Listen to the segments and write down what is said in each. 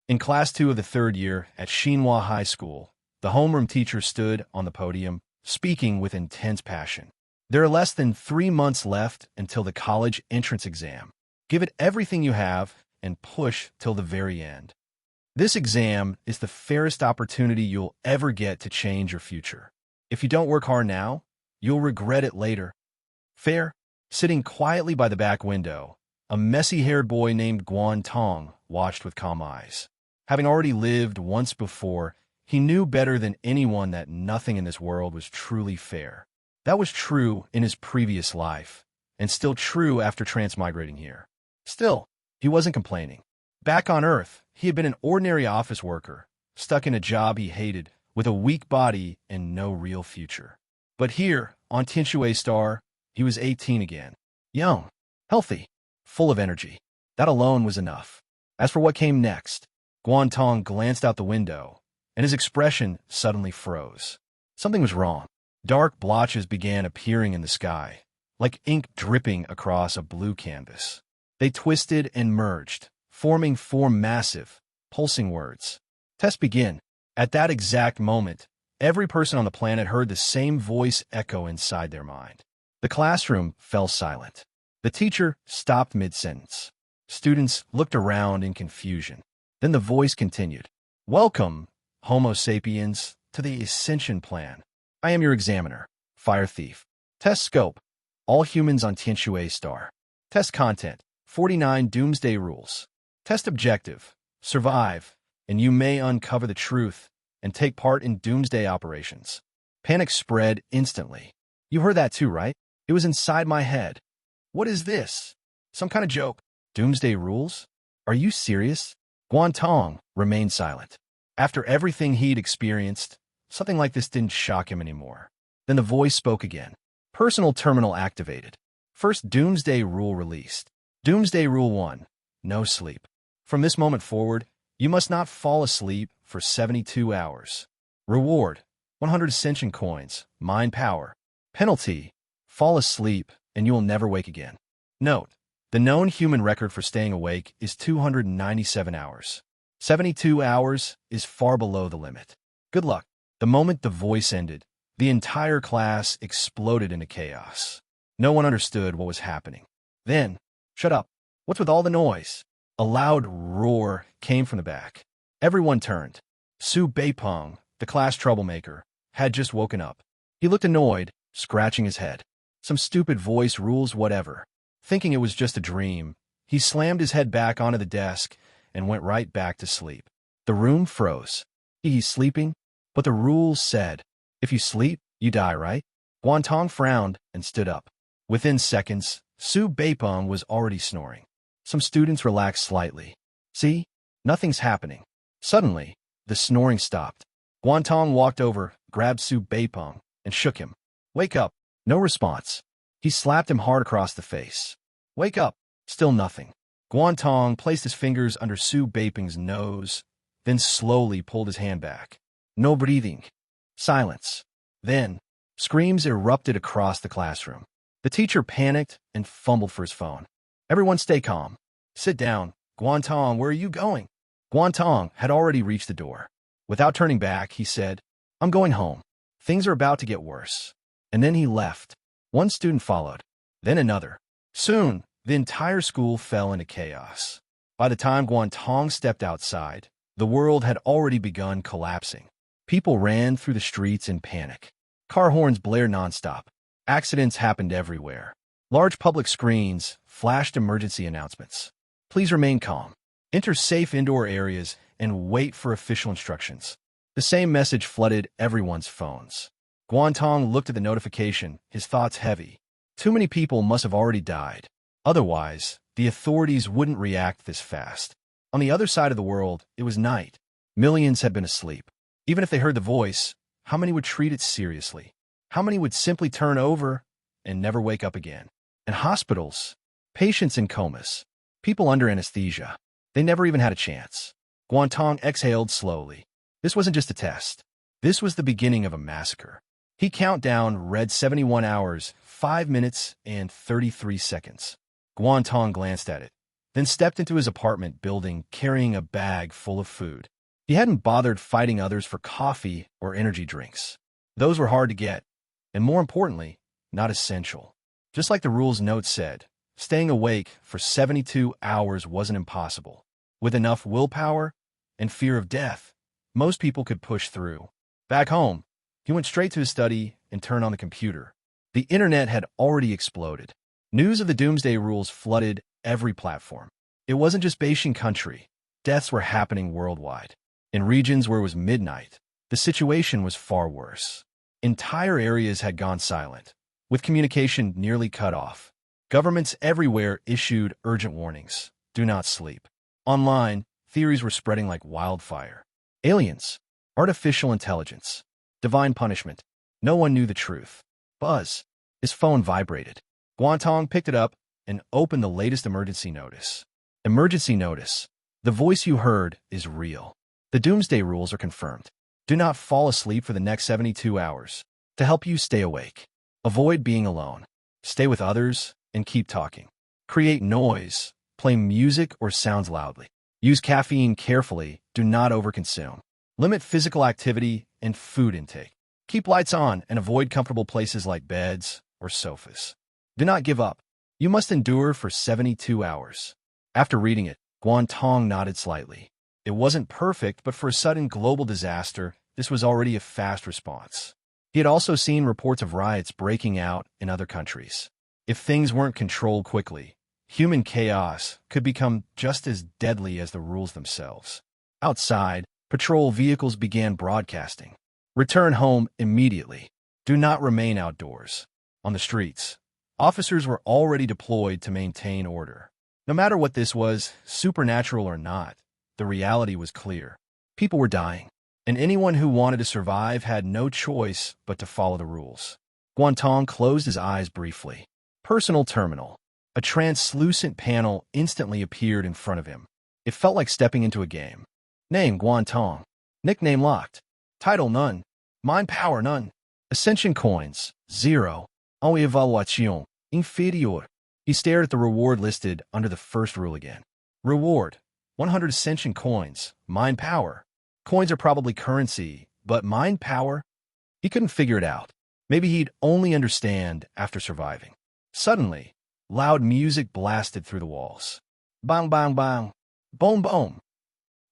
In Class 2 of the third year at Xinhua High School, the homeroom teacher stood on the podium, speaking with intense passion. There are less than 3 months left until the college entrance exam. Give it everything you have and push till the very end. This exam is the fairest opportunity you'll ever get to change your future. If you don't work hard now, you'll regret it later. Fair? Sitting quietly by the back window, a messy-haired boy named Guan Tong watched with calm eyes. Having already lived once before, he knew better than anyone that nothing in this world was truly fair. That was true in his previous life, and still true after transmigrating here. Still, he wasn't complaining. Back on Earth, he had been an ordinary office worker, stuck in a job he hated, with a weak body and no real future. But here, on Tianshui Star, he was 18 again. Young, healthy, full of energy. That alone was enough. As for what came next, Guan Tong glanced out the window, and his expression suddenly froze. Something was wrong. Dark blotches began appearing in the sky, like ink dripping across a blue canvas. They twisted and merged, forming 4 massive, pulsing words. Test begin. At that exact moment, every person on the planet heard the same voice echo inside their mind. The classroom fell silent. The teacher stopped mid-sentence. Students looked around in confusion. Then the voice continued. Welcome, Homo sapiens, to the Ascension plan. I am your examiner, Fire Thief. Test scope. All humans on Tianshui Star. Test content. 49 Doomsday Rules. Test objective. Survive, and you may uncover the truth and take part in doomsday operations. Panic spread instantly. You heard that too, right? It was inside my head. What is this? Some kind of joke? Doomsday Rules? Are you serious? Guan Tong remained silent. After everything he'd experienced, something like this didn't shock him anymore. Then the voice spoke again. Personal terminal activated. First Doomsday Rule released. Doomsday Rule 1. No sleep. From this moment forward, you must not fall asleep for 72 hours. Reward. 100 ascension coins. Mind power. Penalty. Fall asleep, and you will never wake again. Note. The known human record for staying awake is 297 hours. 72 hours is far below the limit. Good luck. The moment the voice ended, the entire class exploded into chaos. No one understood what was happening. Then, shut up. What's with all the noise? A loud roar came from the back. Everyone turned. Su Beipeng, the class troublemaker, had just woken up. He looked annoyed, scratching his head. Some stupid voice rules whatever. Thinking it was just a dream, he slammed his head back onto the desk and went right back to sleep. The room froze. He's sleeping? But the rules said, if you sleep, you die, right? Guan Tong frowned and stood up. Within seconds, Su Beipeng was already snoring. Some students relaxed slightly. See? Nothing's happening. Suddenly, the snoring stopped. Guan Tong walked over, grabbed Su Beipeng, and shook him. Wake up. No response. He slapped him hard across the face. Wake up. Still nothing. Guan Tong placed his fingers under Su Beipeng's nose, then slowly pulled his hand back. No breathing. Silence. Then, screams erupted across the classroom. The teacher panicked and fumbled for his phone. Everyone stay calm. Sit down. Guan Tong, where are you going? Guan Tong had already reached the door. Without turning back, he said, I'm going home. Things are about to get worse. And then he left. One student followed, then another. Soon, the entire school fell into chaos. By the time Guan Tong stepped outside, the world had already begun collapsing. People ran through the streets in panic. Car horns blared nonstop. Accidents happened everywhere. Large public screens flashed emergency announcements. Please remain calm. Enter safe indoor areas and wait for official instructions. The same message flooded everyone's phones. Guan Tong looked at the notification, his thoughts heavy. Too many people must have already died. Otherwise, the authorities wouldn't react this fast. On the other side of the world, it was night. Millions had been asleep. Even if they heard the voice, how many would treat it seriously? How many would simply turn over and never wake up again? And hospitals, patients in comas, people under anesthesia, they never even had a chance. Guan Tong exhaled slowly. This wasn't just a test. This was the beginning of a massacre. He counted down read 71 hours, 5 minutes, and 33 seconds. Guan Tong glanced at it, then stepped into his apartment building carrying a bag full of food. He hadn't bothered fighting others for coffee or energy drinks. Those were hard to get, and more importantly, not essential. Just like the rules note said, staying awake for 72 hours wasn't impossible. With enough willpower and fear of death, most people could push through. Back home, he went straight to his study and turned on the computer. The internet had already exploded. News of the Doomsday Rules flooded every platform. It wasn't just Beijing country. Deaths were happening worldwide. In regions where it was midnight, the situation was far worse. Entire areas had gone silent, with communication nearly cut off. Governments everywhere issued urgent warnings. Do not sleep. Online, theories were spreading like wildfire. Aliens, artificial intelligence, divine punishment. No one knew the truth. Buzz. His phone vibrated. Guan Tong picked it up and opened the latest emergency notice. Emergency notice. The voice you heard is real. The Doomsday Rules are confirmed. Do not fall asleep for the next 72 hours. To help you stay awake, avoid being alone. Stay with others and keep talking. Create noise. Play music or sounds loudly. Use caffeine carefully. Do not overconsume. Limit physical activity and food intake. Keep lights on and avoid comfortable places like beds or sofas. Do not give up. You must endure for 72 hours. After reading it, Guan Tong nodded slightly. It wasn't perfect, but for a sudden global disaster, this was already a fast response. He had also seen reports of riots breaking out in other countries. If things weren't controlled quickly, human chaos could become just as deadly as the rules themselves. Outside, patrol vehicles began broadcasting. Return home immediately. Do not remain outdoors. On the streets, officers were already deployed to maintain order. No matter what this was, supernatural or not, the reality was clear. People were dying, and anyone who wanted to survive had no choice but to follow the rules. Guan Tong closed his eyes briefly. Personal terminal. A translucent panel instantly appeared in front of him. It felt like stepping into a game. Name Guan Tong. Nickname locked. Title none. Mind power none. Ascension coins 0. En évaluation inférieur. He stared at the reward listed under the first rule again. Reward 100 ascension coins. Mind power. Coins are probably currency, but mind power? He couldn't figure it out. Maybe he'd only understand after surviving. Suddenly, loud music blasted through the walls. Bang, bang, bang. Boom, boom.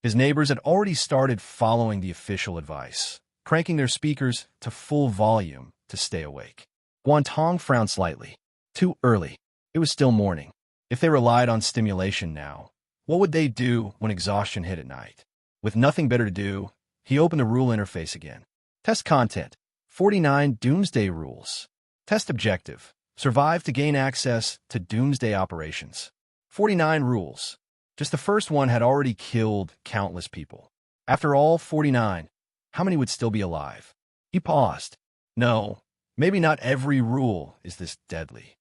His neighbors had already started following the official advice, cranking their speakers to full volume to stay awake. Guan Tong frowned slightly. Too early. It was still morning. If they relied on stimulation now, what would they do when exhaustion hit at night? With nothing better to do, he opened the rule interface again. Test content. 49 Doomsday Rules. Test objective. Survive to gain access to Doomsday operations. 49 rules. Just the first one had already killed countless people. After all 49, how many would still be alive? He paused. No, maybe not every rule is this deadly.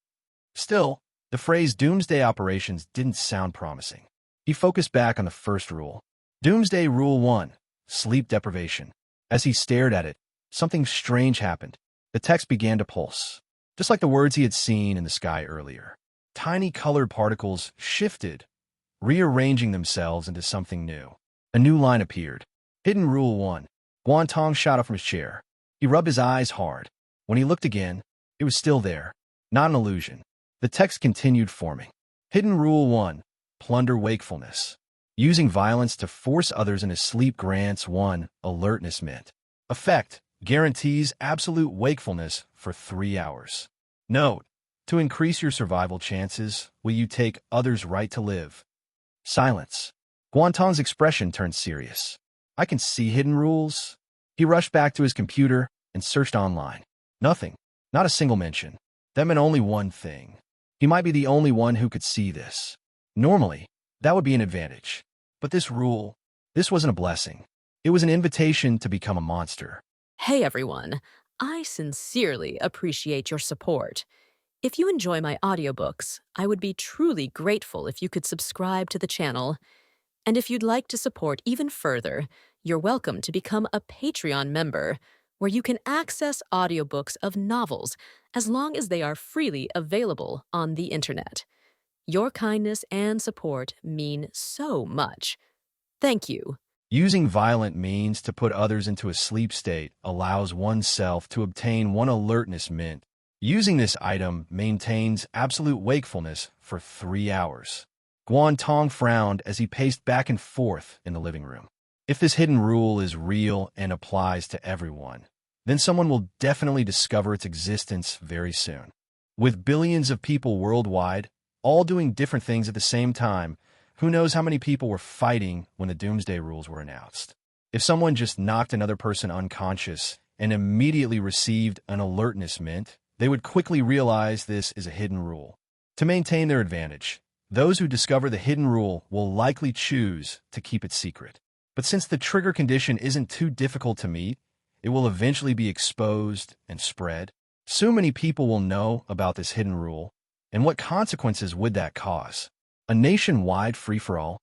Still, the phrase Doomsday operations didn't sound promising. He focused back on the first rule. Doomsday Rule 1, Sleep Deprivation. As he stared at it, something strange happened. The text began to pulse, just like the words he had seen in the sky earlier. Tiny colored particles shifted, rearranging themselves into something new. A new line appeared. Hidden Rule 1. Guan Tong shot up from his chair. He rubbed his eyes hard. When he looked again, it was still there. Not an illusion. The text continued forming. Hidden Rule 1. Plunder wakefulness. Using violence to force others into sleep grants 1 alertness mint. Effect. Guarantees absolute wakefulness for 3 hours. Note. To increase your survival chances, will you take others' right to live? Silence. Guan Tong's expression turned serious. I can see hidden rules. He rushed back to his computer and searched online. Nothing. Not a single mention. That meant only one thing. He might be the only one who could see this. Normally, that would be an advantage. But this rule, this wasn't a blessing. It was an invitation to become a monster. Hey everyone, I sincerely appreciate your support. If you enjoy my audiobooks, I would be truly grateful if you could subscribe to the channel. And if you'd like to support even further, you're welcome to become a Patreon member, where you can access audiobooks of novels as long as they are freely available on the internet. Your kindness and support mean so much. Thank you. Using violent means to put others into a sleep state allows oneself to obtain one alertness mint. Using this item maintains absolute wakefulness for 3 hours. Guan Tong frowned as he paced back and forth in the living room. If this hidden rule is real and applies to everyone, then someone will definitely discover its existence very soon. With billions of people worldwide, all doing different things at the same time, who knows how many people were fighting when the Doomsday Rules were announced? If someone just knocked another person unconscious and immediately received an alertness mint, they would quickly realize this is a hidden rule. To maintain their advantage, those who discover the hidden rule will likely choose to keep it secret. But since the trigger condition isn't too difficult to meet, it will eventually be exposed and spread. So many people will know about this hidden rule, and what consequences would that cause? A nationwide free-for-all?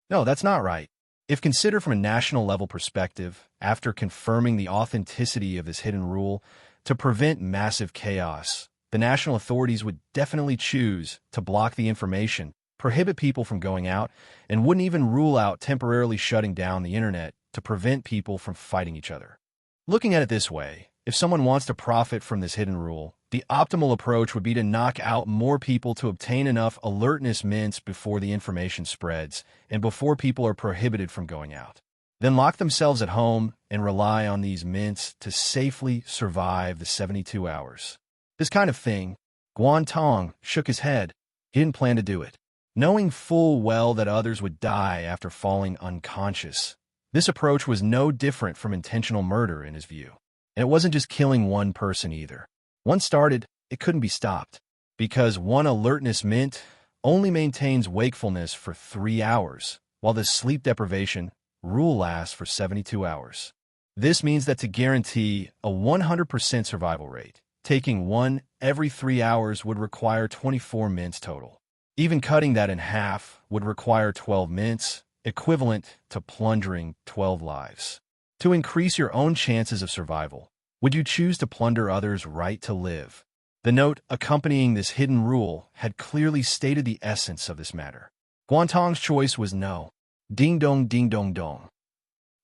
No, that's not right. If considered from a national level perspective, after confirming the authenticity of this hidden rule, to prevent massive chaos, the national authorities would definitely choose to block the information, prohibit people from going out, and wouldn't even rule out temporarily shutting down the internet to prevent people from fighting each other. Looking at it this way, if someone wants to profit from this hidden rule, the optimal approach would be to knock out more people to obtain enough alertness mints before the information spreads and before people are prohibited from going out. Then lock themselves at home and rely on these mints to safely survive the 72 hours. This kind of thing, Guan Tong shook his head. He didn't plan to do it. Knowing full well that others would die after falling unconscious, this approach was no different from intentional murder in his view. And it wasn't just killing one person either. Once started, it couldn't be stopped, because one alertness mint only maintains wakefulness for 3 hours, while the sleep deprivation rule lasts for 72 hours. This means that to guarantee a 100% survival rate, taking one every 3 hours would require 24 mints total. Even cutting that in half would require 12 mints, equivalent to plundering 12 lives. To increase your own chances of survival, would you choose to plunder others' right to live? The note accompanying this hidden rule had clearly stated the essence of this matter. Guan Tong's choice was no. Ding dong ding dong dong.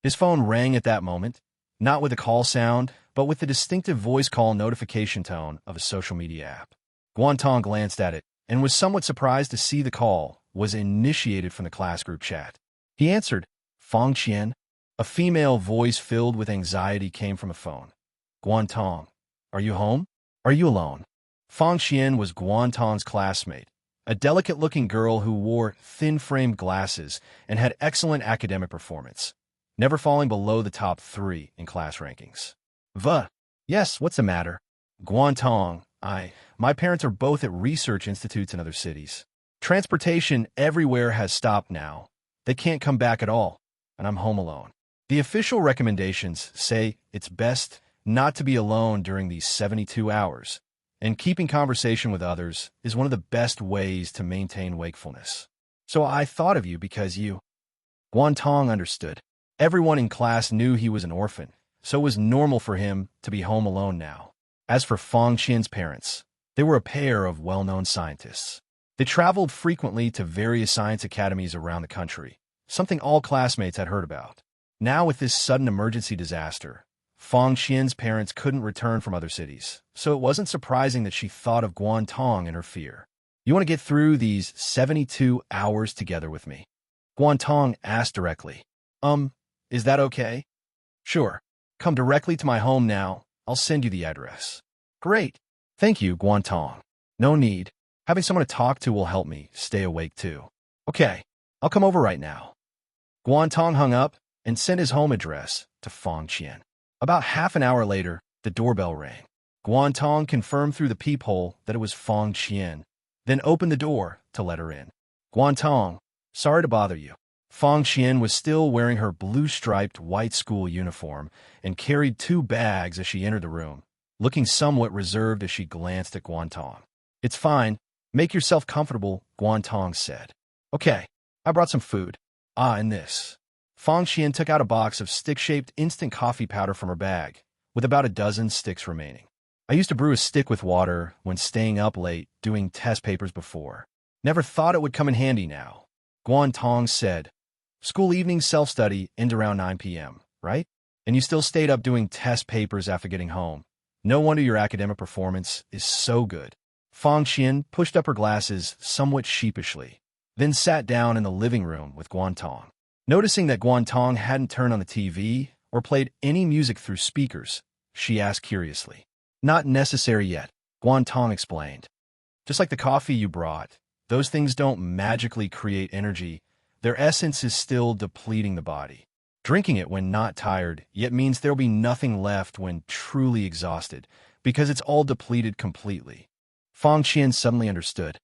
His phone rang at that moment, not with a call sound, but with the distinctive voice call notification tone of a social media app. Guan Tong glanced at it and was somewhat surprised to see the call was initiated from the class group chat. He answered, Fong Qian. A female voice filled with anxiety came from a phone. Guan Tong, are you home? Are you alone? Fong Qian was Guan Tong's classmate, a delicate-looking girl who wore thin-framed glasses and had excellent academic performance, never falling below the top 3 in class rankings. Yes, what's the matter? Guan Tong, my parents are both at research institutes in other cities. Transportation everywhere has stopped now. They can't come back at all, and I'm home alone. The official recommendations say it's best not to be alone during these 72 hours, and keeping conversation with others is one of the best ways to maintain wakefulness. So I thought of you because you... Guan Tong understood. Everyone in class knew he was an orphan, so it was normal for him to be home alone now. As for Fong Qian's parents, they were a pair of well-known scientists. They traveled frequently to various science academies around the country, something all classmates had heard about. Now with this sudden emergency disaster, Fong Qian's parents couldn't return from other cities, so it wasn't surprising that she thought of Guan Tong in her fear. You want to get through these 72 hours together with me? Guan Tong asked directly. Is that okay? Sure. Come directly to my home now. I'll send you the address. Great. Thank you, Guan Tong. No need. Having someone to talk to will help me stay awake too. Okay, I'll come over right now. Guan Tong hung up and sent his home address to Fong Qian. About half an hour later, the doorbell rang. Guan Tong confirmed through the peephole that it was Fong Qian, then opened the door to let her in. Guan Tong, sorry to bother you. Fong Qian was still wearing her blue-striped white school uniform and carried 2 bags as she entered the room, looking somewhat reserved as she glanced at Guan Tong. It's fine. Make yourself comfortable, Guan Tong said. Okay, I brought some food. And this. Fong Qian took out a box of stick-shaped instant coffee powder from her bag, with about a dozen sticks remaining. I used to brew a stick with water when staying up late doing test papers before. Never thought it would come in handy now. Guan Tong said, school evening self-study end around 9 p.m., right? And you still stayed up doing test papers after getting home. No wonder your academic performance is so good. Fang Qian pushed up her glasses somewhat sheepishly, then sat down in the living room with Guan Tong. Noticing that Guan Tong hadn't turned on the TV or played any music through speakers, she asked curiously. Not necessary yet, Guan Tong explained. Just like the coffee you brought, those things don't magically create energy. Their essence is still depleting the body. Drinking it when not tired yet means there'll be nothing left when truly exhausted, because it's all depleted completely. Fang Qian suddenly understood.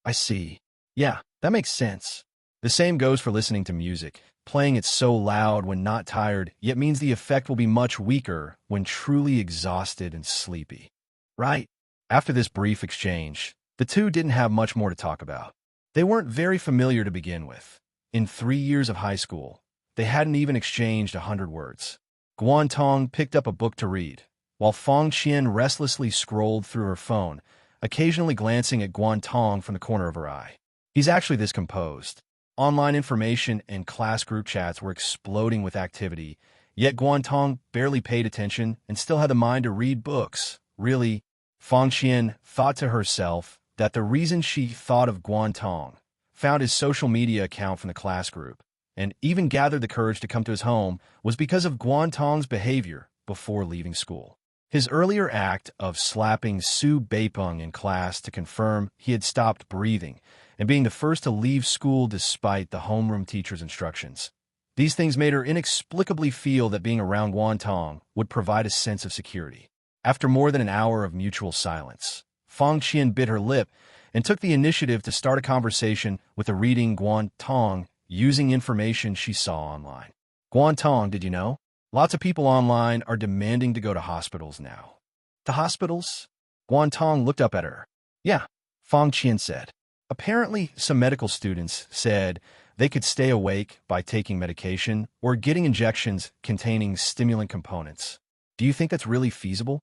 I see. Yeah, that makes sense. The same goes for listening to music. Playing it so loud when not tired yet means the effect will be much weaker when truly exhausted and sleepy. Right. After this brief exchange, the two didn't have much more to talk about. They weren't very familiar to begin with. In 3 years of high school, they hadn't even exchanged 100 words. Guan Tong picked up a book to read, while Fang Qian restlessly scrolled through her phone, occasionally glancing at Guan Tong from the corner of her eye. He's actually this composed. Online information and class group chats were exploding with activity, yet Guan Tong barely paid attention and still had the mind to read books. Really, Fang Qian thought to herself that the reason she thought of Guan Tong, found his social media account from the class group, and even gathered the courage to come to his home was because of Guan Tong's behavior before leaving school. His earlier act of slapping Su Beipeng in class to confirm he had stopped breathing and being the first to leave school despite the homeroom teacher's instructions. These things made her inexplicably feel that being around Guan Tong would provide a sense of security. After more than an hour of mutual silence, Fang Qian bit her lip and took the initiative to start a conversation with the reading Guan Tong using information she saw online. Guan Tong, did you know? Lots of people online are demanding to go to hospitals now. To hospitals? Guan Tong looked up at her. Yeah, Fang Qian said. Apparently, some medical students said they could stay awake by taking medication or getting injections containing stimulant components. Do you think that's really feasible?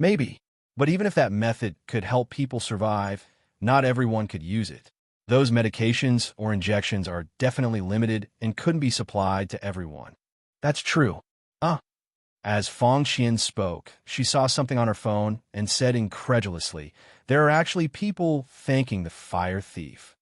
Maybe. But even if that method could help people survive, not everyone could use it. Those medications or injections are definitely limited and couldn't be supplied to everyone. That's true. As Fang Qian spoke, she saw something on her phone and said incredulously, there are actually people thanking the fire thief.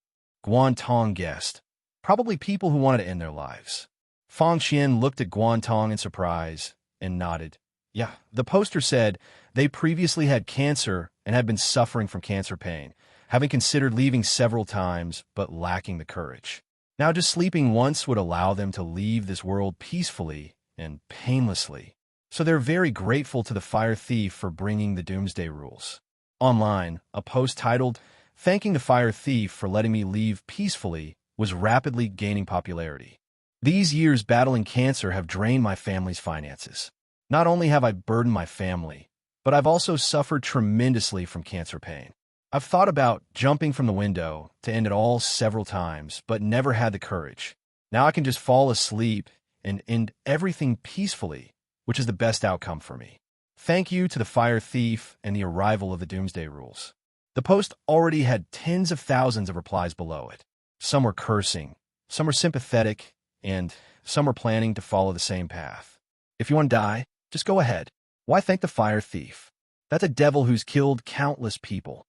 Guan Tong guessed. Probably people who wanted to end their lives. Fang Qian looked at Guan Tong in surprise and nodded. Yeah, the poster said they previously had cancer and had been suffering from cancer pain, having considered leaving several times but lacking the courage. Now just sleeping once would allow them to leave this world peacefully and painlessly. So they're very grateful to the fire thief for bringing the Doomsday Rules. Online, a post titled, "Thanking the fire thief for letting me leave peacefully," was rapidly gaining popularity. These years battling cancer have drained my family's finances. Not only have I burdened my family, but I've also suffered tremendously from cancer pain. I've thought about jumping from the window to end it all several times, but never had the courage. Now I can just fall asleep and end everything peacefully, which is the best outcome for me. Thank you to the fire thief and the arrival of the Doomsday Rules. The post already had tens of thousands of replies below it. Some were cursing, some were sympathetic, and some were planning to follow the same path. If you want to die, just go ahead. Why thank the fire thief? That's a devil who's killed countless people.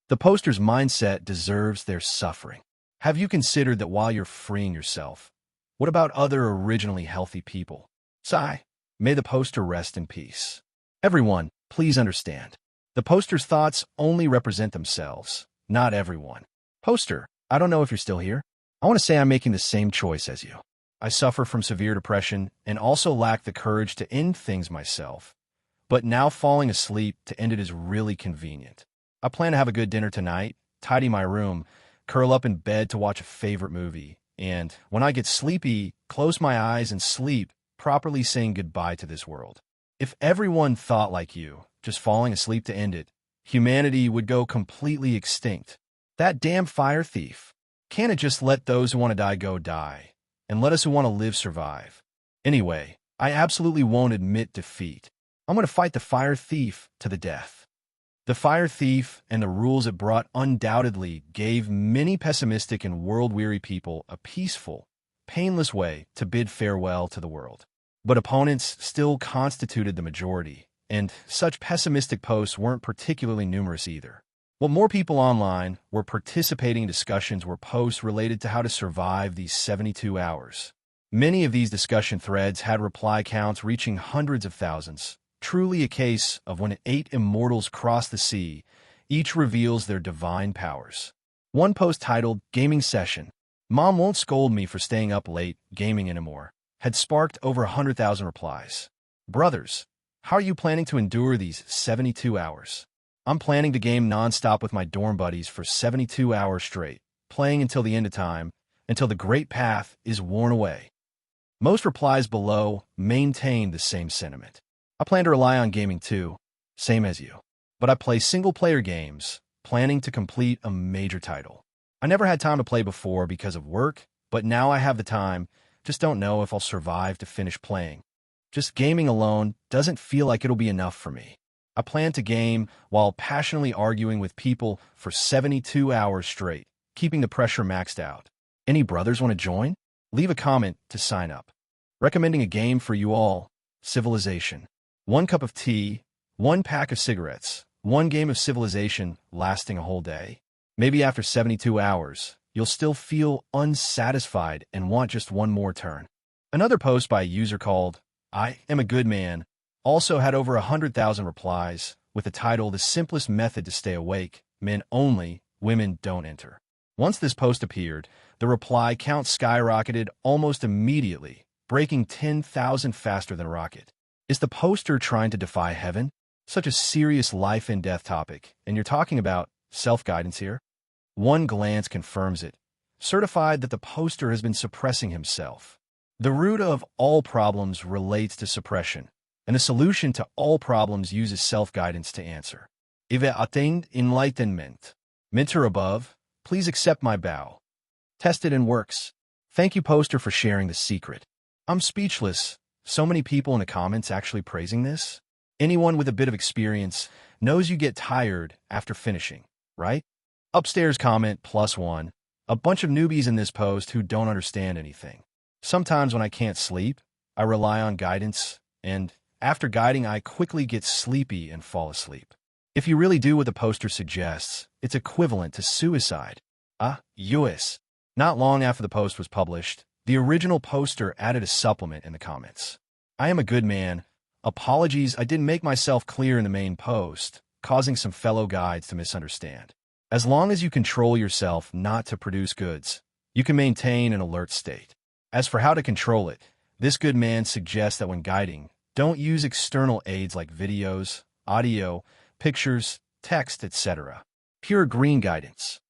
The poster's mindset deserves their suffering. Have you considered that while you're freeing yourself, what about other originally healthy people? Sigh. May the poster rest in peace. Everyone, please understand. The poster's thoughts only represent themselves, not everyone. Poster, I don't know if you're still here. I want to say I'm making the same choice as you. I suffer from severe depression and also lack the courage to end things myself. But now falling asleep to end it is really convenient. I plan to have a good dinner tonight, tidy my room, curl up in bed to watch a favorite movie, and when I get sleepy, close my eyes and sleep, properly saying goodbye to this world. If everyone thought like you, just falling asleep to end it, humanity would go completely extinct. That damn fire thief. Can't it just let those who want to die go die, and let us who want to live survive? Anyway, I absolutely won't admit defeat. I'm going to fight the fire thief to the death. The fire thief and the rules it brought undoubtedly gave many pessimistic and world-weary people a peaceful, painless way to bid farewell to the world. But opponents still constituted the majority, and such pessimistic posts weren't particularly numerous either. While more people online were participating in discussions were posts related to how to survive these 72 hours. Many of these discussion threads had reply counts reaching hundreds of thousands, truly a case of when 8 immortals cross the sea, each reveals their divine powers. One post titled, "Gaming Session. Mom won't scold me for staying up late gaming anymore," had sparked over 100,000 replies. Brothers, how are you planning to endure these 72 hours? I'm planning to game non-stop with my dorm buddies for 72 hours straight, playing until the end of time, until the great path is worn away. Most replies below maintained the same sentiment. I plan to rely on gaming too, same as you. But I play single-player games, planning to complete a major title. I never had time to play before because of work, but now I have the time, just don't know if I'll survive to finish playing. Just gaming alone doesn't feel like it'll be enough for me. I plan to game while passionately arguing with people for 72 hours straight, keeping the pressure maxed out. Any brothers want to join? Leave a comment to sign up. Recommending a game for you all, Civilization. 1 cup of tea, 1 pack of cigarettes, 1 game of Civilization lasting a whole day. Maybe after 72 hours, you'll still feel unsatisfied and want just one more turn. Another post by a user called, "I am a good man," also had over 100,000 replies, with the title, "The Simplest Method to Stay Awake, Men Only, Women Don't Enter." Once this post appeared, the reply count skyrocketed almost immediately, breaking 10,000 faster than a rocket. Is the poster trying to defy heaven? Such a serious life and death topic, and you're talking about self-guidance here? One glance confirms it, certified that the poster has been suppressing himself. The root of all problems relates to suppression, and the solution to all problems uses self-guidance to answer. If I attained enlightenment, mentor above, please accept my bow. Tested and works. Thank you, poster, for sharing the secret. I'm speechless. So many people in the comments actually praising this. Anyone with a bit of experience knows you get tired after finishing, right? Upstairs comment +1. A bunch of newbies in this post who don't understand anything. Sometimes when I can't sleep, I rely on guidance, and after guiding, I quickly get sleepy and fall asleep. If you really do what the poster suggests, it's equivalent to suicide. US. Not long after the post was published, the original poster added a supplement in the comments. "I am a good man. Apologies, I didn't make myself clear in the main post, causing some fellow guides to misunderstand. As long as you control yourself not to produce goods, you can maintain an alert state. As for how to control it, this good man suggests that when guiding, don't use external aids like videos, audio, pictures, text, etc. Pure green guidance.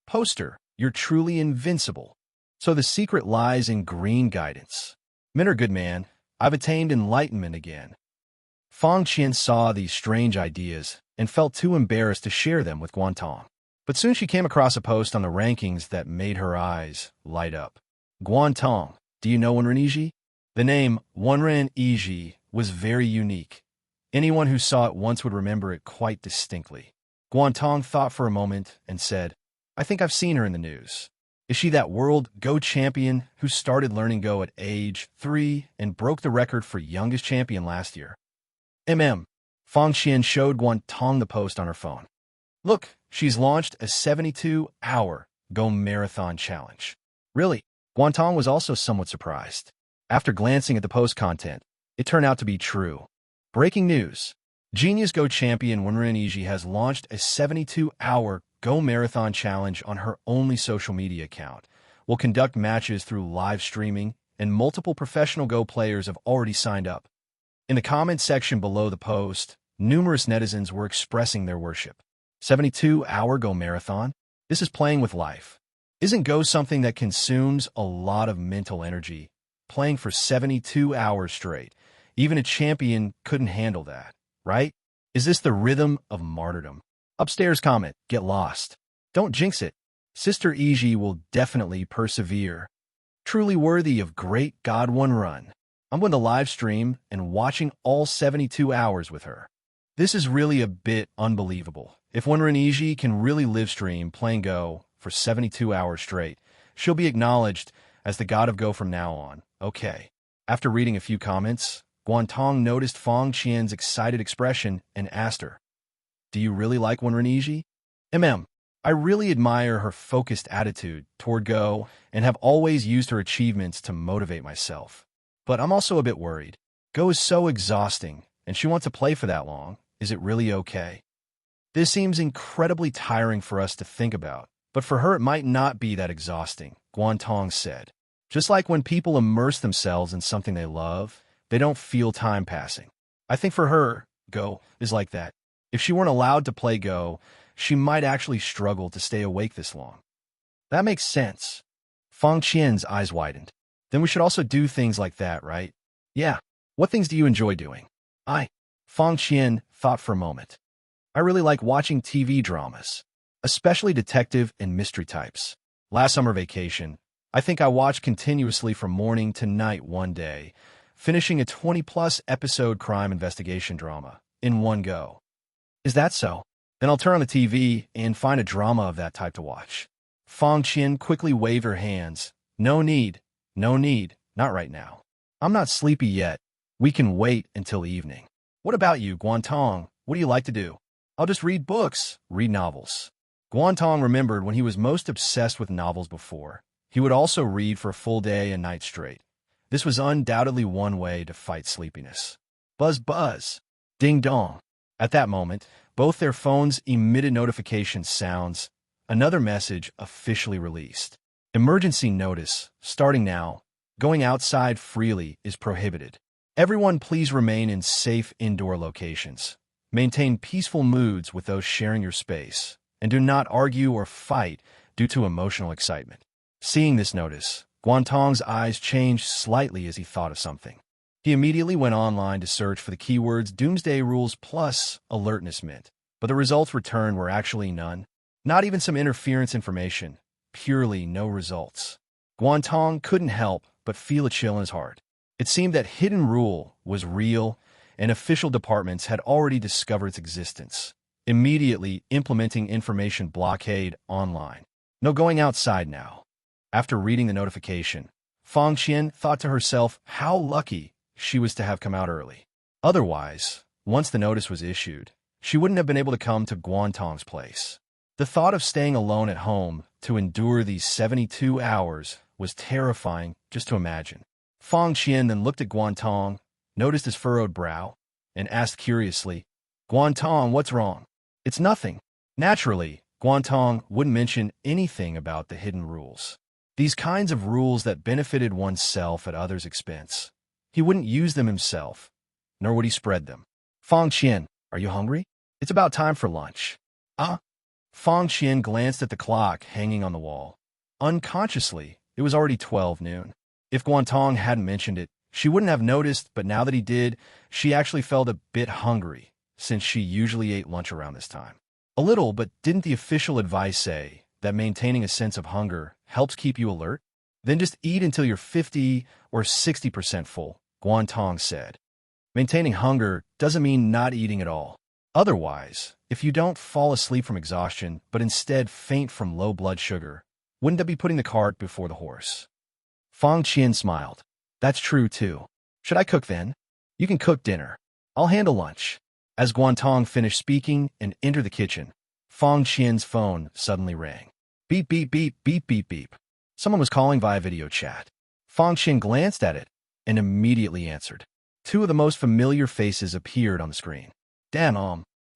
Poster, you're truly invincible. So the secret lies in green guidance. Men are good, man. I've attained enlightenment again." Fang Qian saw these strange ideas and felt too embarrassed to share them with Guan Tong. But soon she came across a post on the rankings that made her eyes light up. Guan Tong, do you know Wenren Iji? The name Wenren Iji was very unique. Anyone who saw it once would remember it quite distinctly. Guan Tong thought for a moment and said, "I think I've seen her in the news. Is she that world Go champion who started learning Go at age 3 and broke the record for youngest champion last year?" Fang Qian showed Guan Tong the post on her phone. "Look, she's launched a 72-hour Go marathon challenge." Really? Guan Tong was also somewhat surprised. After glancing at the post content, it turned out to be true. Breaking news. Genius Go champion Wenren Iji has launched a 72-hour Go Marathon Challenge on her only social media account, will conduct matches through live streaming, and multiple professional Go players have already signed up. In the comment section below the post, numerous netizens were expressing their worship. 72-hour Go Marathon? This is playing with life. Isn't Go something that consumes a lot of mental energy? Playing for 72 hours straight. Even a champion couldn't handle that, right? Is this the rhythm of martyrdom? Upstairs comment, get lost. Don't jinx it. Sister Iji will definitely persevere. Truly worthy of great God One run. I'm going to live stream and watching all 72 hours with her. This is really a bit unbelievable. If Wenreniji can really live stream playing Go for 72 hours straight, she'll be acknowledged as the god of Go from now on. Okay. After reading a few comments, Guan Tong noticed Fang Qian's excited expression and asked her, "Do you really like Wenreniji?" I really admire her focused attitude toward Go and have always used her achievements to motivate myself. But I'm also a bit worried. Go is so exhausting, and she wants to play for that long. Is it really okay? This seems incredibly tiring for us to think about, but for her it might not be that exhausting, Guan Tong said. Just like when people immerse themselves in something they love, they don't feel time passing. I think for her, Go is like that. If she weren't allowed to play Go, she might actually struggle to stay awake this long. That makes sense. Fang Qian's eyes widened. Then we should also do things like that, right? Yeah. What things do you enjoy doing? Fang Qian thought for a moment. I really like watching TV dramas, especially detective and mystery types. Last summer vacation, I think I watched continuously from morning to night one day, finishing a 20-plus episode crime investigation drama in one go. Is that so? Then I'll turn on the TV and find a drama of that type to watch. Fang Qian quickly waved her hands. No need, not right now. I'm not sleepy yet. We can wait until evening. What about you, Guan Tong? What do you like to do? I'll just read books, read novels. Guan Tong remembered when he was most obsessed with novels before. He would also read for a full day and night straight. This was undoubtedly one way to fight sleepiness. Buzz, buzz. Ding dong. At that moment, both their phones emitted notification sounds. Another message officially released. Emergency notice, starting now. Going outside freely is prohibited. Everyone please remain in safe indoor locations. Maintain peaceful moods with those sharing your space, and do not argue or fight due to emotional excitement. Seeing this notice, Guan Tong's eyes changed slightly as he thought of something. He immediately went online to search for the keywords Doomsday Rules plus alertness mint, but the results returned were actually none. Not even some interference information. Purely no results. Guan Tong couldn't help but feel a chill in his heart. It seemed that Hidden Rule was real, and official departments had already discovered its existence, immediately implementing information blockade online. No going outside now. After reading the notification, Fang Qian thought to herself how lucky she was to have come out early. Otherwise, once the notice was issued, she wouldn't have been able to come to Guan Tong's place. The thought of staying alone at home to endure these 72 hours was terrifying just to imagine. Fang Qian then looked at Guan Tong, noticed his furrowed brow, and asked curiously, "Guan Tong, what's wrong?" "It's nothing." Naturally, Guan Tong wouldn't mention anything about the hidden rules. These kinds of rules that benefited oneself at others' expense. He wouldn't use them himself, nor would he spread them. "Fang Qian, are you hungry? It's about time for lunch." Fang Qian glanced at the clock hanging on the wall. Unconsciously, it was already 12 noon. If Guan Tong hadn't mentioned it, she wouldn't have noticed, but now that he did, she actually felt a bit hungry, since she usually ate lunch around this time. A little, but didn't the official advice say that maintaining a sense of hunger helps keep you alert? Then just eat until you're 50 or 60% full, Guan Tong said. Maintaining hunger doesn't mean not eating at all. Otherwise, if you don't fall asleep from exhaustion, but instead faint from low blood sugar, wouldn't that be putting the cart before the horse? Fang Qian smiled. That's true, too. Should I cook then? You can cook dinner. I'll handle lunch. As Guan Tong finished speaking and entered the kitchen, Fang Qian's phone suddenly rang. Beep, beep, beep, beep, beep, beep. Someone was calling via video chat. Fang Qian glanced at it and immediately answered. Two of the most familiar faces appeared on the screen. Damn,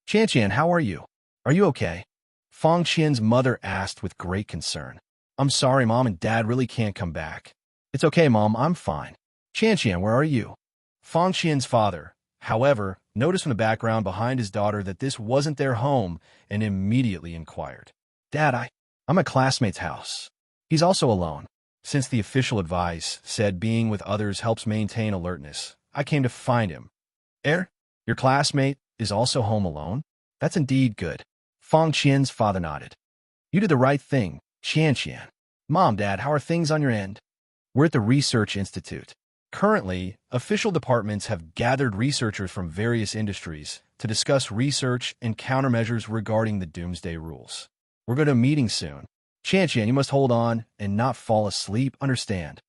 Qian, how are you? Are you okay? Fang Qian's mother asked with great concern. I'm sorry, Mom and Dad really can't come back. It's okay, Mom, I'm fine. Qian, where are you? Fang Qian's father, however, noticed from the background behind his daughter that this wasn't their home and immediately inquired. Dad, I'm at classmate's house. He's also alone. Since the official advice said being with others helps maintain alertness, I came to find him. Your classmate is also home alone? That's indeed good. Fang Qian's father nodded. You did the right thing, Qian. Mom, Dad, how are things on your end? We're at the Research Institute. Currently, official departments have gathered researchers from various industries to discuss research and countermeasures regarding the Doomsday Rules. We're going to a meeting soon. Qian, you must hold on and not fall asleep, understand?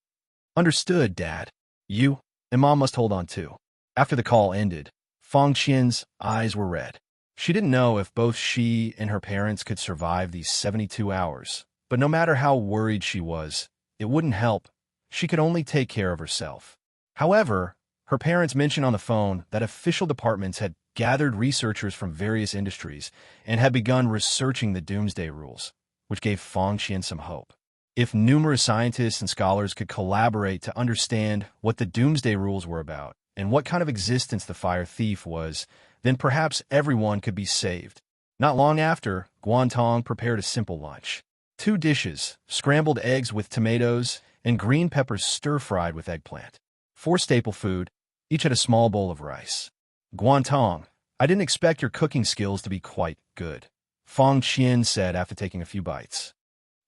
Understood, Dad. You and Mom must hold on too. After the call ended, Fang Qian's eyes were red. She didn't know if both she and her parents could survive these 72 hours, but no matter how worried she was, it wouldn't help. She could only take care of herself. However, her parents mentioned on the phone that official departments had gathered researchers from various industries and had begun researching the Doomsday Rules, which gave Fang Qian some hope. If numerous scientists and scholars could collaborate to understand what the Doomsday Rules were about and what kind of existence the fire thief was, then perhaps everyone could be saved. Not long after, Guan Tong prepared a simple lunch. 2 dishes, scrambled eggs with tomatoes and green peppers stir-fried with eggplant. 4 staple food, each had a small bowl of rice. Guan Tong, I didn't expect your cooking skills to be quite good, Fang Qian said after taking a few bites.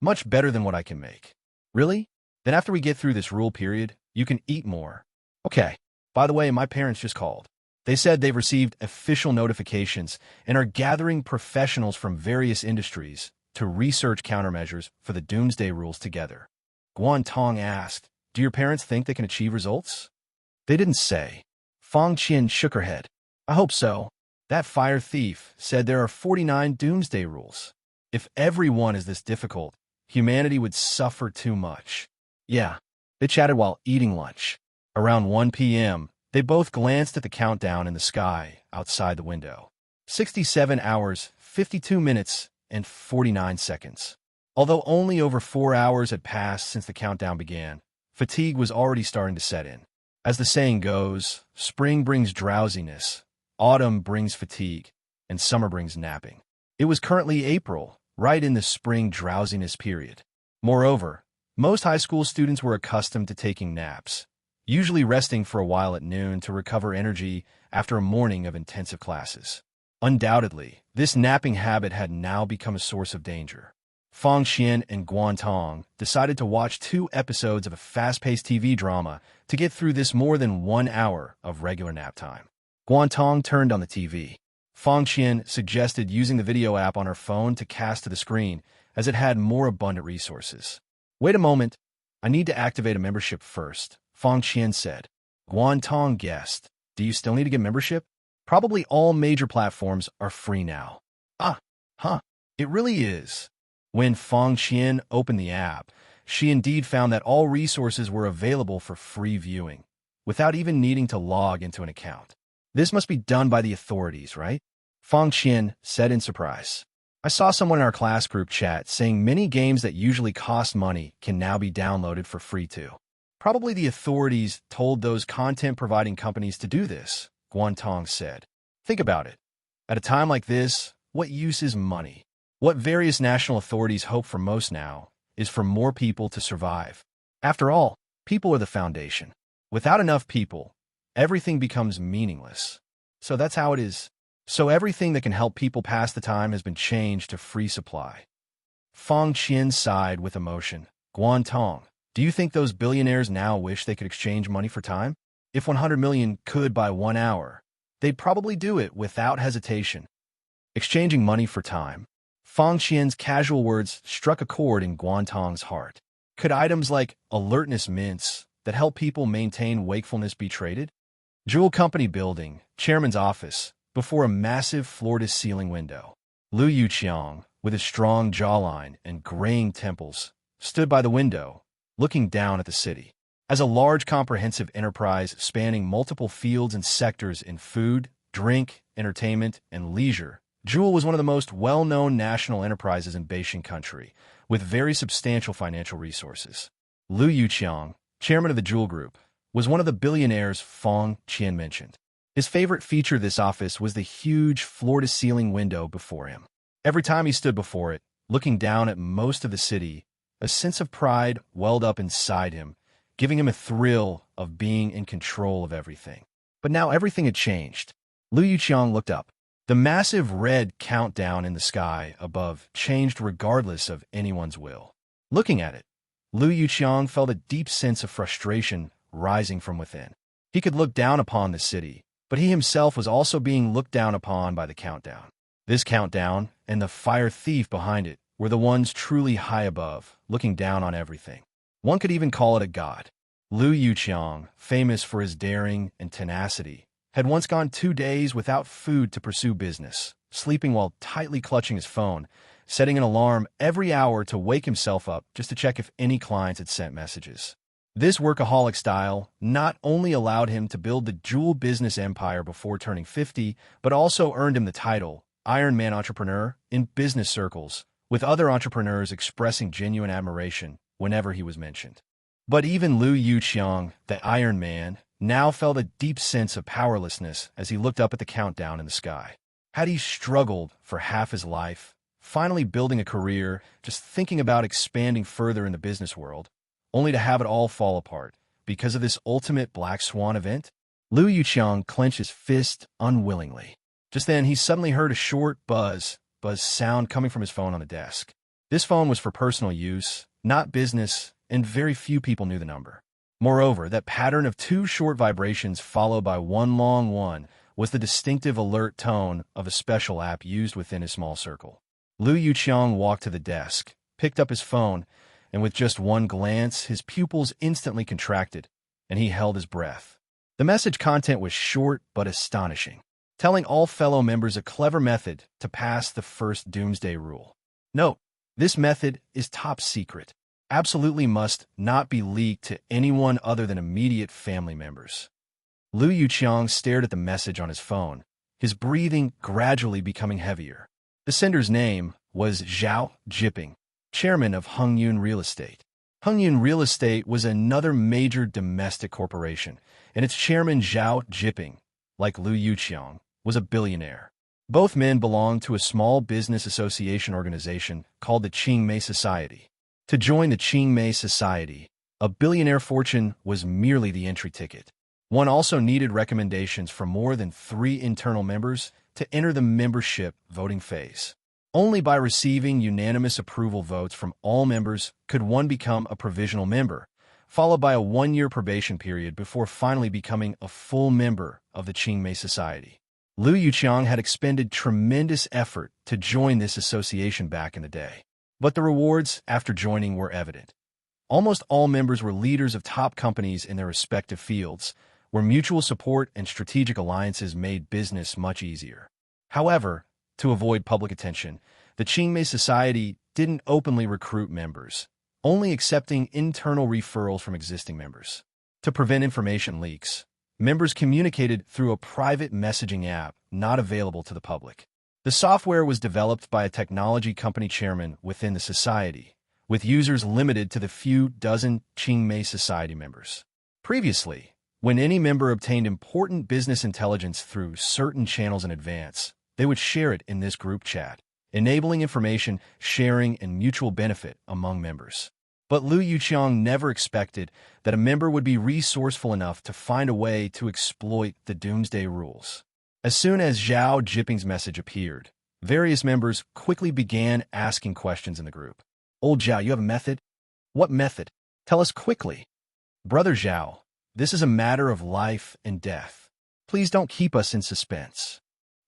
Much better than what I can make. Really? Then after we get through this rule period, you can eat more. Okay. By the way, my parents just called. They said they've received official notifications and are gathering professionals from various industries to research countermeasures for the Doomsday Rules together. Guan Tong asked, do your parents think they can achieve results? They didn't say. Fang Qian shook her head. I hope so. That fire thief said there are 49 Doomsday Rules. If everyone is this difficult, humanity would suffer too much. Yeah, they chatted while eating lunch. Around 1 p.m., they both glanced at the countdown in the sky outside the window. 67 hours, 52 minutes, and 49 seconds. Although only over 4 hours had passed since the countdown began, fatigue was already starting to set in. As the saying goes, spring brings drowsiness, autumn brings fatigue, and summer brings napping. It was currently April, right in the spring drowsiness period. Moreover, most high school students were accustomed to taking naps, usually resting for a while at noon to recover energy after a morning of intensive classes. Undoubtedly, this napping habit had now become a source of danger. Fang Qian and Guan Tong decided to watch 2 episodes of a fast-paced TV drama to get through this more than 1 hour of regular nap time. Guan Tong turned on the TV. Fang Qian suggested using the video app on her phone to cast to the screen, as it had more abundant resources. Wait a moment. I need to activate a membership first, Fang Qian said. Guan Tong guessed. Do you still need to get membership? Probably all major platforms are free now. It really is. When Fang Qian opened the app, she indeed found that all resources were available for free viewing, without even needing to log into an account. This must be done by the authorities, right? Fang Qian said in surprise. I saw someone in our class group chat saying many games that usually cost money can now be downloaded for free too. Probably the authorities told those content-providing companies to do this, Guan Tong said. Think about it. At a time like this, what use is money? What various national authorities hope for most now is for more people to survive. After all, people are the foundation. Without enough people, everything becomes meaningless. So that's how it is. So everything that can help people pass the time has been changed to free supply. Fang Qian sighed with emotion. Guan Tong, do you think those billionaires now wish they could exchange money for time? If 100 million could buy 1 hour, they'd probably do it without hesitation. Exchanging money for time. Fang Qian's casual words struck a chord in Guan Tong's heart. Could items like alertness mints that help people maintain wakefulness be traded? Jewel Company Building, Chairman's Office, before a massive floor-to-ceiling window. Lu Yuqiang, with a strong jawline and graying temples, stood by the window, looking down at the city. As a large comprehensive enterprise spanning multiple fields and sectors in food, drink, entertainment, and leisure, Jewel was one of the most well-known national enterprises in Beijing country, with very substantial financial resources. Lu Yuqiang, chairman of the Jewel Group, was one of the billionaires Fang Qian mentioned. His favorite feature of this office was the huge floor-to-ceiling window before him. Every time he stood before it, looking down at most of the city, a sense of pride welled up inside him, giving him a thrill of being in control of everything. But now everything had changed. Lu Yuqiang looked up. The massive red countdown in the sky above changed regardless of anyone's will. Looking at it, Lu Yuqiang felt a deep sense of frustration rising from within. He could look down upon the city, but he himself was also being looked down upon by the countdown. This countdown, and the fire thief behind it, were the ones truly high above, looking down on everything. One could even call it a god. Liu Yuqiang, famous for his daring and tenacity, had once gone 2 days without food to pursue business, sleeping while tightly clutching his phone, setting an alarm every hour to wake himself up just to check if any clients had sent messages. This workaholic style not only allowed him to build the dual business empire before turning 50, but also earned him the title Iron Man Entrepreneur in business circles, with other entrepreneurs expressing genuine admiration whenever he was mentioned. But even Liu Yuqiang, the Iron Man, now felt a deep sense of powerlessness as he looked up at the countdown in the sky. Had he struggled for half his life, finally building a career, just thinking about expanding further in the business world, only to have it all fall apart because of this ultimate black swan event? Liu Yuqiang clenched his fist unwillingly. Just then, he suddenly heard a short buzz sound coming from his phone on the desk. This phone was for personal use, not business, and very few people knew the number. Moreover, that pattern of 2 short vibrations followed by 1 long one was the distinctive alert tone of a special app used within a small circle. Liu Yuqiang walked to the desk, picked up his phone, and with just one glance, his pupils instantly contracted, and he held his breath. The message content was short but astonishing, telling all fellow members a clever method to pass the first Doomsday Rule. Note, this method is top secret. Absolutely must not be leaked to anyone other than immediate family members. Liu Yuqiang stared at the message on his phone, his breathing gradually becoming heavier. The sender's name was Zhao Jiping, chairman of Hongyun Real Estate. Hongyun Real Estate was another major domestic corporation, and its chairman Zhao Jiping, like Liu Yuqiang, was a billionaire. Both men belonged to a small business association organization called the Qingmei Society. To join the Qingmei Society, a billionaire fortune was merely the entry ticket. One also needed recommendations from more than 3 internal members to enter the membership voting phase. Only by receiving unanimous approval votes from all members could one become a provisional member, followed by a 1-year probation period before finally becoming a full member of the Qingmei Society. Liu Yuqiang had expended tremendous effort to join this association back in the day, but the rewards after joining were evident. Almost all members were leaders of top companies in their respective fields, where mutual support and strategic alliances made business much easier. However, to avoid public attention, the Qingmei Society didn't openly recruit members, only accepting internal referrals from existing members. To prevent information leaks, members communicated through a private messaging app not available to the public. The software was developed by a technology company chairman within the society, with users limited to the few dozen Qingmei Society members. Previously, when any member obtained important business intelligence through certain channels in advance, they would share it in this group chat, enabling information sharing and mutual benefit among members. But Liu Yuqiang never expected that a member would be resourceful enough to find a way to exploit the Doomsday Rules. As soon as Zhao Jiping's message appeared, various members quickly began asking questions in the group. "Old Zhao, you have a method? What method? Tell us quickly." "Brother Zhao, this is a matter of life and death. Please don't keep us in suspense.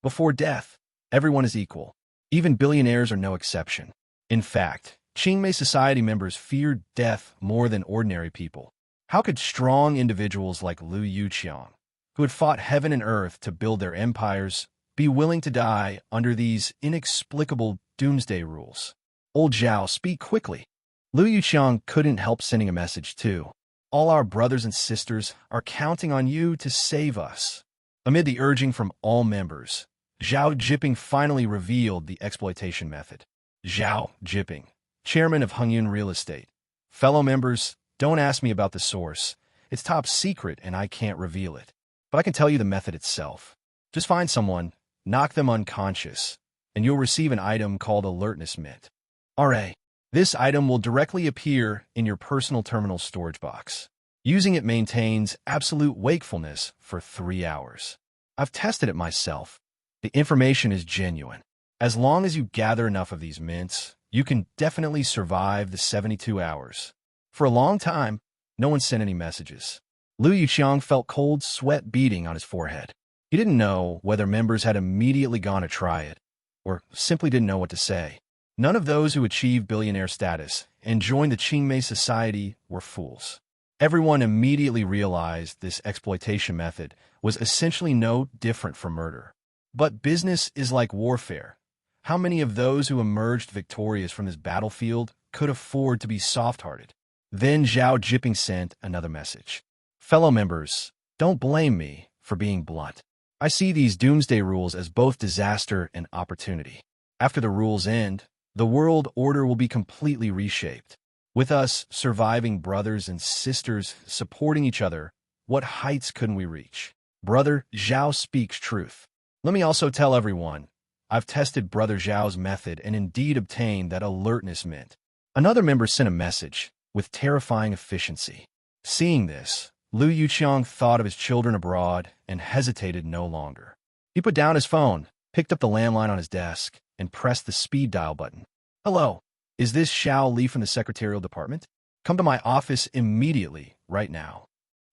Before death, everyone is equal. Even billionaires are no exception. In fact, Qingmei Society members feared death more than ordinary people. How could strong individuals like Liu Yuqiang, who had fought heaven and earth to build their empires, be willing to die under these inexplicable Doomsday Rules? Old Zhao, speak quickly." Liu Yuqiang couldn't help sending a message too. "All our brothers and sisters are counting on you to save us." Amid the urging from all members, Zhao Jiping finally revealed the exploitation method. Zhao Jiping, chairman of Hongyun Real Estate. "Fellow members, don't ask me about the source. It's top secret and I can't reveal it. But I can tell you the method itself. Just find someone, knock them unconscious, and you'll receive an item called Alertness Mint. RA. This item will directly appear in your personal terminal storage box. Using it maintains absolute wakefulness for 3 hours. I've tested it myself. The information is genuine. As long as you gather enough of these mints, you can definitely survive the 72 hours. For a long time, no one sent any messages. Lu Yuqiang felt cold sweat beading on his forehead. He didn't know whether members had immediately gone to try it, or simply didn't know what to say. None of those who achieved billionaire status and joined the Qingmei society were fools. Everyone immediately realized this exploitation method was essentially no different from murder. But business is like warfare. How many of those who emerged victorious from this battlefield could afford to be soft-hearted? Then Zhao Jiping sent another message. Fellow members, don't blame me for being blunt. I see these doomsday rules as both disaster and opportunity. After the rules end, the world order will be completely reshaped. With us surviving brothers and sisters supporting each other, what heights couldn't we reach? Brother Zhao speaks truth. Let me also tell everyone, I've tested Brother Zhao's method and indeed obtained that alertness mint. Another member sent a message with terrifying efficiency. Seeing this, Lu Yuqiang thought of his children abroad and hesitated no longer. He put down his phone, picked up the landline on his desk, and pressed the speed dial button. Hello, is this Xiao Li from the Secretarial Department? Come to my office immediately, right now.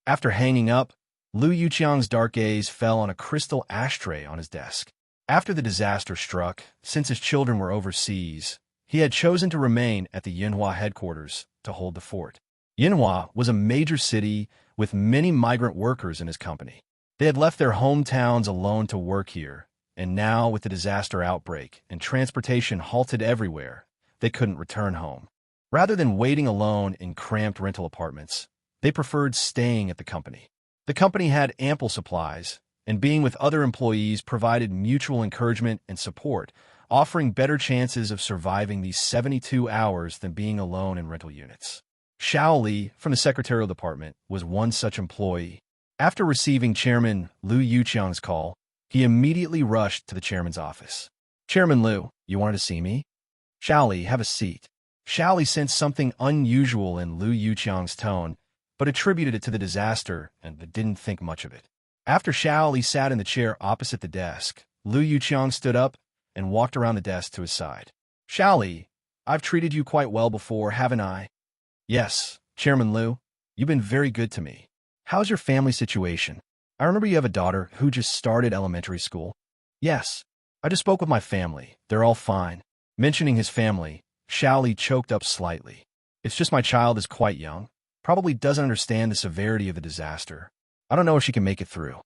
After hanging up, Lu Yuqiang's dark gaze fell on a crystal ashtray on his desk. After the disaster struck, since his children were overseas, he had chosen to remain at the Yinhua headquarters to hold the fort. Yinhua was a major city with many migrant workers in his company. They had left their hometowns alone to work here, and now with the disaster outbreak and transportation halted everywhere, they couldn't return home. Rather than waiting alone in cramped rental apartments, they preferred staying at the company. The company had ample supplies, and being with other employees provided mutual encouragement and support, offering better chances of surviving these 72 hours than being alone in rental units. Xiao Li from the Secretarial Department was one such employee. After receiving Chairman Lu Yuqiang's call, he immediately rushed to the chairman's office. Chairman Lu, you wanted to see me? Xiao Li, have a seat. Xiao Li sensed something unusual in Lu Yuqiang's tone, but attributed it to the disaster and didn't think much of it. After Xiao Li sat in the chair opposite the desk, Lu Yuqiang stood up and walked around the desk to his side. Xiao Li, I've treated you quite well before, haven't I? Yes, Chairman Lu, you've been very good to me. How's your family situation? I remember you have a daughter who just started elementary school. Yes, I just spoke with my family. They're all fine. Mentioning his family, Xiao Li choked up slightly. It's just my child is quite young. Probably doesn't understand the severity of the disaster. I don't know if she can make it through.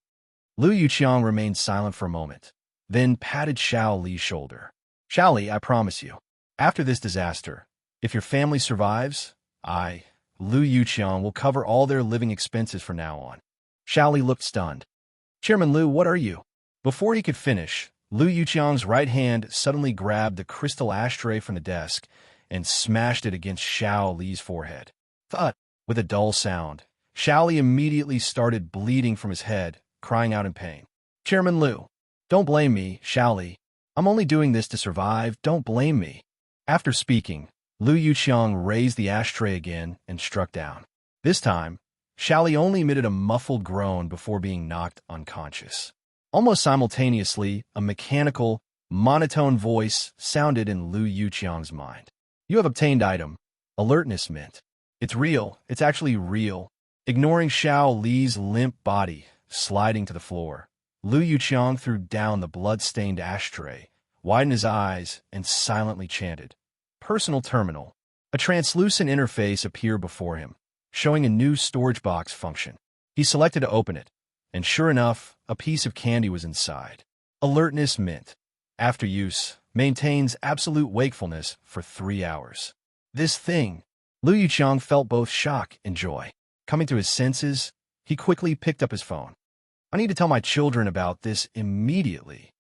Lu Yuqiang remained silent for a moment, then patted Xiao Li's shoulder. Xiao Li, I promise you, after this disaster, if your family survives, Lu Yuqiang, will cover all their living expenses from now on. Xiao Li looked stunned. Chairman Lu, what are you? Before he could finish, Lu Yuqiang's right hand suddenly grabbed the crystal ashtray from the desk and smashed it against Xiao Li's forehead. Thud! With a dull sound, Xiao Li immediately started bleeding from his head, crying out in pain. Chairman Lu, don't blame me, Xiao Li. I'm only doing this to survive, don't blame me. After speaking, Lu Yuqiang raised the ashtray again and struck down. This time, Xiao Li only emitted a muffled groan before being knocked unconscious. Almost simultaneously, a mechanical, monotone voice sounded in Lu Yuqiang's mind. You have obtained item, alertness mint. It's real, it's actually real. Ignoring Xiao Li's limp body, sliding to the floor, Lu Yuqiang threw down the blood-stained ashtray, widened his eyes, and silently chanted, Personal terminal. A translucent interface appeared before him, showing a new storage box function. He selected to open it, and sure enough, a piece of candy was inside. Alertness mint. After use, maintains absolute wakefulness for 3 hours. This thing. Lu Yuqiang felt both shock and joy. Coming to his senses, he quickly picked up his phone. I need to tell my children about this immediately.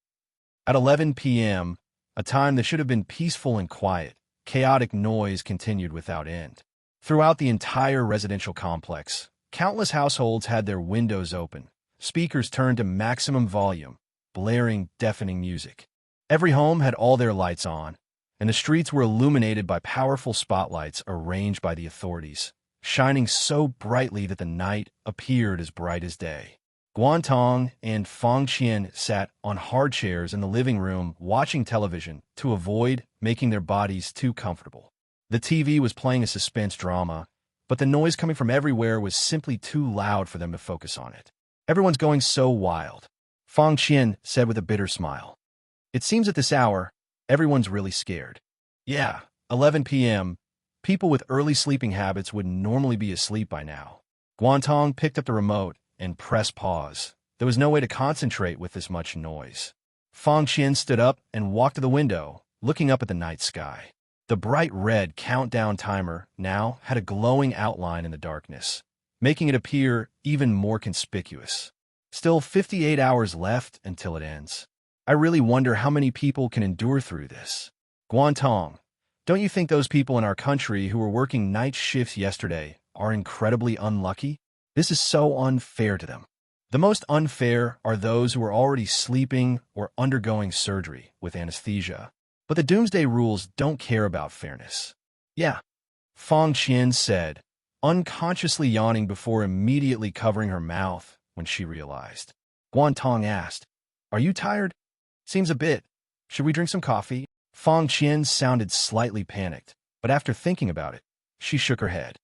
At 11 p.m., a time that should have been peaceful and quiet, chaotic noise continued without end. Throughout the entire residential complex, countless households had their windows open, speakers turned to maximum volume, blaring deafening music. Every home had all their lights on, and the streets were illuminated by powerful spotlights arranged by the authorities, shining so brightly that the night appeared as bright as day. Guan Tong and Fang Qian sat on hard chairs in the living room watching television to avoid making their bodies too comfortable. The TV was playing a suspense drama, but the noise coming from everywhere was simply too loud for them to focus on it. Everyone's going so wild, Fang Qian said with a bitter smile. It seems at this hour, everyone's really scared. Yeah, 11 p.m. People with early sleeping habits would normally be asleep by now. Guan Tong picked up the remote and pressed pause. There was no way to concentrate with this much noise. Fang Qian stood up and walked to the window, looking up at the night sky. The bright red countdown timer now had a glowing outline in the darkness, making it appear even more conspicuous. Still 58 hours left until it ends. I really wonder how many people can endure through this. Guan Tong, don't you think those people in our country who were working night shifts yesterday are incredibly unlucky? This is so unfair to them. The most unfair are those who are already sleeping or undergoing surgery with anesthesia. But the Doomsday Rules don't care about fairness. Yeah, Fang Qian said, unconsciously yawning before immediately covering her mouth when she realized. Guan Tong asked, "Are you tired? Seems a bit. Should we drink some coffee?" Fang Qian sounded slightly panicked, but after thinking about it, she shook her head.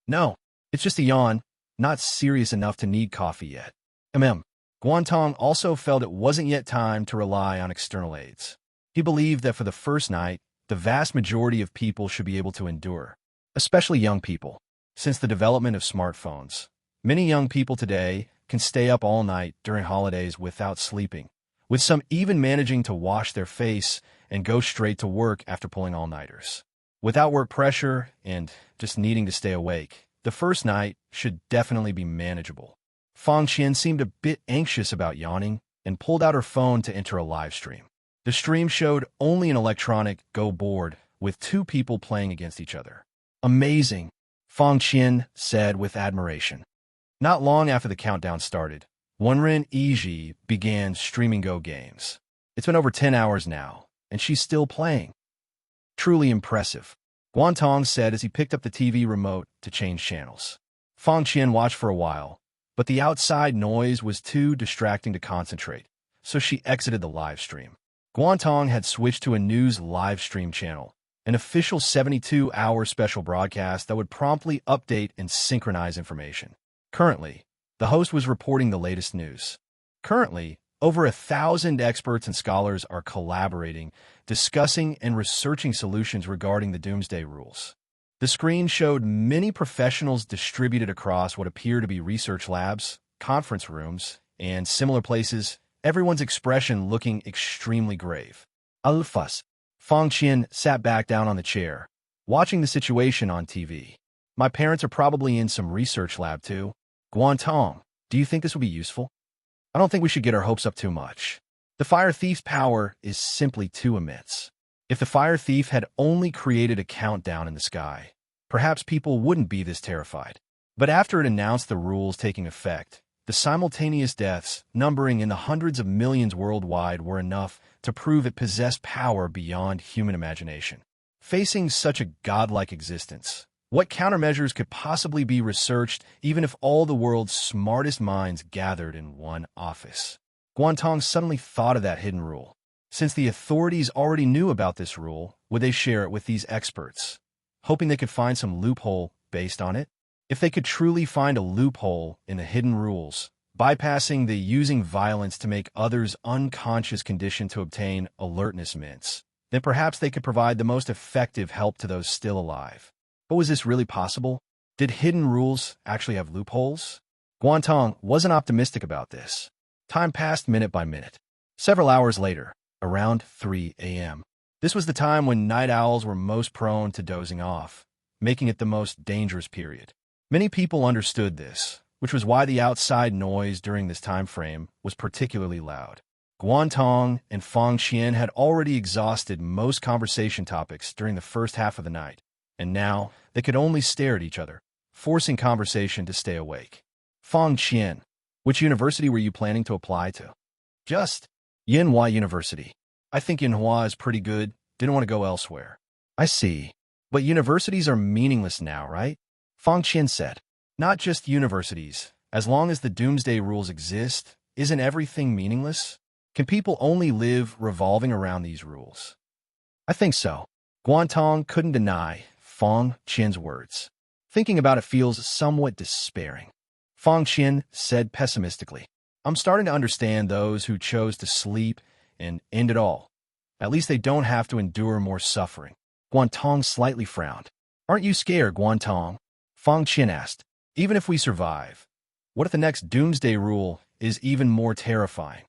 "No, it's just a yawn, not serious enough to need coffee yet." Guan Tong also felt it wasn't yet time to rely on external aids. He believed that for the first night, the vast majority of people should be able to endure, especially young people. Since the development of smartphones, many young people today can stay up all night during holidays without sleeping, with some even managing to wash their face and go straight to work after pulling all-nighters. Without work pressure and just needing to stay awake, the first night should definitely be manageable. Fang Qian seemed a bit anxious about yawning and pulled out her phone to enter a live stream. The stream showed only an electronic Go board with two people playing against each other. "Amazing," Fang Qian said with admiration. Not long after the countdown started, Wenren Yiji began streaming Go games. It's been over 10 hours now, and she's still playing. "Truly impressive," Guan Tong said as he picked up the TV remote to change channels. Fang Qian watched for a while, but the outside noise was too distracting to concentrate, so she exited the live stream. Guan Tong had switched to a news live stream channel, an official 72-hour special broadcast that would promptly update and synchronize information. Currently, the host was reporting the latest news. Currently, over 1,000 experts and scholars are collaborating, discussing and researching solutions regarding the Doomsday Rules. The screen showed many professionals distributed across what appear to be research labs, conference rooms, and similar places, everyone's expression looking extremely grave. Alphas. Fang Qian sat back down on the chair, watching the situation on TV. "My parents are probably in some research lab too. Guan Tong, do you think this will be useful? I don't think we should get our hopes up too much. The fire thief's power is simply too immense. If the fire thief had only created a countdown in the sky, perhaps people wouldn't be this terrified. But after it announced the rules taking effect, the simultaneous deaths, numbering in the hundreds of millions worldwide, were enough to prove it possessed power beyond human imagination. Facing such a godlike existence, what countermeasures could possibly be researched even if all the world's smartest minds gathered in one office?" Guan Tong suddenly thought of that hidden rule. Since the authorities already knew about this rule, would they share it with these experts, hoping they could find some loophole based on it? If they could truly find a loophole in the hidden rules, bypassing the using violence to make others unconscious condition to obtain alertness mints, then perhaps they could provide the most effective help to those still alive. But was this really possible? Did hidden rules actually have loopholes? Guan Tong wasn't optimistic about this. Time passed minute by minute. Several hours later, around 3 a.m. This was the time when night owls were most prone to dozing off, making it the most dangerous period. Many people understood this, which was why the outside noise during this time frame was particularly loud. Guan Tong and Fang Qian had already exhausted most conversation topics during the first half of the night, and now they could only stare at each other, forcing conversation to stay awake. "Fang Qian, which university were you planning to apply to?" "Just Yinhua University. I think Yinhua is pretty good. Didn't want to go elsewhere." "I see. But universities are meaningless now, right?" Fang Qian said. "Not just universities. As long as the Doomsday Rules exist, isn't everything meaningless? Can people only live revolving around these rules?" "I think so." Guan Tong couldn't deny Fang Qian's words. Thinking about it feels somewhat despairing. Fang Qian said pessimistically. I'm starting to understand those who chose to sleep and end it all. At least they don't have to endure more suffering. Guan Tong slightly frowned. Aren't you scared, Guan Tong? Fang Qian asked. Even if we survive, what if the next Doomsday Rule is even more terrifying?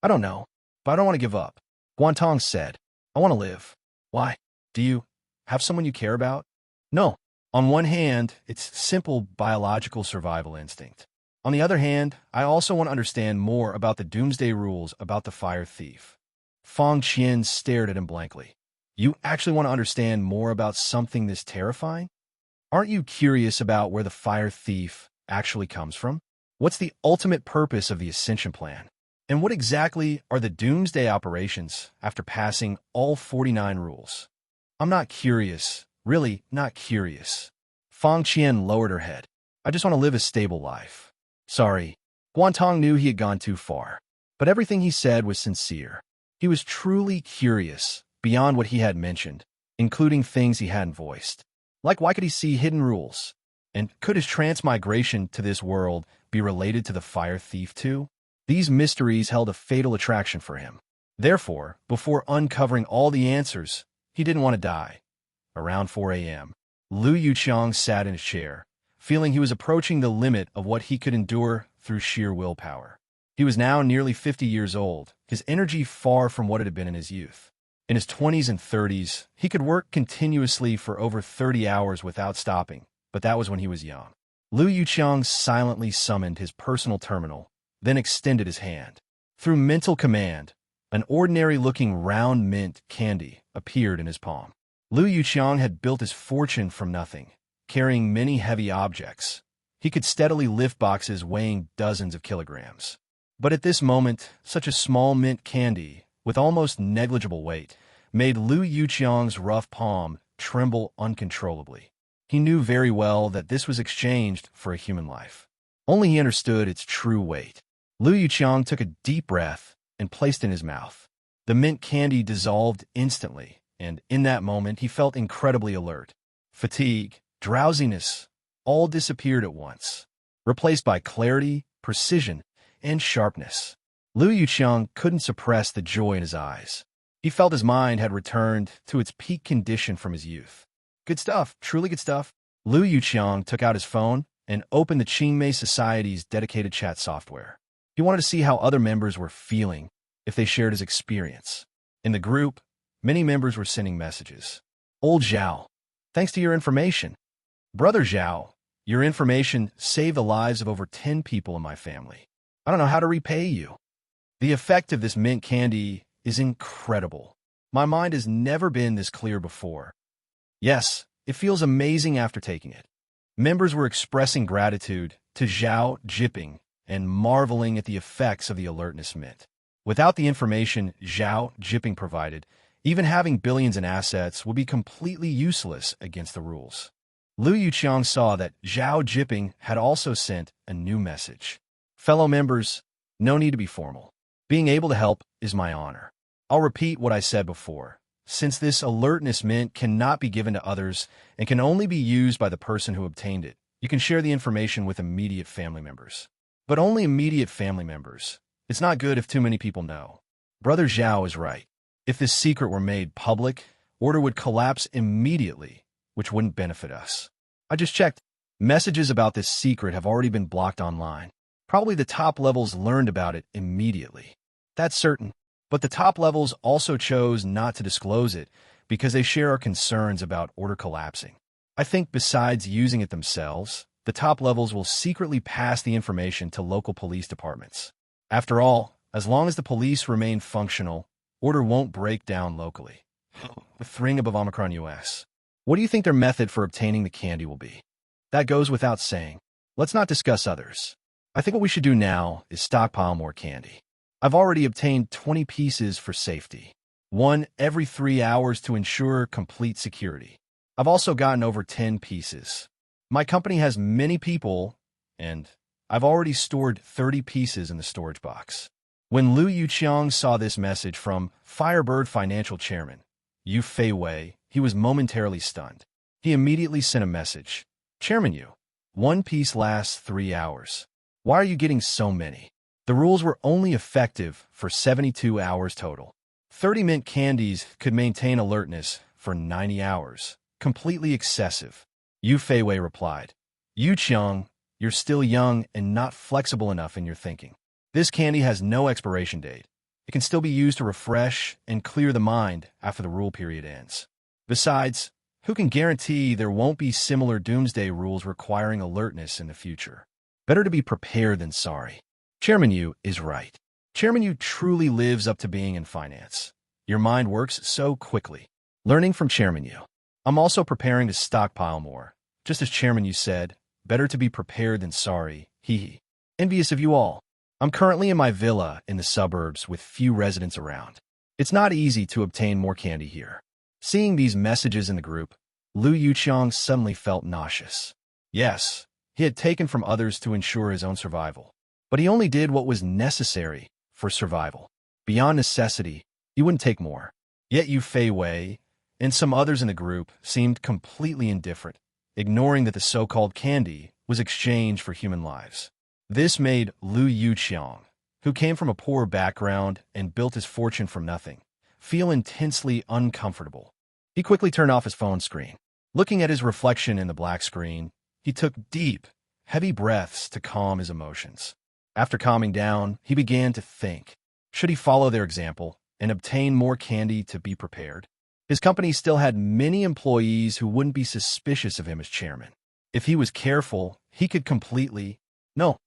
I don't know, but I don't want to give up. Guan Tong said. I want to live. Why? Do you have someone you care about? No. On one hand, it's simple biological survival instinct. On the other hand, I also want to understand more about the Doomsday Rules about the fire thief. Fang Qian stared at him blankly. You actually want to understand more about something this terrifying? Aren't you curious about where the fire thief actually comes from? What's the ultimate purpose of the ascension plan? And what exactly are the doomsday operations after passing all 49 rules? I'm not curious, really not curious. Fang Qian lowered her head. I just want to live a stable life. Sorry. Guan Tong knew he had gone too far, but everything he said was sincere. He was truly curious, beyond what he had mentioned, including things he hadn't voiced. Like, why could he see hidden rules? And could his transmigration to this world be related to the fire thief too? These mysteries held a fatal attraction for him. Therefore, before uncovering all the answers, he didn't want to die. Around 4 a.m., Lu Yuqiang sat in his chair, feeling he was approaching the limit of what he could endure through sheer willpower. He was now nearly 50 years old, his energy far from what it had been in his youth. In his 20s and 30s, he could work continuously for over 30 hours without stopping, but that was when he was young. Lu Yuqiang silently summoned his personal terminal, then extended his hand. Through mental command, an ordinary-looking round mint candy appeared in his palm. Lu Yuqiang had built his fortune from nothing, carrying many heavy objects. He could steadily lift boxes weighing dozens of kilograms. But at this moment, such a small mint candy, with almost negligible weight, made Lu Yuqiang's rough palm tremble uncontrollably. He knew very well that this was exchanged for a human life. Only he understood its true weight. Lu Yuqiang took a deep breath and placed it in his mouth. The mint candy dissolved instantly, and in that moment he felt incredibly alert. Fatigue, drowsiness, all disappeared at once, replaced by clarity, precision, and sharpness. Lu Yuqiang couldn't suppress the joy in his eyes. He felt his mind had returned to its peak condition from his youth. Good stuff, truly good stuff. Lu Yuqiang took out his phone and opened the Qingmei Society's dedicated chat software. He wanted to see how other members were feeling, if they shared his experience. In the group, many members were sending messages. Old Zhao, thanks to your information. Brother Zhao, your information saved the lives of over 10 people in my family. I don't know how to repay you. The effect of this mint candy is incredible. My mind has never been this clear before. Yes, it feels amazing after taking it. Members were expressing gratitude to Zhao Jiping and marveling at the effects of the alertness mint. Without the information Zhao Jiping provided, even having billions in assets would be completely useless against the rules. Lu Yuqiang saw that Zhao Jiping had also sent a new message. Fellow members, no need to be formal. Being able to help is my honor. I'll repeat what I said before. Since this alertness mint cannot be given to others and can only be used by the person who obtained it, you can share the information with immediate family members. But only immediate family members. It's not good if too many people know. Brother Zhao is right. If this secret were made public, order would collapse immediately, which wouldn't benefit us. I just checked. Messages about this secret have already been blocked online. Probably the top levels learned about it immediately. That's certain. But the top levels also chose not to disclose it because they share our concerns about order collapsing. I think besides using it themselves, the top levels will secretly pass the information to local police departments. After all, as long as the police remain functional, order won't break down locally. With ring above Omicron US. What do you think their method for obtaining the candy will be? That goes without saying. Let's not discuss others. I think what we should do now is stockpile more candy. I've already obtained 20 pieces for safety. One every 3 hours to ensure complete security. I've also gotten over 10 pieces. My company has many people, and I've already stored 30 pieces in the storage box. When Lu Yuqiang saw this message from Firebird Financial Chairman Yu Fei Wei, he was momentarily stunned. He immediately sent a message. Chairman Yu, one piece lasts 3 hours. Why are you getting so many? The rules were only effective for 72 hours total. 30 mint candies could maintain alertness for 90 hours. Completely excessive. Yu Feiwei replied, Yu Qiang, you're still young and not flexible enough in your thinking. This candy has no expiration date. It can still be used to refresh and clear the mind after the rule period ends. Besides, who can guarantee there won't be similar doomsday rules requiring alertness in the future? Better to be prepared than sorry. Chairman Yu is right. Chairman Yu truly lives up to being in finance. Your mind works so quickly. Learning from Chairman Yu. I'm also preparing to stockpile more. Just as Chairman Yu said, better to be prepared than sorry. Hee hee. Envious of you all. I'm currently in my villa in the suburbs with few residents around. It's not easy to obtain more candy here. Seeing these messages in the group, Lu Yuqiang suddenly felt nauseous. Yes, he had taken from others to ensure his own survival. But he only did what was necessary for survival. Beyond necessity, he wouldn't take more. Yet Yu Feiwei and some others in the group seemed completely indifferent, ignoring that the so-called candy was exchanged for human lives. This made Lu Yuqiang, who came from a poor background and built his fortune from nothing, feel intensely uncomfortable. He quickly turned off his phone screen. Looking at his reflection in the black screen, he took deep, heavy breaths to calm his emotions. After calming down, he began to think. Should he follow their example and obtain more candy to be prepared? His company still had many employees who wouldn't be suspicious of him as chairman. If he was careful, he could completely... No.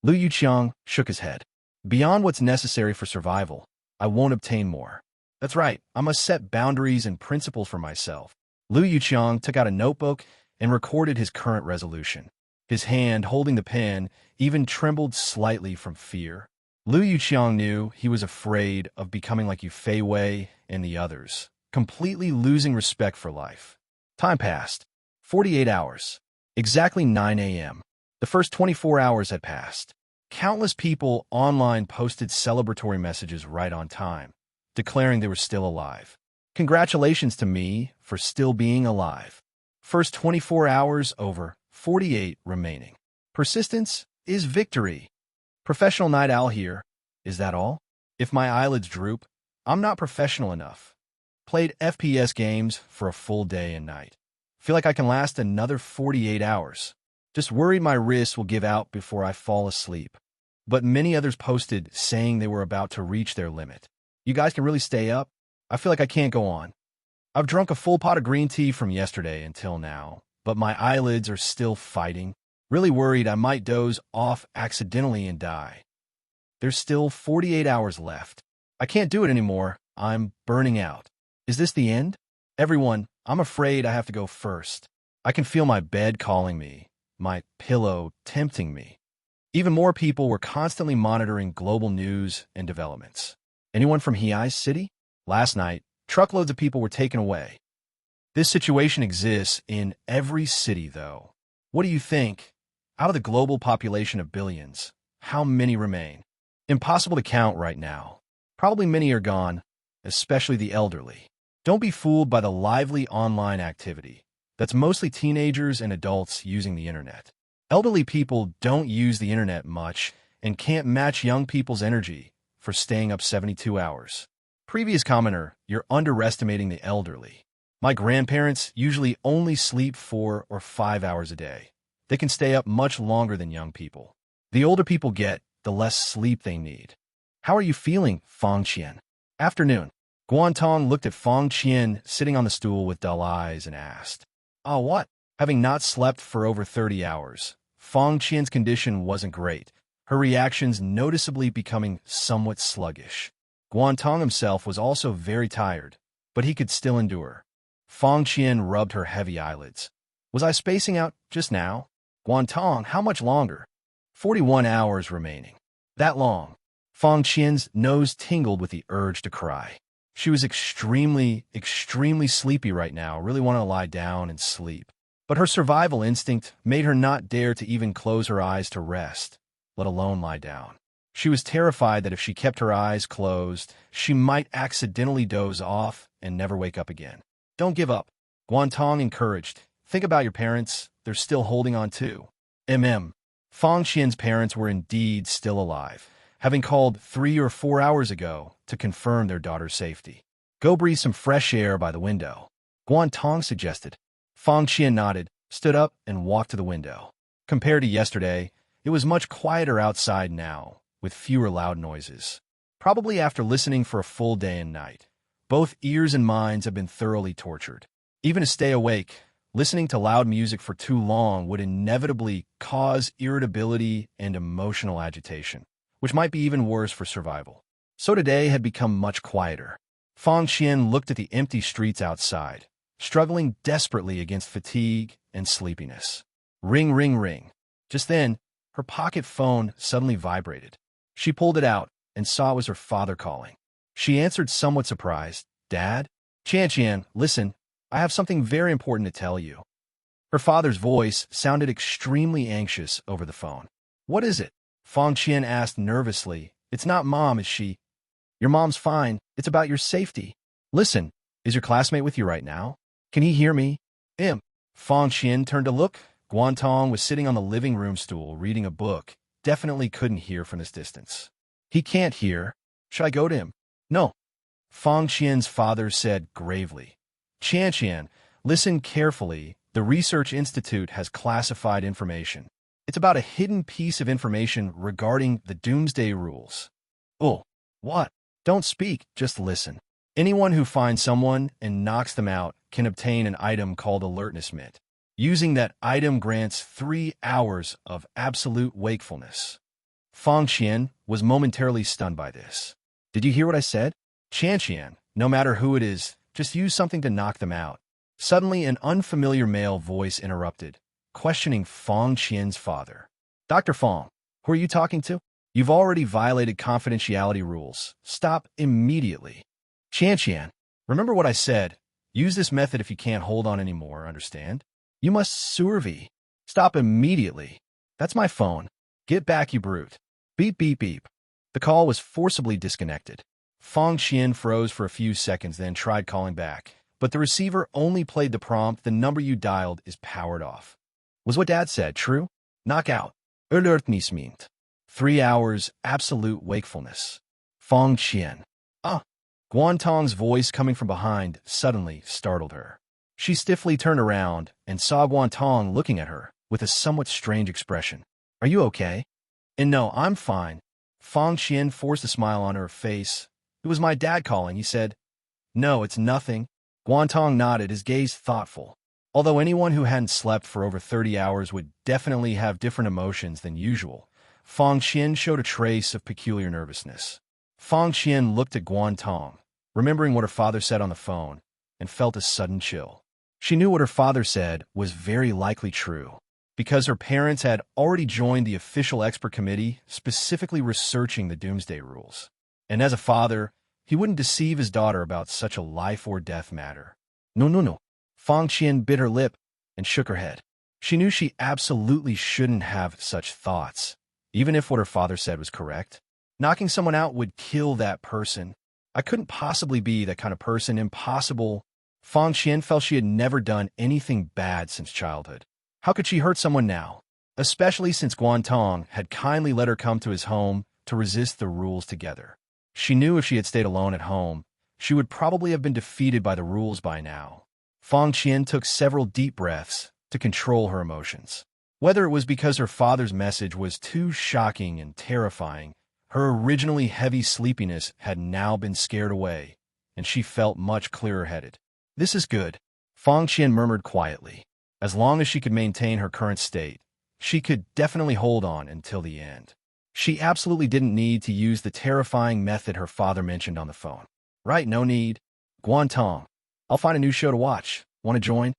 Lu Yuqiang shook his head. Beyond what's necessary for survival, I won't obtain more. That's right, I must set boundaries and principles for myself. Lu Yuqiang took out a notebook and recorded his current resolution. His hand, holding the pen, even trembled slightly from fear. Lu Yuqiang knew he was afraid of becoming like Yu Feiwei and the others, completely losing respect for life. Time passed. 48 hours. Exactly 9 a.m. The first 24 hours had passed. Countless people online posted celebratory messages right on time, declaring they were still alive. Congratulations to me for still being alive. First 24 hours over, 48 remaining. Persistence is victory. Professional night owl here. Is that all? If my eyelids droop, I'm not professional enough. Played FPS games for a full day and night. Feel like I can last another 48 hours. Just worried my wrists will give out before I fall asleep. But many others posted saying they were about to reach their limit. You guys can really stay up? I feel like I can't go on. I've drunk a full pot of green tea from yesterday until now, but my eyelids are still fighting. Really worried I might doze off accidentally and die. There's still 48 hours left. I can't do it anymore. I'm burning out. Is this the end? Everyone, I'm afraid I have to go first. I can feel my bed calling me, my pillow tempting me. Even more people were constantly monitoring global news and developments. Anyone from Hei's city? Last night, truckloads of people were taken away. This situation exists in every city, though. What do you think? Out of the global population of billions, how many remain? Impossible to count right now. Probably many are gone, especially the elderly. Don't be fooled by the lively online activity. That's mostly teenagers and adults using the internet. Elderly people don't use the internet much and can't match young people's energy for staying up 72 hours. Previous commenter, you're underestimating the elderly. My grandparents usually only sleep 4 or 5 hours a day. They can stay up much longer than young people. The older people get, the less sleep they need. How are you feeling, Fang Qian? Afternoon. Guan Tong looked at Fang Qian sitting on the stool with dull eyes and asked, "Oh, what?" Having not slept for over 30 hours, Fang Qian's condition wasn't great, her reactions noticeably becoming somewhat sluggish. Guan Tong himself was also very tired, but he could still endure. Fang Qian rubbed her heavy eyelids. Was I spacing out just now? Guan Tong, how much longer? 41 hours remaining. That long. Fang Qian's nose tingled with the urge to cry. She was extremely sleepy right now, really wanted to lie down and sleep. But her survival instinct made her not dare to even close her eyes to rest, let alone lie down. She was terrified that if she kept her eyes closed, she might accidentally doze off and never wake up again. Don't give up, Guan Tong encouraged, Think about your parents. They're still holding on too. Fang Qian's parents were indeed still alive, having called 3 or 4 hours ago to confirm their daughter's safety. Go breathe some fresh air by the window, Guan Tong suggested. Fang Qian nodded, stood up, and walked to the window. Compared to yesterday, it was much quieter outside now, with fewer loud noises. Probably after listening for a full day and night, both ears and minds have been thoroughly tortured. Even to stay awake, listening to loud music for too long would inevitably cause irritability and emotional agitation, which might be even worse for survival. So today had become much quieter. Fang Qian looked at the empty streets outside, struggling desperately against fatigue and sleepiness. Ring, ring, ring. Just then, her pocket phone suddenly vibrated. She pulled it out and saw it was her father calling. She answered somewhat surprised, "Dad?" "Qian, listen, I have something very important to tell you." Her father's voice sounded extremely anxious over the phone. "What is it?" Fang Qian asked nervously. "It's not Mom, is she?" "Your mom's fine. It's about your safety." "Listen, is your classmate with you right now? Can he hear me?" Fang Qian turned to look. Guan Tong was sitting on the living room stool reading a book. Definitely couldn't hear from this distance. "He can't hear. Should I go to him?" "No," Fang Qian's father said gravely. "Qian, listen carefully. The Research Institute has classified information. It's about a hidden piece of information regarding the Doomsday Rules." "Oh, what?" "Don't speak, just listen. Anyone who finds someone and knocks them out can obtain an item called alertness. Using that item grants 3 hours of absolute wakefulness." Fang Qian was momentarily stunned by this. "Did you hear what I said?" "Qian, no matter who it is, just use something to knock them out." Suddenly, an unfamiliar male voice interrupted, questioning Fang Qian's father. "Dr. Fang, who are you talking to? You've already violated confidentiality rules. Stop immediately." "Qian, remember what I said. Use this method if you can't hold on anymore, understand? You must survey. Stop immediately. That's my phone. Get back, you brute." Beep, beep, beep. The call was forcibly disconnected. Fang Qian froze for a few seconds, then tried calling back. But the receiver only played the prompt, "The number you dialed is powered off." Was what Dad said true? Knockout. Alertness meant 3 hours absolute wakefulness. Fang Qian. Guan Tong's voice coming from behind suddenly startled her. She stiffly turned around and saw Guan Tong looking at her with a somewhat strange expression. "Are you okay?" "And no, I'm fine." Fang Qian forced a smile on her face. "It was my dad calling," he said. "No, it's nothing." Guan Tong nodded, his gaze thoughtful. Although anyone who hadn't slept for over 30 hours would definitely have different emotions than usual, Fang Qian showed a trace of peculiar nervousness. Fang Qian looked at Guan Tong, remembering what her father said on the phone, and felt a sudden chill. She knew what her father said was very likely true, because her parents had already joined the official expert committee specifically researching the Doomsday Rules. And as a father, he wouldn't deceive his daughter about such a life-or-death matter. No. Fang Qian bit her lip and shook her head. She knew she absolutely shouldn't have such thoughts, even if what her father said was correct. Knocking someone out would kill that person. I couldn't possibly be that kind of person. Impossible. Fang Qian felt she had never done anything bad since childhood. How could she hurt someone now? Especially since Guan Tong had kindly let her come to his home to resist the rules together. She knew if she had stayed alone at home, she would probably have been defeated by the rules by now. Fang Qian took several deep breaths to control her emotions. Whether it was because her father's message was too shocking and terrifying, her originally heavy sleepiness had now been scared away, and she felt much clearer-headed. "This is good," Fang Qian murmured quietly. As long as she could maintain her current state, she could definitely hold on until the end. She absolutely didn't need to use the terrifying method her father mentioned on the phone. "Right, no need." "Guan Tong, I'll find a new show to watch. Want to join?"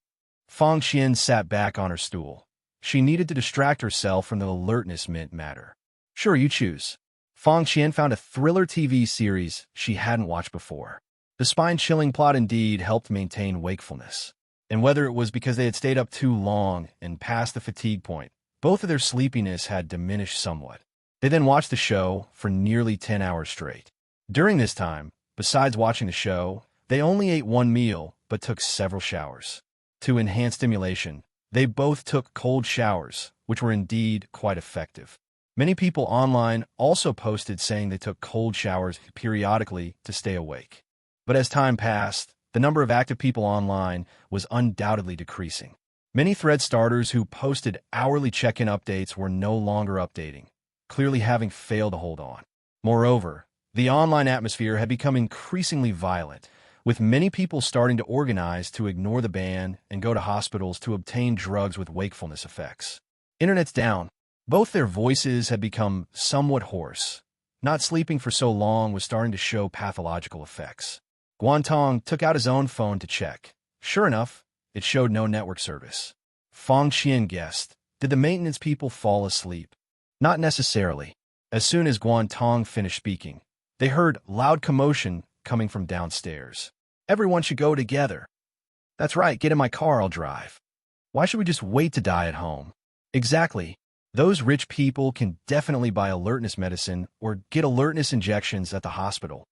Fang Qian sat back on her stool. She needed to distract herself from the alertness matter. "Sure, you choose." Fang Qian found a thriller TV series she hadn't watched before. The spine-chilling plot indeed helped maintain wakefulness. And whether it was because they had stayed up too long and past the fatigue point, both of their sleepiness had diminished somewhat. They then watched the show for nearly 10 hours straight. During this time, besides watching the show, they only ate one meal but took several showers. to enhance stimulation, they both took cold showers, which were indeed quite effective. Many people online also posted saying they took cold showers periodically to stay awake. But as time passed, the number of active people online was undoubtedly decreasing. Many thread starters who posted hourly check-in updates were no longer updating, clearly having failed to hold on. Moreover, the online atmosphere had become increasingly violent, with many people starting to organize to ignore the ban and go to hospitals to obtain drugs with wakefulness effects. Internet's down. Both their voices had become somewhat hoarse. Not sleeping for so long was starting to show pathological effects. Guan Tong took out his own phone to check. Sure enough, it showed no network service. Fang Qian guessed, did the maintenance people fall asleep? Not necessarily. As soon as Guan Tong finished speaking, they heard loud commotion coming from downstairs. Everyone should go together. That's right, get in my car, I'll drive. Why should we just wait to die at home? Exactly. Those rich people can definitely buy alertness medicine or get alertness injections at the hospital.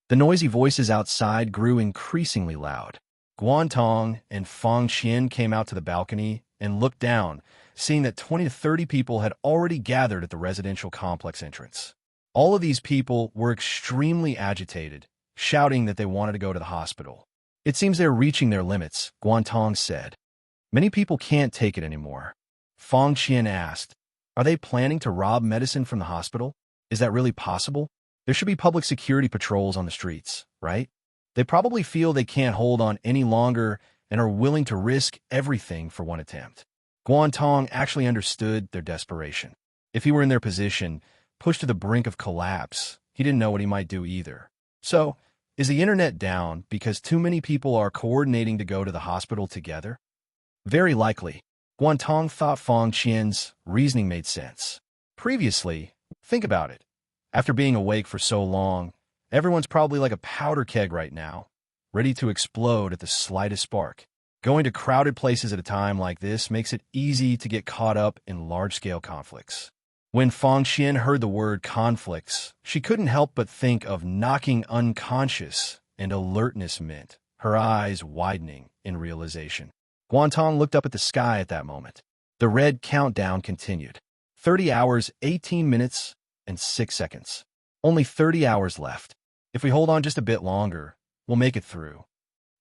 The noisy voices outside grew increasingly loud. Guan Tong and Fang Qian came out to the balcony and looked down, seeing that 20 to 30 people had already gathered at the residential complex entrance. All of these people were extremely agitated, shouting that they wanted to go to the hospital. It seems they're reaching their limits, Guan Tong said. Many people can't take it anymore. Fang Qian asked, are they planning to rob medicine from the hospital? Is that really possible? There should be public security patrols on the streets, right? They probably feel they can't hold on any longer and are willing to risk everything for one attempt. Guan Tong actually understood their desperation. If he were in their position, pushed to the brink of collapse, he didn't know what he might do either. So, is the internet down because too many people are coordinating to go to the hospital together? Very likely. Guan Tong thought Fang Qian's reasoning made sense. Previously, think about it. After being awake for so long, everyone's probably like a powder keg right now, ready to explode at the slightest spark. Going to crowded places at a time like this makes it easy to get caught up in large-scale conflicts. When Fang Qian heard the word conflicts, she couldn't help but think of knocking unconscious and alertness meant, her eyes widening in realization. Guan Tong looked up at the sky at that moment. The red countdown continued. 30 hours, 18 minutes, and 6 seconds. Only 30 hours left. If we hold on just a bit longer, we'll make it through.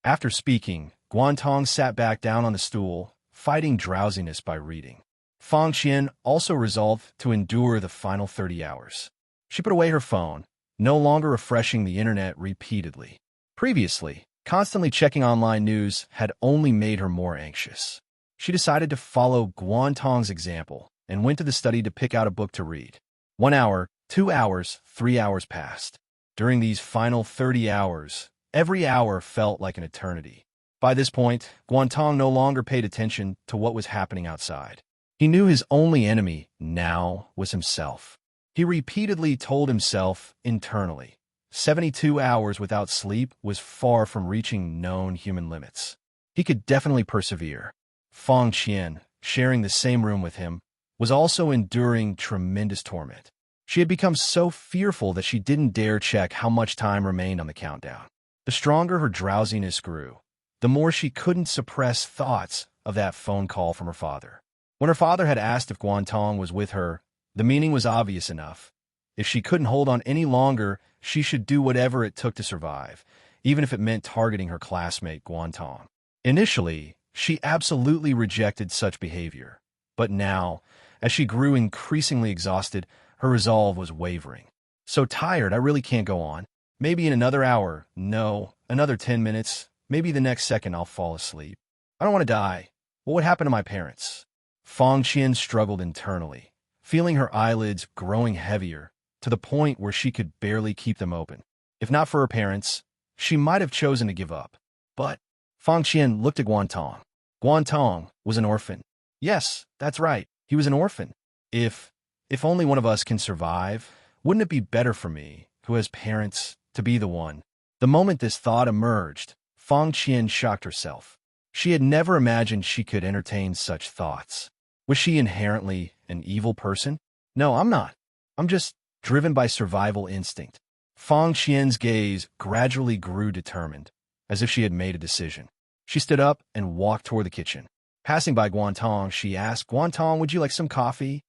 After speaking, Guan Tong sat back down on the stool, fighting drowsiness by reading. Fang Qian also resolved to endure the final 30 hours. She put away her phone, no longer refreshing the internet repeatedly. Previously, constantly checking online news had only made her more anxious. She decided to follow Guan Tong's example and went to the study to pick out a book to read. 1 hour, 2 hours, 3 hours passed. During these final 30 hours, every hour felt like an eternity. By this point, Guan Tong no longer paid attention to what was happening outside. He knew his only enemy now was himself. He repeatedly told himself internally, 72 hours without sleep was far from reaching known human limits. He could definitely persevere. Fang Qian, sharing the same room with him, was also enduring tremendous torment. She had become so fearful that she didn't dare check how much time remained on the countdown. The stronger her drowsiness grew, the more she couldn't suppress thoughts of that phone call from her father. When her father had asked if Guan Tong was with her, the meaning was obvious enough. If she couldn't hold on any longer, she should do whatever it took to survive, even if it meant targeting her classmate Guan Tong. Initially, she absolutely rejected such behavior. But now, as she grew increasingly exhausted, her resolve was wavering. So tired, I really can't go on. Maybe in another hour, no, another 10 minutes, maybe the next second I'll fall asleep. I don't want to die. What would happen to my parents? Fang Qian struggled internally, feeling her eyelids growing heavier to the point where she could barely keep them open. If not for her parents, she might have chosen to give up. But Fang Qian looked at Guan Tong. Guan Tong was an orphan. Yes, that's right, he was an orphan. If only one of us can survive, wouldn't it be better for me, who has parents, to be the one? The moment this thought emerged, Fang Qian shocked herself. She had never imagined she could entertain such thoughts. Was she inherently an evil person? No, I'm not. I'm just driven by survival instinct. Fang Qian's gaze gradually grew determined, as if she had made a decision. She stood up and walked toward the kitchen. Passing by Guan Tong, she asked, "Guan Tong, would you like some coffee?"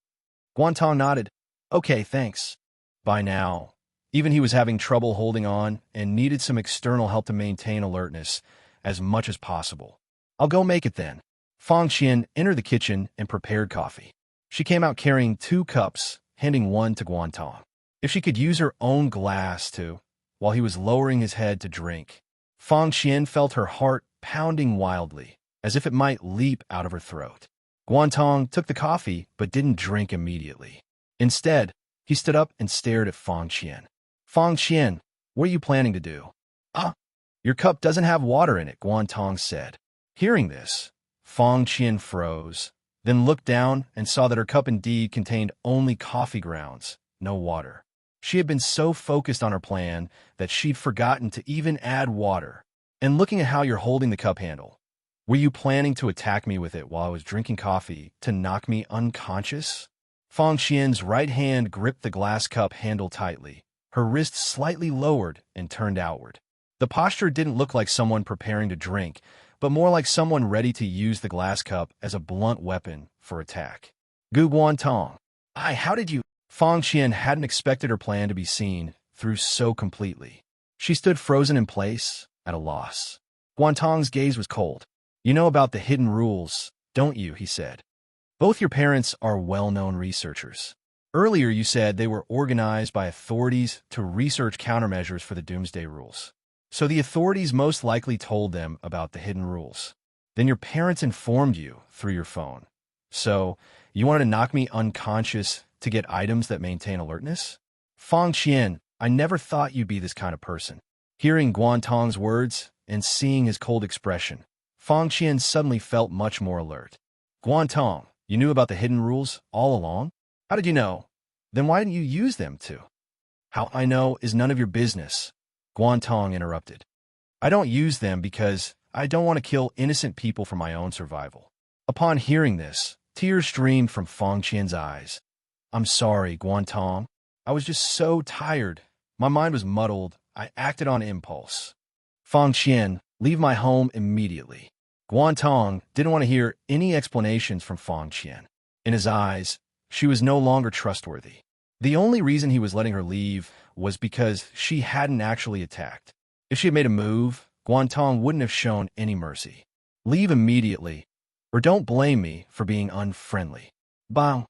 Guan Tong nodded. "Okay, thanks." By now, even he was having trouble holding on and needed some external help to maintain alertness as much as possible. "I'll go make it then." Fang Qian entered the kitchen and prepared coffee. She came out carrying 2 cups, handing one to Guan Tong. If she could use her own glass too, while he was lowering his head to drink. Fang Qian felt her heart pounding wildly, as if it might leap out of her throat. Guan Tong took the coffee but didn't drink immediately. Instead, he stood up and stared at Fang Qian. "Fang Qian, what are you planning to do?" "Ah, your cup doesn't have water in it," Guan Tong said. Hearing this, Fang Qian froze, then looked down and saw that her cup indeed contained only coffee grounds, no water. She had been so focused on her plan that she'd forgotten to even add water. "And looking at how you're holding the cup handle, were you planning to attack me with it while I was drinking coffee to knock me unconscious?" Fang Qian's right hand gripped the glass cup handle tightly, her wrist slightly lowered and turned outward. The posture didn't look like someone preparing to drink, but more like someone ready to use the glass cup as a blunt weapon for attack. "Gu Guan Tong, how did you—" Fang Qian hadn't expected her plan to be seen through so completely. She stood frozen in place, at a loss. Guan Tong's gaze was cold. "You know about the hidden rules, don't you?" he said. "Both your parents are well-known researchers. Earlier you said they were organized by authorities to research countermeasures for the Doomsday Rules. So the authorities most likely told them about the hidden rules. Then your parents informed you through your phone. So you wanted to knock me unconscious to get items that maintain alertness?" "Fang Qian, I never thought you'd be this kind of person." Hearing Guan Tong's words and seeing his cold expression, Fang Qian suddenly felt much more alert. "Guan Tong, you knew about the hidden rules all along? How did you know? Then why didn't you use them to?" "How I know is none of your business," Guan Tong interrupted. "I don't use them because I don't want to kill innocent people for my own survival." Upon hearing this, tears streamed from Fang Qian's eyes. "I'm sorry, Guan Tong. I was just so tired. My mind was muddled. I acted on impulse." "Fang Qian, leave my home immediately." Guan Tong didn't want to hear any explanations from Fang Qian. In his eyes, she was no longer trustworthy. The only reason he was letting her leave was because she hadn't actually attacked. If she had made a move, Guan Tong wouldn't have shown any mercy. "Leave immediately, or don't blame me for being unfriendly." Bang!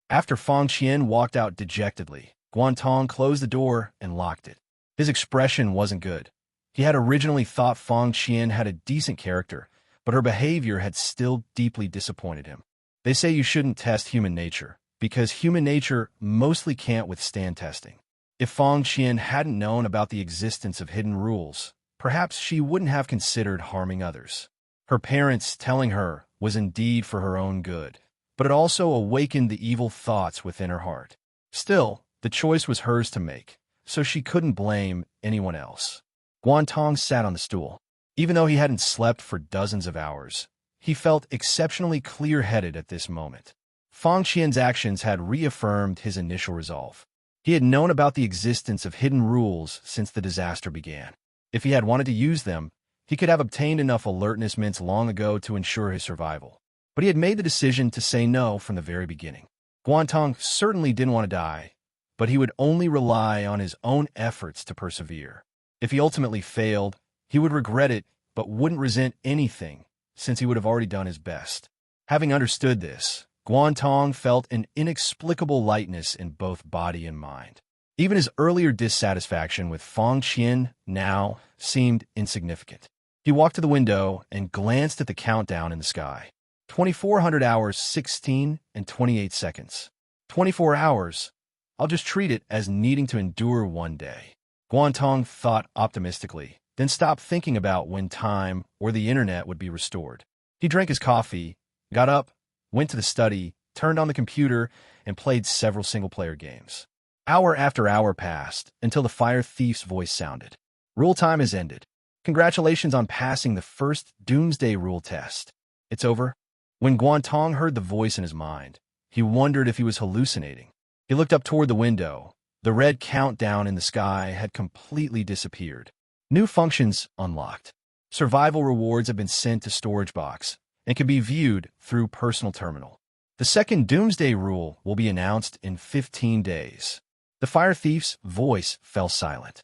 After Fang Qian walked out dejectedly, Guan Tong closed the door and locked it. His expression wasn't good. He had originally thought Fang Qian had a decent character, but her behavior had still deeply disappointed him. They say you shouldn't test human nature, because human nature mostly can't withstand testing. If Fang Qian hadn't known about the existence of hidden rules, perhaps she wouldn't have considered harming others. Her parents telling her was indeed for her own good, but it also awakened the evil thoughts within her heart. Still, the choice was hers to make, so she couldn't blame anyone else. Guan Tong sat on the stool. Even though he hadn't slept for dozens of hours, he felt exceptionally clear-headed at this moment. Fang Qian's actions had reaffirmed his initial resolve. He had known about the existence of hidden rules since the disaster began. If he had wanted to use them, he could have obtained enough alertness mints long ago to ensure his survival. But he had made the decision to say no from the very beginning. Guan Tong certainly didn't want to die, but he would only rely on his own efforts to persevere. If he ultimately failed, he would regret it, but wouldn't resent anything, since he would have already done his best. Having understood this, Guan Tong felt an inexplicable lightness in both body and mind. Even his earlier dissatisfaction with Fang Qian now seemed insignificant. He walked to the window and glanced at the countdown in the sky. 2400 hours, 16 and 28 seconds. 24 hours. I'll just treat it as needing to endure one day. Guan Tong thought optimistically, then stopped thinking about when time or the internet would be restored. He drank his coffee, got up, went to the study, turned on the computer, and played several single-player games. Hour after hour passed until the fire thief's voice sounded. "Rule time has ended. Congratulations on passing the first Doomsday Rule test. It's over." When Guan Tong heard the voice in his mind, he wondered if he was hallucinating. He looked up toward the window. The red countdown in the sky had completely disappeared. New functions unlocked. Survival rewards have been sent to storage box and can be viewed through personal terminal. The second Doomsday Rule will be announced in 15 days. The fire thief's voice fell silent.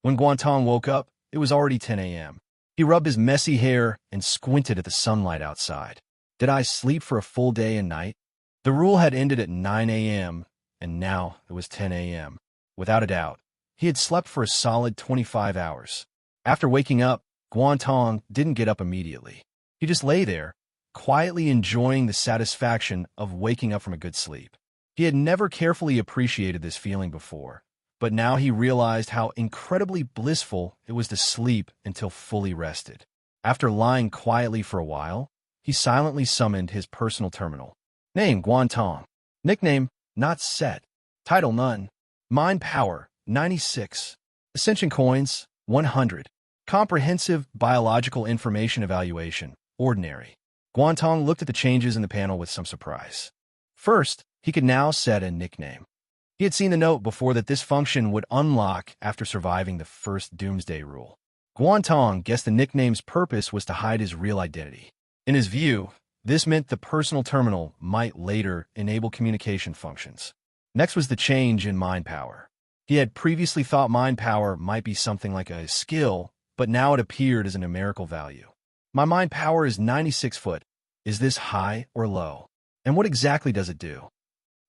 When Guan Tong woke up, it was already 10 a.m. He rubbed his messy hair and squinted at the sunlight outside. Did I sleep for a full day and night? The rule had ended at 9 a.m., and now it was 10 a.m. Without a doubt, he had slept for a solid 25 hours. After waking up, Guan Tong didn't get up immediately. He just lay there, quietly enjoying the satisfaction of waking up from a good sleep. He had never carefully appreciated this feeling before, but now he realized how incredibly blissful it was to sleep until fully rested. After lying quietly for a while, he silently summoned his personal terminal. Name, Guan Tong. Nickname, not set. Title, none. Mind power, 96. Ascension coins, 100. Comprehensive biological information evaluation, ordinary. Guan Tong looked at the changes in the panel with some surprise. First, he could now set a nickname. He had seen the note before that this function would unlock after surviving the first Doomsday Rule. Guan Tong guessed the nickname's purpose was to hide his real identity. In his view, this meant the personal terminal might later enable communication functions. Next was the change in mind power. He had previously thought mind power might be something like a skill, but now it appeared as a numerical value. My mind power is 96 foot. Is this high or low? And what exactly does it do?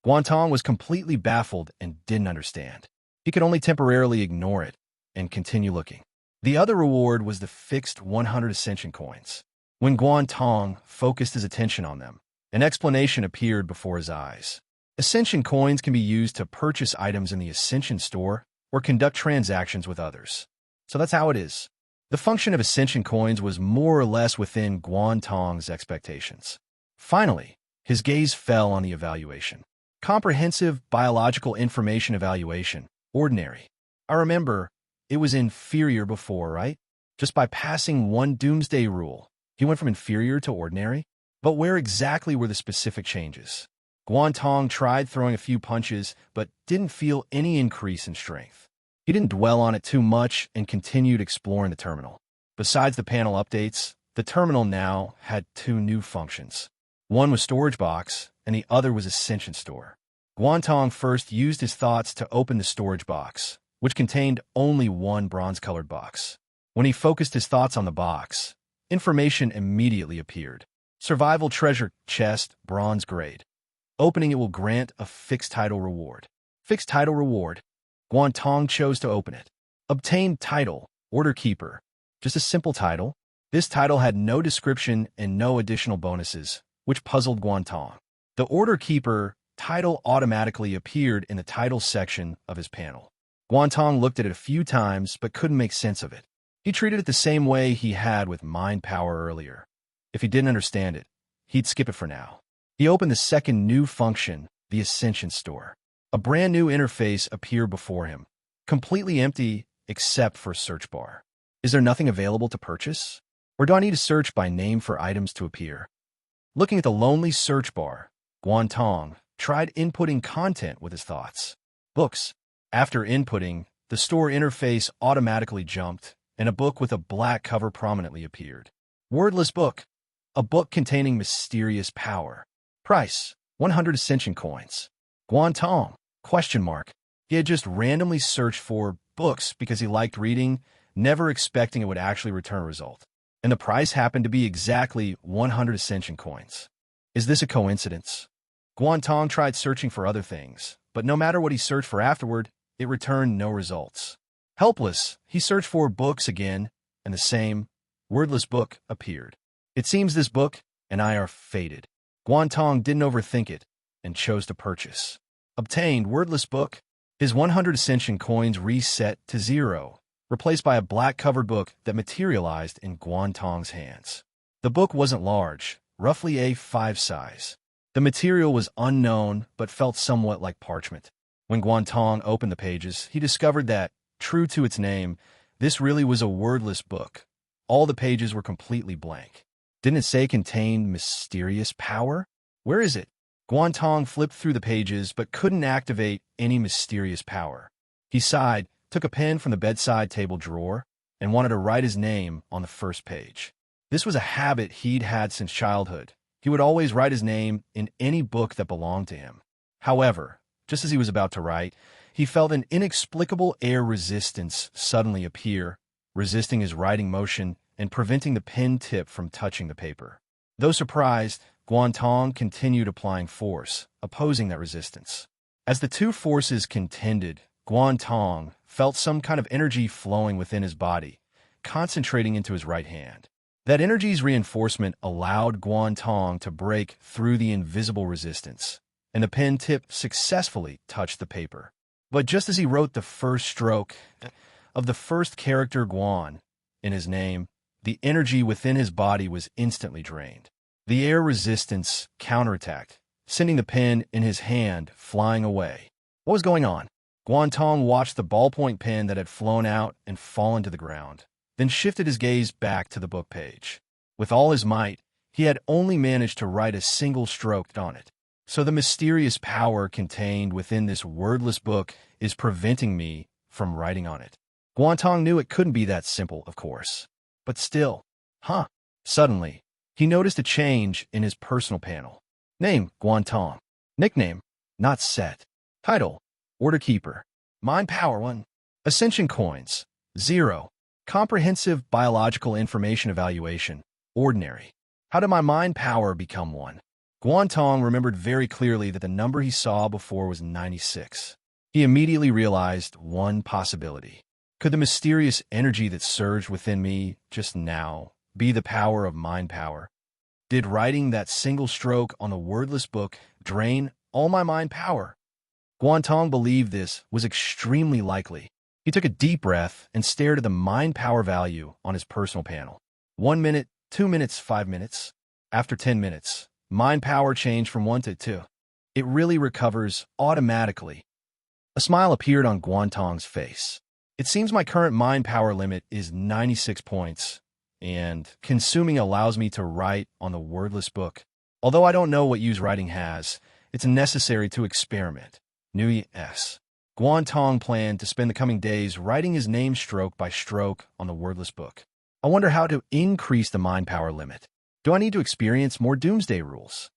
Guan Tong was completely baffled and didn't understand. He could only temporarily ignore it and continue looking. The other reward was the fixed 100 ascension coins. When Guan Tong focused his attention on them, an explanation appeared before his eyes. Ascension coins can be used to purchase items in the Ascension store or conduct transactions with others. So that's how it is. The function of Ascension coins was more or less within Guan Tong's expectations. Finally, his gaze fell on the evaluation. Comprehensive biological information evaluation, ordinary. I remember, it was inferior before, right? Just by passing one Doomsday Rule, he went from inferior to ordinary? But where exactly were the specific changes? Guan Tong tried throwing a few punches, but didn't feel any increase in strength. He didn't dwell on it too much and continued exploring the terminal. Besides the panel updates, the terminal now had two new functions. One was storage box, and the other was Ascension store. Guan Tong first used his thoughts to open the storage box, which contained only one bronze-colored box. When he focused his thoughts on the box, information immediately appeared. Survival treasure chest, bronze grade. Opening it will grant a fixed title reward. Fixed title reward. Guan Tong chose to open it. Obtained title, Order Keeper. Just a simple title. This title had no description and no additional bonuses, which puzzled Guan Tong. The Order Keeper title automatically appeared in the title section of his panel. Guan Tong looked at it a few times but couldn't make sense of it. He treated it the same way he had with mind power earlier. If he didn't understand it, he'd skip it for now. He opened the second new function, the Ascension store. A brand new interface appeared before him, completely empty except for a search bar. Is there nothing available to purchase? Or do I need to search by name for items to appear? Looking at the lonely search bar, Guan Tong tried inputting content with his thoughts. Books. After inputting, the store interface automatically jumped, and a book with a black cover prominently appeared. Wordless book. A book containing mysterious power. Price, 100 ascension coins. Guan Tong, question mark. He had just randomly searched for books because he liked reading, never expecting it would actually return a result. And the price happened to be exactly 100 ascension coins. Is this a coincidence? Guan Tong tried searching for other things, but no matter what he searched for afterward, it returned no results. Helpless, he searched for books again, and the same wordless book appeared. It seems this book and I are fated. Guan Tong didn't overthink it and chose to purchase. Obtained wordless book. His 100 ascension coins reset to 0, replaced by a black-covered book that materialized in Guan Tong's hands. The book wasn't large, roughly A5 size. The material was unknown but felt somewhat like parchment. When Guan Tong opened the pages, he discovered that, true to its name, this really was a wordless book. All the pages were completely blank. Didn't it say it contained mysterious power? Where is it? Guan Tong flipped through the pages but couldn't activate any mysterious power. He sighed, took a pen from the bedside table drawer, and wanted to write his name on the first page. This was a habit he'd had since childhood. He would always write his name in any book that belonged to him. However, just as he was about to write, he felt an inexplicable air resistance suddenly appear, resisting his writing motion and preventing the pen tip from touching the paper. Though surprised, Guan Tong continued applying force, opposing that resistance. As the two forces contended, Guan Tong felt some kind of energy flowing within his body, concentrating into his right hand. That energy's reinforcement allowed Guan Tong to break through the invisible resistance, and the pen tip successfully touched the paper. But just as he wrote the first stroke of the first character Guan in his name, the energy within his body was instantly drained. The air resistance counterattacked, sending the pen in his hand flying away. What was going on? Guan Tong watched the ballpoint pen that had flown out and fallen to the ground, then shifted his gaze back to the book page. With all his might, he had only managed to write a single stroke on it. So the mysterious power contained within this wordless book is preventing me from writing on it. Guan Tong knew it couldn't be that simple, of course. But still, Suddenly, he noticed a change in his personal panel. Name, Guan Tong. Nickname, not set. Title, Order Keeper. Mind Power 1. Ascension Coins, 0. Comprehensive Biological Information Evaluation, Ordinary. How did my mind power become 1? Guan Tong remembered very clearly that the number he saw before was 96. He immediately realized one possibility. Could the mysterious energy that surged within me just now be the power of mind power? Did writing that single stroke on the wordless book drain all my mind power? Guan Tong believed this was extremely likely. He took a deep breath and stared at the mind power value on his personal panel. 1 minute, 2 minutes, 5 minutes. After 10 minutes, mind power changed from 1 to 2. It really recovers automatically. A smile appeared on Guan Tong's face. It seems my current mind power limit is 96 points, and consuming allows me to write on the wordless book. Although I don't know what use writing has, it's necessary to experiment. New S. Guan Tong planned to spend the coming days writing his name stroke by stroke on the wordless book. I wonder how to increase the mind power limit. Do I need to experience more Doomsday Rules?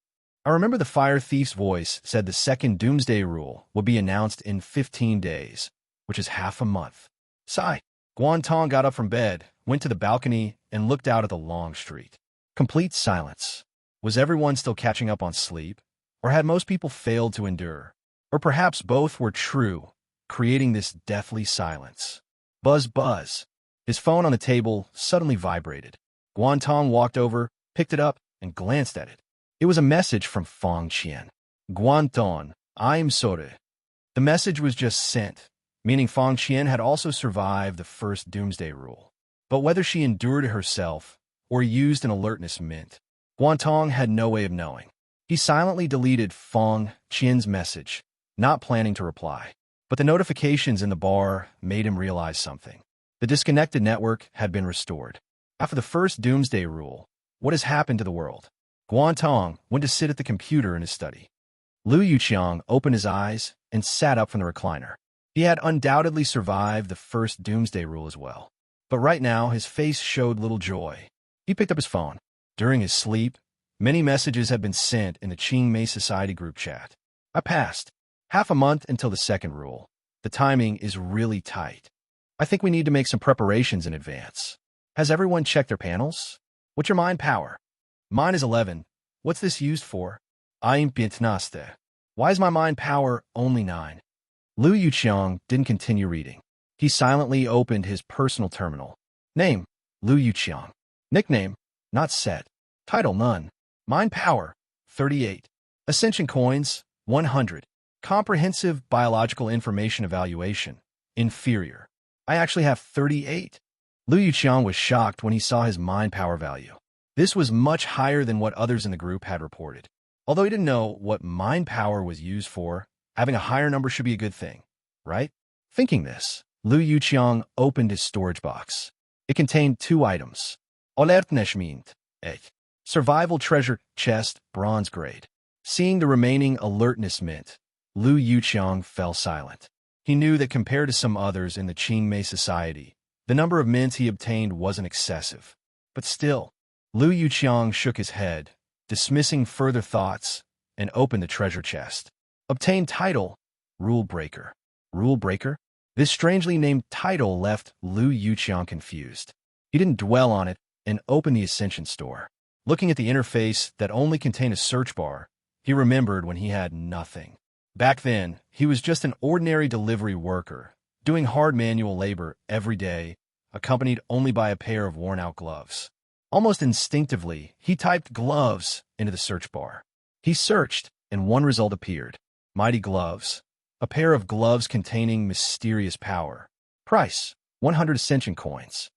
I remember the Fire Thief's voice said the second Doomsday Rule would be announced in 15 days, which is half a month. Sigh. Guan Tong got up from bed, went to the balcony, and looked out at the long street. Complete silence. Was everyone still catching up on sleep? Or had most people failed to endure? Or perhaps both were true, creating this deathly silence. Buzz, buzz. His phone on the table suddenly vibrated. Guan Tong walked over, picked it up, and glanced at it. It was a message from Fong Qian. Guan Tong, I'm sorry. The message was just sent, meaning Fong Qian had also survived the first Doomsday Rule. But whether she endured it herself or used an alertness mint, Guan Tong had no way of knowing. He silently deleted Fong Qian's message, not planning to reply. But the notifications in the bar made him realize something. The disconnected network had been restored. After the first Doomsday Rule, what has happened to the world? Guan Tong went to sit at the computer in his study. Lu Yuqiang opened his eyes and sat up from the recliner. He had undoubtedly survived the first Doomsday Rule as well. But right now, his face showed little joy. He picked up his phone. During his sleep, many messages had been sent in the Qingmei Society group chat. I passed. Half a month until the second rule. The timing is really tight. I think we need to make some preparations in advance. Has everyone checked their panels? What's your mind power? Mine is 11. What's this used for? I'm 15. Why is my mind power only 9? Lu Yuqiang didn't continue reading. He silently opened his personal terminal. Name, Lu Yuqiang. Nickname, not set. Title, none. Mind power, 38. Ascension coins, 100. Comprehensive Biological Information Evaluation, inferior. I actually have 38. Lu Yuqiang was shocked when he saw his mind power value. This was much higher than what others in the group had reported. Although he didn't know what mind power was used for, having a higher number should be a good thing, right? Thinking this, Lu Yuqiang opened his storage box. It contained 2 items. Alertnessmint, 8. Survival treasure chest, bronze grade. Seeing the remaining alertness mint, Lu Yuqiang fell silent. He knew that compared to some others in the Qingmei Society, The number of mints he obtained wasn't excessive. But still, Lu Yuqiang shook his head, dismissing further thoughts, and opened the treasure chest. Obtained title, Rule Breaker. Rule Breaker? This strangely named title left Lu Yuqiang confused. He didn't dwell on it and opened the Ascension store. Looking at the interface that only contained a search bar, he remembered when he had nothing. Back then, he was just an ordinary delivery worker, doing hard manual labor every day, accompanied only by a pair of worn-out gloves. Almost instinctively, he typed gloves into the search bar. He searched, and one result appeared. Mighty gloves. A pair of gloves containing mysterious power. Price, 100 ascension coins.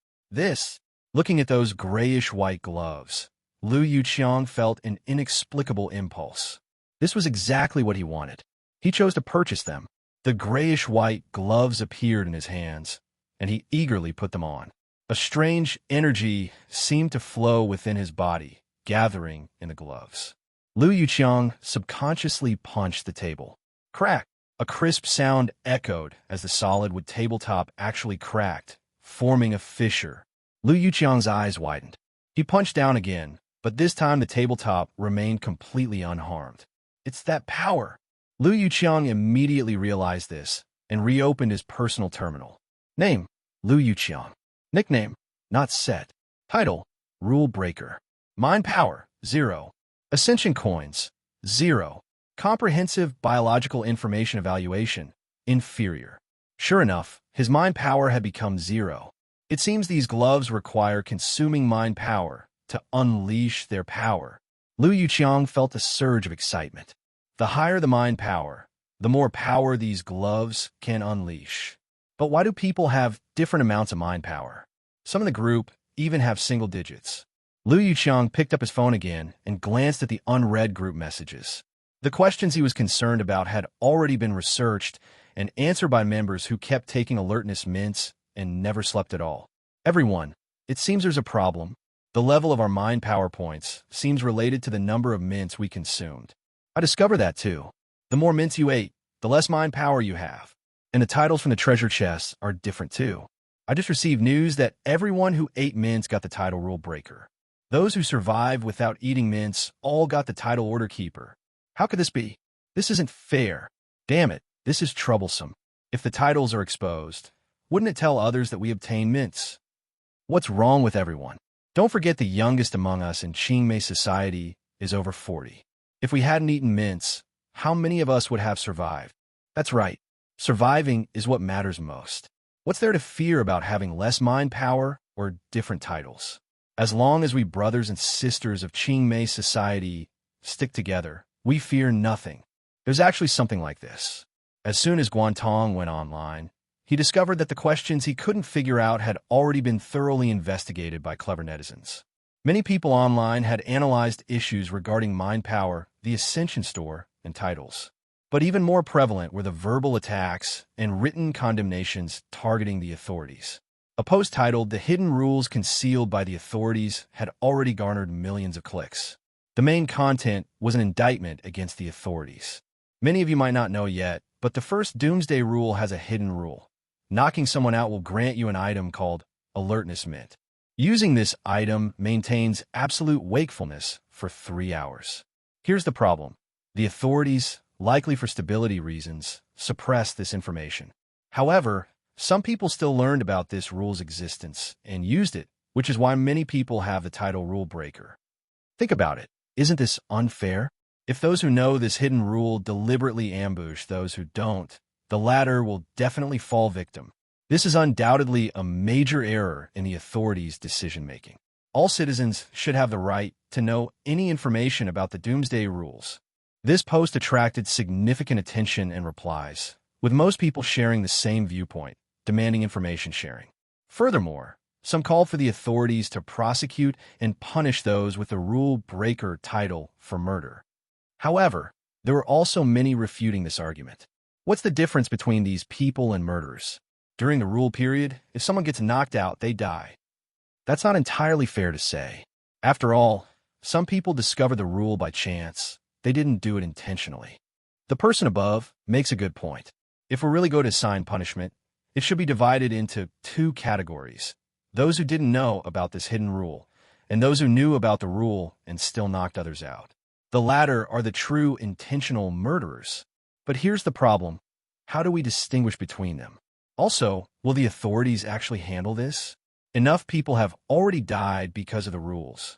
Looking at those grayish-white gloves, Lu Yuqiang felt an inexplicable impulse. This was exactly what he wanted. He chose to purchase them. The grayish-white gloves appeared in his hands, and he eagerly put them on. A strange energy seemed to flow within his body, gathering in the gloves. Lu Yuqiang subconsciously punched the table. Crack! A crisp sound echoed as the solid wood tabletop actually cracked, forming a fissure. Lu Yuqiang's eyes widened. He punched down again, but this time the tabletop remained completely unharmed. It's that power! Lu Yuqiang immediately realized this and reopened his personal terminal. Name, Lu Yuqiang. Nickname, not set. Title, Rule Breaker. Mind Power, 0. Ascension Coins, 0. Comprehensive Biological Information Evaluation, inferior. Sure enough, his mind power had become 0. It seems these gloves require consuming mind power to unleash their power. Lu Yuqiang felt a surge of excitement. The higher the mind power, the more power these gloves can unleash. But why do people have different amounts of mind power? Some in the group even have single digits. Lu Yuqiang picked up his phone again and glanced at the unread group messages. The questions he was concerned about had already been researched and answered by members who kept taking alertness mints and never slept at all. Everyone, it seems there's a problem. The level of our mind power points seems related to the number of mints we consumed. I discovered that too. The more mints you ate, the less mind power you have. And the titles from the treasure chests are different too. I just received news that everyone who ate mints got the title Rule Breaker. Those who survived without eating mints all got the title Order Keeper. How could this be? This isn't fair. Damn it, this is troublesome. If the titles are exposed, wouldn't it tell others that we obtain mints? What's wrong with everyone? Don't forget the youngest among us in Qingmei society is over 40. If we hadn't eaten mints, how many of us would have survived? That's right. Surviving is what matters most. What's there to fear about having less mind power or different titles? As long as we brothers and sisters of Qingmei society stick together, we fear nothing. There's actually something like this. As soon as Guan Tong went online, he discovered that the questions he couldn't figure out had already been thoroughly investigated by clever netizens. Many people online had analyzed issues regarding mind power, the Ascension store, and titles. But even more prevalent were the verbal attacks and written condemnations targeting the authorities. A post titled "The Hidden Rules Concealed by the Authorities" had already garnered millions of clicks. The main content was an indictment against the authorities. Many of you might not know yet, but the first Doomsday Rule has a hidden rule. Knocking someone out will grant you an item called Alertness Mint. Using this item maintains absolute wakefulness for 3 hours. Here's the problem. The authorities, likely for stability reasons, suppressed this information. However, some people still learned about this rule's existence and used it, which is why many people have the title Rule Breaker. Think about it. Isn't this unfair? If those who know this hidden rule deliberately ambush those who don't, the latter will definitely fall victim. This is undoubtedly a major error in the authorities' decision-making. All citizens should have the right to know any information about the Doomsday Rules. This post attracted significant attention and replies, with most people sharing the same viewpoint, demanding information sharing. Furthermore, some called for the authorities to prosecute and punish those with the Rule Breaker title for murder. However, there were also many refuting this argument. What's the difference between these people and murderers? During the rule period, if someone gets knocked out, they die. That's not entirely fair to say. After all, some people discover the rule by chance. They didn't do it intentionally. The person above makes a good point. If we're really going to assign punishment, It should be divided into two categories: those who didn't know about this hidden rule, and those who knew about the rule and still knocked others out. The latter are the true intentional murderers. But here's the problem: how do we distinguish between them? Also, will the authorities actually handle this? Enough people have already died because of the rules.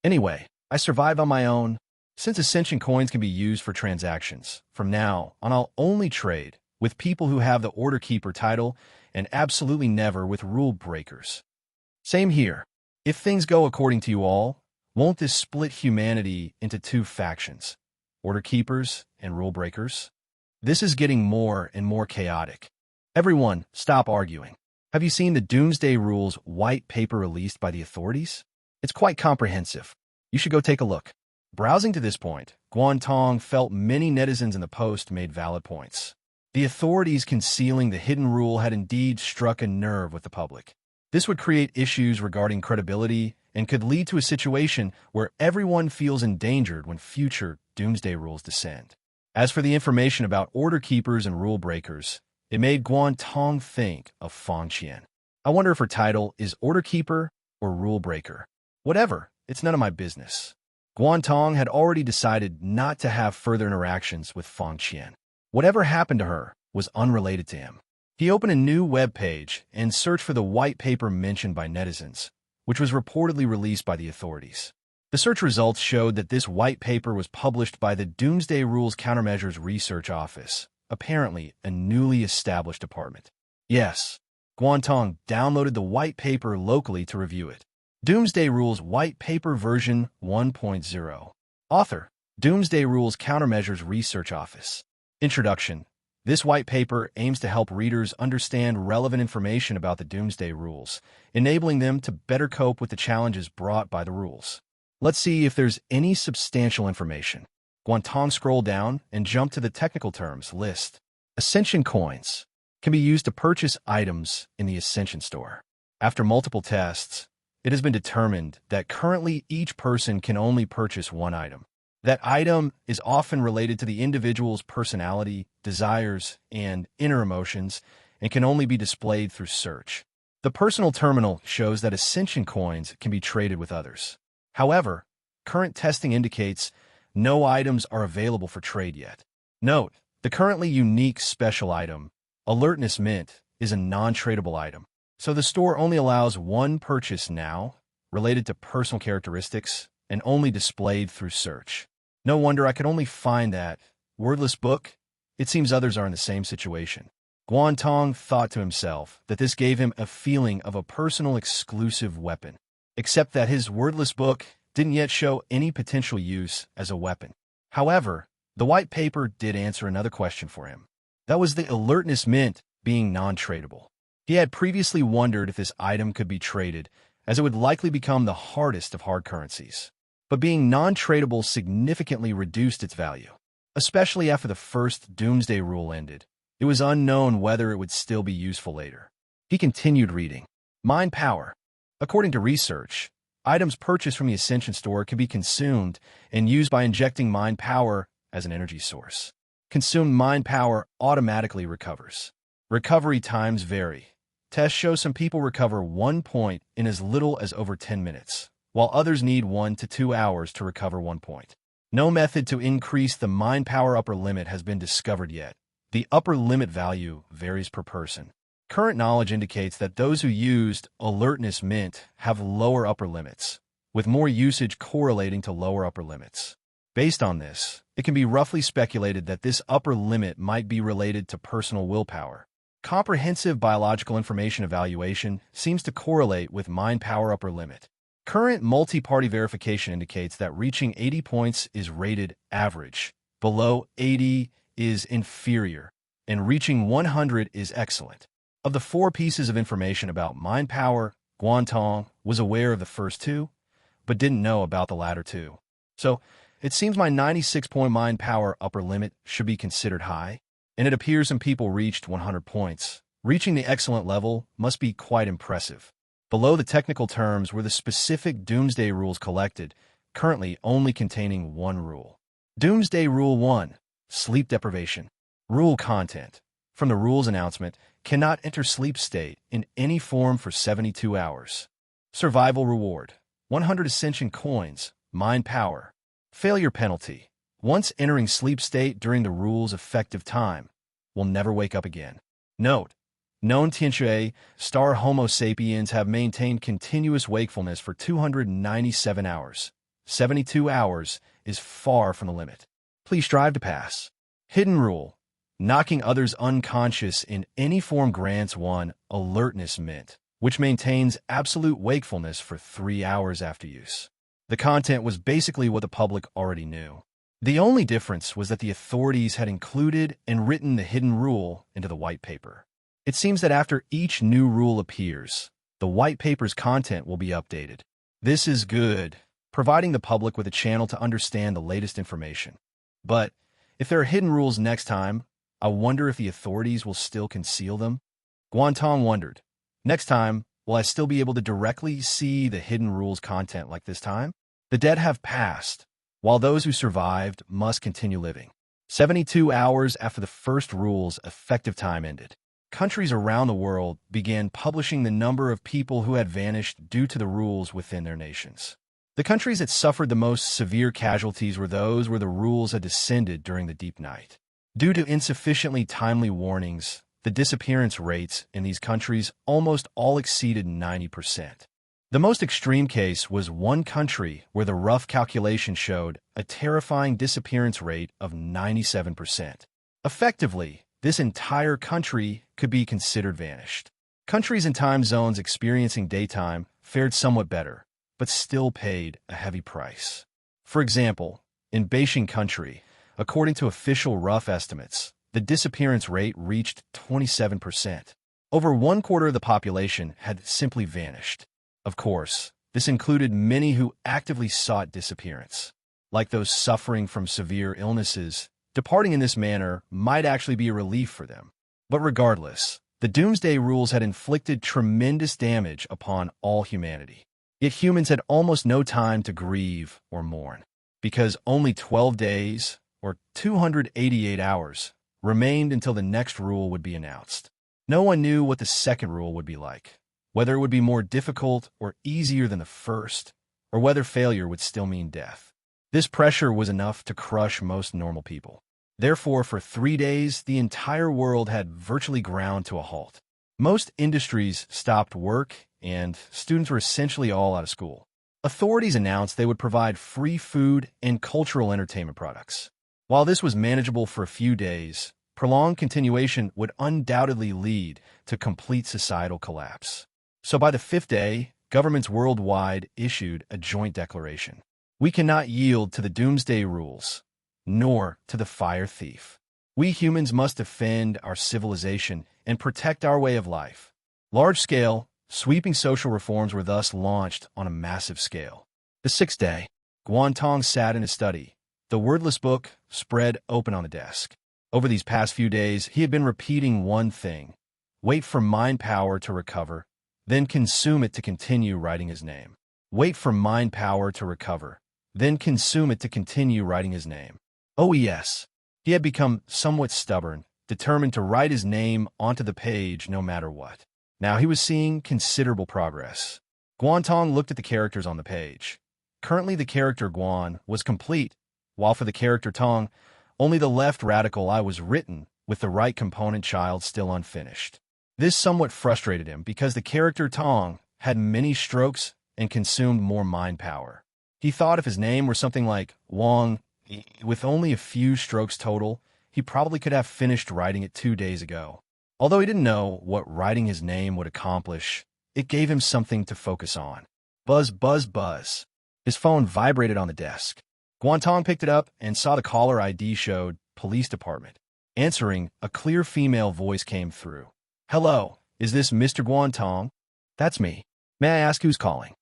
Anyway, I survive on my own. Since Ascension coins can be used for transactions, from now on I'll only trade with people who have the Order Keeper title and absolutely never with rule breakers. Same here. If things go according to you all, won't this split humanity into two factions, Order Keepers and rule breakers? This is getting more and more chaotic. Everyone, stop arguing. Have you seen the Doomsday Rules white paper released by the authorities? It's quite comprehensive. You should go take a look. Browsing to this point, Guan Tong felt many netizens in the post made valid points. The authorities concealing the hidden rule had indeed struck a nerve with the public. This would create issues regarding credibility and could lead to a situation where everyone feels endangered when future Doomsday Rules descend. As for the information about Order Keepers and rule breakers, it made Guan Tong think of Feng Qian. I wonder if her title is Order Keeper or Rule Breaker. Whatever, it's none of my business. Guan Tong had already decided not to have further interactions with Feng Qian. Whatever happened to her was unrelated to him. He opened a new web page and searched for the white paper mentioned by netizens, which was reportedly released by the authorities. The search results showed that this white paper was published by the Doomsday Rules Countermeasures Research Office, apparently a newly established department. Yes, Guan Tong downloaded the white paper locally to review it. Doomsday Rules White Paper Version 1.0. Author, Doomsday Rules Countermeasures Research Office. Introduction. This white paper aims to help readers understand relevant information about the Doomsday Rules, enabling them to better cope with the challenges brought by the rules. Let's see if there's any substantial information. Guan Tong scrolled down and jumped to the technical terms list. Ascension coins can be used to purchase items in the Ascension store. After multiple tests, it has been determined that currently each person can only purchase one item. That item is often related to the individual's personality, desires, and inner emotions, and can only be displayed through search. The personal terminal shows that Ascension coins can be traded with others. However, current testing indicates no items are available for trade yet. Note, the currently unique special item, Alertness Mint, is a non-tradable item. So the store only allows one purchase now, related to personal characteristics, and only displayed through search. No wonder I could only find that wordless book. It seems others are in the same situation. Guan Tong thought to himself that this gave him a feeling of a personal exclusive weapon, except that his wordless book didn't yet show any potential use as a weapon. However, the white paper did answer another question for him. That was the Alertness Mint being non-tradable. He had previously wondered if this item could be traded, as it would likely become the hardest of hard currencies. But being non-tradable significantly reduced its value. Especially after the first Doomsday Rule ended, it was unknown whether it would still be useful later. He continued reading. Mind power. According to research, items purchased from the Ascension store can be consumed and used by injecting mind power as an energy source. Consumed mind power automatically recovers. Recovery times vary. Tests show some people recover 1 point in as little as over 10 minutes, while others need 1 to 2 hours to recover 1 point. No method to increase the mind power upper limit has been discovered yet. The upper limit value varies per person. Current knowledge indicates that those who used Alertness Mint have lower upper limits, with more usage correlating to lower upper limits. Based on this, it can be roughly speculated that this upper limit might be related to personal willpower. Comprehensive biological information evaluation seems to correlate with mind power upper limit. Current multi-party verification indicates that reaching 80 points is rated average, below 80 is inferior, and reaching 100 is excellent. Of the 4 pieces of information about mind power, Guan Tong was aware of the first 2, but didn't know about the latter 2. So, it seems my 96-point mind power upper limit should be considered high, and it appears some people reached 100 points. Reaching the excellent level must be quite impressive. Below the technical terms were the specific Doomsday Rules collected, currently only containing 1 rule. Doomsday Rule 1, Sleep Deprivation. Rule content. From the rules announcement, cannot enter sleep state in any form for 72 hours. Survival reward: 100 ascension coins, mind power. Failure penalty: once entering sleep state during the rule's effective time, will never wake up again. Note: known Tianxue star Homo sapiens have maintained continuous wakefulness for 297 hours. 72 hours is far from the limit. Please strive to pass. Hidden rule: knocking others unconscious in any form grants one alertness mint, which maintains absolute wakefulness for 3 hours after use. The content was basically what the public already knew. The only difference was that the authorities had included and written the hidden rule into the white paper. It seems that after each new rule appears, the white paper's content will be updated. This is good, providing the public with a channel to understand the latest information. But if there are hidden rules next time, I wonder if the authorities will still conceal them. Guan Tong wondered, next time, will I still be able to directly see the hidden rules content like this time? The dead have passed, while those who survived must continue living. 72 hours after the first rule's effective time ended, countries around the world began publishing the number of people who had vanished due to the rules within their nations. The countries that suffered the most severe casualties were those where the rules had descended during the deep night. Due to insufficiently timely warnings, the disappearance rates in these countries almost all exceeded 90%. The most extreme case was one country where the rough calculation showed a terrifying disappearance rate of 97%. Effectively, this entire country could be considered vanished. Countries and time zones experiencing daytime fared somewhat better, but still paid a heavy price. For example, in Beijing country, according to official rough estimates, the disappearance rate reached 27%. Over 1/4 of the population had simply vanished. Of course, this included many who actively sought disappearance. Like those suffering from severe illnesses, departing in this manner might actually be a relief for them. But regardless, the Doomsday Rules had inflicted tremendous damage upon all humanity. Yet humans had almost no time to grieve or mourn, because only 12 days, or 288 hours, remained until the next rule would be announced. No one knew what the second rule would be like, whether it would be more difficult or easier than the first, or whether failure would still mean death. This pressure was enough to crush most normal people. Therefore, for 3 days, the entire world had virtually ground to a halt. Most industries stopped work, and students were essentially all out of school. Authorities announced they would provide free food and cultural entertainment products. While this was manageable for a few days, prolonged continuation would undoubtedly lead to complete societal collapse. So by the 5th day, governments worldwide issued a joint declaration. We cannot yield to the Doomsday Rules, nor to the fire thief. We humans must defend our civilization and protect our way of life. Large-scale, sweeping social reforms were thus launched on a massive scale. The 6th day, Guan Tong sat in his study, the wordless book spread open on the desk. Over these past few days, he had been repeating one thing: wait for mind power to recover, then consume it to continue writing his name. Wait for mind power to recover, then consume it to continue writing his name. Oh yes, he had become somewhat stubborn, determined to write his name onto the page no matter what. Now he was seeing considerable progress. Guan Tong looked at the characters on the page. Currently the character Guan was complete, while for the character Tong, only the left radical I was written, with the right component child still unfinished. This somewhat frustrated him because the character Tong had many strokes and consumed more mind power. He thought if his name were something like Wang, with only a few strokes total, he probably could have finished writing it 2 days ago. Although he didn't know what writing his name would accomplish, it gave him something to focus on. Buzz, buzz, buzz. His phone vibrated on the desk. Guan Tong picked it up and saw the caller ID showed Police Department. Answering, a clear female voice came through. Hello, is this Mr. Guan Tong? That's me. May I ask who's calling?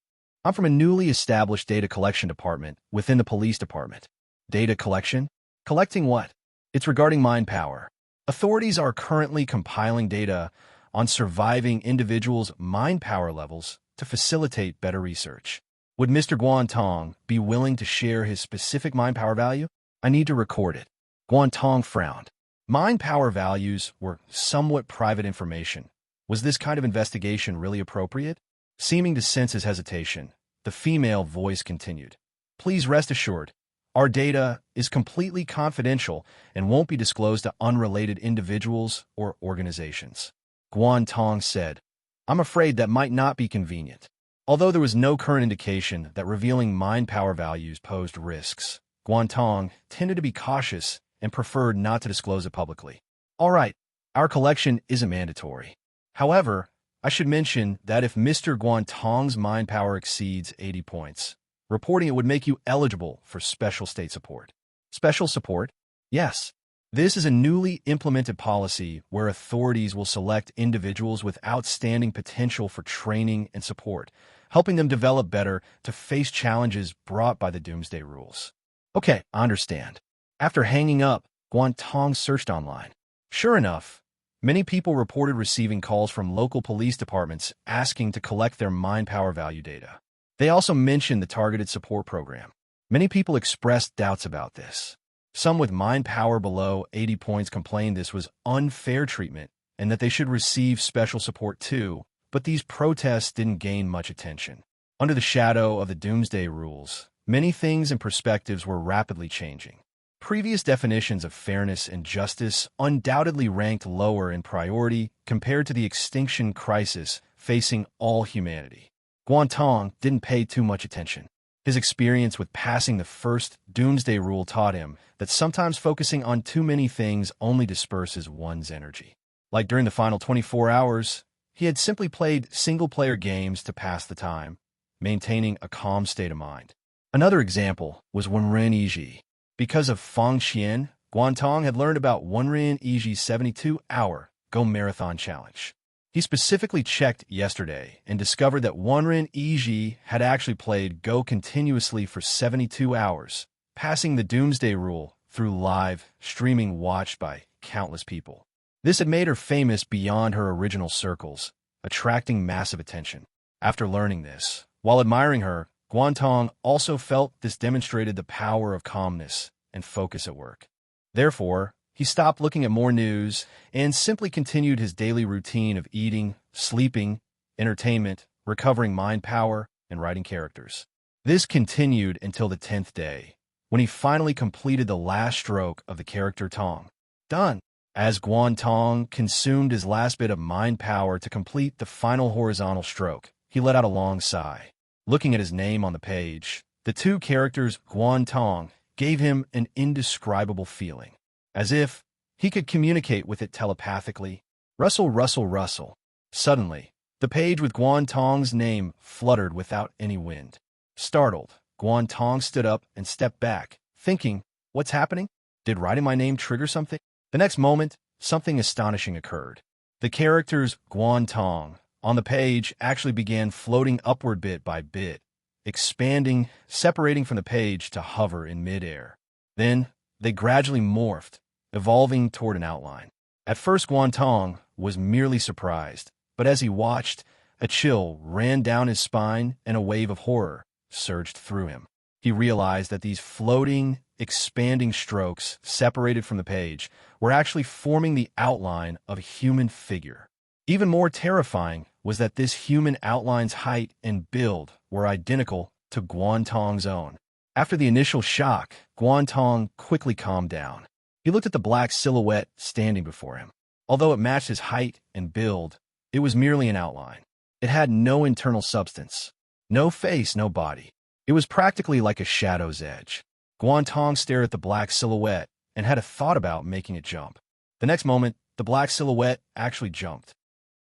I'm from a newly established data collection department within the police department. Data collection? Collecting what? It's regarding mind power. Authorities are currently compiling data on surviving individuals' mind power levels to facilitate better research. Would Mr. Guan Tong be willing to share his specific mind power value? I need to record it. Guan Tong frowned. Mind power values were somewhat private information. Was this kind of investigation really appropriate? Seeming to sense his hesitation, the female voice continued. Please rest assured, our data is completely confidential and won't be disclosed to unrelated individuals or organizations. Guan Tong said, I'm afraid that might not be convenient. Although there was no current indication that revealing mind power values posed risks, Guan Tong tended to be cautious and preferred not to disclose it publicly. All right, our collection isn't mandatory. However, I should mention that if Mr. Guan Tong's mind power exceeds 80 points, reporting it would make you eligible for special state support. Special support? Yes. This is a newly implemented policy where authorities will select individuals with outstanding potential for training and support, helping them develop better to face challenges brought by the Doomsday Rules. Okay, I understand. After hanging up, Guan Tong searched online. Sure enough, many people reported receiving calls from local police departments asking to collect their mind power value data. They also mentioned the targeted support program. Many people expressed doubts about this. Some with mind power below 80 points complained this was unfair treatment and that they should receive special support too, but these protests didn't gain much attention. Under the shadow of the Doomsday Rules, many things and perspectives were rapidly changing. Previous definitions of fairness and justice undoubtedly ranked lower in priority compared to the extinction crisis facing all humanity. Guan Tong didn't pay too much attention. His experience with passing the first Doomsday Rule taught him that sometimes focusing on too many things only disperses one's energy. Like during the final 24 hours, he had simply played single-player games to pass the time, maintaining a calm state of mind. Another example was Wenren Yiji. Because of Feng Xian, Guan Tong had learned about Wenren Yiji's 72-hour Go Marathon Challenge. He specifically checked yesterday and discovered that Wenren Yiji had actually played Go continuously for 72 hours, passing the Doomsday Rule through live streaming watched by countless people. This had made her famous beyond her original circles, attracting massive attention. After learning this, while admiring her, Guan Tong also felt this demonstrated the power of calmness and focus at work. Therefore, he stopped looking at more news and simply continued his daily routine of eating, sleeping, entertainment, recovering mind power, and writing characters. This continued until the 10th day, when he finally completed the last stroke of the character Tong. Done! As Guan Tong consumed his last bit of mind power to complete the final horizontal stroke, he let out a long sigh. Looking at his name on the page, the two characters Guan Tong gave him an indescribable feeling, as if he could communicate with it telepathically. Russell, Russell, Russell. Suddenly, the page with Guan Tong's name fluttered without any wind. Startled, Guan Tong stood up and stepped back, thinking, what's happening? Did writing my name trigger something? The next moment, something astonishing occurred. The characters Guan Tong on the page actually began floating upward bit by bit, expanding, separating from the page to hover in midair. Then, they gradually morphed, evolving toward an outline. At first, Guan Tong was merely surprised, but as he watched, a chill ran down his spine and a wave of horror surged through him. He realized that these floating, expanding strokes separated from the page were actually forming the outline of a human figure. Even more terrifying was that this human outline's height and build were identical to Guan Tong's own. After the initial shock, Guan Tong quickly calmed down. He looked at the black silhouette standing before him. Although it matched his height and build, it was merely an outline. It had no internal substance. No face, no body. It was practically like a shadow's edge. Guan Tong stared at the black silhouette and had a thought about making it jump. The next moment, the black silhouette actually jumped.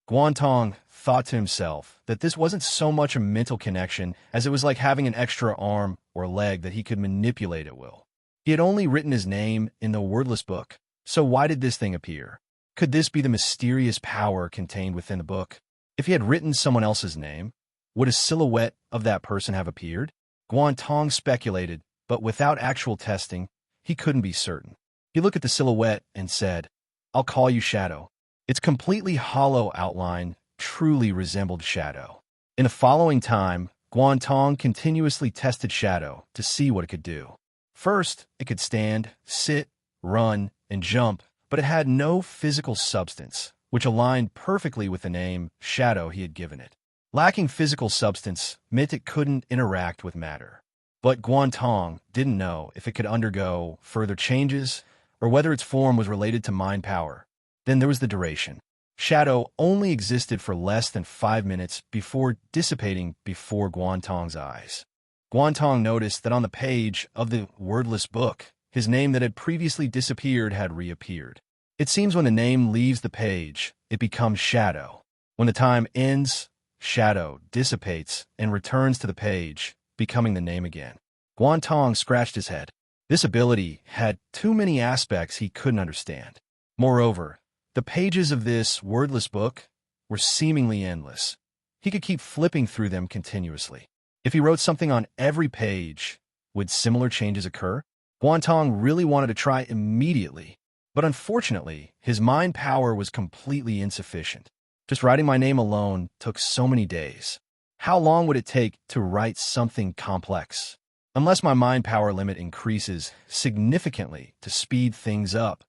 Guan Tong thought to himself that this wasn't so much a mental connection as it was like having an extra arm or leg that he could manipulate at will. He had only written his name in the wordless book, so why did this thing appear? Could this be the mysterious power contained within the book? If he had written someone else's name, would a silhouette of that person have appeared? Guan Tong speculated, but without actual testing, he couldn't be certain. He looked at the silhouette and said, I'll call you Shadow. Its completely hollow outline truly resembled Shadow. In the following time, Guan Tong continuously tested Shadow to see what it could do. First, it could stand, sit, run, and jump, but but it had no physical substance, which aligned perfectly with the name Shadow he had given it. Lacking physical substance meant it couldn't interact with matter. But Guan Tong didn't know if it could undergo further changes or whether its form was related to mind power. Then there was the duration. Shadow only existed for less than 5 minutes before dissipating before Guan Tong's eyes. Guan Tong noticed that on the page of the wordless book, his name that had previously disappeared had reappeared. It seems when the name leaves the page, it becomes Shadow. When the time ends, Shadow dissipates and returns to the page, becoming the name again. Guan Tong scratched his head. This ability had too many aspects he couldn't understand. Moreover, the pages of this wordless book were seemingly endless. He could keep flipping through them continuously. If he wrote something on every page, would similar changes occur? Guan Tong really wanted to try immediately, but unfortunately, his mind power was completely insufficient. Just writing my name alone took so many days. How long would it take to write something complex? Unless my mind power limit increases significantly to speed things up.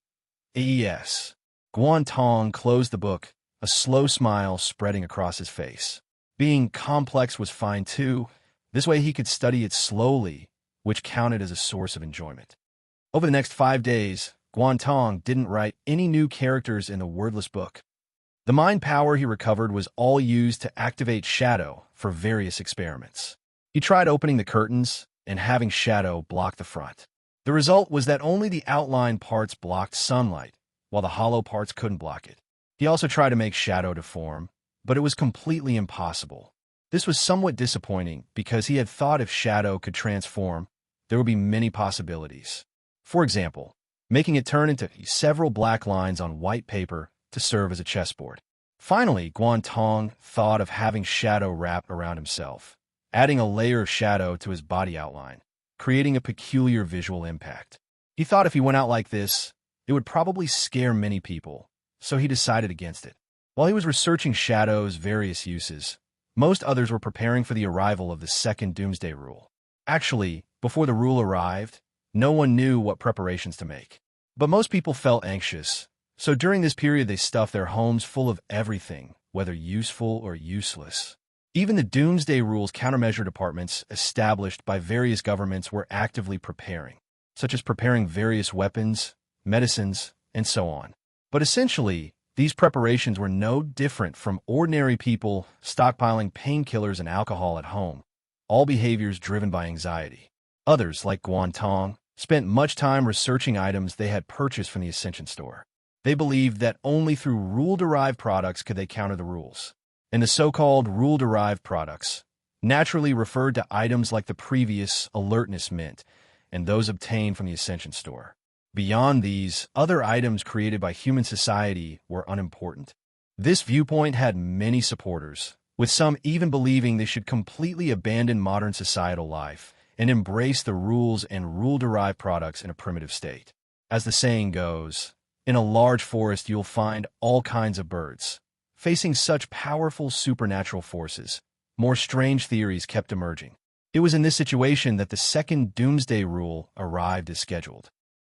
Yes. Guan Tong closed the book, a slow smile spreading across his face. Being complex was fine too. This way he could study it slowly, which counted as a source of enjoyment. Over the next 5 days, Guan Tong didn't write any new characters in the wordless book. The mind power he recovered was all used to activate Shadow for various experiments. He tried opening the curtains and having Shadow block the front. The result was that only the outline parts blocked sunlight, while the hollow parts couldn't block it. He also tried to make Shadow deform, but it was completely impossible. This was somewhat disappointing because he had thought if Shadow could transform, there would be many possibilities. For example, making it turn into several black lines on white paper to serve as a chessboard. Finally, Guan Tong thought of having Shadow wrap around himself, adding a layer of shadow to his body outline, creating a peculiar visual impact. He thought if he went out like this, it would probably scare many people, so he decided against it. While he was researching Shadow's various uses, most others were preparing for the arrival of the second Doomsday Rule. Actually, before the rule arrived, no one knew what preparations to make. But most people felt anxious, so during this period they stuffed their homes full of everything, whether useful or useless. Even the Doomsday Rules countermeasure departments established by various governments were actively preparing, such as preparing various weapons, medicines, and so on. But essentially, these preparations were no different from ordinary people stockpiling painkillers and alcohol at home, all behaviors driven by anxiety. Others, like Guan Tong, spent much time researching items they had purchased from the Ascension store. They believed that only through rule-derived products could they counter the rules. And the so-called rule-derived products naturally referred to items like the previous alertness mint and those obtained from the Ascension store. Beyond these, other items created by human society were unimportant. This viewpoint had many supporters, with some even believing they should completely abandon modern societal life and embrace the rules and rule-derived products in a primitive state. As the saying goes, in a large forest you'll find all kinds of birds. Facing such powerful supernatural forces, more strange theories kept emerging. It was in this situation that the second Doomsday Rule arrived as scheduled.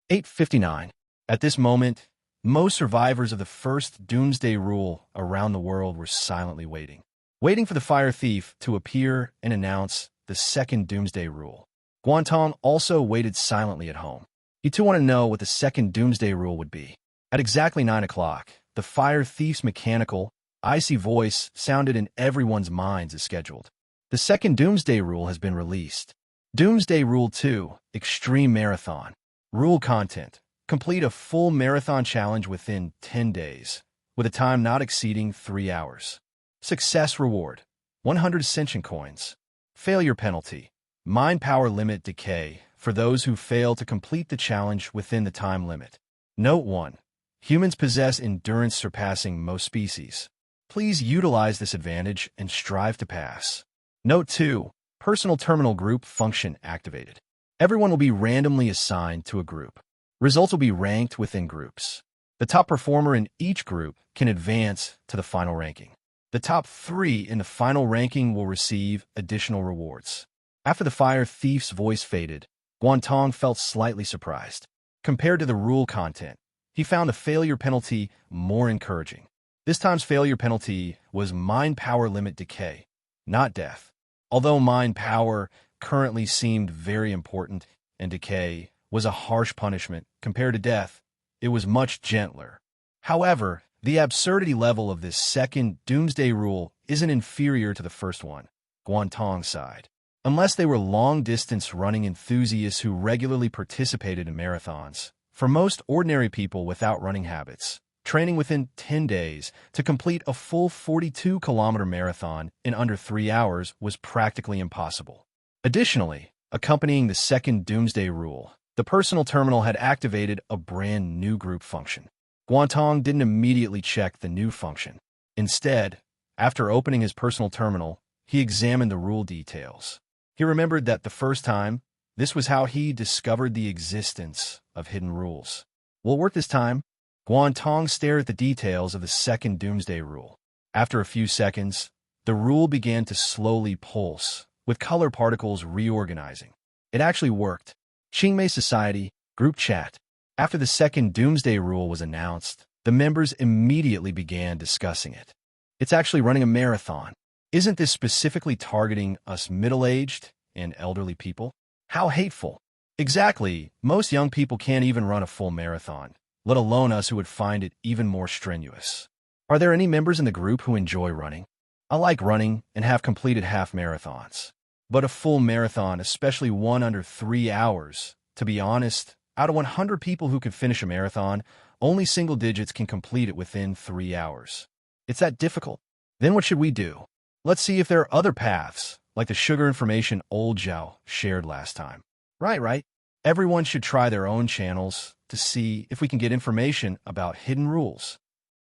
8:59. At this moment, most survivors of the first Doomsday Rule around the world were silently waiting for the fire thief to appear and announce the second Doomsday Rule. Guan Tong also waited silently at home. He too wanted to know what the second Doomsday Rule would be. At exactly 9 o'clock, the fire thief's mechanical, icy voice sounded in everyone's minds as scheduled. The second Doomsday Rule has been released. Doomsday Rule 2, Extreme Marathon. Rule content: complete a full marathon challenge within 10 days, with a time not exceeding 3 hours. Success reward: 100 ascension coins. Failure penalty: mind power limit decay for those who fail to complete the challenge within the time limit. Note 1. Humans possess endurance surpassing most species. Please utilize this advantage and strive to pass. Note 2. Personal terminal group function activated. Everyone will be randomly assigned to a group. Results will be ranked within groups. The top performer in each group can advance to the final ranking. The top 3 in the final ranking will receive additional rewards. After the fire thief's voice faded, Guan Tong felt slightly surprised. Compared to the rule content, he found a failure penalty more encouraging. This time's failure penalty was mind power limit decay, not death. Although mind power currently seemed very important and decay was a harsh punishment compared to death, it was much gentler. However, the absurdity level of this second Doomsday Rule isn't inferior to the first one, Guan Tong sighed. Unless they were long-distance running enthusiasts who regularly participated in marathons, for most ordinary people without running habits, training within 10 days to complete a full 42-kilometer marathon in under 3 hours was practically impossible. Additionally, accompanying the second Doomsday Rule, the personal terminal had activated a brand new group function. Guan Tong didn't immediately check the new function. Instead, after opening his personal terminal, he examined the rule details. He remembered that the first time, this was how he discovered the existence of hidden rules. Will it work this time? Guan Tong stared at the details of the second Doomsday Rule. After a few seconds, the rule began to slowly pulse, with color particles reorganizing. It actually worked. Qingmei Society, Group Chat. After the second Doomsday Rule was announced, the members immediately began discussing it. It's actually running a marathon. Isn't this specifically targeting us middle-aged and elderly people? How hateful. Exactly, most young people can't even run a full marathon, let alone us who would find it even more strenuous. Are there any members in the group who enjoy running? I like running and have completed half marathons. But a full marathon, especially one under 3 hours, to be honest, out of 100 people who could finish a marathon, only single digits can complete it within 3 hours. It's that difficult. Then what should we do? Let's see if there are other paths, like the sugar information old Zhao shared last time. Right. Everyone should try their own channels to see if we can get information about hidden rules.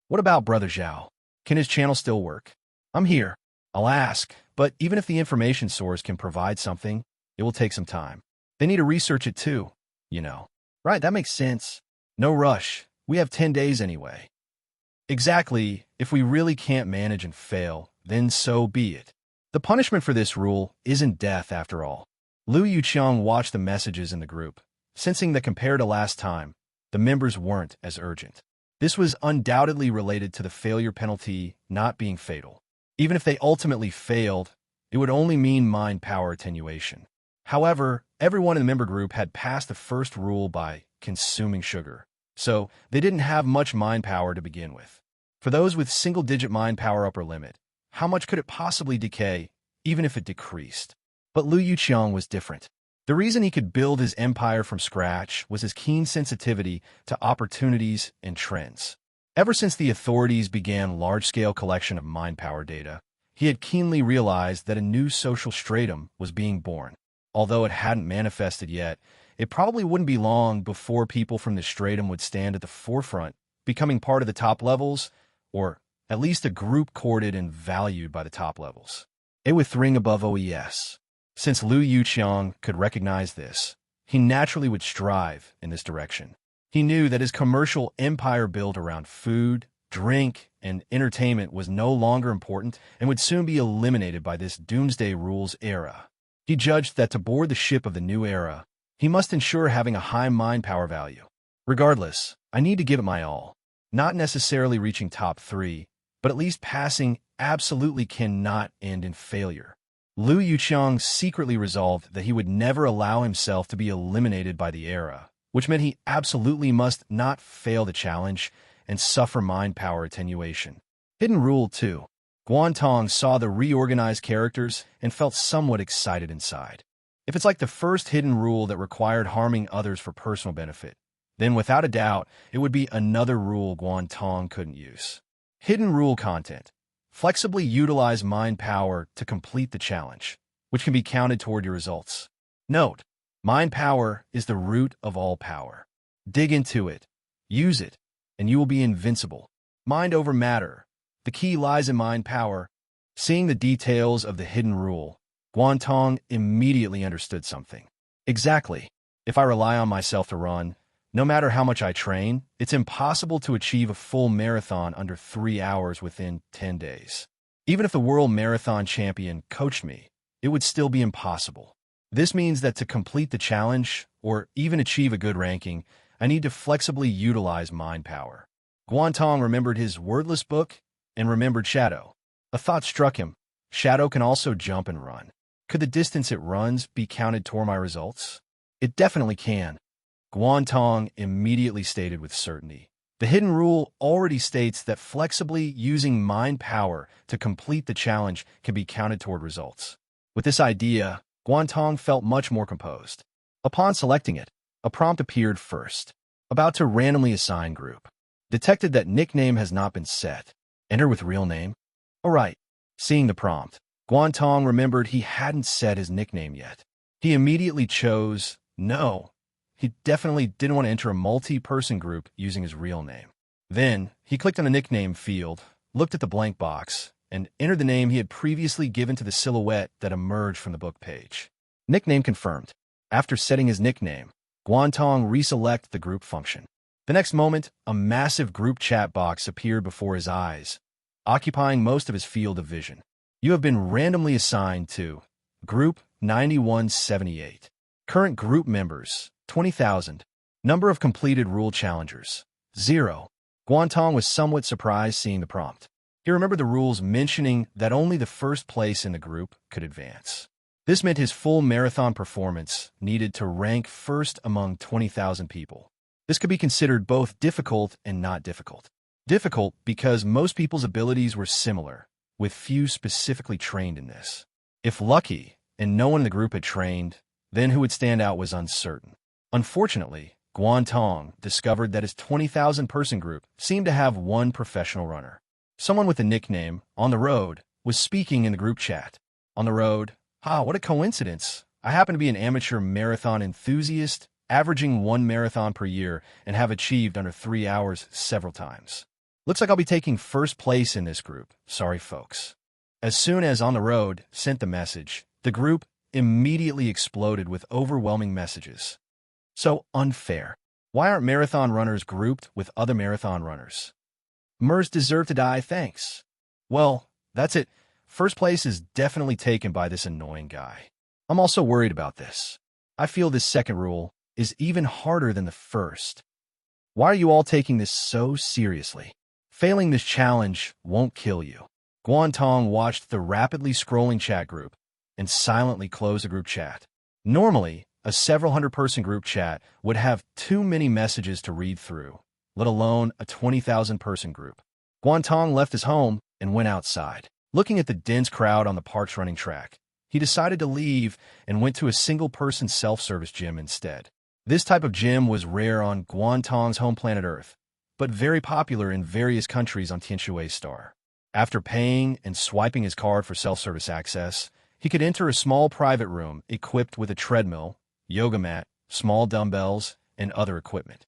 What about Brother Zhao? Can his channel still work? I'm here. I'll ask, but even if the information source can provide something, it will take some time. They need to research it too, you know. Right, that makes sense. No rush. We have 10 days anyway. Exactly. If we really can't manage and fail, then so be it. The punishment for this rule isn't death after all. Lu Yuqiang watched the messages in the group, sensing that compared to last time, the members weren't as urgent. This was undoubtedly related to the failure penalty not being fatal. Even if they ultimately failed, it would only mean mind power attenuation. However, everyone in the member group had passed the first rule by consuming sugar, so they didn't have much mind power to begin with. For those with single-digit mind power upper limit, how much could it possibly decay, even if it decreased? But Lu Yuqiang was different. The reason he could build his empire from scratch was his keen sensitivity to opportunities and trends. Ever since the authorities began large-scale collection of mind power data, he had keenly realized that a new social stratum was being born. Although it hadn't manifested yet, it probably wouldn't be long before people from the stratum would stand at the forefront, becoming part of the top levels, or at least a group courted and valued by the top levels. A with ring above OES. Since Lu Yuqiang could recognize this, he naturally would strive in this direction. He knew that his commercial empire built around food, drink, and entertainment was no longer important and would soon be eliminated by this Doomsday Rules era. He judged that to board the ship of the new era, he must ensure having a high mind power value. Regardless, I need to give it my all. Not necessarily reaching top 3, but at least passing absolutely cannot end in failure. Lu Yuqiang secretly resolved that he would never allow himself to be eliminated by the era, which meant he absolutely must not fail the challenge and suffer mind power attenuation. Hidden Rule 2. Guan Tong saw the reorganized characters and felt somewhat excited inside. If it's like the first hidden rule that required harming others for personal benefit, then without a doubt, it would be another rule Guan Tong couldn't use. Hidden Rule content. Flexibly utilize mind power to complete the challenge, which can be counted toward your results. Note, mind power is the root of all power. Dig into it, use it, and you will be invincible. Mind over matter. The key lies in mind power. Seeing the details of the hidden rule, Guan Tong immediately understood something. Exactly. If I rely on myself to run, no matter how much I train, it's impossible to achieve a full marathon under 3 hours within 10 days. Even if the world marathon champion coached me, it would still be impossible. This means that to complete the challenge, or even achieve a good ranking, I need to flexibly utilize mind power. Guan Tong remembered his wordless book and remembered Shadow. A thought struck him. Shadow can also jump and run. Could the distance it runs be counted toward my results? It definitely can. Guan Tong immediately stated with certainty. The hidden rule already states that flexibly using mind power to complete the challenge can be counted toward results. With this idea, Guan Tong felt much more composed. Upon selecting it, a prompt appeared first. About to randomly assign group. Detected that nickname has not been set. Enter with real name. Alright. Seeing the prompt, Guan Tong remembered he hadn't set his nickname yet. He immediately chose no. He definitely didn't want to enter a multi-person group using his real name. Then, he clicked on the nickname field, looked at the blank box, and entered the name he had previously given to the silhouette that emerged from the book page. Nickname confirmed. After setting his nickname, Guan Tong reselected the group function. The next moment, a massive group chat box appeared before his eyes, occupying most of his field of vision. You have been randomly assigned to Group 9178. Current group members, 20,000. Number of completed rule challengers, 0. Guan Tong was somewhat surprised seeing the prompt. He remembered the rules mentioning that only the first place in the group could advance. This meant his full marathon performance needed to rank first among 20,000 people. This could be considered both difficult and not difficult. Difficult because most people's abilities were similar, with few specifically trained in this. If lucky, and no one in the group had trained, then who would stand out was uncertain. Unfortunately, Guan Tong discovered that his 20,000-person group seemed to have one professional runner. Someone with the nickname, On the Road, was speaking in the group chat. On the road, what a coincidence. I happen to be an amateur marathon enthusiast, averaging 1 marathon per year, and have achieved under 3 hours several times. Looks like I'll be taking first place in this group. Sorry, folks. As soon as On the Road sent the message, the group immediately exploded with overwhelming messages. So unfair. Why aren't marathon runners grouped with other marathon runners? Mers deserve to die, thanks. Well, that's it. First place is definitely taken by this annoying guy. I'm also worried about this. I feel this second rule is even harder than the first. Why are you all taking this so seriously? Failing this challenge won't kill you. Guan Tong watched the rapidly scrolling chat group and silently closed the group chat. Normally, a several hundred-person group chat would have too many messages to read through, let alone a 20,000-person group. Guan Tong left his home and went outside. Looking at the dense crowd on the park's running track, he decided to leave and went to a single-person self-service gym instead. This type of gym was rare on Guan Tong's home planet Earth, but very popular in various countries on Tianshui's star. After paying and swiping his card for self-service access, he could enter a small private room equipped with a treadmill, yoga mat, small dumbbells, and other equipment.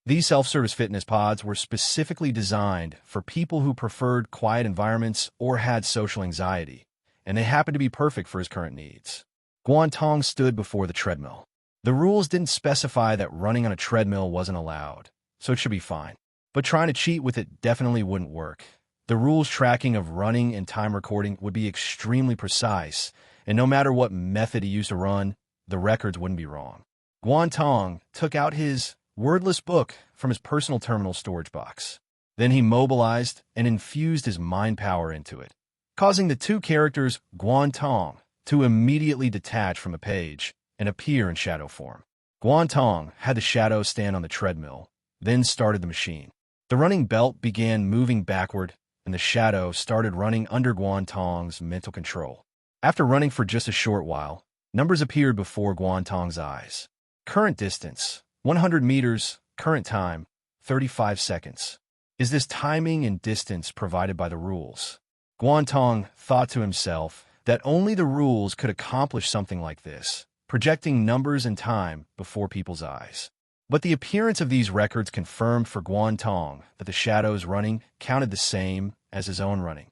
These self-service fitness pods were specifically designed for people who preferred quiet environments or had social anxiety, and they happened to be perfect for his current needs. Guan Tong stood before the treadmill. The rules didn't specify that running on a treadmill wasn't allowed, so it should be fine. But trying to cheat with it definitely wouldn't work. The rules tracking of running and time recording would be extremely precise, and no matter what method he used to run, the records wouldn't be wrong. Guan Tong took out his wordless book from his personal terminal storage box. Then he mobilized and infused his mind power into it, causing the two characters Guan Tong to immediately detach from the page and appear in shadow form. Guan Tong had the shadow stand on the treadmill, then started the machine. The running belt began moving backward, and the shadow started running under Guan Tong's mental control. After running for just a short while, numbers appeared before Guan Tong's eyes. Current distance, 100 meters. Current time, 35 seconds. Is this timing and distance provided by the rules? Guan Tong thought to himself that only the rules could accomplish something like this, projecting numbers and time before people's eyes. But the appearance of these records confirmed for Guan Tong that the shadow's running counted the same as his own running.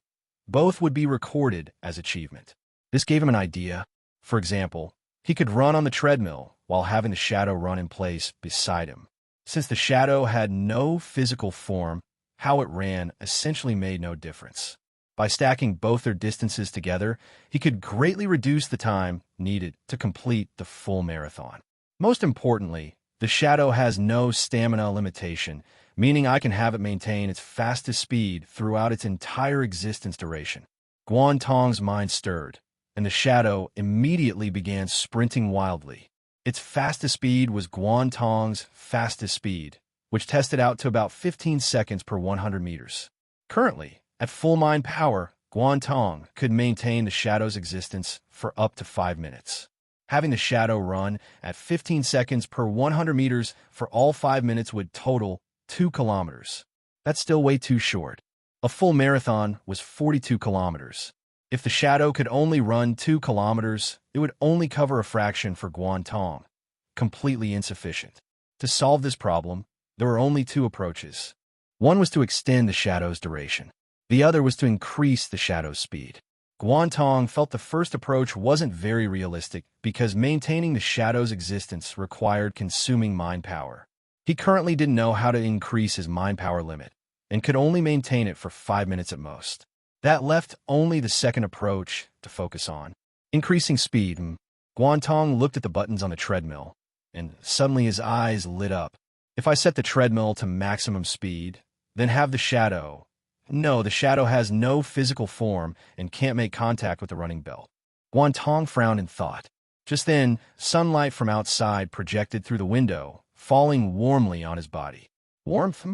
Both would be recorded as achievement. This gave him an idea. For example, he could run on the treadmill while having the shadow run in place beside him. Since the shadow had no physical form, how it ran essentially made no difference. By stacking both their distances together, he could greatly reduce the time needed to complete the full marathon. Most importantly, The shadow has no stamina limitation, meaning I can have it maintain its fastest speed throughout its entire existence duration. Guan Tong's mind stirred, and the shadow immediately began sprinting wildly. Its fastest speed was Guan Tong's fastest speed, which tested out to about 15 seconds per 100 meters. Currently, at full mind power, Guan Tong could maintain the shadow's existence for up to 5 minutes. Having the shadow run at 15 seconds per 100 meters for all 5 minutes would total 2 kilometers. That's still way too short. A full marathon was 42 kilometers. If the shadow could only run 2 kilometers, it would only cover a fraction for Guan Tong. Completely insufficient. To solve this problem, there were only 2 approaches. One was to extend the shadow's duration. The other was to increase the shadow's speed. Guan Tong felt the first approach wasn't very realistic because maintaining the shadow's existence required consuming mind power. He currently didn't know how to increase his mind power limit and could only maintain it for 5 minutes at most. That left only the second approach to focus on. Increasing speed. Guan Tong looked at the buttons on the treadmill, and suddenly his eyes lit up. If I set the treadmill to maximum speed, then have the shadow. No, the shadow has no physical form and can't make contact with the running belt. Guan Tong frowned in thought. Just then, sunlight from outside projected through the window, falling warmly on his body. Warmth?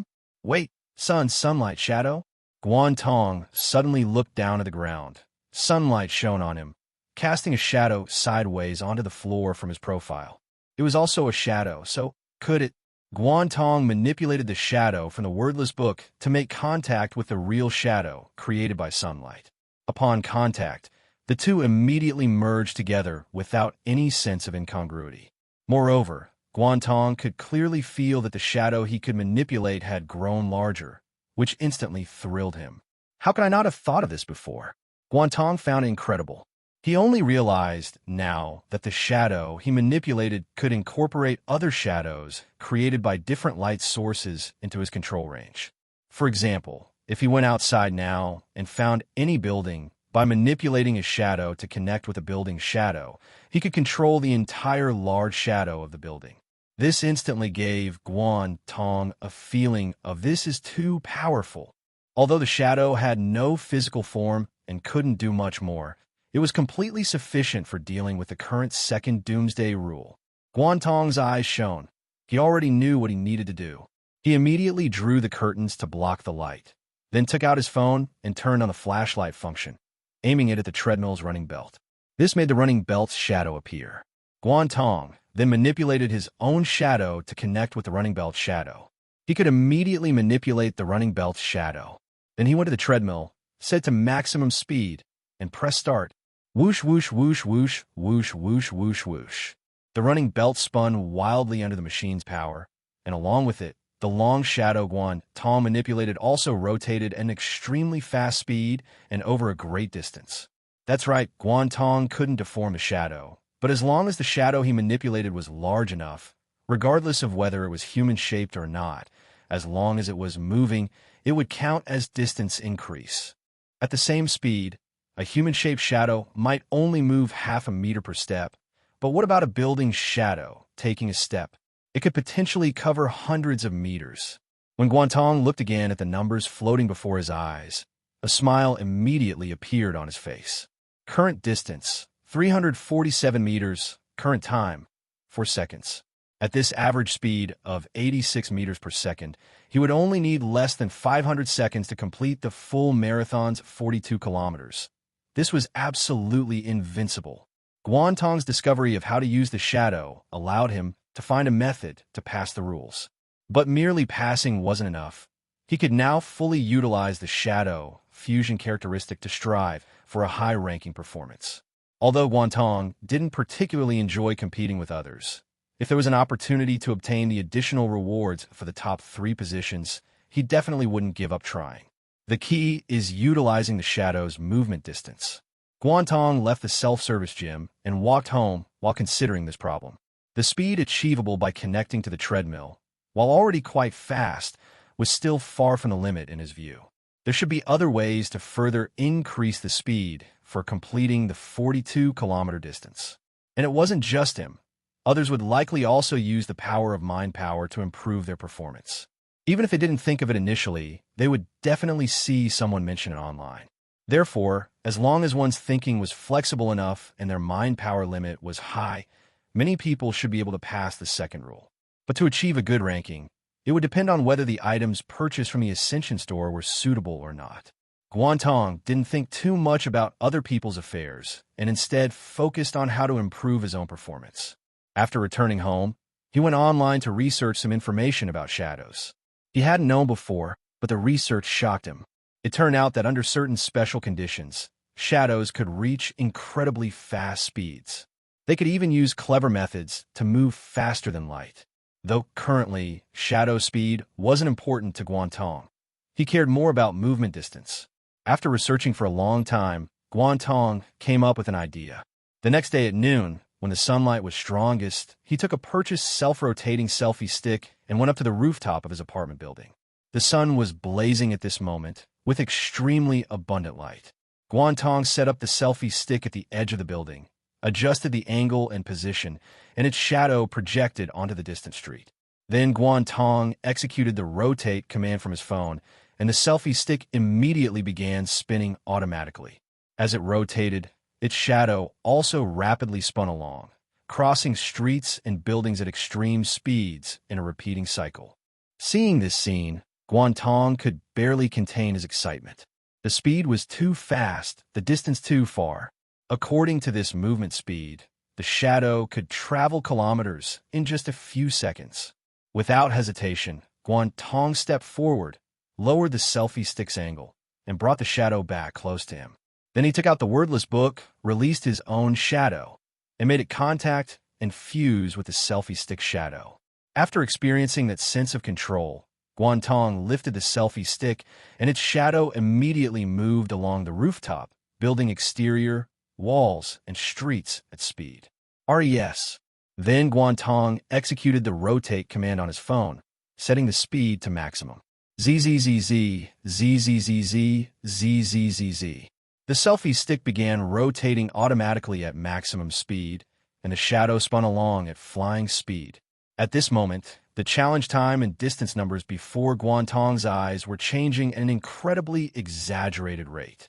Wait, sunlight, shadow? Guan Tong suddenly looked down at the ground. Sunlight shone on him, casting a shadow sideways onto the floor from his profile. It was also a shadow, so could it? Guan Tong manipulated the shadow from the wordless book to make contact with the real shadow created by sunlight. Upon contact, the two immediately merged together without any sense of incongruity. Moreover, Guan Tong could clearly feel that the shadow he could manipulate had grown larger, which instantly thrilled him. How could I not have thought of this before? Guan Tong found it incredible. He only realized now that the shadow he manipulated could incorporate other shadows created by different light sources into his control range. For example, if he went outside now and found any building, by manipulating a shadow to connect with a building's shadow, he could control the entire large shadow of the building. This instantly gave Guan Tong a feeling of this is too powerful. Although the shadow had no physical form and couldn't do much more, it was completely sufficient for dealing with the current second Doomsday Rule. Guan Tong's eyes shone. He already knew what he needed to do. He immediately drew the curtains to block the light, then took out his phone and turned on the flashlight function, aiming it at the treadmill's running belt. This made the running belt's shadow appear. Guan Tong then manipulated his own shadow to connect with the running belt's shadow. He could immediately manipulate the running belt's shadow. Then he went to the treadmill, set to maximum speed, and pressed start. Whoosh, whoosh, whoosh, whoosh, whoosh, whoosh, whoosh, whoosh. The running belt spun wildly under the machine's power, and along with it, the long shadow Guan Tong manipulated also rotated at an extremely fast speed and over a great distance. That's right, Guan Tong couldn't deform the shadow, but as long as the shadow he manipulated was large enough, regardless of whether it was human-shaped or not, as long as it was moving, it would count as distance increase. At the same speed, a human-shaped shadow might only move half a meter per step, but what about a building's shadow taking a step? It could potentially cover hundreds of meters. When Guan Tong looked again at the numbers floating before his eyes, a smile immediately appeared on his face. Current distance, 347 meters. Current time, 4 seconds. At this average speed of 86 meters per second, he would only need less than 500 seconds to complete the full marathon's 42 kilometers. This was absolutely invincible. Guan Tong's discovery of how to use the shadow allowed him to find a method to pass the rules. But merely passing wasn't enough. He could now fully utilize the shadow fusion characteristic to strive for a high-ranking performance. Although Guan Tong didn't particularly enjoy competing with others, if there was an opportunity to obtain the additional rewards for the top 3 positions, he definitely wouldn't give up trying. The key is utilizing the shadow's movement distance. Guan Tong left the self-service gym and walked home while considering this problem. The speed achievable by connecting to the treadmill, while already quite fast, was still far from the limit in his view. There should be other ways to further increase the speed for completing the 42-kilometer distance. And it wasn't just him. Others would likely also use the power of mind power to improve their performance. Even if they didn't think of it initially, they would definitely see someone mention it online. Therefore, as long as one's thinking was flexible enough and their mind power limit was high, many people should be able to pass the second rule. But to achieve a good ranking, it would depend on whether the items purchased from the Ascension store were suitable or not. Guan Tong didn't think too much about other people's affairs and instead focused on how to improve his own performance. After returning home, he went online to research some information about shadows. He hadn't known before, but the research shocked him. It turned out that under certain special conditions, shadows could reach incredibly fast speeds. They could even use clever methods to move faster than light. Though currently, shadow speed wasn't important to Guan Tong. He cared more about movement distance. After researching for a long time, Guan Tong came up with an idea. The next day at noon, when the sunlight was strongest, he took a purchased self-rotating selfie stick and went up to the rooftop of his apartment building. The sun was blazing at this moment, with extremely abundant light. Guan Tong set up the selfie stick at the edge of the building, adjusted the angle and position, and its shadow projected onto the distant street. Then Guan Tong executed the rotate command from his phone, and the selfie stick immediately began spinning automatically. As it rotated, its shadow also rapidly spun along, crossing streets and buildings at extreme speeds in a repeating cycle. Seeing this scene, Guan Tong could barely contain his excitement. The speed was too fast, the distance too far. According to this movement speed, the shadow could travel kilometers in just a few seconds. Without hesitation, Guan Tong stepped forward, lowered the selfie stick's angle, and brought the shadow back close to him. Then he took out the wordless book, released his own shadow, and made it contact and fuse with the selfie stick shadow. After experiencing that sense of control, Guan Tong lifted the selfie stick, and its shadow immediately moved along the rooftop, building exterior, walls, and streets at speed. RES. Then Guan Tong executed the rotate command on his phone, setting the speed to maximum. ZZZZ, ZZZZ, ZZZZ. The selfie stick began rotating automatically at maximum speed, and the shadow spun along at flying speed. At this moment, the challenge time and distance numbers before Guan Tong's eyes were changing at an incredibly exaggerated rate.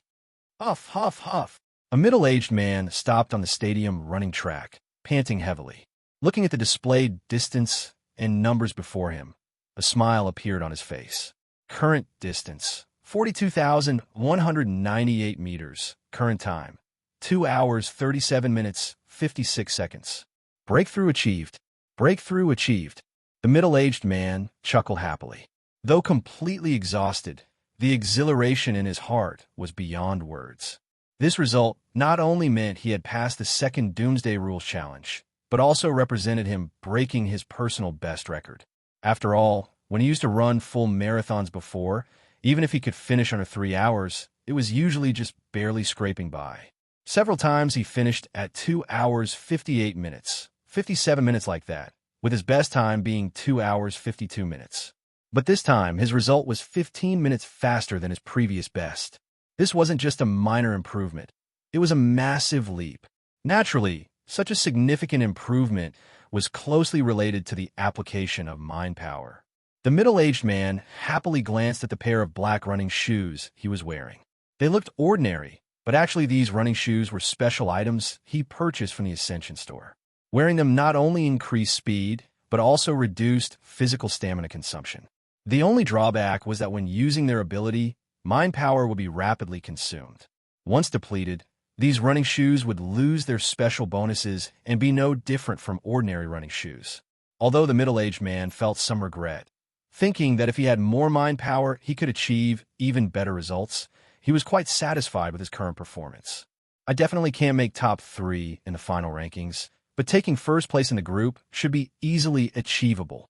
Huff, huff, huff. A middle-aged man stopped on the stadium running track, panting heavily. Looking at the displayed distance and numbers before him, a smile appeared on his face. Current distance, 42,198 meters. Current time, 2 hours, 37 minutes, 56 seconds. Breakthrough achieved. Breakthrough achieved. The middle-aged man chuckled happily. Though completely exhausted, the exhilaration in his heart was beyond words. This result not only meant he had passed the second Doomsday Rules challenge, but also represented him breaking his personal best record. After all, when he used to run full marathons before, even if he could finish under 3 hours, it was usually just barely scraping by. Several times he finished at 2 hours 58 minutes, 57 minutes like that, with his best time being 2 hours 52 minutes. But this time, his result was 15 minutes faster than his previous best. This wasn't just a minor improvement. It was a massive leap. Naturally, such a significant improvement was closely related to the application of mind power. The middle-aged man happily glanced at the pair of black running shoes he was wearing. They looked ordinary, but actually these running shoes were special items he purchased from the Ascension store. Wearing them not only increased speed, but also reduced physical stamina consumption. The only drawback was that when using their ability, mind power would be rapidly consumed. Once depleted, these running shoes would lose their special bonuses and be no different from ordinary running shoes. Although the middle-aged man felt some regret, thinking that if he had more mind power, he could achieve even better results, he was quite satisfied with his current performance. I definitely can't make top 3 in the final rankings, but taking first place in the group should be easily achievable.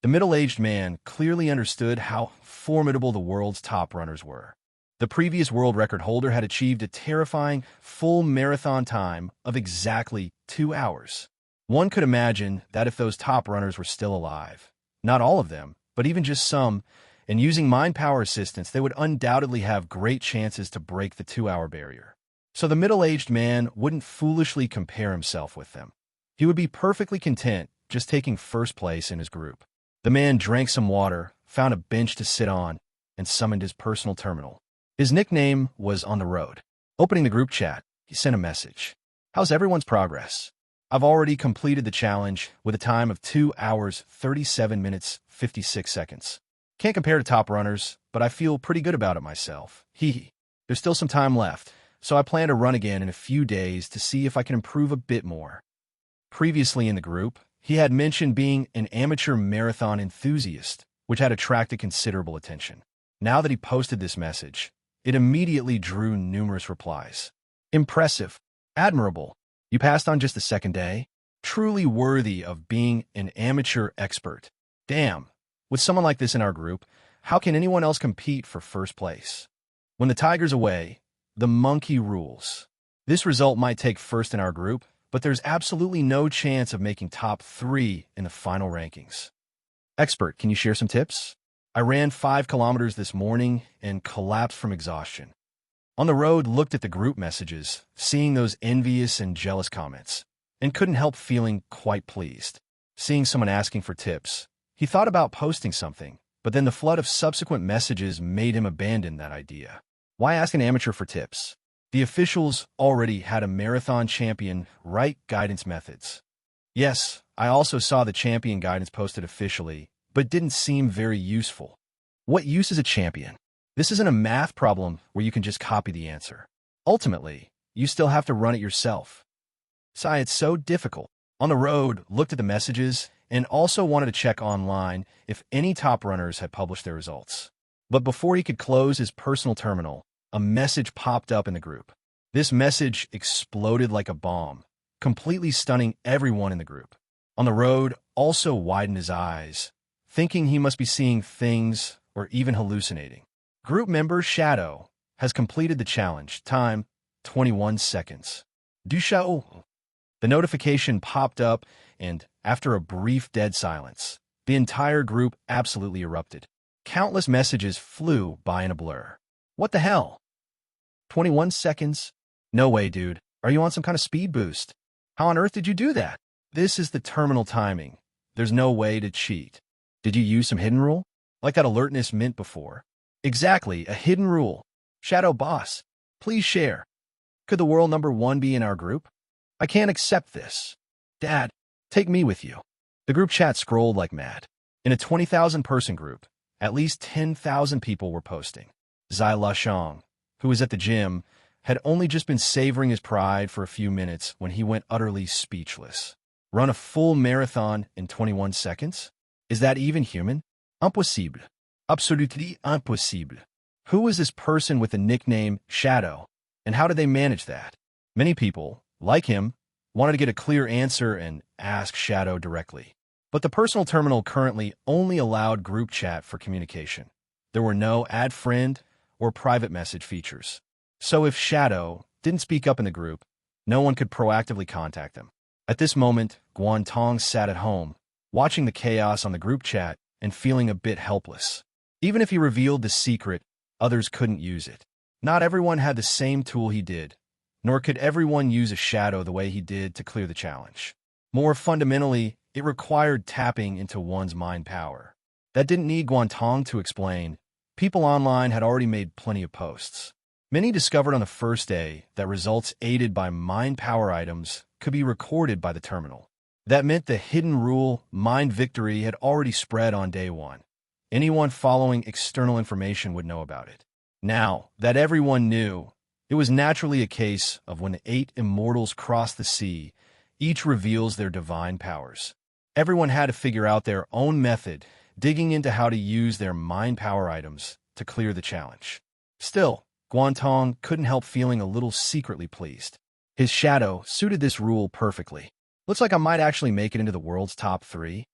The middle-aged man clearly understood how formidable the world's top runners were. The previous world record holder had achieved a terrifying full marathon time of exactly 2 hours. One could imagine that if those top runners were still alive, not all of them, but even just some, and using mind power assistance, they would undoubtedly have great chances to break the 2-hour barrier. So the middle-aged man wouldn't foolishly compare himself with them. He would be perfectly content just taking first place in his group. The man drank some water, found a bench to sit on, and summoned his personal terminal. His nickname was On the Road. Opening the group chat, he sent a message. How's everyone's progress? I've already completed the challenge with a time of 2 hours, 37 minutes, 56 seconds. Can't compare to top runners, but I feel pretty good about it myself. Hee. There's still some time left, so I plan to run again in a few days to see if I can improve a bit more. Previously in the group, he had mentioned being an amateur marathon enthusiast, which had attracted considerable attention. Now that he posted this message, it immediately drew numerous replies. Impressive. Admirable. You passed on just the second day? Truly worthy of being an amateur expert. Damn. With someone like this in our group, how can anyone else compete for first place? When the tiger's away, the monkey rules. This result might take first in our group, but there's absolutely no chance of making top 3 in the final rankings. Expert, can you share some tips? I ran 5 kilometers this morning and collapsed from exhaustion. On the road, looked at the group messages, seeing those envious and jealous comments, and couldn't help feeling quite pleased. Seeing someone asking for tips, he thought about posting something, but then the flood of subsequent messages made him abandon that idea. Why ask an amateur for tips? The officials already had a marathon champion write guidance methods. Yes, I also saw the champion guidance posted officially, but didn't seem very useful. What use is a champion? This isn't a math problem where you can just copy the answer. Ultimately, you still have to run it yourself. Sigh, it's so difficult. On the road, looked at the messages and also wanted to check online if any top runners had published their results. But before he could close his personal terminal, a message popped up in the group. This message exploded like a bomb, completely stunning everyone in the group. On the road, also widened his eyes, thinking he must be seeing things or even hallucinating. Group member Shadow has completed the challenge. Time, 21 seconds. The notification popped up, and after a brief dead silence, the entire group absolutely erupted. Countless messages flew by in a blur. What the hell? 21 seconds? No way, dude. Are you on some kind of speed boost? How on earth did you do that? This is the terminal timing. There's no way to cheat. Did you use some hidden rule? Like that alertness mint before? Exactly, a hidden rule. Shadow Boss, please share. Could the world number 1 be in our group? I can't accept this. Dad, take me with you. The group chat scrolled like mad. In a 20,000-person group, at least 10,000 people were posting. Zai Lashong, who was at the gym, had only just been savoring his pride for a few minutes when he went utterly speechless. Run a full marathon in 21 seconds? Is that even human? Impossible. Absolutely impossible. Who is this person with the nickname Shadow, and how did they manage that? Many people, like him, wanted to get a clear answer and ask Shadow directly. But the personal terminal currently only allowed group chat for communication. There were no add friend or private message features. So if Shadow didn't speak up in the group, no one could proactively contact them. At this moment, Guan Tong sat at home, watching the chaos on the group chat and feeling a bit helpless. Even if he revealed the secret, others couldn't use it. Not everyone had the same tool he did, nor could everyone use a shadow the way he did to clear the challenge. More fundamentally, it required tapping into one's mind power. That didn't need Guan Tong to explain. People online had already made plenty of posts. Many discovered on the first day that results aided by mind power items could be recorded by the terminal. That meant the hidden rule, Mind Victory, had already spread on day 1. Anyone following external information would know about it. Now that everyone knew, it was naturally a case of when the 8 immortals cross the sea, each reveals their divine powers. Everyone had to figure out their own method, digging into how to use their mind power items to clear the challenge. Still, Guan Tong couldn't help feeling a little secretly pleased. His shadow suited this rule perfectly. Looks like I might actually make it into the world's top 3.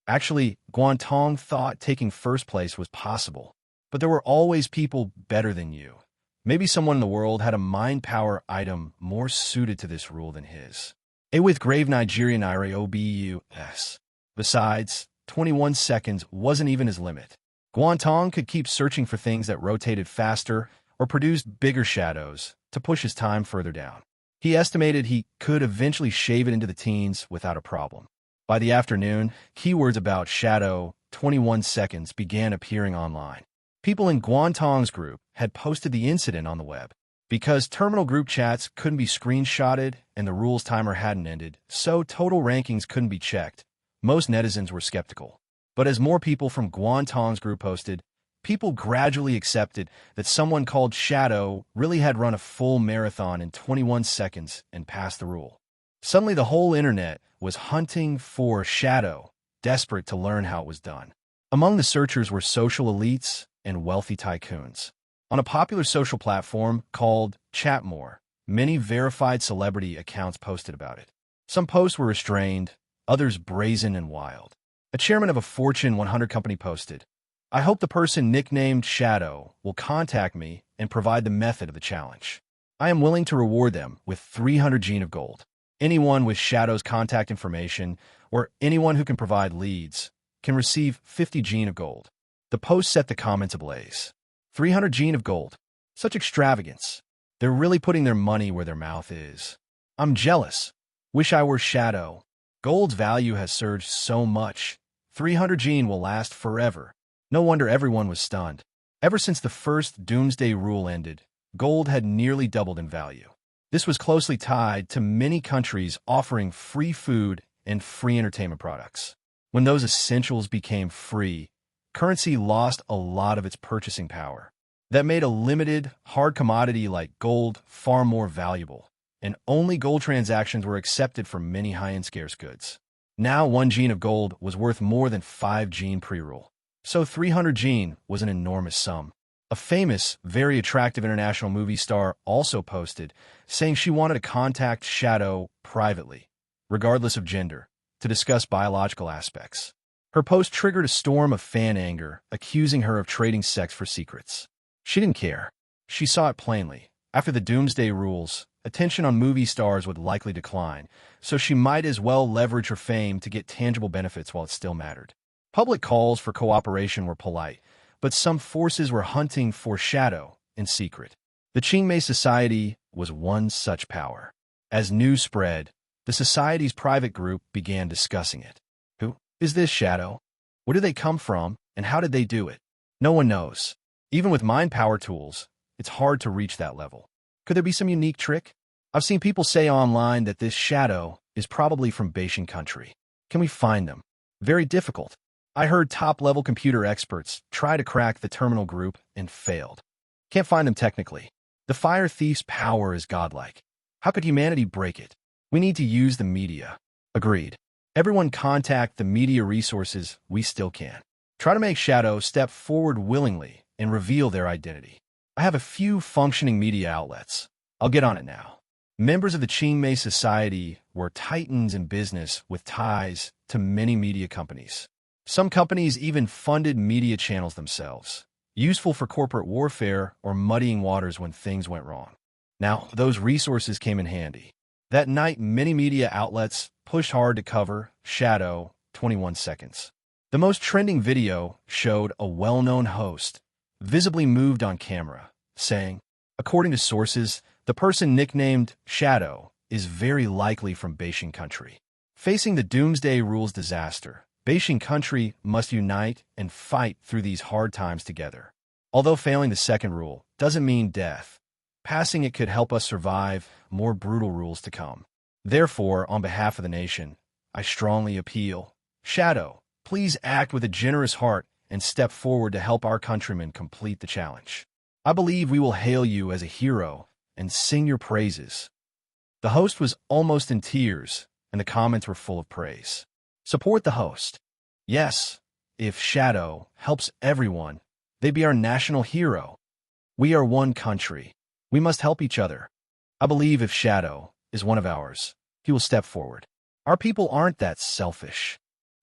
Actually, Guan Tong thought taking first place was possible, but there were always people better than you. Maybe someone in the world had a mind power item more suited to this rule than his. A with grave Nigerian IRAOBUS. Besides, 21 seconds wasn't even his limit. Guan Tong could keep searching for things that rotated faster or produced bigger shadows to push his time further down. He estimated he could eventually shave it into the teens without a problem. By the afternoon, keywords about Shadow 21 seconds began appearing online. People in Guan Tong's group had posted the incident on the web. Because terminal group chats couldn't be screenshotted and the rules timer hadn't ended, so total rankings couldn't be checked. Most netizens were skeptical. But as more people from Guan Tong's group posted, people gradually accepted that someone called Shadow really had run a full marathon in 21 seconds and passed the rule. Suddenly the whole internet was hunting for Shadow, desperate to learn how it was done. Among the searchers were social elites and wealthy tycoons. On a popular social platform called Chatmore, many verified celebrity accounts posted about it. Some posts were restrained, others brazen and wild. A chairman of a Fortune 100 company posted, "I hope the person nicknamed Shadow will contact me and provide the method of the challenge. I am willing to reward them with 300 gene of gold. Anyone with Shadow's contact information or anyone who can provide leads can receive 50 gene of gold." The post set the comments ablaze. 300 gene of gold. Such extravagance. They're really putting their money where their mouth is. I'm jealous. Wish I were Shadow. Gold's value has surged so much. 300 gene will last forever. No wonder everyone was stunned. Ever since the first Doomsday Rule ended, gold had nearly doubled in value. This was closely tied to many countries offering free food and free entertainment products. When those essentials became free, currency lost a lot of its purchasing power. That made a limited, hard commodity like gold far more valuable, and only gold transactions were accepted for many high-end scarce goods. Now 1 gene of gold was worth more than 5 gene pre-rule. So 300 gene was an enormous sum. A famous, very attractive international movie star also posted, saying she wanted to contact Shadow privately, regardless of gender, to discuss biological aspects. Her post triggered a storm of fan anger, accusing her of trading sex for secrets. She didn't care. She saw it plainly. After the Doomsday Rules, attention on movie stars would likely decline, so she might as well leverage her fame to get tangible benefits while it still mattered. Public calls for cooperation were polite, but some forces were hunting for Shadow in secret. The Qingmei Society was one such power. As news spread, the society's private group began discussing it. Who is this Shadow? Where do they come from, and how did they do it? No one knows. Even with mind power tools, it's hard to reach that level. Could there be some unique trick? I've seen people say online that this Shadow is probably from Beijing country. Can we find them? Very difficult. I heard top-level computer experts try to crack the terminal group and failed. Can't find them technically. The fire thief's power is godlike. How could humanity break it? We need to use the media. Agreed. Everyone contact the media resources we still can. Try to make Shadow step forward willingly and reveal their identity. I have a few functioning media outlets. I'll get on it now. Members of the Qingmei Society were titans in business with ties to many media companies. Some companies even funded media channels themselves, useful for corporate warfare or muddying waters when things went wrong. Now, those resources came in handy. That night, many media outlets pushed hard to cover Shadow 21 seconds. The most trending video showed a well-known host, visibly moved on camera, saying, according to sources, the person nicknamed Shadow is very likely from Beijing country. Facing the Doomsday Rules disaster, Beijing country must unite and fight through these hard times together. Although failing the second rule doesn't mean death, passing it could help us survive more brutal rules to come. Therefore, on behalf of the nation, I strongly appeal, Shadow, please act with a generous heart and step forward to help our countrymen complete the challenge. I believe we will hail you as a hero and sing your praises. The host was almost in tears, and the comments were full of praise. Support the host. Yes, if Shadow helps everyone, they'd be our national hero. We are one country. We must help each other. I believe if Shadow is one of ours, he will step forward. Our people aren't that selfish.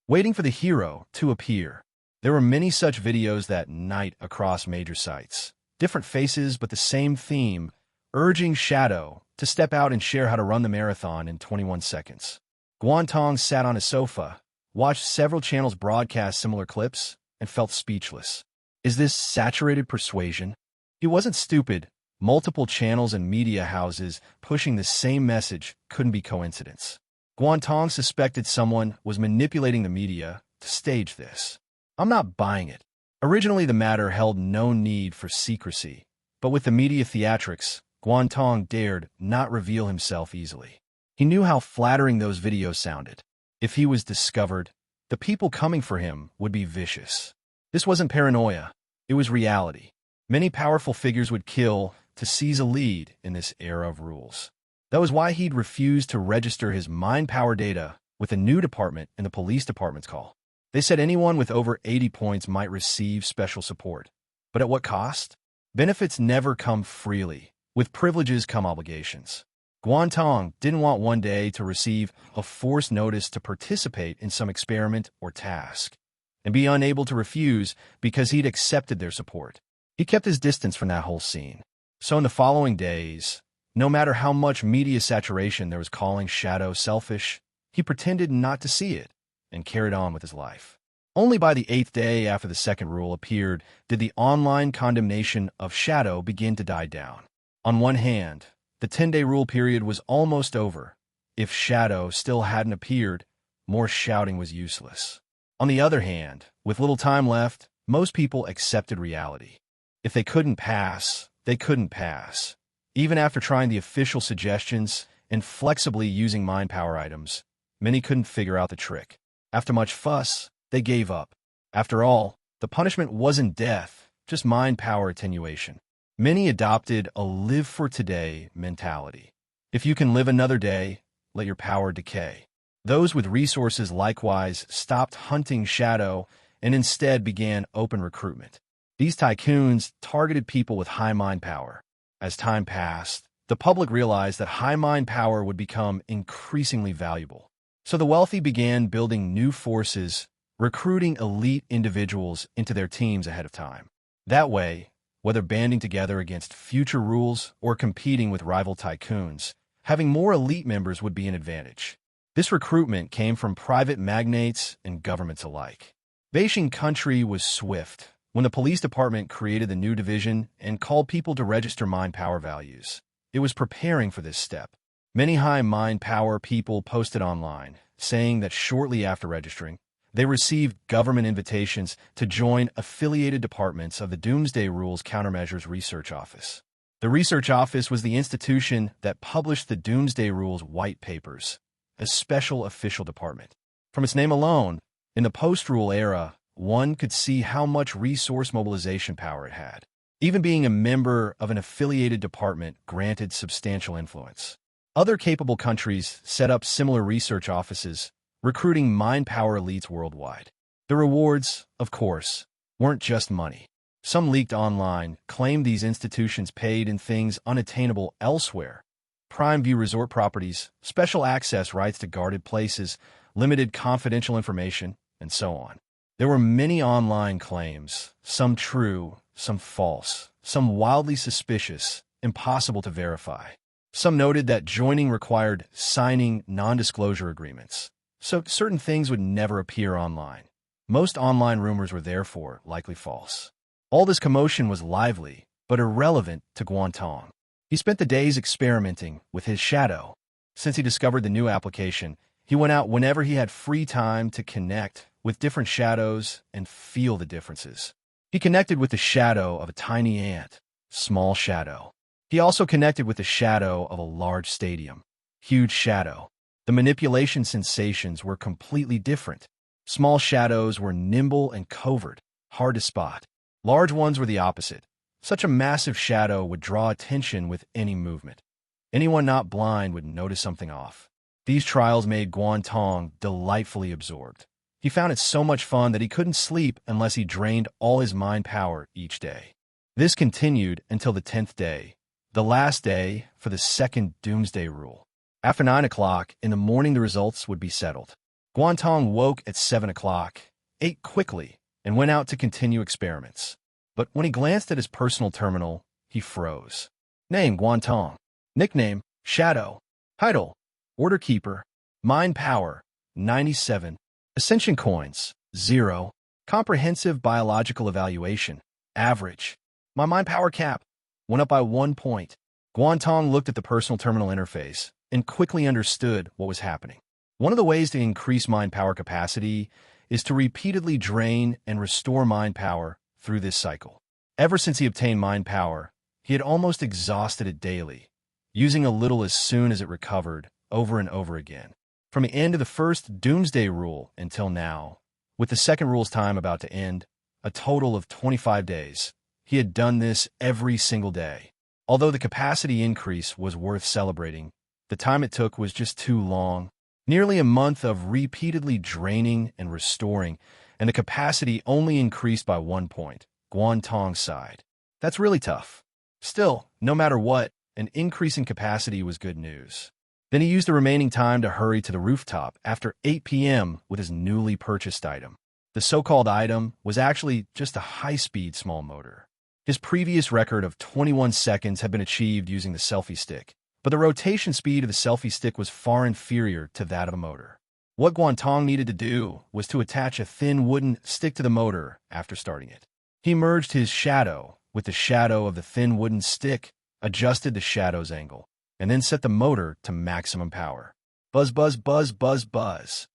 Waiting for the hero to appear. There were many such videos that night across major sites. Different faces, but the same theme, urging Shadow to step out and share how to run the marathon in 21 seconds. Guan Tong sat on his sofa, watched several channels broadcast similar clips, and felt speechless. Is this saturated persuasion? He wasn't stupid, Multiple channels and media houses pushing the same message couldn't be coincidence. Guan Tong suspected someone was manipulating the media to stage this. I'm not buying it. Originally, the matter held no need for secrecy, but with the media theatrics, Guan Tong dared not reveal himself easily. He knew how flattering those videos sounded. If he was discovered, the people coming for him would be vicious. This wasn't paranoia, it was reality. Many powerful figures would kill to seize a lead in this era of rules. That was why he'd refused to register his mind power data with a new department in the police department's call. They said anyone with over 80 points might receive special support. But at what cost? Benefits never come freely. With privileges come obligations. Guan Tong didn't want one day to receive a forced notice to participate in some experiment or task, and be unable to refuse because he'd accepted their support. He kept his distance from that whole scene. So in the following days, no matter how much media saturation there was calling Shadow selfish, he pretended not to see it and carried on with his life. Only by the 8th day after the second rule appeared did the online condemnation of Shadow begin to die down. On one hand, the 10-day rule period was almost over. If Shadow still hadn't appeared, more shouting was useless. On the other hand, with little time left, most people accepted reality. If they couldn't pass, they couldn't pass. Even after trying the official suggestions and flexibly using mind power items, many couldn't figure out the trick. After much fuss, they gave up. After all, the punishment wasn't death, just mind power attenuation. Many adopted a live-for-today mentality. If you can live another day, let your power decay. Those with resources likewise stopped hunting Shadow and instead began open recruitment. These tycoons targeted people with high mind power. As time passed, the public realized that high mind power would become increasingly valuable. So the wealthy began building new forces, recruiting elite individuals into their teams ahead of time. That way, whether banding together against future rules or competing with rival tycoons, having more elite members would be an advantage. This recruitment came from private magnates and governments alike. Beijing country was swift when the police department created the new division and called people to register mind power values. It was preparing for this step. Many high mind power people posted online, saying that shortly after registering, they received government invitations to join affiliated departments of the Doomsday Rules Countermeasures Research Office. The Research Office was the institution that published the Doomsday Rules white papers, a special official department. From its name alone, in the post-rule era, one could see how much resource mobilization power it had. Even being a member of an affiliated department granted substantial influence. Other capable countries set up similar research offices, recruiting mind power elites worldwide. The rewards, of course, weren't just money. Some leaked online claimed these institutions paid in things unattainable elsewhere. Prime view resort properties, special access rights to guarded places, limited confidential information, and so on. There were many online claims, some true, some false, some wildly suspicious, impossible to verify. Some noted that joining required signing non-disclosure agreements, so certain things would never appear online. Most online rumors were therefore likely false. All this commotion was lively, but irrelevant to Guan Tong. He spent the days experimenting with his Shadow. Since he discovered the new application, he went out whenever he had free time to connect with different shadows and feel the differences. He connected with the shadow of a tiny ant, small shadow. He also connected with the shadow of a large stadium, huge shadow. The manipulation sensations were completely different. Small shadows were nimble and covert, hard to spot. Large ones were the opposite. Such a massive shadow would draw attention with any movement. Anyone not blind would notice something off. These trials made Guan Tong delightfully absorbed. He found it so much fun that he couldn't sleep unless he drained all his mind power each day. This continued until the 10th day, the last day for the second Doomsday Rule. After 9 o'clock in the morning, the results would be settled. Guan Tong woke at 7 o'clock, ate quickly, and went out to continue experiments. But when he glanced at his personal terminal, he froze. Name, Guan Tong. Nickname, Shadow. Title, Order Keeper. Mind Power, 97. Ascension Coins, 0. Comprehensive Biological Evaluation, Average. My mind power cap, went up by 1 point. Guan Tong looked at the personal terminal interface and quickly understood what was happening. One of the ways to increase mind power capacity is to repeatedly drain and restore mind power through this cycle. Ever since he obtained mind power, he had almost exhausted it daily, using a little as soon as it recovered over and over again. From the end of the first Doomsday Rule until now, with the second rule's time about to end, a total of 25 days, he had done this every single day. Although the capacity increase was worth celebrating, the time it took was just too long. Nearly a month of repeatedly draining and restoring, and the capacity only increased by 1 point. Guan Tong sighed. That's really tough. Still, no matter what, an increase in capacity was good news. Then he used the remaining time to hurry to the rooftop after 8 p.m. with his newly purchased item. The so-called item was actually just a high-speed small motor. His previous record of 21 seconds had been achieved using the selfie stick, but the rotation speed of the selfie stick was far inferior to that of a motor. What Guan Tong needed to do was to attach a thin wooden stick to the motor after starting it. He merged his shadow with the shadow of the thin wooden stick, adjusted the shadow's angle, and then set the motor to maximum power. Buzz, buzz, buzz, buzz, buzz.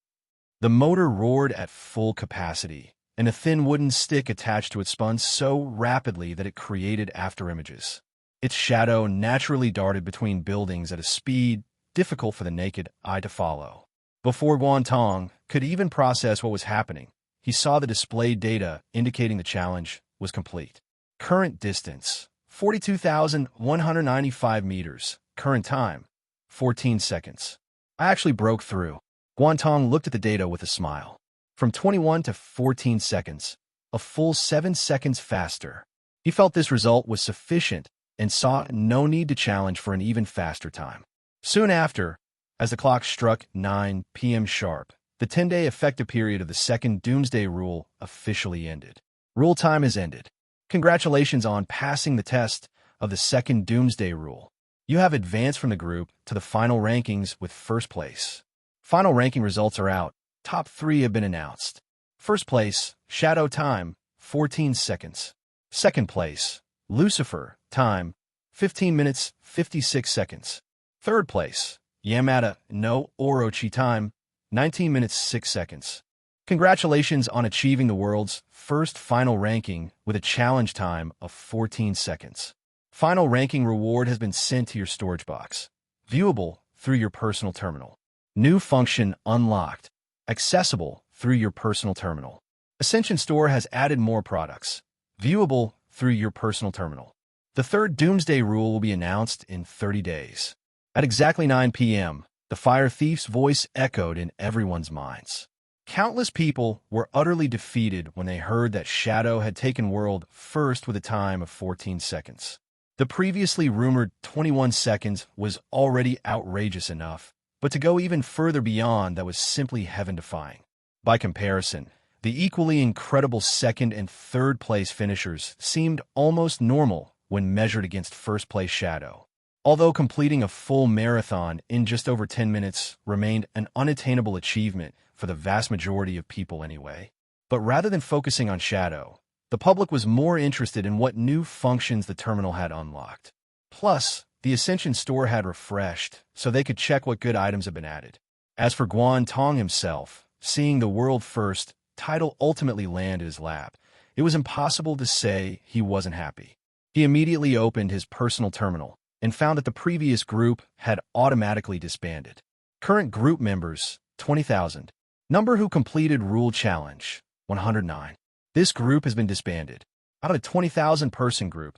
The motor roared at full capacity, and a thin wooden stick attached to it spun so rapidly that it created afterimages. Its shadow naturally darted between buildings at a speed difficult for the naked eye to follow. Before Guan Tong could even process what was happening, he saw the displayed data indicating the challenge was complete. Current distance, 42,195 meters. Current time, 14 seconds. I actually broke through. Guan Tong looked at the data with a smile. From 21 to 14 seconds, a full 7 seconds faster. He felt this result was sufficient and saw no need to challenge for an even faster time. Soon after, as the clock struck 9 p.m. sharp, the 10-day effective period of the second Doomsday Rule officially ended. Rule time has ended. Congratulations on passing the test of the second Doomsday Rule. You have advanced from the group to the final rankings with first place. Final ranking results are out. Top 3 have been announced. First place, Shadow time, 14 seconds. Second place, Lucifer time, 15 minutes, 56 seconds. Third place, Yamada no Orochi time, 19 minutes, 6 seconds. Congratulations on achieving the world's first final ranking with a challenge time of 14 seconds. Final ranking reward has been sent to your storage box. Viewable through your personal terminal. New function unlocked. Accessible through your personal terminal. Ascension Store has added more products. Viewable through your personal terminal. The third Doomsday Rule will be announced in 30 days. At exactly 9 p.m., the Fire Thief's voice echoed in everyone's minds. Countless people were utterly defeated when they heard that Shadow had taken world first with a time of 14 seconds. The previously rumored 21 seconds was already outrageous enough, but to go even further beyond that was simply heaven-defying. By comparison, the equally incredible second and third place finishers seemed almost normal when measured against first-place Shadow. Although completing a full marathon in just over 10 minutes remained an unattainable achievement for the vast majority of people anyway. But rather than focusing on Shadow, the public was more interested in what new functions the terminal had unlocked. Plus, the Ascension Store had refreshed, so they could check what good items had been added. As for Guan Tong himself, seeing the world first title ultimately land in his lap, it was impossible to say he wasn't happy. He immediately opened his personal terminal and found that the previous group had automatically disbanded. Current group members, 20,000. Number who completed Rule Challenge, 109. This group has been disbanded. Out of a 20,000 person group,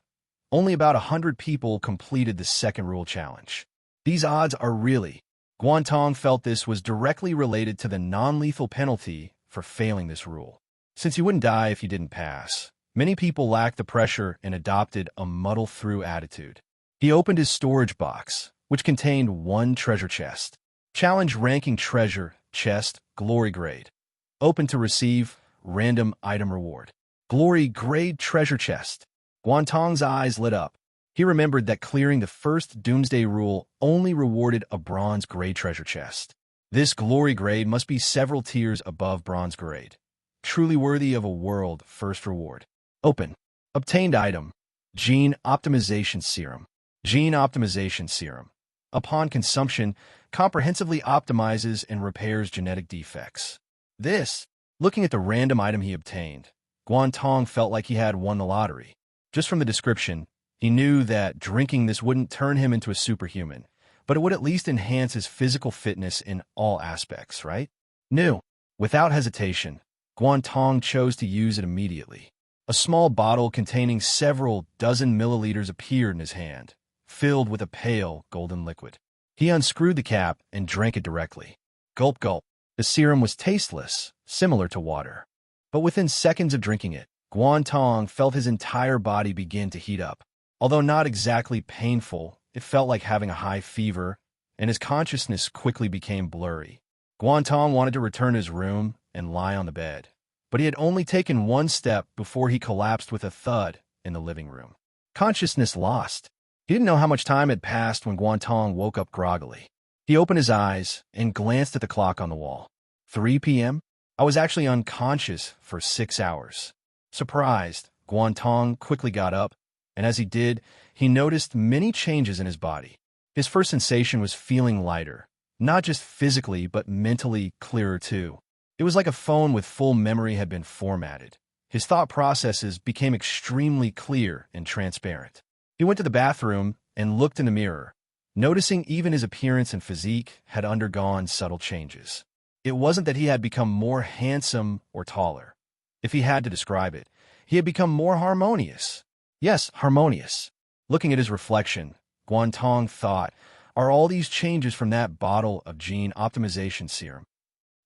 only about 100 people completed the second Rule Challenge. These odds are really. Guan Tong felt this was directly related to the non-lethal penalty for failing this rule. Since you wouldn't die if you didn't pass, many people lacked the pressure and adopted a muddle-through attitude. He opened his storage box, which contained 1 treasure chest. Challenge ranking treasure chest, glory grade. Open to receive random item reward. Glory grade treasure chest. Guan Tong's eyes lit up. He remembered that clearing the first Doomsday Rule only rewarded a bronze grade treasure chest. This glory grade must be several tiers above bronze grade. Truly worthy of a world first reward. Open. Obtained item. Gene Optimization Serum. Gene Optimization Serum. Upon consumption, comprehensively optimizes and repairs genetic defects. This, looking at the random item he obtained, Guan Tong felt like he had won the lottery. Just from the description, he knew that drinking this wouldn't turn him into a superhuman, but it would at least enhance his physical fitness in all aspects, right? New. Without hesitation, Guan Tong chose to use it immediately. A small bottle containing several dozen milliliters appeared in his hand, filled with a pale golden liquid. He unscrewed the cap and drank it directly. Gulp gulp. The serum was tasteless, similar to water. But within seconds of drinking it, Guan Tong felt his entire body begin to heat up. Although not exactly painful, it felt like having a high fever, and his consciousness quickly became blurry. Guan Tong wanted to return to his room and lie on the bed, but he had only taken one step before he collapsed with a thud in the living room. Consciousness lost. He didn't know how much time had passed when Guan Tong woke up groggily. He opened his eyes and glanced at the clock on the wall. 3 p.m.? I was actually unconscious for 6 hours. Surprised, Guan Tong quickly got up, and as he did, he noticed many changes in his body. His first sensation was feeling lighter, not just physically but mentally clearer too. It was like a phone with full memory had been formatted. His thought processes became extremely clear and transparent. He went to the bathroom and looked in the mirror, noticing even his appearance and physique had undergone subtle changes. It wasn't that he had become more handsome or taller. If he had to describe it, he had become more harmonious. Yes, harmonious. Looking at his reflection, Guan Tong thought, are all these changes from that bottle of gene optimization serum?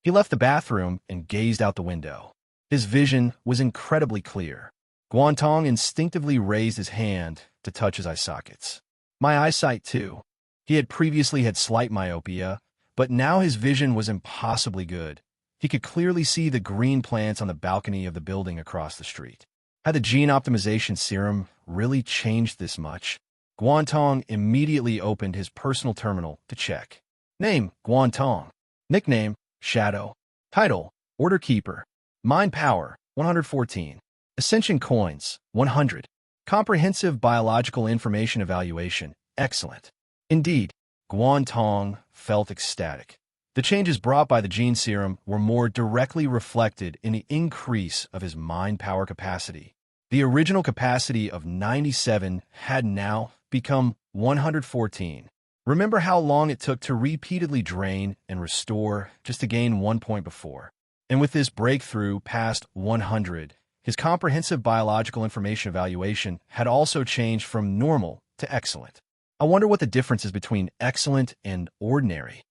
He left the bathroom and gazed out the window. His vision was incredibly clear. Guan Tong instinctively raised his hand to touch his eye sockets. My eyesight, too. He had previously had slight myopia, but now his vision was impossibly good. He could clearly see the green plants on the balcony of the building across the street. Had the gene optimization serum really changed this much? Guan Tong immediately opened his personal terminal to check. Name, Guan Tong. Nickname, Shadow. Title, Order Keeper. Mind Power, 114. Ascension Coins, 100. Comprehensive Biological Information Evaluation, excellent. Indeed, Guan Tong felt ecstatic. The changes brought by the gene serum were more directly reflected in the increase of his mind power capacity. The original capacity of 97 had now become 114. Remember how long it took to repeatedly drain and restore just to gain 1 point before? And with this breakthrough past 100, his comprehensive biological information evaluation had also changed from normal to excellent. I wonder what the difference is between excellent and ordinary.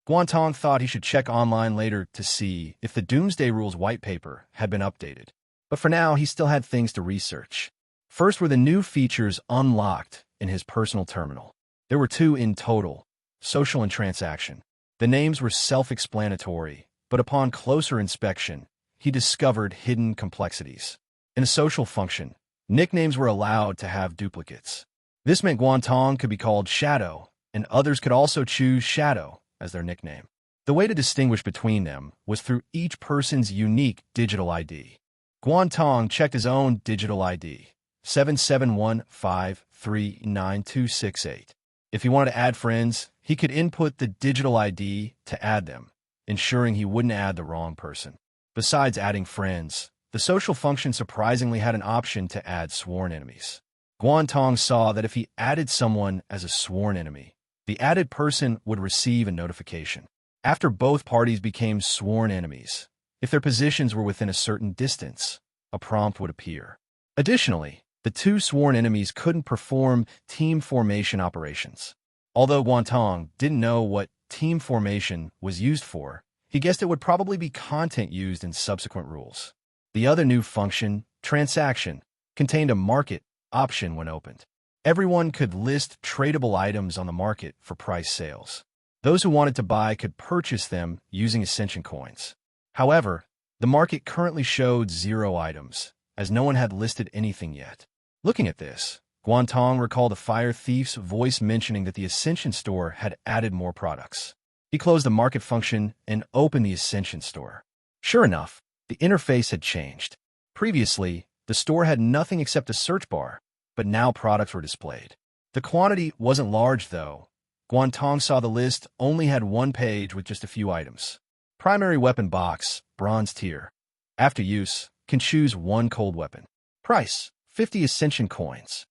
Guan Tong thought he should check online later to see if the Doomsday Rules white paper had been updated. But for now, he still had things to research. First were the new features unlocked in his personal terminal. There were 2 in total, social and transaction. The names were self-explanatory, but upon closer inspection, he discovered hidden complexities. In a social function, nicknames were allowed to have duplicates. This meant Guan Tong could be called Shadow, and others could also choose Shadow as their nickname. The way to distinguish between them was through each person's unique digital ID. Guan Tong checked his own digital ID, 7715399268. If he wanted to add friends, he could input the digital ID to add them, ensuring he wouldn't add the wrong person. Besides adding friends, the social function surprisingly had an option to add sworn enemies. Guan Tong saw that if he added someone as a sworn enemy, the added person would receive a notification. After both parties became sworn enemies, if their positions were within a certain distance, a prompt would appear. Additionally, the 2 sworn enemies couldn't perform team formation operations. Although Guan Tong didn't know what team formation was used for, he guessed it would probably be content used in subsequent rules. The other new function, transaction, contained a market option when opened. Everyone could list tradable items on the market for price sales. Those who wanted to buy could purchase them using ascension coins. However, the market currently showed 0 items, as no one had listed anything yet. Looking at this, Guan Tong recalled a fire thief's voice mentioning that the Ascension store had added more products. He closed the market function and opened the Ascension store. Sure enough, the interface had changed. Previously, the store had nothing except a search bar, but now products were displayed. The quantity wasn't large, though. Guan Tong saw the list only had one page with just a few items. Primary weapon box, bronze tier. After use, can choose one cold weapon. Price, 50 ascension coins.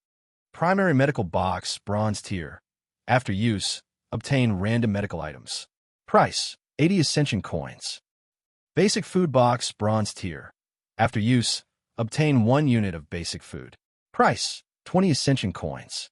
Primary medical box, bronze tier. After use, obtain random medical items. Price, 80 ascension coins. Basic food box, bronze tier. After use, obtain 1 unit of basic food. Price, 20 ascension coins.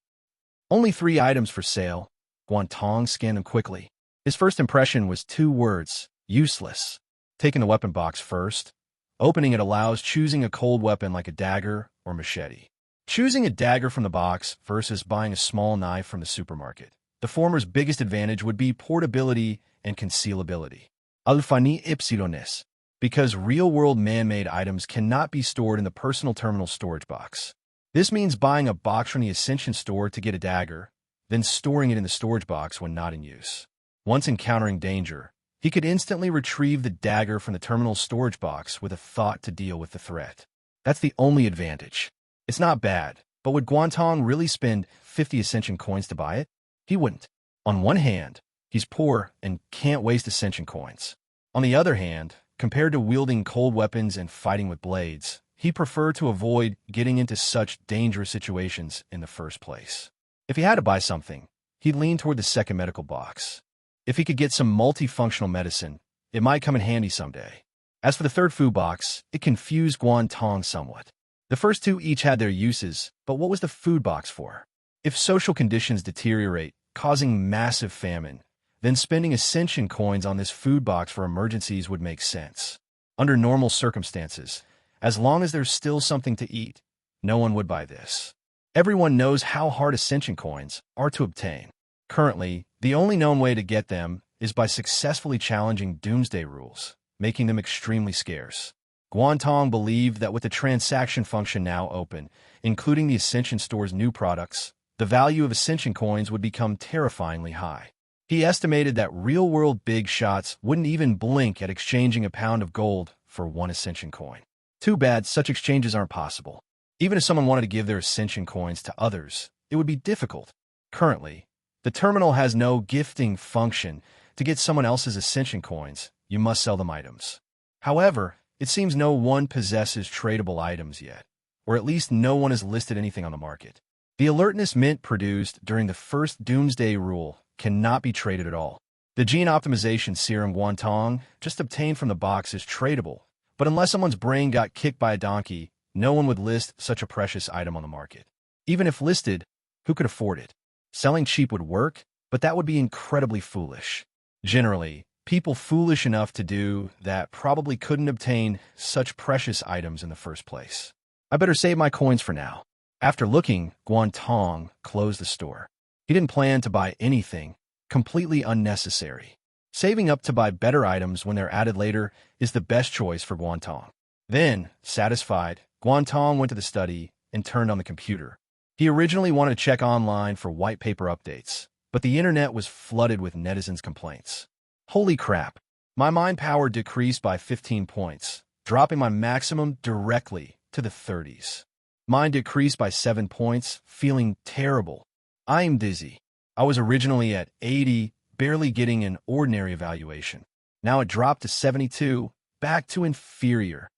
Only 3 items for sale. Guan Tong scanned them quickly. His first impression was 2 words, useless. Taking the weapon box first, opening it allows choosing a cold weapon like a dagger or machete. Choosing a dagger from the box versus buying a small knife from the supermarket. The former's biggest advantage would be portability and concealability. Alfani Ypsilones, because real-world man-made items cannot be stored in the personal terminal storage box. This means buying a box from the Ascension store to get a dagger, then storing it in the storage box when not in use. Once encountering danger, he could instantly retrieve the dagger from the terminal storage box with a thought to deal with the threat. That's the only advantage. It's not bad, but would Guan Tong really spend 50 Ascension coins to buy it? He wouldn't. On one hand, he's poor and can't waste Ascension coins. On the other hand, compared to wielding cold weapons and fighting with blades, he'd prefer to avoid getting into such dangerous situations in the first place. If he had to buy something, he'd lean toward the second medical box. If he could get some multifunctional medicine, it might come in handy someday. As for the third food box, it confused Guan Tong somewhat. The first 2 each had their uses, but what was the food box for? If social conditions deteriorate, causing massive famine, then spending Ascension coins on this food box for emergencies would make sense. Under normal circumstances, as long as there's still something to eat, no one would buy this. Everyone knows how hard Ascension coins are to obtain. Currently, the only known way to get them is by successfully challenging Doomsday Rules, making them extremely scarce. Guan Tong believed that with the transaction function now open, including the Ascension store's new products, the value of Ascension coins would become terrifyingly high. He estimated that real-world big shots wouldn't even blink at exchanging a pound of gold for 1 Ascension coin. Too bad such exchanges aren't possible. Even if someone wanted to give their Ascension coins to others, it would be difficult. Currently, the terminal has no gifting function. To get someone else's Ascension coins, you must sell them items. However, it seems no one possesses tradable items yet, or at least no one has listed anything on the market. The alertness Mint produced during the first Doomsday Rule cannot be traded at all. The gene optimization serum Guan Tong just obtained from the box is tradable, but unless someone's brain got kicked by a donkey, no one would list such a precious item on the market. Even if listed, who could afford it? Selling cheap would work, but that would be incredibly foolish. Generally, people foolish enough to do that probably couldn't obtain such precious items in the first place. I better save my coins for now. After looking, Guan Tong closed the store. He didn't plan to buy anything, completely unnecessary. Saving up to buy better items when they're added later is the best choice for Guan Tong. Then, satisfied, Guan Tong went to the study and turned on the computer. He originally wanted to check online for white paper updates, but the internet was flooded with netizens' complaints. Holy crap! My mind power decreased by 15 points, dropping my maximum directly to the 30s. Mine decreased by 7 points, feeling terrible. I'm dizzy. I was originally at 80, barely getting an ordinary evaluation. Now it dropped to 72, back to inferior.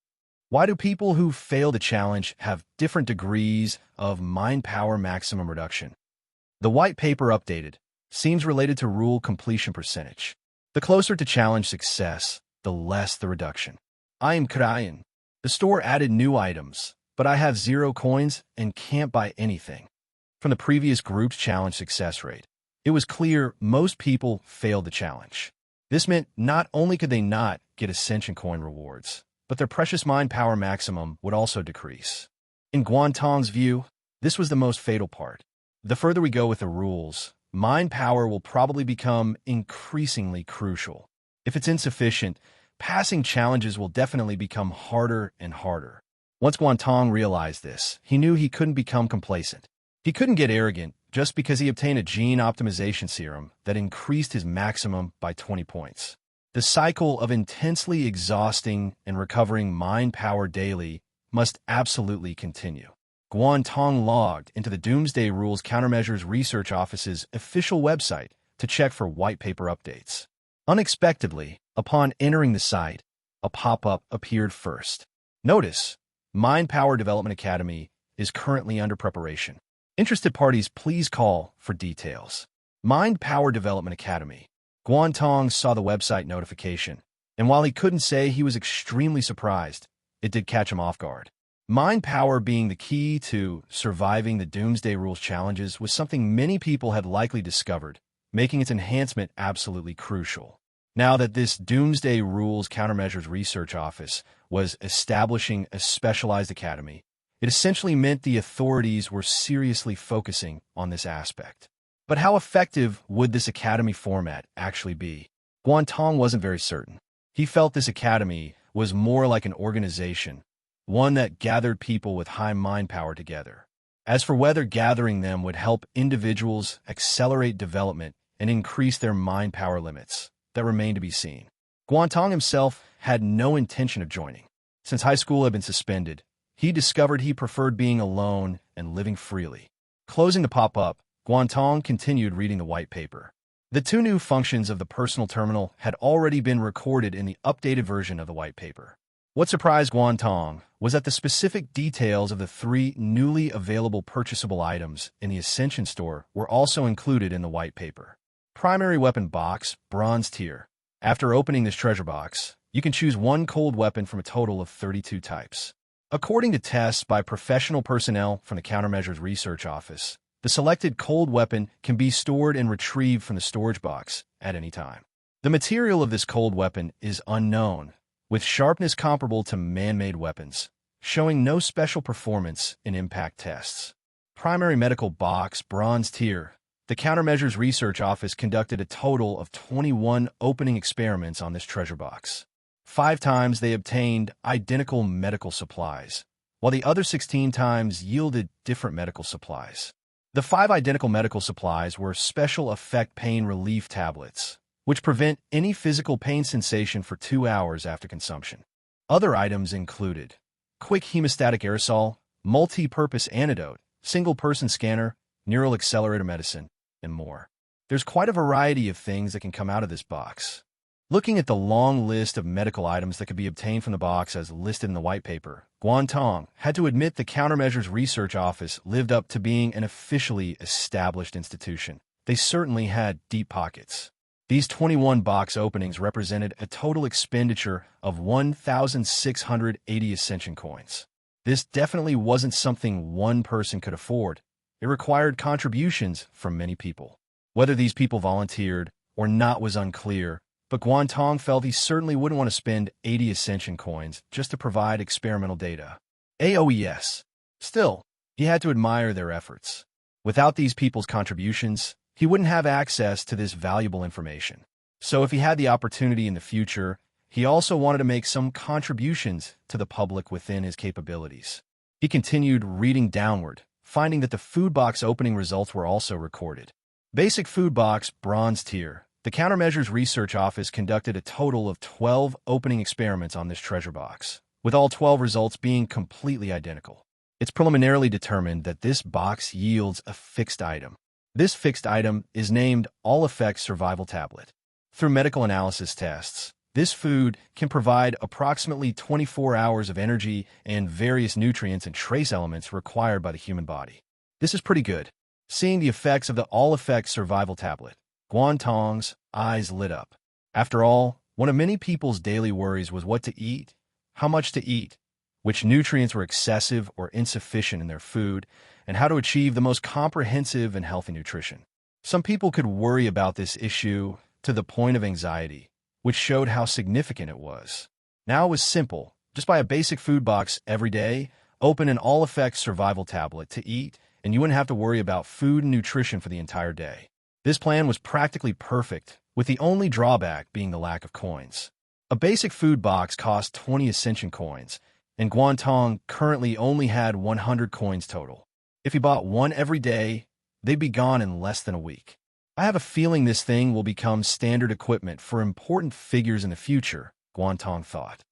Why do people who fail the challenge have different degrees of mind power maximum reduction? The white paper updated seems related to rule completion percentage. The closer to challenge success, the less the reduction. I am crying. The store added new items, but I have 0 coins and can't buy anything. From the previous group's challenge success rate, it was clear most people failed the challenge. This meant not only could they not get Ascension coin rewards, but their precious mind power maximum would also decrease. In Guan Tong's view, this was the most fatal part. The further we go with the rules, mind power will probably become increasingly crucial. If it's insufficient, passing challenges will definitely become harder and harder. Once Guan Tong realized this, he knew he couldn't become complacent. He couldn't get arrogant just because he obtained a gene optimization serum that increased his maximum by 20 points. The cycle of intensely exhausting and recovering mind power daily must absolutely continue. Guan Tong logged into the Doomsday Rules Countermeasures Research Office's official website to check for white paper updates. Unexpectedly, upon entering the site, a pop-up appeared first. Notice, Mind Power Development Academy is currently under preparation. Interested parties, please call for details. Mind Power Development Academy. Guan Tong saw the website notification, and while he couldn't say he was extremely surprised, it did catch him off guard. Mind power being the key to surviving the Doomsday Rules challenges was something many people had likely discovered, making its enhancement absolutely crucial. Now that this Doomsday Rules Countermeasures Research Office was establishing a specialized academy, it essentially meant the authorities were seriously focusing on this aspect. But how effective would this academy format actually be? Guan Tong wasn't very certain. He felt this academy was more like an organization, one that gathered people with high mind power together. As for whether gathering them would help individuals accelerate development and increase their mind power limits, that remained to be seen. Guan Tong himself had no intention of joining. Since high school had been suspended, he discovered he preferred being alone and living freely. Closing the pop-up, Guan Tong continued reading the white paper. The 2 new functions of the personal terminal had already been recorded in the updated version of the white paper. What surprised Guan Tong was that the specific details of the 3 newly available purchasable items in the Ascension store were also included in the white paper. Primary weapon box, bronze tier. After opening this treasure box, you can choose 1 cold weapon from a total of 32 types. According to tests by professional personnel from the Countermeasures Research Office, the selected cold weapon can be stored and retrieved from the storage box at any time. The material of this cold weapon is unknown, with sharpness comparable to man-made weapons, showing no special performance in impact tests. Primary medical box, bronze tier. The Countermeasures Research Office conducted a total of 21 opening experiments on this treasure box. 5 times they obtained identical medical supplies, while the other 16 times yielded different medical supplies. The 5 identical medical supplies were special effect pain relief tablets, which prevent any physical pain sensation for 2 hours after consumption. Other items included quick hemostatic aerosol, multi-purpose antidote, single-person scanner, neural accelerator medicine, and more. There's quite a variety of things that can come out of this box. Looking at the long list of medical items that could be obtained from the box as listed in the white paper, Guan Tong had to admit the Countermeasures Research Office lived up to being an officially established institution. They certainly had deep pockets. These 21 box openings represented a total expenditure of 1,680 Ascension coins. This definitely wasn't something one person could afford. It required contributions from many people. Whether these people volunteered or not was unclear, but Guan Tong felt he certainly wouldn't want to spend 80 Ascension coins just to provide experimental data. AOES. Still, he had to admire their efforts. Without these people's contributions, he wouldn't have access to this valuable information. So if he had the opportunity in the future, he also wanted to make some contributions to the public within his capabilities. He continued reading downward, finding that the food box opening results were also recorded. Basic food box, bronze tier. The Countermeasures Research Office conducted a total of 12 opening experiments on this treasure box, with all 12 results being completely identical. It's preliminarily determined that this box yields a fixed item. This fixed item is named All Effects Survival Tablet. Through medical analysis tests, this food can provide approximately 24 hours of energy and various nutrients and trace elements required by the human body. This is pretty good. Seeing the effects of the All Effects Survival Tablet, Guan Tong's eyes lit up. After all, one of many people's daily worries was what to eat, how much to eat, which nutrients were excessive or insufficient in their food, and how to achieve the most comprehensive and healthy nutrition. Some people could worry about this issue to the point of anxiety, which showed how significant it was. Now it was simple. Just buy a basic food box every day, open an all-effects survival tablet to eat, and you wouldn't have to worry about food and nutrition for the entire day. This plan was practically perfect, with the only drawback being the lack of coins. A basic food box cost 20 Ascension coins, and Guan Tong currently only had 100 coins total. If he bought one every day, they'd be gone in less than a week. I have a feeling this thing will become standard equipment for important figures in the future, Guan Tong thought.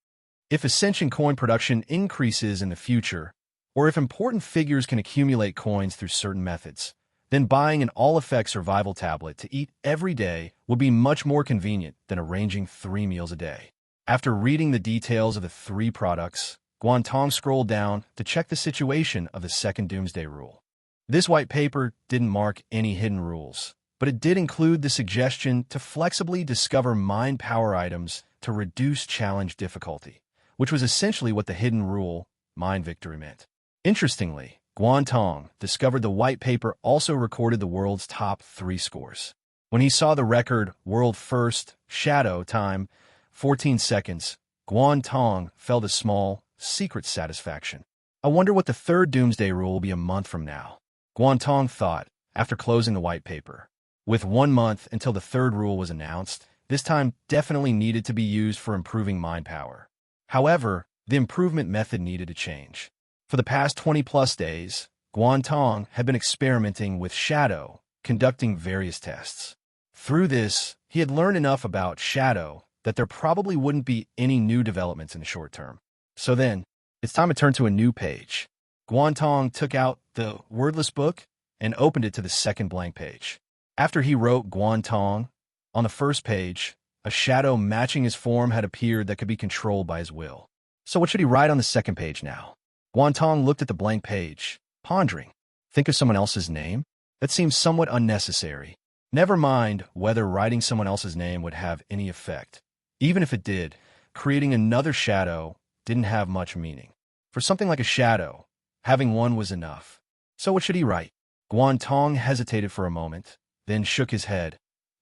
If Ascension coin production increases in the future, or if important figures can accumulate coins through certain methods, then buying an all-effect survival tablet to eat every day would be much more convenient than arranging 3 meals a day. After reading the details of the 3 products, Guan Tong scrolled down to check the situation of the second Doomsday Rule. This white paper didn't mark any hidden rules, but it did include the suggestion to flexibly discover mind power items to reduce challenge difficulty, which was essentially what the hidden rule, mind victory, meant. Interestingly, Guan Tong discovered the white paper also recorded the world's top 3 scores. When he saw the record world first shadow time, 14 seconds, Guan Tong felt a small, secret satisfaction. I wonder what the third Doomsday Rule will be a month from now, Guan Tong thought after closing the white paper. With 1 month until the third rule was announced, this time definitely needed to be used for improving mind power. However, the improvement method needed to change. For the past 20-plus days, Guan Tong had been experimenting with Shadow, conducting various tests. Through this, he had learned enough about Shadow that there probably wouldn't be any new developments in the short term. So then, it's time to turn to a new page. Guan Tong took out the wordless book and opened it to the second blank page. After he wrote Guan Tong, on the first page, a shadow matching his form had appeared that could be controlled by his will. So what should he write on the second page now? Guan Tong looked at the blank page, pondering. Think of someone else's name? That seems somewhat unnecessary. Never mind whether writing someone else's name would have any effect. Even if it did, creating another shadow didn't have much meaning. For something like a shadow, having one was enough. So what should he write? Guan Tong hesitated for a moment, then shook his head.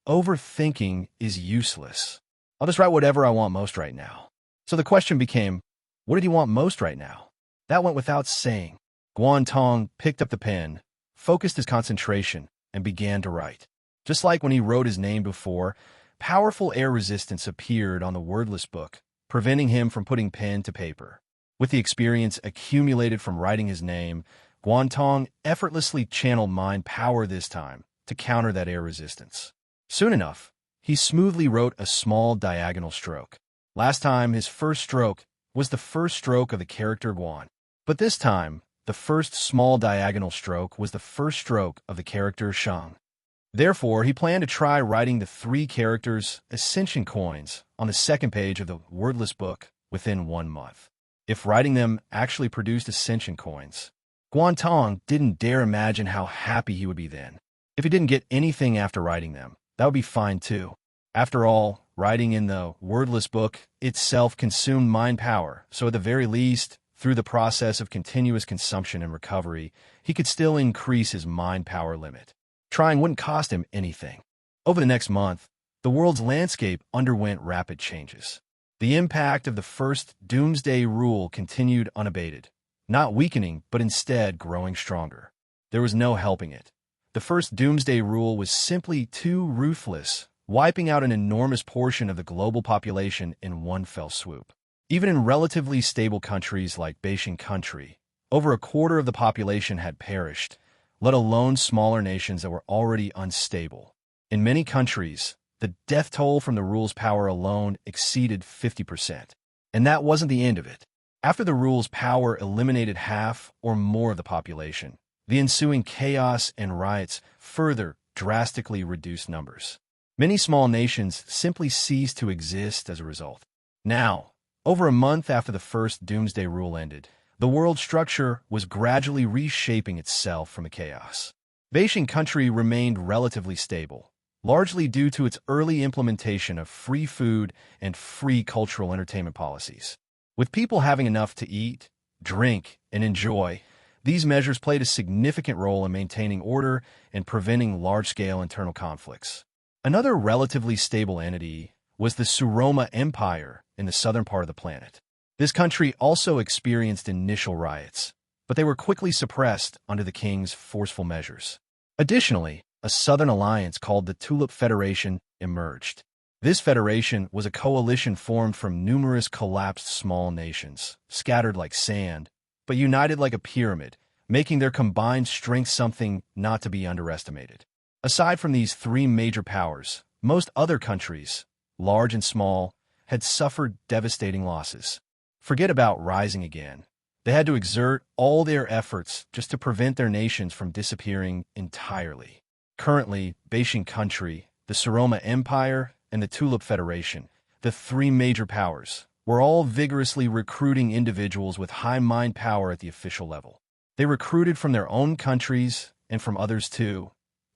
Overthinking is useless. I'll just write whatever I want most right now. So the question became, what did he want most right now? That went without saying. Guan Tong picked up the pen, focused his concentration, and began to write. Just like when he wrote his name before, powerful air resistance appeared on the wordless book, preventing him from putting pen to paper. With the experience accumulated from writing his name, Guan Tong effortlessly channeled mind power this time to counter that air resistance. Soon enough, he smoothly wrote a small diagonal stroke. Last time, his first stroke was the first stroke of the character Guan. But this time, the first small diagonal stroke was the first stroke of the character Shang. Therefore, he planned to try writing the 3 characters ascension coins on the second page of the wordless book within 1 month. If writing them actually produced ascension coins, Guan Tong didn't dare imagine how happy he would be then. If he didn't get anything after writing them, that would be fine too. After all, writing in the wordless book itself consumed mind power, so at the very least, through the process of continuous consumption and recovery, he could still increase his mind power limit. Trying wouldn't cost him anything. Over the next month, the world's landscape underwent rapid changes. The impact of the first Doomsday Rule continued unabated, not weakening, but instead growing stronger. There was no helping it. The first Doomsday Rule was simply too ruthless, wiping out an enormous portion of the global population in one fell swoop. Even in relatively stable countries like Beijing country, over a quarter of the population had perished, let alone smaller nations that were already unstable. In many countries, the death toll from the rule's power alone exceeded 50%. And that wasn't the end of it. After the rule's power eliminated half or more of the population, the ensuing chaos and riots further drastically reduced numbers. Many small nations simply ceased to exist as a result. Now, over a month after the first Doomsday Rule ended, the world structure was gradually reshaping itself from the chaos. Beijing country remained relatively stable, largely due to its early implementation of free food and free cultural entertainment policies. With people having enough to eat, drink, and enjoy, these measures played a significant role in maintaining order and preventing large-scale internal conflicts. Another relatively stable entity was the Suroma Empire in the southern part of the planet. This country also experienced initial riots, but they were quickly suppressed under the king's forceful measures. Additionally, a southern alliance called the Tulip Federation emerged. This federation was a coalition formed from numerous collapsed small nations, scattered like sand, but united like a pyramid, making their combined strength something not to be underestimated. Aside from these 3 major powers, most other countries, large and small, had suffered devastating losses. Forget about rising again. They had to exert all their efforts just to prevent their nations from disappearing entirely. Currently, Beijing Country, the Saroma Empire, and the Tulip Federation, the three major powers, were all vigorously recruiting individuals with high mind power at the official level. They recruited from their own countries and from others too,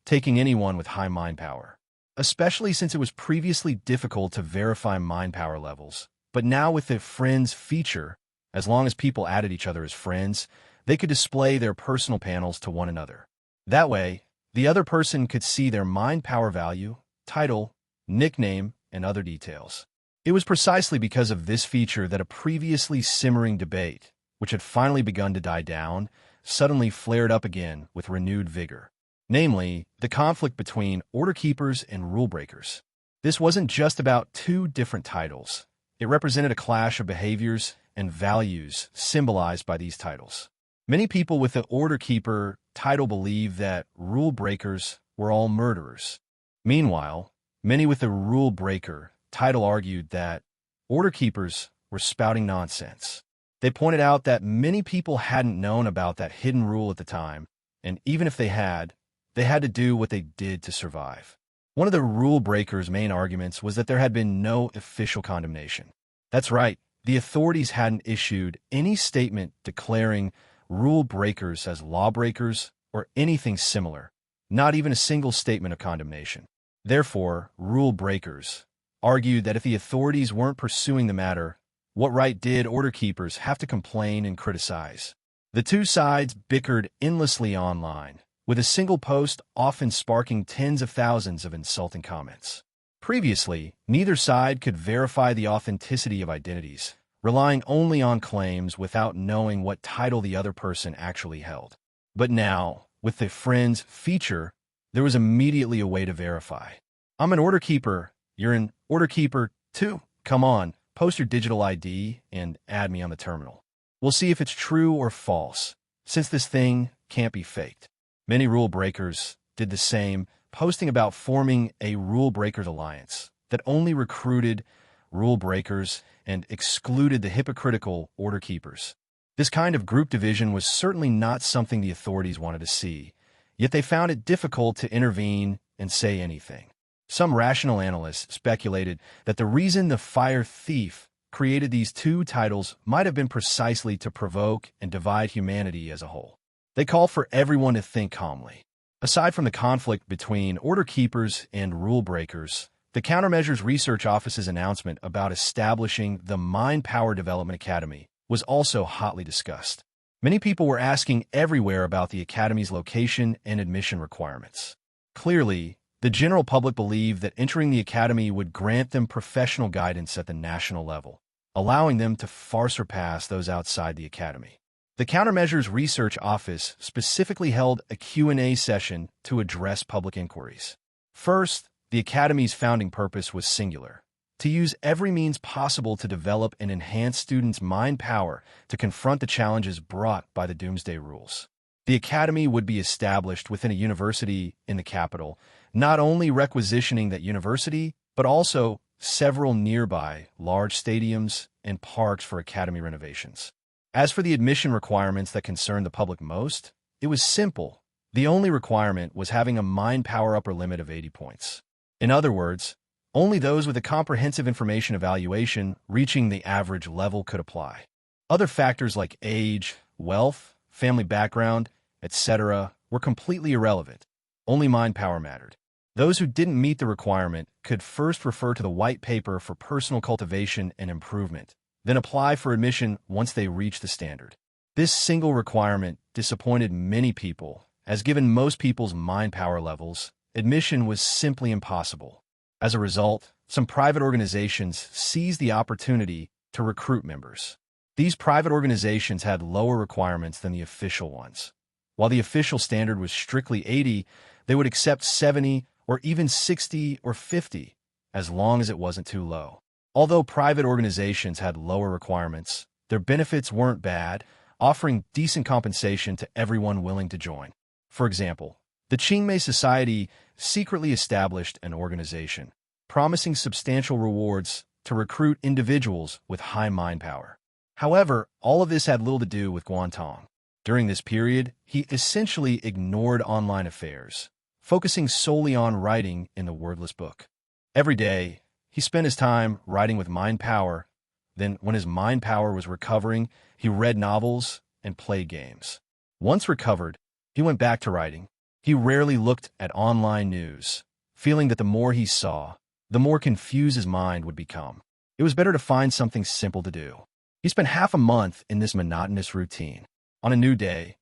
taking anyone with high mind power, especially since it was previously difficult to verify mind power levels. But now with the friends feature, as long as people added each other as friends, they could display their personal panels to one another. That way, the other person could see their mind power value, title, nickname, and other details. It was precisely because of this feature that a previously simmering debate, which had finally begun to die down, suddenly flared up again with renewed vigor. Namely, the conflict between order keepers and rule breakers. This wasn't just about two different titles. It represented a clash of behaviors and values symbolized by these titles. Many people with the order keeper title believed that rule breakers were all murderers. Meanwhile, many with the rule breaker title argued that order keepers were spouting nonsense. They pointed out that many people hadn't known about that hidden rule at the time, and even if they had to do what they did to survive. One of the rule breakers' main arguments was that there had been no official condemnation. That's right, the authorities hadn't issued any statement declaring rule breakers as lawbreakers or anything similar, not even a single statement of condemnation. Therefore, rule breakers argued that if the authorities weren't pursuing the matter, what right did order keepers have to complain and criticize? The two sides bickered endlessly online, with a single post often sparking tens of thousands of insulting comments. Previously, neither side could verify the authenticity of identities, relying only on claims without knowing what title the other person actually held. But now, with the friends feature, there was immediately a way to verify. I'm an order keeper. You're an order keeper too. Come on, post your digital ID and add me on the terminal. We'll see if it's true or false, since this thing can't be faked. Many rule breakers did the same, posting about forming a rule breakers alliance that only recruited rule breakers and excluded the hypocritical order keepers. This kind of group division was certainly not something the authorities wanted to see, yet they found it difficult to intervene and say anything. Some rational analysts speculated that the reason the Fire Thief created these two titles might have been precisely to provoke and divide humanity as a whole. They call for everyone to think calmly. Aside from the conflict between order keepers and rule breakers, the Countermeasures Research Office's announcement about establishing the Mind Power Development Academy was also hotly discussed. Many people were asking everywhere about the Academy's location and admission requirements. Clearly, the general public believed that entering the Academy would grant them professional guidance at the national level, allowing them to far surpass those outside the Academy. The Countermeasures Research Office specifically held a Q&A session to address public inquiries. First, the Academy's founding purpose was singular: to use every means possible to develop and enhance students' mind power to confront the challenges brought by the Doomsday Rules. The Academy would be established within a university in the capital, not only requisitioning that university, but also several nearby large stadiums and parks for Academy renovations. As for the admission requirements that concerned the public most, it was simple. The only requirement was having a mind power upper limit of 80 points. In other words, only those with a comprehensive information evaluation reaching the average level could apply. Other factors like age, wealth, family background, etc. were completely irrelevant. Only mind power mattered. Those who didn't meet the requirement could first refer to the white paper for personal cultivation and improvement, then apply for admission once they reached the standard. This single requirement disappointed many people, as given most people's mind power levels, admission was simply impossible. As a result, some private organizations seized the opportunity to recruit members. These private organizations had lower requirements than the official ones. While the official standard was strictly 80, they would accept 70 or even 60 or 50, as long as it wasn't too low. Although private organizations had lower requirements, their benefits weren't bad, offering decent compensation to everyone willing to join. For example, the Qingmei Society secretly established an organization, promising substantial rewards to recruit individuals with high mind power. However, all of this had little to do with Guan Tong. During this period, he essentially ignored online affairs, focusing solely on writing in the wordless book. Every day, he spent his time writing with mind power. Then, when his mind power was recovering, he read novels and played games. Once recovered, he went back to writing. He rarely looked at online news, feeling that the more he saw, the more confused his mind would become. It was better to find something simple to do. He spent half a month in this monotonous routine. On a new day,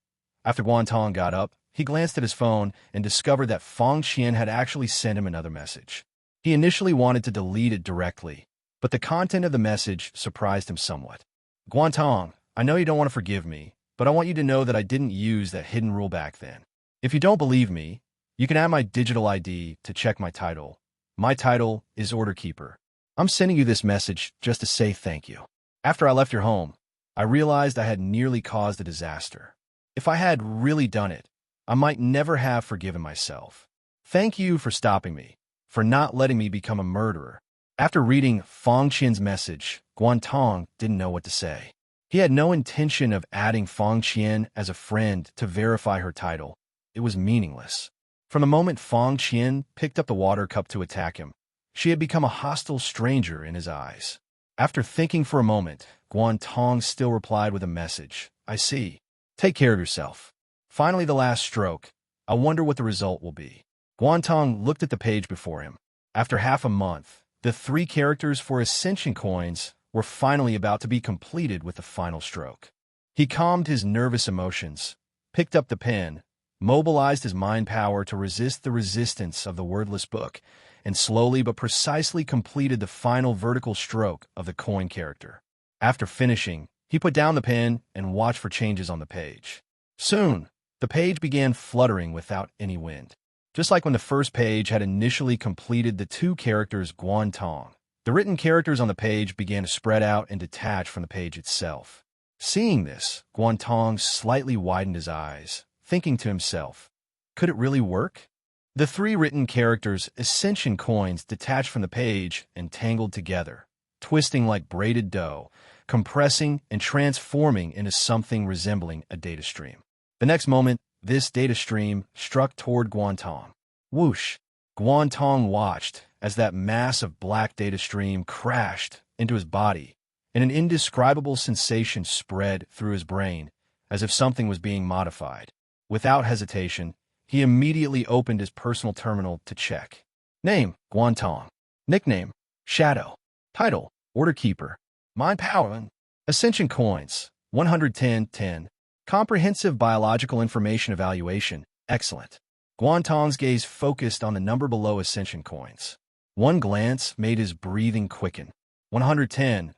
after Guan Tong got up, he glanced at his phone and discovered that Fang Qian had actually sent him another message. He initially wanted to delete it directly, but the content of the message surprised him somewhat. Guan Tong, I know you don't want to forgive me, but I want you to know that I didn't use that hidden rule back then. If you don't believe me, you can add my digital ID to check my title. My title is Order Keeper. I'm sending you this message just to say thank you. After I left your home, I realized I had nearly caused a disaster. If I had really done it, I might never have forgiven myself. Thank you for stopping me, for not letting me become a murderer. After reading Fang Qian's message, Guan Tong didn't know what to say. He had no intention of adding Fang Qian as a friend to verify her title. It was meaningless. From the moment Fang Qian picked up the water cup to attack him, she had become a hostile stranger in his eyes. After thinking for a moment, Guan Tong still replied with a message. I see. Take care of yourself. Finally, the last stroke. I wonder what the result will be. Guan Tong looked at the page before him. After half a month, the 3 characters for ascension coins were finally about to be completed with the final stroke. He calmed his nervous emotions, picked up the pen, mobilized his mind power to resist the resistance of the wordless book, and slowly but precisely completed the final vertical stroke of the coin character. After finishing, he put down the pen and watched for changes on the page. Soon, the page began fluttering without any wind. Just like when the first page had initially completed the 2 characters Guan Tong, the written characters on the page began to spread out and detach from the page itself. Seeing this, Guan Tong slightly widened his eyes, thinking to himself, could it really work? The 3 written characters' ascension coins detached from the page and tangled together, twisting like braided dough, compressing and transforming into something resembling a data stream. The next moment, this data stream struck toward Guan Tong. Whoosh! Guan Tong watched as that mass of black data stream crashed into his body, and an indescribable sensation spread through his brain, as if something was being modified. Without hesitation, he immediately opened his personal terminal to check. Name, Guan Tong. Nickname, Shadow. Title, Order Keeper. Mind Power, Ascension Coins, 110. Comprehensive Biological Information Evaluation, excellent. Guan Tong's gaze focused on the number below Ascension Coins. One glance made his breathing quicken. 110.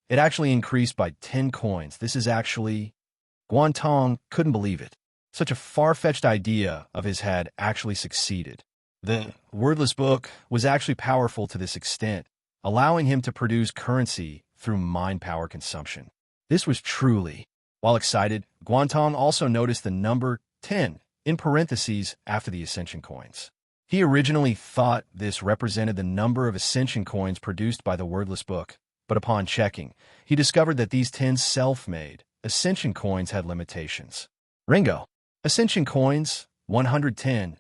It actually increased by 10 coins. This is actually... Guan Tong couldn't believe it. Such a far-fetched idea of his had actually succeeded. The wordless book was actually powerful to this extent, allowing him to produce currency through mind power consumption. This was truly... While excited, Guan Tong also noticed the number 10 in parentheses after the Ascension coins. He originally thought this represented the number of Ascension coins produced by the wordless book, but upon checking, he discovered that these 10 self-made Ascension coins had limitations. Ringo. Ascension coins, 110.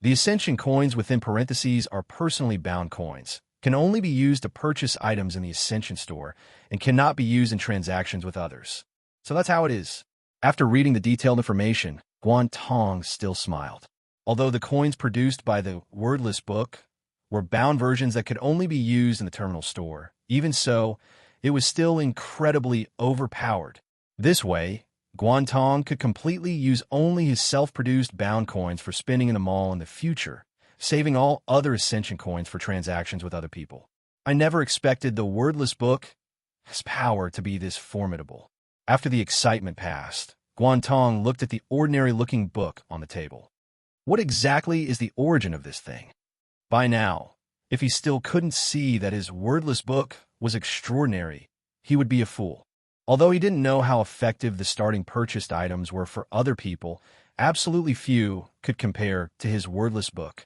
The Ascension coins within parentheses are personally bound coins, can only be used to purchase items in the Ascension store, and cannot be used in transactions with others. So that's how it is. After reading the detailed information, Guan Tong still smiled. Although the coins produced by the wordless book were bound versions that could only be used in the terminal store, even so, it was still incredibly overpowered. This way, Guan Tong could completely use only his self-produced bound coins for spending in the mall in the future, saving all other Ascension coins for transactions with other people. I never expected the wordless book's power to be this formidable. After the excitement passed, Guan Tong looked at the ordinary-looking book on the table. What exactly is the origin of this thing? By now, if he still couldn't see that his wordless book was extraordinary, he would be a fool. Although he didn't know how effective the starting purchased items were for other people, absolutely few could compare to his wordless book.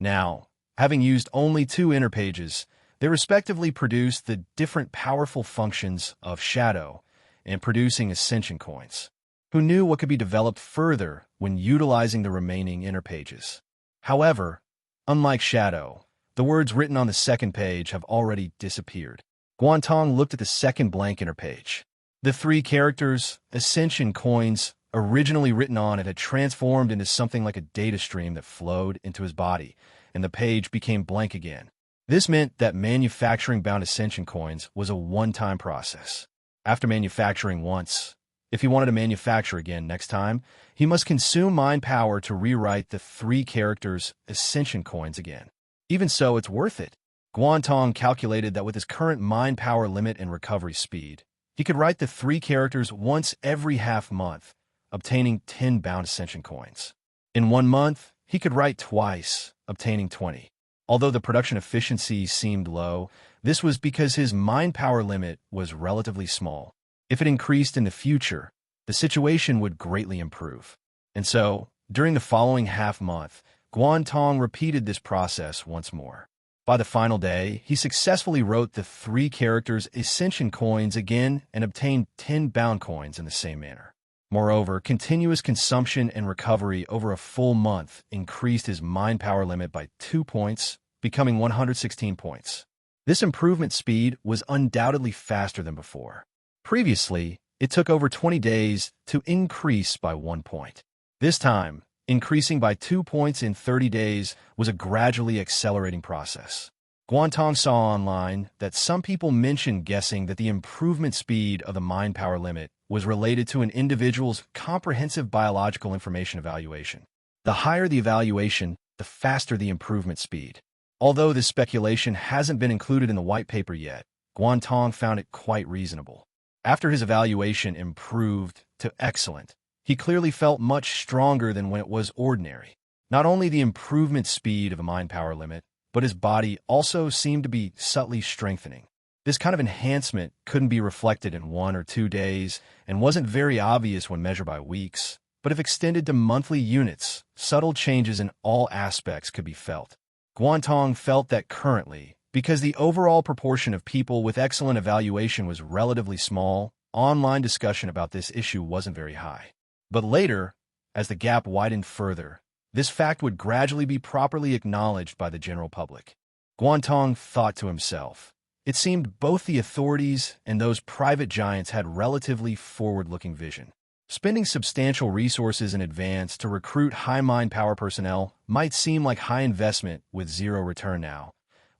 Now, having used only 2 inner pages, They respectively produced the different powerful functions of shadow and producing ascension coins. Who knew what could be developed further when utilizing the remaining inner pages? However, unlike shadow, the words written on the second page have already disappeared. Guan Tong looked at the second blank inner page. The 3 characters, ascension coins, originally written on it had transformed into something like a data stream that flowed into his body, and the page became blank again. This meant that manufacturing bound ascension coins was a one-time process. After manufacturing once, if he wanted to manufacture again next time, he must consume mind power to rewrite the 3 characters' ascension coins again. Even so, it's worth it. Guan Tong calculated that with his current mind power limit and recovery speed, he could write the 3 characters once every half month, obtaining 10 bound ascension coins. In 1 month, he could write twice, obtaining 20. Although the production efficiency seemed low, this was because his mind power limit was relatively small. If it increased in the future, the situation would greatly improve. And so, during the following half month, Guan Tong repeated this process once more. By the final day, he successfully wrote the 3 characters' ascension coins again and obtained 10 bound coins in the same manner. Moreover, continuous consumption and recovery over a full month increased his mind power limit by 2 points, becoming 116 points. This improvement speed was undoubtedly faster than before. Previously, it took over 20 days to increase by 1 point. This time, increasing by 2 points in 30 days was a gradually accelerating process. Guan Tong saw online that some people mentioned guessing that the improvement speed of the mind power limit was related to an individual's comprehensive biological information evaluation. The higher the evaluation, the faster the improvement speed. Although this speculation hasn't been included in the white paper yet, Guan Tong found it quite reasonable. After his evaluation improved to excellent, he clearly felt much stronger than when it was ordinary. Not only the improvement speed of a mind power limit, but his body also seemed to be subtly strengthening. This kind of enhancement couldn't be reflected in 1 or 2 days and wasn't very obvious when measured by weeks, but if extended to monthly units, subtle changes in all aspects could be felt. Guan Tong felt that currently, because the overall proportion of people with excellent evaluation was relatively small, online discussion about this issue wasn't very high. But later, as the gap widened further, this fact would gradually be properly acknowledged by the general public. Guan Tong thought to himself, it seemed both the authorities and those private giants had relatively forward-looking vision. Spending substantial resources in advance to recruit high mind power personnel might seem like high investment with zero return now,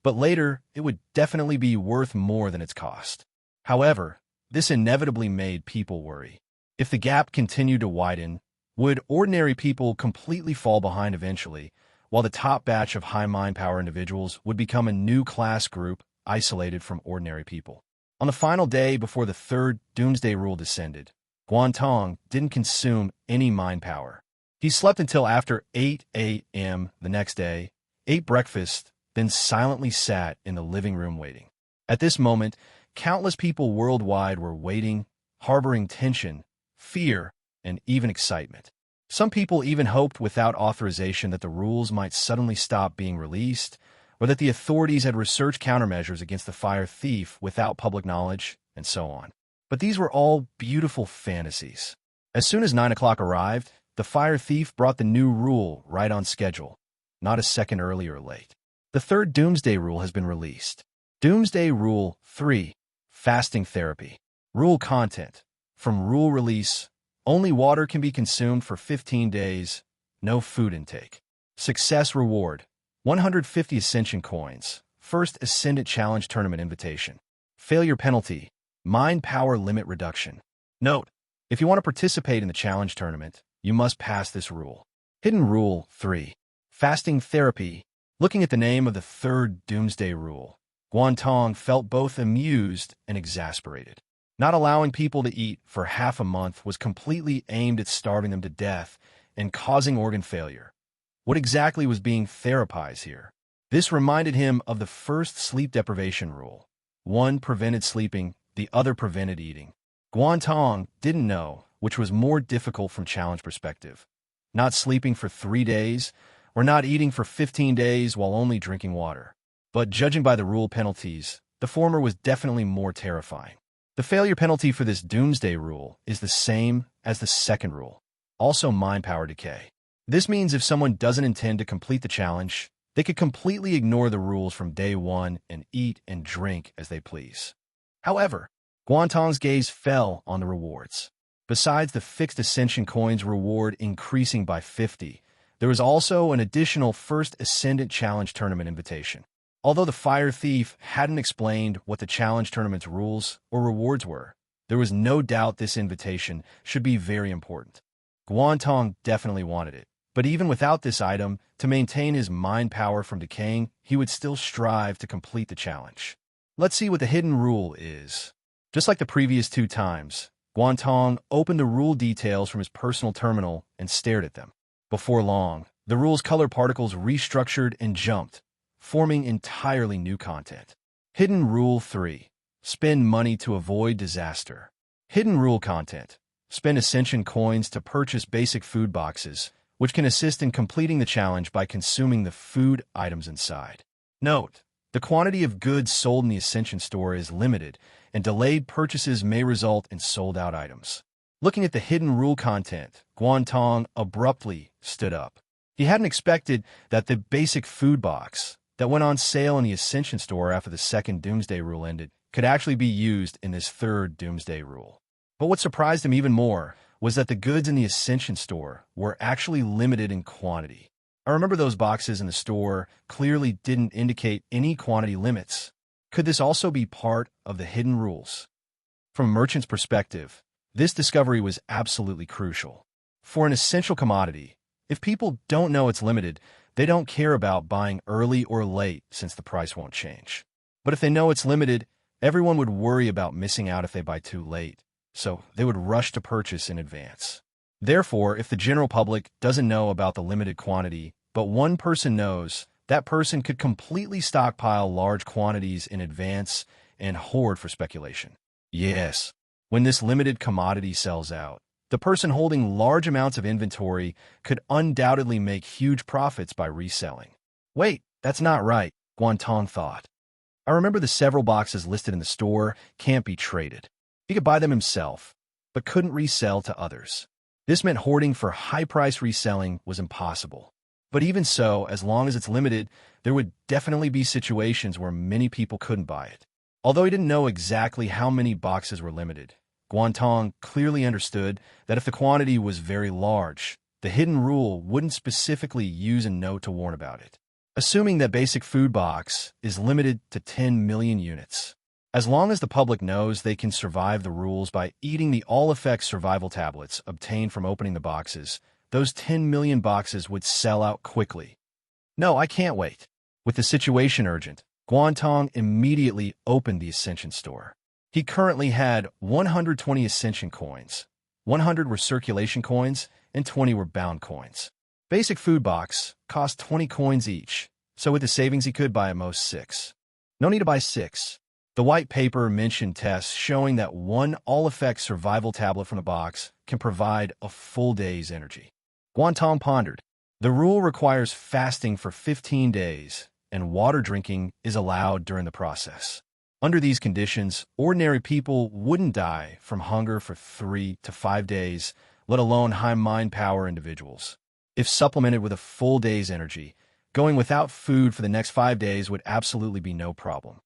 but later it would definitely be worth more than its cost. However, this inevitably made people worry. If the gap continued to widen, would ordinary people completely fall behind eventually, while the top batch of high mind power individuals would become a new class group isolated from ordinary people? On the final day before the 3rd Doomsday Rule descended, Guan Tong didn't consume any mind power. He slept until after 8 a.m. the next day, ate breakfast, then silently sat in the living room waiting. At this moment, countless people worldwide were waiting, harboring tension, fear, and even excitement. Some people even hoped without authorization that the rules might suddenly stop being released, or that the authorities had researched countermeasures against the fire thief without public knowledge, and so on. But these were all beautiful fantasies. As soon as 9 o'clock arrived, the fire thief brought the new rule right on schedule, not a second early or late. The 3rd Doomsday Rule has been released. Doomsday Rule 3, Fasting Therapy. Rule content. From rule release, only water can be consumed for 15 days, no food intake. Success reward, 150 Ascension coins, first Ascendant Challenge Tournament invitation. Failure penalty, mind power limit reduction. Note, if you want to participate in the challenge tournament, you must pass this rule. Hidden Rule 3, Fasting Therapy. Looking at the name of the 3rd Doomsday Rule, Guan Tong felt both amused and exasperated. Not allowing people to eat for half a month was completely aimed at starving them to death and causing organ failure. What exactly was being therapized here? This reminded him of the first sleep deprivation rule. One prevented sleeping, the other prevented eating. Guan Tong didn't know which was more difficult from challenge perspective. Not sleeping for 3 days, or not eating for 15 days while only drinking water. but judging by the rule penalties, the former was definitely more terrifying. The failure penalty for this Doomsday Rule is the same as the second rule, also mind power decay. This means if someone doesn't intend to complete the challenge, they could completely ignore the rules from day one and eat and drink as they please. However, Guan Tong's gaze fell on the rewards. Besides the fixed Ascension coins reward increasing by 50, there was also an additional First Ascendant Challenge Tournament invitation. Although the Fire Thief hadn't explained what the challenge tournament's rules or rewards were, there was no doubt this invitation should be very important. Guan Tong definitely wanted it, but even without this item, to maintain his mind power from decaying, he would still strive to complete the challenge. Let's see what the hidden rule is. Just like the previous 2 times, Guan Tong opened the rule details from his personal terminal and stared at them. Before long, the rule's color particles restructured and jumped, forming entirely new content. Hidden Rule 3. Spend money to avoid disaster. Hidden rule content. Spend Ascension coins to purchase basic food boxes, which can assist in completing the challenge by consuming the food items inside. Note: the quantity of goods sold in the Ascension store is limited, and delayed purchases may result in sold-out items. Looking at the hidden rule content, Guan Tong abruptly stood up. He hadn't expected that the basic food box that went on sale in the Ascension store after the second Doomsday Rule ended could actually be used in this third Doomsday Rule. But what surprised him even more was that the goods in the Ascension store were actually limited in quantity. I remember those boxes in the store clearly didn't indicate any quantity limits. Could this also be part of the hidden rules? From a merchant's perspective, this discovery was absolutely crucial. For an essential commodity, if people don't know it's limited, they don't care about buying early or late since the price won't change. But if they know it's limited, everyone would worry about missing out if they buy too late, so they would rush to purchase in advance. Therefore, if the general public doesn't know about the limited quantity, but one person knows, that person could completely stockpile large quantities in advance and hoard for speculation. Yes, when this limited commodity sells out, the person holding large amounts of inventory could undoubtedly make huge profits by reselling. Wait, that's not right, Guan Tong thought. I remember the several boxes listed in the store can't be traded. He could buy them himself, but couldn't resell to others. This meant hoarding for high-price reselling was impossible. But even so, as long as it's limited, there would definitely be situations where many people couldn't buy it. Although he didn't know exactly how many boxes were limited, Guan Tong clearly understood that if the quantity was very large, the hidden rule wouldn't specifically use a note to warn about it. Assuming that basic food box is limited to 10 million units. As long as the public knows they can survive the rules by eating the all-effects survival tablets obtained from opening the boxes, those 10 million boxes would sell out quickly. No, I can't wait. With the situation urgent, Guan Tong immediately opened the Ascension store. He currently had 120 Ascension coins. 100 were circulation coins, and 20 were bound coins. Basic food box cost 20 coins each, so with the savings he could buy at most 6. No need to buy 6. The white paper mentioned tests showing that one all-effects survival tablet from the box can provide a full day's energy. Guan Tong pondered. The rule requires fasting for 15 days, and water drinking is allowed during the process. Under these conditions, ordinary people wouldn't die from hunger for 3 to 5 days, let alone high mind power individuals. If supplemented with a full day's energy, going without food for the next 5 days would absolutely be no problem.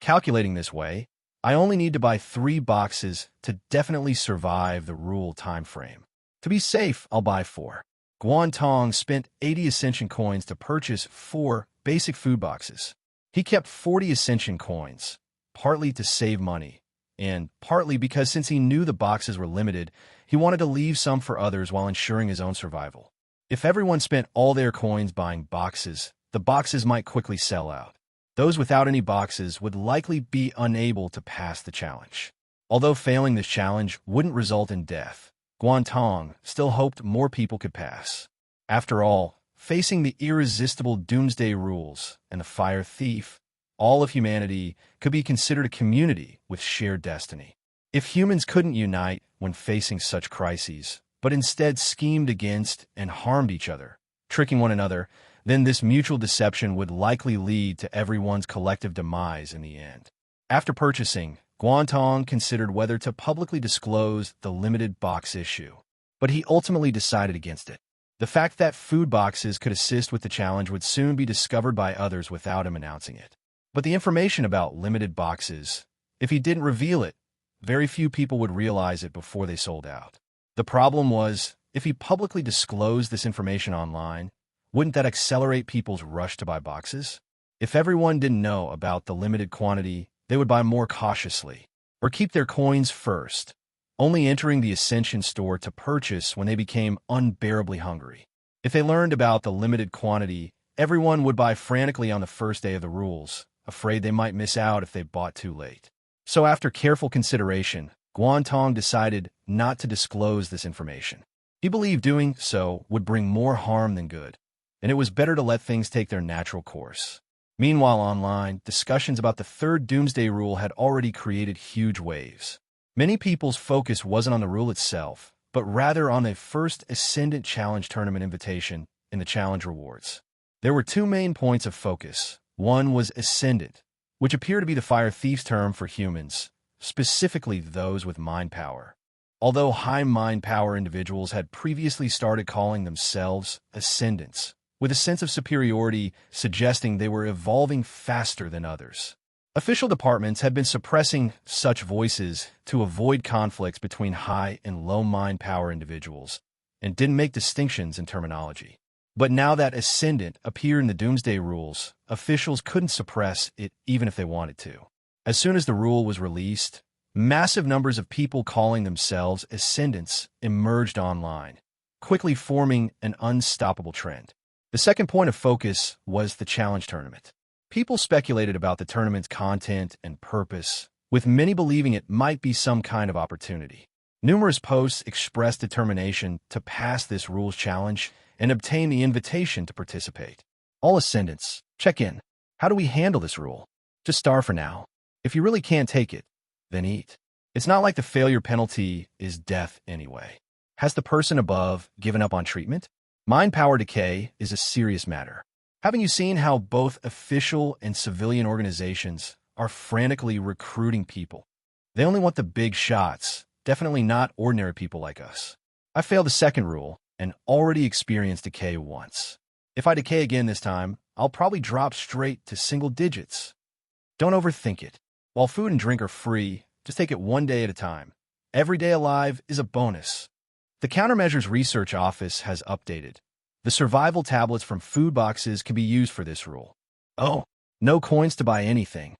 Calculating this way, I only need to buy 3 boxes to definitely survive the rule time frame. To be safe, I'll buy 4. Guan Tong spent 80 Ascension coins to purchase 4 basic food boxes. He kept 40 Ascension coins, partly to save money, and partly because since he knew the boxes were limited, he wanted to leave some for others while ensuring his own survival. If everyone spent all their coins buying boxes, the boxes might quickly sell out. Those without any boxes would likely be unable to pass the challenge. Although failing this challenge wouldn't result in death, Guan Tong still hoped more people could pass. After all, facing the irresistible Doomsday Rules and the Fire Thief, all of humanity could be considered a community with shared destiny. If humans couldn't unite when facing such crises, but instead schemed against and harmed each other, tricking one another, then this mutual deception would likely lead to everyone's collective demise in the end. After purchasing, Guan Tong considered whether to publicly disclose the limited box issue, but he ultimately decided against it. The fact that food boxes could assist with the challenge would soon be discovered by others without him announcing it. But the information about limited boxes, if he didn't reveal it, very few people would realize it before they sold out. The problem was, if he publicly disclosed this information online, wouldn't that accelerate people's rush to buy boxes? If everyone didn't know about the limited quantity, they would buy more cautiously, or keep their coins first, only entering the Ascension store to purchase when they became unbearably hungry. If they learned about the limited quantity, everyone would buy frantically on the first day of the rules, afraid they might miss out if they bought too late. So after careful consideration, Guan Tong decided not to disclose this information. He believed doing so would bring more harm than good, and it was better to let things take their natural course. Meanwhile, online, discussions about the third Doomsday Rule had already created huge waves. Many people's focus wasn't on the rule itself, but rather on the first Ascendant Challenge Tournament invitation and the challenge rewards. There were two main points of focus. One was Ascendant, which appeared to be the Fire Thief's term for humans, specifically those with mind power. Although high mind power individuals had previously started calling themselves Ascendants, with a sense of superiority suggesting they were evolving faster than others. Official departments had been suppressing such voices to avoid conflicts between high and low mind power individuals, and didn't make distinctions in terminology. But now that Ascendant appeared in the Doomsday Rules, officials couldn't suppress it even if they wanted to. As soon as the rule was released, massive numbers of people calling themselves Ascendants emerged online, quickly forming an unstoppable trend. The second point of focus was the challenge tournament. People speculated about the tournament's content and purpose, with many believing it might be some kind of opportunity. Numerous posts expressed determination to pass this rules challenge and obtain the invitation to participate. All Ascendants, check in. How do we handle this rule? Just starve for now. If you really can't take it, then eat. It's not like the failure penalty is death anyway. Has the person above given up on treatment? Mind power decay is a serious matter. Haven't you seen how both official and civilian organizations are frantically recruiting people? They only want the big shots, definitely not ordinary people like us. I failed the second rule and already experienced decay once. If I decay again this time, I'll probably drop straight to single digits. Don't overthink it. While food and drink are free, just take it one day at a time. Every day alive is a bonus. The Countermeasures Research Office has updated. The survival tablets from food boxes can be used for this rule. Oh, no coins to buy anything.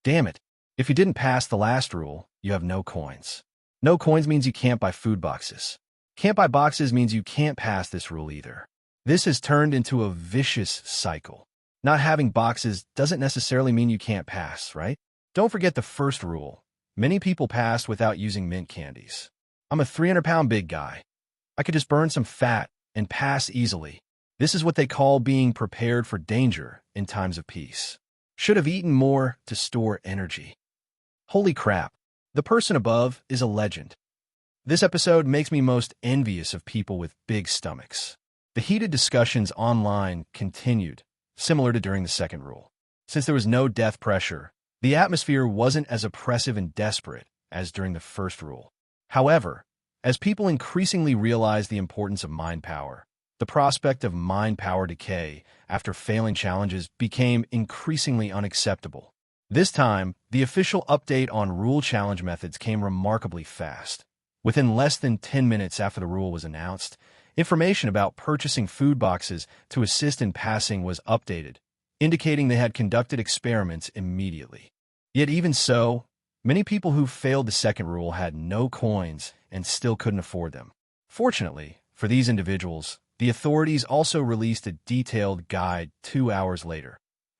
Damn it. If you didn't pass the last rule, you have no coins. No coins means you can't buy food boxes. Can't buy boxes means you can't pass this rule either. This has turned into a vicious cycle. Not having boxes doesn't necessarily mean you can't pass, right? Don't forget the first rule. Many people passed without using mint candies. I'm a 300-pound big guy. I could just burn some fat and pass easily. This is what they call being prepared for danger in times of peace. Should have eaten more to store energy. Holy crap, the person above is a legend. This episode makes me most envious of people with big stomachs. The heated discussions online continued, similar to during the second rule. Since there was no death pressure, the atmosphere wasn't as oppressive and desperate as during the first rule. However, as people increasingly realized the importance of mind power, the prospect of mind power decay after failing challenges became increasingly unacceptable. This time, the official update on rule challenge methods came remarkably fast. Within less than 10 minutes after the rule was announced, information about purchasing food boxes to assist in passing was updated, indicating they had conducted experiments immediately. Yet even so, many people who failed the second rule had no coins and still couldn't afford them. Fortunately, for these individuals, the authorities also released a detailed guide 2 hours later.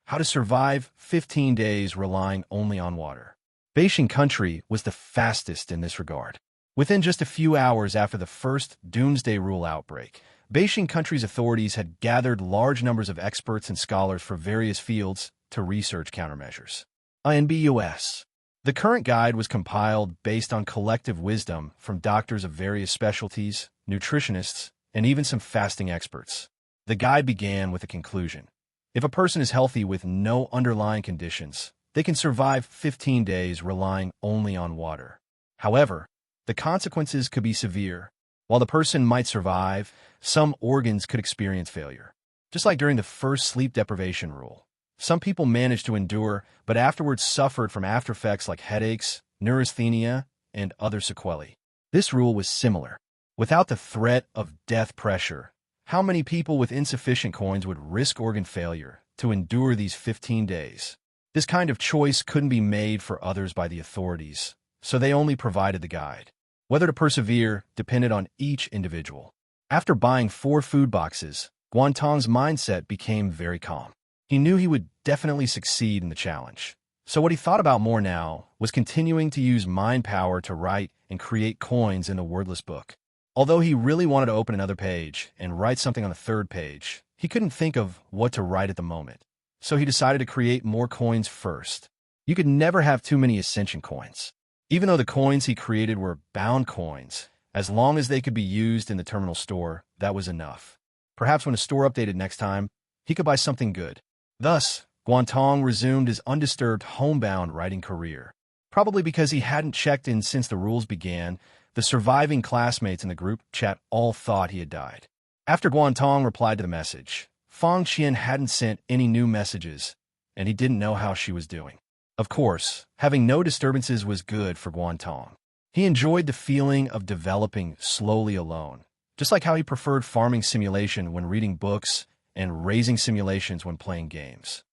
How to survive 15 days relying only on water. Beijing country was the fastest in this regard. Within just a few hours after the first Doomsday Rule outbreak, Beijing country's authorities had gathered large numbers of experts and scholars from various fields to research countermeasures. INBUS. The current guide was compiled based on collective wisdom from doctors of various specialties, nutritionists, and even some fasting experts. The guide began with a conclusion. If a person is healthy with no underlying conditions, they can survive 15 days relying only on water. However, the consequences could be severe. While the person might survive, some organs could experience failure. Just like during the first sleep deprivation rule. Some people managed to endure, but afterwards suffered from aftereffects like headaches, neurasthenia, and other sequelae. This rule was similar. Without the threat of death pressure, how many people with insufficient coins would risk organ failure to endure these 15 days? This kind of choice couldn't be made for others by the authorities, so they only provided the guide. Whether to persevere depended on each individual. After buying 4 food boxes, Guan Tong's mindset became very calm. He knew he would definitely succeed in the challenge. So what he thought about more now was continuing to use mind power to write and create coins in the wordless book. Although he really wanted to open another page and write something on the 3rd page, he couldn't think of what to write at the moment. So he decided to create more coins first. You could never have too many ascension coins. Even though the coins he created were bound coins, as long as they could be used in the terminal store, that was enough. Perhaps when a store updated next time, he could buy something good. Thus, Guan Tong resumed his undisturbed homebound writing career. Probably because he hadn't checked in since the rules began, the surviving classmates in the group chat all thought he had died. After Guan Tong replied to the message, Fang Qian hadn't sent any new messages, and he didn't know how she was doing. Of course, having no disturbances was good for Guan Tong. He enjoyed the feeling of developing slowly alone, just like how he preferred farming simulation when reading books and raising simulations when playing games.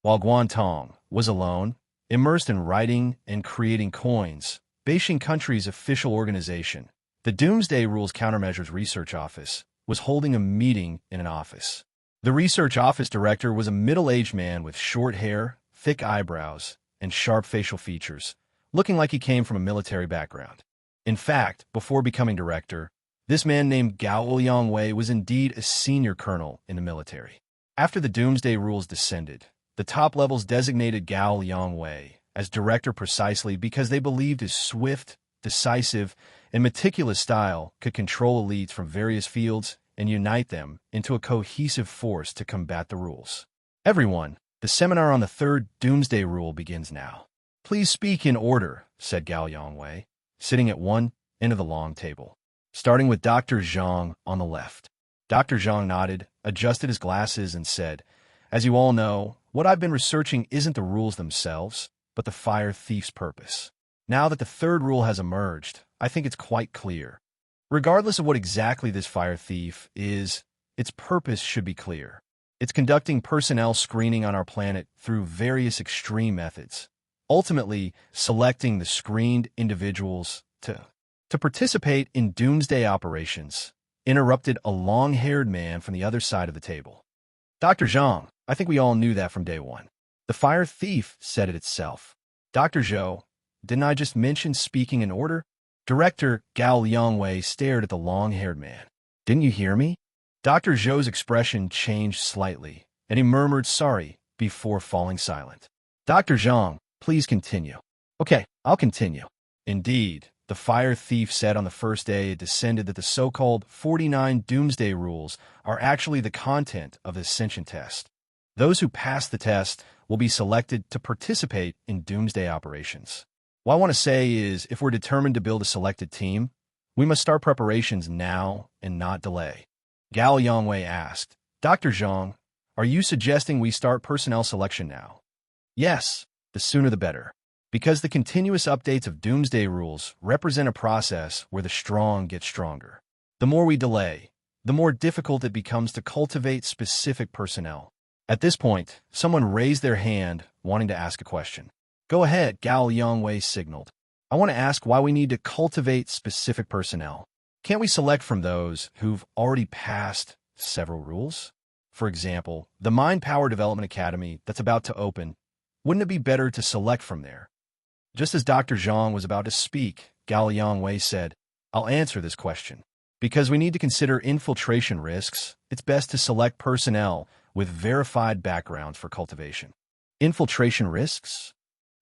While Guan Tong was alone, immersed in writing and creating coins, Beijing country's official organization, the Doomsday Rules Countermeasures Research Office, was holding a meeting in an office. The research office director was a middle-aged man with short hair, thick eyebrows, and sharp facial features, looking like he came from a military background. In fact, before becoming director, this man named Gao Yongwei was indeed a senior colonel in the military. After the Doomsday Rules descended, the top levels designated Gao Yongwei as director precisely because they believed his swift, decisive, and meticulous style could control elites from various fields and unite them into a cohesive force to combat the rules. Everyone, the seminar on the 3rd Doomsday Rule begins now. Please speak in order, said Gao Yongwei, sitting at one end of the long table, starting with Dr. Zhang on the left. Dr. Zhang nodded, adjusted his glasses, and said, As you all know, what I've been researching isn't the rules themselves, but the fire thief's purpose. Now that the 3rd rule has emerged, I think it's quite clear. Regardless of what exactly this fire thief is, its purpose should be clear. It's conducting personnel screening on our planet through various extreme methods, ultimately selecting the screened individuals to participate in doomsday operations, interrupted a long-haired man from the other side of the table. Dr. Zhang, I think we all knew that from day one. The fire thief said it itself. Dr. Zhou, didn't I just mention speaking in order? Director Gao Yongwei stared at the long-haired man. Didn't you hear me? Dr. Zhou's expression changed slightly, and he murmured sorry before falling silent. Dr. Zhang, please continue. Okay, I'll continue. Indeed, the fire thief said on the first day it descended that the so-called 49 Doomsday Rules are actually the content of the ascension test. Those who pass the test will be selected to participate in doomsday operations. What I want to say is, if we're determined to build a selected team, we must start preparations now and not delay. Gao Yongwei asked, Dr. Zhang, are you suggesting we start personnel selection now? Yes, the sooner the better. Because the continuous updates of Doomsday Rules represent a process where the strong get stronger. The more we delay, the more difficult it becomes to cultivate specific personnel. At this point, someone raised their hand, wanting to ask a question. Go ahead, Gao Yongwei signaled. I want to ask why we need to cultivate specific personnel. Can't we select from those who've already passed several rules? For example, the Mind Power Development Academy that's about to open. Wouldn't it be better to select from there? Just as Dr. Zhang was about to speak, Gao Yongwei said, I'll answer this question. Because we need to consider infiltration risks, it's best to select personnel with verified backgrounds for cultivation. Infiltration risks?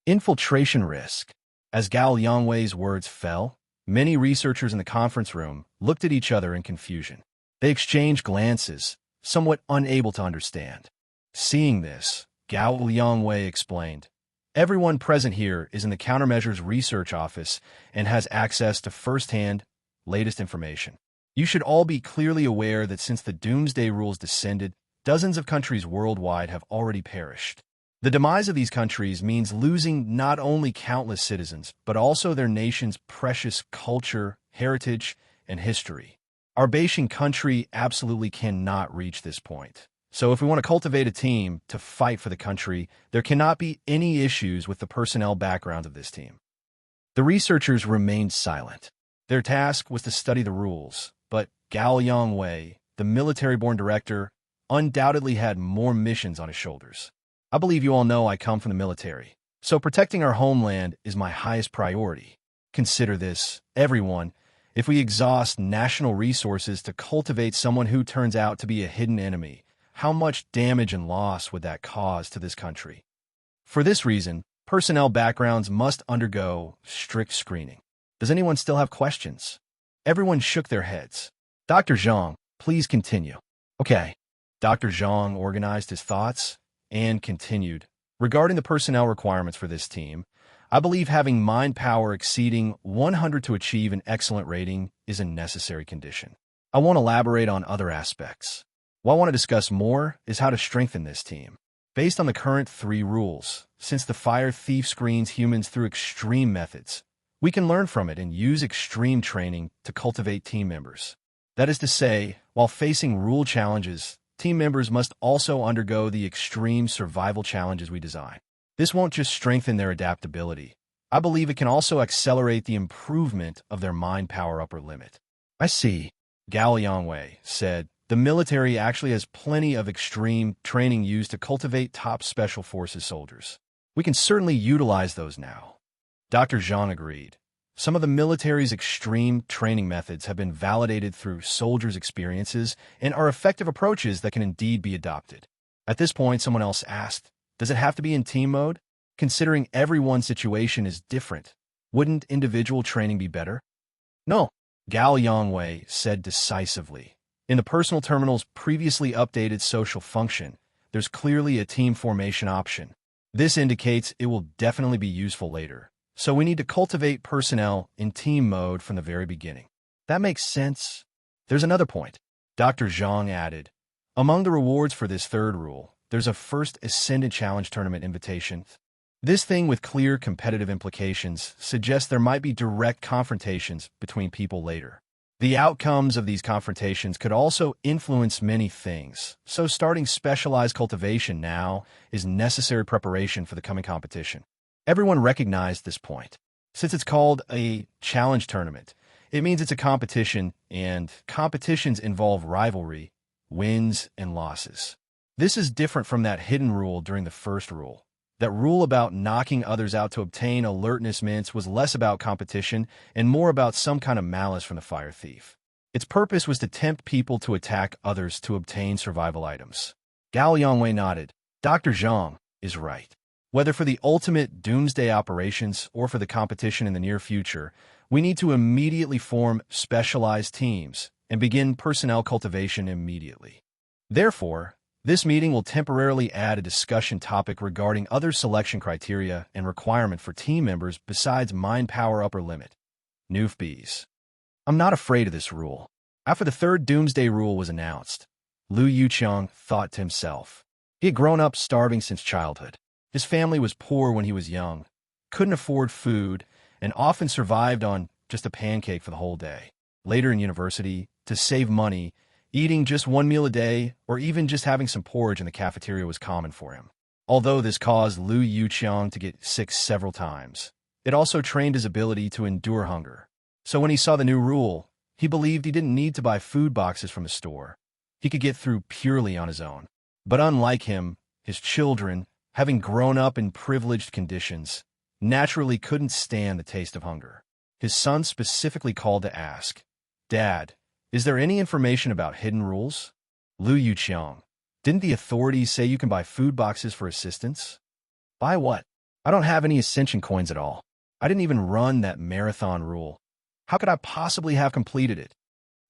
Infiltration risk. As Gao Yongwei's words fell, many researchers in the conference room looked at each other in confusion. They exchanged glances, somewhat unable to understand. Seeing this, Gao Yongwei explained, "Everyone present here is in the countermeasures research office and has access to first-hand, latest information. You should all be clearly aware that since the Doomsday Rules descended, dozens of countries worldwide have already perished. The demise of these countries means losing not only countless citizens, but also their nation's precious culture, heritage, and history. Our Beijing country absolutely cannot reach this point. So if we want to cultivate a team to fight for the country, there cannot be any issues with the personnel background of this team." The researchers remained silent. Their task was to study the rules, but Gao Yongwei, the military-born director, undoubtedly had more missions on his shoulders. "I believe you all know I come from the military, so protecting our homeland is my highest priority. Consider this, everyone. If we exhaust national resources to cultivate someone who turns out to be a hidden enemy, how much damage and loss would that cause to this country? For this reason, personnel backgrounds must undergo strict screening." Does anyone still have questions? Everyone shook their heads. "Dr. Zhang, please continue." "Okay." Dr. Zhang organized his thoughts and continued. "Regarding the personnel requirements for this team, I believe having mind power exceeding 100 to achieve an excellent rating is a necessary condition. I won't elaborate on other aspects. What I want to discuss more is how to strengthen this team. Based on the current 3 rules, since the fire thief screens humans through extreme methods, we can learn from it and use extreme training to cultivate team members. That is to say, while facing rule challenges, team members must also undergo the extreme survival challenges we design. This won't just strengthen their adaptability. I believe it can also accelerate the improvement of their mind power upper limit." "I see," Gao Yongwei said. "The military actually has plenty of extreme training used to cultivate top special forces soldiers. We can certainly utilize those now." Dr. Zhang agreed. Some of the military's extreme training methods have been validated through soldiers' experiences and are effective approaches that can indeed be adopted. At this point, someone else asked, "Does it have to be in team mode? Considering everyone's situation is different, wouldn't individual training be better?" "No," Gao Yongwei said decisively. "In the personal terminal's previously updated social function, there's clearly a team formation option. This indicates it will definitely be useful later. So we need to cultivate personnel in team mode from the very beginning." "That makes sense." "There's another point," Dr. Zhang added. "Among the rewards for this 3rd rule, there's a first Ascendant Challenge Tournament invitation. This thing with clear competitive implications suggests there might be direct confrontations between people later. The outcomes of these confrontations could also influence many things, so starting specialized cultivation now is necessary preparation for the coming competition." Everyone recognized this point. Since it's called a challenge tournament, it means it's a competition, and competitions involve rivalry, wins, and losses. This is different from that hidden rule during the 1st rule. That rule about knocking others out to obtain alertness mints was less about competition and more about some kind of malice from the fire thief. Its purpose was to tempt people to attack others to obtain survival items. Gao Yongwei nodded. Dr. Zhang is right. Whether for the ultimate doomsday operations or for the competition in the near future, we need to immediately form specialized teams and begin personnel cultivation immediately. Therefore, this meeting will temporarily add a discussion topic regarding other selection criteria and requirement for team members besides mind power upper limit. Newfbees. I'm not afraid of this rule. After the 3rd Doomsday Rule was announced, Lu Yuqiang thought to himself. He had grown up starving since childhood. His family was poor when he was young, couldn't afford food, and often survived on just a pancake for the whole day. Later in university, to save money, eating just one meal a day or even just having some porridge in the cafeteria was common for him. Although this caused Lu Yuqiang to get sick several times, it also trained his ability to endure hunger. So when he saw the new rule, he believed he didn't need to buy food boxes from the store. He could get through purely on his own. But unlike him, his children, having grown up in privileged conditions, naturally couldn't stand the taste of hunger. His son specifically called to ask, "Dad, is there any information about hidden rules?" Lu Yuqiang, didn't the authorities say you can buy food boxes for assistance? Buy what? I don't have any ascension coins at all. I didn't even run that marathon rule. How could I possibly have completed it?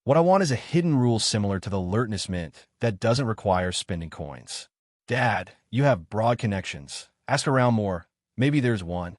What I want is a hidden rule similar to the alertness mint that doesn't require spending coins. Dad, you have broad connections. Ask around more. Maybe there's one.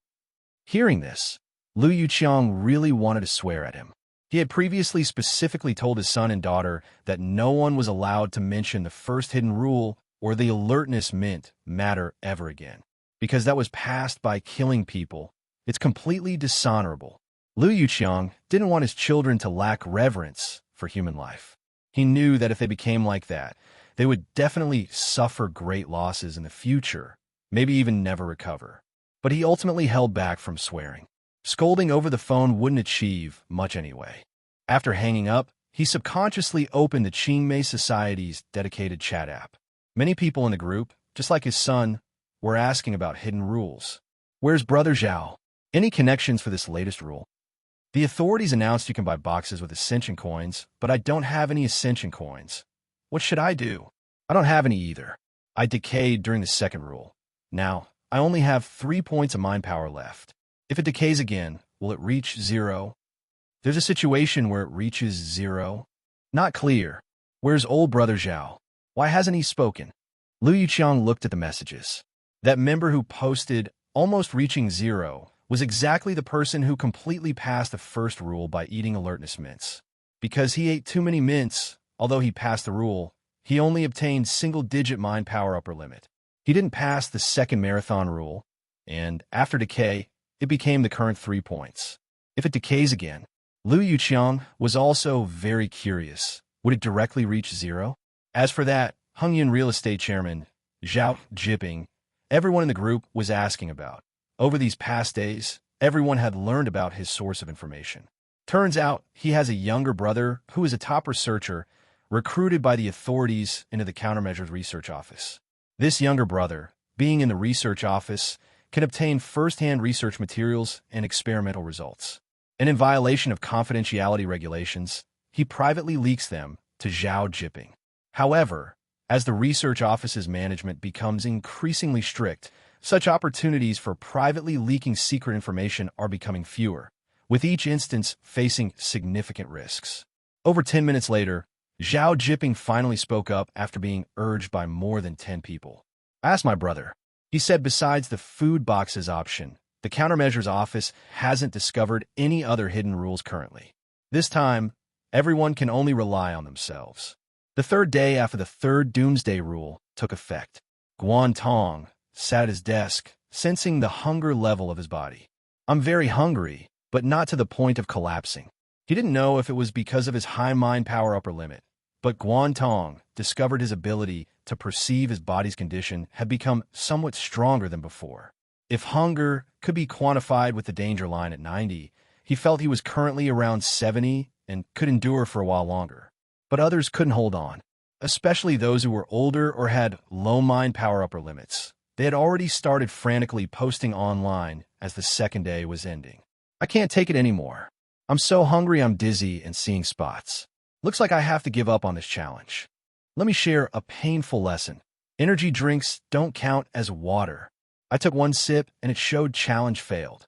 Hearing this, Lu Yuqiang really wanted to swear at him. He had previously specifically told his son and daughter that no one was allowed to mention the first hidden rule or the alertness mint matter ever again, because that was passed by killing people. It's completely dishonorable. Lu Yuqiang didn't want his children to lack reverence for human life. He knew that if they became like that, they would definitely suffer great losses in the future, maybe even never recover. But he ultimately held back from swearing. Scolding over the phone wouldn't achieve much anyway. After hanging up, he subconsciously opened the Qingmei Society's dedicated chat app. Many people in the group, just like his son, were asking about hidden rules. Where's Brother Zhao? Any connections for this latest rule? The authorities announced you can buy boxes with ascension coins, but I don't have any ascension coins. What should I do? I don't have any either. I decayed during the second rule. Now, I only have 3 points of mind power left. If it decays again, will it reach 0? There's a situation where it reaches 0. Not clear. Where's old Brother Zhao? Why hasn't he spoken? Lu Yuqiang looked at the messages. That member who posted almost reaching 0 was exactly the person who completely passed the first rule by eating alertness mints. Because he ate too many mints, although he passed the rule, he only obtained single-digit mind power upper limit. He didn't pass the second marathon rule, and after decay, it became the current 3 points. If it decays again, Lu Yuqiang was also very curious. Would it directly reach 0? As for that, Hongyun Real Estate Chairman Zhao Jiping, everyone in the group was asking about. Over these past days, everyone had learned about his source of information. Turns out he has a younger brother who is a top researcher recruited by the authorities into the Countermeasures Research Office. This younger brother, being in the research office, can obtain first-hand research materials and experimental results. And in violation of confidentiality regulations, he privately leaks them to Zhao Jiping. However, as the research office's management becomes increasingly strict, such opportunities for privately leaking secret information are becoming fewer, with each instance facing significant risks. Over 10 minutes later, Zhao Jiping finally spoke up after being urged by more than 10 people. Ask my brother. He said besides the food boxes option, the Countermeasures Office hasn't discovered any other hidden rules currently. This time, everyone can only rely on themselves. The third day after the third Doomsday Rule took effect, Guan Tong sat at his desk, sensing the hunger level of his body. I'm very hungry, but not to the point of collapsing. He didn't know if it was because of his high mind power upper limit, but Guan Tong discovered his ability to perceive his body's condition had become somewhat stronger than before. If hunger could be quantified with the danger line at 90, he felt he was currently around 70 and could endure for a while longer. But others couldn't hold on, especially those who were older or had low mind power upper limits. They had already started frantically posting online as the second day was ending. I can't take it anymore. I'm so hungry I'm dizzy and seeing spots. Looks like I have to give up on this challenge. Let me share a painful lesson. Energy drinks don't count as water. I took one sip and it showed challenge failed.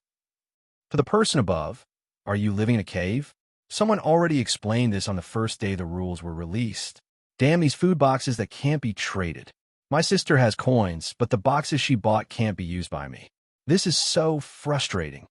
For the person above, are you living in a cave? Someone already explained this on the first day the rules were released. Damn these food boxes that can't be traded. My sister has coins, but the boxes she bought can't be used by me. This is so frustrating.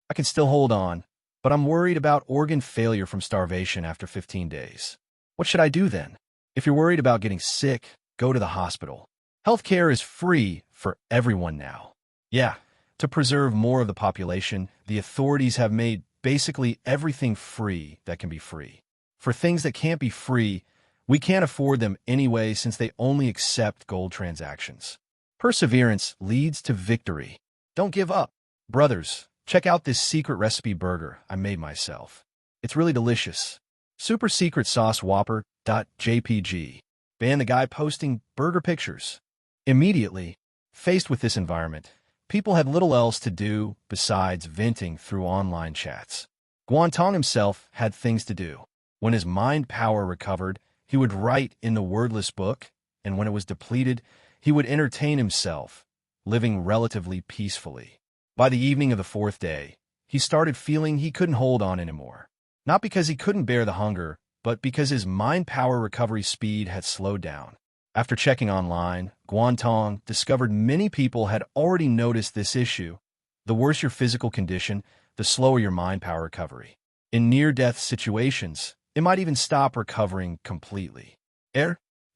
I can still hold on, but I'm worried about organ failure from starvation after 15 days. What should I do then? If you're worried about getting sick, go to the hospital. Healthcare is free for everyone now. Yeah, to preserve more of the population, the authorities have made basically everything free that can be free. For things that can't be free, we can't afford them anyway since they only accept gold transactions. Perseverance leads to victory. Don't give up. Brothers, check out this secret recipe burger I made myself. It's really delicious. Super secret sauce whopper.jpg. Ban the guy posting burger pictures. Immediately, faced with this environment, people had little else to do besides venting through online chats. Guan Tong himself had things to do. When his mind power recovered, he would write in the wordless book, and when it was depleted, he would entertain himself, living relatively peacefully. By the evening of the fourth day, he started feeling he couldn't hold on anymore. Not because he couldn't bear the hunger, but because his mind power recovery speed had slowed down. After checking online, Guan Tong discovered many people had already noticed this issue. The worse your physical condition, the slower your mind power recovery. In near-death situations, it might even stop recovering completely.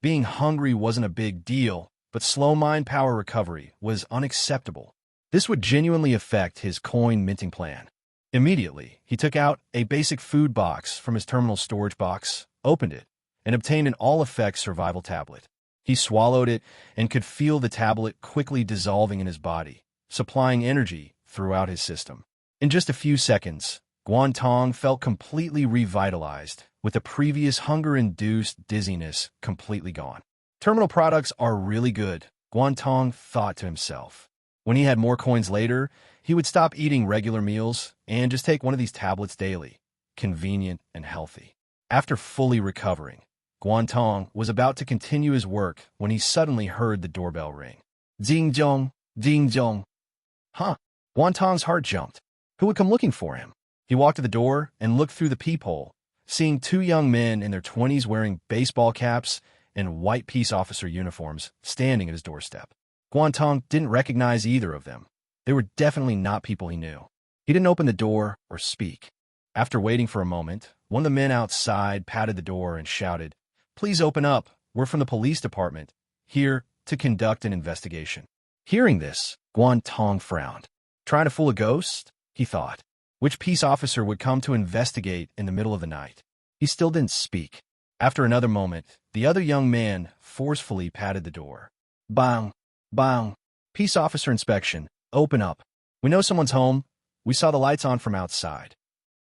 Being hungry wasn't a big deal, but slow mind power recovery was unacceptable. This would genuinely affect his coin minting plan. Immediately, he took out a basic food box from his terminal storage box, opened it, and obtained an all-effect survival tablet. He swallowed it and could feel the tablet quickly dissolving in his body, supplying energy throughout his system. In just a few seconds, Guan Tong felt completely revitalized, with the previous hunger-induced dizziness completely gone. Terminal products are really good, Guan Tong thought to himself. When he had more coins later, he would stop eating regular meals and just take one of these tablets daily. Convenient and healthy. After fully recovering, Guan Tong was about to continue his work when he suddenly heard the doorbell ring. Ding dong, ding dong. Huh? Guan Tong's heart jumped. Who would come looking for him? He walked to the door and looked through the peephole, seeing two young men in their 20s wearing baseball caps and white peace officer uniforms standing at his doorstep. Guan Tong didn't recognize either of them. They were definitely not people he knew. He didn't open the door or speak. After waiting for a moment, one of the men outside patted the door and shouted, "Please open up. We're from the police department, here to conduct an investigation." Hearing this, Guan Tong frowned. Trying to fool a ghost? He thought. Which peace officer would come to investigate in the middle of the night? He still didn't speak. After another moment, the other young man forcefully patted the door. Bang! Bang! Peace officer inspection. Open up. We know someone's home. We saw the lights on from outside.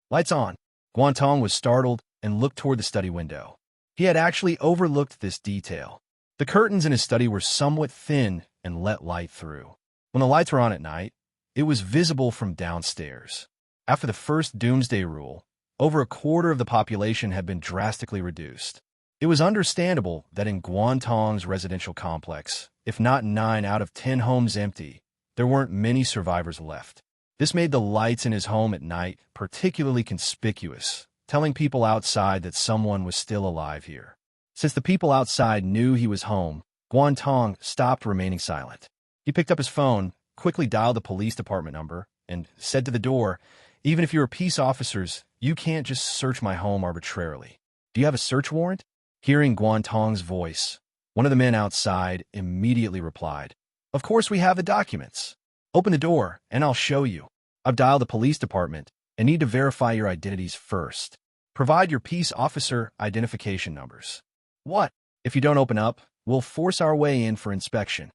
Lights on. Guan Tong was startled and looked toward the study window. He had actually overlooked this detail. The curtains in his study were somewhat thin and let light through. When the lights were on at night, it was visible from downstairs. After the first Doomsday Rule, over a quarter of the population had been drastically reduced. It was understandable that in Guan Tong's residential complex, if not 9 out of 10 homes empty, there weren't many survivors left. This made the lights in his home at night particularly conspicuous, telling people outside that someone was still alive here. Since the people outside knew he was home, Guan Tong stopped remaining silent. He picked up his phone, quickly dialed the police department number, and said to the door, "Even if you're peace officers, you can't just search my home arbitrarily. Do you have a search warrant?" Hearing Guan Tong's voice, one of the men outside immediately replied, "Of course we have the documents. Open the door, and I'll show you. I've dialed the police department and need to verify your identities first. Provide your peace officer identification numbers." "What? If you don't open up, we'll force our way in for inspection."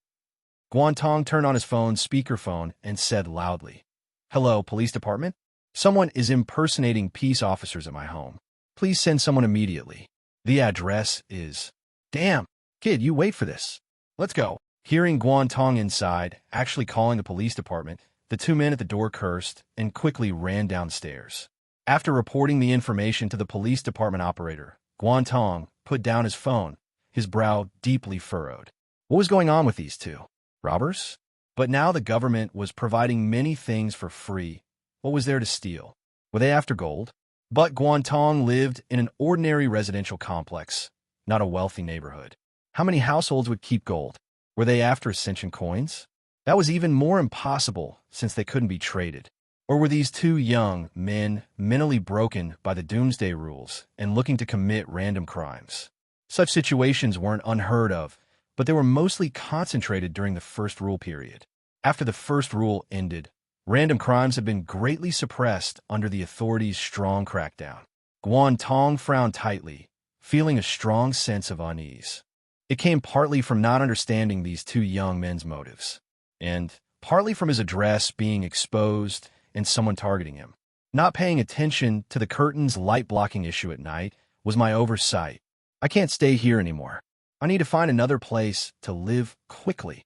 Guan Tong turned on his phone's speakerphone and said loudly, "Hello, police department? Someone is impersonating peace officers at my home. Please send someone immediately. The address is..." "Damn, kid, you wait for this. Let's go." Hearing Guan Tong inside, actually calling the police department, the two men at the door cursed and quickly ran downstairs. After reporting the information to the police department operator, Guan Tong put down his phone, his brow deeply furrowed. What was going on with these two? Robbers? But now the government was providing many things for free. What was there to steal? Were they after gold? But Guan Tong lived in an ordinary residential complex, not a wealthy neighborhood. How many households would keep gold? Were they after ascension coins? That was even more impossible since they couldn't be traded. Or were these two young men mentally broken by the Doomsday Rules and looking to commit random crimes? Such situations weren't unheard of, but they were mostly concentrated during the First Rule period. After the First Rule ended, random crimes had been greatly suppressed under the authorities' strong crackdown. Guan Tong frowned tightly, feeling a strong sense of unease. It came partly from not understanding these two young men's motives, and partly from his address being exposed and someone targeting him. Not paying attention to the curtain's light-blocking issue at night was my oversight. I can't stay here anymore. I need to find another place to live quickly.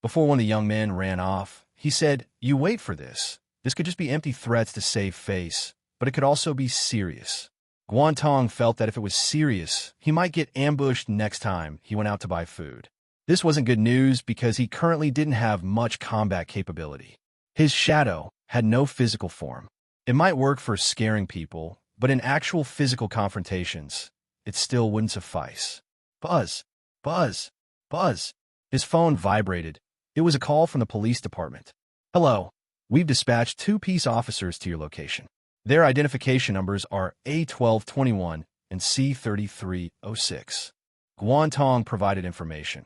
Before one of the young men ran off, he said, "You wait for this. This could just be empty threats to save face, but it could also be serious." Guan Tong felt that if it was serious, he might get ambushed next time he went out to buy food. This wasn't good news because he currently didn't have much combat capability. His shadow had no physical form. It might work for scaring people, but in actual physical confrontations, it still wouldn't suffice. Buzz, buzz, buzz. His phone vibrated. It was a call from the police department. Hello, we've dispatched 2 peace officers to your location. Their identification numbers are A1221 and C3306. Guan Tong provided information.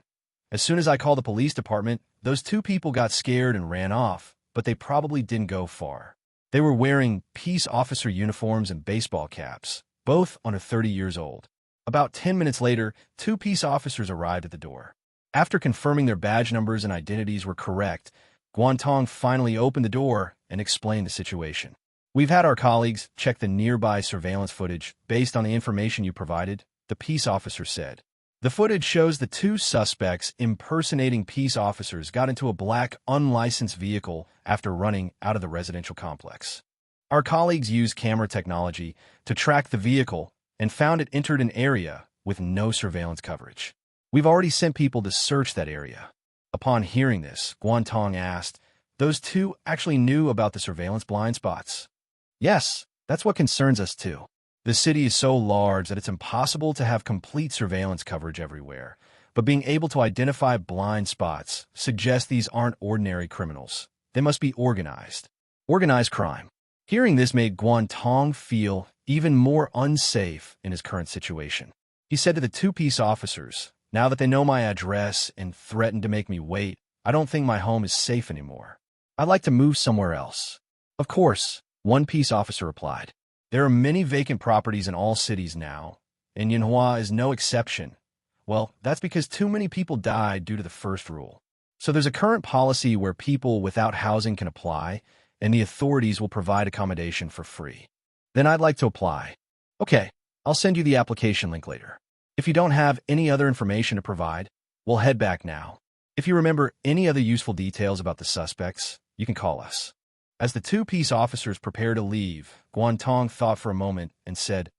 As soon as I called the police department, those 2 people got scared and ran off, but they probably didn't go far. They were wearing peace officer uniforms and baseball caps, both under 30 years old. About 10 minutes later, 2 peace officers arrived at the door. After confirming their badge numbers and identities were correct, Guan Tong finally opened the door and explained the situation. We've had our colleagues check the nearby surveillance footage based on the information you provided, the peace officer said. The footage shows the 2 suspects impersonating peace officers got into a black, unlicensed vehicle after running out of the residential complex. Our colleagues used camera technology to track the vehicle and found it entered an area with no surveillance coverage. We've already sent people to search that area. Upon hearing this, Guan Tong asked, those 2 actually knew about the surveillance blind spots? Yes, that's what concerns us too. The city is so large that it's impossible to have complete surveillance coverage everywhere, but being able to identify blind spots suggests these aren't ordinary criminals. They must be organized. Organized crime. Hearing this made Guan Tong feel even more unsafe in his current situation. He said to the 2 peace officers, now that they know my address and threatened to make me wait, I don't think my home is safe anymore. I'd like to move somewhere else. Of course, one peace officer replied. There are many vacant properties in all cities now, and Yanhua is no exception. Well, that's because too many people died due to the first rule. So there's a current policy where people without housing can apply, and the authorities will provide accommodation for free. Then I'd like to apply. Okay, I'll send you the application link later. If you don't have any other information to provide, we'll head back now. If you remember any other useful details about the suspects, you can call us. As the 2 peace officers prepared to leave, Guan Tong thought for a moment and said,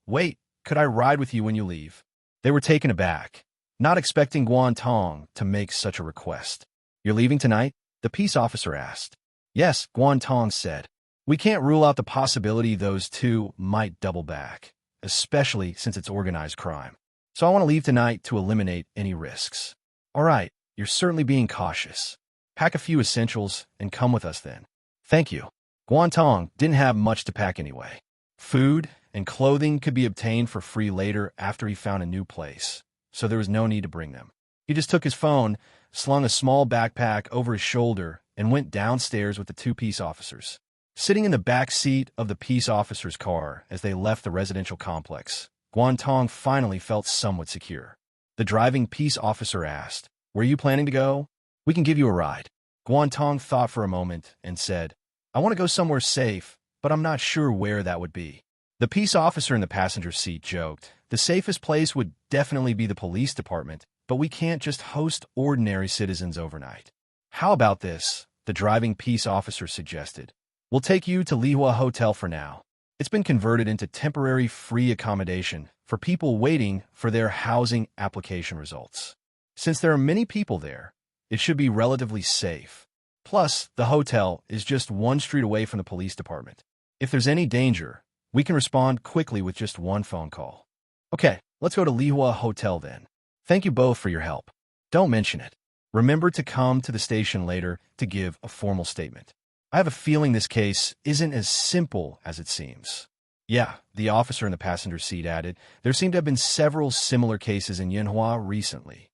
wait, could I ride with you when you leave? They were taken aback, not expecting Guan Tong to make such a request. You're leaving tonight? The peace officer asked. Yes, Guan Tong said. We can't rule out the possibility those 2 might double back, especially since it's organized crime. So I want to leave tonight to eliminate any risks. All right, you're certainly being cautious. Pack a few essentials and come with us then. Thank you. Guan Tong didn't have much to pack anyway. Food and clothing could be obtained for free later after he found a new place, so there was no need to bring them. He just took his phone, slung a small backpack over his shoulder, and went downstairs with the 2 peace officers. Sitting in the back seat of the peace officer's car as they left the residential complex, Guan Tong finally felt somewhat secure. The driving peace officer asked, where are you planning to go? We can give you a ride. Guan Tong thought for a moment and said, I want to go somewhere safe, but I'm not sure where that would be. The peace officer in the passenger seat joked, the safest place would definitely be the police department, but we can't just host ordinary citizens overnight. How about this? The driving peace officer suggested. We'll take you to Lihua Hotel for now. It's been converted into temporary free accommodation for people waiting for their housing application results. Since there are many people there, it should be relatively safe. Plus, the hotel is just 1 street away from the police department. If there's any danger, we can respond quickly with just 1 phone call. Okay, let's go to Lihua Hotel then. Thank you both for your help. Don't mention it. Remember to come to the station later to give a formal statement. I have a feeling this case isn't as simple as it seems. Yeah, the officer in the passenger seat added, there seem to have been several similar cases in Yanhua recently.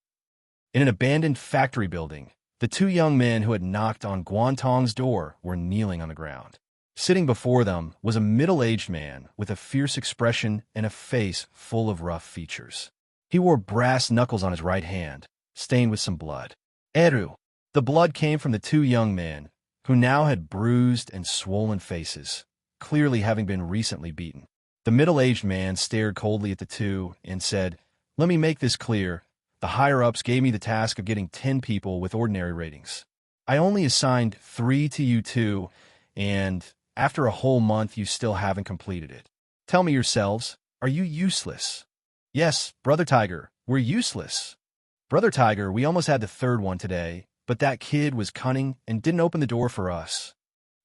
In an abandoned factory building, the 2 young men who had knocked on Guan Tong's door were kneeling on the ground. Sitting before them was a middle-aged man with a fierce expression and a face full of rough features. He wore brass knuckles on his right hand, stained with some blood. Eru. The blood came from the 2 young men, who now had bruised and swollen faces, clearly having been recently beaten. The middle-aged man stared coldly at the 2 and said, let me make this clear. The higher-ups gave me the task of getting 10 people with ordinary ratings. I only assigned 3 to you 2, and after a whole month you still haven't completed it. Tell me yourselves, are you useless? Yes, Brother Tiger, we're useless. Brother Tiger, we almost had the 3rd one today, but that kid was cunning and didn't open the door for us.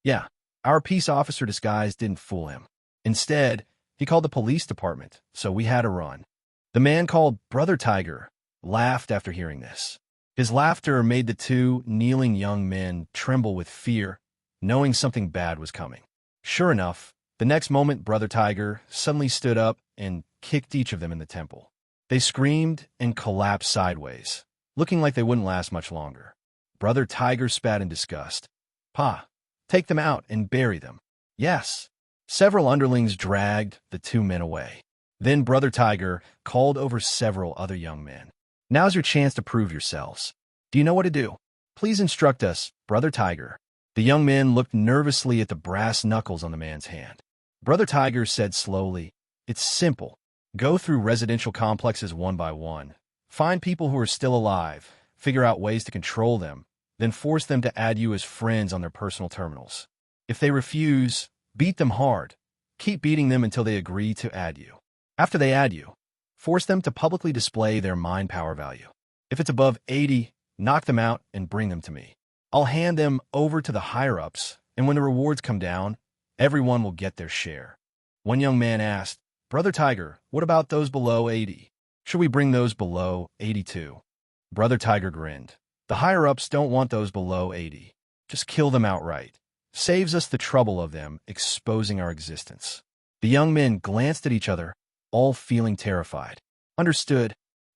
Yeah, our peace officer disguise didn't fool him. Instead, He called the police department, so we had to run. The man called Brother Tiger laughed after hearing this. His laughter made the two kneeling young men tremble with fear, knowing something bad was coming. Sure enough, the next moment Brother Tiger suddenly stood up and kicked each of them in the temple. They screamed and collapsed sideways, looking like they wouldn't last much longer. Brother Tiger spat in disgust. "Pa, take them out and bury them." "Yes." Several underlings dragged the two men away. Then Brother Tiger called over several other young men. "Now's your chance to prove yourselves. Do you know what to do? Please instruct us, Brother Tiger." The young men looked nervously at the brass knuckles on the man's hand. Brother Tiger said slowly, "It's simple. Go through residential complexes one by one. Find people who are still alive, figure out ways to control them, then force them to add you as friends on their personal terminals. If they refuse, beat them hard. Keep beating them until they agree to add you. After they add you, force them to publicly display their mind power value. If it's above 80, knock them out and bring them to me. I'll hand them over to the higher-ups, and when the rewards come down, everyone will get their share." One young man asked, "Brother Tiger, what about those below 80? Should we bring those below 82? Brother Tiger grinned. "The higher-ups don't want those below 80. Just kill them outright. Saves us the trouble of them exposing our existence." The young men glanced at each other, all feeling terrified. "Understood."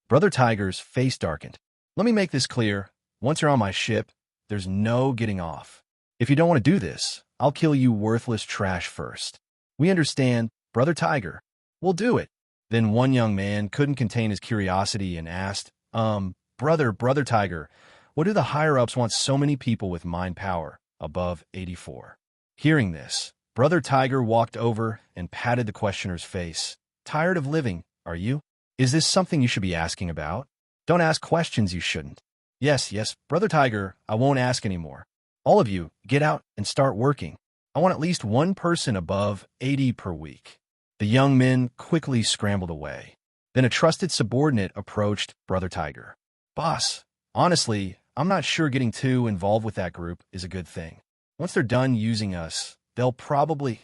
Brother Tiger's face darkened. "Let me make this clear. Once you're on my ship, there's no getting off. If you don't want to do this, I'll kill you worthless trash first." "We understand, Brother Tiger. We'll do it." Then one young man couldn't contain his curiosity and asked, Brother Tiger, what do the higher-ups want so many people with mind power above 84? Hearing this, Brother Tiger walked over and patted the questioner's face. "Tired of living, are you? Is this something you should be asking about? Don't ask questions you shouldn't." Yes, Brother Tiger, I won't ask anymore. All of you, get out and start working. I want at least one person above 80 per week." The young men quickly scrambled away. Then a trusted subordinate approached Brother Tiger. "Boss, honestly, I'm not sure getting too involved with that group is a good thing. Once they're done using us, they'll probably—"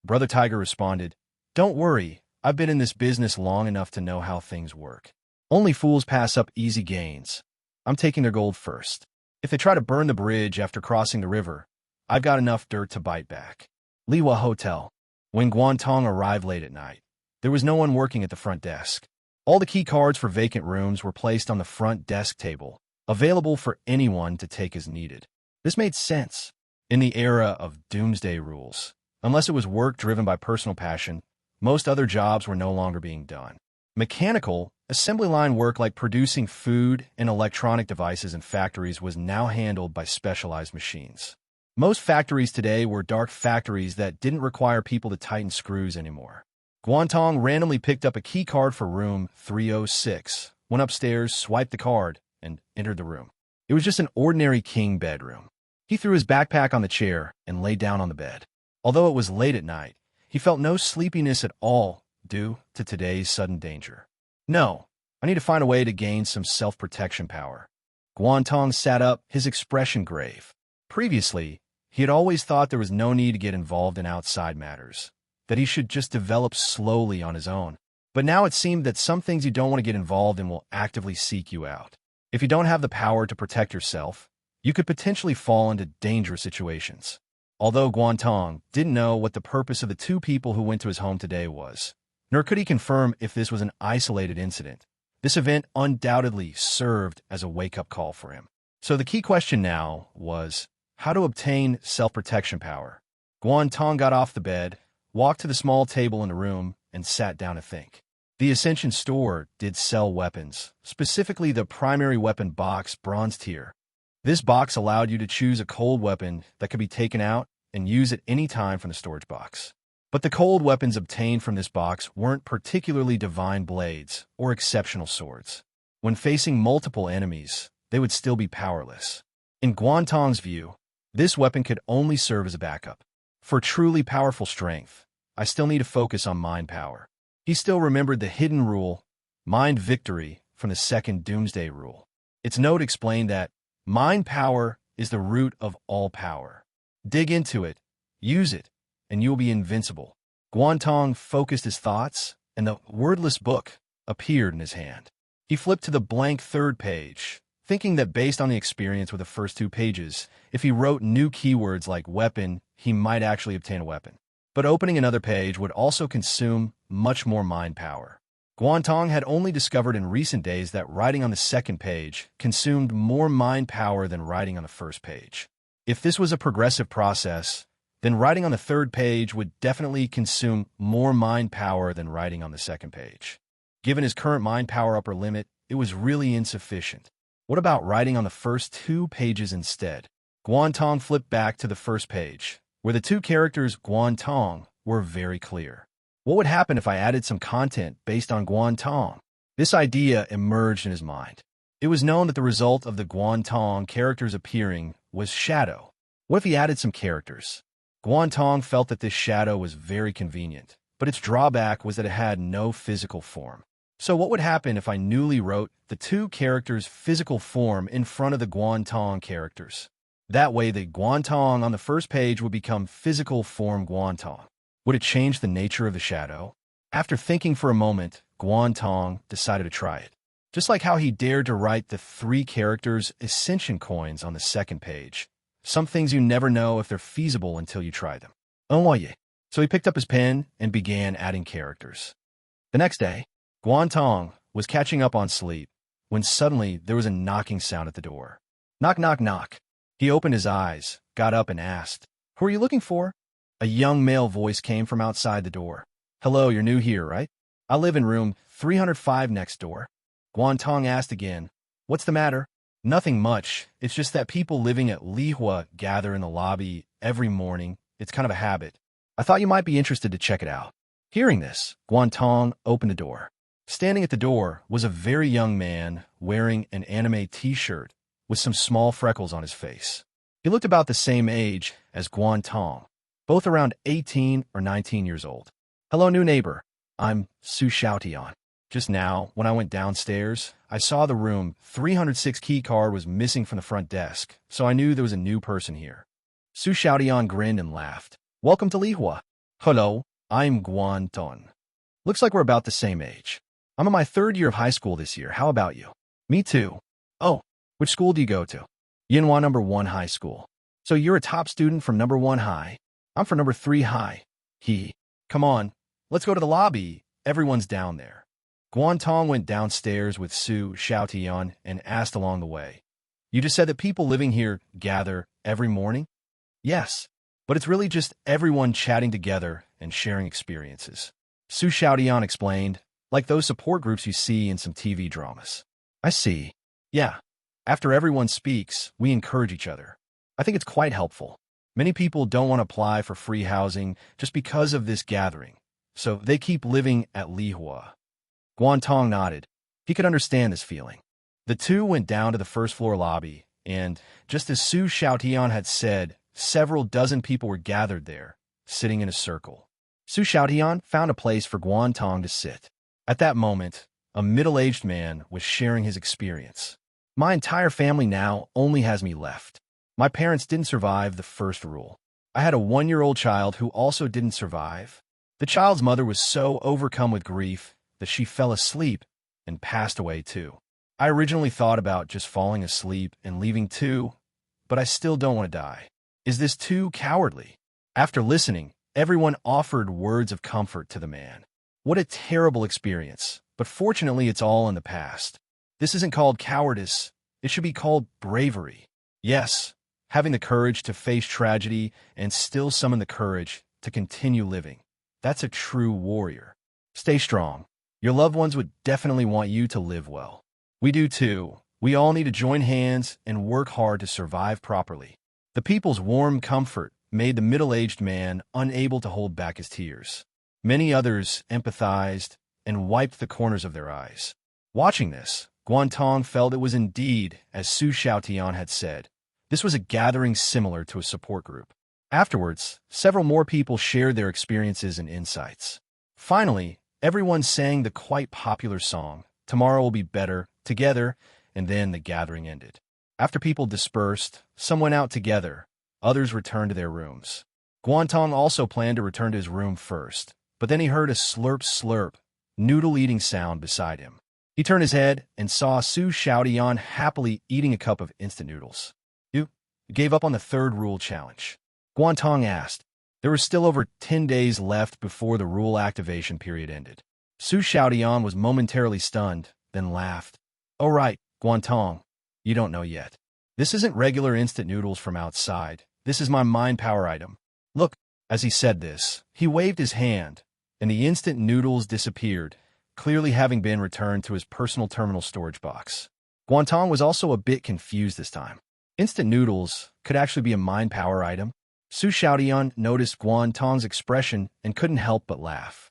Brother Tiger responded, "Don't worry, I've been in this business long enough to know how things work. Only fools pass up easy gains. I'm taking their gold first. If they try to burn the bridge after crossing the river, I've got enough dirt to bite back." Liwa Hotel. When Guan Tong arrived late at night, there was no one working at the front desk. All the key cards for vacant rooms were placed on the front desk table, available for anyone to take as needed. This made sense. In the era of Doomsday Rules, unless it was work driven by personal passion, most other jobs were no longer being done. Mechanical, assembly line work like producing food and electronic devices in factories was now handled by specialized machines. Most factories today were dark factories that didn't require people to tighten screws anymore. Guan Tong randomly picked up a key card for room 306, went upstairs, swiped the card, and entered the room. It was just an ordinary king bedroom. He threw his backpack on the chair and lay down on the bed. Although it was late at night, he felt no sleepiness at all due to today's sudden danger. "No, I need to find a way to gain some self-protection power." Guan Tong sat up, his expression grave. Previously, he had always thought there was no need to get involved in outside matters, that he should just develop slowly on his own. But now it seemed that some things you don't want to get involved in will actively seek you out. If you don't have the power to protect yourself, you could potentially fall into dangerous situations. Although Guan Tong didn't know what the purpose of the two people who went to his home today was, nor could he confirm if this was an isolated incident, this event undoubtedly served as a wake-up call for him. So the key question now was how to obtain self-protection power. Guan Tong got off the bed, walked to the small table in the room, and sat down to think. The Ascension store did sell weapons, specifically the primary weapon box bronze tier. This box allowed you to choose a cold weapon that could be taken out and use at any time from the storage box. But the cold weapons obtained from this box weren't particularly divine blades or exceptional swords. When facing multiple enemies, they would still be powerless. In Guan Tong's view, this weapon could only serve as a backup. For truly powerful strength, I still need to focus on mind power. He still remembered the hidden rule, mind victory, from the second Doomsday Rule. Its note explained that mind power is the root of all power. Dig into it, use it, and you will be invincible. Guan Tong focused his thoughts, and the wordless book appeared in his hand. He flipped to the blank third page, thinking that based on the experience with the first two pages, if he wrote new keywords like weapon, he might actually obtain a weapon. But opening another page would also consume much more mind power. Guan Tong had only discovered in recent days that writing on the second page consumed more mind power than writing on the first page. If this was a progressive process, then writing on the third page would definitely consume more mind power than writing on the second page. Given his current mind power upper limit, it was really insufficient. What about writing on the first two pages instead? Guan Tong flipped back to the first page, where the two characters Guan Tong were very clear. What would happen if I added some content based on Guan Tong? This idea emerged in his mind. It was known that the result of the Guan Tong characters appearing was shadow. What if he added some characters? Guan Tong felt that this shadow was very convenient, but its drawback was that it had no physical form. So what would happen if I newly wrote the two characters' physical form in front of the Guan Tong characters? That way, the Guan Tong on the first page would become physical form Guan Tong. Would it change the nature of the shadow? After thinking for a moment, Guan Tong decided to try it. Just like how he dared to write the three characters' ascension coins on the second page. Some things you never know if they're feasible until you try them. Anomaly. So he picked up his pen and began adding characters. The next day, Guan Tong was catching up on sleep when suddenly there was a knocking sound at the door. Knock, knock, knock. He opened his eyes, got up and asked, "Who are you looking for?" A young male voice came from outside the door. "Hello, you're new here, right? I live in room 305 next door." Guan Tong asked again, "What's the matter?" "Nothing much. It's just that people living at Lihua gather in the lobby every morning. It's kind of a habit. I thought you might be interested to check it out." Hearing this, Guan Tong opened the door. Standing at the door was a very young man wearing an anime t-shirt with some small freckles on his face. He looked about the same age as Guan Tong, both around 18 or 19 years old. "Hello, new neighbor. I'm Su Xiaotian. Just now, when I went downstairs, I saw the room 306 key card was missing from the front desk, so I knew there was a new person here." Su Xiaotian grinned and laughed. "Welcome to Lihua." "Hello, I'm Guan Tong. Looks like we're about the same age. I'm in my third year of high school this year. How about you?" "Me too." "Oh, which school do you go to?" "Yinhua number 1 high school." "So you're a top student from number 1 high?" "I'm from number 3 high." "Come on, let's go to the lobby. Everyone's down there." Guan Tong went downstairs with Su Xiaotian and asked along the way, "You just said that people living here gather every morning?" "Yes, but it's really just everyone chatting together and sharing experiences." Su Xiaotian explained, "Like those support groups you see in some TV dramas." "I see. Yeah. After everyone speaks, we encourage each other. I think it's quite helpful. Many people don't want to apply for free housing just because of this gathering, so they keep living at Lihua." Guan Tong nodded. He could understand this feeling. The two went down to the first-floor lobby, and, just as Su Xiaotian had said, several dozen people were gathered there, sitting in a circle. Su Xiaotian found a place for Guan Tong to sit. At that moment, a middle-aged man was sharing his experience. "My entire family now only has me left. My parents didn't survive the first rule. I had a 1-year-old child who also didn't survive. The child's mother was so overcome with grief that she fell asleep and passed away too. I originally thought about just falling asleep and leaving too, but I still don't want to die. Is this too cowardly?" After listening, everyone offered words of comfort to the man. What a terrible experience, but fortunately it's all in the past. This isn't called cowardice, it should be called bravery. Yes, having the courage to face tragedy and still summon the courage to continue living. That's a true warrior. Stay strong. Your loved ones would definitely want you to live well. We do too. We all need to join hands and work hard to survive properly. The people's warm comfort made the middle-aged man unable to hold back his tears. Many others empathized and wiped the corners of their eyes. Watching this, Guan Tong felt it was indeed, as Su Xiaotian had said, this was a gathering similar to a support group. Afterwards, several more people shared their experiences and insights. Finally, everyone sang the quite popular song, "Tomorrow Will Be Better," together, and then the gathering ended. After people dispersed, some went out together, others returned to their rooms. Guan Tong also planned to return to his room first, but then he heard a slurp slurp, noodle-eating sound beside him. He turned his head and saw Su Xiaotian happily eating a cup of instant noodles. You gave up on the third rule challenge? Guan Tong asked. There were still over 10 days left before the rule activation period ended. Su Xiaotian was momentarily stunned, then laughed. Oh right, Guan Tong, you don't know yet. This isn't regular instant noodles from outside. This is my mind power item. Look, as he said this, he waved his hand, and the instant noodles disappeared, clearly having been returned to his personal terminal storage box. Guan Tong was also a bit confused this time. Instant noodles could actually be a mind power item. Su Xiaotian noticed Guan Tong's expression and couldn't help but laugh.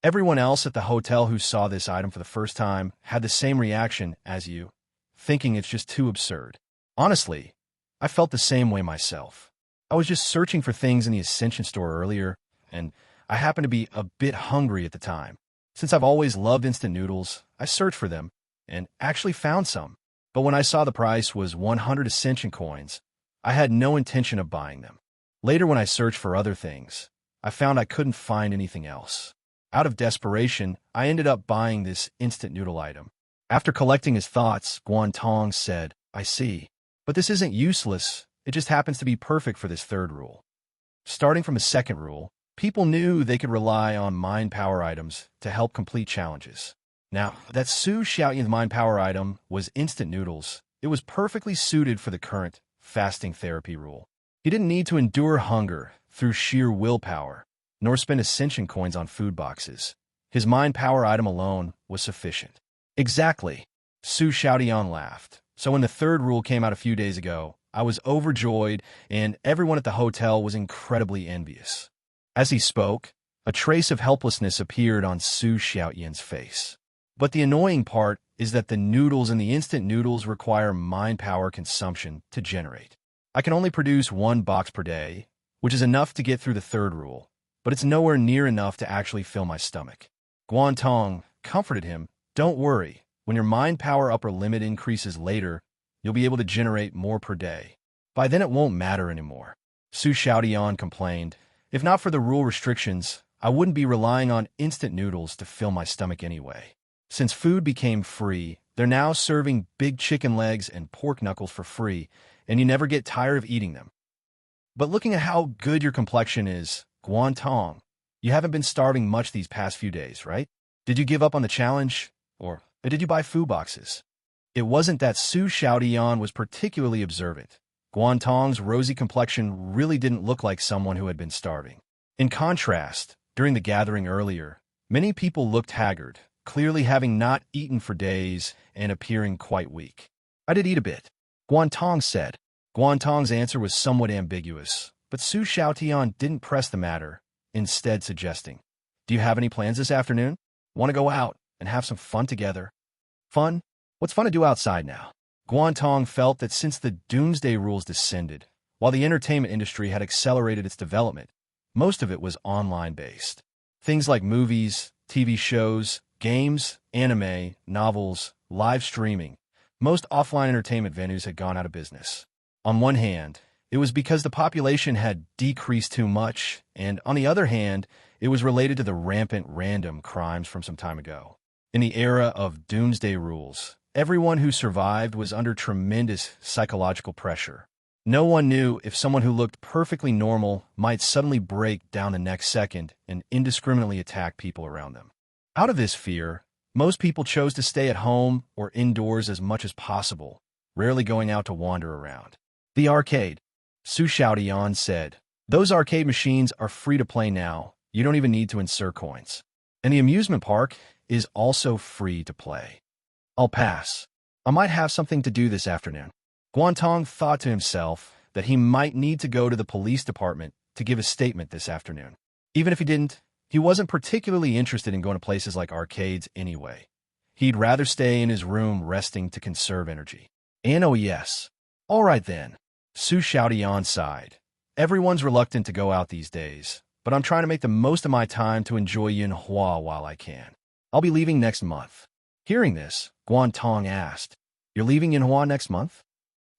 Everyone else at the hotel who saw this item for the first time had the same reaction as you, thinking it's just too absurd. Honestly, I felt the same way myself. I was just searching for things in the Ascension store earlier, and I happened to be a bit hungry at the time. Since I've always loved instant noodles, I searched for them and actually found some. But when I saw the price was 100 Ascension coins, I had no intention of buying them. Later when I searched for other things, I found I couldn't find anything else. Out of desperation, I ended up buying this instant noodle item. After collecting his thoughts, Guan Tong said, I see. But this isn't useless, it just happens to be perfect for this third rule. Starting from the second rule, people knew they could rely on mind power items to help complete challenges. Now, that Su Xiaotian's mind power item was instant noodles. It was perfectly suited for the current fasting therapy rule. He didn't need to endure hunger through sheer willpower, nor spend ascension coins on food boxes. His mind power item alone was sufficient. Exactly. Su Xiaotian laughed. So when the third rule came out a few days ago, I was overjoyed, and everyone at the hotel was incredibly envious. As he spoke, a trace of helplessness appeared on Su Xiaotian's face. But the annoying part is that the noodles in the instant noodles require mind power consumption to generate. I can only produce 1 box per day, which is enough to get through the third rule, but it's nowhere near enough to actually fill my stomach. Guan Tong comforted him. Don't worry, when your mind power upper limit increases later, you'll be able to generate more per day. By then it won't matter anymore. Su Xiaotian complained. If not for the rule restrictions, I wouldn't be relying on instant noodles to fill my stomach anyway. Since food became free, they're now serving big chicken legs and pork knuckles for free, and you never get tired of eating them. But looking at how good your complexion is, Guan Tong, you haven't been starving much these past few days, right? Did you give up on the challenge, or did you buy food boxes? It wasn't that Su Xiaotian was particularly observant. Guan Tong's rosy complexion really didn't look like someone who had been starving. In contrast, during the gathering earlier, many people looked haggard, clearly having not eaten for days and appearing quite weak. I did eat a bit, Guan Tong said. Guan Tong's answer was somewhat ambiguous, but Su Xiaotian didn't press the matter, instead suggesting, do you have any plans this afternoon? Want to go out and have some fun together? Fun? What's fun to do outside now? Guan Tong felt that since the Doomsday Rules descended, while the entertainment industry had accelerated its development, most of it was online-based. Things like movies, TV shows, games, anime, novels, live streaming. Most offline entertainment venues had gone out of business. On one hand, it was because the population had decreased too much, and on the other hand, it was related to the rampant random crimes from some time ago. In the era of Doomsday Rules, everyone who survived was under tremendous psychological pressure. No one knew if someone who looked perfectly normal might suddenly break down the next second and indiscriminately attack people around them. Out of this fear, most people chose to stay at home or indoors as much as possible, rarely going out to wander around. The arcade, Su Xiaotian said. Those arcade machines are free to play now. You don't even need to insert coins. And the amusement park is also free to play. I'll pass. I might have something to do this afternoon. Guan Tong thought to himself that he might need to go to the police department to give a statement this afternoon. Even if he didn't, he wasn't particularly interested in going to places like arcades anyway. He'd rather stay in his room resting to conserve energy. And oh yes. All right then. Su Xiaotian sighed. Everyone's reluctant to go out these days, but I'm trying to make the most of my time to enjoy Yinhua while I can. I'll be leaving next month. Hearing this, Guan Tong asked, You're leaving Yinhua next month?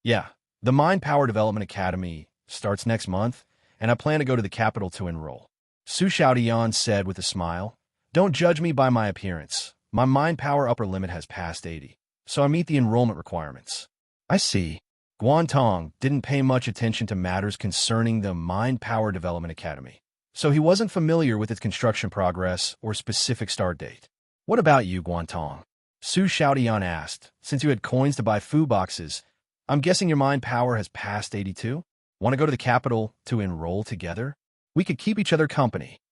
Yeah, the Mind Power Development Academy starts next month, and I plan to go to the capital to enroll. Su Xiaodian said with a smile. Don't judge me by my appearance. My mind power upper limit has passed 80, so I meet the enrollment requirements. I see. Guan Tong didn't pay much attention to matters concerning the Mind Power Development Academy, so he wasn't familiar with its construction progress or specific start date. What about you, Guan Tong? Su Xiaodian asked. Since you had coins to buy food boxes, I'm guessing your mind power has passed 82? Want to go to the capital to enroll together? We could keep each other company.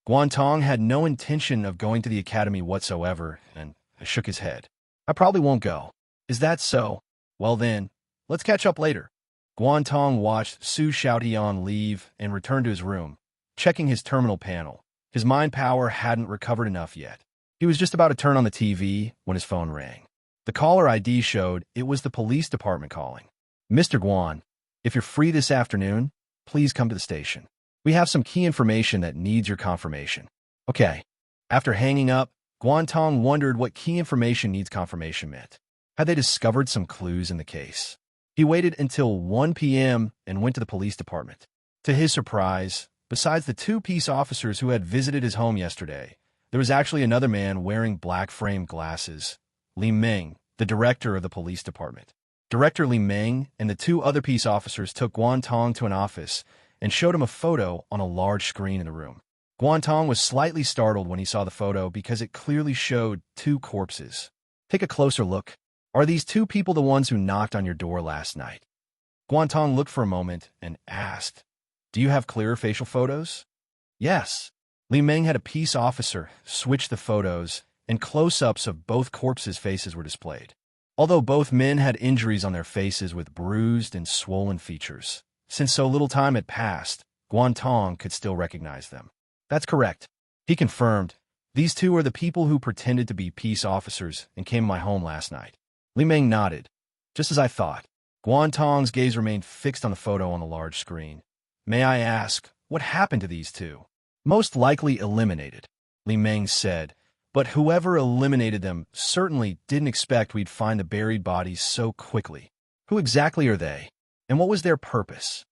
Guan Tong had no intention of going to the academy whatsoever and shook his head. I probably won't go. Is that so? Well then, let's catch up later. Guan Tong watched Su Xiaodian leave and returned to his room, checking his terminal panel. His mind power hadn't recovered enough yet. He was just about to turn on the TV when his phone rang. The caller ID showed it was the police department calling. Mr. Guan, if you're free this afternoon, please come to the station. We have some key information that needs your confirmation. Okay. After hanging up, Guan Tong wondered what key information needs confirmation meant. Had they discovered some clues in the case? He waited until 1 p.m. and went to the police department. To his surprise, besides the two peace officers who had visited his home yesterday, there was actually another man wearing black-framed glasses, Li Meng, the director of the police department. Director Li Meng and the two other peace officers took Guan Tong to an office and showed him a photo on a large screen in the room. Guan Tong was slightly startled when he saw the photo because it clearly showed two corpses. Take a closer look. Are these two people the ones who knocked on your door last night? Guan Tong looked for a moment and asked, Do you have clearer facial photos? Yes. Li Meng had a peace officer switch the photos, and close-ups of both corpses' faces were displayed. Although both men had injuries on their faces with bruised and swollen features, since so little time had passed, Guan Tong could still recognize them. That's correct. He confirmed, These two are the people who pretended to be peace officers and came to my home last night. Li Meng nodded. Just as I thought. Guan Tong's gaze remained fixed on the photo on the large screen. May I ask, what happened to these two? Most likely eliminated, Li Meng said, but whoever eliminated them certainly didn't expect we'd find the buried bodies so quickly. Who exactly are they? And what was their purpose?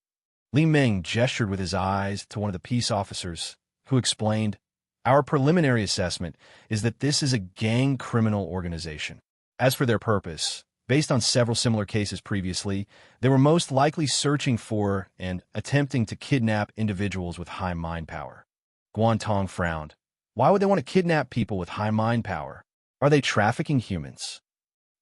Li Meng gestured with his eyes to one of the peace officers, who explained, Our preliminary assessment is that this is a gang criminal organization. As for their purpose, based on several similar cases previously, they were most likely searching for and attempting to kidnap individuals with high mind power. Guan Tong frowned. Why would they want to kidnap people with high mind power? Are they trafficking humans?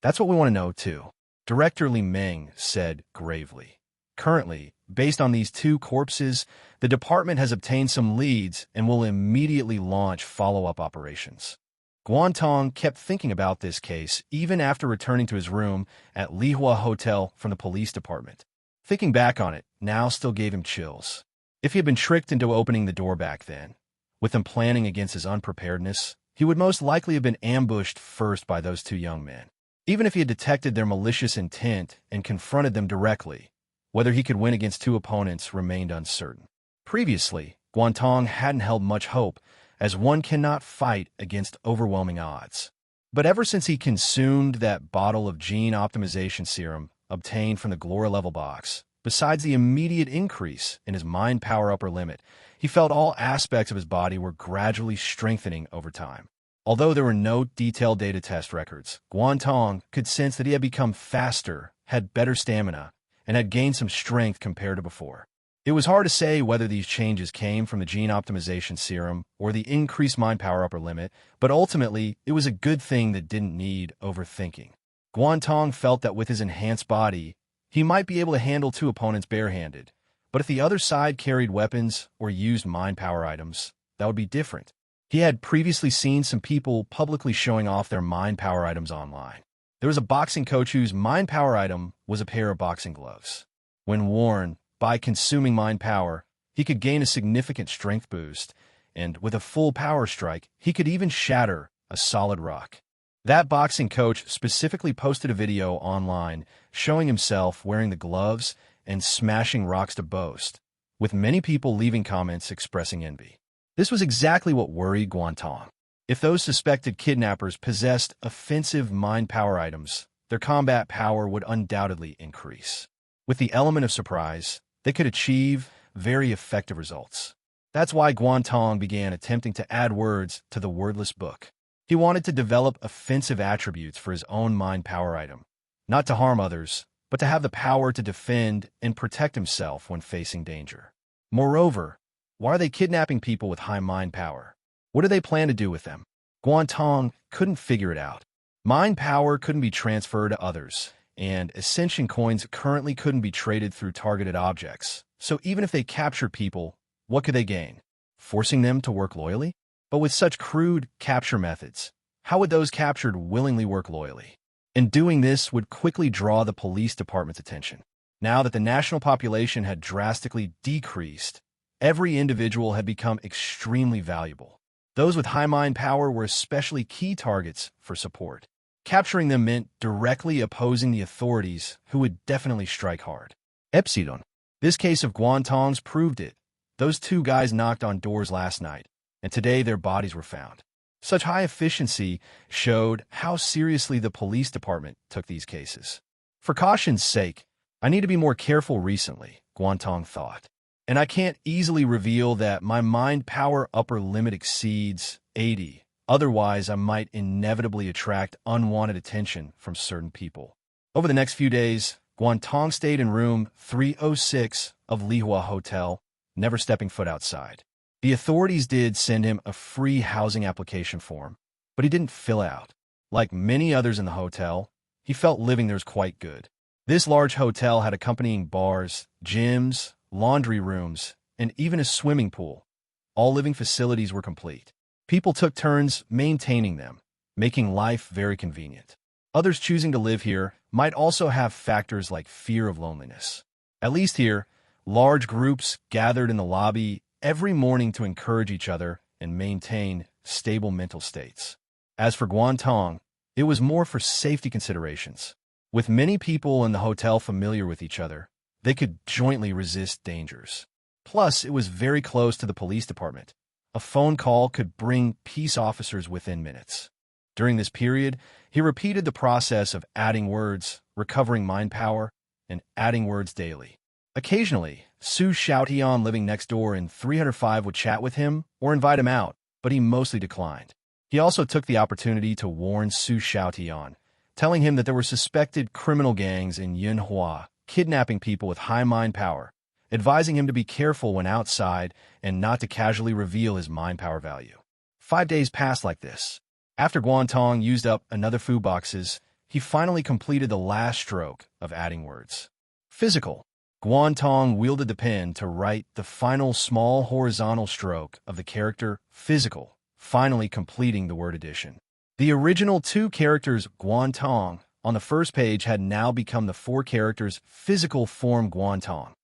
That's what we want to know, too. Director Li Meng said gravely. Currently, based on these two corpses, the department has obtained some leads and will immediately launch follow-up operations. Guan Tong kept thinking about this case even after returning to his room at Lihua Hotel from the police department. Thinking back on it now still gave him chills. If he had been tricked into opening the door back then, with them planning against his unpreparedness, he would most likely have been ambushed first by those two young men. Even if he had detected their malicious intent and confronted them directly, whether he could win against two opponents remained uncertain. Previously, Guan Tong hadn't held much hope, as one cannot fight against overwhelming odds. But ever since he consumed that bottle of gene optimization serum obtained from the Glory level box, besides the immediate increase in his mind power upper limit, he felt all aspects of his body were gradually strengthening over time. Although there were no detailed data test records, Guan Tong could sense that he had become faster, had better stamina, and had gained some strength compared to before. It was hard to say whether these changes came from the gene optimization serum or the increased mind power upper limit, but ultimately, it was a good thing that didn't need overthinking. Guan Tong felt that with his enhanced body, he might be able to handle two opponents barehanded, but if the other side carried weapons or used mind power items, that would be different. He had previously seen some people publicly showing off their mind power items online. There was a boxing coach whose mind power item was a pair of boxing gloves. When worn, by consuming mind power, he could gain a significant strength boost, and with a full power strike, he could even shatter a solid rock. That boxing coach specifically posted a video online showing himself wearing the gloves and smashing rocks to boast, with many people leaving comments expressing envy. This was exactly what worried Guan Tong. If those suspected kidnappers possessed offensive mind power items, their combat power would undoubtedly increase. With the element of surprise, they could achieve very effective results. That's why Guan Tong began attempting to add words to the wordless book. He wanted to develop offensive attributes for his own mind power item, not to harm others, but to have the power to defend and protect himself when facing danger. Moreover, why are they kidnapping people with high mind power? What do they plan to do with them? Guan Tong couldn't figure it out. Mind power couldn't be transferred to others, and ascension coins currently couldn't be traded through targeted objects. So even if they captured people, what could they gain? Forcing them to work loyally? But with such crude capture methods, how would those captured willingly work loyally? And doing this would quickly draw the police department's attention. Now that the national population had drastically decreased, every individual had become extremely valuable. Those with high mind power were especially key targets for support. Capturing them meant directly opposing the authorities, who would definitely strike hard. Epsilon. This case of Guan Tong's proved it. Those two guys knocked on doors last night, and today their bodies were found. Such high efficiency showed how seriously the police department took these cases. For caution's sake, I need to be more careful recently, Guan Tong thought. And I can't easily reveal that my mind power upper limit exceeds 80. Otherwise, I might inevitably attract unwanted attention from certain people. Over the next few days, Guan Tong stayed in room 306 of Lihua Hotel, never stepping foot outside. The authorities did send him a free housing application form, but he didn't fill out. Like many others in the hotel, he felt living there was quite good. This large hotel had accompanying bars, gyms, laundry rooms, and even a swimming pool. All living facilities were complete. People took turns maintaining them, making life very convenient. Others choosing to live here might also have factors like fear of loneliness. At least here, large groups gathered in the lobby every morning to encourage each other and maintain stable mental states. As for Guan Tong, it was more for safety considerations. With many people in the hotel familiar with each other, they could jointly resist dangers. Plus, it was very close to the police department. A phone call could bring peace officers within minutes. During this period, he repeated the process of adding words, recovering mind power, and adding words daily. Occasionally, Su Xiaotian living next door in 305 would chat with him or invite him out, but he mostly declined. He also took the opportunity to warn Su Xiaotian, telling him that there were suspected criminal gangs in Yunhua kidnapping people with high mind power, advising him to be careful when outside and not to casually reveal his mind power value. 5 days passed like this. After Guan Tong used up another food boxes, he finally completed the last stroke of adding words. Physical. Guan Tong wielded the pen to write the final small horizontal stroke of the character physical, finally completing the word addition. The original 2 characters Guan Tong on the first page had now become the 4 characters physical form Guan Tong.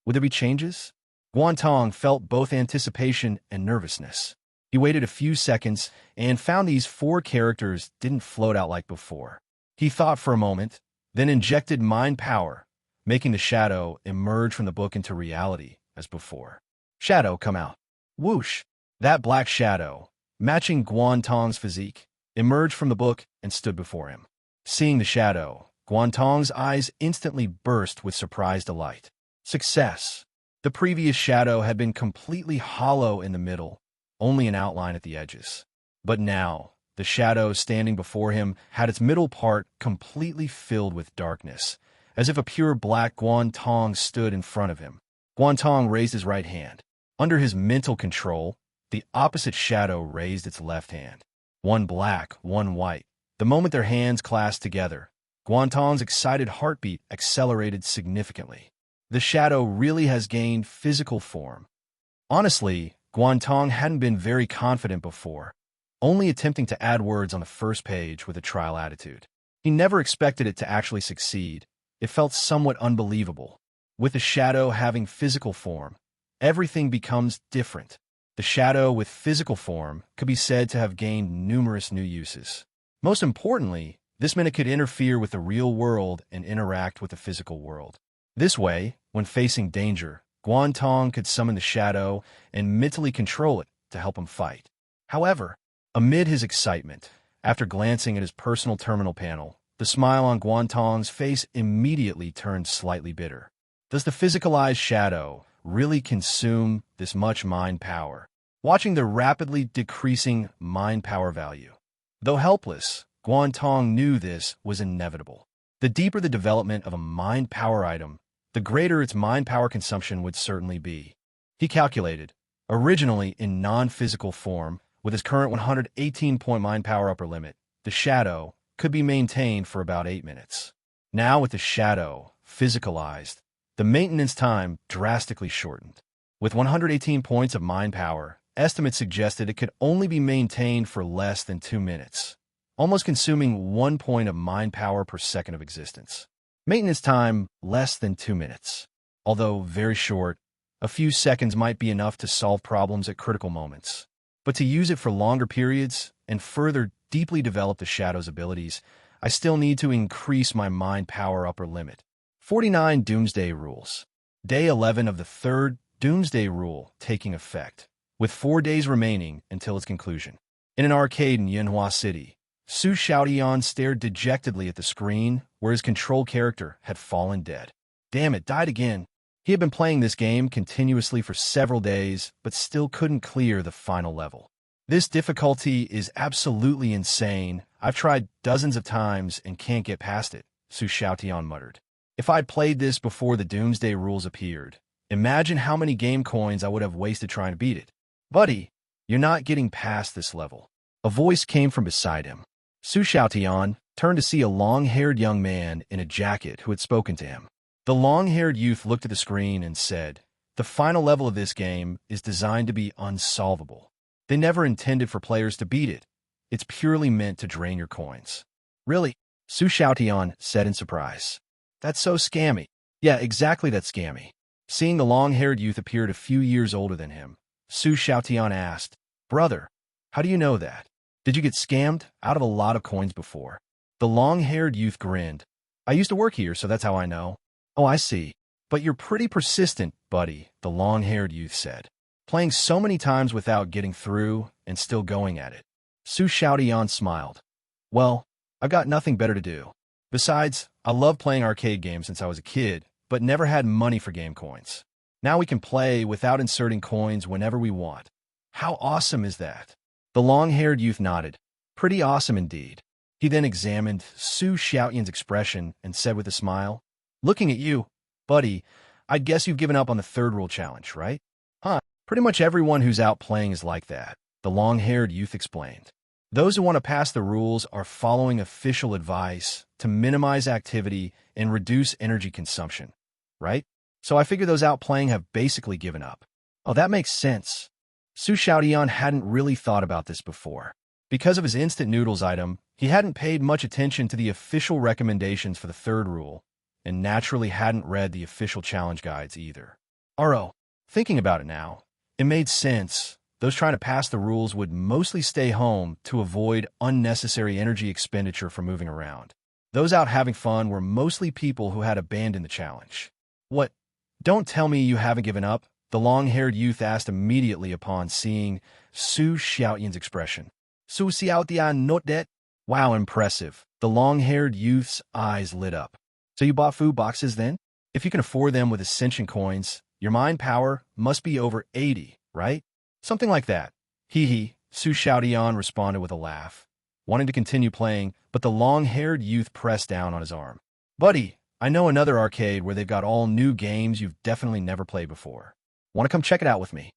Would there be changes? Guan Tong felt both anticipation and nervousness. He waited a few seconds and found these 4 characters didn't float out like before. He thought for a moment, then injected mind power, making the shadow emerge from the book into reality as before. Shadow come out. Whoosh! That black shadow, matching Guan Tong's physique, emerged from the book and stood before him. Seeing the shadow, Guan Tong's eyes instantly burst with surprised delight. Success! The previous shadow had been completely hollow in the middle, only an outline at the edges. But now, the shadow standing before him had its middle part completely filled with darkness, as if a pure black Guan Tong stood in front of him. Guan Tong raised his right hand. Under his mental control, the opposite shadow raised its left hand. One black, one white. The moment their hands clasped together, Guan Tong's excited heartbeat accelerated significantly. The shadow really has gained physical form. Honestly, Guan Tong hadn't been very confident before, only attempting to add words on the first page with a trial attitude. He never expected it to actually succeed. It felt somewhat unbelievable. With the shadow having physical form, everything becomes different. The shadow with physical form could be said to have gained numerous new uses. Most importantly, this meant it could interfere with the real world and interact with the physical world. This way, when facing danger, Guan Tong could summon the shadow and mentally control it to help him fight. However, amid his excitement, after glancing at his personal terminal panel, the smile on Guan Tong's face immediately turned slightly bitter. Does the physicalized shadow really consume this much mind power, watching the rapidly decreasing mind power value. Though helpless, Guan Tong knew this was inevitable. The deeper the development of a mind power item, the greater its mind power consumption would certainly be. He calculated, originally in non-physical form, with his current 118-point mind power upper limit, the shadow could be maintained for about 8 minutes. Now with the shadow physicalized, the maintenance time drastically shortened. With 118 points of mind power, estimates suggested it could only be maintained for less than 2 minutes, almost consuming 1 point of mind power per second of existence. Maintenance time less than 2 minutes. Although very short, a few seconds might be enough to solve problems at critical moments. But to use it for longer periods and further deeply develop the shadow's abilities, I still need to increase my mind power upper limit. 49 Doomsday Rules. Day 11 of the third Doomsday Rule taking effect, with 4 days remaining until its conclusion. In an arcade in Yinhua City, Su Xiaotian stared dejectedly at the screen where his control character had fallen dead. Damn it, died again. He had been playing this game continuously for several days, but still couldn't clear the final level. This difficulty is absolutely insane. I've tried dozens of times and can't get past it, Su Xiaotian muttered. If I'd played this before the Doomsday Rules appeared, imagine how many game coins I would have wasted trying to beat it. Buddy, you're not getting past this level. A voice came from beside him. Su Xiaotian turned to see a long-haired young man in a jacket who had spoken to him. The long-haired youth looked at the screen and said, "The final level of this game is designed to be unsolvable. They never intended for players to beat it. It's purely meant to drain your coins." "Really?" Su Xiaotian said in surprise. "That's so scammy." "Yeah, exactly, that's scammy." Seeing the long-haired youth appeared a few years older than him, Su Xiaotian asked, "Brother, how do you know that? Did you get scammed out of a lot of coins before?" The long-haired youth grinned. "I used to work here, so that's how I know." "Oh, I see. But you're pretty persistent, buddy," the long-haired youth said. "Playing so many times without getting through and still going at it." Su Xiaotian smiled. "Well, I've got nothing better to do. Besides, I love playing arcade games since I was a kid, but never had money for game coins. Now we can play without inserting coins whenever we want. How awesome is that?" The long-haired youth nodded. "Pretty awesome indeed." He then examined Su Xiaotian's expression and said with a smile, "Looking at you, buddy, I guess you've given up on the third rule challenge, right?" "Huh, pretty much everyone who's out playing is like that," the long-haired youth explained. "Those who want to pass the rules are following official advice to minimize activity and reduce energy consumption, right? So I figure those out playing have basically given up." "Oh, that makes sense." Su Xiaotian hadn't really thought about this before. Because of his instant noodles item, he hadn't paid much attention to the official recommendations for the third rule, and naturally hadn't read the official challenge guides either. Thinking about it now, it made sense. Those trying to pass the rules would mostly stay home to avoid unnecessary energy expenditure for moving around. Those out having fun were mostly people who had abandoned the challenge. "What? Don't tell me you haven't given up?" the long-haired youth asked immediately upon seeing Su Xiaotian's expression. "Su Xiaotian not that?" "Wow, impressive." The long-haired youth's eyes lit up. "So you bought food boxes then? If you can afford them with ascension coins, your mind power must be over 80, right?" "Something like that." Hee, Su Xiaotian responded with a laugh, wanting to continue playing, but the long-haired youth pressed down on his arm. "Buddy, I know another arcade where they've got all new games you've definitely never played before. Want to come check it out with me?"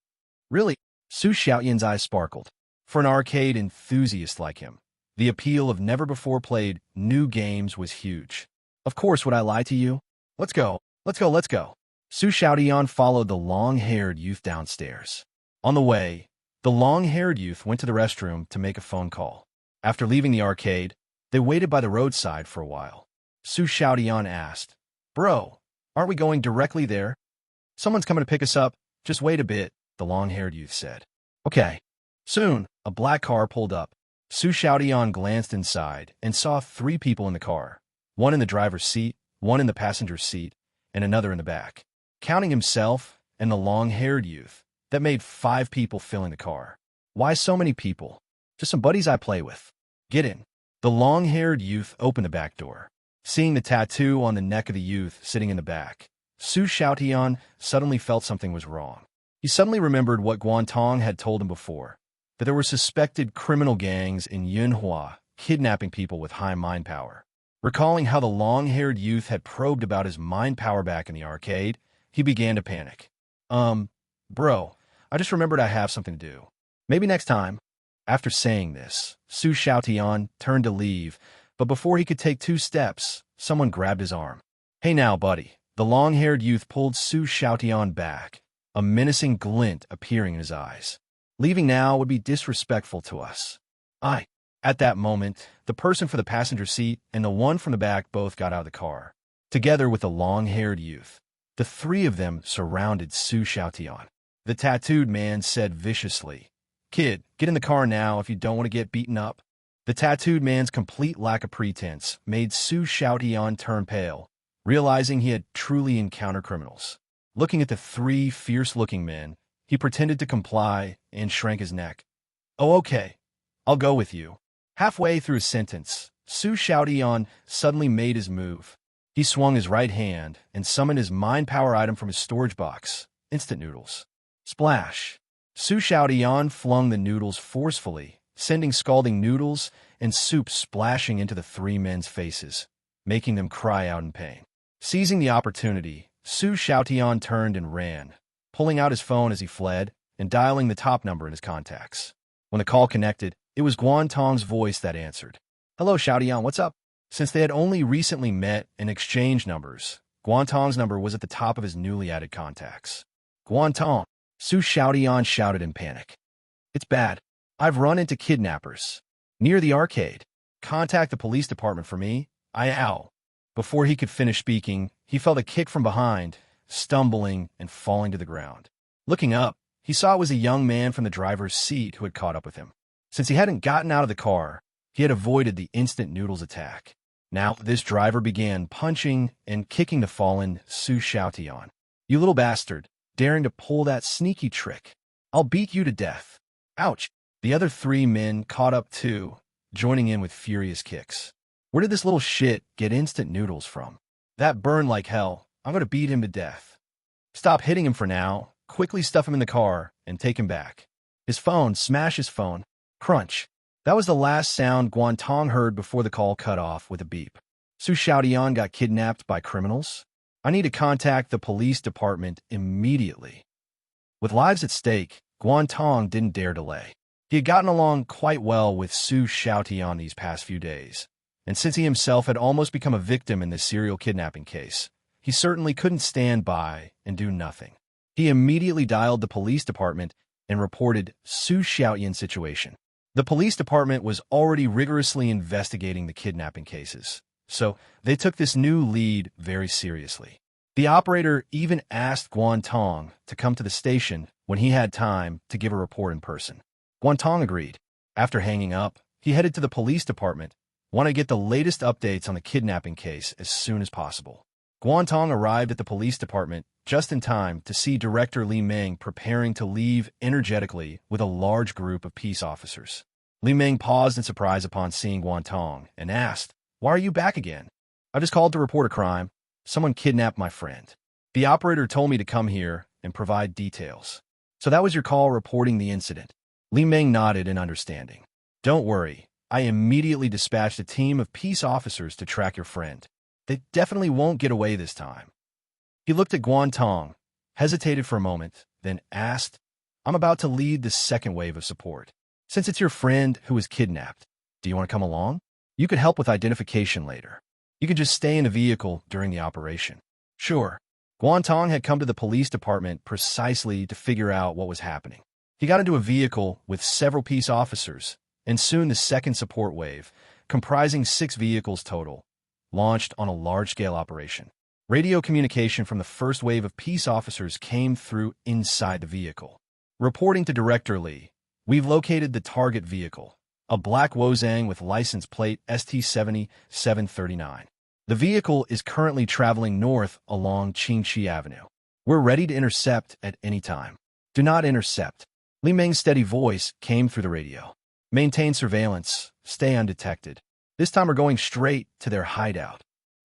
"Really?" Su Xiaotian's eyes sparkled. For an arcade enthusiast like him, the appeal of never-before-played new games was huge. "Of course, would I lie to you? Let's go. Su Xiaotian followed the long-haired youth downstairs. On the way, the long-haired youth went to the restroom to make a phone call. After leaving the arcade, they waited by the roadside for a while. Su Xiaotian asked, "Bro, aren't we going directly there?" "Someone's coming to pick us up. Just wait a bit," the long-haired youth said. "Okay." Soon, a black car pulled up. Su Xiaotian glanced inside and saw 3 people in the car, one in the driver's seat, one in the passenger's seat, and another in the back. Counting himself and the long-haired youth, that made 5 people filling the car. "Why so many people?" "Just some buddies I play with." "Get in." The long-haired youth opened the back door. Seeing the tattoo on the neck of the youth sitting in the back, Su Xiaotian suddenly felt something was wrong. He suddenly remembered what Guan Tong had told him before, that there were suspected criminal gangs in Yunhua kidnapping people with high mind power. Recalling how the long-haired youth had probed about his mind power back in the arcade, he began to panic. Bro, I just remembered I have something to do. Maybe next time. After saying this, Su Xiaotian turned to leave, but before he could take 2 steps, someone grabbed his arm. Hey now, buddy. The long-haired youth pulled Su Xiaotian back, a menacing glint appearing in his eyes. Leaving now would be disrespectful to us. At that moment, the person for the passenger seat and the one from the back both got out of the car, together with the long-haired youth. The 3 of them surrounded Su Xiaotian. The tattooed man said viciously, "Kid, get in the car now if you don't want to get beaten up." The tattooed man's complete lack of pretense made Su Xiaotian turn pale, realizing he had truly encountered criminals. Looking at the 3 fierce-looking men, he pretended to comply and shrank his neck. "Oh, okay. I'll go with you." Halfway through his sentence, Su Xiaotian suddenly made his move. He swung his right hand and summoned his mind power item from his storage box, instant noodles. Splash! Su Xiaotian flung the noodles forcefully, sending scalding noodles and soup splashing into the 3 men's faces, making them cry out in pain. Seizing the opportunity, Su Xiaotian turned and ran, pulling out his phone as he fled and dialing the top number in his contacts. When the call connected, it was Guan Tong's voice that answered. "Hello, Xiaotian, what's up?" Since they had only recently met and exchanged numbers, Guan Tong's number was at the top of his newly added contacts. "Guan Tong," Su Xiaotian shouted in panic. "It's bad. I've run into kidnappers. Near the arcade. Contact the police department for me. Ow." Before he could finish speaking, he felt a kick from behind, stumbling and falling to the ground. Looking up, he saw it was a young man from the driver's seat who had caught up with him. Since he hadn't gotten out of the car, he had avoided the instant noodles attack. Now, this driver began punching and kicking the fallen Su Xiaotian. "You little bastard, daring to pull that sneaky trick. I'll beat you to death." Ouch! The other 3 men caught up too, joining in with furious kicks. Where did this little shit get instant noodles from? That burned like hell. I'm going to beat him to death. Stop hitting him for now. Quickly stuff him in the car and take him back. His phone, smash his phone. Crunch. That was the last sound Guan Tong heard before the call cut off with a beep. Su Xiaotian got kidnapped by criminals? I need to contact the police department immediately. With lives at stake, Guan Tong didn't dare delay. He had gotten along quite well with Su Xiaotian these past few days, and since he himself had almost become a victim in this serial kidnapping case, he certainly couldn't stand by and do nothing. He immediately dialed the police department and reported Su Xiaotian's situation. The police department was already rigorously investigating the kidnapping cases, so they took this new lead very seriously. The operator even asked Guan Tong to come to the station when he had time to give a report in person. Guan Tong agreed. After hanging up, he headed to the police department, wanting to get the latest updates on the kidnapping case as soon as possible. Guan Tong arrived at the police department just in time to see Director Li Meng preparing to leave energetically with a large group of peace officers. Li Meng paused in surprise upon seeing Guan Tong and asked, "Why are you back again?" "I just called to report a crime. Someone kidnapped my friend. The operator told me to come here and provide details." "So that was your call reporting the incident?" Li Meng nodded in understanding. "Don't worry. I immediately dispatched a team of peace officers to track your friend. They definitely won't get away this time." He looked at Guan Tong, hesitated for a moment, then asked, "I'm about to lead the second wave of support. Since it's your friend who was kidnapped, do you want to come along? You could help with identification later. You could just stay in the vehicle during the operation." "Sure." Guan Tong had come to the police department precisely to figure out what was happening. He got into a vehicle with several peace officers, and soon the second support wave, comprising 6 vehicles total, launched on a large-scale operation. Radio communication from the first wave of peace officers came through inside the vehicle. Reporting to Director Li, "We've located the target vehicle, a black Wozang with license plate ST-7739. The vehicle is currently traveling north along Qingqi Avenue. We're ready to intercept at any time." "Do not intercept." Li Meng's steady voice came through the radio. "Maintain surveillance. Stay undetected. This time we're going straight to their hideout."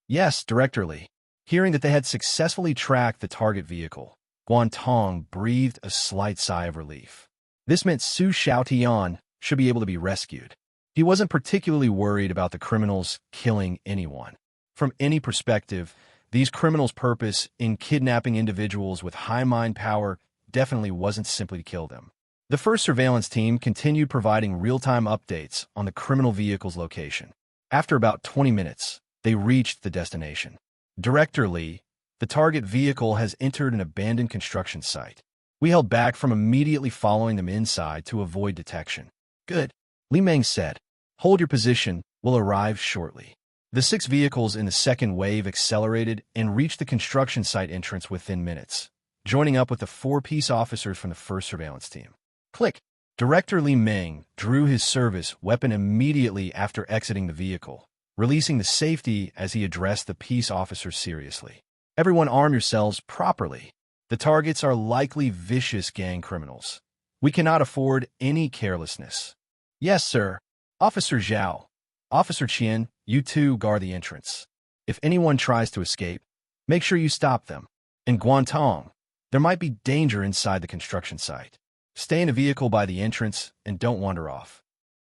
"Yes, Director Li." Hearing that they had successfully tracked the target vehicle, Guan Tong breathed a slight sigh of relief. This meant Sleep.Seventy-two should be able to be rescued. He wasn't particularly worried about the criminals killing anyone. From any perspective, these criminals' purpose in kidnapping individuals with high mind power definitely wasn't simply to kill them. The first surveillance team continued providing real-time updates on the criminal vehicle's location. After about 20 minutes, they reached the destination. Director Lee, the target vehicle has entered an abandoned construction site. We held back from immediately following them inside to avoid detection. Good, Li Meng said. Hold your position, we'll arrive shortly. The 6 vehicles in the second wave accelerated and reached the construction site entrance within minutes, joining up with the 4 peace officers from the first surveillance team. Click. Director Li Meng drew his service weapon immediately after exiting the vehicle, releasing the safety as he addressed the peace officers seriously. Everyone arm yourselves properly. The targets are likely vicious gang criminals. We cannot afford any carelessness. Yes, sir. Officer Zhao. Officer Qian, you two guard the entrance. If anyone tries to escape, make sure you stop them. In Guan Tong, there might be danger inside the construction site. Stay in a vehicle by the entrance and don't wander off.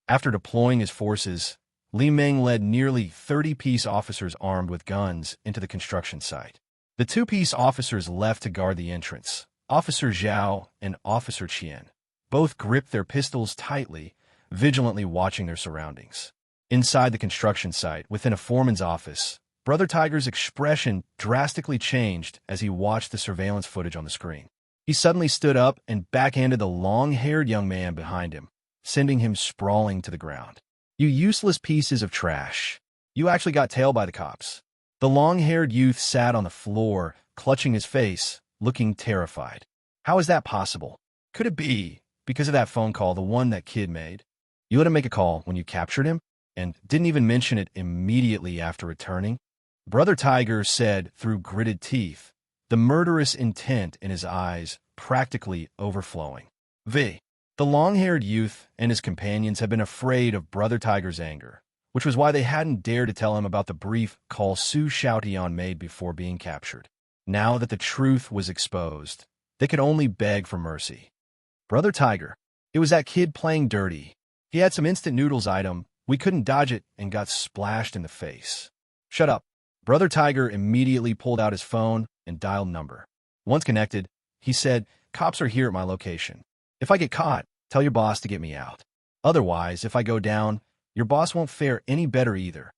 After deploying his forces, Li Meng led nearly 30 peace officers armed with guns into the construction site. The 2 peace officers left to guard the entrance, Officer Zhao and Officer Qian. Both gripped their pistols tightly, vigilantly watching their surroundings. Inside the construction site, within a foreman's office, Brother Tiger's expression drastically changed as he watched the surveillance footage on the screen. He suddenly stood up and backhanded the long-haired young man behind him, sending him sprawling to the ground. You useless pieces of trash. You actually got tailed by the cops. The long-haired youth sat on the floor, clutching his face, looking terrified. How is that possible? Could it be because of that phone call, the one that kid made? You let him make a call when you captured him, and didn't even mention it immediately after returning? Brother Tiger said through gritted teeth, the murderous intent in his eyes practically overflowing. The long-haired youth and his companions had been afraid of Brother Tiger's anger, which was why they hadn't dared to tell him about the brief call Sleep.Seventy-two made before being captured. Now that the truth was exposed, they could only beg for mercy. Brother Tiger, it was that kid playing dirty. He had some instant noodles item, we couldn't dodge it, and got splashed in the face. Shut up. Brother Tiger immediately pulled out his phone and dialed number. Once connected, he said, cops are here at my location. If I get caught, tell your boss to get me out. Otherwise, if I go down, your boss won't fare any better either.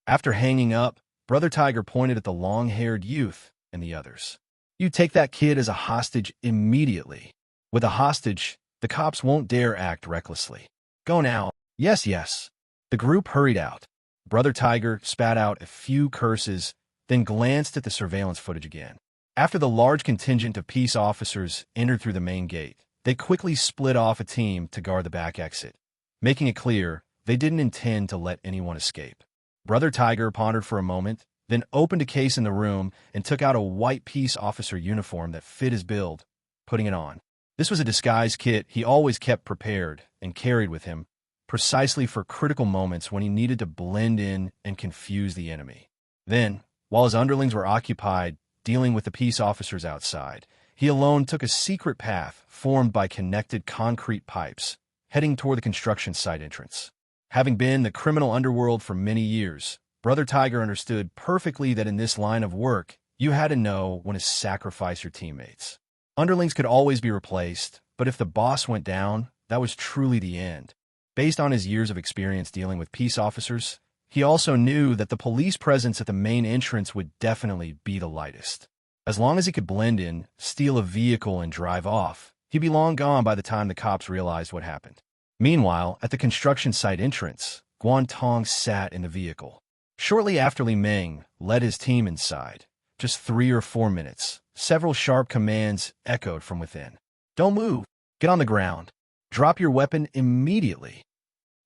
After hanging up, Brother Tiger pointed at the long-haired youth and the others. You take that kid as a hostage immediately. With a hostage, the cops won't dare act recklessly. Go now. Yes, yes. The group hurried out. Brother Tiger spat out a few curses, then glanced at the surveillance footage again. After the large contingent of peace officers entered through the main gate, they quickly split off a team to guard the back exit, making it clear they didn't intend to let anyone escape. Brother Tiger pondered for a moment, then opened a case in the room and took out a white peace officer uniform that fit his build, putting it on. This was a disguise kit he always kept prepared and carried with him, precisely for critical moments when he needed to blend in and confuse the enemy. Then, while his underlings were occupied dealing with the peace officers outside, he alone took a secret path formed by connected concrete pipes, heading toward the construction site entrance. Having been the criminal underworld for many years, Brother Tiger understood perfectly that in this line of work, you had to know when to sacrifice your teammates. Underlings could always be replaced, but if the boss went down, that was truly the end. Based on his years of experience dealing with peace officers, he also knew that the police presence at the main entrance would definitely be the lightest. As long as he could blend in, steal a vehicle, and drive off, he'd be long gone by the time the cops realized what happened. Meanwhile, at the construction site entrance, Guan Tong sat in the vehicle. Shortly after Li Meng led his team inside, just 3 or 4 minutes, several sharp commands echoed from within. Don't move. Get on the ground. Drop your weapon immediately.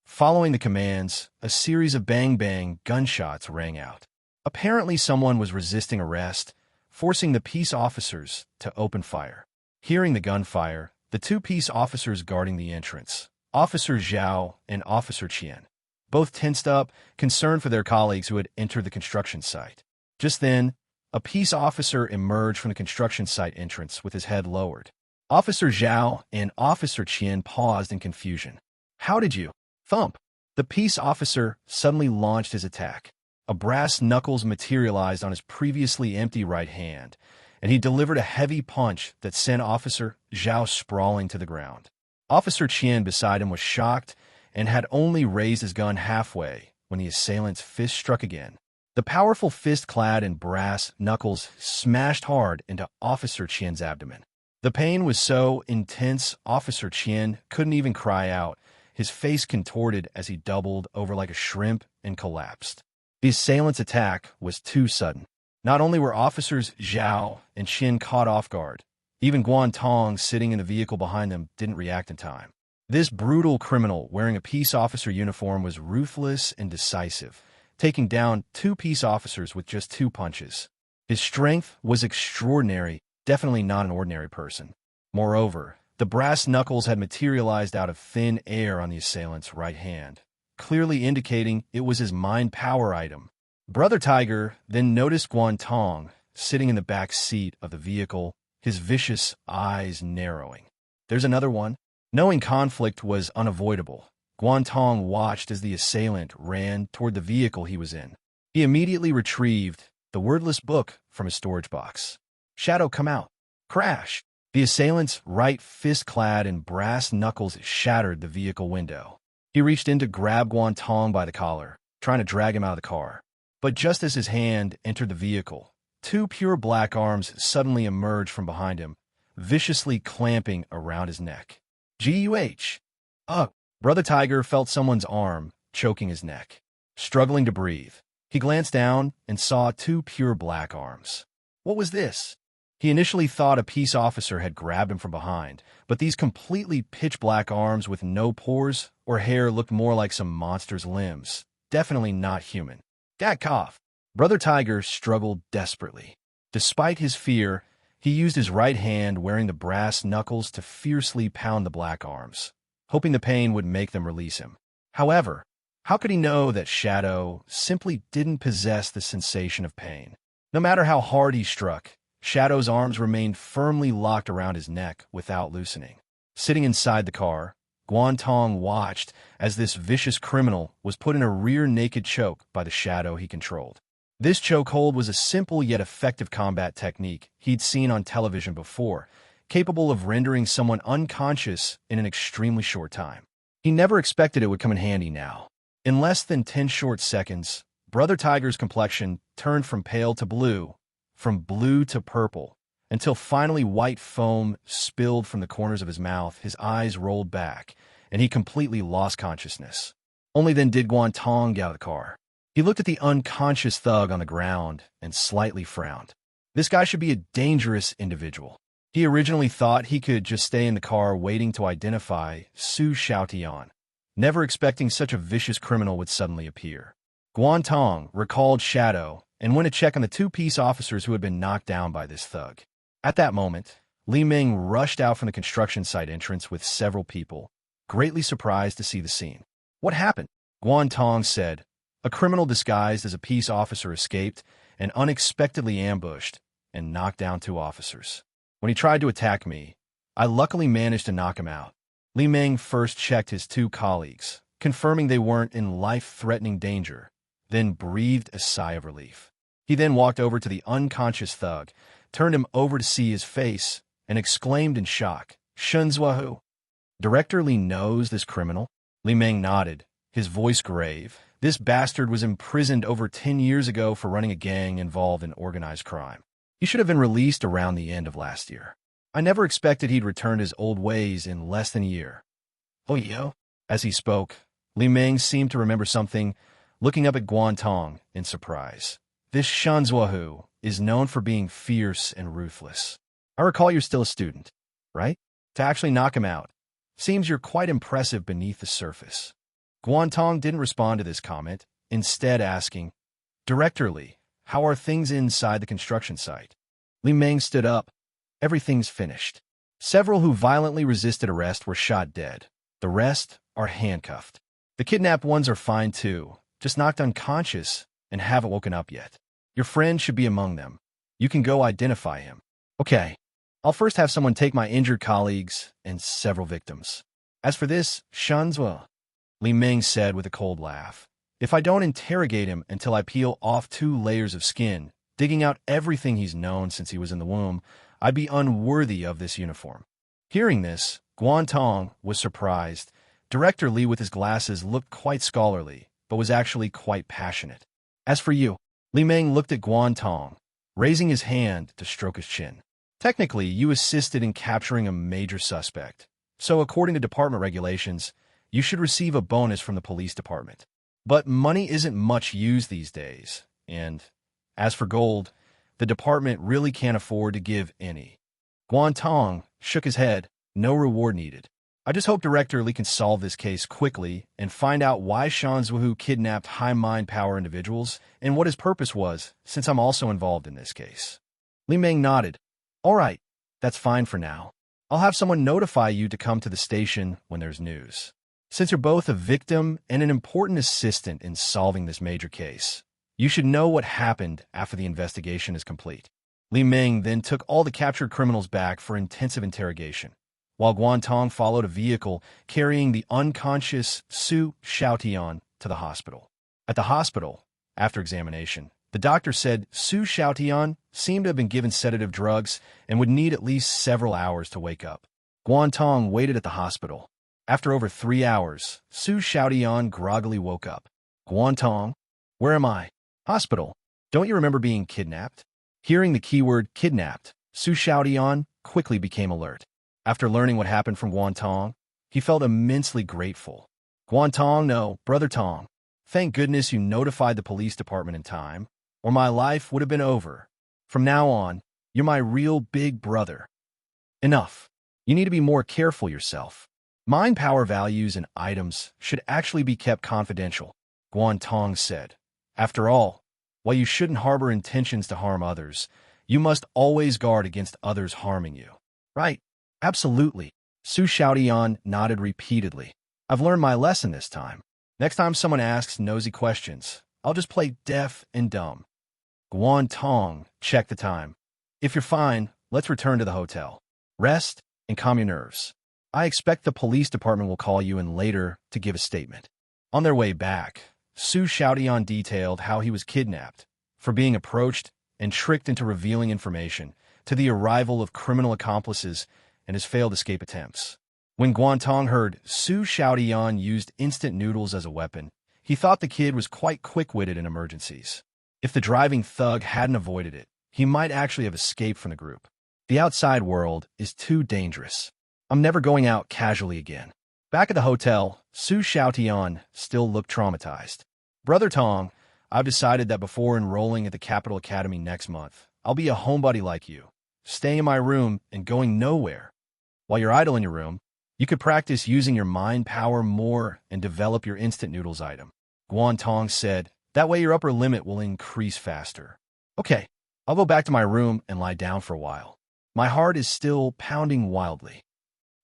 Following the commands, a series of bang-bang gunshots rang out. Apparently someone was resisting arrest, forcing the peace officers to open fire. Hearing the gunfire, the 2 peace officers guarding the entrance, Officer Zhao and Officer Qian, both tensed up, concerned for their colleagues who had entered the construction site. Just then, a peace officer emerged from the construction site entrance with his head lowered. Officer Zhao and Officer Qian paused in confusion. How did you? Thump! The peace officer suddenly launched his attack. A brass knuckles materialized on his previously empty right hand, and he delivered a heavy punch that sent Officer Zhao sprawling to the ground. Officer Qian beside him was shocked and had only raised his gun halfway when the assailant's fist struck again. The powerful fist clad in brass knuckles smashed hard into Officer Qian's abdomen. The pain was so intense Officer Qian couldn't even cry out. His face contorted as he doubled over like a shrimp and collapsed. The assailant's attack was too sudden. Not only were Officers Zhao and Qian caught off guard, even Guan Tong sitting in the vehicle behind them didn't react in time. This brutal criminal wearing a peace officer uniform was ruthless and decisive, taking down 2 peace officers with just 2 punches. His strength was extraordinary, definitely not an ordinary person. Moreover, the brass knuckles had materialized out of thin air on the assailant's right hand, clearly indicating it was his mind power item. Brother Tiger then noticed Guan Tong sitting in the back seat of the vehicle, his vicious eyes narrowing. There's another one. Knowing conflict was unavoidable, Guan Tong watched as the assailant ran toward the vehicle he was in. He immediately retrieved the wordless book from his storage box. Shadow, come out. Crash! The assailant's right fist clad in brass knuckles shattered the vehicle window. He reached in to grab Guan Tong by the collar, trying to drag him out of the car. But just as his hand entered the vehicle, 2 pure black arms suddenly emerged from behind him, viciously clamping around his neck. Guh! Ugh! Brother Tiger felt someone's arm choking his neck. Struggling to breathe, he glanced down and saw 2 pure black arms. What was this? He initially thought a peace officer had grabbed him from behind, but these completely pitch-black arms with no pores or hair looked more like some monster's limbs. Definitely not human. Dat cough! Brother Tiger struggled desperately. Despite his fear, he used his right hand wearing the brass knuckles to fiercely pound the black arms, hoping the pain would make them release him. However, how could he know that Shadow simply didn't possess the sensation of pain? No matter how hard he struck, Shadow's arms remained firmly locked around his neck without loosening. Sitting inside the car, Guan Tong watched as this vicious criminal was put in a rear-naked choke by the Shadow he controlled. This chokehold was a simple yet effective combat technique he'd seen on television before, capable of rendering someone unconscious in an extremely short time. He never expected it would come in handy now. In less than 10 short seconds, Brother Tiger's complexion turned from pale to blue, from blue to purple, until finally white foam spilled from the corners of his mouth, his eyes rolled back, and he completely lost consciousness. Only then did Guan Tong get out of the car. He looked at the unconscious thug on the ground and slightly frowned. This guy should be a dangerous individual. He originally thought he could just stay in the car waiting to identify Su Xiaotian, never expecting such a vicious criminal would suddenly appear. Guan Tong recalled Shadow and went to check on the 2 peace officers who had been knocked down by this thug. At that moment, Li Ming rushed out from the construction site entrance with several people, greatly surprised to see the scene. What happened? Guan Tong said. A criminal disguised as a peace officer escaped and unexpectedly ambushed and knocked down 2 officers. When he tried to attack me, I luckily managed to knock him out. Li Ming first checked his 2 colleagues, confirming they weren't in life-threatening danger, then breathed a sigh of relief. He then walked over to the unconscious thug, turned him over to see his face, and exclaimed in shock, Shenzhuahu. Director Li knows this criminal? Li Ming nodded, his voice grave. This bastard was imprisoned over 10 years ago for running a gang involved in organized crime. He should have been released around the end of last year. I never expected he'd return to his old ways in less than a year. Oh, yo. As he spoke, Li Ming seemed to remember something, looking up at Guan Tong in surprise. This Shanzhuahu is known for being fierce and ruthless. I recall you're still a student, right? To actually knock him out. Seems you're quite impressive beneath the surface. Guan Tong didn't respond to this comment, instead asking, Director Li, how are things inside the construction site? Li Ming stood up. Everything's finished. Several who violently resisted arrest were shot dead. The rest are handcuffed. The kidnapped ones are fine too, just knocked unconscious and haven't woken up yet. Your friend should be among them. You can go identify him. Okay. I'll first have someone take my injured colleagues and several victims. As for this, Shanzua, Li Ming said with a cold laugh, if I don't interrogate him until I peel off 2 layers of skin, digging out everything he's known since he was in the womb, I'd be unworthy of this uniform. Hearing this, Guan Tong was surprised. Director Li with his glasses looked quite scholarly, but was actually quite passionate. As for you, Li Ming looked at Guan Tong, raising his hand to stroke his chin. Technically, you assisted in capturing a major suspect, so according to department regulations, you should receive a bonus from the police department. But money isn't much used these days, and as for gold, the department really can't afford to give any. Guan Tong shook his head, no reward needed. I just hope Director Li can solve this case quickly and find out why Shan Zhuhu kidnapped high mind power individuals and what his purpose was, since I'm also involved in this case. Li Ming nodded. All right, that's fine for now. I'll have someone notify you to come to the station when there's news. Since you're both a victim and an important assistant in solving this major case, you should know what happened after the investigation is complete. Li Ming then took all the captured criminals back for intensive interrogation, while Guan Tong followed a vehicle carrying the unconscious Su Xiaotian to the hospital. At the hospital, after examination, the doctor said Su Xiaotian seemed to have been given sedative drugs and would need at least several hours to wake up. Guan Tong waited at the hospital. After over 3 hours, Su Xiaotian groggily woke up. Guan Tong, where am I? Hospital. Don't you remember being kidnapped? Hearing the keyword kidnapped, Su Xiaotian quickly became alert. After learning what happened from Guan Tong, he felt immensely grateful. Guan Tong, no, Brother Tong. Thank goodness you notified the police department in time, or my life would have been over. From now on, you're my real big brother. Enough. You need to be more careful yourself. Mind power values and items should actually be kept confidential, Guan Tong said. After all, while you shouldn't harbor intentions to harm others, you must always guard against others harming you. Right. Absolutely. Su Xiaotian nodded repeatedly. I've learned my lesson this time. Next time someone asks nosy questions, I'll just play deaf and dumb. Guan Tong checked the time. If you're fine, let's return to the hotel. Rest and calm your nerves. I expect the police department will call you in later to give a statement. On their way back, Su Xiaotian detailed how he was kidnapped, for being approached and tricked into revealing information, to the arrival of criminal accomplices and his failed escape attempts. When Guan Tong heard Su Xiaotian used instant noodles as a weapon, he thought the kid was quite quick-witted in emergencies. If the driving thug hadn't avoided it, he might actually have escaped from the group. The outside world is too dangerous. I'm never going out casually again. Back at the hotel, Su Xiaotian still looked traumatized. Brother Tong, I've decided that before enrolling at the Capital Academy next month, I'll be a homebody like you, staying in my room and going nowhere. While you're idle in your room, you could practice using your mind power more and develop your instant noodles item. Guan Tong said, that way your upper limit will increase faster. Okay, I'll go back to my room and lie down for a while. My heart is still pounding wildly.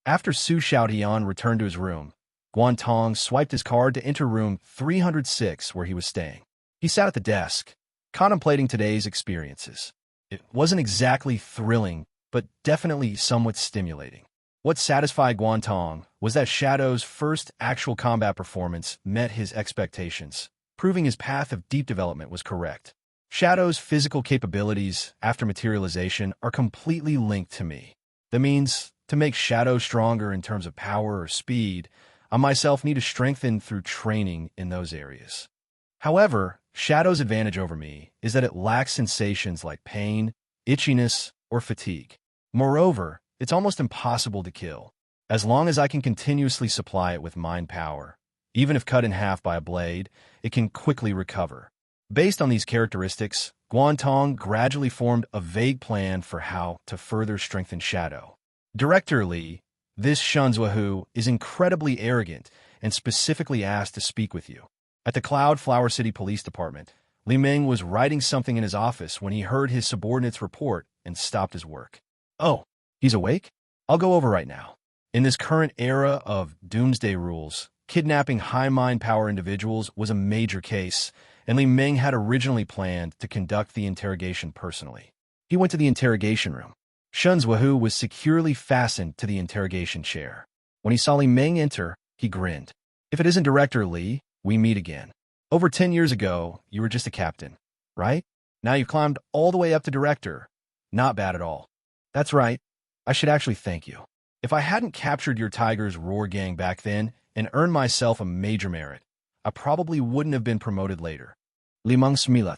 After Su Xiaotian returned to his room, Guan Tong swiped his card to enter room 306 where he was staying. He sat at the desk, contemplating today's experiences. It wasn't exactly thrilling, but definitely somewhat stimulating. What satisfied Guan Tong was that Shadow's first actual combat performance met his expectations, proving his path of deep development was correct. Shadow's physical capabilities after materialization are completely linked to me. That means, to make Shadow stronger in terms of power or speed, I myself need to strengthen through training in those areas. However, Shadow's advantage over me is that it lacks sensations like pain, itchiness, or fatigue. Moreover, it's almost impossible to kill, as long as I can continuously supply it with mind power. Even if cut in half by a blade, it can quickly recover. Based on these characteristics, Guan Tong gradually formed a vague plan for how to further strengthen Shadow. Director Li, this Shunzhuahu is incredibly arrogant and specifically asked to speak with you. At the Cloud Flower City Police Department, Li Ming was writing something in his office when he heard his subordinate's report and stopped his work. Oh, he's awake? I'll go over right now. In this current era of Doomsday Rules, kidnapping high mind power individuals was a major case, and Li Ming had originally planned to conduct the interrogation personally. He went to the interrogation room. Shun's Wahoo was securely fastened to the interrogation chair. When he saw Li Meng enter, he grinned. If it isn't Director Li, we meet again. Over 10 years ago, you were just a captain, right? Now you've climbed all the way up to director. Not bad at all. That's right. I should actually thank you. If I hadn't captured your Tiger's Roar gang back then and earned myself a major merit, I probably wouldn't have been promoted later. Li Meng smiled.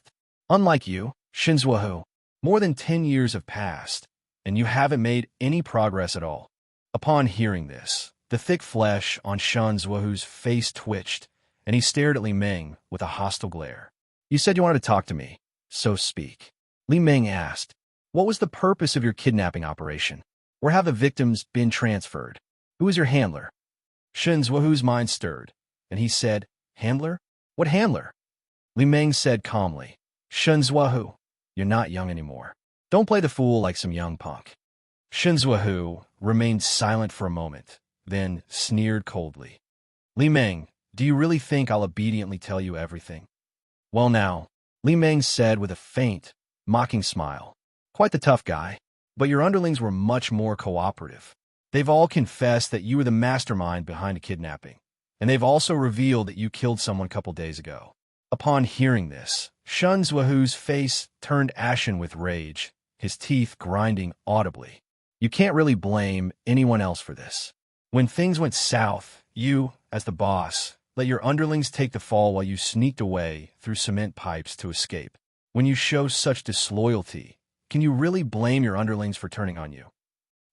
Unlike you, Shin's Wahoo, more than 10 years have passed, and you haven't made any progress at all. Upon hearing this, the thick flesh on Shin's Wahoo's face twitched, and he stared at Li Meng with a hostile glare. You said you wanted to talk to me, so speak. Li Meng asked, what was the purpose of your kidnapping operation? Or have the victims been transferred? Who is your handler? Shin's Wahoo's mind stirred, and he said, Handler? What handler? Li Meng said calmly, Shin's Wahoo, you're not young anymore. Don't play the fool like some young punk. Shin's Wahoo remained silent for a moment, then sneered coldly. Li Meng, do you really think I'll obediently tell you everything? Well now, Li Meng said with a faint, mocking smile. Quite the tough guy, but your underlings were much more cooperative. They've all confessed that you were the mastermind behind the kidnapping, and they've also revealed that you killed someone a couple days ago. Upon hearing this, Shin's Wahoo's face turned ashen with rage, his teeth grinding audibly. You can't really blame anyone else for this. When things went south, you, as the boss, let your underlings take the fall while you sneaked away through cement pipes to escape. When you show such disloyalty, can you really blame your underlings for turning on you?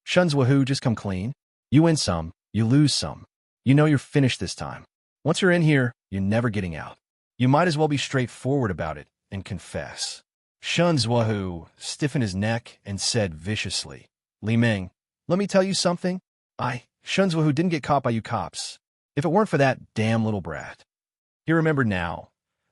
Shin's Wahoo just come clean. You win some, you lose some. You know you're finished this time. Once you're in here, you're never getting out. You might as well be straightforward about it and confess. Shin's Wahoo stiffened his neck and said viciously, Li Meng, let me tell you something. Shin's Wahoo didn't get caught by you cops. If it weren't for that damn little brat. He remembered now.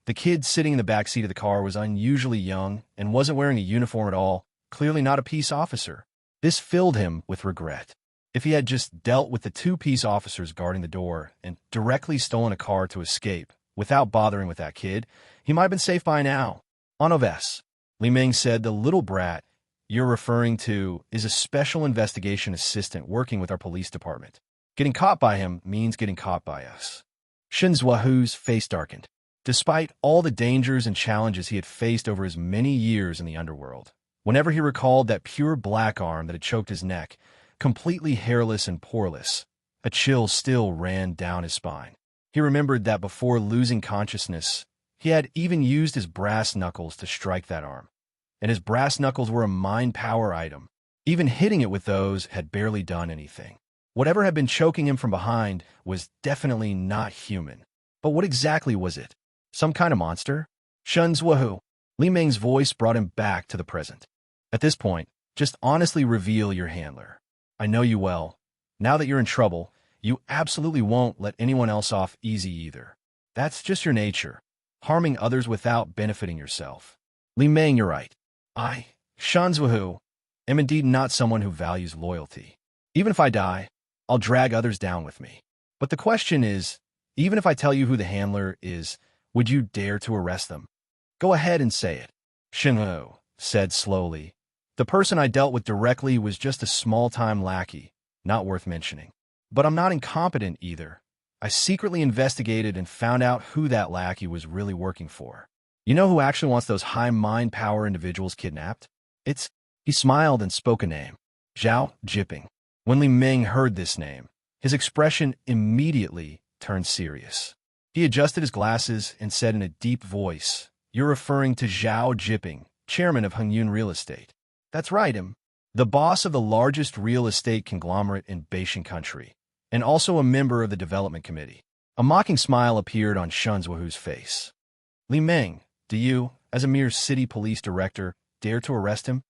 The kid sitting in the back seat of the car was unusually young and wasn't wearing a uniform at all, clearly not a peace officer. This filled him with regret. If he had just dealt with the two peace officers guarding the door and directly stolen a car to escape, without bothering with that kid, he might have been safe by now. Onoves, Li Meng said, the little brat you're referring to is a special investigation assistant working with our police department. Getting caught by him means getting caught by us. Shin's Wahoo's face darkened. Despite all the dangers and challenges he had faced over his many years in the underworld, whenever he recalled that pure black arm that had choked his neck, completely hairless and poreless, a chill still ran down his spine. He remembered that before losing consciousness, he had even used his brass knuckles to strike that arm. And his brass knuckles were a mind power item. Even hitting it with those had barely done anything. Whatever had been choking him from behind was definitely not human. But what exactly was it? Some kind of monster? Shin's Wahoo. Li Meng's voice brought him back to the present. At this point, just honestly reveal your handler. I know you well. Now that you're in trouble, you absolutely won't let anyone else off easy either. That's just your nature, harming others without benefiting yourself. Li Meng, you're right. Shin's Wahoo, am indeed not someone who values loyalty. Even if I die, I'll drag others down with me. But the question is, even if I tell you who the handler is, would you dare to arrest them? Go ahead and say it. Shin Wahoo said slowly. The person I dealt with directly was just a small-time lackey, not worth mentioning. But I'm not incompetent either. I secretly investigated and found out who that lackey was really working for. You know who actually wants those high mind power individuals kidnapped? He smiled and spoke a name. Zhao Jiping. When Li Meng heard this name, his expression immediately turned serious. He adjusted his glasses and said in a deep voice, You're referring to Zhao Jiping, chairman of Hengyun Real Estate. That's right, him. The boss of the largest real estate conglomerate in Beijing country, and also a member of the development committee. A mocking smile appeared on Shin's Wahoo's face. Li Meng, do you, as a mere city police director, dare to arrest him?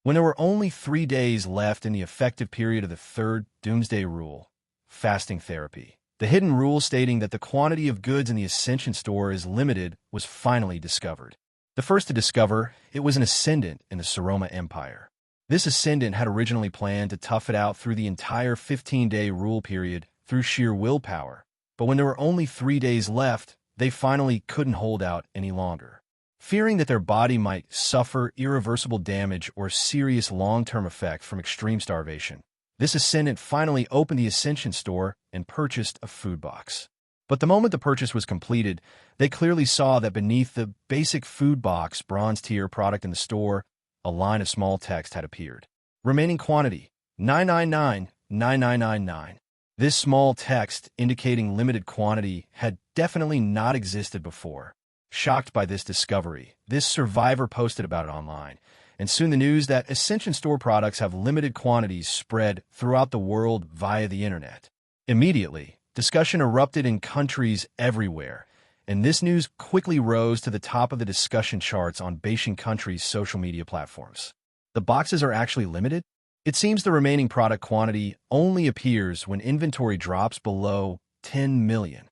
When there were only 3 days left in the effective period of the third Doomsday Rule, fasting therapy, the hidden rule stating that the quantity of goods in the Ascension store is limited was finally discovered. The first to discover it was an ascendant in the Saroma Empire. This ascendant had originally planned to tough it out through the entire 15-day rule period through sheer willpower, but when there were only 3 days left, they finally couldn't hold out any longer. fearing that their body might suffer irreversible damage or serious long-term effect from extreme starvation. This ascendant finally opened the Ascension store and purchased a food box. But the moment the purchase was completed, they clearly saw that beneath the basic food box bronze tier product in the store, a line of small text had appeared. Remaining quantity, 999-9999. This small text, indicating limited quantity, had definitely not existed before. Shocked by this discovery, this survivor posted about it online, and soon the news that Ascension store products have limited quantities spread throughout the world via the internet. Immediately, discussion erupted in countries everywhere, and this news quickly rose to the top of the discussion charts on Beijing countries' social media platforms. The boxes are actually limited? It seems the remaining product quantity only appears when inventory drops below 10 million.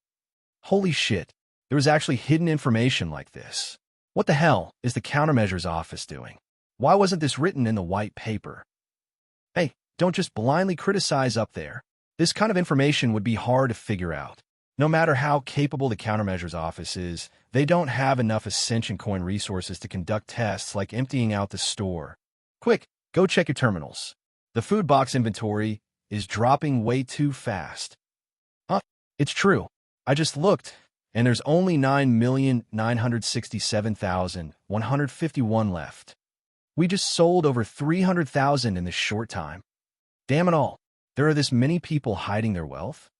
Holy shit, there was actually hidden information like this. What the hell is the countermeasures office doing? Why wasn't this written in the white paper? Hey, don't just blindly criticize up there. This kind of information would be hard to figure out. No matter how capable the countermeasures office is, they don't have enough Ascension coin resources to conduct tests like emptying out the store. Quick, go check your terminals. The food box inventory is dropping way too fast. It's true. I just looked, and there's only 9,967,151 left. We just sold over 300,000 in this short time. Damn it all. There are this many people hiding their wealth?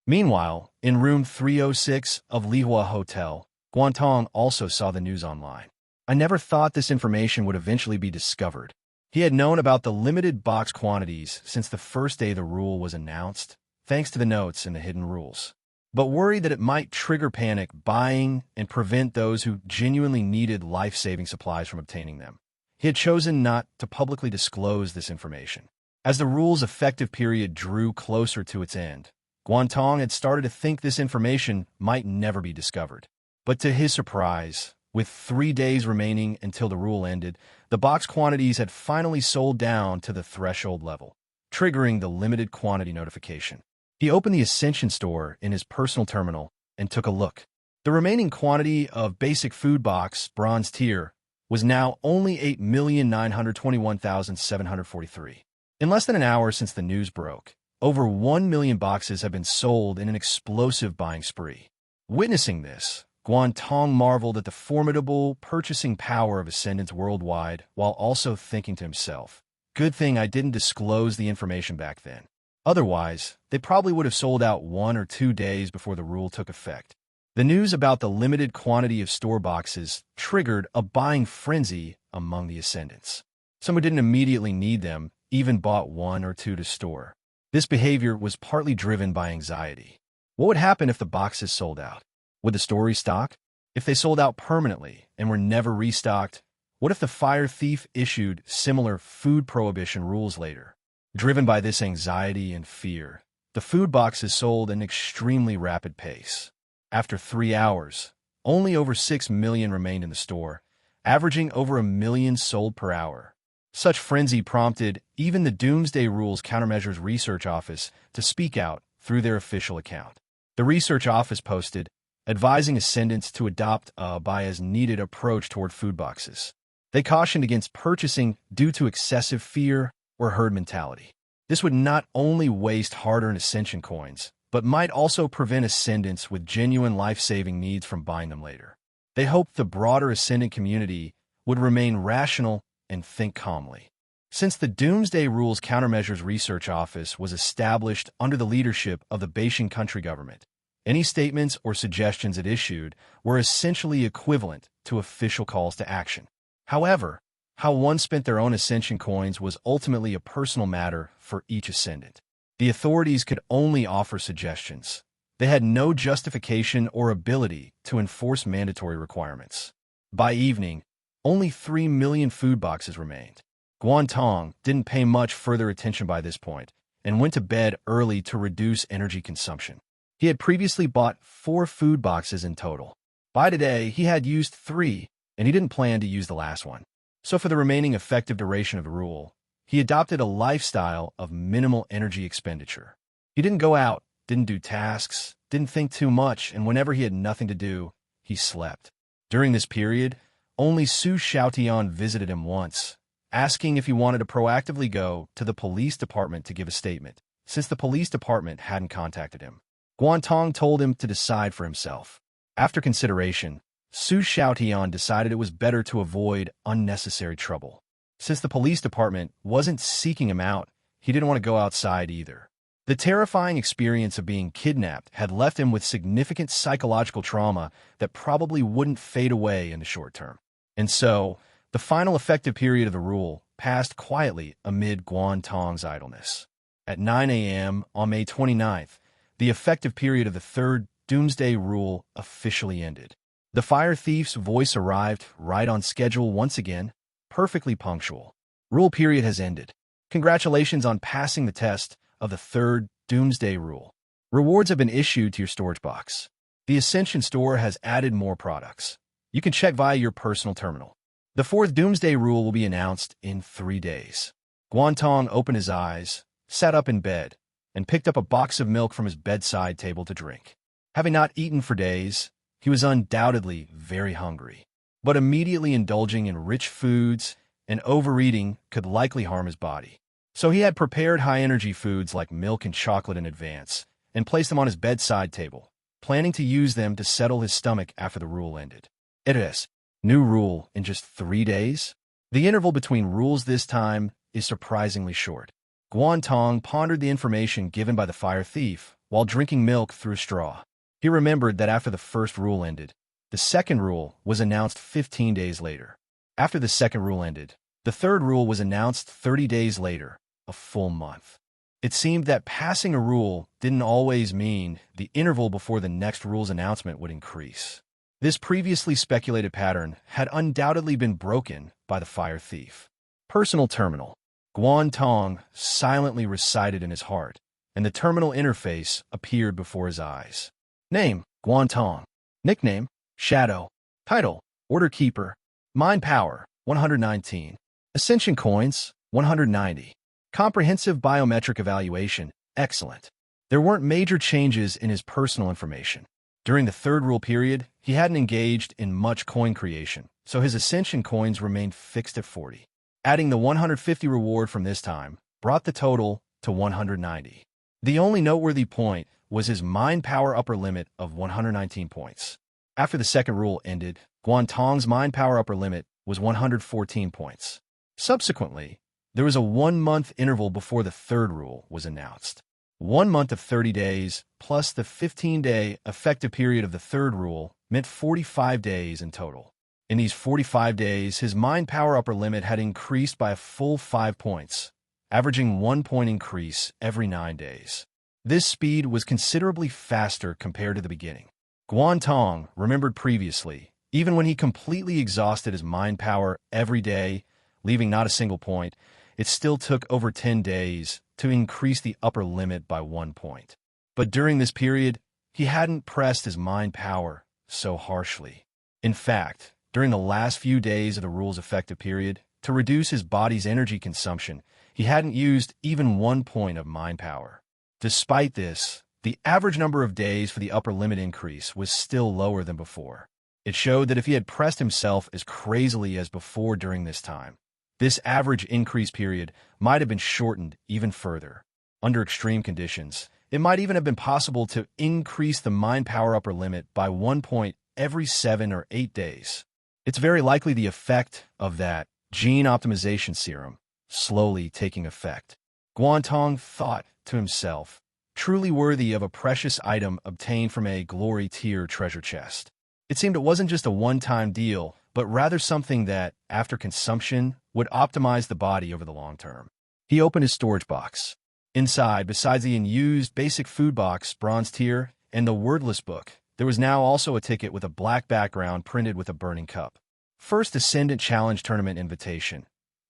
Meanwhile, in room 306 of Lihua Hotel, Guan Tong also saw the news online. I never thought this information would eventually be discovered. He had known about the limited box quantities since the first day the rule was announced, thanks to the notes in the hidden rules. But worried that it might trigger panic buying and prevent those who genuinely needed life-saving supplies from obtaining them, he had chosen not to publicly disclose this information. As the rule's effective period drew closer to its end, Guan Tong had started to think this information might never be discovered. But to his surprise, with 3 days remaining until the rule ended, the box quantities had finally sold down to the threshold level, triggering the limited quantity notification. He opened the Ascension store in his personal terminal and took a look. The remaining quantity of basic food box bronze tier was now only 8,921,743. In less than an hour since the news broke, over 1 million boxes have been sold in an explosive buying spree. Witnessing this, Guan Tong marveled at the formidable purchasing power of Ascendants worldwide while also thinking to himself, good thing I didn't disclose the information back then. Otherwise, they probably would have sold out 1 or 2 days before the rule took effect. The news about the limited quantity of store boxes triggered a buying frenzy among the Ascendants. Some who didn't immediately need them even bought 1 or 2 to store. This behavior was partly driven by anxiety. What would happen if the boxes sold out? Would the store restock? If they sold out permanently and were never restocked, what if the fire thief issued similar food prohibition rules later? Driven by this anxiety and fear, the food boxes sold at an extremely rapid pace. After 3 hours, only over 6 million remained in the store, averaging over 1 million sold per hour. Such frenzy prompted even the Doomsday Rules Countermeasures Research Office to speak out through their official account. The research office posted, advising Ascendants to adopt a buy-as-needed approach toward food boxes. They cautioned against purchasing due to excessive fear or herd mentality. This would not only waste hard-earned Ascension coins, but might also prevent Ascendants with genuine life-saving needs from buying them later. They hoped the broader Ascendant community would remain rational and think calmly. Since the Doomsday Rules Countermeasures Research Office was established under the leadership of the Beijing country government, any statements or suggestions it issued were essentially equivalent to official calls to action. However, how one spent their own Ascension coins was ultimately a personal matter for each Ascendant. The authorities could only offer suggestions. They had no justification or ability to enforce mandatory requirements. By evening, only 3 million food boxes remained. Guan Tong didn't pay much further attention by this point and went to bed early to reduce energy consumption. He had previously bought 4 food boxes in total. By today, he had used 3, and he didn't plan to use the last one. So for the remaining effective duration of the rule, he adopted a lifestyle of minimal energy expenditure. He didn't go out, didn't do tasks, didn't think too much, and whenever he had nothing to do, he slept. During this period, Only Su Xiaotian visited him once, asking if he wanted to proactively go to the police department to give a statement, since the police department hadn't contacted him. Guan Tong told him to decide for himself. After consideration, Su Xiaotian decided it was better to avoid unnecessary trouble. Since the police department wasn't seeking him out, he didn't want to go outside either. The terrifying experience of being kidnapped had left him with significant psychological trauma that probably wouldn't fade away in the short term. And so, the final effective period of the rule passed quietly amid Guan Tong's idleness. At 9 a.m. on May 29th, the effective period of the third Doomsday Rule officially ended. The fire thief's voice arrived right on schedule once again, perfectly punctual. Rule period has ended. Congratulations on passing the test of the third Doomsday Rule. Rewards have been issued to your storage box. The Ascension store has added more products. You can check via your personal terminal. The fourth Doomsday Rule will be announced in 3 days. Guan Tong opened his eyes, sat up in bed, and picked up a box of milk from his bedside table to drink. Having not eaten for days, he was undoubtedly very hungry. But immediately indulging in rich foods and overeating could likely harm his body. So he had prepared high-energy foods like milk and chocolate in advance and placed them on his bedside table, planning to use them to settle his stomach after the rule ended. It is. New rule in just 3 days? The interval between rules this time is surprisingly short. Guan Tong pondered the information given by the fire thief while drinking milk through a straw. He remembered that after the first rule ended, the second rule was announced 15 days later. After the second rule ended, the third rule was announced 30 days later, a full month. It seemed that passing a rule didn't always mean the interval before the next rule's announcement would increase. This previously speculated pattern had undoubtedly been broken by the fire thief. Personal terminal. Guan Tong silently recited in his heart, and the terminal interface appeared before his eyes. Name, Guan Tong. Nickname, Shadow. Title, Order Keeper. Mind Power, 119. Ascension Coins, 190. Comprehensive biometric evaluation, excellent. There weren't major changes in his personal information. During the third rule period, he hadn't engaged in much coin creation, so his Ascension coins remained fixed at 40. Adding the 150 reward from this time brought the total to 190. The only noteworthy point was his mind power upper limit of 119 points. After the second rule ended, Guan Tong's mind power upper limit was 114 points. Subsequently, there was a 1-month interval before the third rule was announced. 1 month of 30 days plus the 15-day effective period of the third rule meant 45 days in total. In these 45 days, his mind power upper limit had increased by a full 5 points, averaging 1 point increase every 9 days. This speed was considerably faster compared to the beginning. Guan Tong remembered previously, even when he completely exhausted his mind power every day, leaving not a single point, it still took over 10 days to increase the upper limit by 1 point. But during this period, he hadn't pressed his mind power so harshly. In fact, during the last few days of the rule's effective period, to reduce his body's energy consumption, he hadn't used even 1 point of mind power. Despite this, the average number of days for the upper limit increase was still lower than before. It showed that if he had pressed himself as crazily as before during this time, this average increase period might have been shortened even further. Under extreme conditions, it might even have been possible to increase the mind power upper limit by 1 point every 7 or 8 days. It's very likely the effect of that gene optimization serum slowly taking effect. Guan Tong thought to himself, truly worthy of a precious item obtained from a glory tier treasure chest. It seemed it wasn't just a one-time deal, but rather something that, after consumption, would optimize the body over the long term. He opened his storage box. Inside, besides the unused basic food box, bronze tier, and the wordless book, there was now also a ticket with a black background printed with a burning cup. First Ascendant Challenge Tournament Invitation.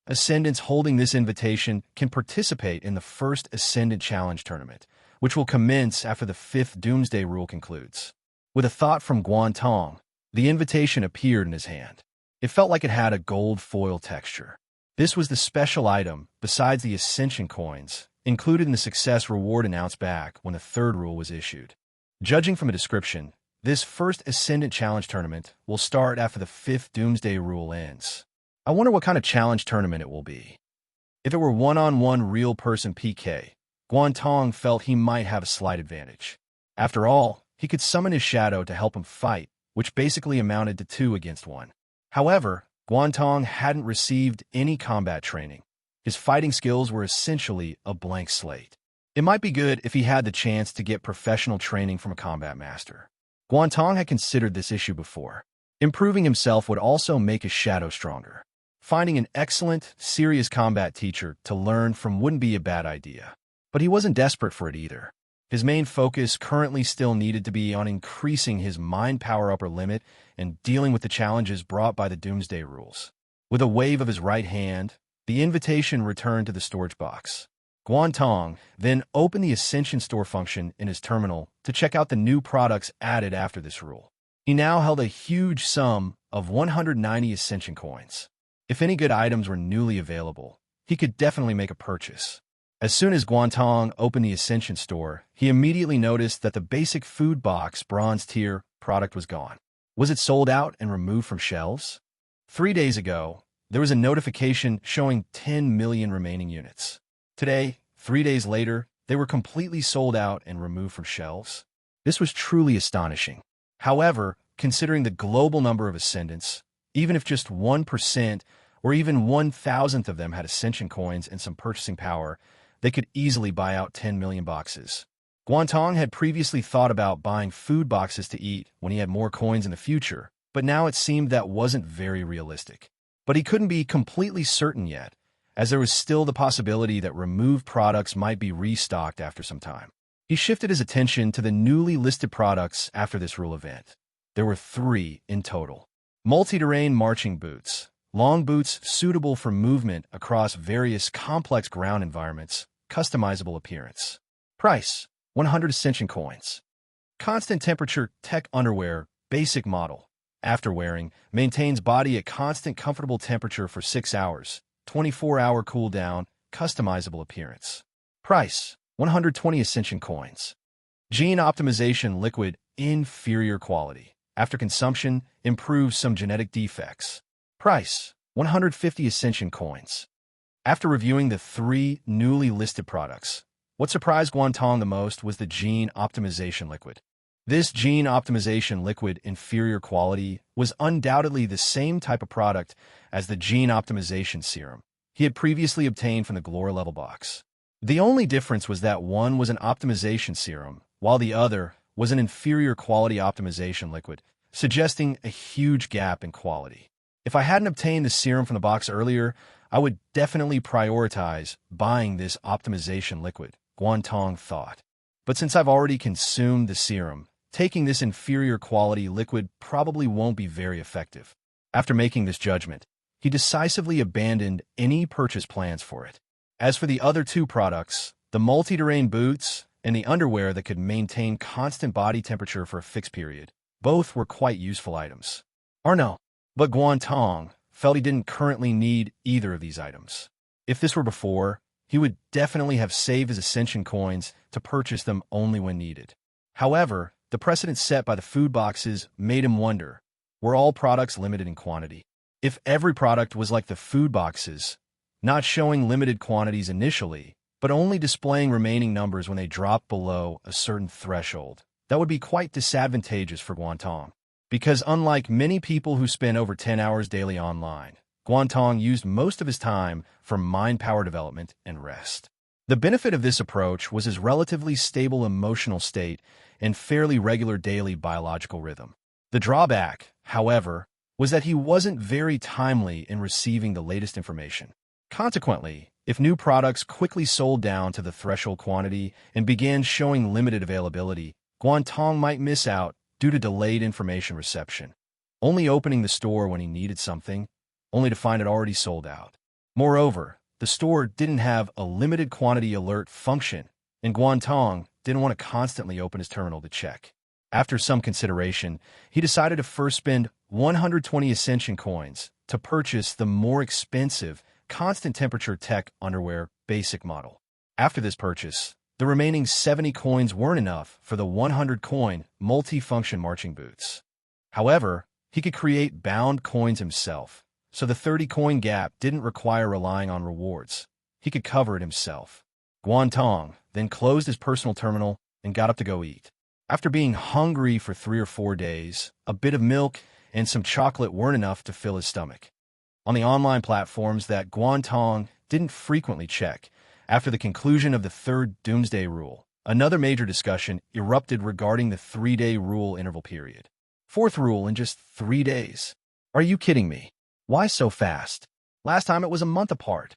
Ascendants holding this invitation can participate in the first Ascendant Challenge Tournament, which will commence after the 5th Doomsday Rule concludes. With a thought from Guan Tong, the invitation appeared in his hand. It felt like it had a gold foil texture. This was the special item, besides the Ascension coins, included in the success reward announced back when the third rule was issued. Judging from the description, This first Ascendant Challenge tournament will start after the 5th Doomsday Rule ends. I wonder what kind of challenge tournament it will be. If it were one-on-one real-person PK, Guan Tong felt he might have a slight advantage. After all, he could summon his shadow to help him fight, which basically amounted to 2 against 1. However, Guan Tong hadn't received any combat training. His fighting skills were essentially a blank slate. It might be good if he had the chance to get professional training from a combat master. Guan Tong had considered this issue before. Improving himself would also make his shadow stronger. Finding an excellent, serious combat teacher to learn from wouldn't be a bad idea. But he wasn't desperate for it either. His main focus currently still needed to be on increasing his mind power upper limit and dealing with the challenges brought by the Doomsday Rules. With a wave of his right hand, the invitation returned to the storage box. Guan Tong then opened the Ascension store function in his terminal to check out the new products added after this rule. He now held a huge sum of 190 Ascension coins. If any good items were newly available, he could definitely make a purchase. As soon as Guan Tong opened the Ascension store, he immediately noticed that the basic food box bronze tier product was gone. Was it sold out and removed from shelves? 3 days ago, there was a notification showing 10 million remaining units. Today, 3 days later, they were completely sold out and removed from shelves. This was truly astonishing. However, considering the global number of ascendants, even if just 1% or even 1,000th of them had Ascension coins and some purchasing power, they could easily buy out 10 million boxes. Guan Tong had previously thought about buying food boxes to eat when he had more coins in the future, but now it seemed that wasn't very realistic. But he couldn't be completely certain yet, as there was still the possibility that removed products might be restocked after some time. He shifted his attention to the newly listed products after this rule event. There were 3 in total. Multi-terrain marching boots, long boots suitable for movement across various complex ground environments, customizable appearance. Price, 100 Ascension coins. Constant temperature tech underwear, basic model. After wearing, maintains body at constant comfortable temperature for 6 hours, 24-hour cooldown, customizable appearance. Price, 120 Ascension coins. Gene optimization liquid, inferior quality. After consumption, improves some genetic defects. Price, 150 Ascension coins. After reviewing the 3 newly listed products, what surprised Guan Tong the most was the gene optimization liquid. This gene optimization liquid inferior quality was undoubtedly the same type of product as the gene optimization serum he had previously obtained from the Glory level box. The only difference was that one was an optimization serum, while the other was an inferior quality optimization liquid, suggesting a huge gap in quality. If I hadn't obtained the serum from the box earlier, I would definitely prioritize buying this optimization liquid, Guan Tong thought. But since I've already consumed the serum, taking this inferior quality liquid probably won't be very effective. After making this judgment, he decisively abandoned any purchase plans for it. As for the other 2 products, the multi-terrain boots and the underwear that could maintain constant body temperature for a fixed period, both were quite useful items. Or no, but Guan Tong felt he didn't currently need either of these items. If this were before, he would definitely have saved his Ascension coins to purchase them only when needed. However, the precedent set by the food boxes made him wonder, were all products limited in quantity? If every product was like the food boxes, not showing limited quantities initially, but only displaying remaining numbers when they dropped below a certain threshold, that would be quite disadvantageous for Guan Tong. Because unlike many people who spend over 10 hours daily online, Guan Tong used most of his time for mind power development and rest. The benefit of this approach was his relatively stable emotional state and fairly regular daily biological rhythm. The drawback, however, was that he wasn't very timely in receiving the latest information. Consequently, if new products quickly sold down to the threshold quantity and began showing limited availability, Guan Tong might miss out due to delayed information reception, only opening the store when he needed something, only to find it already sold out. Moreover, the store didn't have a limited quantity alert function, and Guan Tong didn't want to constantly open his terminal to check. After some consideration, he decided to first spend 120 Ascension coins to purchase the more expensive constant temperature tech underwear basic model. After this purchase, The remaining 70 coins weren't enough for the 100-coin multi-function marching boots. However, he could create bound coins himself, so the 30-coin gap didn't require relying on rewards. He could cover it himself. Guan Tong then closed his personal terminal and got up to go eat. After being hungry for 3 or 4 days, a bit of milk and some chocolate weren't enough to fill his stomach. On the online platforms that Guan Tong didn't frequently check, after the conclusion of the third Doomsday Rule, another major discussion erupted regarding the 3-day rule interval period. Fourth rule in just 3 days. Are you kidding me? Why so fast? Last time it was a month apart.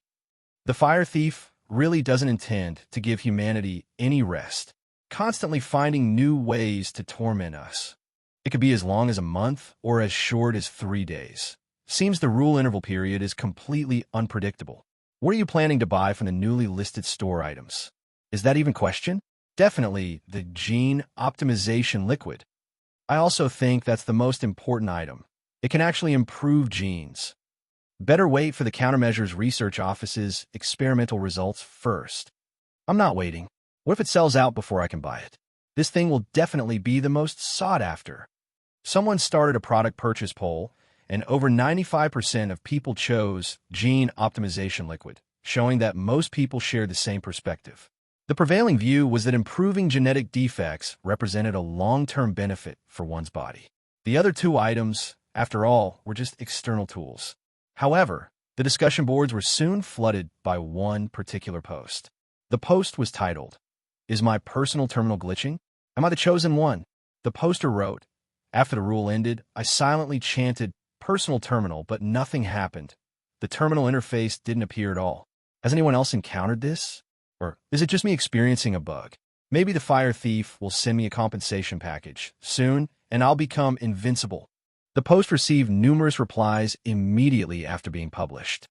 The Fire Thief really doesn't intend to give humanity any rest, constantly finding new ways to torment us. It could be as long as a month or as short as 3 days. Seems the rule interval period is completely unpredictable. What are you planning to buy from the newly listed store items? Is that even question? Definitely the gene optimization liquid. I also think that's the most important item. It can actually improve genes. Better wait for the Countermeasures Research Office's experimental results first. I'm not waiting. What if it sells out before I can buy it? This thing will definitely be the most sought after. Someone started a product purchase poll, and over 95% of people chose gene optimization liquid, showing that most people shared the same perspective. The prevailing view was that improving genetic defects represented a long-term benefit for one's body. The other 2 items, after all, were just external tools. However, the discussion boards were soon flooded by one particular post. The post was titled, "Is my personal terminal glitching? Am I the chosen one?" The poster wrote, "After the rule ended, I silently chanted personal terminal, but nothing happened. The terminal interface didn't appear at all. Has anyone else encountered this? Or is it just me experiencing a bug? Maybe the Fire Thief will send me a compensation package soon, and I'll become invincible." The post received numerous replies immediately after being published.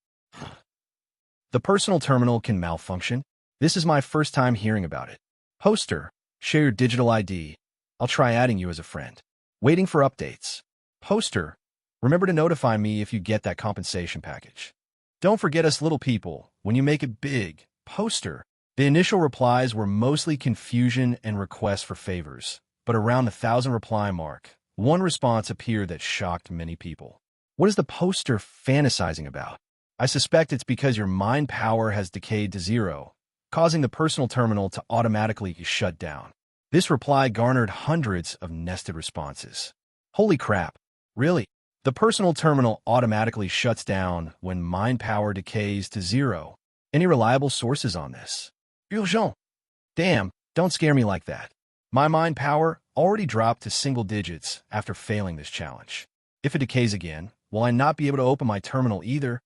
The personal terminal can malfunction. This is my first time hearing about it. Poster, share your digital ID. I'll try adding you as a friend. Waiting for updates. Poster, remember to notify me if you get that compensation package. Don't forget us little people when you make it big. Poster. The initial replies were mostly confusion and requests for favors, but around the 1,000 reply mark, one response appeared that shocked many people. What is the poster fantasizing about? I suspect it's because your mind power has decayed to 0, causing the personal terminal to automatically shut down. This reply garnered hundreds of nested responses. Holy crap, really? The personal terminal automatically shuts down when mind power decays to 0. Any reliable sources on this? Urgent. Damn, don't scare me like that. My mind power already dropped to single digits after failing this challenge. If it decays again, will I not be able to open my terminal either?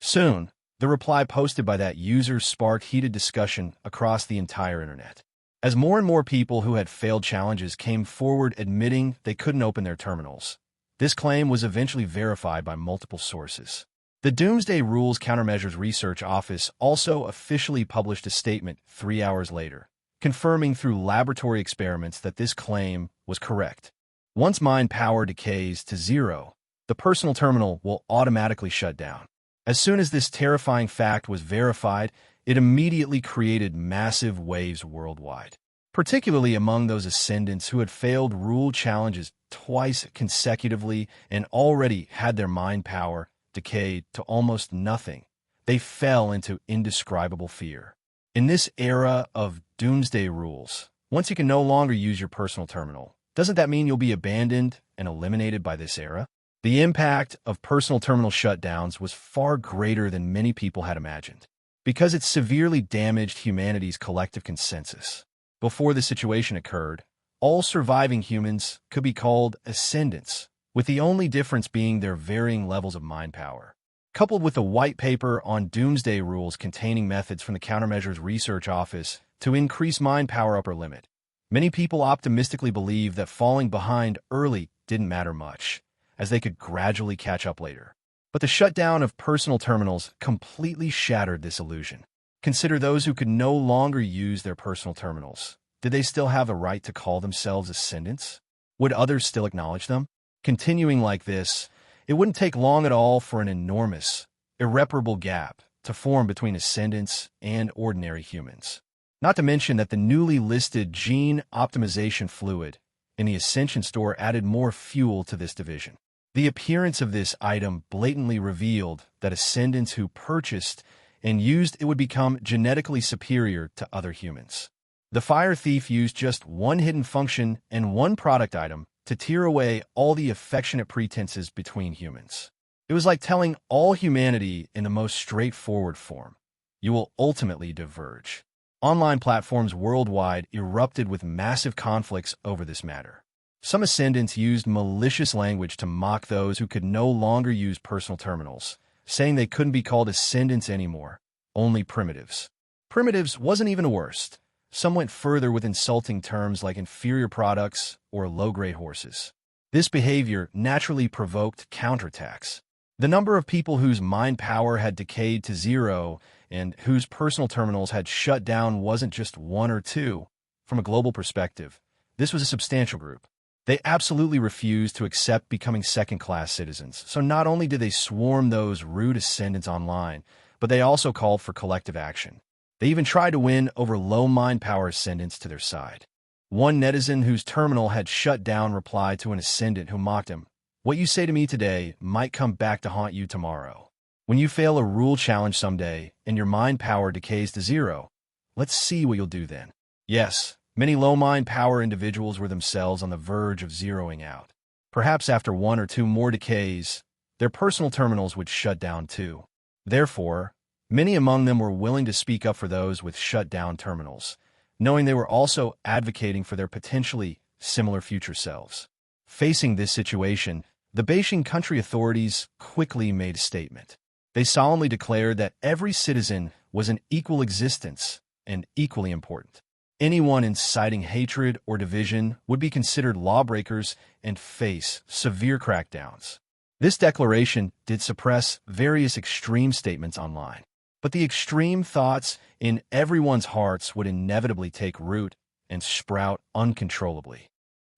Soon, the reply posted by that user sparked heated discussion across the entire internet. As more and more people who had failed challenges came forward admitting they couldn't open their terminals, this claim was eventually verified by multiple sources. The Doomsday Rules Countermeasures Research Office also officially published a statement 3 hours later, confirming through laboratory experiments that this claim was correct. Once mind power decays to 0, the personal terminal will automatically shut down. As soon as this terrifying fact was verified, it immediately created massive waves worldwide, particularly among those ascendants who had failed rule challenges twice consecutively and already had their mind power decayed to almost nothing. They fell into indescribable fear. In this era of Doomsday Rules, once you can no longer use your personal terminal, doesn't that mean you'll be abandoned and eliminated by this era? The impact of personal terminal shutdowns was far greater than many people had imagined, because it severely damaged humanity's collective consensus. Before this situation occurred, all surviving humans could be called ascendants, with the only difference being their varying levels of mind power. Coupled with the white paper on Doomsday Rules containing methods from the Countermeasures Research Office to increase mind power upper limit, many people optimistically believed that falling behind early didn't matter much, as they could gradually catch up later. But the shutdown of personal terminals completely shattered this illusion. Consider those who could no longer use their personal terminals. Did they still have the right to call themselves ascendants? Would others still acknowledge them? Continuing like this, it wouldn't take long at all for an enormous, irreparable gap to form between ascendants and ordinary humans. Not to mention that the newly listed gene optimization fluid in the Ascension store added more fuel to this division. The appearance of this item blatantly revealed that ascendants who purchased and used it would become genetically superior to other humans. The fire thief used just one hidden function and one product item to tear away all the affectionate pretenses between humans. It was like telling all humanity in the most straightforward form, you will ultimately diverge. Online platforms worldwide erupted with massive conflicts over this matter. Some ascendants used malicious language to mock those who could no longer use personal terminals, saying they couldn't be called ascendants anymore, only primitives. Primitives wasn't even the worst. Some went further with insulting terms like inferior products or low-grade horses. This behavior naturally provoked counterattacks. The number of people whose mind power had decayed to zero and whose personal terminals had shut down wasn't just one or two. From a global perspective, this was a substantial group. They absolutely refused to accept becoming second-class citizens, so not only did they swarm those rude ascendants online, but they also called for collective action. They even tried to win over low mind power ascendants to their side. One netizen whose terminal had shut down replied to an ascendant who mocked him, "What you say to me today might come back to haunt you tomorrow. When you fail a rule challenge someday and your mind power decays to zero, let's see what you'll do then." Yes, many low mind power individuals were themselves on the verge of zeroing out. Perhaps after one or two more decays, their personal terminals would shut down too. Therefore, many among them were willing to speak up for those with shut-down terminals, knowing they were also advocating for their potentially similar future selves. Facing this situation, the Beijing country authorities quickly made a statement. They solemnly declared that every citizen was an equal existence and equally important. Anyone inciting hatred or division would be considered lawbreakers and face severe crackdowns. This declaration did suppress various extreme statements online. But the extreme thoughts in everyone's hearts would inevitably take root and sprout uncontrollably.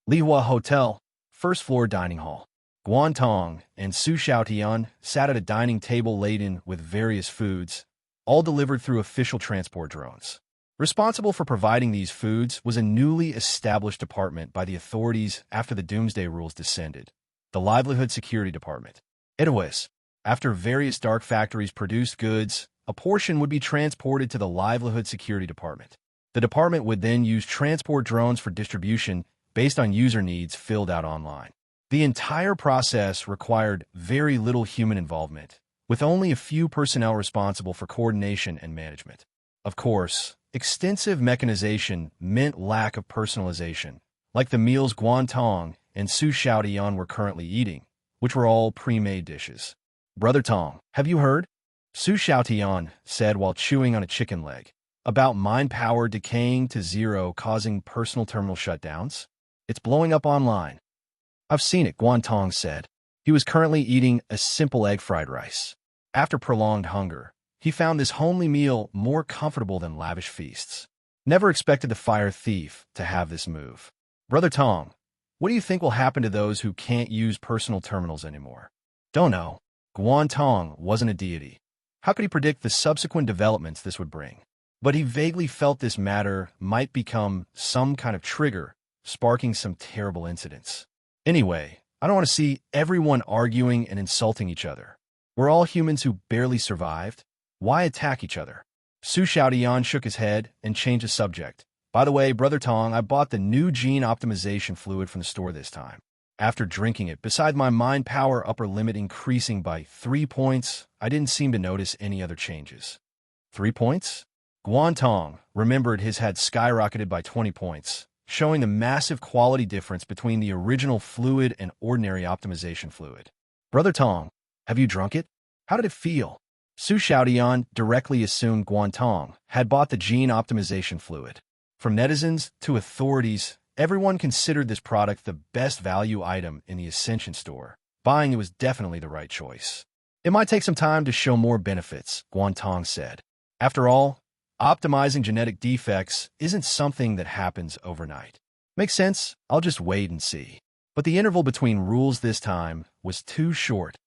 Lihua Hotel, first-floor dining hall. Guan Tong and Su Xiaotian sat at a dining table laden with various foods, all delivered through official transport drones. Responsible for providing these foods was a newly established department by the authorities after the Doomsday Rules descended, the Livelihood Security Department. Anyways, after various dark factories produced goods, a portion would be transported to the Livelihood Security Department. The department would then use transport drones for distribution based on user needs filled out online. The entire process required very little human involvement, with only a few personnel responsible for coordination and management. Of course, extensive mechanization meant lack of personalization, like the meals Guan Tong and Su Xiaotian were currently eating, which were all pre-made dishes. "Brother Tong, have you heard?" Su Xiaotian said while chewing on a chicken leg, "about mind power decaying to zero causing personal terminal shutdowns? It's blowing up online." "I've seen it," Guan Tong said. He was currently eating a simple egg fried rice. After prolonged hunger, he found this homely meal more comfortable than lavish feasts. Never expected the fire thief to have this move. "Brother Tong, what do you think will happen to those who can't use personal terminals anymore?" "Don't know." Guan Tong wasn't a deity. How could he predict the subsequent developments this would bring? But he vaguely felt this matter might become some kind of trigger, sparking some terrible incidents. Anyway, I don't want to see everyone arguing and insulting each other. We're all humans who barely survived. Why attack each other? Su Xiaotian shook his head and changed the subject. "By the way, Brother Tong, I bought the new gene optimization fluid from the store this time. After drinking it, beside my mind power upper limit increasing by 3 points, I didn't seem to notice any other changes." 3 points? Guan Tong remembered his had skyrocketed by 20 points, showing the massive quality difference between the original fluid and ordinary optimization fluid. "Brother Tong, have you drunk it? How did it feel?" Su Xiaotian directly assumed Guan Tong had bought the gene optimization fluid. From netizens to authorities, everyone considered this product the best value item in the Ascension store. Buying it was definitely the right choice. "It might take some time to show more benefits," Guan Tong said. "After all, optimizing genetic defects isn't something that happens overnight." "Makes sense, I'll just wait and see." But the interval between rules this time was too short.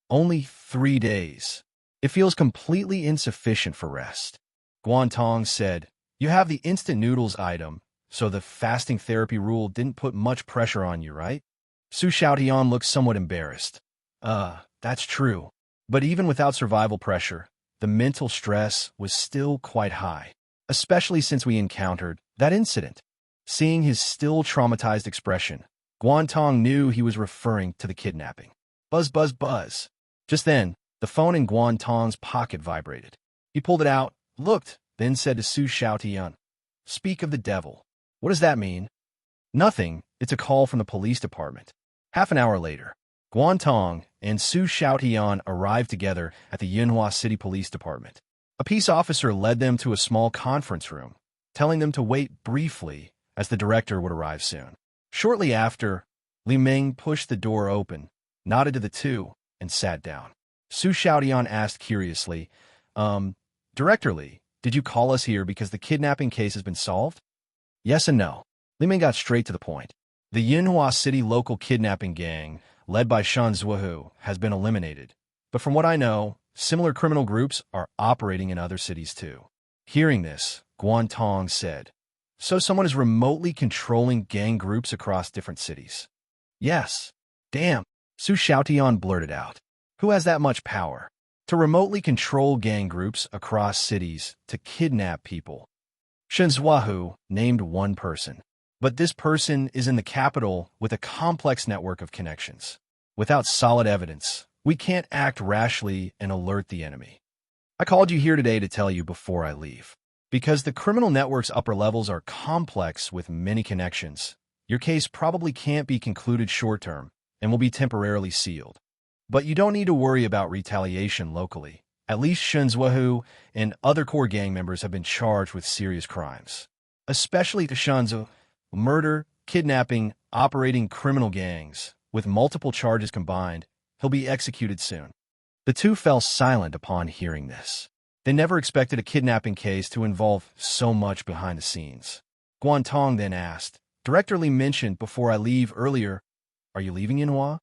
Only 3 days. "It feels completely insufficient for rest," Guan Tong said, You have the instant noodles item, so the fasting therapy rule didn't put much pressure on you, right? Su Xiaotian looked somewhat embarrassed. That's true. But even without survival pressure, the mental stress was still quite high, especially since we encountered that incident. Seeing his still traumatized expression, Guan Tong knew he was referring to the kidnapping. Buzz, buzz, buzz. Just then, the phone in Guan Tong's pocket vibrated. He pulled it out, looked, then said to Su Xiaotian, "Speak of the devil. What does that mean?" "Nothing. It's a call from the police department." Half an hour later, Guan Tong and Su Xiaotian arrived together at the Yinhua City Police Department. A peace officer led them to a small conference room, telling them to wait briefly as the director would arrive soon. Shortly after, Li Ming pushed the door open, nodded to the two, and sat down. Su Xiaotian asked curiously, Director Li, did you call us here because the kidnapping case has been solved?" "Yes and no." Li Ming got straight to the point. The Yinhua City local kidnapping gang, led by Shan Zuohu, has been eliminated. But from what I know, similar criminal groups are operating in other cities too. Hearing this, Guan Tong said, "So someone is remotely controlling gang groups across different cities?" "Yes." "Damn," Su Xiaotian blurted out. "Who has that much power to remotely control gang groups across cities to kidnap people?" Shan Zuohu named one person. But this person is in the capital with a complex network of connections. Without solid evidence, we can't act rashly and alert the enemy. I called you here today to tell you before I leave. Because the criminal network's upper levels are complex with many connections, your case probably can't be concluded short-term and will be temporarily sealed. But you don't need to worry about retaliation locally. At least Shan Zuohu and other core gang members have been charged with serious crimes. Especially to Shanzhou, murder, kidnapping, operating criminal gangs. With multiple charges combined, he'll be executed soon. The two fell silent upon hearing this. They never expected a kidnapping case to involve so much behind the scenes. Guan Tong then asked, "Director Li mentioned before I leave earlier, are you leaving Yinhua?"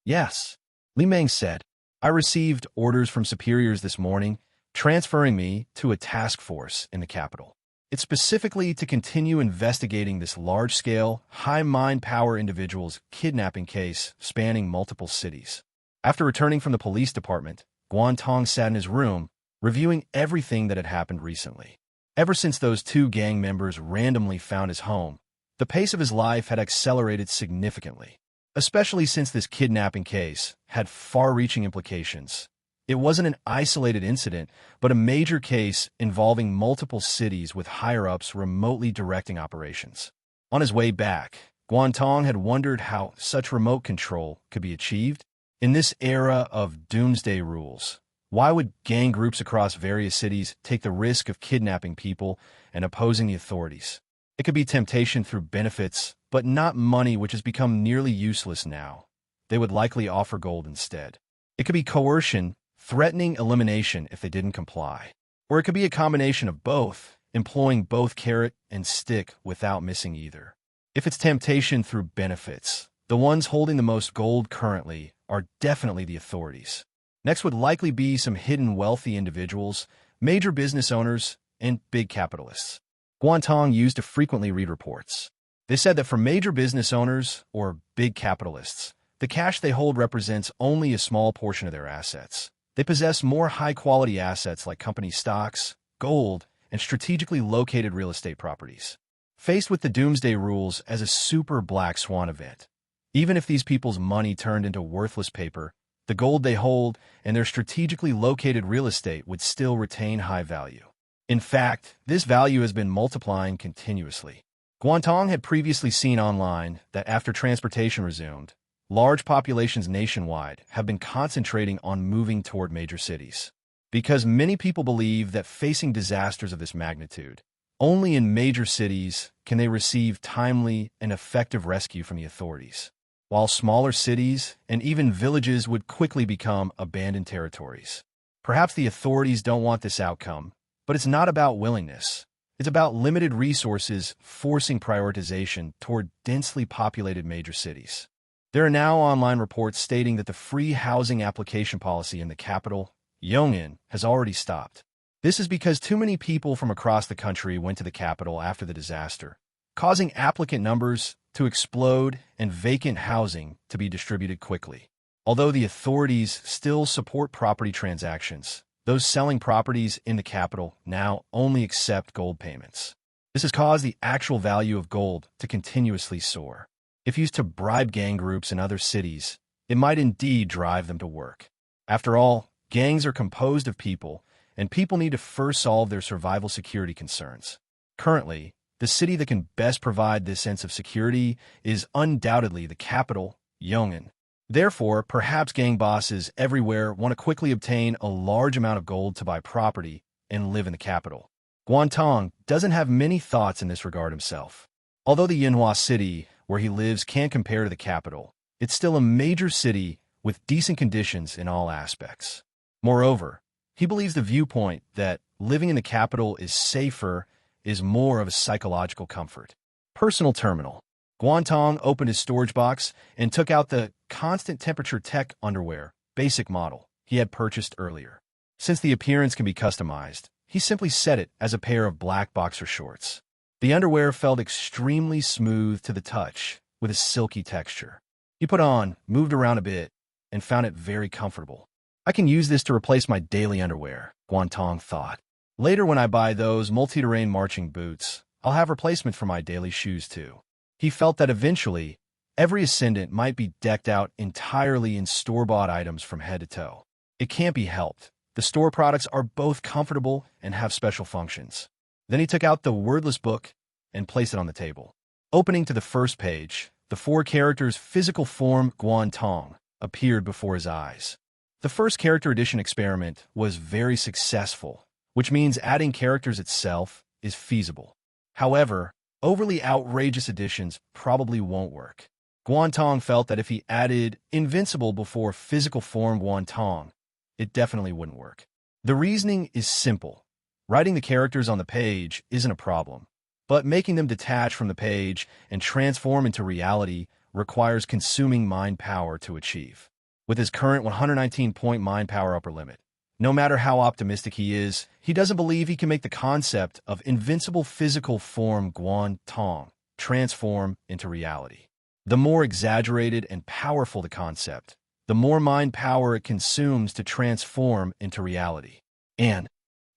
"Yes." Li Meng said, "I received orders from superiors this morning, transferring me to a task force in the capital. It's specifically to continue investigating this large-scale, high-mind power individual's kidnapping case spanning multiple cities." After returning from the police department, Guan Tong sat in his room, reviewing everything that had happened recently. Ever since those two gang members randomly found his home, the pace of his life had accelerated significantly, especially since this kidnapping case had far-reaching implications. It wasn't an isolated incident, but a major case involving multiple cities with higher-ups remotely directing operations. On his way back, Guan Tong had wondered how such remote control could be achieved. In this era of Doomsday Rules, why would gang groups across various cities take the risk of kidnapping people and opposing the authorities? It could be temptation through benefits, but not money, which has become nearly useless now. They would likely offer gold instead. It could be coercion, threatening elimination if they didn't comply. Or it could be a combination of both, employing both carrot and stick without missing either. If it's temptation through benefits, the ones holding the most gold currently are definitely the authorities. Next would likely be some hidden wealthy individuals, major business owners, and big capitalists. Guan Tong used to frequently read reports. They said that for major business owners or big capitalists, the cash they hold represents only a small portion of their assets. They possess more high-quality assets like company stocks, gold, and strategically located real estate properties. Faced with the Doomsday Rules as a super black swan event, even if these people's money turned into worthless paper, the gold they hold and their strategically located real estate would still retain high value. In fact, this value has been multiplying continuously. Guan Tong had previously seen online that after transportation resumed, large populations nationwide have been concentrating on moving toward major cities. Because many people believe that facing disasters of this magnitude, only in major cities can they receive timely and effective rescue from the authorities, while smaller cities and even villages would quickly become abandoned territories. Perhaps the authorities don't want this outcome, but it's not about willingness. It's about limited resources forcing prioritization toward densely populated major cities. There are now online reports stating that the free housing application policy in the capital, Yong'an, has already stopped. This is because too many people from across the country went to the capital after the disaster, causing applicant numbers to explode and vacant housing to be distributed quickly. Although the authorities still support property transactions, those selling properties in the capital now only accept gold payments. This has caused the actual value of gold to continuously soar. If used to bribe gang groups in other cities, it might indeed drive them to work. After all, gangs are composed of people, and people need to first solve their survival security concerns. Currently, the city that can best provide this sense of security is undoubtedly the capital, Yong'an. Therefore, perhaps gang bosses everywhere want to quickly obtain a large amount of gold to buy property and live in the capital. Guan Tong doesn't have many thoughts in this regard himself. Although the Yinhua city where he lives can't compare to the capital, it's still a major city with decent conditions in all aspects. Moreover, he believes the viewpoint that living in the capital is safer is more of a psychological comfort. Personal terminal. Guan Tong opened his storage box and took out the constant temperature tech underwear, basic model, he had purchased earlier. Since the appearance can be customized, he simply set it as a pair of black boxer shorts. The underwear felt extremely smooth to the touch, with a silky texture. He put on, moved around a bit, and found it very comfortable. I can use this to replace my daily underwear, Guan Tong thought. Later when I buy those multi-terrain marching boots, I'll have replacement for my daily shoes too. He felt that eventually, every ascendant might be decked out entirely in store-bought items from head to toe. It can't be helped. The store products are both comfortable and have special functions. Then he took out the wordless book and placed it on the table. Opening to the first page, the 4 characters physical form Guan Tong appeared before his eyes. The first character addition experiment was very successful, which means adding characters itself is feasible. However, overly outrageous additions probably won't work. Guan Tong felt that if he added invincible before physical form Guan Tong, it definitely wouldn't work. The reasoning is simple. Writing the characters on the page isn't a problem, but making them detach from the page and transform into reality requires consuming mind power to achieve. With his current 119-point mind power upper limit, no matter how optimistic he is, he doesn't believe he can make the concept of invincible physical form Guan Tong transform into reality. The more exaggerated and powerful the concept, the more mind power it consumes to transform into reality. And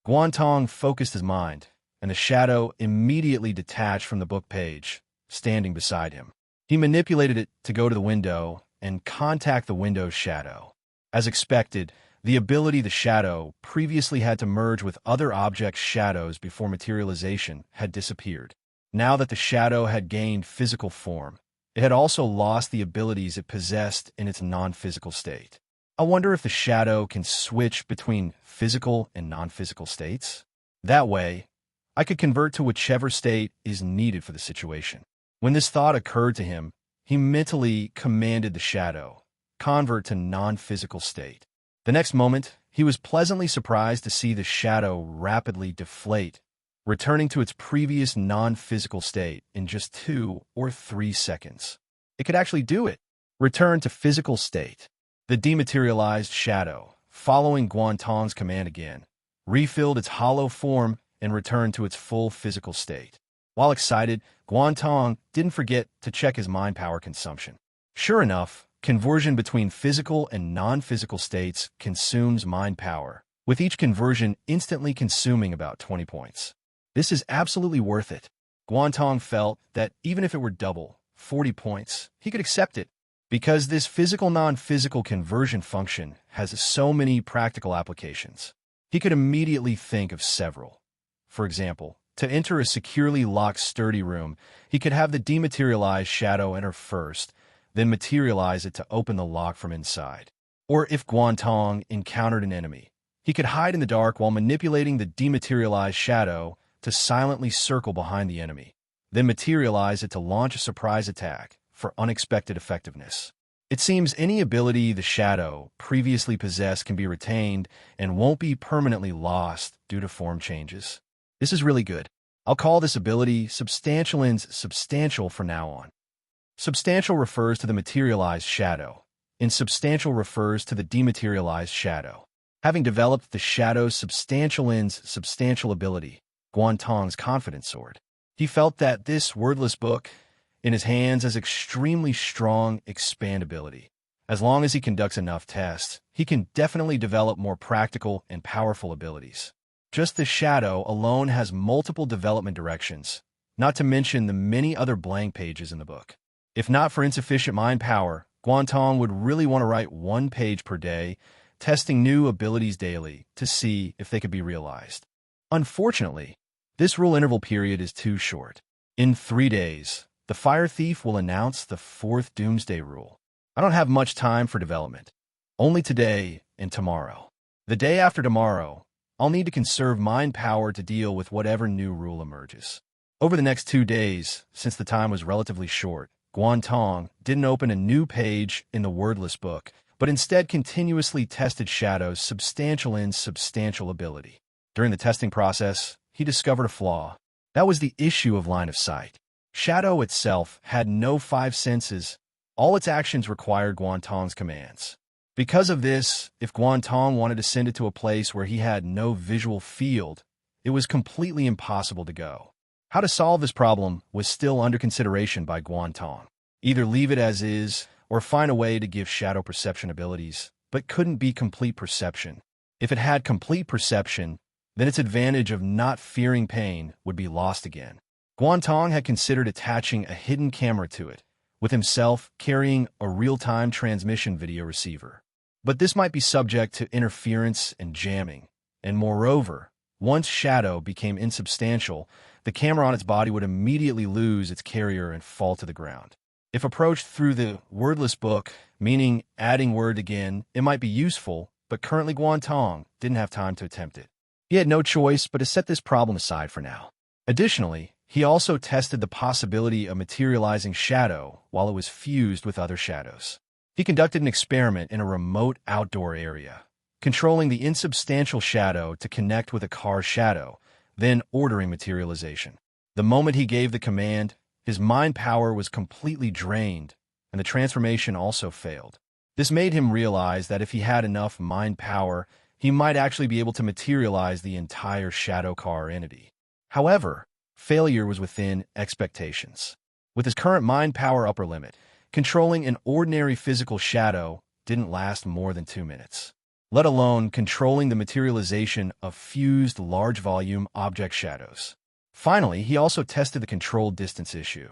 Guan Tong focused his mind, and the shadow immediately detached from the book page, standing beside him. He manipulated it to go to the window and contact the window's shadow. As expected, the ability the shadow previously had to merge with other objects' shadows before materialization had disappeared. Now that the shadow had gained physical form, it had also lost the abilities it possessed in its non-physical state. I wonder if the shadow can switch between physical and non-physical states? That way, I could convert to whichever state is needed for the situation. When this thought occurred to him, he mentally commanded the shadow, convert to non-physical state. The next moment, he was pleasantly surprised to see the shadow rapidly deflate, returning to its previous non-physical state in just 2 or 3 seconds. It could actually do it. Return to physical state. The dematerialized shadow, following Guan Tong's command again, refilled its hollow form and returned to its full physical state. While excited, Guan Tong didn't forget to check his mind power consumption. Sure enough, conversion between physical and non-physical states consumes mind power, with each conversion instantly consuming about 20 points. This is absolutely worth it. Guan Tong felt that even if it were double, 40 points, he could accept it, because this physical-non-physical conversion function has so many practical applications. He could immediately think of several. For example, to enter a securely locked sturdy room, he could have the dematerialized shadow enter first, then materialize it to open the lock from inside. Or if Guan Tong encountered an enemy, he could hide in the dark while manipulating the dematerialized shadow to silently circle behind the enemy, then materialize it to launch a surprise attack for unexpected effectiveness. It seems any ability the shadow previously possessed can be retained and won't be permanently lost due to form changes. This is really good. I'll call this ability substantial from now on. Substantial refers to the materialized shadow, and substantial refers to the dematerialized shadow. Having developed the Shadow's substantial end's substantial ability, Guan Tong's confidence soared. He felt that this wordless book in his hands has extremely strong expandability. As long as he conducts enough tests, he can definitely develop more practical and powerful abilities. Just the Shadow alone has multiple development directions, not to mention the many other blank pages in the book. If not for insufficient mind power, Guan Tong would really want to write 1 page per day, testing new abilities daily to see if they could be realized. Unfortunately, this rule interval period is too short. In 3 days, the Fire Thief will announce the 4th Doomsday Rule. I don't have much time for development. Only today and tomorrow. The day after tomorrow, I'll need to conserve mind power to deal with whatever new rule emerges. Over the next 2 days, since the time was relatively short, Guan Tong didn't open a new page in the wordless book, but instead continuously tested Shadow's substantial and substantial ability. During the testing process, he discovered a flaw. That was the issue of line of sight. Shadow itself had no 5 senses. All its actions required Guan Tong's commands. Because of this, if Guan Tong wanted to send it to a place where he had no visual field, it was completely impossible to go. How to solve this problem was still under consideration by Guan Tong. Either leave it as is, or find a way to give Shadow perception abilities, but couldn't be complete perception. If it had complete perception, then its advantage of not fearing pain would be lost again. Guan Tong had considered attaching a hidden camera to it, with himself carrying a real-time transmission video receiver. But this might be subject to interference and jamming, and moreover, once Shadow became insubstantial, the camera on its body would immediately lose its carrier and fall to the ground. If approached through the wordless book, meaning adding word again, it might be useful, but currently Guan Tong didn't have time to attempt it. He had no choice but to set this problem aside for now. Additionally, he also tested the possibility of materializing Shadow while it was fused with other shadows. He conducted an experiment in a remote outdoor area, controlling the insubstantial Shadow to connect with a car's shadow, then ordering materialization. The moment he gave the command, his mind power was completely drained, and the transformation also failed. This made him realize that if he had enough mind power, he might actually be able to materialize the entire shadow car entity. However, failure was within expectations. With his current mind power upper limit, controlling an ordinary physical shadow didn't last more than 2 minutes, let alone controlling the materialization of fused large-volume object shadows. Finally, he also tested the control distance issue.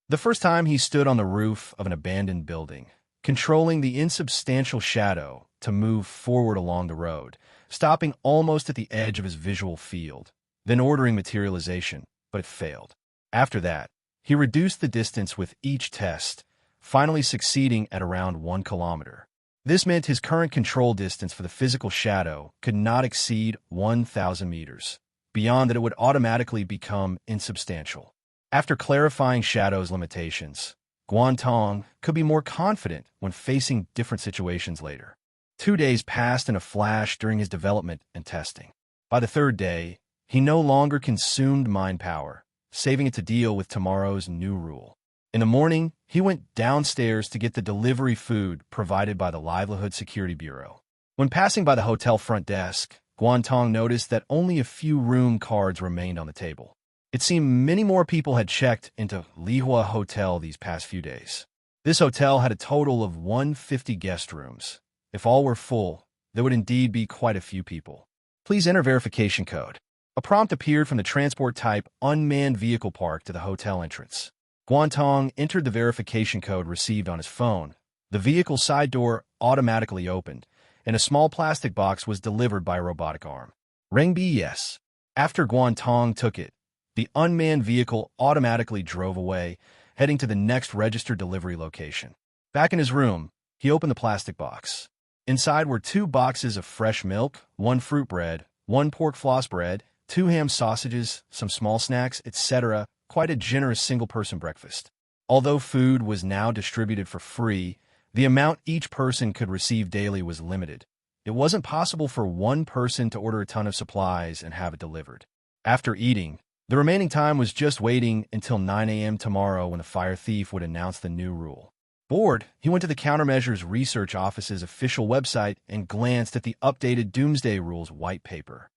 The first time he stood on the roof of an abandoned building, controlling the insubstantial Shadow to move forward along the road, stopping almost at the edge of his visual field, then ordering materialization, but it failed. After that, he reduced the distance with each test, finally succeeding at around 1 kilometer. This meant his current control distance for the physical Shadow could not exceed 1,000 meters. Beyond that, it would automatically become insubstantial. After clarifying Shadow's limitations, Guan Tong could be more confident when facing different situations later. 2 days passed in a flash during his development and testing. By the 3rd day, he no longer consumed mind power, saving it to deal with tomorrow's new rule. In the morning, he went downstairs to get the delivery food provided by the Livelihood Security Bureau. When passing by the hotel front desk, Guan Tong noticed that only a few room cards remained on the table. It seemed many more people had checked into Lihua Hotel these past few days. This hotel had a total of 150 guest rooms. If all were full, there would indeed be quite a few people. Please enter verification code. A prompt appeared from the transport type unmanned vehicle park to the hotel entrance. Guan Tong entered the verification code received on his phone. The vehicle side door automatically opened, and a small plastic box was delivered by a robotic arm. Ring B yes. After Guan Tong took it, the unmanned vehicle automatically drove away, heading to the next registered delivery location. Back in his room, he opened the plastic box. Inside were 2 boxes of fresh milk, 1 fruit bread, 1 pork floss bread, 2 ham sausages, some small snacks, etc. Quite a generous single-person breakfast. Although food was now distributed for free, the amount each person could receive daily was limited. It wasn't possible for one person to order a ton of supplies and have it delivered. After eating, the remaining time was just waiting until 9 a.m. tomorrow when the Fire Thief would announce the new rule. Bored, he went to the Countermeasures Research Office's official website and glanced at the updated Doomsday Rules white paper.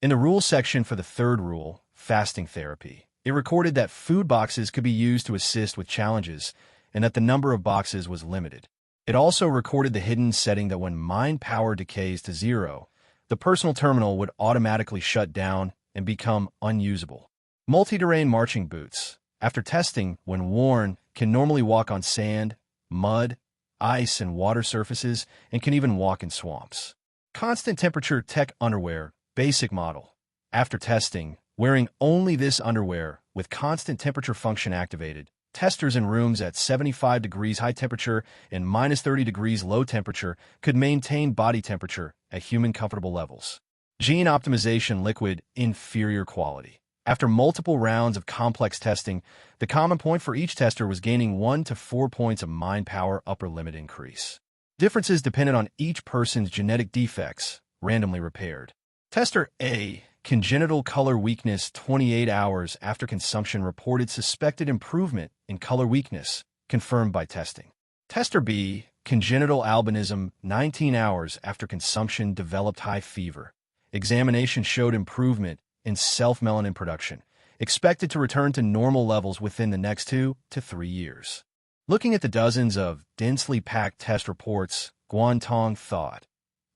In the rules section for the third rule, fasting therapy, it recorded that food boxes could be used to assist with challenges and that the number of boxes was limited. It also recorded the hidden setting that when mind power decays to 0, the personal terminal would automatically shut down and become unusable. Multi-terrain marching boots, after testing, when worn, can normally walk on sand, mud, ice, and water surfaces, and can even walk in swamps. Constant temperature tech underwear, basic model. After testing, wearing only this underwear with constant temperature function activated, testers in rooms at 75 degrees high temperature and minus 30 degrees low temperature could maintain body temperature at human comfortable levels. Gene optimization liquid, inferior quality. After multiple rounds of complex testing, the common point for each tester was gaining 1 to 4 points of mind power upper limit increase. Differences depended on each person's genetic defects, randomly repaired. Tester A, congenital color weakness 28 hours after consumption reported suspected improvement in color weakness, confirmed by testing. Tester B, congenital albinism 19 hours after consumption developed high fever. Examination showed improvement in self-melanin production, expected to return to normal levels within the next 2 to 3 years. Looking at the dozens of densely packed test reports, Guan Tong thought,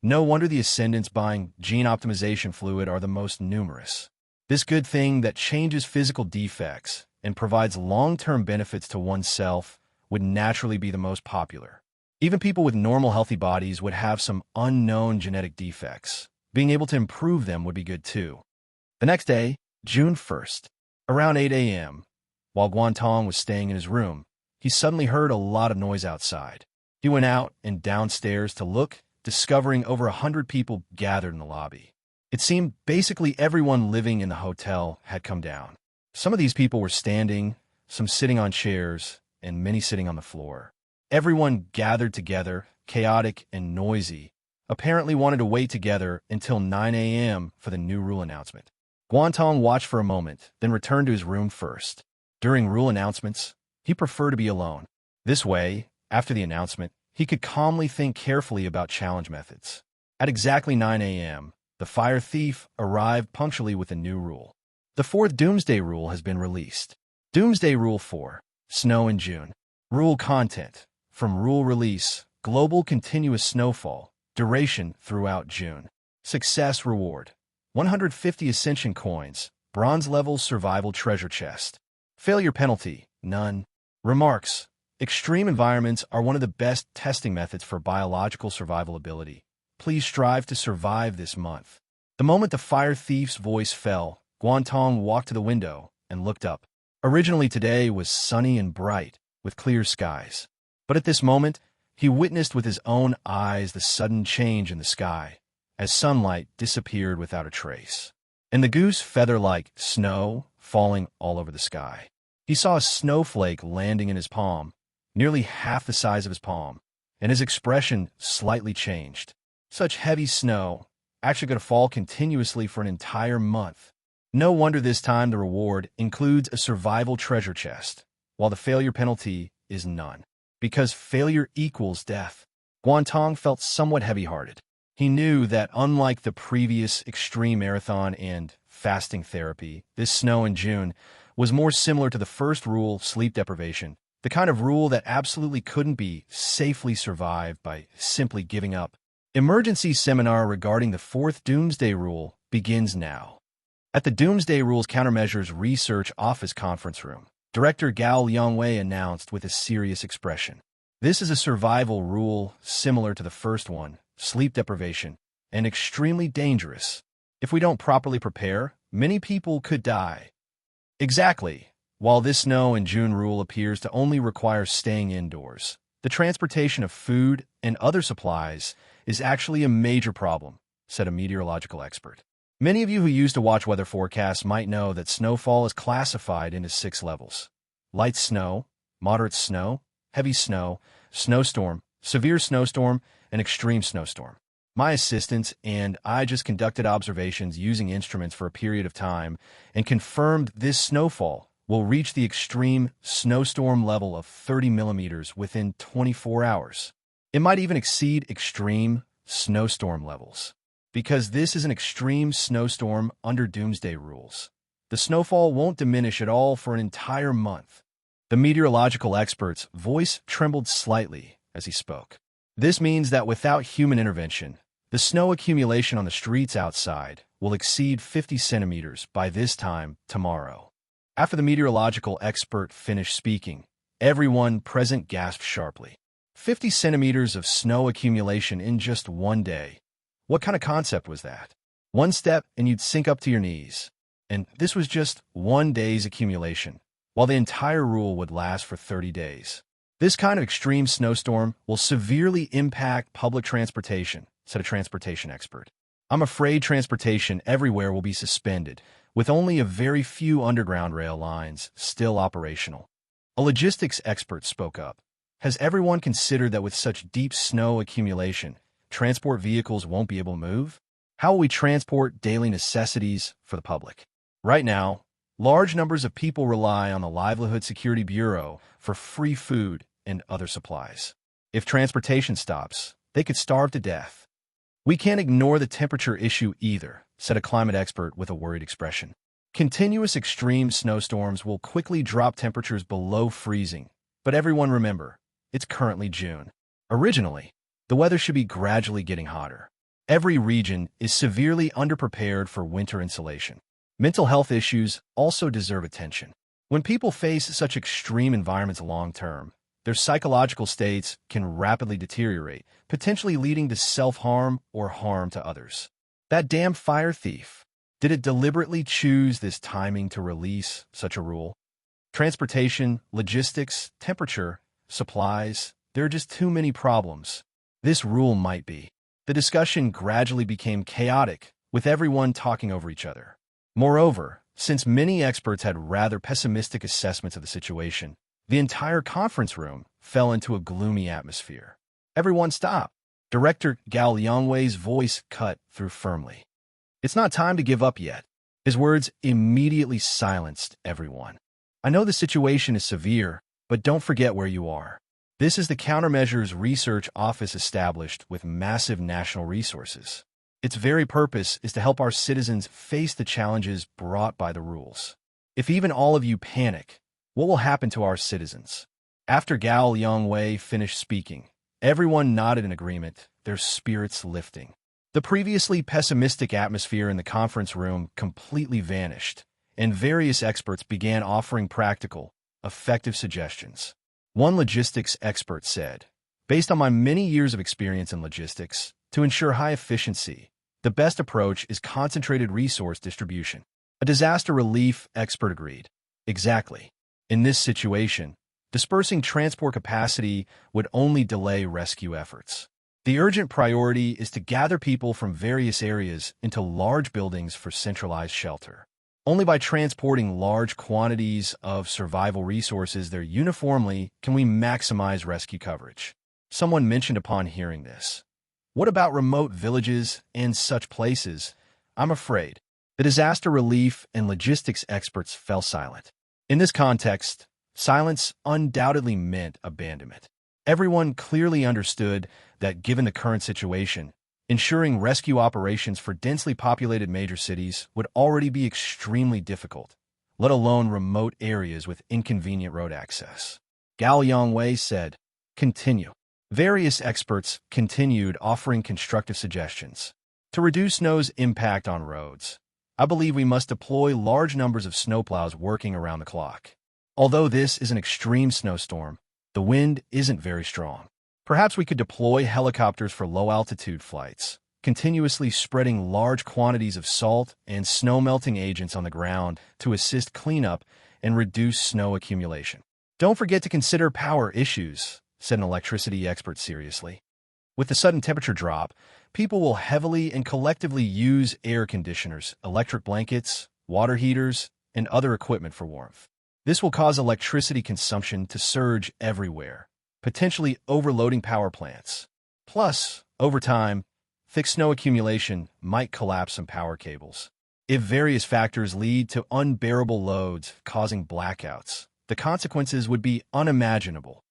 no wonder the ascendants buying gene optimization fluid are the most numerous. This good thing that changes physical defects and provides long-term benefits to oneself would naturally be the most popular. Even people with normal healthy bodies would have some unknown genetic defects. Being able to improve them would be good too. The next day, June 1st, around 8 a.m., while Guan Tong was staying in his room, he suddenly heard a lot of noise outside. He went out and downstairs to look, discovering over 100 people gathered in the lobby. It seemed basically everyone living in the hotel had come down. Some of these people were standing, some sitting on chairs, and many sitting on the floor. Everyone gathered together, chaotic and noisy, apparently wanted to wait together until 9 a.m. for the new rule announcement. Guan Tong watched for a moment, then returned to his room first. During rule announcements, he preferred to be alone. This way, after the announcement, he could calmly think carefully about challenge methods. At exactly 9 a.m., the fire thief arrived punctually with a new rule. The fourth Doomsday Rule has been released. Doomsday Rule 4, Snow in June. Rule content, from rule release, global continuous snowfall, duration throughout June. Success reward, 150 ascension coins, bronze level survival treasure chest. Failure penalty, none. Remarks, extreme environments are one of the best testing methods for biological survival ability. Please strive to survive this month. The moment the fire thief's voice fell, Guan Tong walked to the window and looked up. Originally today was sunny and bright, with clear skies. But at this moment, he witnessed with his own eyes the sudden change in the sky, as sunlight disappeared without a trace, and the goose feather-like snow falling all over the sky. He saw a snowflake landing in his palm, nearly half the size of his palm, and his expression slightly changed. Such heavy snow, actually going to fall continuously for an entire month. No wonder this time the reward includes a survival treasure chest, while the failure penalty is none. Because failure equals death. Guan Tong felt somewhat heavy-hearted. He knew that unlike the previous extreme marathon and fasting therapy, this snow in June was more similar to the first rule, sleep deprivation, the kind of rule that absolutely couldn't be safely survived by simply giving up. Emergency seminar regarding the fourth Doomsday Rule begins now. At the Doomsday Rules Countermeasures Research Office conference room, Director Gao Yongwei announced with a serious expression, "This is a survival rule similar to the first one, sleep deprivation, and extremely dangerous. If we don't properly prepare, many people could die." Exactly. While this snow in June rule appears to only require staying indoors, the transportation of food and other supplies is actually a major problem, said a meteorological expert. Many of you who used to watch weather forecasts might know that snowfall is classified into 6 levels. Light snow, moderate snow, heavy snow, snowstorm, severe snowstorm, and extreme snowstorm. My assistants and I just conducted observations using instruments for a period of time and confirmed this snowfall will reach the extreme snowstorm level of 30 millimeters within 24 hours. It might even exceed extreme snowstorm levels. Because this is an extreme snowstorm under Doomsday Rules, the snowfall won't diminish at all for an entire month. The meteorological expert's voice trembled slightly as he spoke. This means that without human intervention, the snow accumulation on the streets outside will exceed 50 centimeters by this time tomorrow. After the meteorological expert finished speaking, everyone present gasped sharply. 50 centimeters of snow accumulation in just one day. What kind of concept was that? One step and you'd sink up to your knees. And this was just one day's accumulation, while the entire rule would last for 30 days. This kind of extreme snowstorm will severely impact public transportation, said a transportation expert. I'm afraid transportation everywhere will be suspended, with only a very few underground rail lines still operational. A logistics expert spoke up. Has everyone considered that with such deep snow accumulation, transport vehicles won't be able to move? How will we transport daily necessities for the public? Right now, large numbers of people rely on the Livelihood Security Bureau for free food and other supplies. If transportation stops, they could starve to death. We can't ignore the temperature issue either, said a climate expert with a worried expression. Continuous extreme snowstorms will quickly drop temperatures below freezing, but everyone remember, it's currently June. Originally, the weather should be gradually getting hotter. Every region is severely underprepared for winter insulation. Mental health issues also deserve attention. When people face such extreme environments long-term, their psychological states can rapidly deteriorate, potentially leading to self-harm or harm to others. That damn fire thief. Did it deliberately choose this timing to release such a rule? Transportation, logistics, temperature, supplies, there are just too many problems. This rule might be. The discussion gradually became chaotic, with everyone talking over each other. Moreover, since many experts had rather pessimistic assessments of the situation, the entire conference room fell into a gloomy atmosphere. Everyone stopped. Director Gao Yongwei's voice cut through firmly. It's not time to give up yet. His words immediately silenced everyone. I know the situation is severe, but don't forget where you are. This is the Countermeasures Research Office established with massive national resources. Its very purpose is to help our citizens face the challenges brought by the rules. If even all of you panic, what will happen to our citizens? After Gao Yongwei finished speaking, everyone nodded in agreement, their spirits lifting. The previously pessimistic atmosphere in the conference room completely vanished, and various experts began offering practical, effective suggestions. One logistics expert said, based on my many years of experience in logistics, to ensure high efficiency, the best approach is concentrated resource distribution. A disaster relief expert agreed. Exactly. In this situation, dispersing transport capacity would only delay rescue efforts. The urgent priority is to gather people from various areas into large buildings for centralized shelter. Only by transporting large quantities of survival resources there uniformly can we maximize rescue coverage. Someone mentioned upon hearing this. What about remote villages and such places? I'm afraid. The disaster relief and logistics experts fell silent. In this context, silence undoubtedly meant abandonment. Everyone clearly understood that given the current situation, ensuring rescue operations for densely populated major cities would already be extremely difficult, let alone remote areas with inconvenient road access. Gao Yongwei said, continue. Various experts continued offering constructive suggestions. To reduce snow's impact on roads, I believe we must deploy large numbers of snowplows working around the clock. Although this is an extreme snowstorm, the wind isn't very strong. Perhaps we could deploy helicopters for low-altitude flights, continuously spreading large quantities of salt and snow-melting agents on the ground to assist cleanup and reduce snow accumulation. Don't forget to consider power issues, said an electricity expert seriously. With the sudden temperature drop, people will heavily and collectively use air conditioners, electric blankets, water heaters, and other equipment for warmth. This will cause electricity consumption to surge everywhere, potentially overloading power plants. Plus, over time, thick snow accumulation might collapse some power cables. If various factors lead to unbearable loads causing blackouts, the consequences would be unimaginable.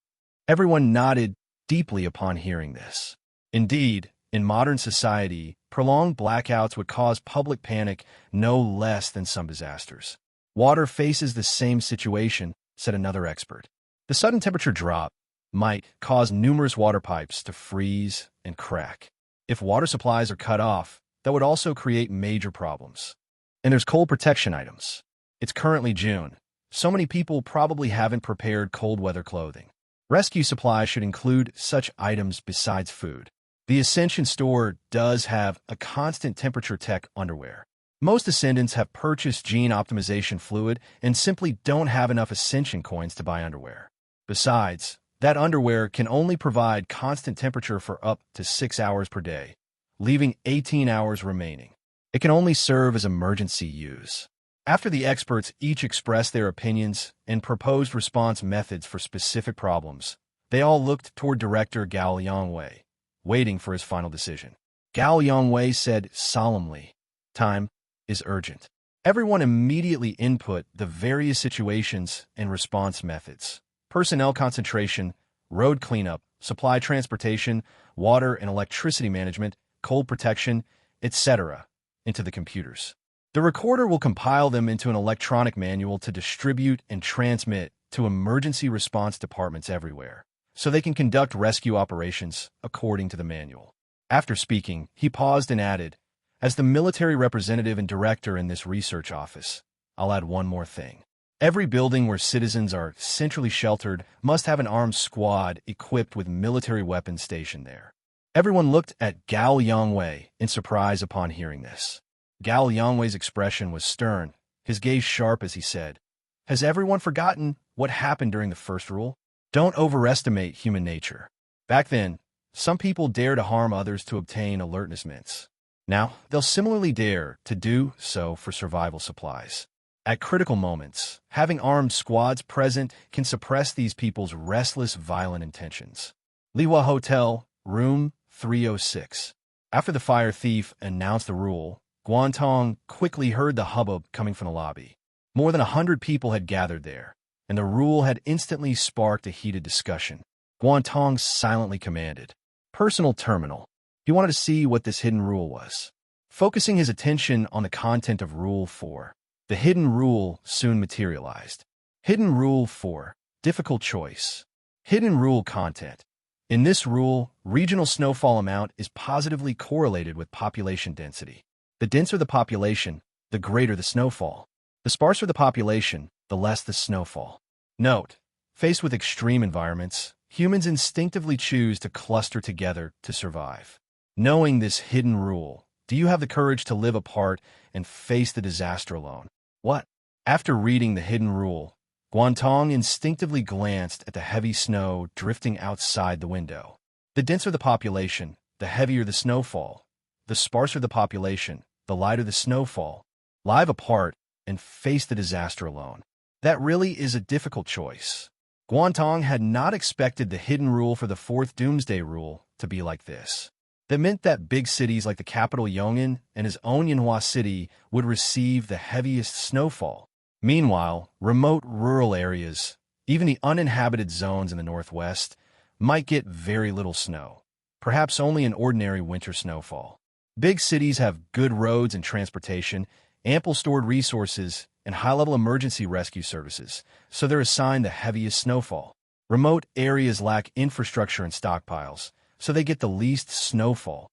Everyone nodded deeply upon hearing this. Indeed, in modern society, prolonged blackouts would cause public panic no less than some disasters. Water faces the same situation, said another expert. The sudden temperature drop might cause numerous water pipes to freeze and crack. If water supplies are cut off, that would also create major problems. And there's cold protection items. It's currently June. So many people probably haven't prepared cold weather clothing. Rescue supplies should include such items besides food. The Ascension store does have a constant temperature tech underwear. Most ascendants have purchased gene optimization fluid and simply don't have enough Ascension coins to buy underwear. Besides, that underwear can only provide constant temperature for up to 6 hours per day, leaving 18 hours remaining. It can only serve as emergency use. After the experts each expressed their opinions and proposed response methods for specific problems, they all looked toward Director Gao Yongwei, waiting for his final decision. Gao Yongwei said solemnly, "Time is urgent." Everyone immediately input the various situations and response methods: personnel concentration, road cleanup, supply transportation, water and electricity management, cold protection, etc., into the computers. The recorder will compile them into an electronic manual to distribute and transmit to emergency response departments everywhere, so they can conduct rescue operations according to the manual. After speaking, he paused and added, "As the military representative and director in this research office, I'll add one more thing. Every building where citizens are centrally sheltered must have an armed squad equipped with military weapons stationed there." Everyone looked at Gao Yongwei in surprise upon hearing this. Gao Yongwei's expression was stern, his gaze sharp as he said, "Has everyone forgotten what happened during the first rule? Don't overestimate human nature. Back then, some people dare to harm others to obtain alertness mints. Now, they'll similarly dare to do so for survival supplies. At critical moments, having armed squads present can suppress these people's restless, violent intentions." Lihua Hotel, Room 306. After the fire thief announced the rule, Guan Tong quickly heard the hubbub coming from the lobby. More than 100 people had gathered there, and the rule had instantly sparked a heated discussion. Guan Tong silently commanded, "Personal terminal." He wanted to see what this hidden rule was. Focusing his attention on the content of Rule 4, the hidden rule soon materialized. Hidden Rule 4, difficult choice. Hidden rule content. In this rule, regional snowfall amount is positively correlated with population density. The denser the population, the greater the snowfall. The sparser the population, the less the snowfall. Note, faced with extreme environments, humans instinctively choose to cluster together to survive. Knowing this hidden rule, do you have the courage to live apart and face the disaster alone? What? After reading the hidden rule, Guan Tong instinctively glanced at the heavy snow drifting outside the window. The denser the population, the heavier the snowfall. The sparser the population, the lighter the snowfall. Live apart and face the disaster alone. That really is a difficult choice. Guan Tong had not expected the hidden rule for the fourth Doomsday Rule to be like this. That meant that big cities like the capital Yong'an and his own Yanhua City would receive the heaviest snowfall. Meanwhile, remote rural areas, even the uninhabited zones in the northwest, might get very little snow, perhaps only an ordinary winter snowfall. Big cities have good roads and transportation, ample stored resources, and high-level emergency rescue services, so they're assigned the heaviest snowfall. Remote areas lack infrastructure and stockpiles, so they get the least snowfall.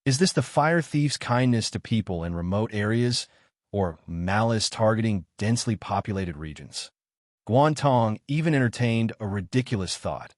Is this the fire thief's kindness to people in remote areas, or malice targeting densely populated regions? Guan Tong even entertained a ridiculous thought.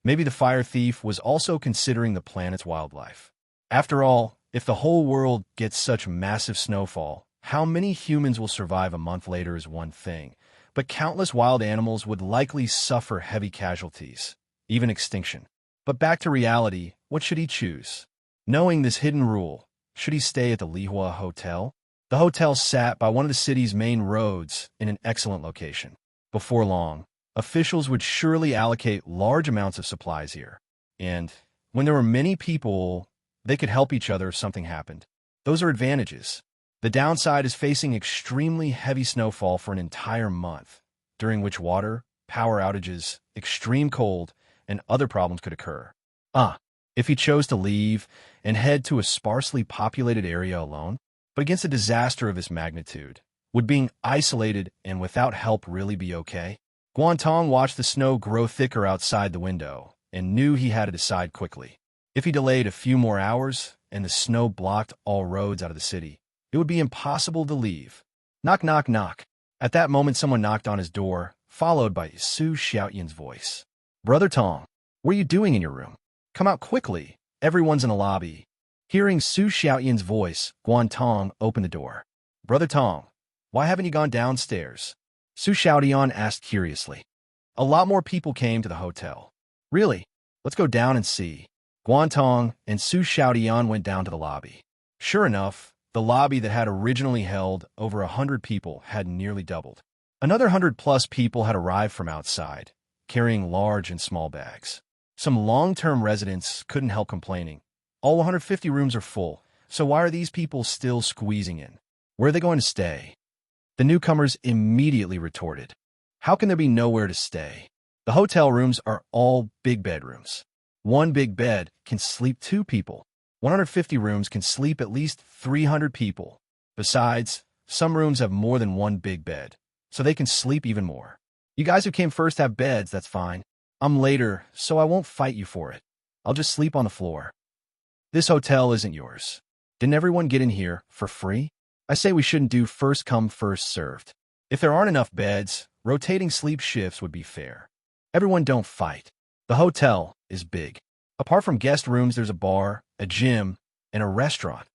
Maybe the fire thief was also considering the planet's wildlife. After all, if the whole world gets such massive snowfall, how many humans will survive a month later is one thing, but countless wild animals would likely suffer heavy casualties, even extinction. But back to reality, what should he choose? Knowing this hidden rule, should he stay at the Lihua Hotel? The hotel sat by one of the city's main roads in an excellent location. Before long, officials would surely allocate large amounts of supplies here. And when there were many people, they could help each other if something happened. Those are advantages. The downside is facing extremely heavy snowfall for an entire month, during which water, power outages, extreme cold, and other problems could occur. If he chose to leave and head to a sparsely populated area alone, but against a disaster of this magnitude, would being isolated and without help really be okay? Guan Tong watched the snow grow thicker outside the window and knew he had to decide quickly. If he delayed a few more hours and the snow blocked all roads out of the city, it would be impossible to leave. Knock, knock, knock. At that moment, someone knocked on his door, followed by Su Xiaoyan's voice. Brother Tong, what are you doing in your room? Come out quickly. Everyone's in the lobby. Hearing Su Xiaoyan's voice, Guan Tong opened the door. Brother Tong, why haven't you gone downstairs? Su Xiaoyan asked curiously. A lot more people came to the hotel. Really? Let's go down and see. Guan Tong and Su Xiaoyan went down to the lobby. Sure enough, the lobby that had originally held over 100 people had nearly doubled. Another 100+ people had arrived from outside, carrying large and small bags. Some long-term residents couldn't help complaining. All 150 rooms are full, so why are these people still squeezing in? Where are they going to stay? The newcomers immediately retorted. How can there be nowhere to stay? The hotel rooms are all big bedrooms. One big bed can sleep 2 people. 150 rooms can sleep at least 300 people. Besides, some rooms have more than one big bed, so they can sleep even more. You guys who came first have beds, that's fine. I'm later, so I won't fight you for it. I'll just sleep on the floor. This hotel isn't yours. Didn't everyone get in here for free? I say we shouldn't do first come, first served. If there aren't enough beds, rotating sleep shifts would be fair. Everyone don't fight. The hotel is big. Apart from guest rooms, there's a bar, a gym, and a restaurant.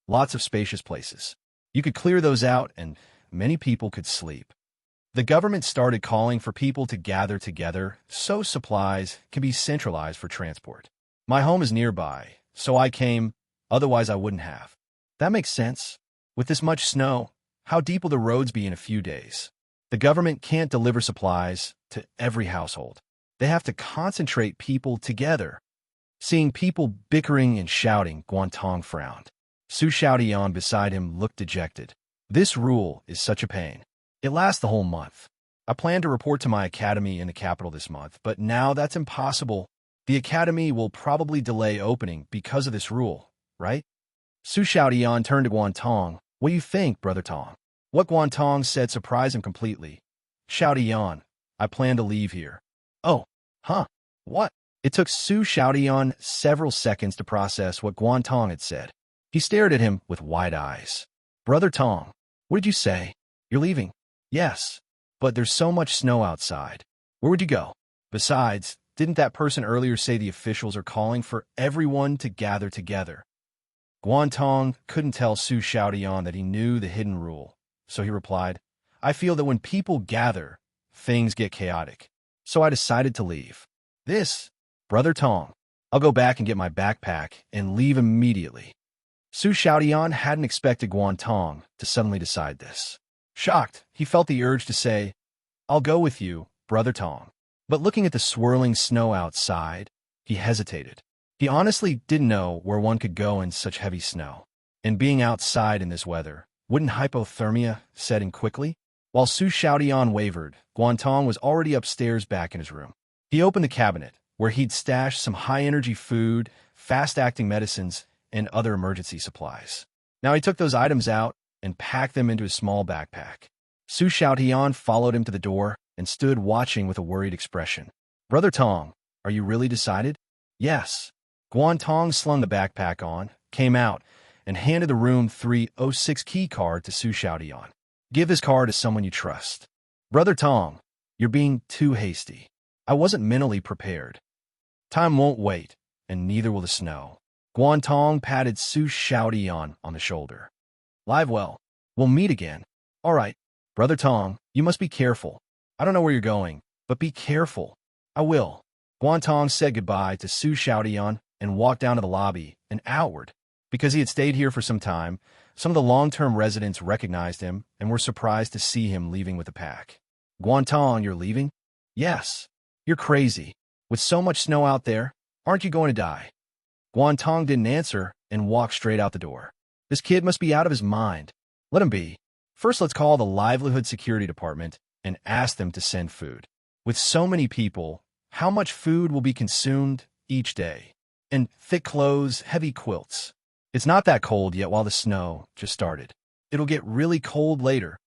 Lots of spacious places. You could clear those out and many people could sleep. The government started calling for people to gather together so supplies can be centralized for transport. My home is nearby, so I came, otherwise I wouldn't have. That makes sense. With this much snow, how deep will the roads be in a few days? The government can't deliver supplies to every household. They have to concentrate people together. Seeing people bickering and shouting, Guan Tong frowned. Su Xiaoyan beside him looked dejected. This rule is such a pain. It lasts the whole month. I plan to report to my academy in the capital this month, but now that's impossible. The academy will probably delay opening because of this rule, right? Su Xiaoyan turned to Guan Tong. What do you think, Brother Tong? What Guan Tong said surprised him completely. Xiaoyan, I plan to leave here. Oh, huh? What? It took Su Xiaoyan several seconds to process what Guan Tong had said. He stared at him with wide eyes. Brother Tong, what did you say? You're leaving? Yes, but there's so much snow outside. Where would you go? Besides, didn't that person earlier say the officials are calling for everyone to gather together? Guan Tong couldn't tell Su Xiaoyan that he knew the hidden rule, so he replied, I feel that when people gather, things get chaotic, so I decided to leave. This, Brother Tong, I'll go back and get my backpack and leave immediately. Su Xiaoyan hadn't expected Guan Tong to suddenly decide this. Shocked, he felt the urge to say, I'll go with you, Brother Tong. But looking at the swirling snow outside, he hesitated. He honestly didn't know where one could go in such heavy snow. And being outside in this weather, wouldn't hypothermia set in quickly? While Su Xiaoyan wavered, Guan Tong was already upstairs back in his room. He opened the cabinet, where he'd stashed some high-energy food, fast-acting medicines, and other emergency supplies. Now he took those items out and packed them into his small backpack. Su Xiaoyan followed him to the door and stood watching with a worried expression. Brother Tong, are you really decided? Yes. Guan Tong slung the backpack on, came out, and handed the room 306 key card to Su Xiaoyan. Give this card to someone you trust. Brother Tong, you're being too hasty. I wasn't mentally prepared. Time won't wait, and neither will the snow. Guan Tong patted Su Xiaoyan on the shoulder. Live well. We'll meet again. All right, Brother Tong, you must be careful. I don't know where you're going, but be careful. I will. Guan Tong said goodbye to Su Xiaoyan and walked down to the lobby and outward. Because he had stayed here for some time, some of the long-term residents recognized him and were surprised to see him leaving with the pack. Guan Tong, you're leaving? Yes. You're crazy. With so much snow out there, aren't you going to die? Guan Tong didn't answer and walked straight out the door. This kid must be out of his mind. Let him be. First, let's call the Livelihood Security Department and ask them to send food. With so many people, how much food will be consumed each day? And thick clothes, heavy quilts. It's not that cold yet while the snow just started. It'll get really cold later.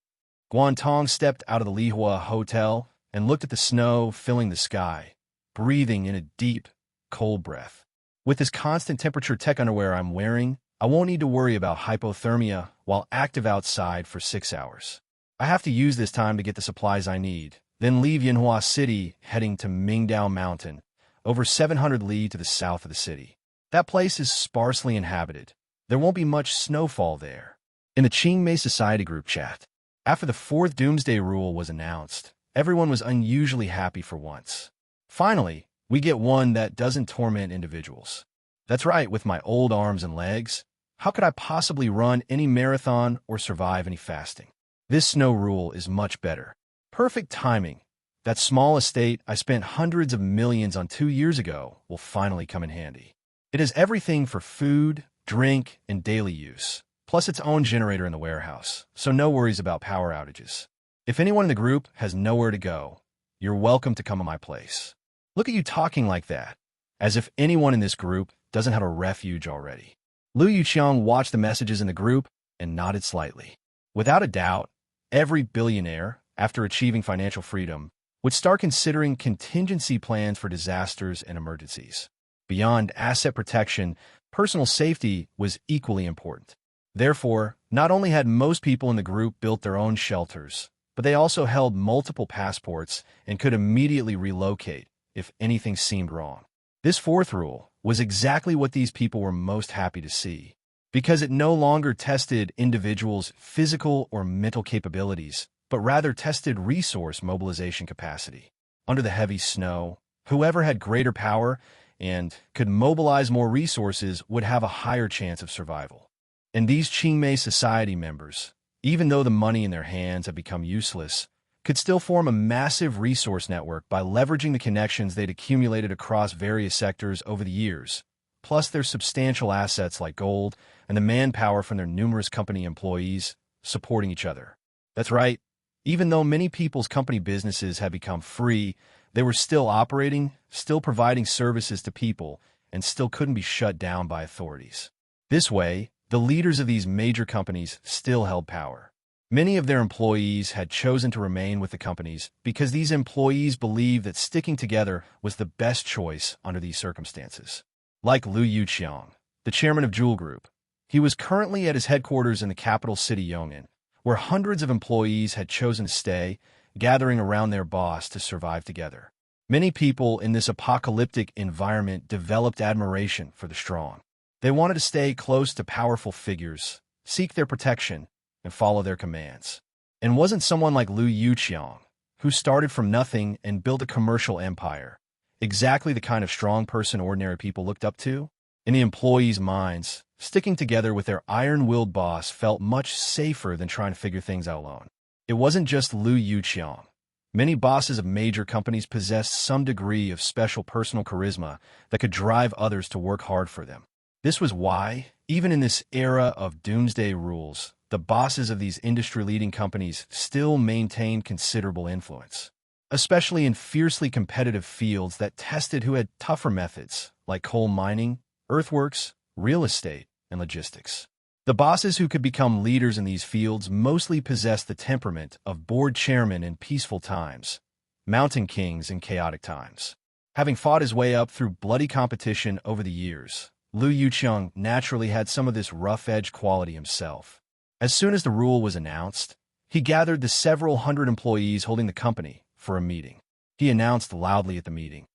Guan Tong stepped out of the Lihua Hotel and looked at the snow filling the sky, breathing in a deep, cold breath. With this constant temperature tech underwear I'm wearing, I won't need to worry about hypothermia while active outside for 6 hours. I have to use this time to get the supplies I need, then leave Yanhua City heading to Mingdao Mountain, over 700 li to the south of the city. That place is sparsely inhabited. There won't be much snowfall there. In the Qingmei Society group chat, after the fourth Doomsday Rule was announced, everyone was unusually happy for once. Finally, we get one that doesn't torment individuals. That's right, with my old arms and legs, how could I possibly run any marathon or survive any fasting? This snow rule is much better. Perfect timing. That small estate I spent hundreds of millions on 2 years ago will finally come in handy. It has everything for food, drink, and daily use, plus its own generator in the warehouse, so no worries about power outages. If anyone in the group has nowhere to go, you're welcome to come to my place. Look at you talking like that, as if anyone in this group doesn't have a refuge already. Lu Yuqiang watched the messages in the group and nodded slightly. Without a doubt, every billionaire, after achieving financial freedom, would start considering contingency plans for disasters and emergencies. Beyond asset protection, personal safety was equally important. Therefore, not only had most people in the group built their own shelters, but they also held multiple passports and could immediately relocate if anything seemed wrong. This fourth rule was exactly what these people were most happy to see, because it no longer tested individuals' physical or mental capabilities, but rather tested resource mobilization capacity. Under the heavy snow, whoever had greater power and could mobilize more resources would have a higher chance of survival. And these Qingmei Society members, even though the money in their hands had become useless, could still form a massive resource network by leveraging the connections they'd accumulated across various sectors over the years, plus their substantial assets like gold and the manpower from their numerous company employees supporting each other. That's right, even though many people's company businesses had become free, they were still operating, still providing services to people, and still couldn't be shut down by authorities. This way, the leaders of these major companies still held power. Many of their employees had chosen to remain with the companies because these employees believed that sticking together was the best choice under these circumstances. Like Lu Yuqiang, the chairman of Jewel Group, he was currently at his headquarters in the capital city Yong'an, where hundreds of employees had chosen to stay, gathering around their boss to survive together. Many people in this apocalyptic environment developed admiration for the strong. They wanted to stay close to powerful figures, seek their protection, and follow their commands. And wasn't someone like Lu Yuqiang, who started from nothing and built a commercial empire, exactly the kind of strong person ordinary people looked up to? In the employees' minds, sticking together with their iron-willed boss felt much safer than trying to figure things out alone. It wasn't just Lu Yuqiang. Many bosses of major companies possessed some degree of special personal charisma that could drive others to work hard for them. This was why, even in this era of Doomsday Rules, the bosses of these industry-leading companies still maintained considerable influence, especially in fiercely competitive fields that tested who had tougher methods, like coal mining, earthworks, real estate, and logistics. The bosses who could become leaders in these fields mostly possessed the temperament of board chairmen in peaceful times, mountain kings in chaotic times. Having fought his way up through bloody competition over the years, Lu Yuqiang naturally had some of this rough-edge quality himself. As soon as the rule was announced, he gathered the several hundred employees holding the company for a meeting. He announced loudly at the meeting,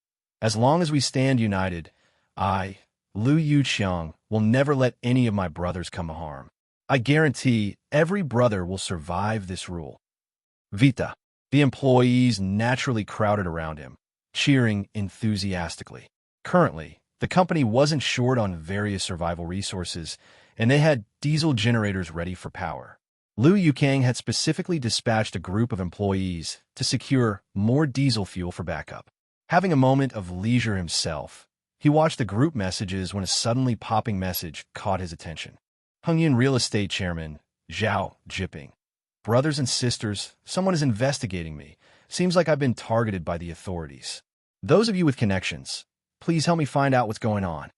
"As long as we stand united, I, Lu Yuqiang, will never let any of my brothers come to harm. I guarantee every brother will survive this rule." Vita. The employees naturally crowded around him, cheering enthusiastically. Currently, the company wasn't short on various survival resources, and they had diesel generators ready for power. Lu Yuqiang had specifically dispatched a group of employees to secure more diesel fuel for backup. Having a moment of leisure himself, he watched the group messages when a suddenly popping message caught his attention. Hengyun Real Estate Chairman, Zhao, jipping. Brothers and sisters, someone is investigating me. Seems like I've been targeted by the authorities. Those of you with connections, please help me find out what's going on.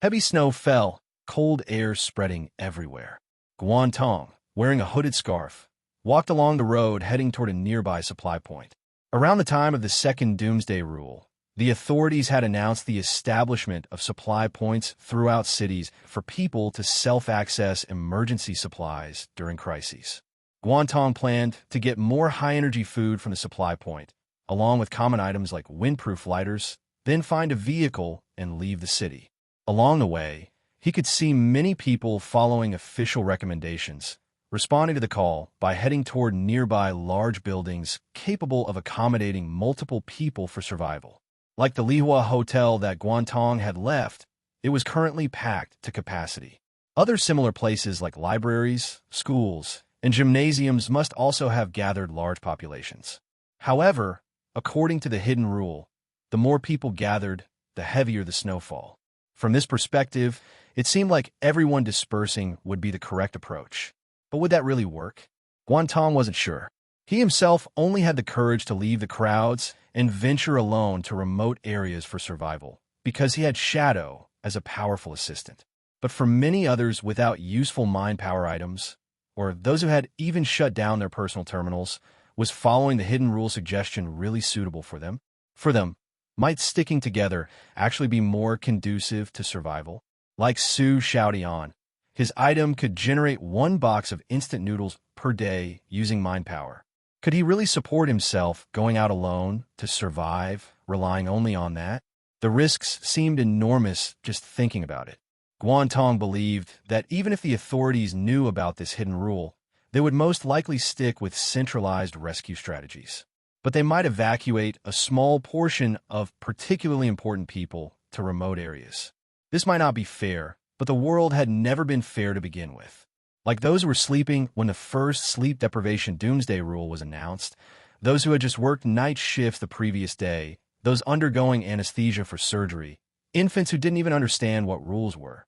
Heavy snow fell, cold air spreading everywhere. Guan Tong, wearing a hooded scarf, walked along the road heading toward a nearby supply point. Around the time of the second Doomsday Rule, the authorities had announced the establishment of supply points throughout cities for people to self-access emergency supplies during crises. Guan Tong planned to get more high-energy food from the supply point, along with common items like windproof lighters, then find a vehicle and leave the city. Along the way, he could see many people following official recommendations, responding to the call by heading toward nearby large buildings capable of accommodating multiple people for survival. Like the Lihua Hotel that Guan Tong had left, it was currently packed to capacity. Other similar places like libraries, schools, and gymnasiums must also have gathered large populations. However, according to the hidden rule, the more people gathered, the heavier the snowfall. From this perspective, it seemed like everyone dispersing would be the correct approach. But would that really work? Guan Tong wasn't sure. He himself only had the courage to leave the crowds and venture alone to remote areas for survival, because he had Shadow as a powerful assistant. But for many others without useful mind power items, or those who had even shut down their personal terminals, was following the hidden rule suggestion really suitable for them? For them, might sticking together actually be more conducive to survival? Like Su Xiaodian, his item could generate 1 box of instant noodles per day using mind power. Could he really support himself going out alone to survive, relying only on that? The risks seemed enormous just thinking about it. Guan Tong believed that even if the authorities knew about this hidden rule, they would most likely stick with centralized rescue strategies. But they might evacuate a small portion of particularly important people to remote areas. This might not be fair, but the world had never been fair to begin with. Like those who were sleeping when the first sleep deprivation Doomsday Rule was announced, those who had just worked night shifts the previous day, those undergoing anesthesia for surgery, infants who didn't even understand what rules were.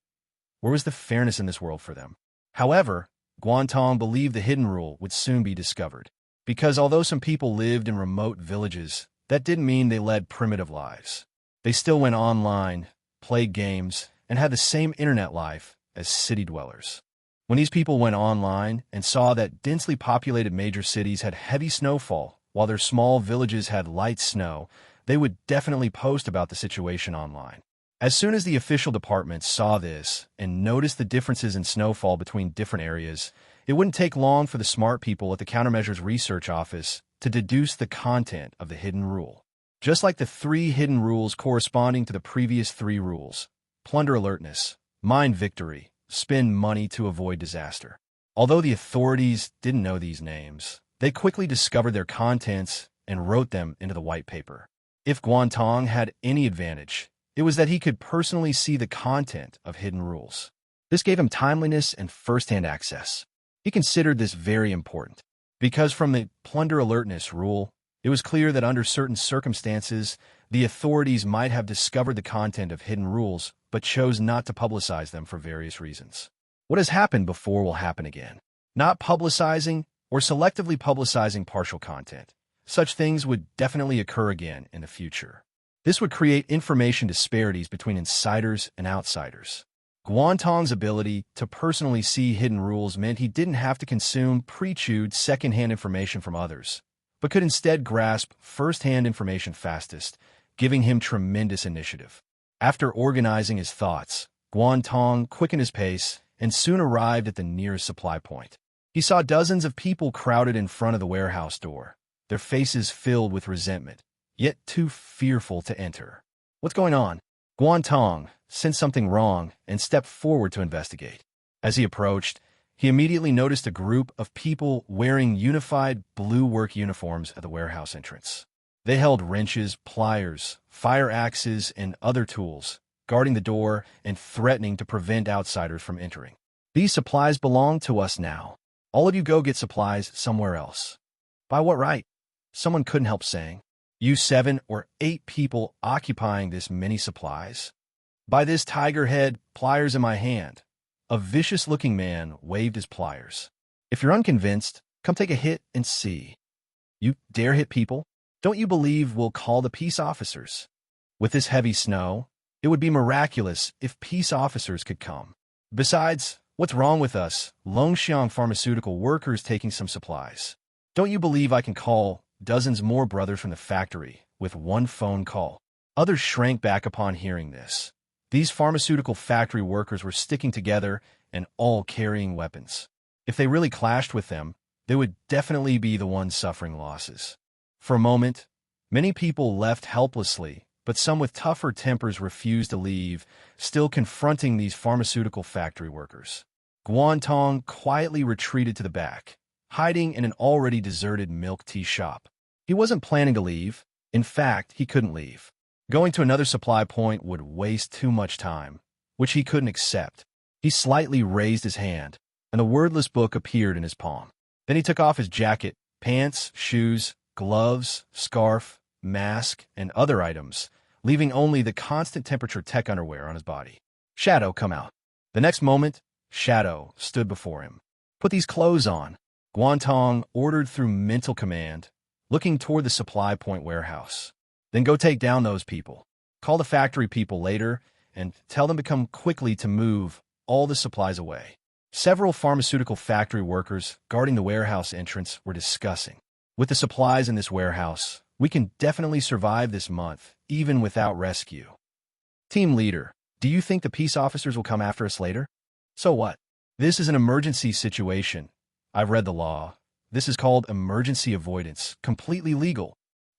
Where was the fairness in this world for them? However, Guan Tong believed the hidden rule would soon be discovered. Because although some people lived in remote villages, that didn't mean they led primitive lives. They still went online, played games, and had the same internet life as city dwellers. When these people went online and saw that densely populated major cities had heavy snowfall, while their small villages had light snow, they would definitely post about the situation online. As soon as the official departments saw this and noticed the differences in snowfall between different areas, it wouldn't take long for the smart people at the Countermeasures Research Office to deduce the content of the hidden rule. Just like the 3 hidden rules corresponding to the previous 3 rules: plunder alertness, mine victory, spend money to avoid disaster. Although the authorities didn't know these names, they quickly discovered their contents and wrote them into the white paper. If Guan Tong had any advantage, it was that he could personally see the content of hidden rules. This gave him timeliness and first-hand access. He considered this very important, because from the plunder alertness rule, it was clear that under certain circumstances, the authorities might have discovered the content of hidden rules, but chose not to publicize them for various reasons. What has happened before will happen again. Not publicizing or selectively publicizing partial content. Such things would definitely occur again in the future. This would create information disparities between insiders and outsiders. Guan Tong's ability to personally see hidden rules meant he didn't have to consume pre-chewed second-hand information from others, but could instead grasp first-hand information fastest, giving him tremendous initiative. After organizing his thoughts, Guan Tong quickened his pace and soon arrived at the nearest supply point. He saw dozens of people crowded in front of the warehouse door, their faces filled with resentment, yet too fearful to enter. What's going on? Guan Tong sensed something wrong and stepped forward to investigate. As he approached, he immediately noticed a group of people wearing unified blue work uniforms at the warehouse entrance. They held wrenches, pliers, fire axes, and other tools, guarding the door and threatening to prevent outsiders from entering. These supplies belong to us now. All of you go get supplies somewhere else. By what right? Someone couldn't help saying. You 7 or 8 people occupying this many supplies? By this tiger head, pliers in my hand. A vicious-looking man waved his pliers. If you're unconvinced, come take a hit and see. You dare hit people? Don't you believe we'll call the peace officers? With this heavy snow, it would be miraculous if peace officers could come. Besides, what's wrong with us, Longxiang pharmaceutical workers taking some supplies? Don't you believe I can call dozens more brothers from the factory with one phone call? Others shrank back upon hearing this. These pharmaceutical factory workers were sticking together and all carrying weapons. If they really clashed with them, they would definitely be the ones suffering losses. For a moment, many people left helplessly, but some with tougher tempers refused to leave, still confronting these pharmaceutical factory workers. Guan Tong quietly retreated to the back, hiding in an already deserted milk tea shop. He wasn't planning to leave. In fact, he couldn't leave. Going to another supply point would waste too much time, which he couldn't accept. He slightly raised his hand, and a wordless book appeared in his palm. Then he took off his jacket, pants, shoes, gloves, scarf, mask, and other items, leaving only the constant temperature tech underwear on his body. Shadow, come out. The next moment, Shadow stood before him. Put these clothes on, Guan Tong ordered through mental command, looking toward the supply point warehouse. Then go take down those people. Call the factory people later and tell them to come quickly to move all the supplies away. Several pharmaceutical factory workers guarding the warehouse entrance were discussing. With the supplies in this warehouse, we can definitely survive this month, even without rescue. Team leader, do you think the peace officers will come after us later? So what? This is an emergency situation. I've read the law. This is called emergency avoidance, completely legal.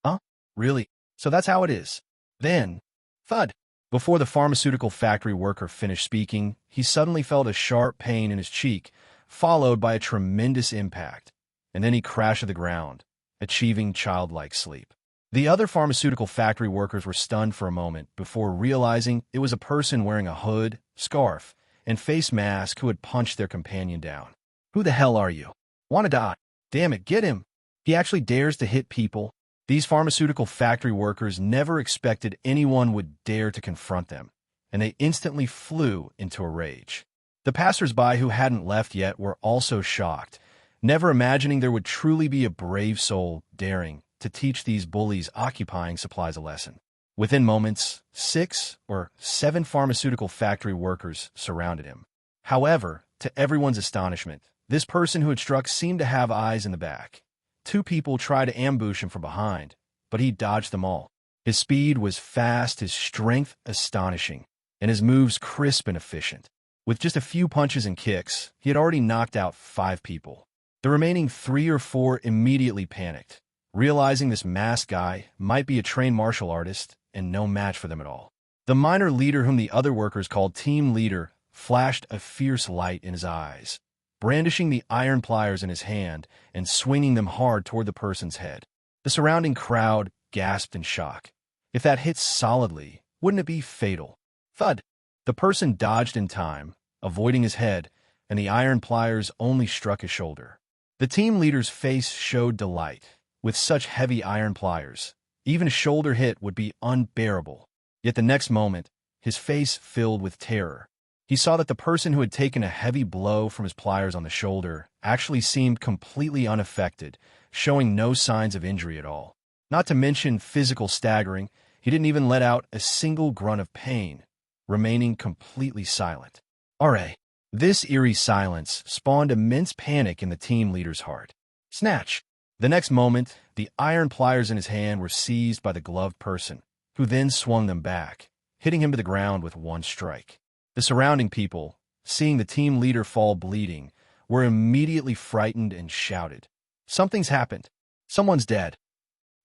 Huh? Really? So that's how it is. Then, thud. Before the pharmaceutical factory worker finished speaking, he suddenly felt a sharp pain in his cheek, followed by a tremendous impact, and then he crashed to the ground, achieving childlike sleep. The other pharmaceutical factory workers were stunned for a moment before realizing it was a person wearing a hood, scarf, and face mask who had punched their companion down. Who the hell are you? Want to die? Damn it, get him! He actually dares to hit people. These pharmaceutical factory workers never expected anyone would dare to confront them, and they instantly flew into a rage. The passers-by who hadn't left yet were also shocked, never imagining there would truly be a brave soul daring to teach these bullies occupying supplies a lesson. Within moments, 6 or 7 pharmaceutical factory workers surrounded him. However, to everyone's astonishment, this person who had struck seemed to have eyes in the back. 2 people tried to ambush him from behind, but he dodged them all. His speed was fast, his strength astonishing, and his moves crisp and efficient. With just a few punches and kicks, he had already knocked out 5 people. The remaining 3 or 4 immediately panicked, realizing this masked guy might be a trained martial artist and no match for them at all. The minor leader, whom the other workers called team leader, flashed a fierce light in his eyes, brandishing the iron pliers in his hand and swinging them hard toward the person's head. The surrounding crowd gasped in shock. If that hit solidly, wouldn't it be fatal? Thud! The person dodged in time, avoiding his head, and the iron pliers only struck his shoulder. The team leader's face showed delight. With such heavy iron pliers, even a shoulder hit would be unbearable. Yet the next moment, his face filled with terror. He saw that the person who had taken a heavy blow from his pliers on the shoulder actually seemed completely unaffected, showing no signs of injury at all. Not to mention physical staggering, he didn't even let out a single grunt of pain, remaining completely silent. R.A. This eerie silence spawned immense panic in the team leader's heart. Snatch! The next moment, the iron pliers in his hand were seized by the gloved person, who then swung them back, hitting him to the ground with one strike. The surrounding people, seeing the team leader fall bleeding, were immediately frightened and shouted, "Something's happened. Someone's dead."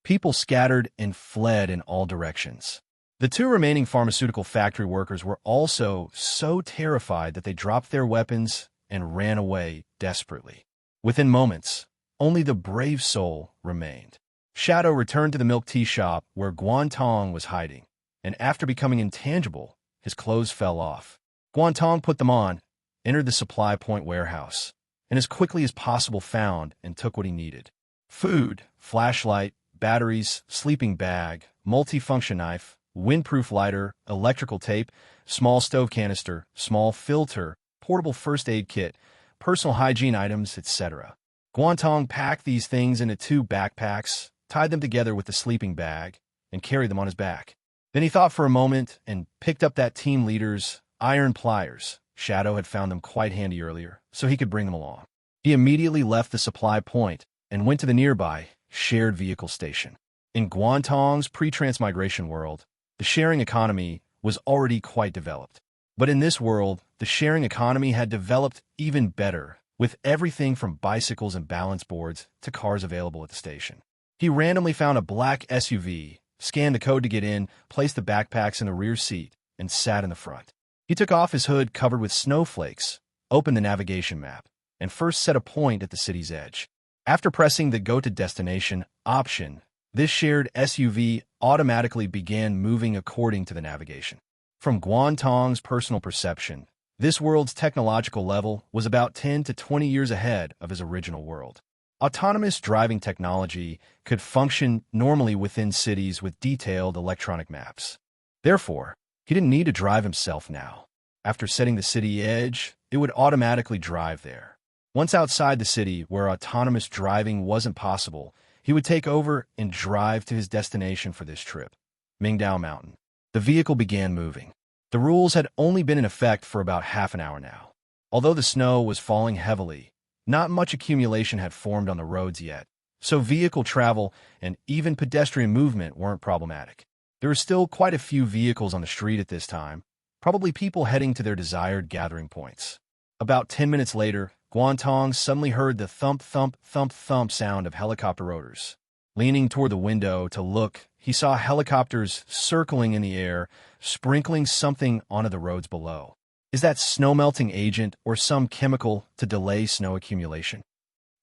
People scattered and fled in all directions. The 2 remaining pharmaceutical factory workers were also so terrified that they dropped their weapons and ran away desperately. Within moments, only the brave soul remained. Shadow returned to the milk tea shop where Guan Tong was hiding, and after becoming intangible, his clothes fell off. Guan Tong put them on, entered the supply point warehouse, and as quickly as possible found and took what he needed. Food, flashlight, batteries, sleeping bag, multifunction knife, windproof lighter, electrical tape, small stove canister, small filter, portable first aid kit, personal hygiene items, etc. Guan Tong packed these things into 2 backpacks, tied them together with the sleeping bag, and carried them on his back. Then he thought for a moment and picked up that team leader's iron pliers. Shadow had found them quite handy earlier, so he could bring them along. He immediately left the supply point and went to the nearby shared vehicle station. In Guan Tong's pre-transmigration world, the sharing economy was already quite developed. But in this world, the sharing economy had developed even better, with everything from bicycles and balance boards to cars available at the station. He randomly found a black SUV, scanned the code to get in, placed the backpacks in the rear seat, and sat in the front. He took off his hood covered with snowflakes, opened the navigation map, and first set a point at the city's edge. After pressing the Go to Destination option, this shared SUV automatically began moving according to the navigation. From Guan Tong's personal perception, this world's technological level was about 10 to 20 years ahead of his original world. Autonomous driving technology could function normally within cities with detailed electronic maps. Therefore, he didn't need to drive himself now. After setting the city edge, it would automatically drive there. Once outside the city where autonomous driving wasn't possible, he would take over and drive to his destination for this trip, Mingdao Mountain. The vehicle began moving. The rules had only been in effect for about half an hour now. Although the snow was falling heavily, not much accumulation had formed on the roads yet, so vehicle travel and even pedestrian movement weren't problematic. There were still quite a few vehicles on the street at this time, probably people heading to their desired gathering points. About 10 minutes later, Guan Tong suddenly heard the thump, thump, thump, thump sound of helicopter rotors. Leaning toward the window to look, he saw helicopters circling in the air, sprinkling something onto the roads below. Is that snow-melting agent or some chemical to delay snow accumulation?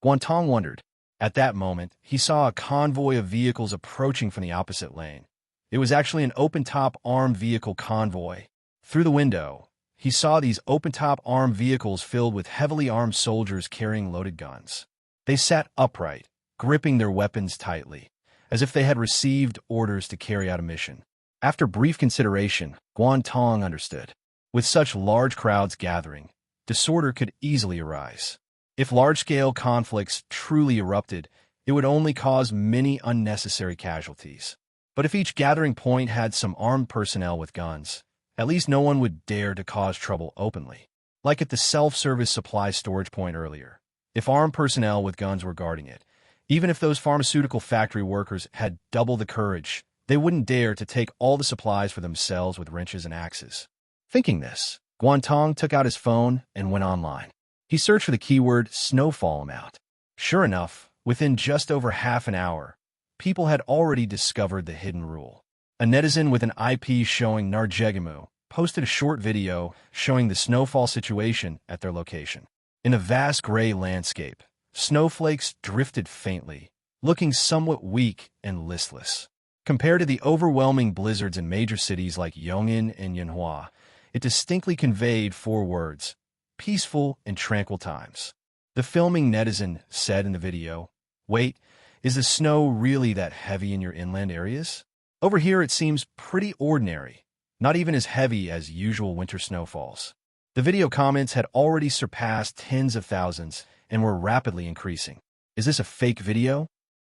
Guan Tong wondered. At that moment, he saw a convoy of vehicles approaching from the opposite lane. It was actually an open-top armed vehicle convoy. Through the window, he saw these open-top armed vehicles filled with heavily armed soldiers carrying loaded guns. They sat upright, gripping their weapons tightly, as if they had received orders to carry out a mission. After brief consideration, Guan Tong understood. With such large crowds gathering, disorder could easily arise. If large-scale conflicts truly erupted, it would only cause many unnecessary casualties. But if each gathering point had some armed personnel with guns, at least no one would dare to cause trouble openly. Like at the self-service supply storage point earlier, if armed personnel with guns were guarding it, even if those pharmaceutical factory workers had double the courage, they wouldn't dare to take all the supplies for themselves with wrenches and axes. Thinking this, Guan Tong took out his phone and went online. He searched for the keyword snowfall amount. Sure enough, within just over half an hour, people had already discovered the hidden rule. A netizen with an IP showing Narjegamu posted a short video showing the snowfall situation at their location. In a vast gray landscape, snowflakes drifted faintly, looking somewhat weak and listless. Compared to the overwhelming blizzards in major cities like Yong'an and Yanhua, it distinctly conveyed 4 words: peaceful and tranquil times. The filming netizen said in the video, "Wait, is the snow really that heavy in your inland areas? Over here it seems pretty ordinary, not even as heavy as usual winter snowfalls." The video comments had already surpassed tens of thousands and were rapidly increasing. Is this a fake video?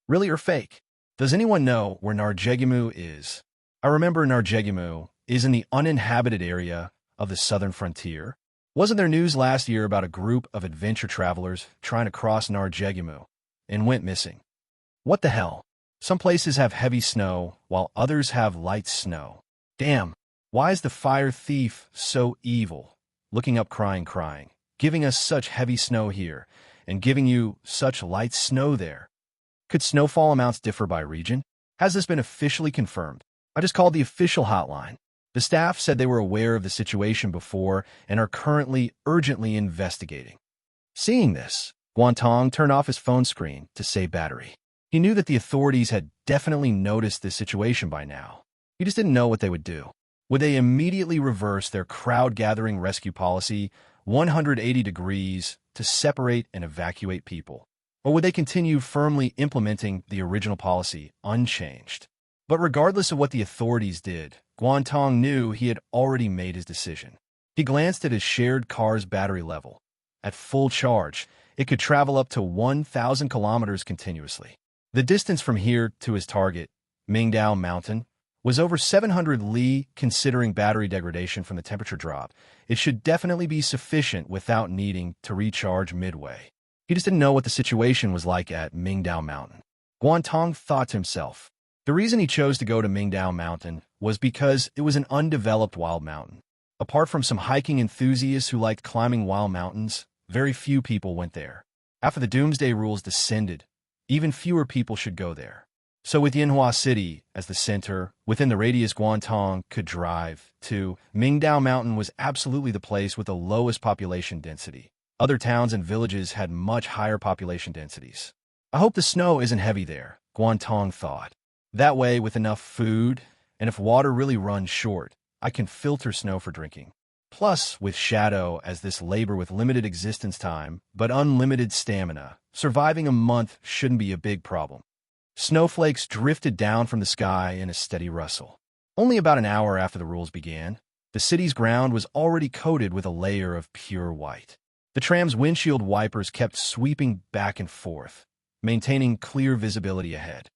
Really or fake? Does anyone know where Narjegamu is? I remember Narjegamu is in the uninhabited area of the southern frontier. Wasn't there news last year about a group of adventure travelers trying to cross Narjegamu and went missing? What the hell? Some places have heavy snow, while others have light snow. Damn, why is the fire thief so evil? Looking up crying, giving us such heavy snow here, and giving you such light snow there. Could snowfall amounts differ by region? Has this been officially confirmed? I just called the official hotline. The staff said they were aware of the situation before and are currently urgently investigating. Seeing this, Guan Tong turned off his phone screen to save battery. He knew that the authorities had definitely noticed this situation by now. He just didn't know what they would do. Would they immediately reverse their crowd-gathering rescue policy 180 degrees to separate and evacuate people? Or would they continue firmly implementing the original policy unchanged? But regardless of what the authorities did, Guan Tong knew he had already made his decision. He glanced at his shared car's battery level. At full charge, it could travel up to 1,000 kilometers continuously. The distance from here to his target, Mingdao Mountain, was over 700 li. Considering battery degradation from the temperature drop, it should definitely be sufficient without needing to recharge midway. He just didn't know what the situation was like at Mingdao Mountain. Guan Tong thought to himself. The reason he chose to go to Mingdao Mountain was because it was an undeveloped wild mountain. Apart from some hiking enthusiasts who liked climbing wild mountains, very few people went there. After the Doomsday Rules descended, even fewer people should go there. So with Yanhua City as the center, within the radius Guan Tong could drive to, Mingdao Mountain was absolutely the place with the lowest population density. Other towns and villages had much higher population densities. I hope the snow isn't heavy there, Guan Tong thought. That way, with enough food, and if water really runs short, I can filter snow for drinking. Plus, with Shadow as this labor with limited existence time, but unlimited stamina, surviving a month shouldn't be a big problem. Snowflakes drifted down from the sky in a steady rustle. Only about an hour after the rules began, the city's ground was already coated with a layer of pure white. The tram's windshield wipers kept sweeping back and forth, maintaining clear visibility ahead.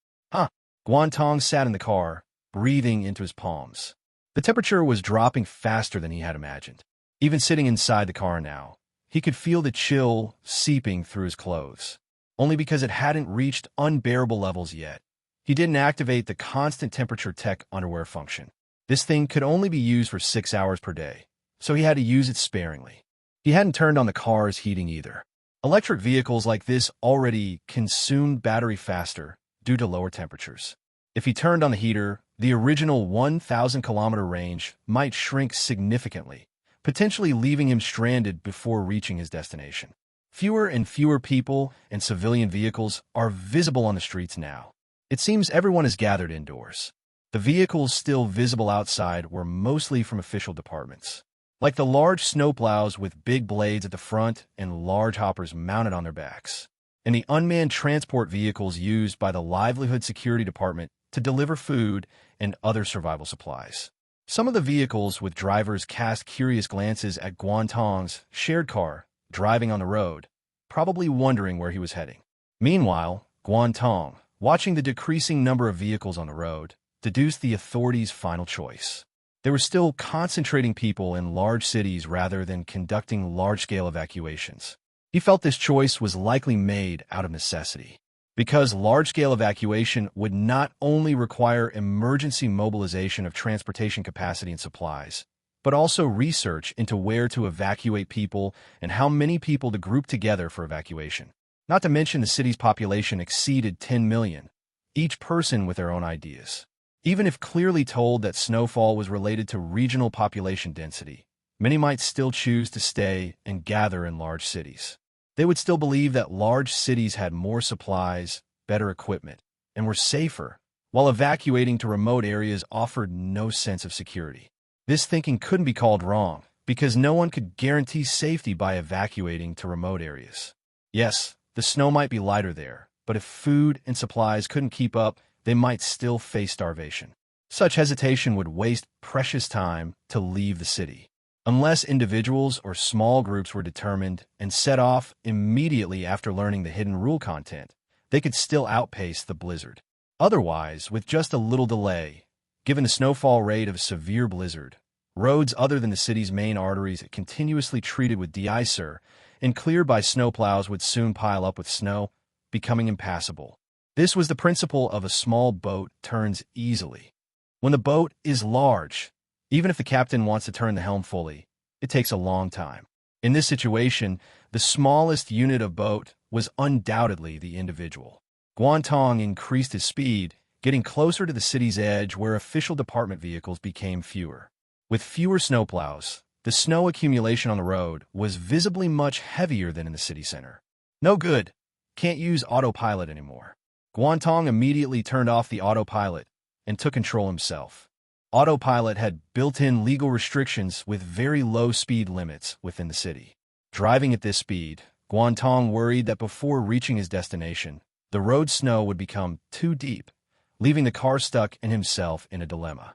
Guan Tong sat in the car, breathing into his palms. The temperature was dropping faster than he had imagined. Even sitting inside the car now, he could feel the chill seeping through his clothes. Only because it hadn't reached unbearable levels yet. He didn't activate the constant temperature tech underwear function. This thing could only be used for 6 hours per day, so he had to use it sparingly. He hadn't turned on the car's heating either. Electric vehicles like this already consumed battery faster due to lower temperatures. If he turned on the heater, the original 1,000-kilometer range might shrink significantly, potentially leaving him stranded before reaching his destination. Fewer and fewer people and civilian vehicles are visible on the streets now. It seems everyone is gathered indoors. The vehicles still visible outside were mostly from official departments, like the large snowplows with big blades at the front and large hoppers mounted on their backs, and the unmanned transport vehicles used by the Livelihood Security Department to deliver food and other survival supplies. Some of the vehicles with drivers cast curious glances at Guan Tong's shared car driving on the road, probably wondering where he was heading. Meanwhile, Guan Tong, watching the decreasing number of vehicles on the road, deduced the authorities' final choice. They were still concentrating people in large cities rather than conducting large-scale evacuations. He felt this choice was likely made out of necessity, because large-scale evacuation would not only require emergency mobilization of transportation capacity and supplies, but also research into where to evacuate people and how many people to group together for evacuation. Not to mention the city's population exceeded 10 million, each person with their own ideas. Even if clearly told that snowfall was related to regional population density, many might still choose to stay and gather in large cities. They would still believe that large cities had more supplies, better equipment, and were safer, while evacuating to remote areas offered no sense of security. This thinking couldn't be called wrong, because no one could guarantee safety by evacuating to remote areas. Yes, the snow might be lighter there, but if food and supplies couldn't keep up, they might still face starvation. Such hesitation would waste precious time to leave the city. Unless individuals or small groups were determined and set off immediately after learning the hidden rule content, they could still outpace the blizzard. Otherwise, with just a little delay, given the snowfall rate of a severe blizzard, roads other than the city's main arteries continuously treated with de-icer and cleared by snowplows would soon pile up with snow, becoming impassable. This was the principle of a small boat turns easily. When the boat is large, even if the captain wants to turn the helm fully, it takes a long time. In this situation, the smallest unit of boat was undoubtedly the individual. Guan Tong increased his speed, getting closer to the city's edge where official department vehicles became fewer. With fewer snowplows, the snow accumulation on the road was visibly much heavier than in the city center. No good. Can't use autopilot anymore. Guan Tong immediately turned off the autopilot and took control himself. Autopilot had built-in legal restrictions with very low speed limits within the city. Driving at this speed, Guan Tong worried that before reaching his destination, the road snow would become too deep, leaving the car stuck and himself in a dilemma.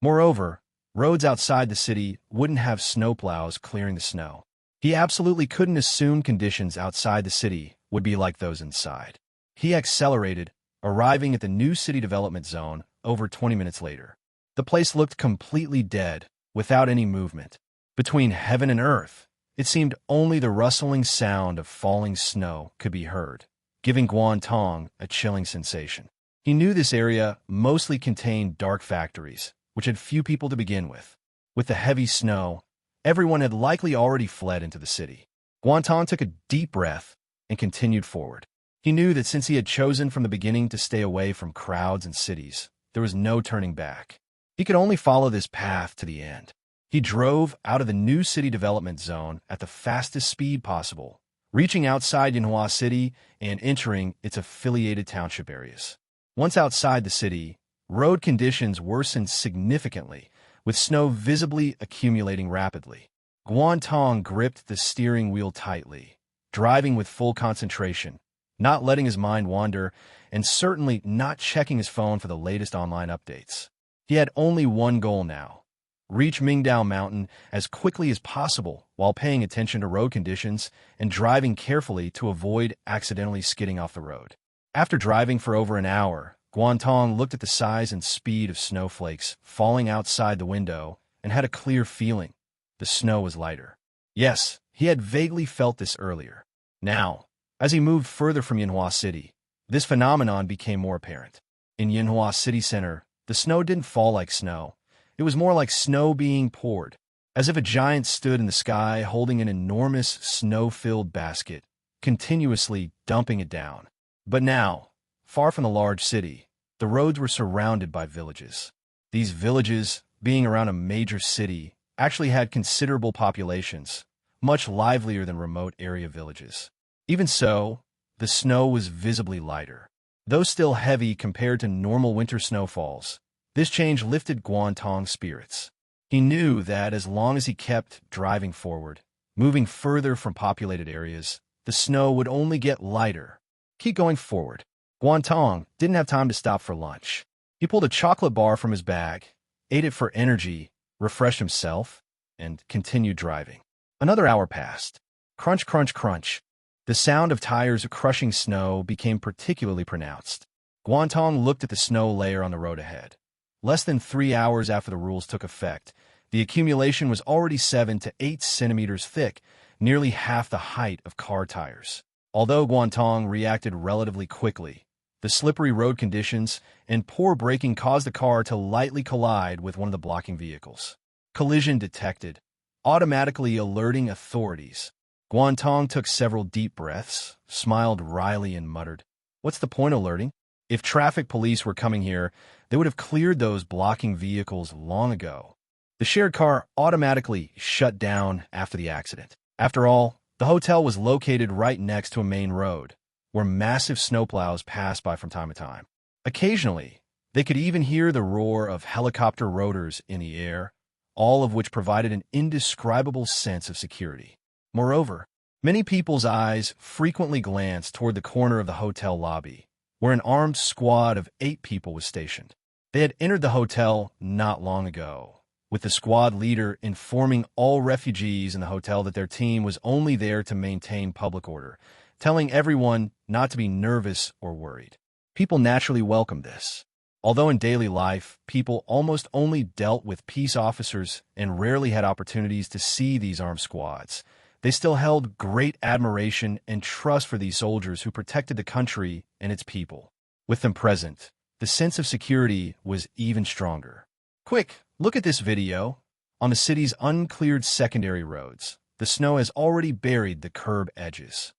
Moreover, roads outside the city wouldn't have snowplows clearing the snow. He absolutely couldn't assume conditions outside the city would be like those inside. He accelerated, arriving at the new city development zone over 20 minutes later. The place looked completely dead, without any movement. Between heaven and earth, it seemed only the rustling sound of falling snow could be heard, giving Guan Tong a chilling sensation. He knew this area mostly contained dark factories, which had few people to begin with. With the heavy snow, everyone had likely already fled into the city. Guan Tong took a deep breath and continued forward. He knew that since he had chosen from the beginning to stay away from crowds and cities, there was no turning back. He could only follow this path to the end. He drove out of the new city development zone at the fastest speed possible, reaching outside Yanhua City and entering its affiliated township areas. Once outside the city, road conditions worsened significantly, with snow visibly accumulating rapidly. Guan Tong gripped the steering wheel tightly, driving with full concentration, not letting his mind wander, and certainly not checking his phone for the latest online updates. He had only one goal now: reach Mingdao Mountain as quickly as possible while paying attention to road conditions and driving carefully to avoid accidentally skidding off the road. After driving for over an hour, Guan Tong looked at the size and speed of snowflakes falling outside the window and had a clear feeling. The snow was lighter. Yes, he had vaguely felt this earlier. Now, as he moved further from Yanhua City, this phenomenon became more apparent. In Yanhua City Center, the snow didn't fall like snow. It was more like snow being poured, as if a giant stood in the sky holding an enormous snow-filled basket, continuously dumping it down. But now, far from the large city, the roads were surrounded by villages. These villages, being around a major city, actually had considerable populations, much livelier than remote area villages. Even so, the snow was visibly lighter. Though still heavy compared to normal winter snowfalls, this change lifted Guan Tong's spirits. He knew that as long as he kept driving forward, moving further from populated areas, the snow would only get lighter. Keep going forward. Guan Tong didn't have time to stop for lunch. He pulled a chocolate bar from his bag, ate it for energy, refreshed himself, and continued driving. Another hour passed. Crunch, crunch, crunch. The sound of tires crushing snow became particularly pronounced. Guan Tong looked at the snow layer on the road ahead. Less than 3 hours after the rules took effect, the accumulation was already 7 to 8 centimeters thick, nearly half the height of car tires. Although Guan Tong reacted relatively quickly, the slippery road conditions and poor braking caused the car to lightly collide with one of the blocking vehicles. Collision detected, automatically alerting authorities. Guan Tong took several deep breaths, smiled wryly, and muttered, "What's the point alerting? If traffic police were coming here, they would have cleared those blocking vehicles long ago." The shared car automatically shut down after the accident. After all, the hotel was located right next to a main road, where massive snowplows passed by from time to time. Occasionally, they could even hear the roar of helicopter rotors in the air, all of which provided an indescribable sense of security. Moreover, many people's eyes frequently glanced toward the corner of the hotel lobby, where an armed squad of 8 people was stationed. They had entered the hotel not long ago, with the squad leader informing all refugees in the hotel that their team was only there to maintain public order, telling everyone not to be nervous or worried. People naturally welcomed this. Although in daily life, people almost only dealt with peace officers and rarely had opportunities to see these armed squads, they still held great admiration and trust for these soldiers who protected the country and its people. With them present, the sense of security was even stronger. Quick, look at this video. On the city's uncleared secondary roads, the snow has already buried the curb edges.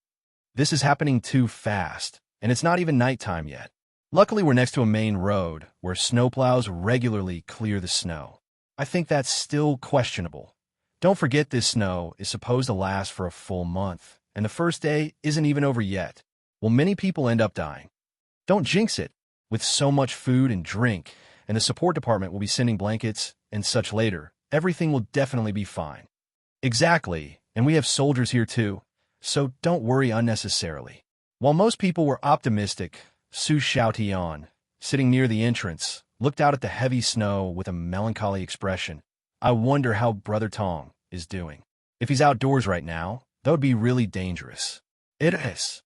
This is happening too fast, and it's not even nighttime yet. Luckily, we're next to a main road where snowplows regularly clear the snow. I think that's still questionable. Don't forget, this snow is supposed to last for a full month, and the first day isn't even over yet. Will many people end up dying? Don't jinx it. With so much food and drink, and the support department will be sending blankets and such later, everything will definitely be fine. Exactly, and we have soldiers here too, so don't worry unnecessarily. While most people were optimistic, Su Xiaotian, sitting near the entrance, looked out at the heavy snow with a melancholy expression. "I wonder how Brother Tong is doing." If he's outdoors right now, that would be really dangerous. It is.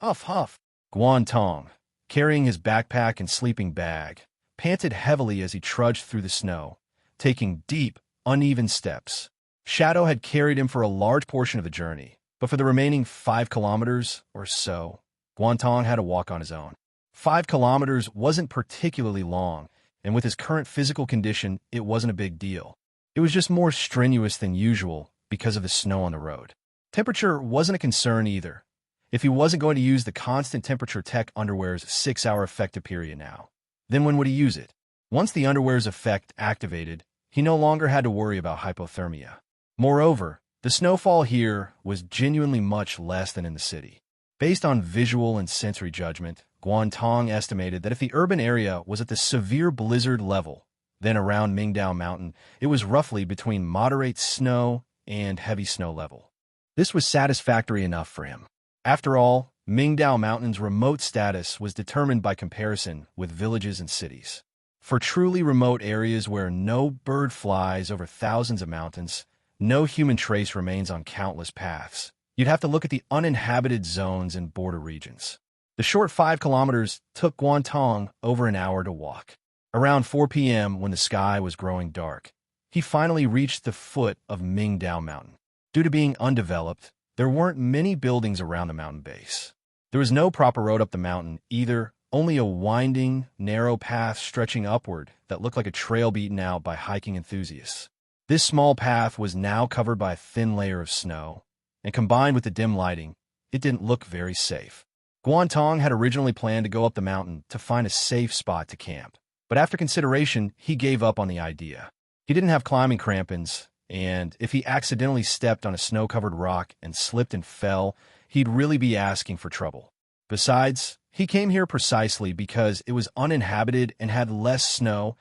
Huff, huff. Guan Tong, carrying his backpack and sleeping bag, panted heavily as he trudged through the snow, taking deep, uneven steps. Shadow had carried him for a large portion of the journey, but for the remaining 5 kilometers or so, Guan Tong had to walk on his own. 5 kilometers wasn't particularly long, and with his current physical condition, it wasn't a big deal. It was just more strenuous than usual because of the snow on the road. Temperature wasn't a concern either, if he wasn't going to use the constant temperature tech underwear's 6-hour effective period now. Then when would he use it? Once the underwear's effect activated, he no longer had to worry about hypothermia. Moreover, the snowfall here was genuinely much less than in the city. Based on visual and sensory judgment, Guan Tong estimated that if the urban area was at the severe blizzard level, then around Mingdao Mountain, it was roughly between moderate snow and heavy snow level. This was satisfactory enough for him. After all, Mingdao Mountain's remote status was determined by comparison with villages and cities. For truly remote areas where no bird flies over thousands of mountains, no human trace remains on countless paths, you'd have to look at the uninhabited zones and border regions. The short 5 kilometers took Guan Tong over an hour to walk. Around 4 p.m., when the sky was growing dark, he finally reached the foot of Mingdao Mountain. Due to being undeveloped, there weren't many buildings around the mountain base. There was no proper road up the mountain either, only a winding, narrow path stretching upward that looked like a trail beaten out by hiking enthusiasts. This small path was now covered by a thin layer of snow, and combined with the dim lighting, it didn't look very safe. Guan Tong had originally planned to go up the mountain to find a safe spot to camp, but after consideration, he gave up on the idea. He didn't have climbing crampons, and if he accidentally stepped on a snow-covered rock and slipped and fell, he'd really be asking for trouble. Besides, he came here precisely because it was uninhabited and had less snow,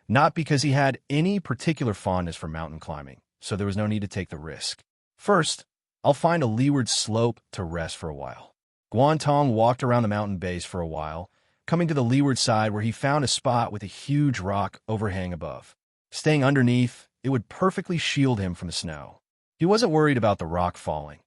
not because he had any particular fondness for mountain climbing, so there was no need to take the risk. First, I'll find a leeward slope to rest for a while. Guan Tong walked around the mountain base for a while, coming to the leeward side where he found a spot with a huge rock overhang above. Staying underneath, it would perfectly shield him from the snow. He wasn't worried about the rock falling.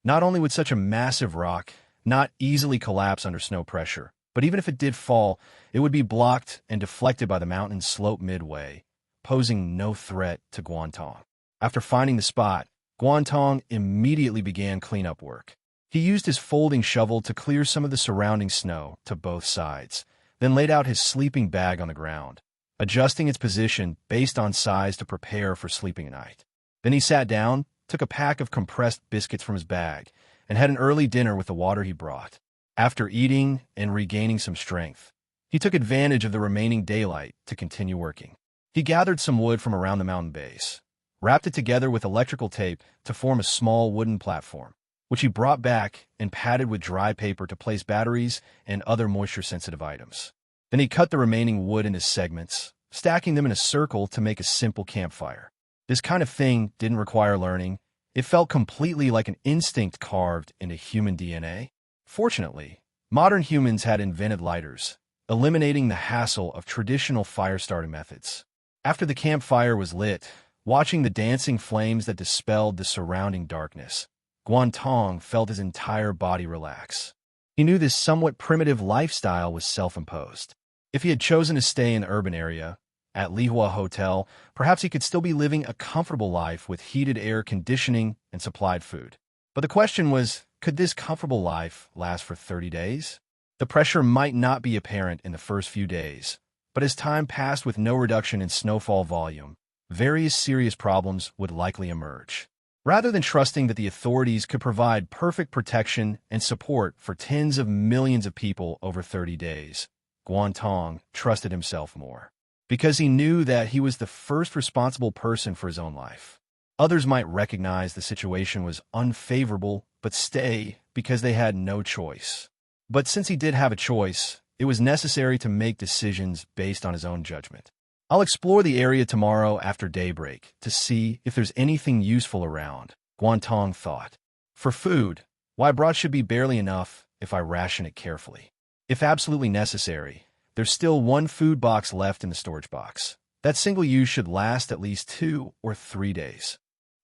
Not only would such a massive rock not easily collapse under snow pressure, but even if it did fall, it would be blocked and deflected by the mountain's slope midway, posing no threat to Guan Tong. After finding the spot, Guan Tong immediately began cleanup work. He used his folding shovel to clear some of the surrounding snow to both sides, then laid out his sleeping bag on the ground, adjusting its position based on size to prepare for sleeping at night. Then he sat down, took a pack of compressed biscuits from his bag, and had an early dinner with the water he brought. After eating and regaining some strength, he took advantage of the remaining daylight to continue working. He gathered some wood from around the mountain base, wrapped it together with electrical tape to form a small wooden platform, which he brought back and padded with dry paper to place batteries and other moisture-sensitive items. Then he cut the remaining wood into segments, stacking them in a circle to make a simple campfire. This kind of thing didn't require learning. It felt completely like an instinct carved into human DNA. Fortunately, modern humans had invented lighters, eliminating the hassle of traditional fire-starting methods. After the campfire was lit, watching the dancing flames that dispelled the surrounding darkness, Guan Tong felt his entire body relax. He knew this somewhat primitive lifestyle was self-imposed. If he had chosen to stay in the urban area, at Lihua Hotel, perhaps he could still be living a comfortable life with heated air conditioning and supplied food. But the question was, could this comfortable life last for 30 days? The pressure might not be apparent in the first few days, but as time passed with no reduction in snowfall volume, various serious problems would likely emerge. Rather than trusting that the authorities could provide perfect protection and support for tens of millions of people over 30 days, Guan Tong trusted himself more. Because he knew that he was the first responsible person for his own life. Others might recognize the situation was unfavorable, but stay because they had no choice. But since he did have a choice, it was necessary to make decisions based on his own judgment. I'll explore the area tomorrow after daybreak to see if there's anything useful around, Guan Tong thought. For food, why broth should be barely enough if I ration it carefully. If absolutely necessary, there's still one food box left in the storage box. That single use should last at least 2 or 3 days.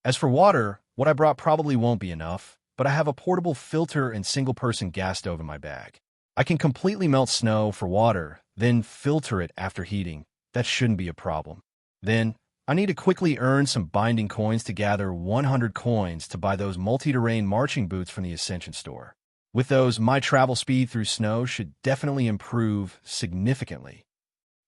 As for water, What I brought probably won't be enough, but I have a portable filter and single-person gas stove in my bag. I can completely melt snow for water, then filter it after heating. That shouldn't be a problem. Then, I need to quickly earn some binding coins to gather 100 coins to buy those multi-terrain marching boots from the Ascension store. With those, my travel speed through snow should definitely improve significantly.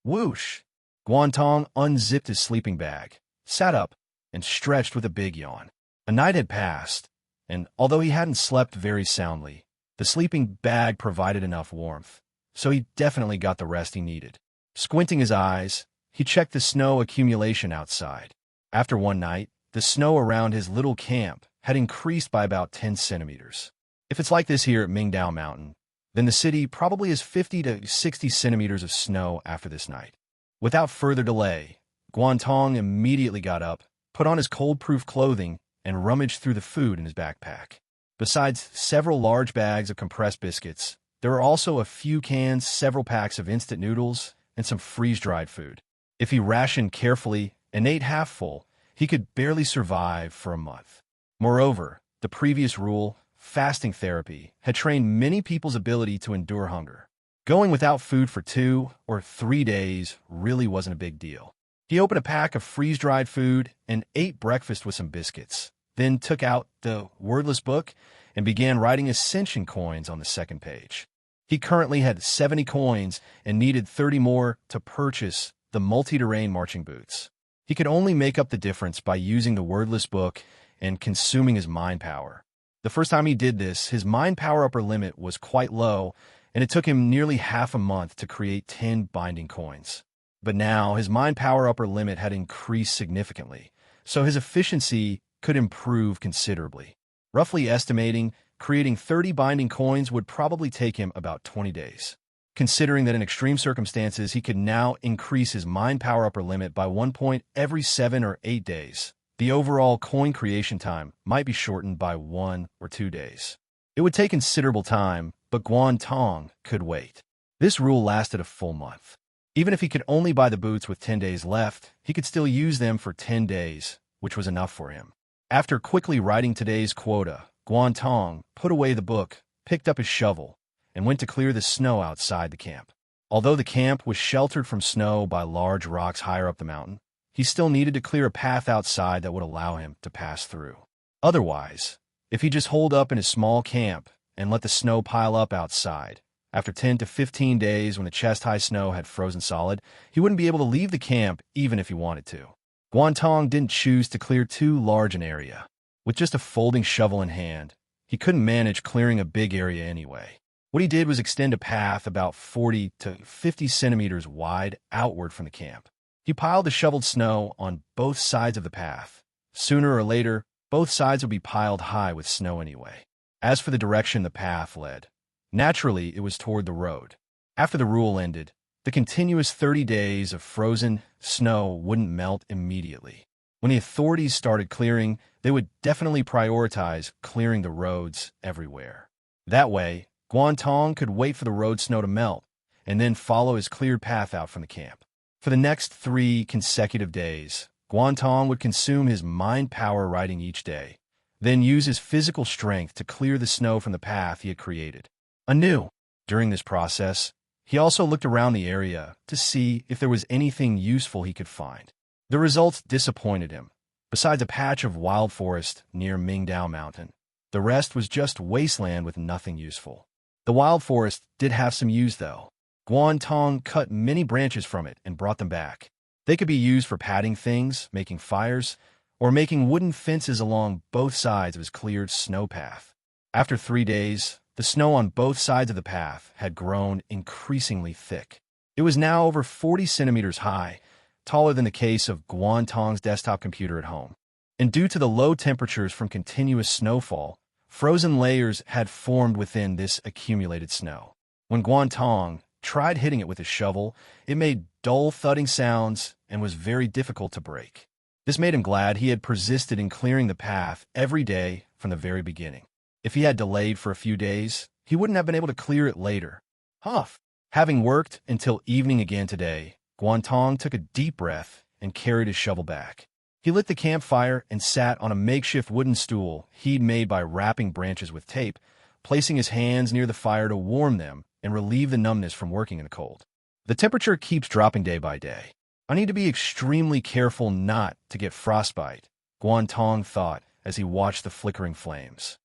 Whoosh! Guan Tong unzipped his sleeping bag, sat up, and stretched with a big yawn. A night had passed, and although he hadn't slept very soundly, the sleeping bag provided enough warmth, so he definitely got the rest he needed. Squinting his eyes, he checked the snow accumulation outside. After one night, the snow around his little camp had increased by about 10 centimeters. If it's like this here at Mingdao Mountain, then the city probably has 50 to 60 centimeters of snow after this night. Without further delay, Guan Tong immediately got up, put on his cold-proof clothing, and rummaged through the food in his backpack. Besides several large bags of compressed biscuits, there were also a few cans, several packs of instant noodles, and some freeze-dried food. If he rationed carefully and ate half full, he could barely survive for a month. Moreover, the previous rule, fasting therapy, had trained many people's ability to endure hunger. Going without food for 2 or 3 days really wasn't a big deal. He opened a pack of freeze-dried food and ate breakfast with some biscuits, then took out the wordless book and began writing ascension coins on the second page. He currently had 70 coins and needed 30 more to purchase the multi-terrain marching boots. He could only make up the difference by using the wordless book and consuming his mind power. The first time he did this, his mind power upper limit was quite low, and it took him nearly half a month to create 10 binding coins. But now, his mind power upper limit had increased significantly, so his efficiency could improve considerably. Roughly estimating, creating 30 binding coins would probably take him about 20 days. Considering that in extreme circumstances he could now increase his mind power upper limit by 1 point every 7 or 8 days, the overall coin creation time might be shortened by 1 or 2 days. It would take considerable time, but Guan Tong could wait. This rule lasted a full month. Even if he could only buy the boots with 10 days left, he could still use them for 10 days, which was enough for him. After quickly writing today's quota, Guan Tong put away the book, picked up his shovel, and went to clear the snow outside the camp. Although the camp was sheltered from snow by large rocks higher up the mountain, he still needed to clear a path outside that would allow him to pass through. Otherwise, if he just holed up in his small camp and let the snow pile up outside, after 10 to 15 days when the chest-high snow had frozen solid, he wouldn't be able to leave the camp even if he wanted to. Guan Tong didn't choose to clear too large an area. With just a folding shovel in hand, he couldn't manage clearing a big area anyway. What he did was extend a path about 40 to 50 centimeters wide outward from the camp. He piled the shoveled snow on both sides of the path. Sooner or later, both sides would be piled high with snow anyway. As for the direction the path led, naturally it was toward the road. After the rule ended, the continuous 30 days of frozen snow wouldn't melt immediately. When the authorities started clearing, they would definitely prioritize clearing the roads everywhere. That way, Guan Tong could wait for the road snow to melt and then follow his cleared path out from the camp. For the next 3 consecutive days, Guan Tong would consume his mind power writing each day, then use his physical strength to clear the snow from the path he had created anew. During this process, he also looked around the area to see if there was anything useful he could find. The results disappointed him. Besides a patch of wild forest near Mingdao Mountain, the rest was just wasteland with nothing useful. The wild forest did have some use, though. Guan Tong cut many branches from it and brought them back. They could be used for padding things, making fires, or making wooden fences along both sides of his cleared snow path. After 3 days, the snow on both sides of the path had grown increasingly thick. It was now over 40 centimeters high, taller than the case of Guan Tong's desktop computer at home. And due to the low temperatures from continuous snowfall, frozen layers had formed within this accumulated snow. When Guan Tong tried hitting it with his shovel, it made dull thudding sounds and was very difficult to break. This made him glad he had persisted in clearing the path every day from the very beginning. If he had delayed for a few days, he wouldn't have been able to clear it later. Huff! Having worked until evening again today, Guan Tong took a deep breath and carried his shovel back. He lit the campfire and sat on a makeshift wooden stool he'd made by wrapping branches with tape, placing his hands near the fire to warm them and relieve the numbness from working in the cold. The temperature keeps dropping day by day. I need to be extremely careful not to get frostbite, Guan Tong thought as he watched the flickering flames.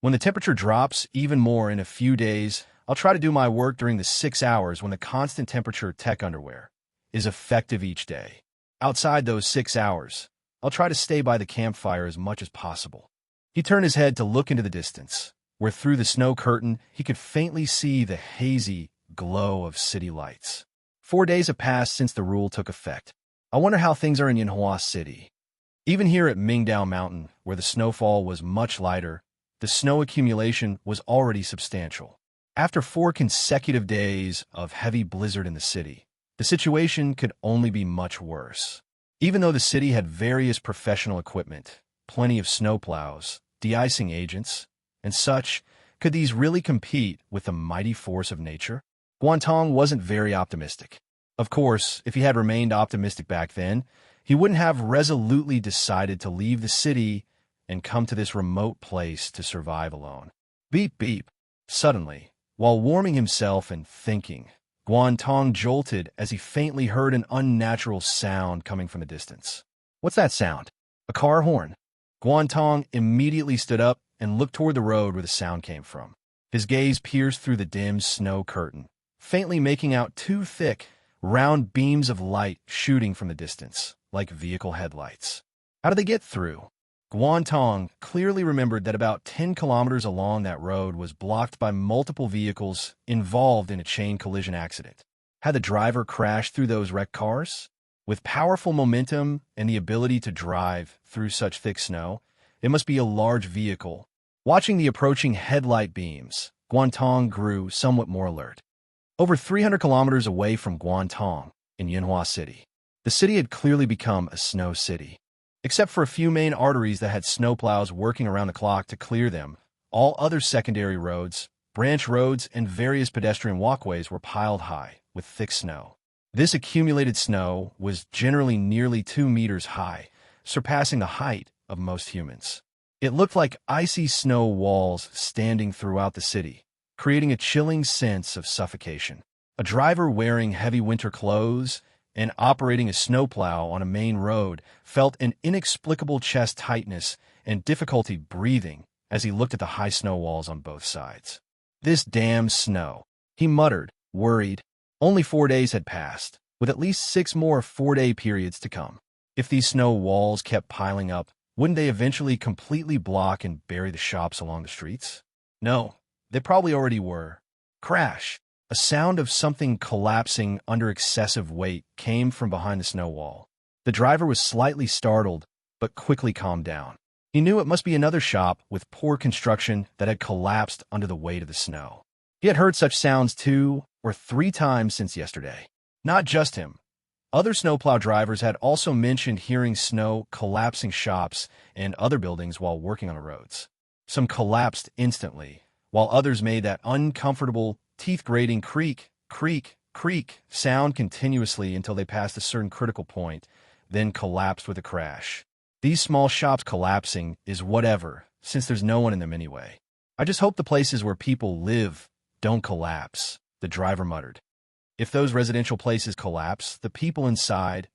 When the temperature drops even more in a few days, I'll try to do my work during the 6 hours when the constant temperature tech underwear is effective each day. Outside those 6 hours, I'll try to stay by the campfire as much as possible. He turned his head to look into the distance, where through the snow curtain he could faintly see the hazy glow of city lights. 4 days have passed since the rule took effect. I wonder how things are in Yanhua City. Even here at Mingdao Mountain, where the snowfall was much lighter, the snow accumulation was already substantial. After 4 consecutive days of heavy blizzard in the city, the situation could only be much worse. Even though the city had various professional equipment, plenty of snowplows, de-icing agents, and such, could these really compete with the mighty force of nature? Guan Tong wasn't very optimistic. Of course, if he had remained optimistic back then, he wouldn't have resolutely decided to leave the city and come to this remote place to survive alone. Beep, beep. Suddenly, while warming himself and thinking, Guan Tong jolted as he faintly heard an unnatural sound coming from the distance. What's that sound? A car horn. Guan Tong immediately stood up and looked toward the road where the sound came from. His gaze pierced through the dim snow curtain, faintly making out 2 thick, round beams of light shooting from the distance, like vehicle headlights. How did they get through? Guan Tong clearly remembered that about 10 kilometers along that road was blocked by multiple vehicles involved in a chain collision accident. Had the driver crashed through those wrecked cars? With powerful momentum and the ability to drive through such thick snow, it must be a large vehicle. Watching the approaching headlight beams, Guan Tong grew somewhat more alert. Over 300 kilometers away from Guan Tong, in Yanhua City, the city had clearly become a snow city. Except for a few main arteries that had snowplows working around the clock to clear them, all other secondary roads, branch roads, and various pedestrian walkways were piled high with thick snow. This accumulated snow was generally nearly 2 meters high, surpassing the height of most humans. It looked like icy snow walls standing throughout the city, creating a chilling sense of suffocation. A driver wearing heavy winter clothes and operating a snowplow on a main road felt an inexplicable chest tightness and difficulty breathing as he looked at the high snow walls on both sides. This damn snow, he muttered, worried. Only 4 days had passed, with at least 6 more 4-day periods to come. If these snow walls kept piling up, wouldn't they eventually completely block and bury the shops along the streets? No, they probably already were. Crash! A sound of something collapsing under excessive weight came from behind the snow wall. The driver was slightly startled, but quickly calmed down. He knew it must be another shop with poor construction that had collapsed under the weight of the snow. He had heard such sounds 2 or 3 times since yesterday. Not just him. Other snowplow drivers had also mentioned hearing snow collapsing shops and other buildings while working on the roads. Some collapsed instantly, while others made that uncomfortable, teeth-grating creak, creak, creak sound continuously until they passed a certain critical point, then collapsed with a crash. These small shops collapsing is whatever, since there's no one in them anyway. I just hope the places where people live don't collapse, the driver muttered. If those residential places collapse, the people inside...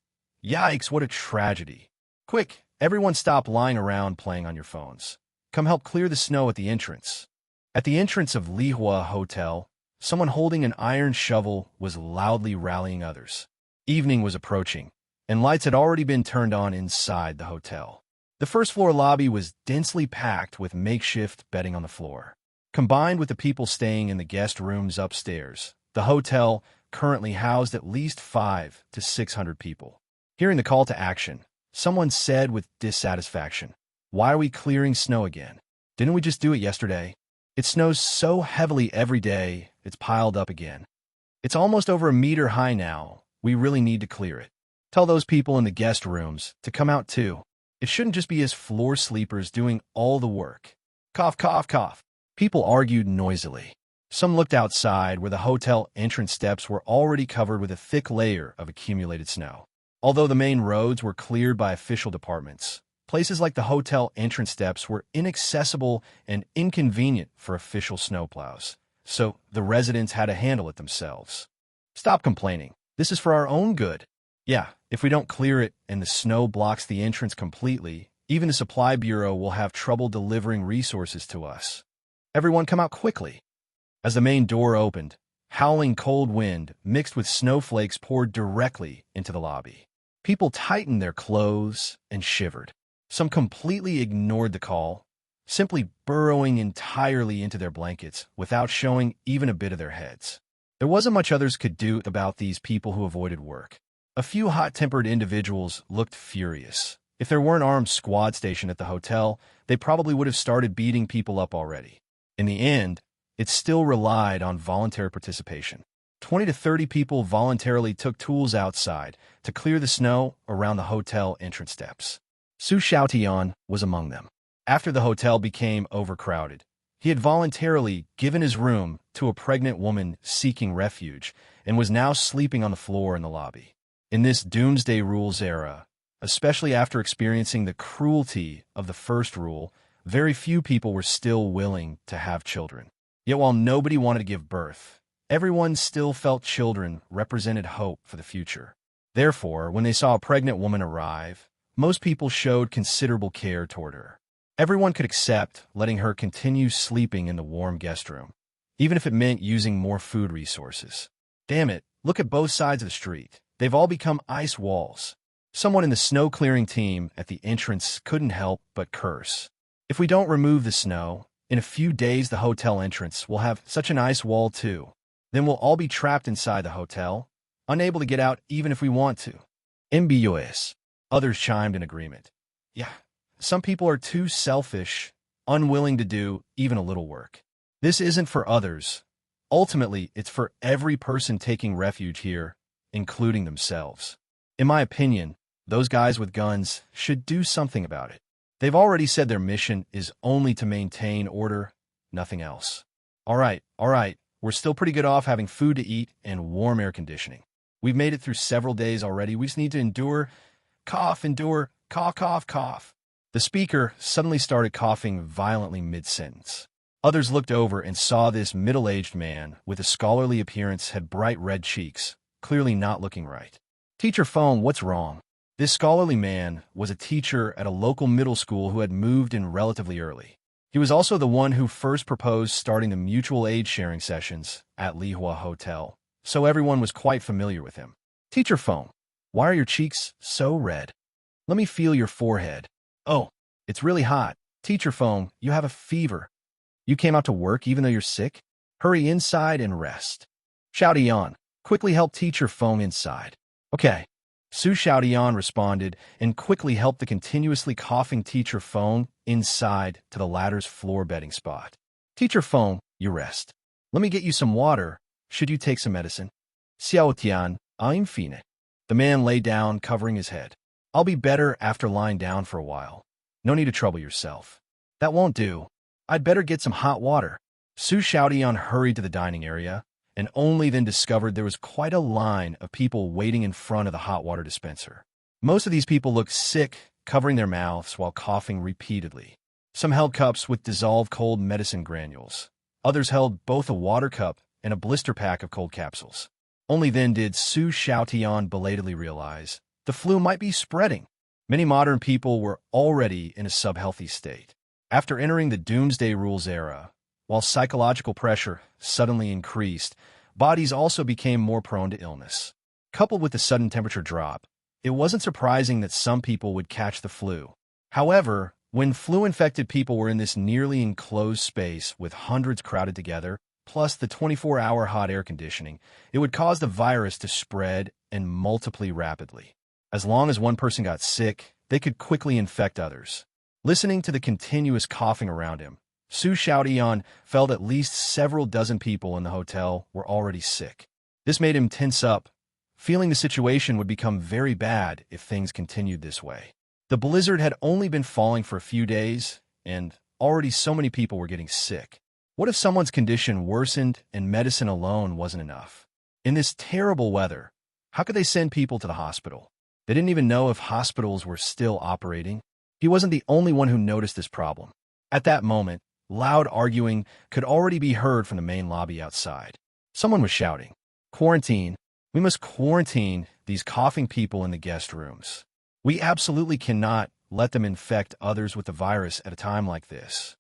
Yikes, what a tragedy. Quick, everyone stop lying around playing on your phones. Come help clear the snow at the entrance. At the entrance of Lihua Hotel, someone holding an iron shovel was loudly rallying others. Evening was approaching, and lights had already been turned on inside the hotel. The first-floor lobby was densely packed with makeshift bedding on the floor. Combined with the people staying in the guest rooms upstairs, the hotel currently housed at least 500 to 600 people. Hearing the call to action, someone said with dissatisfaction, "Why are we clearing snow again? Didn't we just do it yesterday? It snows so heavily every day, it's piled up again. It's almost over 1 meter high now. We really need to clear it. Tell those people in the guest rooms to come out too. It shouldn't just be us floor sleepers doing all the work." Cough, cough, cough. People argued noisily. Some looked outside where the hotel entrance steps were already covered with a thick layer of accumulated snow. Although the main roads were cleared by official departments, places like the hotel entrance steps were inaccessible and inconvenient for official snowplows, so the residents had to handle it themselves. Stop complaining. This is for our own good. Yeah, if we don't clear it and the snow blocks the entrance completely, even the supply bureau will have trouble delivering resources to us. Everyone come out quickly. As the main door opened, howling cold wind mixed with snowflakes poured directly into the lobby. People tightened their clothes and shivered. Some completely ignored the call, simply burrowing entirely into their blankets without showing even a bit of their heads. There wasn't much others could do about these people who avoided work. A few hot-tempered individuals looked furious. If there weren't an armed squad stationed at the hotel, they probably would have started beating people up already. In the end, it still relied on voluntary participation. 20 to 30 people voluntarily took tools outside to clear the snow around the hotel entrance steps. Su Xiaotian was among them. After the hotel became overcrowded, he had voluntarily given his room to a pregnant woman seeking refuge and was now sleeping on the floor in the lobby. In this Doomsday Rules era, especially after experiencing the cruelty of the first rule, very few people were still willing to have children. Yet while nobody wanted to give birth, everyone still felt children represented hope for the future. Therefore, when they saw a pregnant woman arrive, most people showed considerable care toward her. Everyone could accept letting her continue sleeping in the warm guest room, even if it meant using more food resources. Damn it, look at both sides of the street. They've all become ice walls. Someone in the snow-clearing team at the entrance couldn't help but curse. If we don't remove the snow, in a few days the hotel entrance will have such an ice wall too. Then we'll all be trapped inside the hotel, unable to get out even if we want to. MBOS. Others chimed in agreement. Yeah, some people are too selfish, unwilling to do even a little work. This isn't for others. Ultimately, it's for every person taking refuge here, including themselves. In my opinion, those guys with guns should do something about it. They've already said their mission is only to maintain order, nothing else. All right, we're still pretty good off having food to eat and warm air conditioning. We've made it through several days already. We just need to endure, cough, cough. The speaker suddenly started coughing violently mid-sentence. Others looked over and saw this middle-aged man with a scholarly appearance had bright red cheeks, clearly not looking right. Teacher Feng, what's wrong? This scholarly man was a teacher at a local middle school who had moved in relatively early. He was also the one who first proposed starting the mutual aid sharing sessions at Lihua Hotel, so everyone was quite familiar with him. Teacher Feng, why are your cheeks so red? Let me feel your forehead. Oh, it's really hot. Teacher Feng, you have a fever. You came out to work even though you're sick? Hurry inside and rest. Xiaotian, quickly help Teacher Feng inside. Okay. Su Xiaotian responded and quickly helped the continuously coughing Teacher Feng inside to the latter's floor bedding spot. Teacher Feng, you rest. Let me get you some water. Should you take some medicine? Xiaotian, I'm fine. The man lay down, covering his head. I'll be better after lying down for a while. No need to trouble yourself. That won't do. I'd better get some hot water. Su Xiaotian hurried to the dining area, and only then discovered there was quite a line of people waiting in front of the hot water dispenser. Most of these people looked sick, covering their mouths while coughing repeatedly. Some held cups with dissolved cold medicine granules. Others held both a water cup and a blister pack of cold capsules. Only then did Su Xiaotian belatedly realize the flu might be spreading. Many modern people were already in a sub-healthy state. After entering the Doomsday Rules era, while psychological pressure suddenly increased, bodies also became more prone to illness. Coupled with the sudden temperature drop, it wasn't surprising that some people would catch the flu. However, when flu-infected people were in this nearly enclosed space with hundreds crowded together, plus the 24-hour hot air conditioning, it would cause the virus to spread and multiply rapidly. As long as one person got sick, they could quickly infect others. Listening to the continuous coughing around him, Su Xiaotian felt at least several dozen people in the hotel were already sick. This made him tense up, feeling the situation would become very bad if things continued this way. The blizzard had only been falling for a few days, and already so many people were getting sick. What if someone's condition worsened and medicine alone wasn't enough? In this terrible weather, how could they send people to the hospital? They didn't even know if hospitals were still operating. He wasn't the only one who noticed this problem. At that moment, loud arguing could already be heard from the main lobby outside. Someone was shouting, "Quarantine! We must quarantine these coughing people in the guest rooms. We absolutely cannot let them infect others with the virus at a time like this."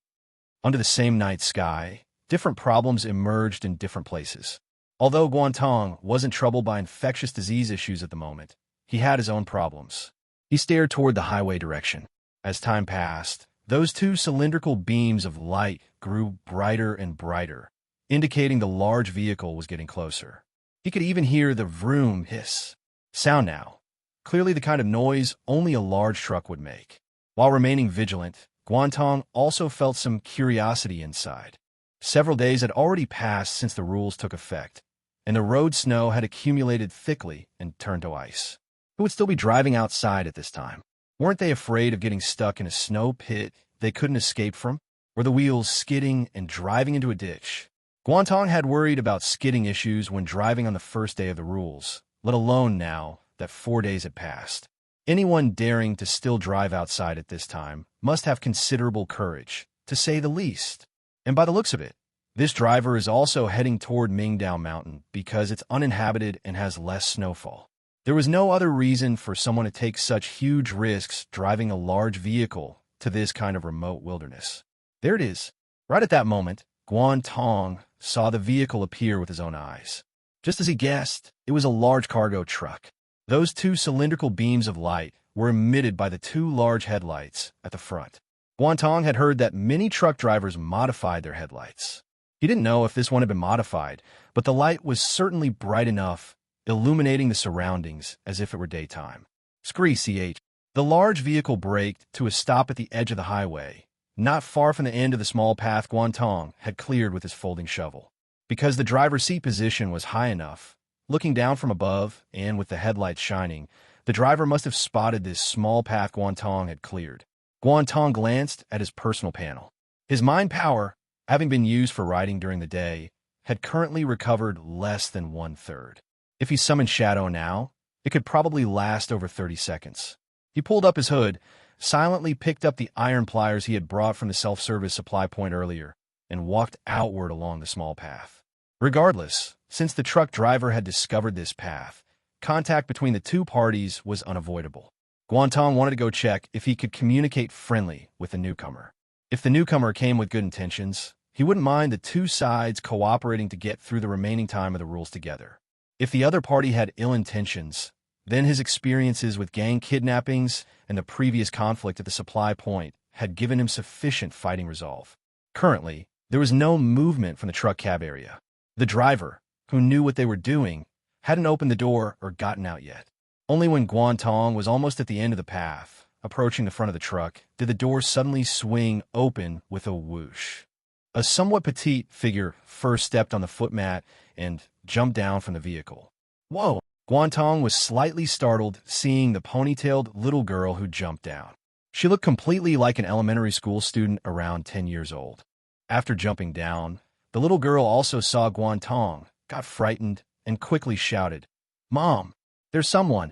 Under the same night sky, different problems emerged in different places. Although Guan Tong wasn't troubled by infectious disease issues at the moment, he had his own problems. He stared toward the highway direction. As time passed, those two cylindrical beams of light grew brighter and brighter, indicating the large vehicle was getting closer. He could even hear the vroom hiss sound now, clearly the kind of noise only a large truck would make. While remaining vigilant, Guan Tong also felt some curiosity inside. Several days had already passed since the rules took effect, and the road snow had accumulated thickly and turned to ice. Who would still be driving outside at this time? Weren't they afraid of getting stuck in a snow pit they couldn't escape from? Were the wheels skidding and driving into a ditch? Guan Tong had worried about skidding issues when driving on the first day of the rules, let alone now that 4 days had passed. Anyone daring to still drive outside at this time must have considerable courage, to say the least. And by the looks of it, this driver is also heading toward Mingdao Mountain because it's uninhabited and has less snowfall. There was no other reason for someone to take such huge risks driving a large vehicle to this kind of remote wilderness. There it is. Right at that moment, Guan Tong saw the vehicle appear with his own eyes. Just as he guessed, it was a large cargo truck. Those two cylindrical beams of light were emitted by the two large headlights at the front. Guan Tong had heard that many truck drivers modified their headlights. He didn't know if this one had been modified, but the light was certainly bright enough, illuminating the surroundings as if it were daytime. Scree ch. The large vehicle braked to a stop at the edge of the highway, not far from the end of the small path Guan Tong had cleared with his folding shovel. Because the driver's seat position was high enough, looking down from above and with the headlights shining, the driver must have spotted this small path Guan Tong had cleared. Guan Tong glanced at his personal panel. His mind power, having been used for riding during the day, had currently recovered less than 1/3. If he summoned Shadow now, it could probably last over 30 seconds. He pulled up his hood, silently picked up the iron pliers he had brought from the self-service supply point earlier, and walked outward along the small path. Regardless, since the truck driver had discovered this path, contact between the two parties was unavoidable. Guan Tong wanted to go check if he could communicate friendly with the newcomer. If the newcomer came with good intentions, he wouldn't mind the two sides cooperating to get through the remaining time of the rules together. If the other party had ill intentions, then his experiences with gang kidnappings and the previous conflict at the supply point had given him sufficient fighting resolve. Currently, there was no movement from the truck cab area. The driver, who knew what they were doing, hadn't opened the door or gotten out yet. Only when Guan Tong was almost at the end of the path, approaching the front of the truck, did the door suddenly swing open with a whoosh. A somewhat petite figure first stepped on the footmat and jumped down from the vehicle. Whoa! Guan Tong was slightly startled seeing the ponytailed little girl who jumped down. She looked completely like an elementary school student around 10 years old. After jumping down, the little girl also saw Guan Tong, got frightened, and quickly shouted, "Mom, there's someone."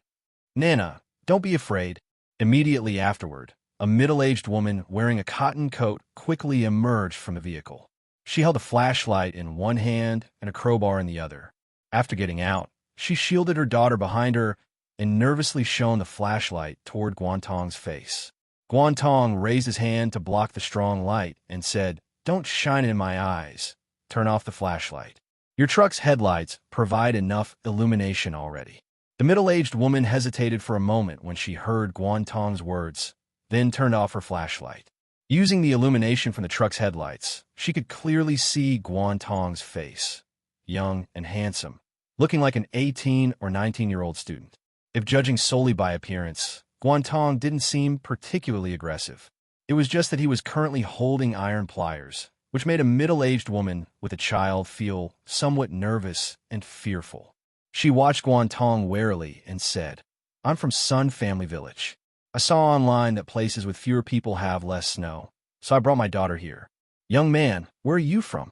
"Nana, don't be afraid." Immediately afterward, a middle-aged woman wearing a cotton coat quickly emerged from the vehicle. She held a flashlight in one hand and a crowbar in the other. After getting out, she shielded her daughter behind her and nervously shone the flashlight toward Guan Tong's face. Guan Tong raised his hand to block the strong light and said, "Don't shine it in my eyes. Turn off the flashlight. Your truck's headlights provide enough illumination already." The middle-aged woman hesitated for a moment when she heard Guan Tong's words, then turned off her flashlight. Using the illumination from the truck's headlights, she could clearly see Guan Tong's face, young and handsome, looking like an 18 or 19-year-old student. If judging solely by appearance, Guan Tong didn't seem particularly aggressive. It was just that he was currently holding iron pliers, which made a middle-aged woman with a child feel somewhat nervous and fearful. She watched Guan Tong warily and said, "I'm from Sun Family Village. I saw online that places with fewer people have less snow, so I brought my daughter here." "Young man, where are you from?"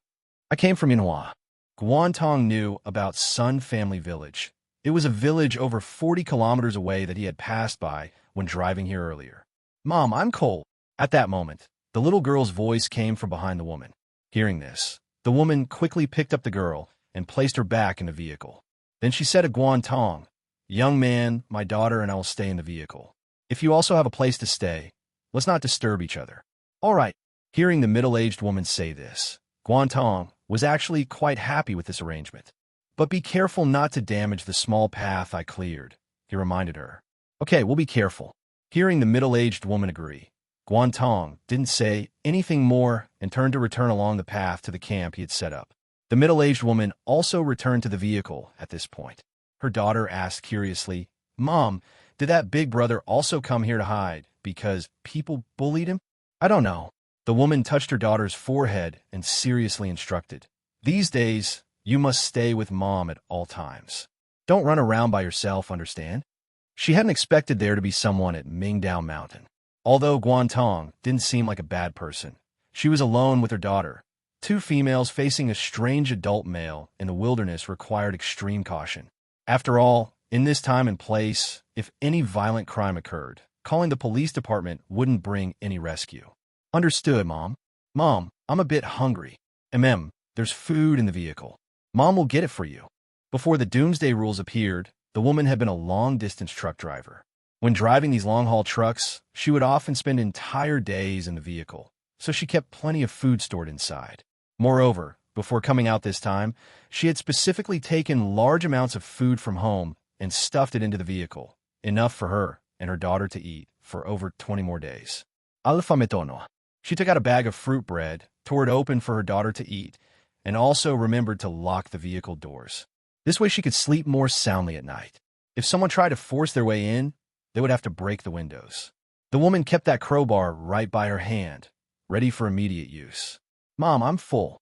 "I came from Inhua." Guan Tong knew about Sun Family Village. It was a village over 40 kilometers away that he had passed by when driving here earlier. "Mom, I'm cold." At that moment, the little girl's voice came from behind the woman. Hearing this, the woman quickly picked up the girl and placed her back in the vehicle. Then she said to Guan Tong, "Young man, my daughter and I will stay in the vehicle. If you also have a place to stay, let's not disturb each other." "All right." Hearing the middle-aged woman say this, Guan Tong was actually quite happy with this arrangement. "But be careful not to damage the small path I cleared," he reminded her. "Okay, we'll be careful." Hearing the middle-aged woman agree, Guan Tong didn't say anything more and turned to return along the path to the camp he had set up. The middle-aged woman also returned to the vehicle at this point. Her daughter asked curiously, "Mom, did that big brother also come here to hide because people bullied him?" "I don't know." The woman touched her daughter's forehead and seriously instructed, "These days, you must stay with Mom at all times. Don't run around by yourself, understand?" She hadn't expected there to be someone at Mingdao Mountain. Although Guan Tong didn't seem like a bad person, she was alone with her daughter. Two females facing a strange adult male in the wilderness required extreme caution. After all, in this time and place, if any violent crime occurred, calling the police department wouldn't bring any rescue. "Understood, Mom." "Mom, I'm a bit hungry." There's food in the vehicle. Mom will get it for you." Before the Doomsday Rules appeared, the woman had been a long-distance truck driver. When driving these long-haul trucks, she would often spend entire days in the vehicle, so she kept plenty of food stored inside. Moreover, before coming out this time, she had specifically taken large amounts of food from home and stuffed it into the vehicle, enough for her and her daughter to eat for over 20 more days. Alfametono. She took out a bag of fruit bread, tore it open for her daughter to eat, and also remembered to lock the vehicle doors. This way she could sleep more soundly at night. If someone tried to force their way in, they would have to break the windows. The woman kept that crowbar right by her hand, ready for immediate use. "Mom, I'm full."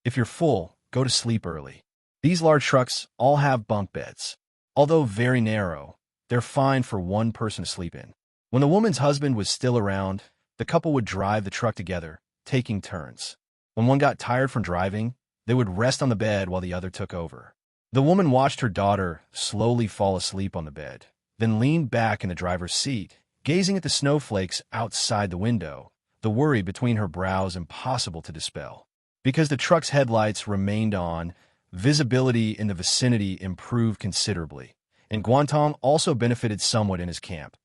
If you're full, go to sleep early. These large trucks all have bunk beds. Although very narrow, they're fine for one person to sleep in. When the woman's husband was still around, the couple would drive the truck together, taking turns. When one got tired from driving, they would rest on the bed while the other took over. The woman watched her daughter slowly fall asleep on the bed, then leaned back in the driver's seat, gazing at the snowflakes outside the window, the worry between her brows impossible to dispel. Because the truck's headlights remained on, visibility in the vicinity improved considerably, and Guan Tong also benefited somewhat in his camp,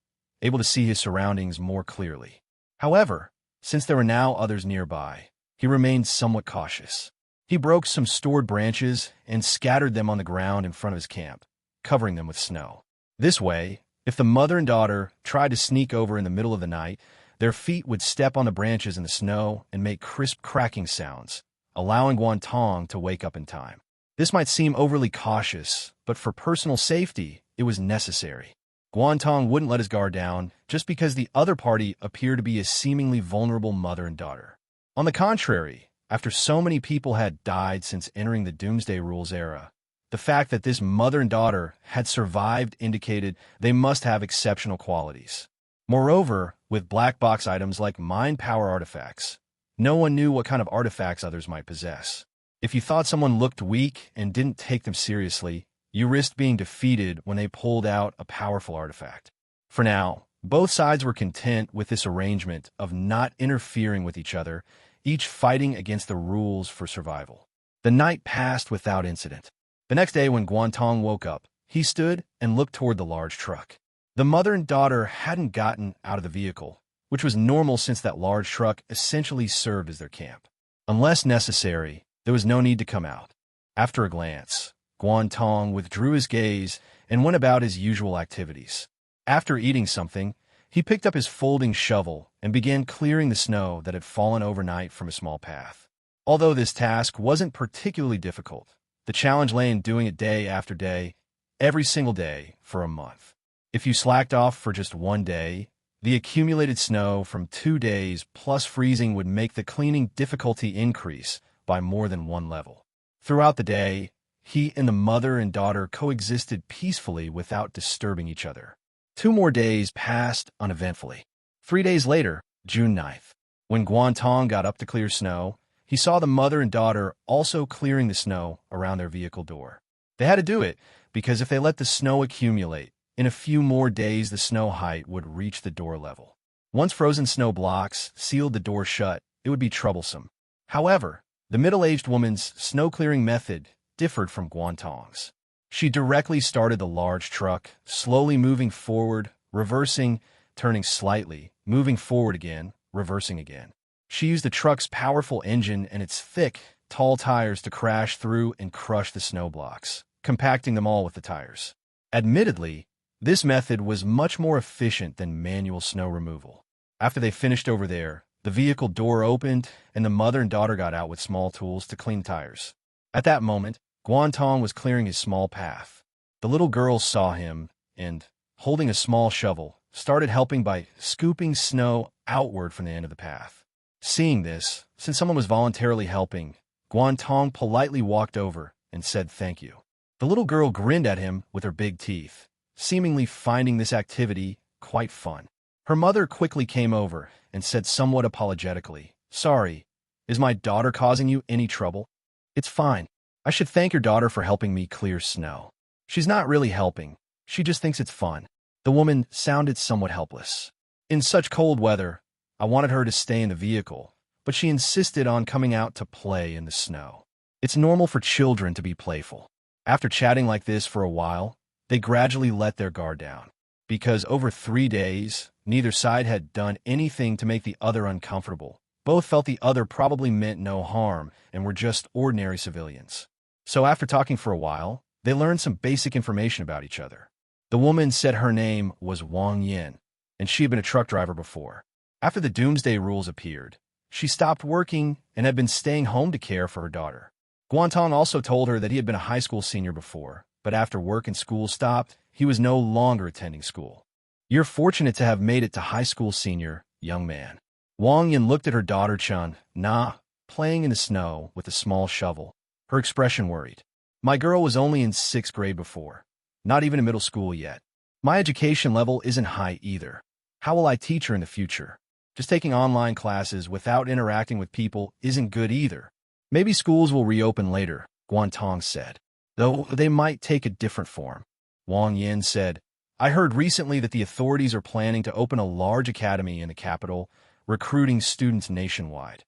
able to see his surroundings more clearly. However, since there were now others nearby, he remained somewhat cautious. He broke some stored branches and scattered them on the ground in front of his camp, covering them with snow. This way, if the mother and daughter tried to sneak over in the middle of the night, their feet would step on the branches in the snow and make crisp cracking sounds, allowing Guan Tong to wake up in time. This might seem overly cautious, but for personal safety, it was necessary. Guan Tong wouldn't let his guard down just because the other party appeared to be a seemingly vulnerable mother and daughter. On the contrary, after so many people had died since entering the Doomsday Rules era, the fact that this mother and daughter had survived indicated they must have exceptional qualities. Moreover, with black box items like mind power artifacts, no one knew what kind of artifacts others might possess. If you thought someone looked weak and didn't take them seriously, you risked being defeated when they pulled out a powerful artifact. For now, both sides were content with this arrangement of not interfering with each other, each fighting against the rules for survival. The night passed without incident. The next day when Guan Tong woke up, he stood and looked toward the large truck. The mother and daughter hadn't gotten out of the vehicle, which was normal since that large truck essentially served as their camp. Unless necessary, there was no need to come out. After a glance, Guan Tong withdrew his gaze and went about his usual activities. After eating something, he picked up his folding shovel and began clearing the snow that had fallen overnight from a small path. Although this task wasn't particularly difficult, the challenge lay in doing it day after day, every single day for a month. If you slacked off for just one day, the accumulated snow from 2 days plus freezing would make the cleaning difficulty increase by more than one level. Throughout the day, he and the mother and daughter coexisted peacefully without disturbing each other. 2 more days passed uneventfully. 3 days later, June 9th, when Guan Tong got up to clear snow, he saw the mother and daughter also clearing the snow around their vehicle door. They had to do it because if they let the snow accumulate, in a few more days the snow height would reach the door level. Once frozen snow blocks sealed the door shut, it would be troublesome. However, the middle-aged woman's snow-clearing method differed from Guan Tong's. She directly started the large truck, slowly moving forward, reversing, turning slightly, moving forward again, reversing again. She used the truck's powerful engine and its thick, tall tires to crash through and crush the snow blocks, compacting them all with the tires. Admittedly, this method was much more efficient than manual snow removal. After they finished over there, the vehicle door opened and the mother and daughter got out with small tools to clean tires. At that moment, Guan Tong was clearing his small path. The little girl saw him and, holding a small shovel, started helping by scooping snow outward from the end of the path. Seeing this, since someone was voluntarily helping, Guan Tong politely walked over and said thank you. The little girl grinned at him with her big teeth, seemingly finding this activity quite fun. Her mother quickly came over and said somewhat apologetically, "Sorry, is my daughter causing you any trouble?" "It's fine. I should thank your daughter for helping me clear snow. She's not really helping. She just thinks it's fun." The woman sounded somewhat helpless. In such cold weather, I wanted her to stay in the vehicle, but she insisted on coming out to play in the snow. It's normal for children to be playful. After chatting like this for a while, they gradually let their guard down. Because over 3 days, neither side had done anything to make the other uncomfortable. Both felt the other probably meant no harm and were just ordinary civilians. So after talking for a while, they learned some basic information about each other. The woman said her name was Wang Yin, and she had been a truck driver before. After the Doomsday Rules appeared, she stopped working and had been staying home to care for her daughter. Guan Tong also told her that he had been a high school senior before, but after work and school stopped, he was no longer attending school. "You're fortunate to have made it to high school senior, young man." Wang Yin looked at her daughter Chun Na, playing in the snow with a small shovel. Her expression worried. "My girl was only in 6th grade before, not even in middle school yet. My education level isn't high either. How will I teach her in the future? Just taking online classes without interacting with people isn't good either. Maybe schools will reopen later," Guan Tong said, "though they might take a different form." Wang Yin said, "I heard recently that the authorities are planning to open a large academy in the capital, recruiting students nationwide.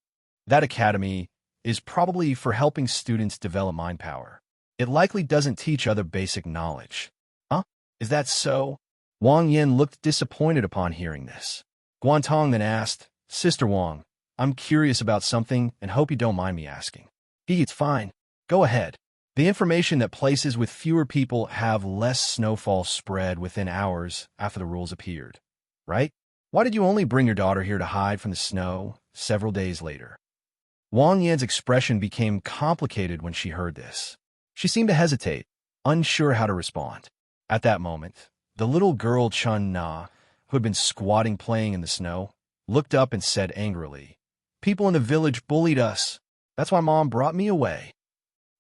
That academy is probably for helping students develop mind power. It likely doesn't teach other basic knowledge." "Huh? Is that so?" Wang Yin looked disappointed upon hearing this. Guan Tong then asked, "Sister Wang, I'm curious about something and hope you don't mind me asking." "It's fine. Go ahead." "The information that places with fewer people have less snowfall spread within hours after the rules appeared, right? Why did you only bring your daughter here to hide from the snow several days later?" Wang Yan's expression became complicated when she heard this. She seemed to hesitate, unsure how to respond. At that moment, the little girl Chun Na, who had been squatting playing in the snow, looked up and said angrily, "People in the village bullied us. That's why Mom brought me away."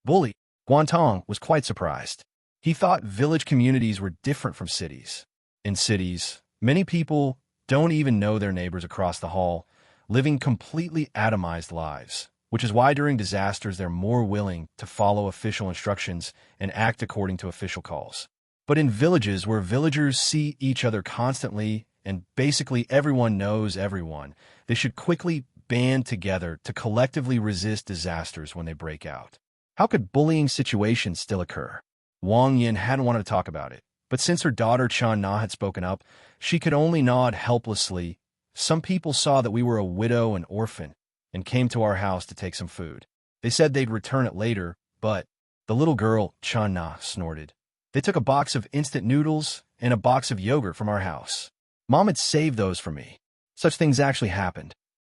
"Bully?" Guan Tong was quite surprised. He thought village communities were different from cities. In cities, many people don't even know their neighbors across the hall, living completely atomized lives, which is why during disasters they're more willing to follow official instructions and act according to official calls. But in villages where villagers see each other constantly and basically everyone knows everyone, they should quickly band together to collectively resist disasters when they break out. How could bullying situations still occur? Wang Yin hadn't wanted to talk about it, but since her daughter Chun Na had spoken up, she could only nod helplessly. "Some people saw that we were a widow and orphan and came to our house to take some food. They said they'd return it later, but..." The little girl, Chun Na, snorted. "They took a box of instant noodles and a box of yogurt from our house. Mom had saved those for me. Such things actually happened."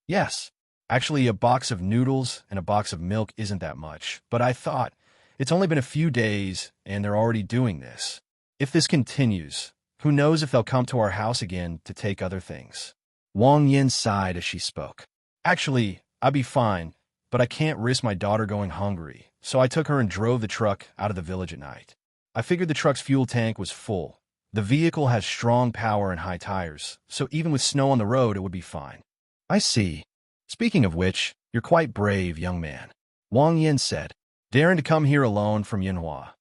"Yes. Actually, a box of noodles and a box of milk isn't that much, but I thought, it's only been a few days and they're already doing this. If this continues, who knows if they'll come to our house again to take other things." Wang Yin sighed as she spoke. "Actually, I'd be fine, but I can't risk my daughter going hungry, so I took her and drove the truck out of the village at night. I figured the truck's fuel tank was full. The vehicle has strong power and high tires, so even with snow on the road, it would be fine." "I see. Speaking of which, you're quite brave, young man," Wang Yin said, "daring to come here alone from Yinhua.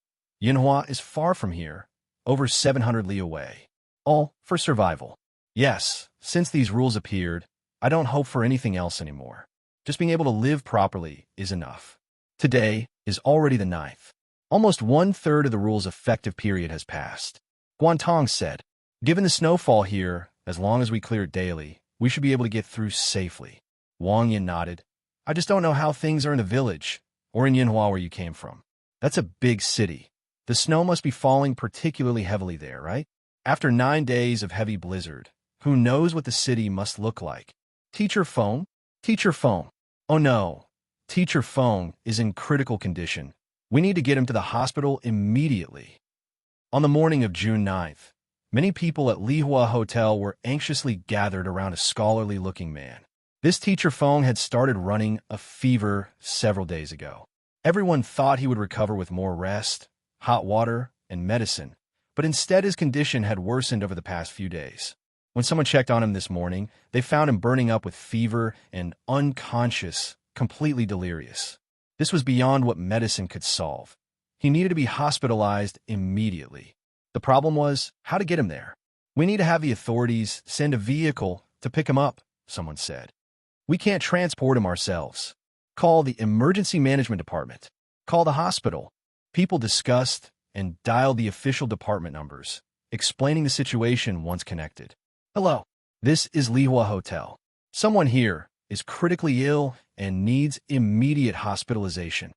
Yinhua is far from here, over 700 li away. All for survival. Yes, since these rules appeared, I don't hope for anything else anymore. Just being able to live properly is enough. Today is already the 9th. Almost 1/3 of the rule's effective period has passed. Guan Tong said, given the snowfall here, as long as we clear it daily, we should be able to get through safely. Wang Yin nodded. I just don't know how things are in the village, or in Yinhua where you came from. That's a big city. The snow must be falling particularly heavily there, right? After 9 days of heavy blizzard, who knows what the city must look like? Teacher Feng? Teacher Feng. Oh no. Teacher Feng is in critical condition. We need to get him to the hospital immediately. On the morning of June 9th, many people at Lihua Hotel were anxiously gathered around a scholarly-looking man. This Teacher Feng had started running a fever several days ago. Everyone thought he would recover with more rest, hot water, and medicine, but instead his condition had worsened over the past few days. When someone checked on him this morning, they found him burning up with fever and unconscious, completely delirious. This was beyond what medicine could solve. He needed to be hospitalized immediately. The problem was how to get him there. We need to have the authorities send a vehicle to pick him up, someone said. We can't transport him ourselves. Call the emergency management department. Call the hospital. People discussed and dialed the official department numbers, explaining the situation once connected. Hello, this is Lihua Hotel. Someone here is critically ill and needs immediate hospitalization.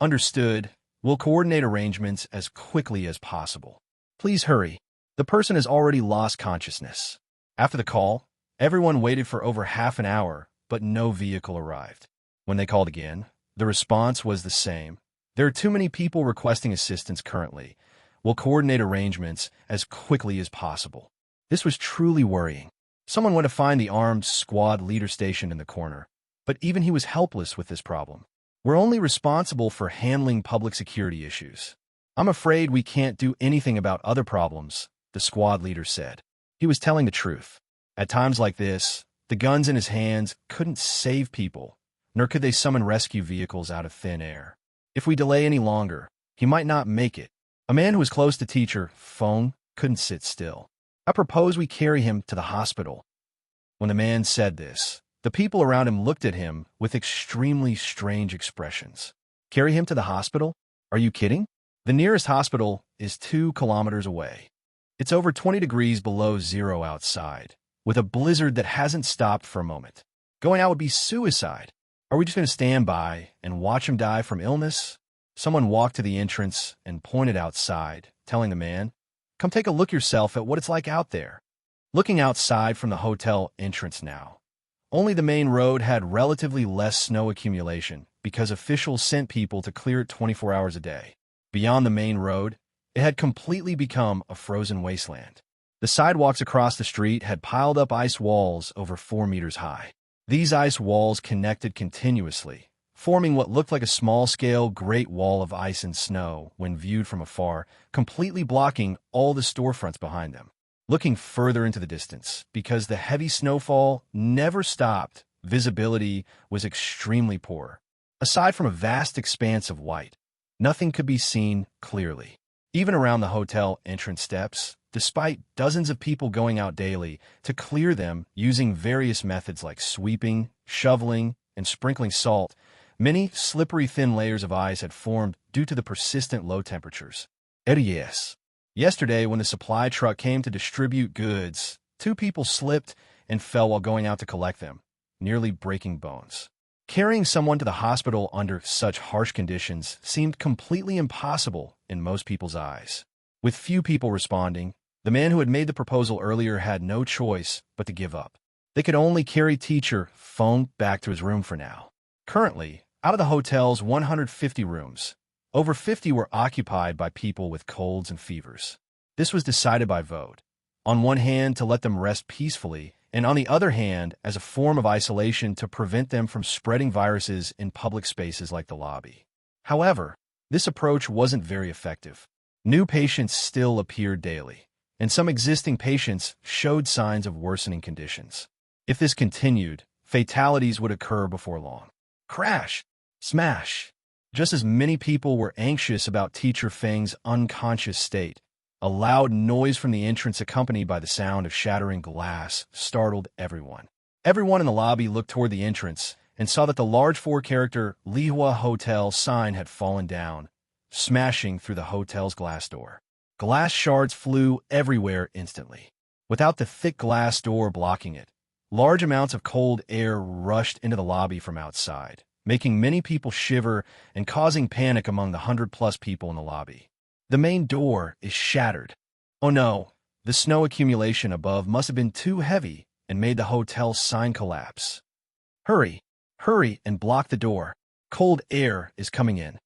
Understood. We'll coordinate arrangements as quickly as possible. Please hurry. The person has already lost consciousness. After the call, everyone waited for over half an hour, but no vehicle arrived. When they called again, the response was the same. There are too many people requesting assistance currently. We'll coordinate arrangements as quickly as possible. This was truly worrying. Someone went to find the armed squad leader stationed in the corner, but even he was helpless with this problem. We're only responsible for handling public security issues. I'm afraid we can't do anything about other problems, the squad leader said. He was telling the truth. At times like this, the guns in his hands couldn't save people, nor could they summon rescue vehicles out of thin air. If we delay any longer, he might not make it. A man who was close to Teacher Feng couldn't sit still. I propose we carry him to the hospital. When the man said this, the people around him looked at him with extremely strange expressions. Carry him to the hospital? Are you kidding? The nearest hospital is 2 kilometers away. It's over 20 degrees below zero outside, with a blizzard that hasn't stopped for a moment. Going out would be suicide. Are we just going to stand by and watch him die from illness? Someone walked to the entrance and pointed outside, telling the man, come take a look yourself at what it's like out there. Looking outside from the hotel entrance now. Only the main road had relatively less snow accumulation because officials sent people to clear it 24 hours a day. Beyond the main road, it had completely become a frozen wasteland. The sidewalks across the street had piled up ice walls over 4 meters high. These ice walls connected continuously, forming what looked like a small-scale Great Wall of ice and snow when viewed from afar, completely blocking all the storefronts behind them. Looking further into the distance, because the heavy snowfall never stopped, visibility was extremely poor. Aside from a vast expanse of white, nothing could be seen clearly. Even around the hotel entrance steps, despite dozens of people going out daily to clear them using various methods like sweeping, shoveling, and sprinkling salt, many slippery thin layers of ice had formed due to the persistent low temperatures. Yes. Yesterday, when the supply truck came to distribute goods, 2 people slipped and fell while going out to collect them, nearly breaking bones. Carrying someone to the hospital under such harsh conditions seemed completely impossible in most people's eyes. With few people responding, the man who had made the proposal earlier had no choice but to give up. They could only carry Teacher Feng back to his room for now. Currently, out of the hotel's 150 rooms, over 50 were occupied by people with colds and fevers. This was decided by vote. On one hand, to let them rest peacefully, and on the other hand, as a form of isolation to prevent them from spreading viruses in public spaces like the lobby. However, this approach wasn't very effective. New patients still appeared daily, and some existing patients showed signs of worsening conditions. If this continued, fatalities would occur before long. Crash! Smash! Just as many people were anxious about Teacher Feng's unconscious state, a loud noise from the entrance accompanied by the sound of shattering glass startled everyone. Everyone in the lobby looked toward the entrance and saw that the large four-character Lihua Hotel sign had fallen down, smashing through the hotel's glass door. Glass shards flew everywhere instantly. Without the thick glass door blocking it, large amounts of cold air rushed into the lobby from outside, making many people shiver and causing panic among the 100-plus people in the lobby. The main door is shattered. Oh no, the snow accumulation above must have been too heavy and made the hotel's sign collapse. Hurry, hurry and block the door. Cold air is coming in.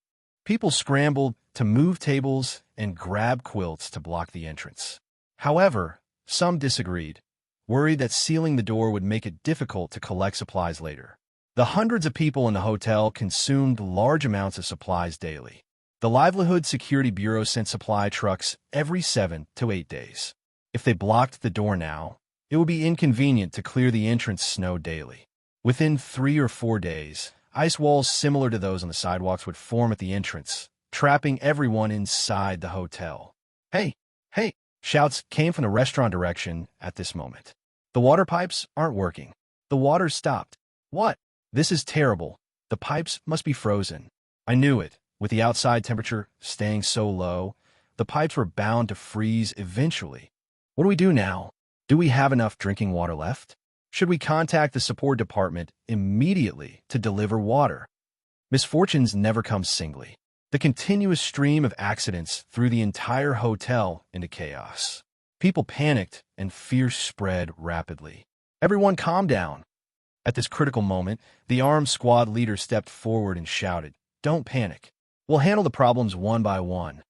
People scrambled to move tables and grab quilts to block the entrance. However, some disagreed, worried that sealing the door would make it difficult to collect supplies later. The hundreds of people in the hotel consumed large amounts of supplies daily. The Livelihood Security Bureau sent supply trucks every 7 to 8 days. If they blocked the door now, it would be inconvenient to clear the entrance snow daily. Within 3 or 4 days, ice walls similar to those on the sidewalks would form at the entrance, trapping everyone inside the hotel. Hey, hey! Shouts came from the restaurant direction at this moment. The water pipes aren't working. The water stopped. What? This is terrible. The pipes must be frozen. I knew it. With the outside temperature staying so low, the pipes were bound to freeze eventually. What do we do now? Do we have enough drinking water left? Should we contact the support department immediately to deliver water? Misfortunes never come singly. The continuous stream of accidents threw the entire hotel into chaos. People panicked and fear spread rapidly. Everyone calm down. At this critical moment, the armed squad leader stepped forward and shouted, "Don't panic. We'll handle the problems one by one."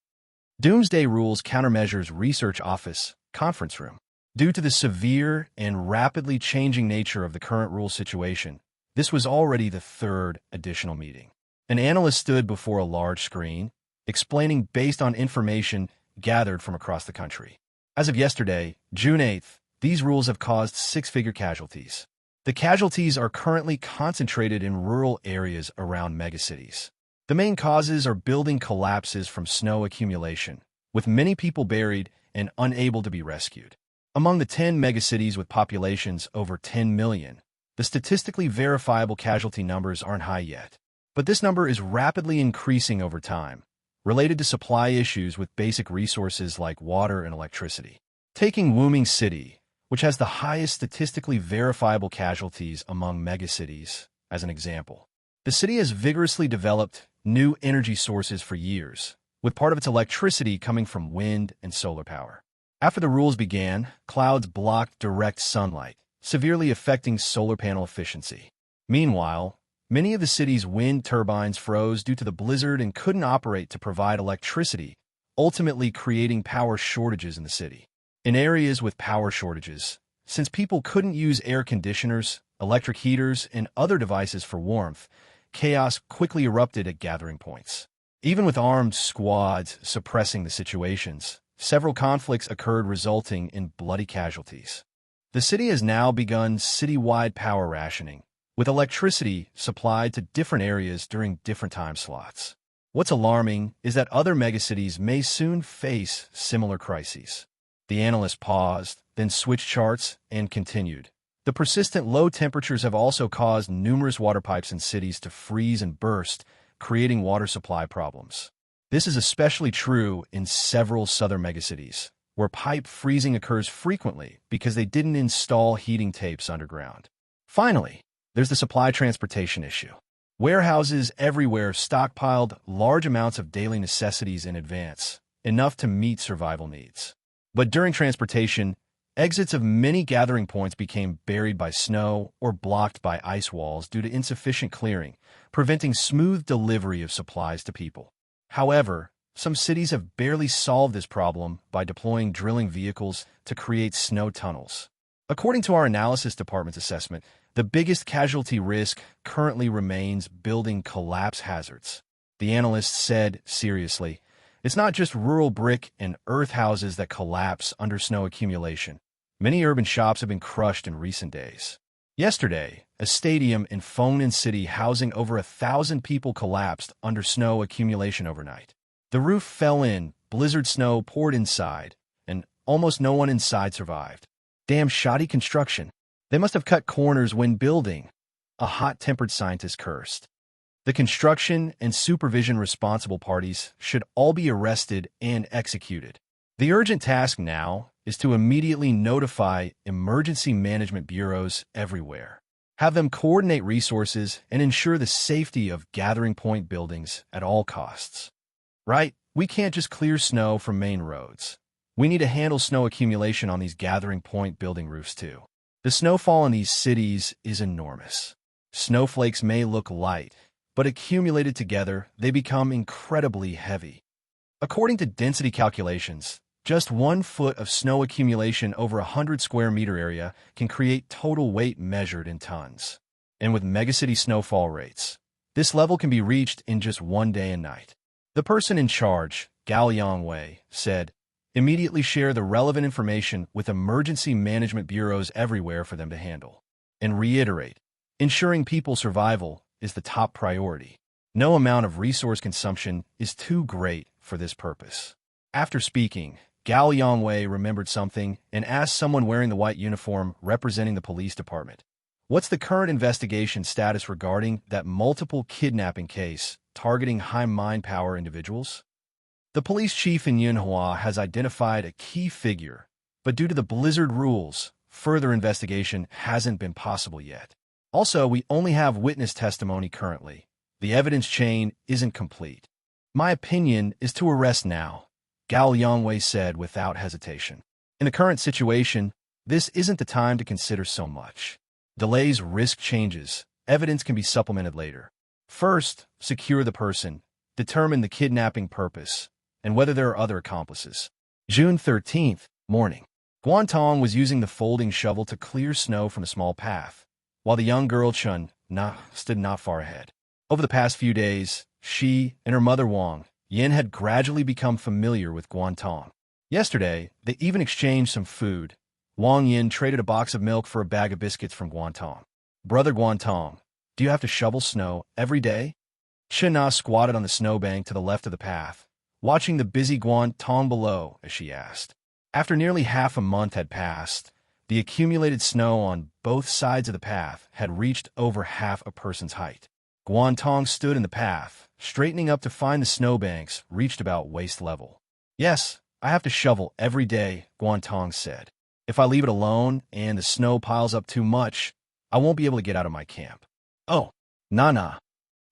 Doomsday Rules Countermeasures Research Office, Conference Room. Due to the severe and rapidly changing nature of the current rule situation, this was already the third additional meeting. An analyst stood before a large screen, explaining based on information gathered from across the country. As of yesterday, June 8th, these rules have caused 6-figure casualties. The casualties are currently concentrated in rural areas around megacities. The main causes are building collapses from snow accumulation, with many people buried and unable to be rescued. Among the 10 megacities with populations over 10 million, the statistically verifiable casualty numbers aren't high yet. But this number is rapidly increasing over time, related to supply issues with basic resources like water and electricity. Taking Wuming City, which has the highest statistically verifiable casualties among megacities, as an example. The city has vigorously developed new energy sources for years, with part of its electricity coming from wind and solar power. After the rules began, clouds blocked direct sunlight, severely affecting solar panel efficiency. Meanwhile, many of the city's wind turbines froze due to the blizzard and couldn't operate to provide electricity, ultimately creating power shortages in the city. In areas with power shortages, since people couldn't use air conditioners, electric heaters, and other devices for warmth, chaos quickly erupted at gathering points. Even with armed squads suppressing the situations, several conflicts occurred resulting in bloody casualties. The city has now begun citywide power rationing, with electricity supplied to different areas during different time slots. What's alarming is that other megacities may soon face similar crises. The analyst paused, then switched charts and continued. The persistent low temperatures have also caused numerous water pipes in cities to freeze and burst, creating water supply problems. This is especially true in several southern megacities, where pipe freezing occurs frequently because they didn't install heating tapes underground. Finally, there's the supply transportation issue. Warehouses everywhere stockpiled large amounts of daily necessities in advance, enough to meet survival needs. But during transportation, exits of many gathering points became buried by snow or blocked by ice walls due to insufficient clearing, preventing smooth delivery of supplies to people. However, some cities have barely solved this problem by deploying drilling vehicles to create snow tunnels. According to our analysis department's assessment, the biggest casualty risk currently remains building collapse hazards. The analyst said seriously, "It's not just rural brick and earth houses that collapse under snow accumulation. Many urban shops have been crushed in recent days. Yesterday, a stadium in Fengnan City housing over 1,000 people collapsed under snow accumulation overnight. The roof fell in, blizzard snow poured inside, and almost no one inside survived. Damn shoddy construction. They must have cut corners when building, a hot-tempered scientist cursed. The construction and supervision responsible parties should all be arrested and executed. The urgent task now is to immediately notify emergency management bureaus everywhere. Have them coordinate resources and ensure the safety of gathering point buildings at all costs. Right? We can't just clear snow from main roads. We need to handle snow accumulation on these gathering point building roofs too. The snowfall in these cities is enormous. Snowflakes may look light, but accumulated together, they become incredibly heavy. According to density calculations, just 1 foot of snow accumulation over 100 square meter area can create total weight measured in tons. And with megacity snowfall rates, this level can be reached in just 1 day and night. The person in charge, Gao Yongwei, said, immediately share the relevant information with emergency management bureaus everywhere for them to handle. And reiterate, ensuring people's survival is the top priority. No amount of resource consumption is too great for this purpose. After speaking, Gao Yongwei remembered something and asked someone wearing the white uniform representing the police department, "What's the current investigation status regarding that multiple kidnapping case targeting high mind power individuals?" The police chief in Yunhua has identified a key figure, but due to the blizzard rules, further investigation hasn't been possible yet. Also, we only have witness testimony currently. The evidence chain isn't complete. My opinion is to arrest now, Gao Yongwei said without hesitation. In the current situation, this isn't the time to consider so much. Delays risk changes. Evidence can be supplemented later. First, secure the person, determine the kidnapping purpose, and whether there are other accomplices. June 13th, morning. Guan Tong was using the folding shovel to clear snow from a small path, while the young girl Chun stood not far ahead. Over the past few days, she and her mother Wang Yin had gradually become familiar with Guan Tong. Yesterday, they even exchanged some food. Wang Yin traded a box of milk for a bag of biscuits from Guan Tong. "Brother Guan Tong, do you have to shovel snow every day?" Chen Na squatted on the snowbank to the left of the path, watching the busy Guan Tong below as she asked. After nearly half a month had passed, the accumulated snow on both sides of the path had reached over half a person's height. Guan Tong stood in the path, straightening up to find the snowbanks reached about waist level. "Yes, I have to shovel every day," Guan Tong said. "If I leave it alone and the snow piles up too much, I won't be able to get out of my camp." "Oh, nah.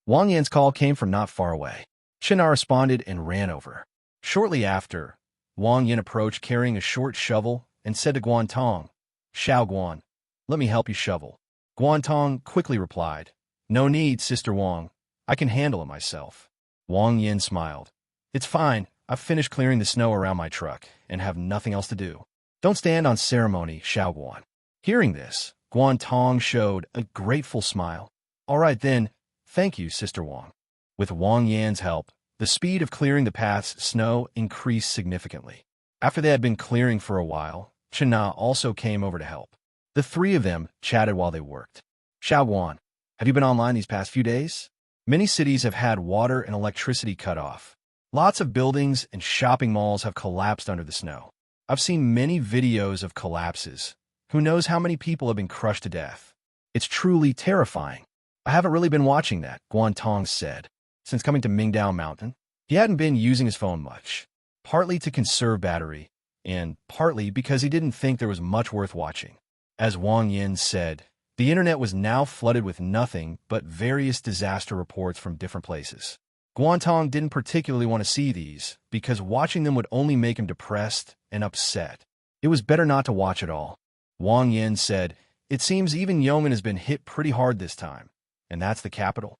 Wang Yan's call came from not far away. Chen Na responded and ran over. Shortly after, Wang Yan approached carrying a short shovel and said to Guan Tong, "Xiao Guan, let me help you shovel." Guan Tong quickly replied, "No need, Sister Wang. I can handle it myself." Wang Yan smiled. "It's fine. I've finished clearing the snow around my truck and have nothing else to do. Don't stand on ceremony, Xiao Guan." Hearing this, Guan Tong showed a grateful smile. "All right then, thank you, Sister Wang." With Wang Yan's help, the speed of clearing the path's snow increased significantly. After they had been clearing for a while, Chen Na also came over to help. The three of them chatted while they worked. "Xiao Guan, have you been online these past few days? Many cities have had water and electricity cut off. Lots of buildings and shopping malls have collapsed under the snow. I've seen many videos of collapses. Who knows how many people have been crushed to death? It's truly terrifying." "I haven't really been watching that," Guan Tong said. Since coming to Mingdao Mountain, he hadn't been using his phone much, partly to conserve battery, and partly because he didn't think there was much worth watching. As Wang Yin said, the internet was now flooded with nothing but various disaster reports from different places. Guan Tong didn't particularly want to see these, because watching them would only make him depressed and upset. It was better not to watch at all. Wang Yin said, "It seems even Yeoman has been hit pretty hard this time, and that's the capital.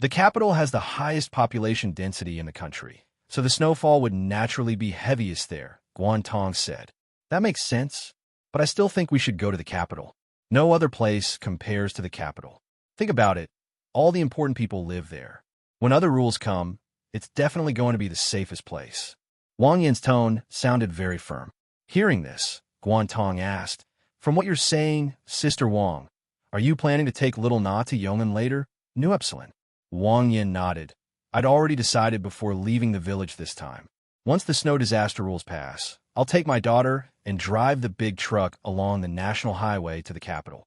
The capital has the highest population density in the country, so the snowfall would naturally be heaviest there," Guan Tong said. "That makes sense, but I still think we should go to the capital. No other place compares to the capital. Think about it, all the important people live there. When other rules come, it's definitely going to be the safest place." Wang Yin's tone sounded very firm. Hearing this, Guan Tong asked, "From what you're saying, Sister Wang, Are you planning to take little Na to Yong'an later? New Epsilon. Wang Yin nodded. I'd already decided before leaving the village this time. Once the snow disaster rules pass, I'll take my daughter and drive the big truck along the national highway to the capital.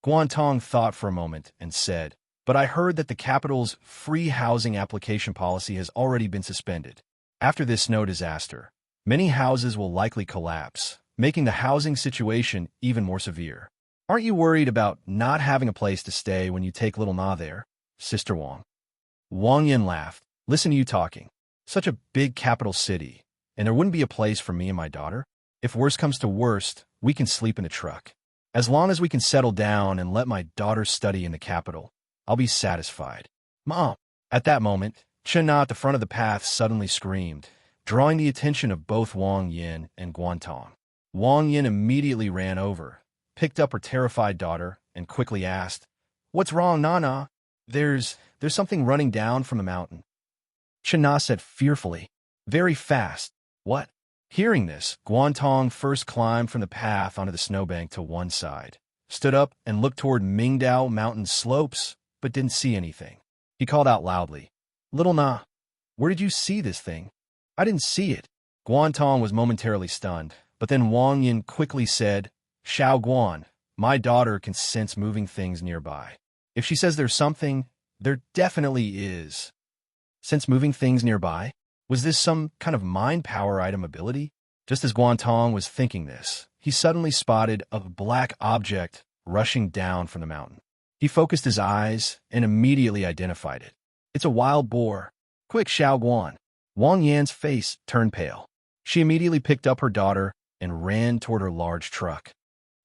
Guan Tong thought for a moment and said, but I heard that the capital's free housing application policy has already been suspended. After this snow disaster, many houses will likely collapse, making the housing situation even more severe. Aren't you worried about not having a place to stay when you take little Na there, Sister Wang? Wang Yin laughed. Listen to you talking. Such a big capital city, and there wouldn't be a place for me and my daughter? If worst comes to worst, we can sleep in the truck. As long as we can settle down and let my daughter study in the capital, I'll be satisfied. Mom! At that moment, Chen Na at the front of the path suddenly screamed, drawing the attention of both Wang Yin and Guan Tong. Wang Yin immediately ran over, picked up her terrified daughter, and quickly asked, What's wrong, Nana? There's something running down from the mountain. Chen Na said fearfully, very fast. What? Hearing this, Guan Tong first climbed from the path onto the snowbank to one side, stood up and looked toward Mingdao mountain slopes, but didn't see anything. He called out loudly, Little Na, where did you see this thing? I didn't see it. Guan Tong was momentarily stunned, but then Wang Yin quickly said, Xiao Guan, my daughter can sense moving things nearby. If she says there's something, there definitely is. Sense moving things nearby? Was this some kind of mind power item ability? Just as Guan Tong was thinking this, he suddenly spotted a black object rushing down from the mountain. He focused his eyes and immediately identified it. It's a wild boar. Quick, Xiao Guan. Wang Yan's face turned pale. She immediately picked up her daughter and ran toward her large truck.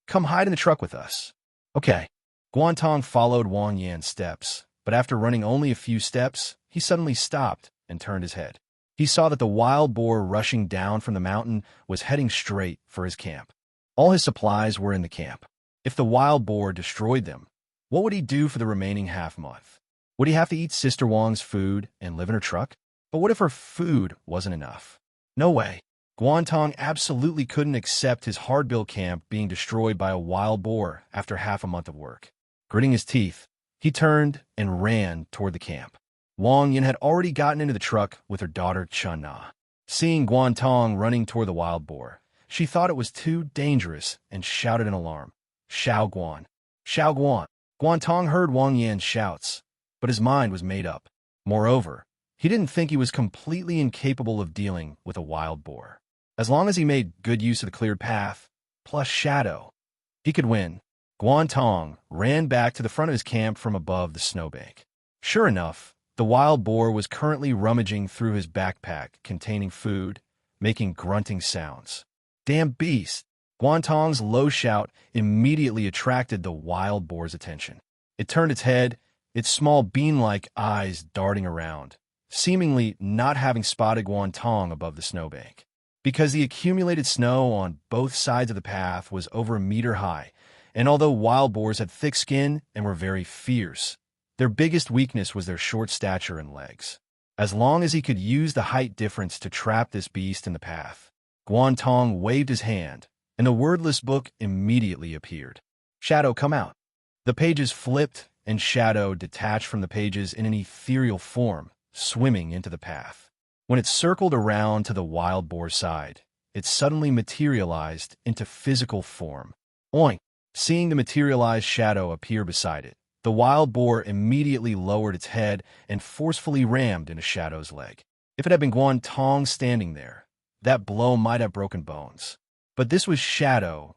Come hide in the truck with us. Okay. Guan Tong followed Wang Yan's steps, but after running only a few steps, he suddenly stopped and turned his head. He saw that the wild boar rushing down from the mountain was heading straight for his camp. All his supplies were in the camp. If the wild boar destroyed them, what would he do for the remaining half-month? Would he have to eat Sister Wang's food and live in her truck? But what if her food wasn't enough? No way. Guan Tong absolutely couldn't accept his hard-built camp being destroyed by a wild boar after half a month of work. Gritting his teeth, he turned and ran toward the camp. Wang Yin had already gotten into the truck with her daughter Chen Na. Seeing Guan Tong running toward the wild boar, she thought it was too dangerous and shouted in alarm, Xiao Guan! Xiao Guan! Guan Tong heard Wang Yan's shouts, but his mind was made up. Moreover, he didn't think he was completely incapable of dealing with a wild boar. As long as he made good use of the cleared path, plus shadow, he could win. Guan Tong ran back to the front of his camp from above the snowbank. Sure enough, the wild boar was currently rummaging through his backpack containing food, making grunting sounds. Damn beast! Guan Tong's low shout immediately attracted the wild boar's attention. It turned its head, its small bean-like eyes darting around, seemingly not having spotted Guan Tong above the snowbank. Because the accumulated snow on both sides of the path was over a meter high, and although wild boars had thick skin and were very fierce, their biggest weakness was their short stature and legs. As long as he could use the height difference to trap this beast in the path, Guan Tong waved his hand, and the wordless book immediately appeared. Shadow, come out. The pages flipped, and Shadow detached from the pages in an ethereal form, swimming into the path. When it circled around to the wild boar's side, it suddenly materialized into physical form. Oink! Seeing the materialized Shadow appear beside it, the wild boar immediately lowered its head and forcefully rammed into Shadow's leg. If it had been Guan Tong standing there, that blow might have broken bones. But this was Shadow,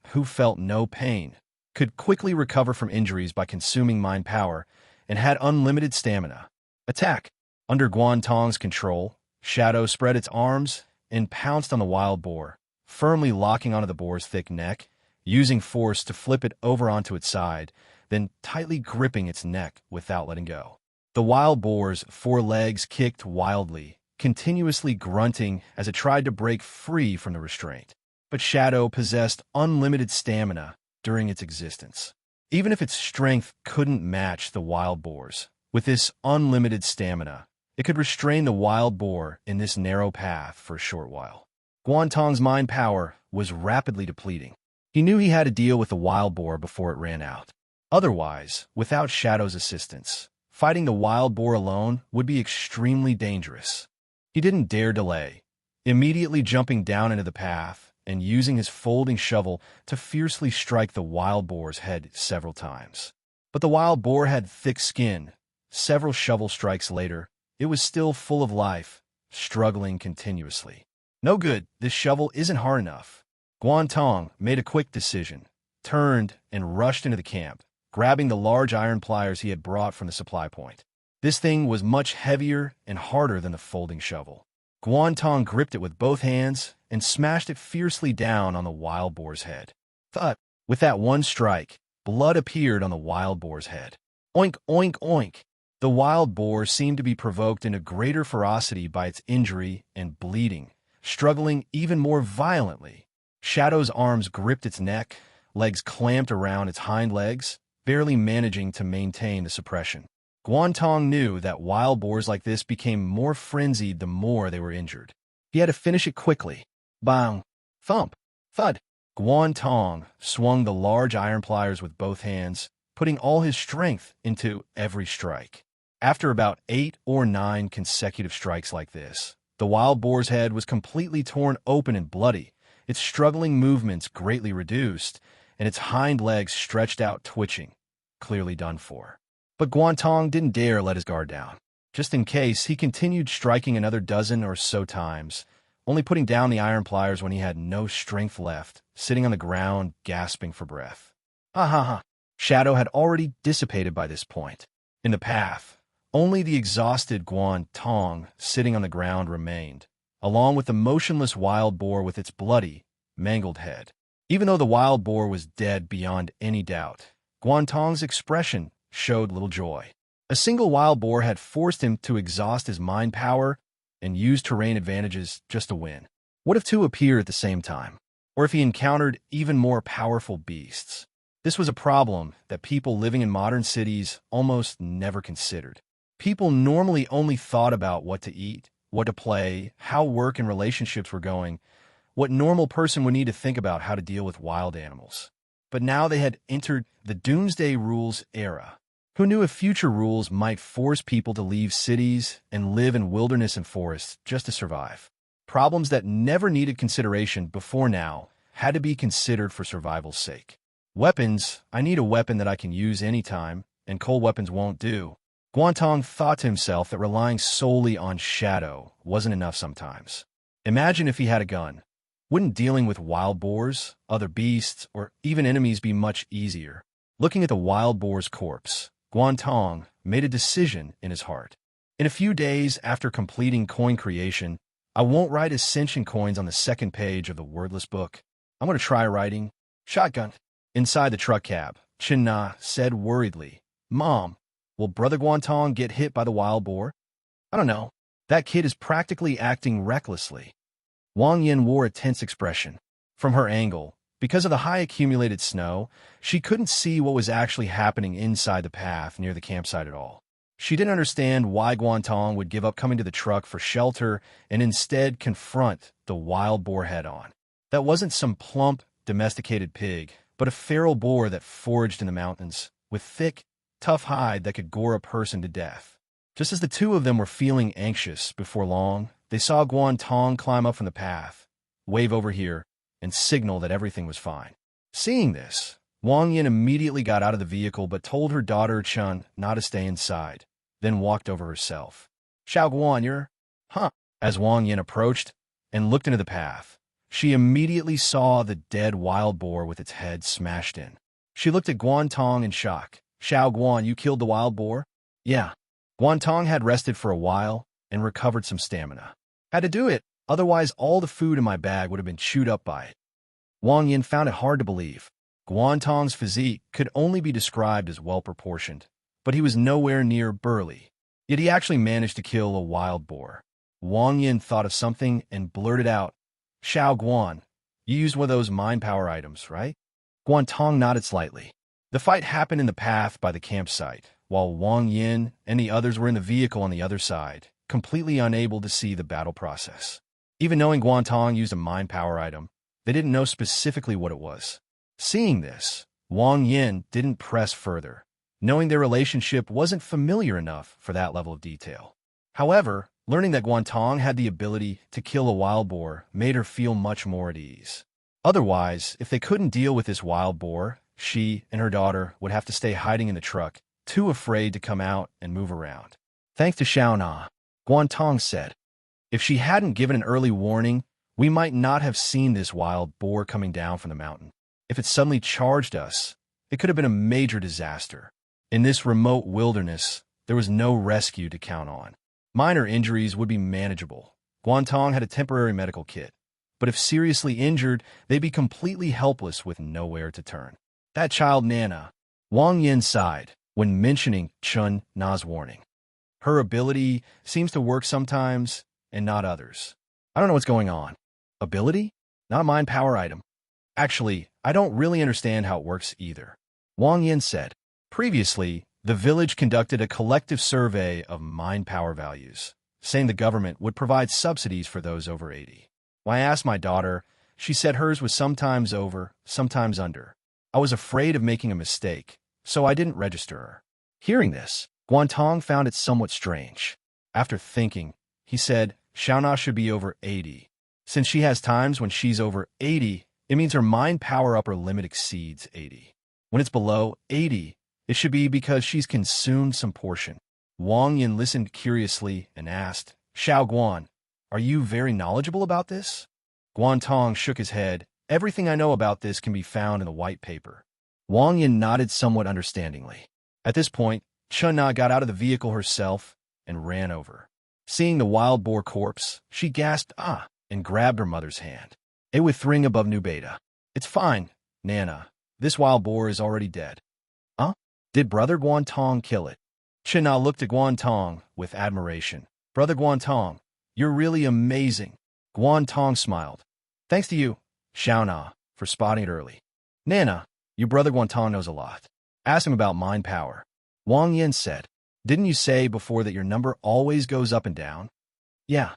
who felt no pain, could quickly recover from injuries by consuming mind power, and had unlimited stamina. Attack! Under Guan Tong's control, Shadow spread its arms and pounced on the wild boar, firmly locking onto the boar's thick neck, using force to flip it over onto its side, then tightly gripping its neck without letting go. The wild boar's four legs kicked wildly, continuously grunting as it tried to break free from the restraint. But Shadow possessed unlimited stamina during its existence. Even if its strength couldn't match the wild boar's, with this unlimited stamina, it could restrain the wild boar in this narrow path for a short while. Guan Tong's mind power was rapidly depleting. He knew he had to deal with the wild boar before it ran out. Otherwise, without Shadow's assistance, fighting the wild boar alone would be extremely dangerous. He didn't dare delay, immediately jumping down into the path and using his folding shovel to fiercely strike the wild boar's head several times. But the wild boar had thick skin. Several shovel strikes later, it was still full of life, struggling continuously. No good, this shovel isn't hard enough. Guan Tong made a quick decision, turned and rushed into the camp, grabbing the large iron pliers he had brought from the supply point. This thing was much heavier and harder than the folding shovel. Guan Tong gripped it with both hands and smashed it fiercely down on the wild boar's head. Thud! With that one strike, blood appeared on the wild boar's head. Oink, oink, oink! The wild boar seemed to be provoked into greater ferocity by its injury and bleeding, struggling even more violently. Shadow's arms gripped its neck, legs clamped around its hind legs, barely managing to maintain the suppression. Guan Tong knew that wild boars like this became more frenzied the more they were injured. He had to finish it quickly. Bang! Thump! Thud! Guan Tong swung the large iron pliers with both hands, putting all his strength into every strike. After about 8 or 9 consecutive strikes like this, the wild boar's head was completely torn open and bloody, its struggling movements greatly reduced, and its hind legs stretched out twitching, clearly done for. But Guan Tong didn't dare let his guard down. Just in case, he continued striking another dozen or so times, only putting down the iron pliers when he had no strength left, sitting on the ground, gasping for breath. Ha ha ha! Shadow had already dissipated by this point. In the path, only the exhausted Guan Tong sitting on the ground remained, along with the motionless wild boar with its bloody, mangled head. Even though the wild boar was dead beyond any doubt, Guan Tong's expression showed little joy. A single wild boar had forced him to exhaust his mind power and use terrain advantages just to win. What if two appeared at the same time? Or if he encountered even more powerful beasts? This was a problem that people living in modern cities almost never considered. People normally only thought about what to eat, what to play, how work and relationships were going, what normal person would need to think about how to deal with wild animals. But now they had entered the Doomsday Rules era. Who knew if future rules might force people to leave cities and live in wilderness and forests just to survive? Problems that never needed consideration before now had to be considered for survival's sake. Weapons, I need a weapon that I can use anytime, and cold weapons won't do. Guan Tong thought to himself that relying solely on Shadow wasn't enough sometimes. Imagine if he had a gun. Wouldn't dealing with wild boars, other beasts, or even enemies be much easier? Looking at the wild boar's corpse, Guan Tong made a decision in his heart. In a few days after completing coin creation, I won't write ascension coins on the second page of the wordless book. I'm going to try writing shotgun. Inside the truck cab, Chin Na said worriedly, "Mom, will Brother Guan Tong get hit by the wild boar?" "I don't know. That kid is practically acting recklessly." Wang Yin wore a tense expression. From her angle, because of the high accumulated snow, she couldn't see what was actually happening inside the path near the campsite at all. She didn't understand why Guan Tong would give up coming to the truck for shelter and instead confront the wild boar head-on. That wasn't some plump, domesticated pig, but a feral boar that foraged in the mountains, with thick, tough hide that could gore a person to death. Just as the two of them were feeling anxious before long, they saw Guan Tong climb up from the path, wave over here, and signal that everything was fine. Seeing this, Wang Yin immediately got out of the vehicle but told her daughter Chun not to stay inside, then walked over herself. "Xiao Guan, you're... Huh?" As Wang Yin approached and looked into the path, she immediately saw the dead wild boar with its head smashed in. She looked at Guan Tong in shock. "Xiao Guan, you killed the wild boar?" "Yeah." Guan Tong had rested for a while and recovered some stamina. "Had to do it, otherwise all the food in my bag would have been chewed up by it." Wang Yin found it hard to believe. Guan Tong's physique could only be described as well-proportioned, but he was nowhere near burly. Yet he actually managed to kill a wild boar. Wang Yin thought of something and blurted out, "Xiao Guan, you used one of those mind power items, right?" Guan Tong nodded slightly. The fight happened in the path by the campsite, while Wang Yin and the others were in the vehicle on the other side, completely unable to see the battle process. Even knowing Guan Tong used a mind power item, they didn't know specifically what it was. Seeing this, Wang Yin didn't press further, knowing their relationship wasn't familiar enough for that level of detail. However, learning that Guan Tong had the ability to kill a wild boar made her feel much more at ease. Otherwise, if they couldn't deal with this wild boar, she and her daughter would have to stay hiding in the truck, too afraid to come out and move around. Thanks to Xiao Na, Guan Tong said, if she hadn't given an early warning, we might not have seen this wild boar coming down from the mountain. If it suddenly charged us, it could have been a major disaster. In this remote wilderness, there was no rescue to count on. Minor injuries would be manageable. Guan Tong had a temporary medical kit, but if seriously injured, they'd be completely helpless with nowhere to turn. That child Nana, Wang Yin sighed when mentioning Chun Na's warning. Her ability seems to work sometimes and not others. I don't know what's going on. Ability? Not a mind power item. Actually, I don't really understand how it works either. Wang Yin said. Previously, the village conducted a collective survey of mind power values, saying the government would provide subsidies for those over 80. When I asked my daughter, she said hers was sometimes over, sometimes under. I was afraid of making a mistake, so I didn't register her. Hearing this, Guan Tong found it somewhat strange. After thinking, he said, Xiaona should be over 80. Since she has times when she's over 80, it means her mind power upper limit exceeds 80. When it's below 80, it should be because she's consumed some portion. Wang Yin listened curiously and asked, Xiao Guan, are you very knowledgeable about this? Guan Tong shook his head. Everything I know about this can be found in the white paper. Wang Yin nodded somewhat understandingly. At this point, Chun Na got out of the vehicle herself and ran over. Seeing the wild boar corpse, she gasped, ah, and grabbed her mother's hand. It would ring above New Beta. It's fine, Nana. This wild boar is already dead. Huh? Did Brother Guan Tong kill it? Chun Na looked at Guan Tong with admiration. Brother Guan Tong, you're really amazing. Guan Tong smiled. Thanks to you, Xiao Na, for spotting it early. Nana, your brother Guan Tong knows a lot. Ask him about mind power. Wang Yin said, didn't you say before that your number always goes up and down? Yeah.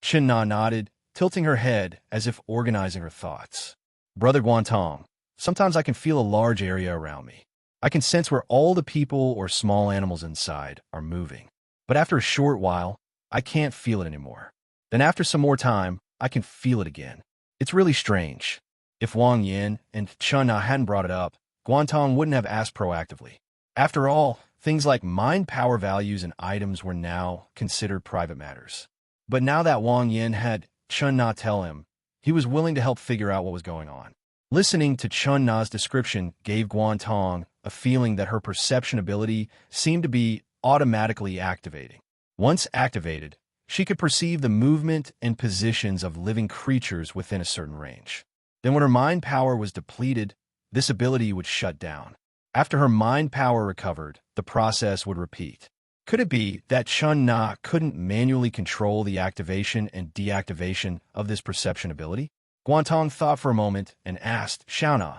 Chun Na nodded, tilting her head as if organizing her thoughts. Brother Guan Tong, sometimes I can feel a large area around me. I can sense where all the people or small animals inside are moving. But after a short while, I can't feel it anymore. Then after some more time, I can feel it again. It's really strange. If Wang Yin and Chun Na hadn't brought it up, Guan Tong wouldn't have asked proactively. After all, things like mind power values and items were now considered private matters. But now that Wang Yin had Chun Na tell him, he was willing to help figure out what was going on. Listening to Chun Na's description gave Guan Tong a feeling that her perception ability seemed to be automatically activating. Once activated, she could perceive the movement and positions of living creatures within a certain range. Then when her mind power was depleted, this ability would shut down. After her mind power recovered, the process would repeat. Could it be that Chun Na couldn't manually control the activation and deactivation of this perception ability? Guan Tong thought for a moment and asked, Xiao Na,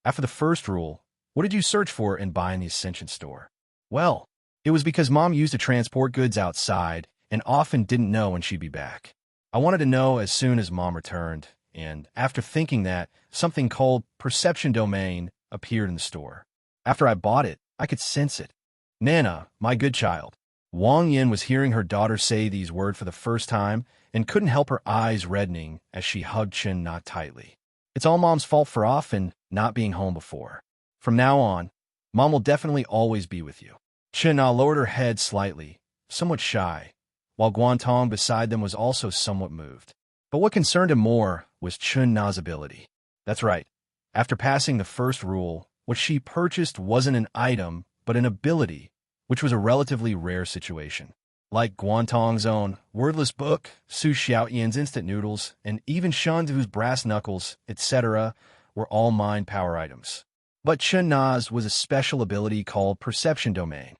after the first rule, what did you search for and buy in the Ascension store? Well, it was because Mom used to transport goods outside and often didn't know when she'd be back. I wanted to know as soon as Mom returned, and after thinking that, something called Perception Domain appeared in the store. After I bought it, I could sense it. Nana, my good child. Wang Yin was hearing her daughter say these words for the first time and couldn't help her eyes reddening as she hugged Chun Na tightly. It's all Mom's fault for often not being home before. From now on, Mom will definitely always be with you. Chun Na lowered her head slightly, somewhat shy, while Guan Tong beside them was also somewhat moved. But what concerned him more was Chun Na's ability. That's right. After passing the first rule, what she purchased wasn't an item, but an ability, which was a relatively rare situation. Like Guan Tong's own wordless book, Su Xiaoyan's instant noodles, and even Shandu's brass knuckles, etc., were all mind power items. But Chun Na's was a special ability called Perception Domain.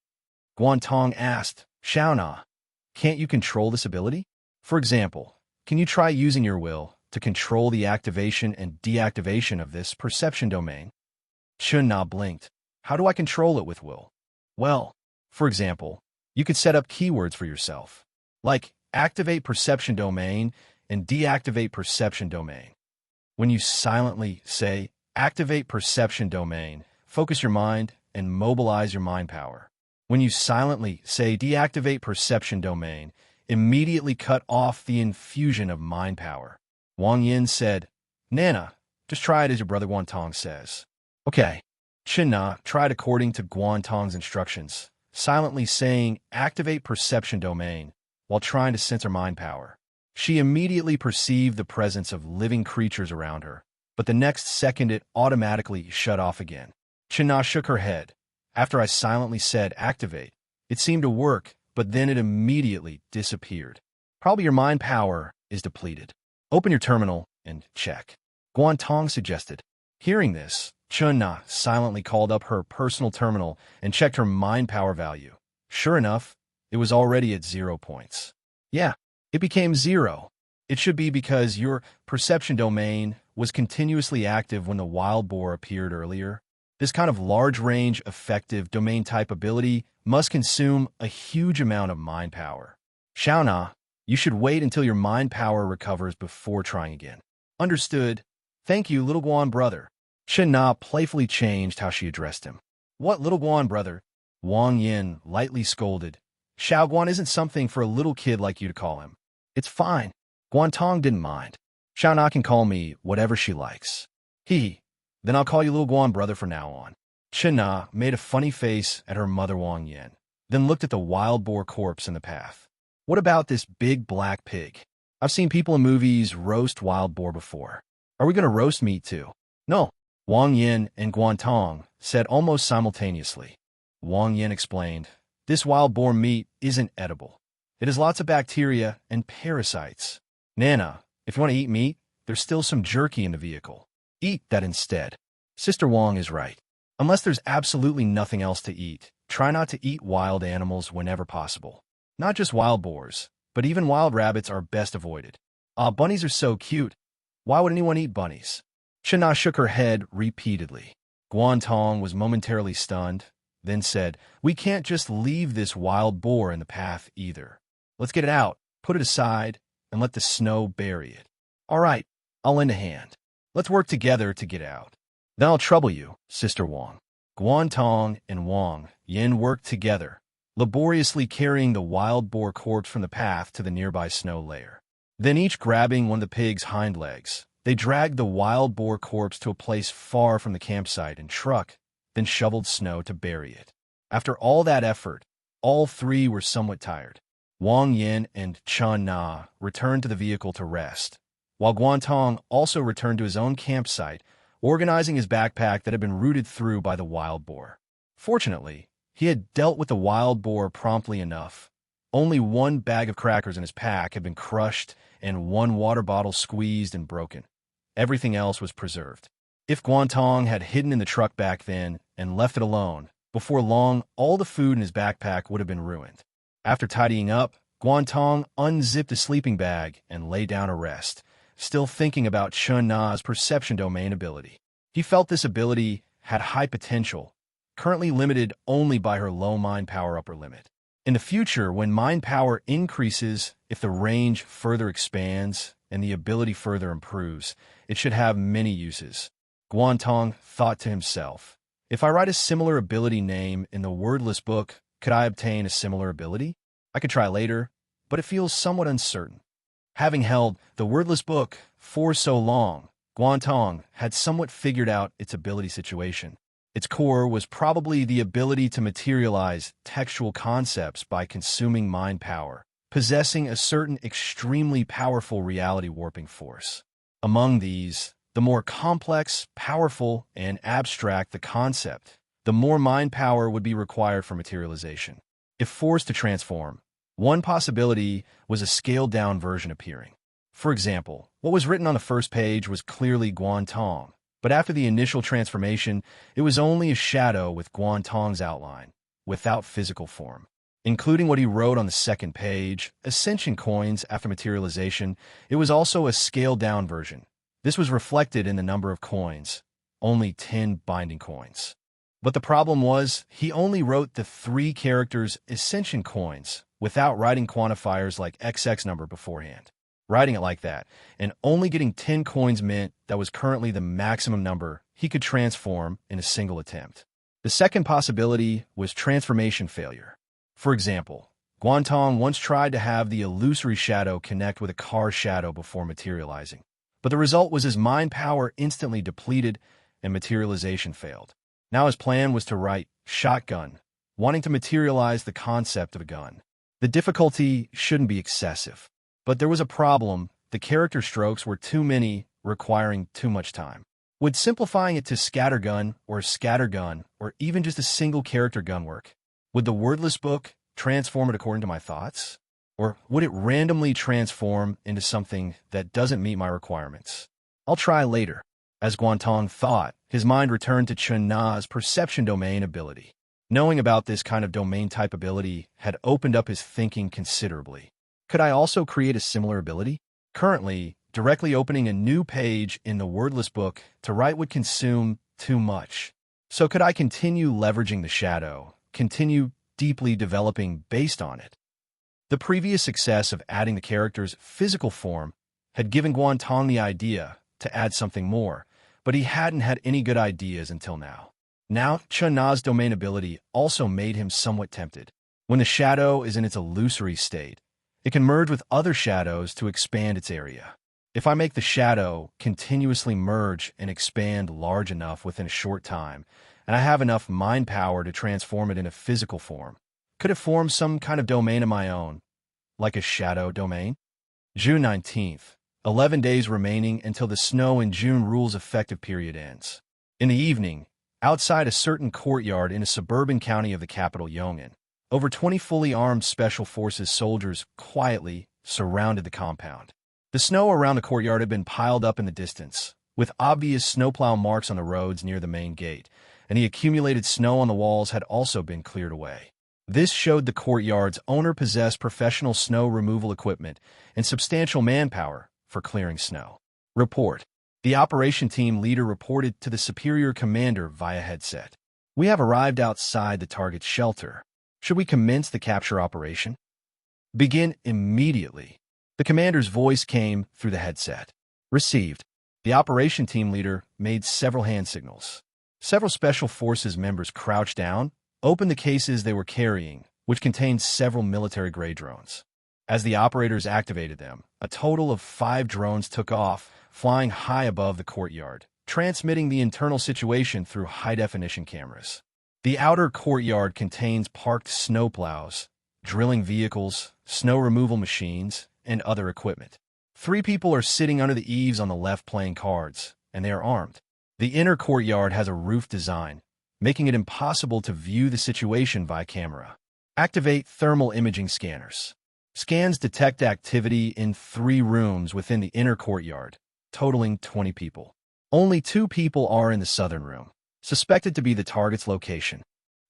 Guan Tong asked, Xiao Na, can't you control this ability? For example, can you try using your will to control the activation and deactivation of this perception domain? Chun Na blinked. How do I control it with will? Well, for example, you could set up keywords for yourself, like activate perception domain and deactivate perception domain. When you silently say activate perception domain, focus your mind, and mobilize your mind power. When you silently say deactivate perception domain, immediately cut off the infusion of mind power. Wang Yin said, Nana, just try it as your brother Guan Tong says. Okay. Chen Na tried according to Guan Tong's instructions, silently saying activate perception domain while trying to sense her mind power. She immediately perceived the presence of living creatures around her, but the next second it automatically shut off again. Chen Na shook her head. After I silently said activate, it seemed to work, but then it immediately disappeared. Probably your mind power is depleted. Open your terminal and check. Guan Tong suggested. Hearing this, Chen Na silently called up her personal terminal and checked her mind power value. Sure enough, it was already at 0 points. Yeah, it became 0. It should be because your perception domain was continuously active when the wild boar appeared earlier. This kind of large-range, effective domain-type ability must consume a huge amount of mind power. Xiaona, you should wait until your mind power recovers before trying again. Understood. Thank you, little Guan brother. Chen Na playfully changed how she addressed him. What little Guan brother? Wang Yin lightly scolded. Xiao Guan isn't something for a little kid like you to call him. It's fine. Guan Tong didn't mind. Xiaona can call me whatever she likes. Then I'll call you little Guan brother from now on. Chen Na made a funny face at her mother Wang Yin, then looked at the wild boar corpse in the path. What about this big black pig? I've seen people in movies roast wild boar before. Are we going to roast meat too? No. Wang Yin and Guan Tong said almost simultaneously. Wang Yin explained, this wild boar meat isn't edible. It has lots of bacteria and parasites. Nana, if you want to eat meat, there's still some jerky in the vehicle. Eat that instead. Sister Wang is right. Unless there's absolutely nothing else to eat, try not to eat wild animals whenever possible. Not just wild boars, but even wild rabbits are best avoided. Bunnies are so cute. Why would anyone eat bunnies? Chen Na shook her head repeatedly. Guan Tong was momentarily stunned, then said, we can't just leave this wild boar in the path either. Let's get it out, put it aside, and let the snow bury it. All right, I'll lend a hand. Let's work together to get out. Then I'll trouble you, Sister Wang. Guan Tong and Wang Yin worked together, laboriously carrying the wild boar corpse from the path to the nearby snow layer. Then each grabbing one of the pig's hind legs, they dragged the wild boar corpse to a place far from the campsite and truck, then shoveled snow to bury it. After all that effort, all three were somewhat tired. Wang Yin and Chen Na returned to the vehicle to rest, while Guan Tong also returned to his own campsite, organizing his backpack that had been rooted through by the wild boar. Fortunately, he had dealt with the wild boar promptly enough. Only one bag of crackers in his pack had been crushed and one water bottle squeezed and broken. Everything else was preserved. If Guan Tong had hidden in the truck back then and left it alone, before long all the food in his backpack would have been ruined. After tidying up, Guan Tong unzipped a sleeping bag and lay down to rest, still thinking about Chen Na's perception domain ability. He felt this ability had high potential, currently limited only by her low mind power upper limit. In the future, when mind power increases, if the range further expands and the ability further improves, it should have many uses. Guan Tong thought to himself, if I write a similar ability name in the wordless book, could I obtain a similar ability? I could try later, but it feels somewhat uncertain. Having held the wordless book for so long, Guan Tong had somewhat figured out its ability situation. Its core was probably the ability to materialize textual concepts by consuming mind power, possessing a certain extremely powerful reality warping force. Among these, the more complex, powerful, and abstract the concept, the more mind power would be required for materialization. If forced to transform, one possibility was a scaled-down version appearing. For example, what was written on the first page was clearly Guan Tong, but after the initial transformation, it was only a shadow with Guan Tong's outline, without physical form. Including what he wrote on the second page, ascension coins after materialization, it was also a scaled-down version. This was reflected in the number of coins, only 10 binding coins. But the problem was, he only wrote the 3 characters ascension coins without writing quantifiers like XX number beforehand. writing it like that, and only getting 10 coins meant that was currently the maximum number he could transform in a single attempt. The second possibility was transformation failure. For example, Guan Tong once tried to have the illusory shadow connect with a car shadow before materializing, but the result was his mind power instantly depleted and materialization failed. Now his plan was to write shotgun, wanting to materialize the concept of a gun. The difficulty shouldn't be excessive, but there was a problem. The character strokes were too many, requiring too much time. Would simplifying it to scattergun, or even just a single character gun work? Would the wordless book transform it according to my thoughts? Or would it randomly transform into something that doesn't meet my requirements? I'll try later. As Guan Tong thought, his mind returned to Chen Na's perception domain ability. Knowing about this kind of domain type ability had opened up his thinking considerably. Could I also create a similar ability? Currently, directly opening a new page in the wordless book to write would consume too much. So could I continue leveraging the shadow, continue deeply developing based on it? The previous success of adding the character's physical form had given Guan Tong the idea to add something more, but he hadn't had any good ideas until now. Now, Chen Na's domain ability also made him somewhat tempted. When the shadow is in its illusory state, it can merge with other shadows to expand its area. If I make the shadow continuously merge and expand large enough within a short time, and I have enough mind power to transform it in a physical form, could it form some kind of domain of my own, like a shadow domain? June 19th, 11 days remaining until the Snow in June Rules effective period ends. In the evening, outside a certain courtyard in a suburban county of the capital Yong'an, over 20 fully armed Special Forces soldiers quietly surrounded the compound. The snow around the courtyard had been piled up in the distance, with obvious snowplow marks on the roads near the main gate, and the accumulated snow on the walls had also been cleared away. This showed the courtyard's owner possessed professional snow removal equipment and substantial manpower for clearing snow. Report. The operation team leader reported to the superior commander via headset. We have arrived outside the target's shelter. Should we commence the capture operation? Begin immediately. The commander's voice came through the headset. Received. The operation team leader made several hand signals. Several Special Forces members crouched down, opened the cases they were carrying, which contained several military-grade drones. As the operators activated them, a total of 5 drones took off, flying high above the courtyard, transmitting the internal situation through high-definition cameras. The outer courtyard contains parked snowplows, drilling vehicles, snow removal machines, and other equipment. 3 people are sitting under the eaves on the left playing cards, and they are armed. The inner courtyard has a roof design, making it impossible to view the situation via camera. Activate thermal imaging scanners. Scans detect activity in 3 rooms within the inner courtyard, totaling 20 people. Only 2 people are in the southern room, suspected to be the target's location.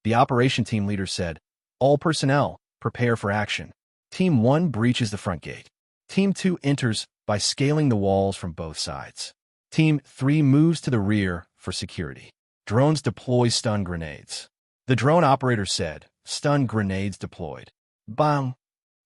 The operation team leader said, "All personnel, prepare for action. Team 1 breaches the front gate. Team 2 enters by scaling the walls from both sides. Team 3 moves to the rear for security. Drones deploy stun grenades." The drone operator said, "Stun grenades deployed." Bang!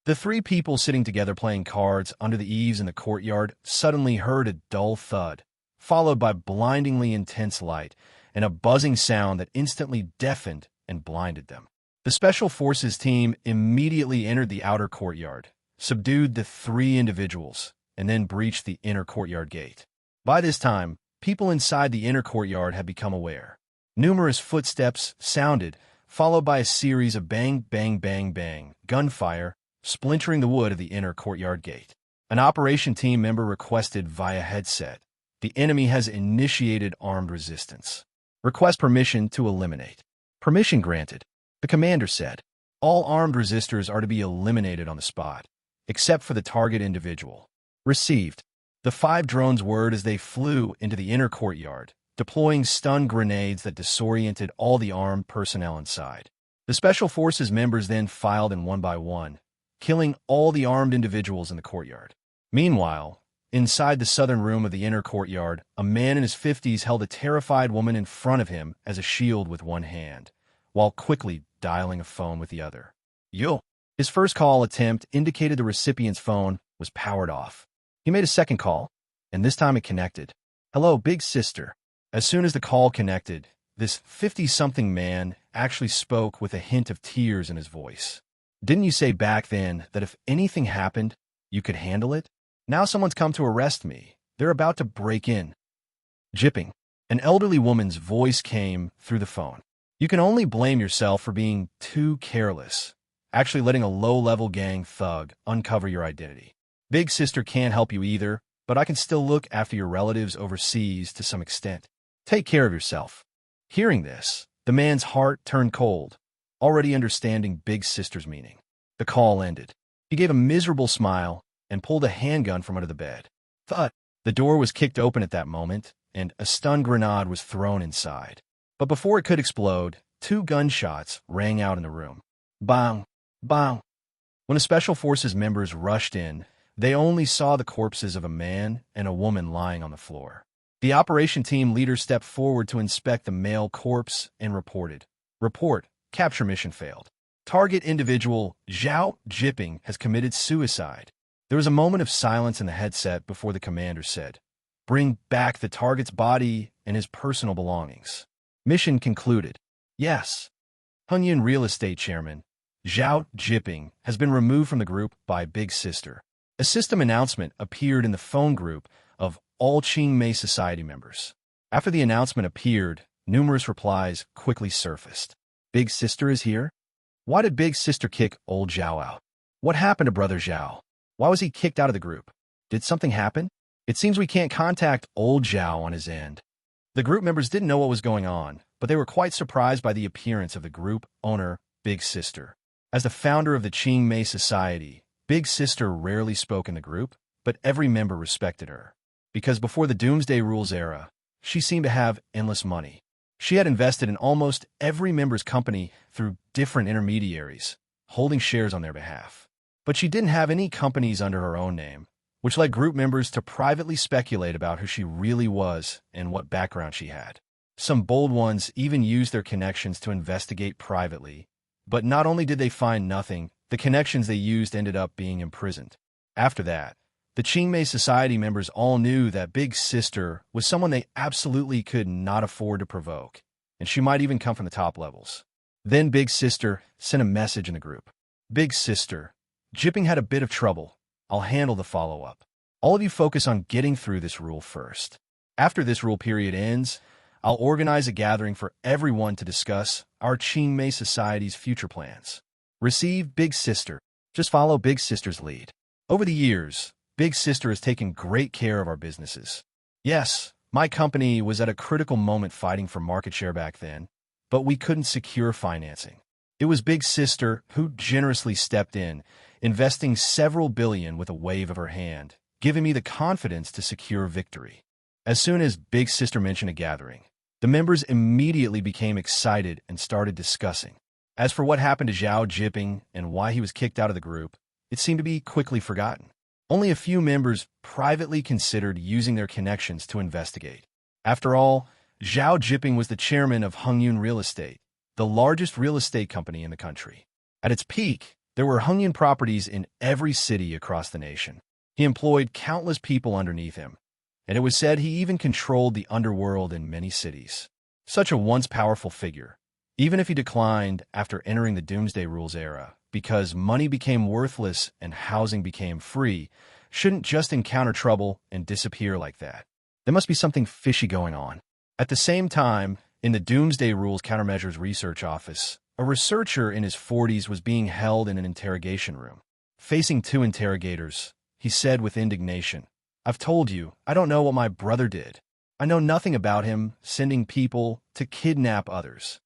The 3 people sitting together playing cards under the eaves in the courtyard suddenly heard a dull thud, followed by blindingly intense light and a buzzing sound that instantly deafened and blinded them. The Special Forces team immediately entered the outer courtyard, subdued the 3 individuals, and then breached the inner courtyard gate. By this time, people inside the inner courtyard had become aware. Numerous footsteps sounded, followed by a series of bang, bang, bang, bang, gunfire, splintering the wood of the inner courtyard gate. An operation team member requested via headset, "The enemy has initiated armed resistance. Request permission to eliminate." Permission granted. The commander said, "All armed resistors are to be eliminated on the spot, except for the target individual." Received. The 5 drones whirred as they flew into the inner courtyard, deploying stun grenades that disoriented all the armed personnel inside. The Special Forces members then filed in one by one, killing all the armed individuals in the courtyard. Meanwhile, inside the southern room of the inner courtyard, a man in his 50s held a terrified woman in front of him as a shield with one hand, while quickly dialing a phone with the other. Yo! His first call attempt indicated the recipient's phone was powered off. He made a second call, and this time it connected. "Hello, big sister." As soon as the call connected, this 50-something man actually spoke with a hint of tears in his voice. "Didn't you say back then that if anything happened, you could handle it? Now someone's come to arrest me. They're about to break in." Jipping. An elderly woman's voice came through the phone. "You can only blame yourself for being too careless, actually letting a low-level gang thug uncover your identity. Big sister can't help you either, but I can still look after your relatives overseas to some extent. Take care of yourself." Hearing this, the man's heart turned cold, already understanding Big Sister's meaning. The call ended. He gave a miserable smile and pulled a handgun from under the bed. Thud! The door was kicked open at that moment, and a stun grenade was thrown inside. But before it could explode, 2 gunshots rang out in the room. Bang! Bang! When the Special Forces members rushed in, they only saw the corpses of a man and a woman lying on the floor. The operation team leader stepped forward to inspect the male corpse and reported. "Report, capture mission failed. Target individual Zhao Jipping has committed suicide." There was a moment of silence in the headset before the commander said, "Bring back the target's body and his personal belongings." Mission concluded. Yes. Hungyun Real Estate Chairman Zhao Jipping has been removed from the group by Big Sister. A system announcement appeared in the phone group of all Qingmei Society members. After the announcement appeared, numerous replies quickly surfaced. "Big Sister is here? Why did Big Sister kick old Zhao out? What happened to Brother Zhao? Why was he kicked out of the group? Did something happen? It seems we can't contact old Zhao on his end." The group members didn't know what was going on, but they were quite surprised by the appearance of the group owner, Big Sister. As the founder of the Qingmei Society, Big Sister rarely spoke in the group, but every member respected her. Because before the Doomsday Rules era, she seemed to have endless money. She had invested in almost every member's company through different intermediaries, holding shares on their behalf. But she didn't have any companies under her own name, which led group members to privately speculate about who she really was and what background she had. Some bold ones even used their connections to investigate privately, but not only did they find nothing, the connections they used ended up being imprisoned. After that, the Qingmei Society members all knew that Big Sister was someone they absolutely could not afford to provoke, and she might even come from the top levels. Then Big Sister sent a message in the group. "Big Sister, Jipping had a bit of trouble. I'll handle the follow-up. All of you focus on getting through this rule first. After this rule period ends, I'll organize a gathering for everyone to discuss our Qingmei Society's future plans. Receive, Big Sister. Just follow Big Sister's lead." Over the years, Big Sister has taken great care of our businesses. Yes, my company was at a critical moment fighting for market share back then, but we couldn't secure financing. It was Big Sister who generously stepped in, investing several billion with a wave of her hand, giving me the confidence to secure victory. As soon as Big Sister mentioned a gathering, the members immediately became excited and started discussing. As for what happened to Zhao Jipping and why he was kicked out of the group, it seemed to be quickly forgotten. Only a few members privately considered using their connections to investigate. After all, Zhao Jipping was the chairman of Hungyun Real Estate, the largest real estate company in the country. At its peak, there were Hungyun properties in every city across the nation. He employed countless people underneath him, and it was said he even controlled the underworld in many cities. Such a once powerful figure, even if he declined after entering the Doomsday Rules era, because money became worthless and housing became free, shouldn't just encounter trouble and disappear like that. There must be something fishy going on. At the same time, in the Doomsday Rules Countermeasures Research Office, a researcher in his 40s was being held in an interrogation room. Facing 2 interrogators, he said with indignation, "I've told you, I don't know what my brother did. I know nothing about him sending people to kidnap others."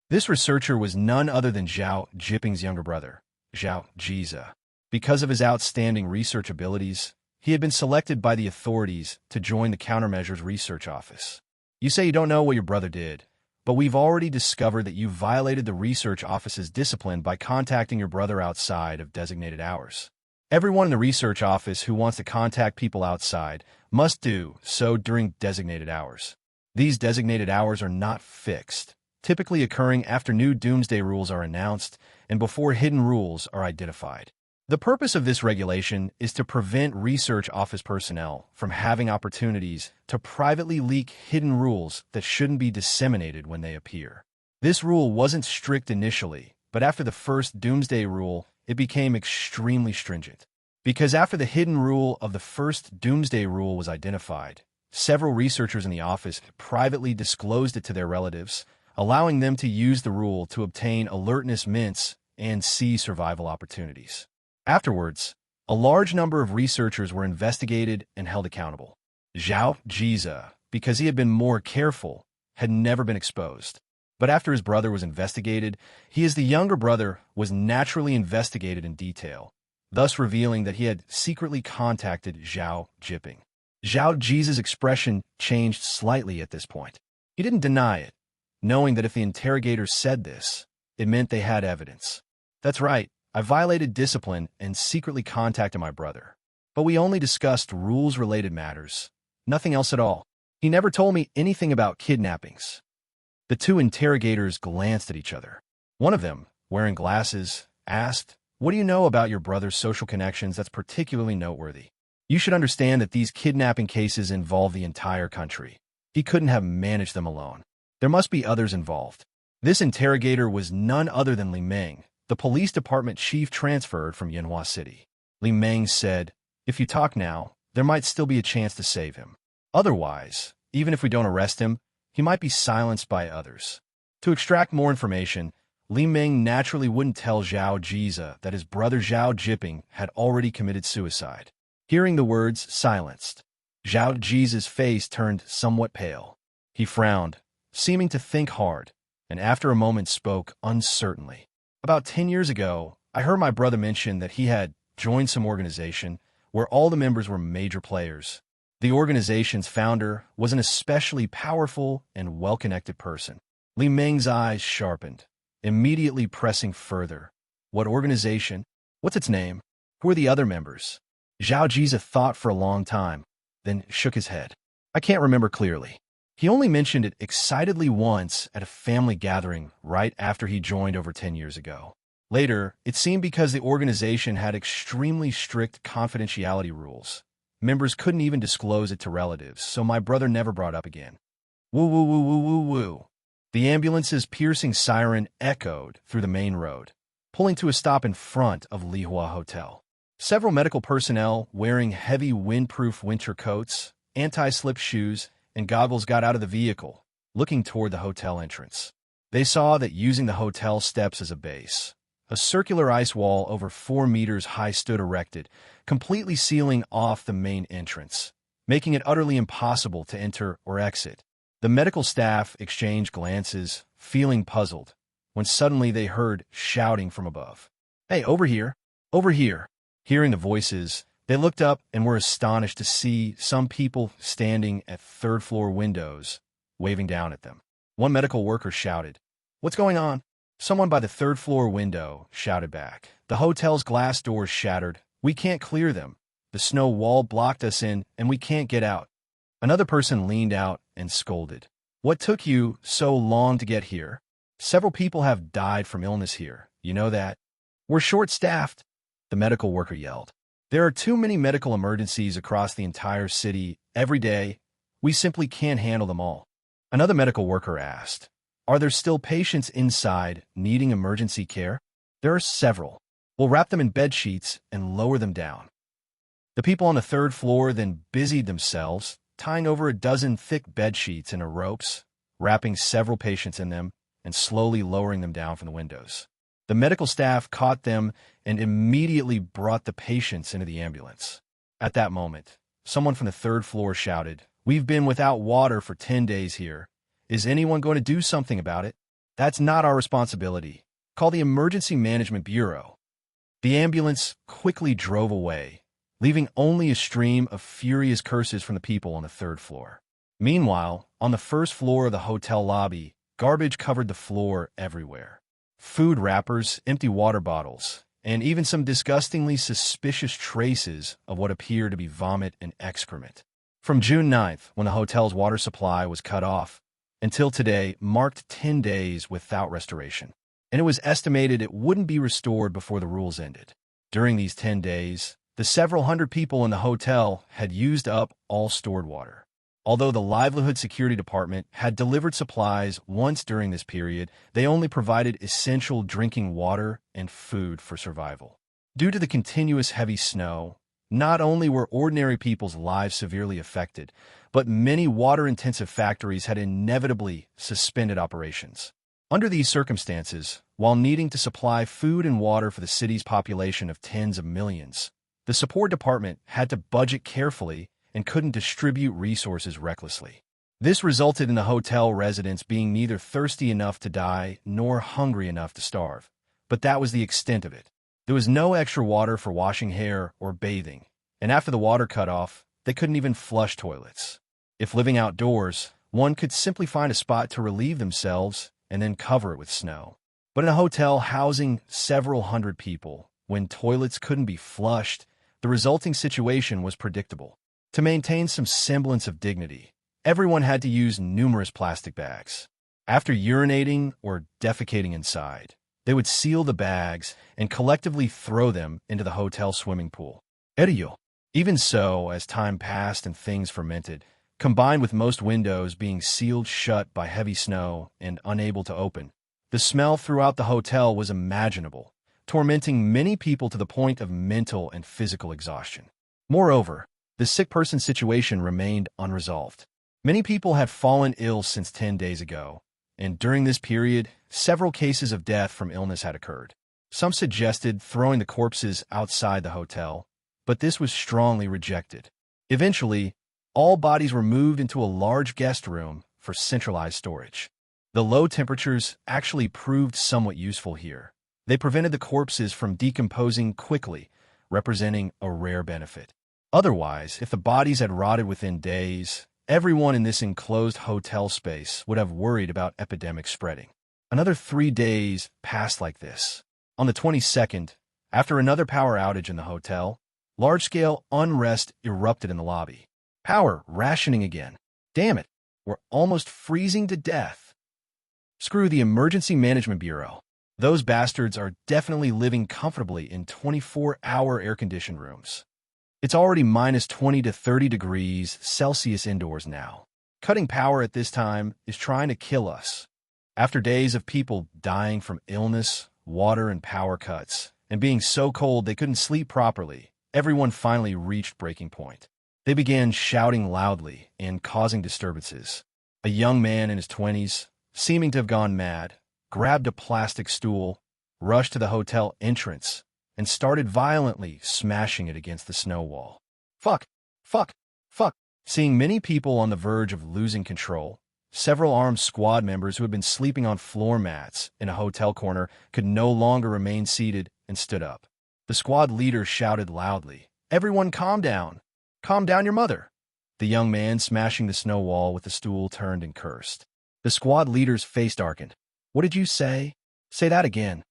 This researcher was none other than Zhao Jipping's younger brother, Zhao Jiza. Because of his outstanding research abilities, he had been selected by the authorities to join the Countermeasures Research Office. You say you don't know what your brother did, but we've already discovered that you violated the research office's discipline by contacting your brother outside of designated hours. Everyone in the research office who wants to contact people outside must do so during designated hours. These designated hours are not fixed, typically occurring after new Doomsday Rules are announced and before hidden rules are identified. The purpose of this regulation is to prevent research office personnel from having opportunities to privately leak hidden rules that shouldn't be disseminated when they appear. This rule wasn't strict initially, but after the first Doomsday Rule, it became extremely stringent. Because after the hidden rule of the first Doomsday Rule was identified, several researchers in the office privately disclosed it to their relatives, allowing them to use the rule to obtain alertness mints and see survival opportunities. Afterwards, a large number of researchers were investigated and held accountable. Zhao Jiza, because he had been more careful, had never been exposed. But after his brother was investigated, he as the younger brother was naturally investigated in detail, thus revealing that he had secretly contacted Zhao Jiping. Zhao Jiza's expression changed slightly at this point. He didn't deny it, knowing that if the interrogators said this, it meant they had evidence. That's right, I violated discipline and secretly contacted my brother. But we only discussed rules-related matters, nothing else at all. He never told me anything about kidnappings. The two interrogators glanced at each other. One of them, wearing glasses, asked, "What do you know about your brother's social connections that's particularly noteworthy? You should understand that these kidnapping cases involve the entire country. He couldn't have managed them alone. There must be others involved." This interrogator was none other than Li Meng, the police department chief transferred from Yanhua City. Li Meng said, "If you talk now, there might still be a chance to save him. Otherwise, even if we don't arrest him, he might be silenced by others." To extract more information, Li Meng naturally wouldn't tell Zhao Jiza that his brother Zhao Jiping had already committed suicide. Hearing the words silenced, Zhao Jiza's face turned somewhat pale. He frowned, seeming to think hard, and after a moment spoke uncertainly. "About 10 years ago, I heard my brother mention that he had joined some organization where all the members were major players. The organization's founder was an especially powerful and well-connected person." Li Meng's eyes sharpened, immediately pressing further. "What organization? What's its name? Who are the other members?" Zhao Jiza thought for a long time, then shook his head. "I can't remember clearly. He only mentioned it excitedly once at a family gathering right after he joined over 10 years ago. Later, it seemed because the organization had extremely strict confidentiality rules. Members couldn't even disclose it to relatives, so my brother never brought up again." Woo woo woo woo woo woo. The ambulance's piercing siren echoed through the main road, pulling to a stop in front of Lihua Hotel. Several medical personnel wearing heavy windproof winter coats, anti-slip shoes, and goggles got out of the vehicle, looking toward the hotel entrance. They saw that using the hotel steps as a base, a circular ice wall over 4 meters high stood erected, completely sealing off the main entrance, making it utterly impossible to enter or exit. The medical staff exchanged glances, feeling puzzled, when suddenly they heard shouting from above. "Hey, over here! Over here!" Hearing the voices, they looked up and were astonished to see some people standing at third-floor windows, waving down at them. One medical worker shouted, "What's going on?" Someone by the third-floor window shouted back, "The hotel's glass doors shattered. We can't clear them. The snow wall blocked us in, and we can't get out." Another person leaned out and scolded, "What took you so long to get here? Several people have died from illness here. You know that?" "We're short-staffed," the medical worker yelled. "There are too many medical emergencies across the entire city every day. We simply can't handle them all." Another medical worker asked, "Are there still patients inside needing emergency care?" "There are several. We'll wrap them in bed sheets and lower them down." The people on the third floor then busied themselves, tying over a dozen thick bed sheets into ropes, wrapping several patients in them, and slowly lowering them down from the windows. The medical staff caught them and immediately brought the patients into the ambulance. At that moment, someone from the third floor shouted, "We've been without water for 10 days here. Is anyone going to do something about it? That's not our responsibility. Call the Emergency Management Bureau." The ambulance quickly drove away, leaving only a stream of furious curses from the people on the third floor. Meanwhile, on the first floor of the hotel lobby, garbage covered the floor everywhere. Food wrappers, empty water bottles, and even some disgustingly suspicious traces of what appeared to be vomit and excrement. From June 9th, when the hotel's water supply was cut off, until today marked 10 days without restoration, and it was estimated it wouldn't be restored before the rules ended. During these 10 days, the several hundred people in the hotel had used up all stored water. Although the Livelihood Security Department had delivered supplies once during this period, they only provided essential drinking water and food for survival. Due to the continuous heavy snow, not only were ordinary people's lives severely affected, but many water-intensive factories had inevitably suspended operations. Under these circumstances, while needing to supply food and water for the city's population of tens of millions, the support department had to budget carefully and couldn't distribute resources recklessly. This resulted in the hotel residents being neither thirsty enough to die nor hungry enough to starve. But that was the extent of it. There was no extra water for washing hair or bathing, and after the water cut off, they couldn't even flush toilets. If living outdoors, one could simply find a spot to relieve themselves and then cover it with snow. But in a hotel housing several hundred people, when toilets couldn't be flushed, the resulting situation was predictable. To maintain some semblance of dignity, everyone had to use numerous plastic bags. After urinating or defecating inside, they would seal the bags and collectively throw them into the hotel swimming pool. Even so, as time passed and things fermented, combined with most windows being sealed shut by heavy snow and unable to open, the smell throughout the hotel was imaginable, tormenting many people to the point of mental and physical exhaustion. Moreover, the sick person situation remained unresolved. Many people had fallen ill since 10 days ago, and during this period, several cases of death from illness had occurred. Some suggested throwing the corpses outside the hotel, but this was strongly rejected. Eventually, all bodies were moved into a large guest room for centralized storage. The low temperatures actually proved somewhat useful here. They prevented the corpses from decomposing quickly, representing a rare benefit. Otherwise, if the bodies had rotted within days, everyone in this enclosed hotel space would have worried about epidemics spreading. Another 3 days passed like this. On the 22nd, after another power outage in the hotel, large-scale unrest erupted in the lobby. Power rationing again. Damn it, we're almost freezing to death. Screw the Emergency Management Bureau. Those bastards are definitely living comfortably in 24-hour air-conditioned rooms. It's already minus 20 to 30 degrees Celsius indoors now. Cutting power at this time is trying to kill us. After days of people dying from illness, water, and power cuts, and being so cold they couldn't sleep properly, everyone finally reached breaking point. They began shouting loudly and causing disturbances. A young man in his 20s, seeming to have gone mad, grabbed a plastic stool, rushed to the hotel entrance, and started violently smashing it against the snow wall. Fuck! Fuck! Fuck! Seeing many people on the verge of losing control, several armed squad members who had been sleeping on floor mats in a hotel corner could no longer remain seated and stood up. The squad leader shouted loudly, "Everyone calm down! Calm down your mother!" The young man smashing the snow wall with the stool turned and cursed. The squad leader's face darkened. "What did you say? Say that again."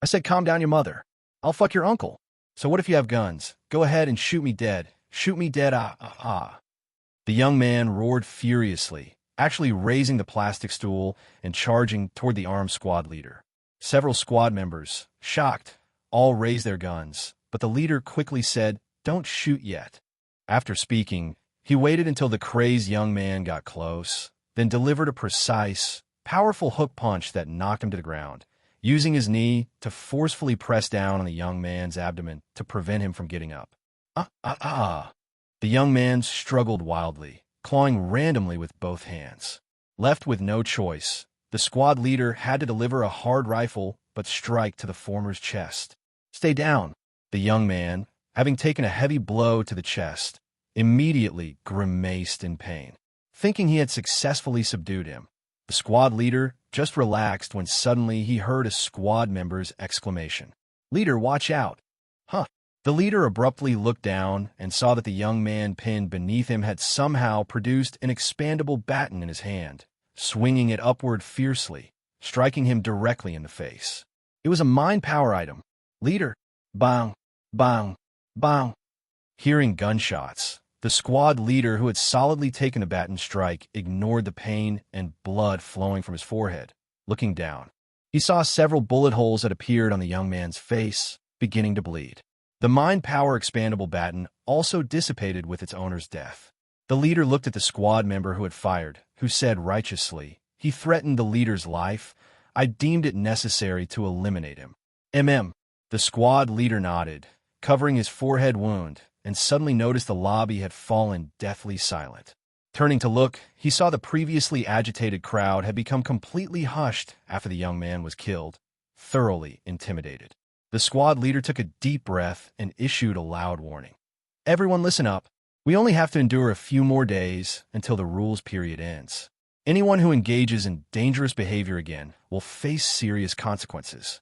"I said calm down your mother. I'll fuck your uncle. So what if you have guns? Go ahead and shoot me dead. Shoot me dead, The young man roared furiously, actually raising the plastic stool and charging toward the armed squad leader. Several squad members, shocked, all raised their guns, but the leader quickly said, "Don't shoot yet." After speaking, he waited until the crazed young man got close, then delivered a precise, powerful hook punch that knocked him to the ground, using his knee to forcefully press down on the young man's abdomen to prevent him from getting up. The young man struggled wildly, clawing randomly with both hands. Left with no choice, the squad leader had to deliver a hard rifle but strike to the former's chest. "Stay down." The young man, having taken a heavy blow to the chest, immediately grimaced in pain. Thinking he had successfully subdued him, the squad leader just relaxed when suddenly he heard a squad member's exclamation. "Leader, watch out!" "Huh." The leader abruptly looked down and saw that the young man pinned beneath him had somehow produced an expandable baton in his hand, swinging it upward fiercely, striking him directly in the face. It was a mind power item. "Leader!" Bang! Bang! Bang! Hearing gunshots, the squad leader who had solidly taken the baton strike ignored the pain and blood flowing from his forehead. Looking down, he saw several bullet holes that appeared on the young man's face, beginning to bleed. The mind power expandable baton also dissipated with its owner's death. The leader looked at the squad member who had fired, who said righteously, "He threatened the leader's life. I deemed it necessary to eliminate him." The squad leader nodded, covering his forehead wound, and suddenly noticed the lobby had fallen deathly silent. Turning to look, he saw the previously agitated crowd had become completely hushed after the young man was killed, thoroughly intimidated. The squad leader took a deep breath and issued a loud warning. "Everyone listen up. We only have to endure a few more days until the rules period ends. Anyone who engages in dangerous behavior again will face serious consequences."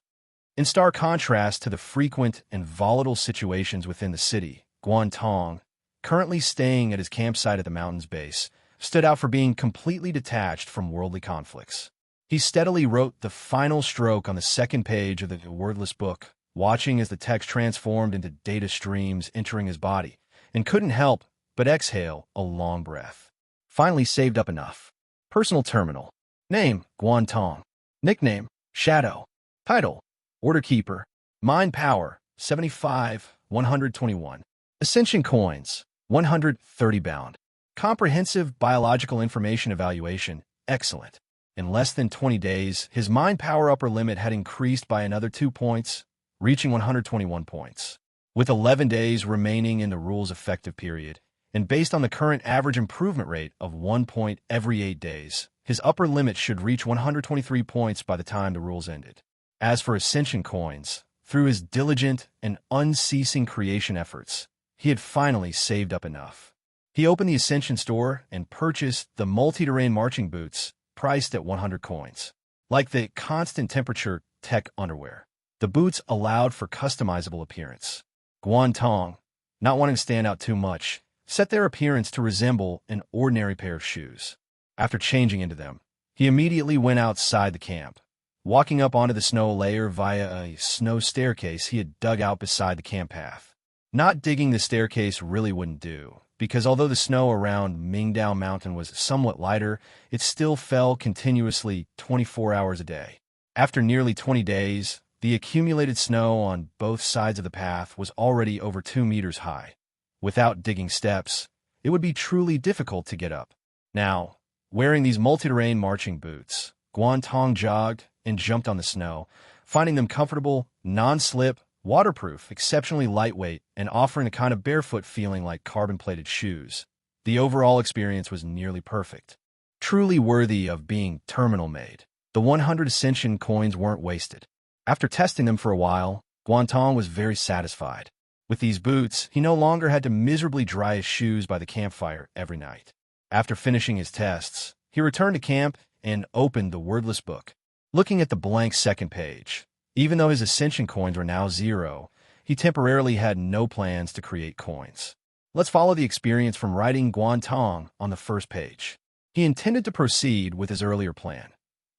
In stark contrast to the frequent and volatile situations within the city, Guan Tong, currently staying at his campsite at the mountain's base, stood out for being completely detached from worldly conflicts. He steadily wrote the final stroke on the second page of the wordless book, watching as the text transformed into data streams entering his body, and couldn't help but exhale a long breath. Finally saved up enough. Personal terminal. Name, Guan Tong. Nickname, Shadow. Title, Order Keeper. Mind Power, 75, 121. Ascension Coins, 130 bound. Comprehensive Biological Information Evaluation, excellent. In less than 20 days, his mind power upper limit had increased by another 2 points, reaching 121 points. With 11 days remaining in the rule's effective period, and based on the current average improvement rate of 1 point every 8 days, his upper limit should reach 123 points by the time the rules ended. As for Ascension Coins, through his diligent and unceasing creation efforts, he had finally saved up enough. He opened the Ascension store and purchased the multi-terrain marching boots, priced at 100 coins. Like the constant temperature tech underwear, the boots allowed for customizable appearance. Guan Tong, not wanting to stand out too much, set their appearance to resemble an ordinary pair of shoes. After changing into them, he immediately went outside the camp, walking up onto the snow layer via a snow staircase he had dug out beside the camp path. Not digging the staircase really wouldn't do, because although the snow around Mingdao Mountain was somewhat lighter, it still fell continuously 24 hours a day. After nearly 20 days, the accumulated snow on both sides of the path was already over 2 meters high. Without digging steps, it would be truly difficult to get up. Now, wearing these multi-terrain marching boots, Guan Tong jogged and jumped on the snow, finding them comfortable, non-slip, waterproof, exceptionally lightweight, and offering a kind of barefoot feeling like carbon-plated shoes. The overall experience was nearly perfect. Truly worthy of being terminal-made. The 100 Ascension coins weren't wasted. After testing them for a while, Guan Tong was very satisfied. With these boots, he no longer had to miserably dry his shoes by the campfire every night. After finishing his tests, he returned to camp and opened the wordless book. Looking at the blank second page, even though his Ascension coins were now 0, he temporarily had no plans to create coins. Let's follow the experience from writing Guan Tong on the first page. He intended to proceed with his earlier plan.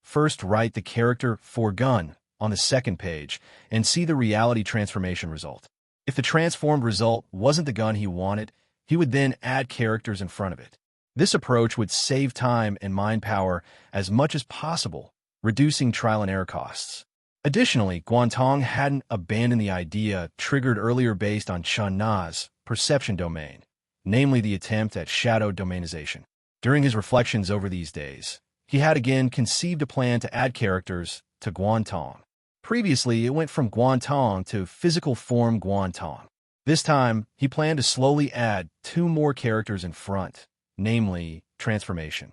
First, write the character for gun on the second page and see the reality transformation result. If the transformed result wasn't the gun he wanted, he would then add characters in front of it. This approach would save time and mind power as much as possible, reducing trial and error costs. Additionally, Guan Tong hadn't abandoned the idea triggered earlier based on Chun Na's perception domain, namely the attempt at shadow domainization. During his reflections over these days, he had again conceived a plan to add characters to Guan Tong. Previously, it went from Guan Tong to physical form Guan Tong. This time, he planned to slowly add 2 more characters in front, namely transformation.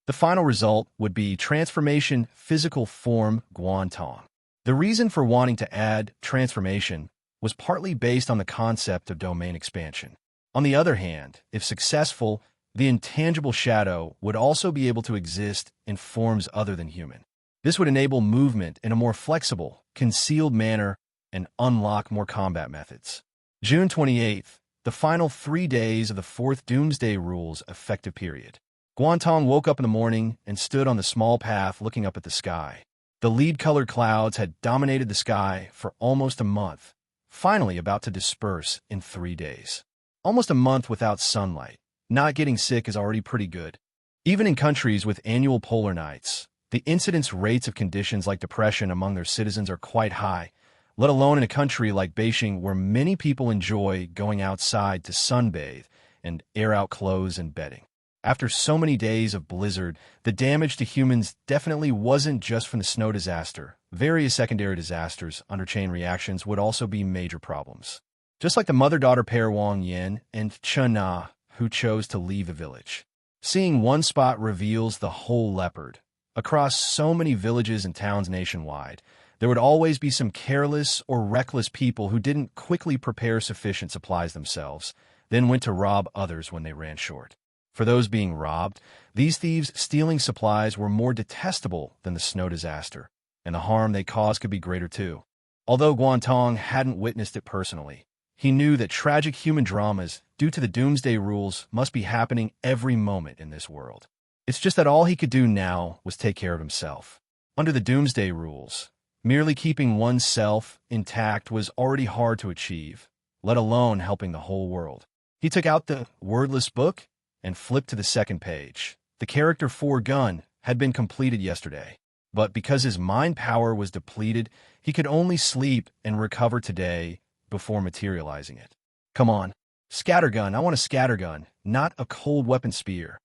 The final result would be transformation physical form Guan Tong. The reason for wanting to add transformation was partly based on the concept of domain expansion. On the other hand, if successful, the intangible shadow would also be able to exist in forms other than human. This would enable movement in a more flexible, concealed manner and unlock more combat methods. June 28th, the final 3 days of the 4th Doomsday Rules effective period. Guan Tong woke up in the morning and stood on the small path looking up at the sky. The lead-colored clouds had dominated the sky for almost a month, finally about to disperse in 3 days. Almost a month without sunlight. Not getting sick is already pretty good. Even in countries with annual polar nights, the incidence rates of conditions like depression among their citizens are quite high, let alone in a country like Beijing where many people enjoy going outside to sunbathe and air out clothes and bedding. After so many days of blizzard, the damage to humans definitely wasn't just from the snow disaster. Various secondary disasters under chain reactions would also be major problems. Just like the mother-daughter pair Wang Yan and Chen Na, who chose to leave the village. Seeing one spot reveals the whole leopard. Across so many villages and towns nationwide, there would always be some careless or reckless people who didn't quickly prepare sufficient supplies themselves, then went to rob others when they ran short. For those being robbed, these thieves stealing supplies were more detestable than the snow disaster, and the harm they caused could be greater too. Although Guan Tong hadn't witnessed it personally, he knew that tragic human dramas, due to the Doomsday Rules, must be happening every moment in this world. It's just that all he could do now was take care of himself. Under the Doomsday Rules, merely keeping oneself intact was already hard to achieve, let alone helping the whole world. He took out the wordless book and flipped to the second page. The character for Gun had been completed yesterday, but because his mind power was depleted, he could only sleep and recover today before materializing it. Come on, scattergun, I want a scattergun, not a cold weapon spear.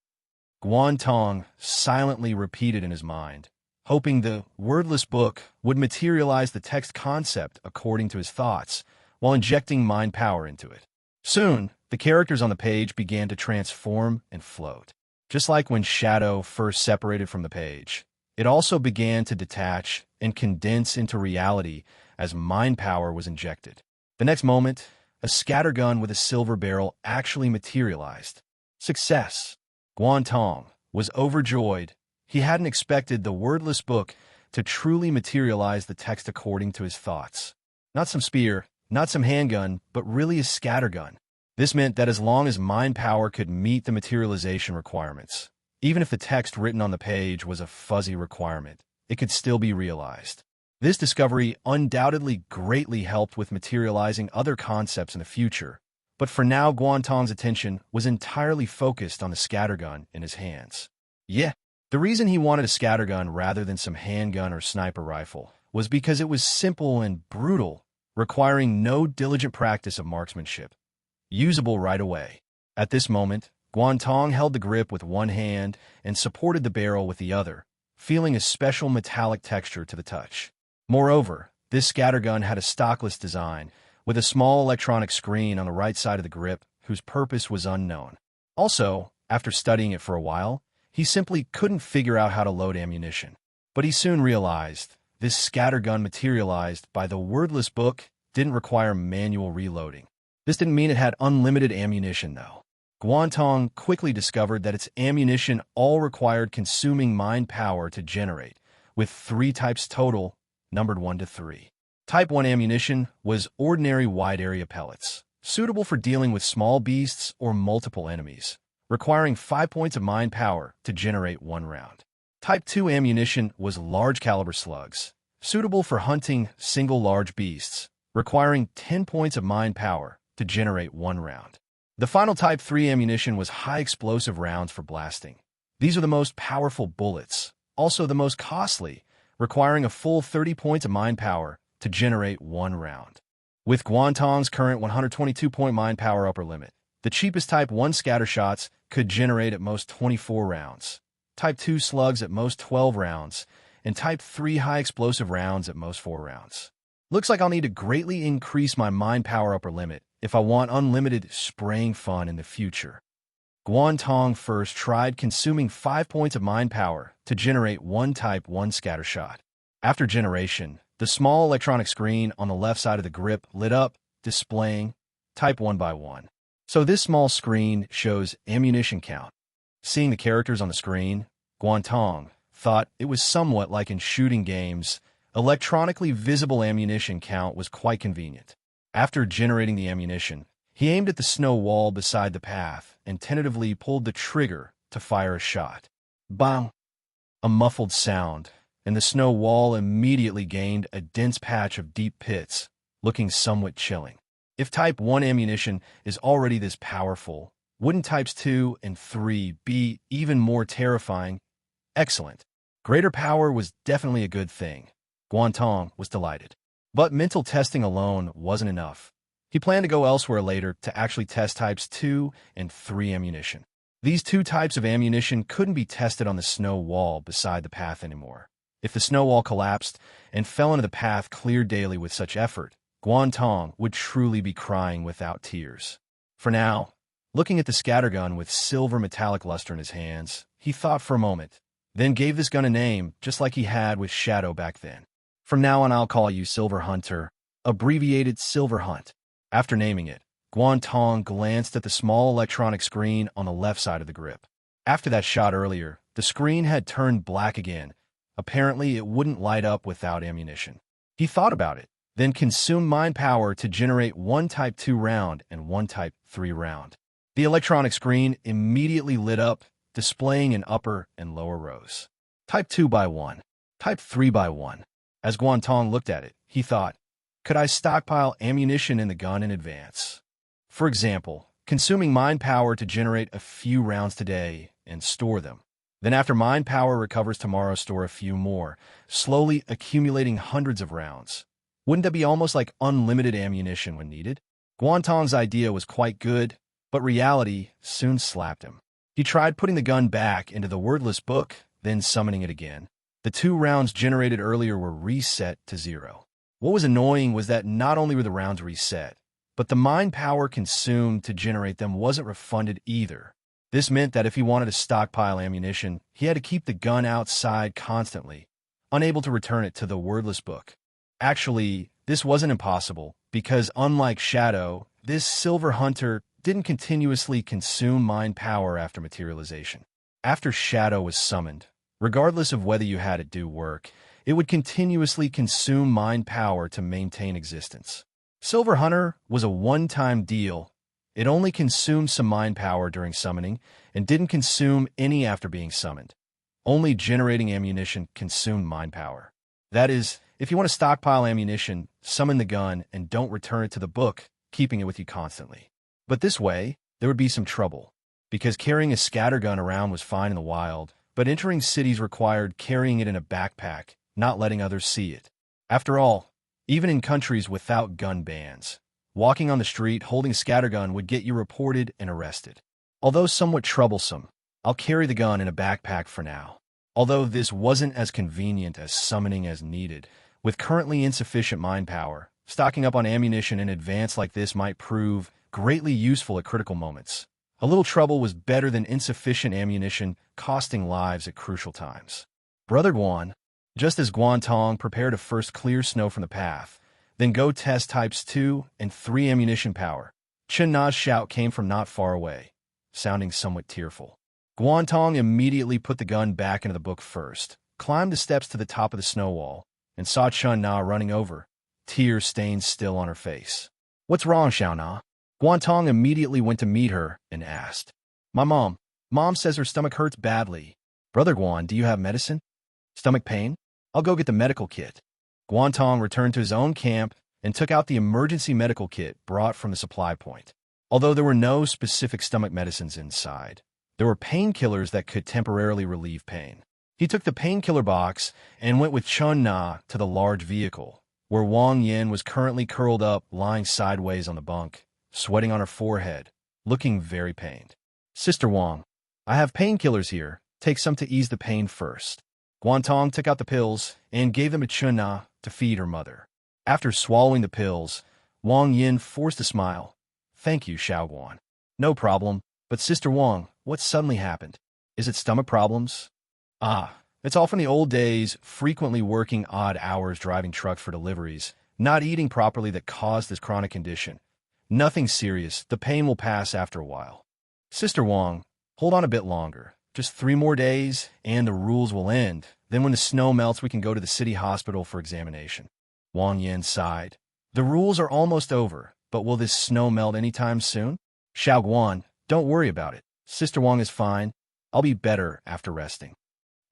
Guan Tong silently repeated in his mind, hoping the wordless book would materialize the text concept according to his thoughts, while injecting mind power into it. Soon, the characters on the page began to transform and float. Just like when shadow first separated from the page, it also began to detach and condense into reality as mind power was injected. The next moment, a scattergun with a silver barrel actually materialized. Success! Guan Tong was overjoyed. He hadn't expected the wordless book to truly materialize the text according to his thoughts. Not some spear, not some handgun, but really a scattergun. This meant that as long as mind power could meet the materialization requirements, even if the text written on the page was a fuzzy requirement, it could still be realized. This discovery undoubtedly greatly helped with materializing other concepts in the future, but for now Guan Tong's attention was entirely focused on the scattergun in his hands. Yeah, the reason he wanted a scattergun rather than some handgun or sniper rifle was because it was simple and brutal, requiring no diligent practice of marksmanship. Usable right away. At this moment, Guan Tong held the grip with one hand and supported the barrel with the other, feeling a special metallic texture to the touch. Moreover, this scattergun had a stockless design, with a small electronic screen on the right side of the grip whose purpose was unknown. Also, after studying it for a while, he simply couldn't figure out how to load ammunition. But he soon realized this scattergun materialized by the wordless book didn't require manual reloading. This didn't mean it had unlimited ammunition, though. Guan Tong quickly discovered that its ammunition all required consuming mind power to generate, with 3 types total, numbered 1 to 3. Type 1 ammunition was ordinary wide-area pellets, suitable for dealing with small beasts or multiple enemies, requiring 5 points of mind power to generate 1 round. Type 2 ammunition was large-caliber slugs, suitable for hunting single large beasts, requiring 10 points of mind power to generate 1 round. The final Type 3 ammunition was high-explosive rounds for blasting. These are the most powerful bullets, also the most costly, requiring a full 30 points of mind power to generate 1 round. With Guan Tong's current 122-point mind power upper limit, the cheapest Type 1 scatter shots could generate at most 24 rounds, Type 2 slugs at most 12 rounds, and Type 3 high-explosive rounds at most 4 rounds. Looks like I'll need to greatly increase my mind power upper limit if I want unlimited spraying fun in the future. Guan Tong first tried consuming 5 points of mind power to generate 1 Type 1 scatter shot. After generation, the small electronic screen on the left side of the grip lit up, displaying Type 1 by 1. So this small screen shows ammunition count. Seeing the characters on the screen, Guan Tong thought it was somewhat like in shooting games. Electronically visible ammunition count was quite convenient. After generating the ammunition, he aimed at the snow wall beside the path and tentatively pulled the trigger to fire a shot. Bang! A muffled sound, and the snow wall immediately gained a dense patch of deep pits, looking somewhat chilling. If Type 1 ammunition is already this powerful, wouldn't Types 2 and 3 be even more terrifying? Excellent. Greater power was definitely a good thing. Guan Tong was delighted. But mental testing alone wasn't enough. He planned to go elsewhere later to actually test types 2 and 3 ammunition. These two types of ammunition couldn't be tested on the snow wall beside the path anymore. If the snow wall collapsed and fell into the path cleared daily with such effort, Guan Tong would truly be crying without tears. For now, looking at the scattergun with silver metallic luster in his hands, he thought for a moment, then gave this gun a name just like he had with Shadow back then. From now on, I'll call you Silver Hunter, abbreviated Silver Hunt. After naming it, Guan Tong glanced at the small electronic screen on the left side of the grip. After that shot earlier, the screen had turned black again. Apparently, it wouldn't light up without ammunition. He thought about it, then consumed mind power to generate one Type 2 round and one Type 3 round. The electronic screen immediately lit up, displaying in upper and lower rows. Type 2 by 1, Type 3 by 1. As Guan Tong looked at it, he thought, could I stockpile ammunition in the gun in advance? For example, consuming mind power to generate a few rounds today and store them. Then after mind power recovers tomorrow, store a few more, slowly accumulating hundreds of rounds. Wouldn't that be almost like unlimited ammunition when needed? Guan Tong's idea was quite good, but reality soon slapped him. He tried putting the gun back into the wordless book, then summoning it again. The 2 rounds generated earlier were reset to 0. What was annoying was that not only were the rounds reset, but the mind power consumed to generate them wasn't refunded either. This meant that if he wanted to stockpile ammunition, he had to keep the gun outside constantly, unable to return it to the wordless book. Actually, this wasn't impossible, because unlike Shadow, this Silver Hunter didn't continuously consume mind power after materialization. After Shadow was summoned, regardless of whether you had it do work, it would continuously consume mind power to maintain existence. Silver Hunter was a one-time deal. It only consumed some mind power during summoning and didn't consume any after being summoned. Only generating ammunition consumed mind power. That is, if you want to stockpile ammunition, summon the gun and don't return it to the book, keeping it with you constantly. But this way, there would be some trouble, because carrying a scattergun around was fine in the wild, but entering cities required carrying it in a backpack, not letting others see it. After all, even in countries without gun bans, walking on the street holding a scattergun would get you reported and arrested. Although somewhat troublesome, I'll carry the gun in a backpack for now. Although this wasn't as convenient as summoning as needed, with currently insufficient mind power, stocking up on ammunition in advance like this might prove greatly useful at critical moments. A little trouble was better than insufficient ammunition costing lives at crucial times. Brother Guan, just as Guan Tong prepared to first clear snow from the path, then go test types 2 and 3 ammunition power, Chen Na's shout came from not far away, sounding somewhat tearful. Guan Tong immediately put the gun back into the book first, climbed the steps to the top of the snow wall, and saw Chen Na running over, tears stained still on her face. What's wrong, Xiao Na? Guan Tong immediately went to meet her and asked. My mom. Mom says her stomach hurts badly. Brother Guan, do you have medicine? Stomach pain? I'll go get the medical kit. Guan Tong returned to his own camp and took out the emergency medical kit brought from the supply point. Although there were no specific stomach medicines inside, there were painkillers that could temporarily relieve pain. He took the painkiller box and went with Chen Na to the large vehicle, where Wang Yin was currently curled up, lying sideways on the bunk, sweating on her forehead, looking very pained. Sister Wang, I have painkillers here. Take some to ease the pain first. Guan Tong took out the pills and gave them to Chen Na to feed her mother. After swallowing the pills, Wang Yin forced a smile. Thank you, Xiao Guan. No problem, but Sister Wang, what suddenly happened? Is it stomach problems? It's all from the old days, frequently working odd hours driving trucks for deliveries, not eating properly that caused this chronic condition. Nothing serious, the pain will pass after a while. Sister Wang, hold on a bit longer. Just 3 more days, and the rules will end. Then when the snow melts, we can go to the city hospital for examination. Wang Yin sighed. The rules are almost over, but will this snow melt anytime soon? Xiao Guan, don't worry about it. Sister Wang is fine. I'll be better after resting.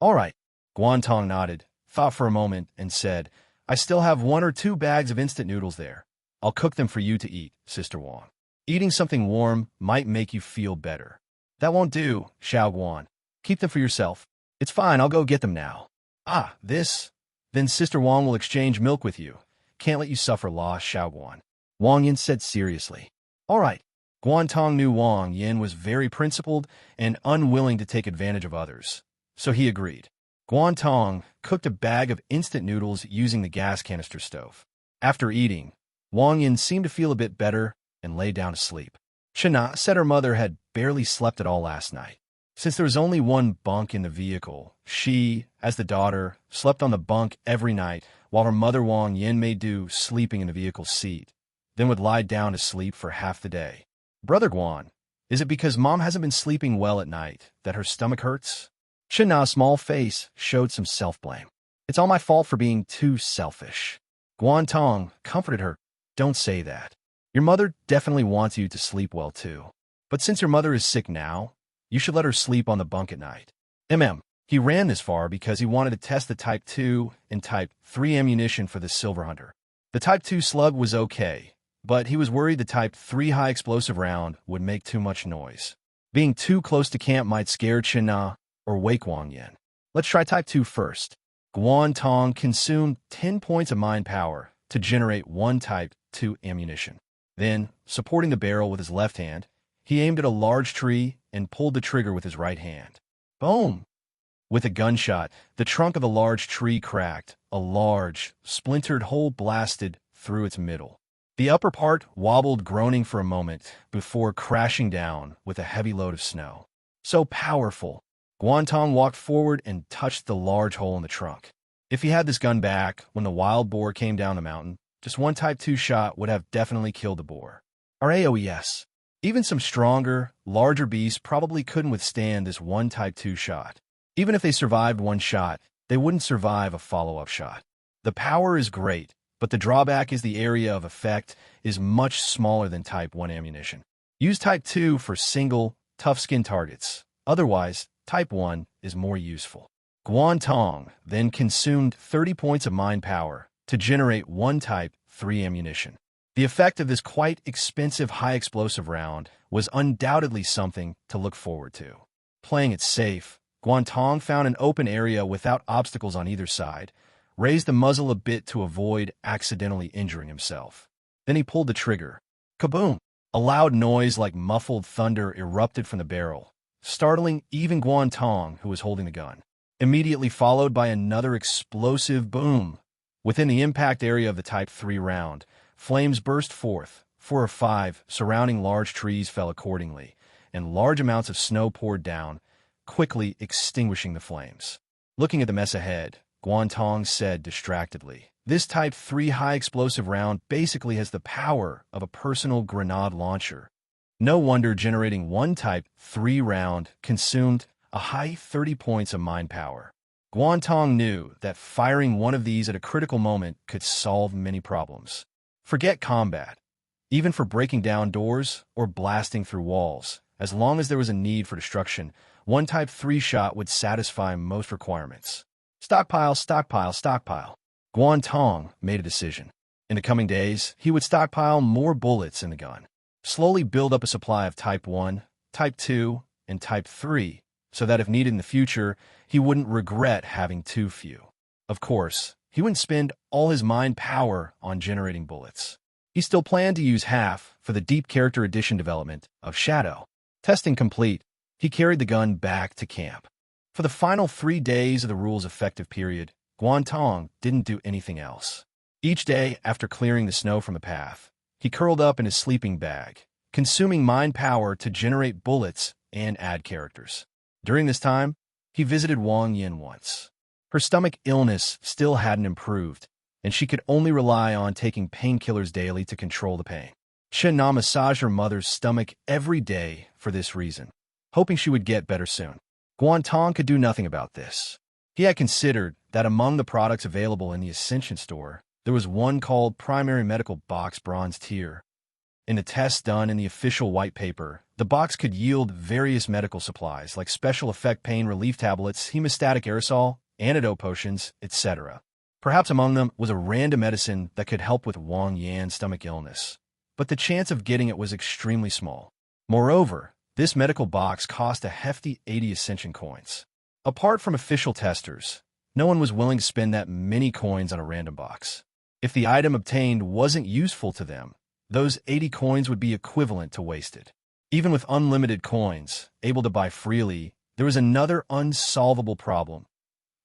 All right. Guan Tong nodded, thought for a moment, and said, I still have 1 or 2 bags of instant noodles there. I'll cook them for you to eat, Sister Wang. Eating something warm might make you feel better. That won't do, Xiao Guan. Keep them for yourself. It's fine, I'll go get them now. This? Then Sister Wang will exchange milk with you. can't let you suffer loss, Xiaoguan. Wang Yin said seriously. All right. Guan Tong knew Wang Yin was very principled and unwilling to take advantage of others, so he agreed. Guan Tong cooked a bag of instant noodles using the gas canister stove. After eating, Wang Yin seemed to feel a bit better and lay down to sleep. China said her mother had barely slept at all last night. Since there was only one bunk in the vehicle, she, as the daughter, slept on the bunk every night, while her mother Wang Yin made do sleeping in the vehicle's seat, then would lie down to sleep for half the day. Brother Guan, is it because Mom hasn't been sleeping well at night that her stomach hurts? China's small face showed some self-blame. It's all my fault for being too selfish. Guan Tong comforted her. Don't say that. Your mother definitely wants you to sleep well too. But since your mother is sick now, you should let her sleep on the bunk at night. He ran this far because he wanted to test the Type 2 and Type 3 ammunition for the Silver Hunter. The Type 2 slug was okay, but he was worried the Type 3 high-explosive round would make too much noise. Being too close to camp might scare China or wake Wang Yin. Let's try Type 2 first. Guan Tong consumed 10 points of mind power to generate one Type 2 ammunition. Then, supporting the barrel with his left hand, he aimed at a large tree and pulled the trigger with his right hand. Boom! With a gunshot, the trunk of the large tree cracked. A large, splintered hole blasted through its middle. The upper part wobbled, groaning for a moment before crashing down with a heavy load of snow. So powerful. Guan Tong walked forward and touched the large hole in the trunk. If he had this gun back when the wild boar came down the mountain, just one Type 2 shot would have definitely killed the boar. RAOES. Even some stronger, larger beasts probably couldn't withstand this one Type 2 shot. Even if they survived one shot, they wouldn't survive a follow-up shot. The power is great, but the drawback is the area of effect is much smaller than Type 1 ammunition. Use Type 2 for single, tough-skin targets. Otherwise, Type 1 is more useful. Guan Tong then consumed 30 points of mind power to generate one Type 3 ammunition. The effect of this quite expensive high-explosive round was undoubtedly something to look forward to. Playing it safe, Guan Tong found an open area without obstacles on either side, raised the muzzle a bit to avoid accidentally injuring himself. Then he pulled the trigger. Kaboom! A loud noise like muffled thunder erupted from the barrel, startling even Guan Tong, who was holding the gun. Immediately followed by another explosive boom. Within the impact area of the Type 3 round, flames burst forth. 4 or 5 surrounding large trees fell accordingly, and large amounts of snow poured down, quickly extinguishing the flames. Looking at the mess ahead, Guan Tong said distractedly, "This Type 3 high-explosive round basically has the power of a personal grenade launcher. No wonder generating one Type 3 round consumed a high 30 points of mind power." Guan Tong knew that firing one of these at a critical moment could solve many problems. Forget combat. Even for breaking down doors or blasting through walls, as long as there was a need for destruction, one Type 3 shot would satisfy most requirements. Stockpile, stockpile, stockpile. Guan Tong made a decision. In the coming days, he would stockpile more bullets in the gun. Slowly build up a supply of Type 1, Type 2, and Type 3, so that if needed in the future, he wouldn't regret having too few. Of course, he wouldn't spend all his mind power on generating bullets. He still planned to use half for the Deep Character Edition development of Shadow. Testing complete, he carried the gun back to camp. For the final 3 days of the rule's effective period, Guan Tong didn't do anything else. Each day, after clearing the snow from the path, he curled up in his sleeping bag, consuming mind power to generate bullets and add characters. During this time, he visited Wang Yin once. Her stomach illness still hadn't improved, and she could only rely on taking painkillers daily to control the pain. Chen Na massaged her mother's stomach every day for this reason, hoping she would get better soon. Guan Tong could do nothing about this. He had considered that among the products available in the Ascension store, there was one called Primary Medical Box Bronze Tier. In the tests done in the official white paper, the box could yield various medical supplies like special effect pain relief tablets, hemostatic aerosol, antidote potions, etc. Perhaps among them was a random medicine that could help with Wang Yan's stomach illness, but the chance of getting it was extremely small. Moreover, this medical box cost a hefty 80 Ascension coins. Apart from official testers, no one was willing to spend that many coins on a random box. If the item obtained wasn't useful to them, those 80 coins would be equivalent to wasted. Even with unlimited coins, able to buy freely, there was another unsolvable problem.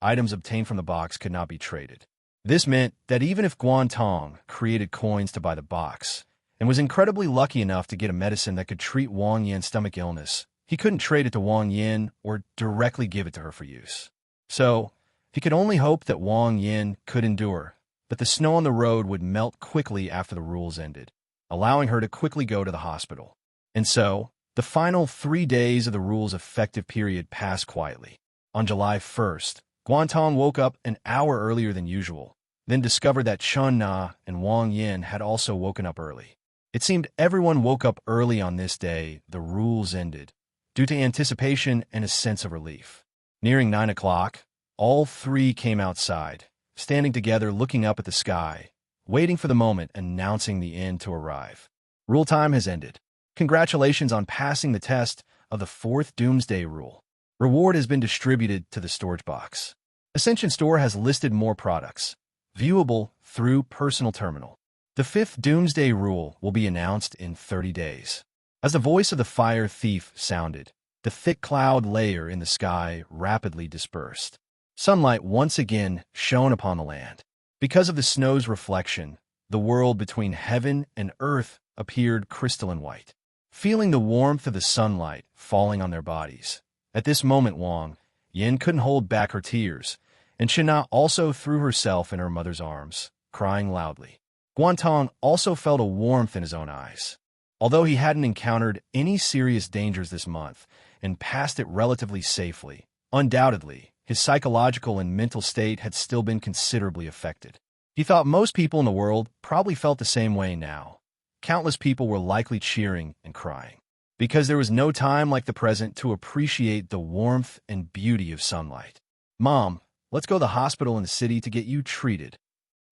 Items obtained from the box could not be traded. This meant that even if Guan Tong created coins to buy the box, and was incredibly lucky enough to get a medicine that could treat Wang Yin's stomach illness, he couldn't trade it to Wang Yin or directly give it to her for use. So, he could only hope that Wang Yin could endure, but the snow on the road would melt quickly after the rules ended, allowing her to quickly go to the hospital. And so, the final 3 days of the rules' effective period passed quietly. On July 1st, Guan Tong woke up an hour earlier than usual, then discovered that Chun Na and Wang Yin had also woken up early. It seemed everyone woke up early on this day the rules ended, due to anticipation and a sense of relief. Nearing 9 o'clock, all three came outside, standing together looking up at the sky, waiting for the moment announcing the end to arrive. Rule time has ended. Congratulations on passing the test of the 4th Doomsday Rule. Reward has been distributed to the storage box. Ascension Store has listed more products, viewable through Personal Terminal. The 5th Doomsday Rule will be announced in 30 days. As the voice of the fire thief sounded, the thick cloud layer in the sky rapidly dispersed. Sunlight once again shone upon the land. Because of the snow's reflection, the world between heaven and earth appeared crystalline white. Feeling the warmth of the sunlight falling on their bodies, at this moment Wang Yin couldn't hold back her tears, and Shina also threw herself in her mother's arms, crying loudly. Guan Tong also felt a warmth in his own eyes. Although he hadn't encountered any serious dangers this month and passed it relatively safely, undoubtedly, his psychological and mental state had still been considerably affected. He thought most people in the world probably felt the same way now. Countless people were likely cheering and crying, because there was no time like the present to appreciate the warmth and beauty of sunlight. "Mom, let's go to the hospital in the city to get you treated,"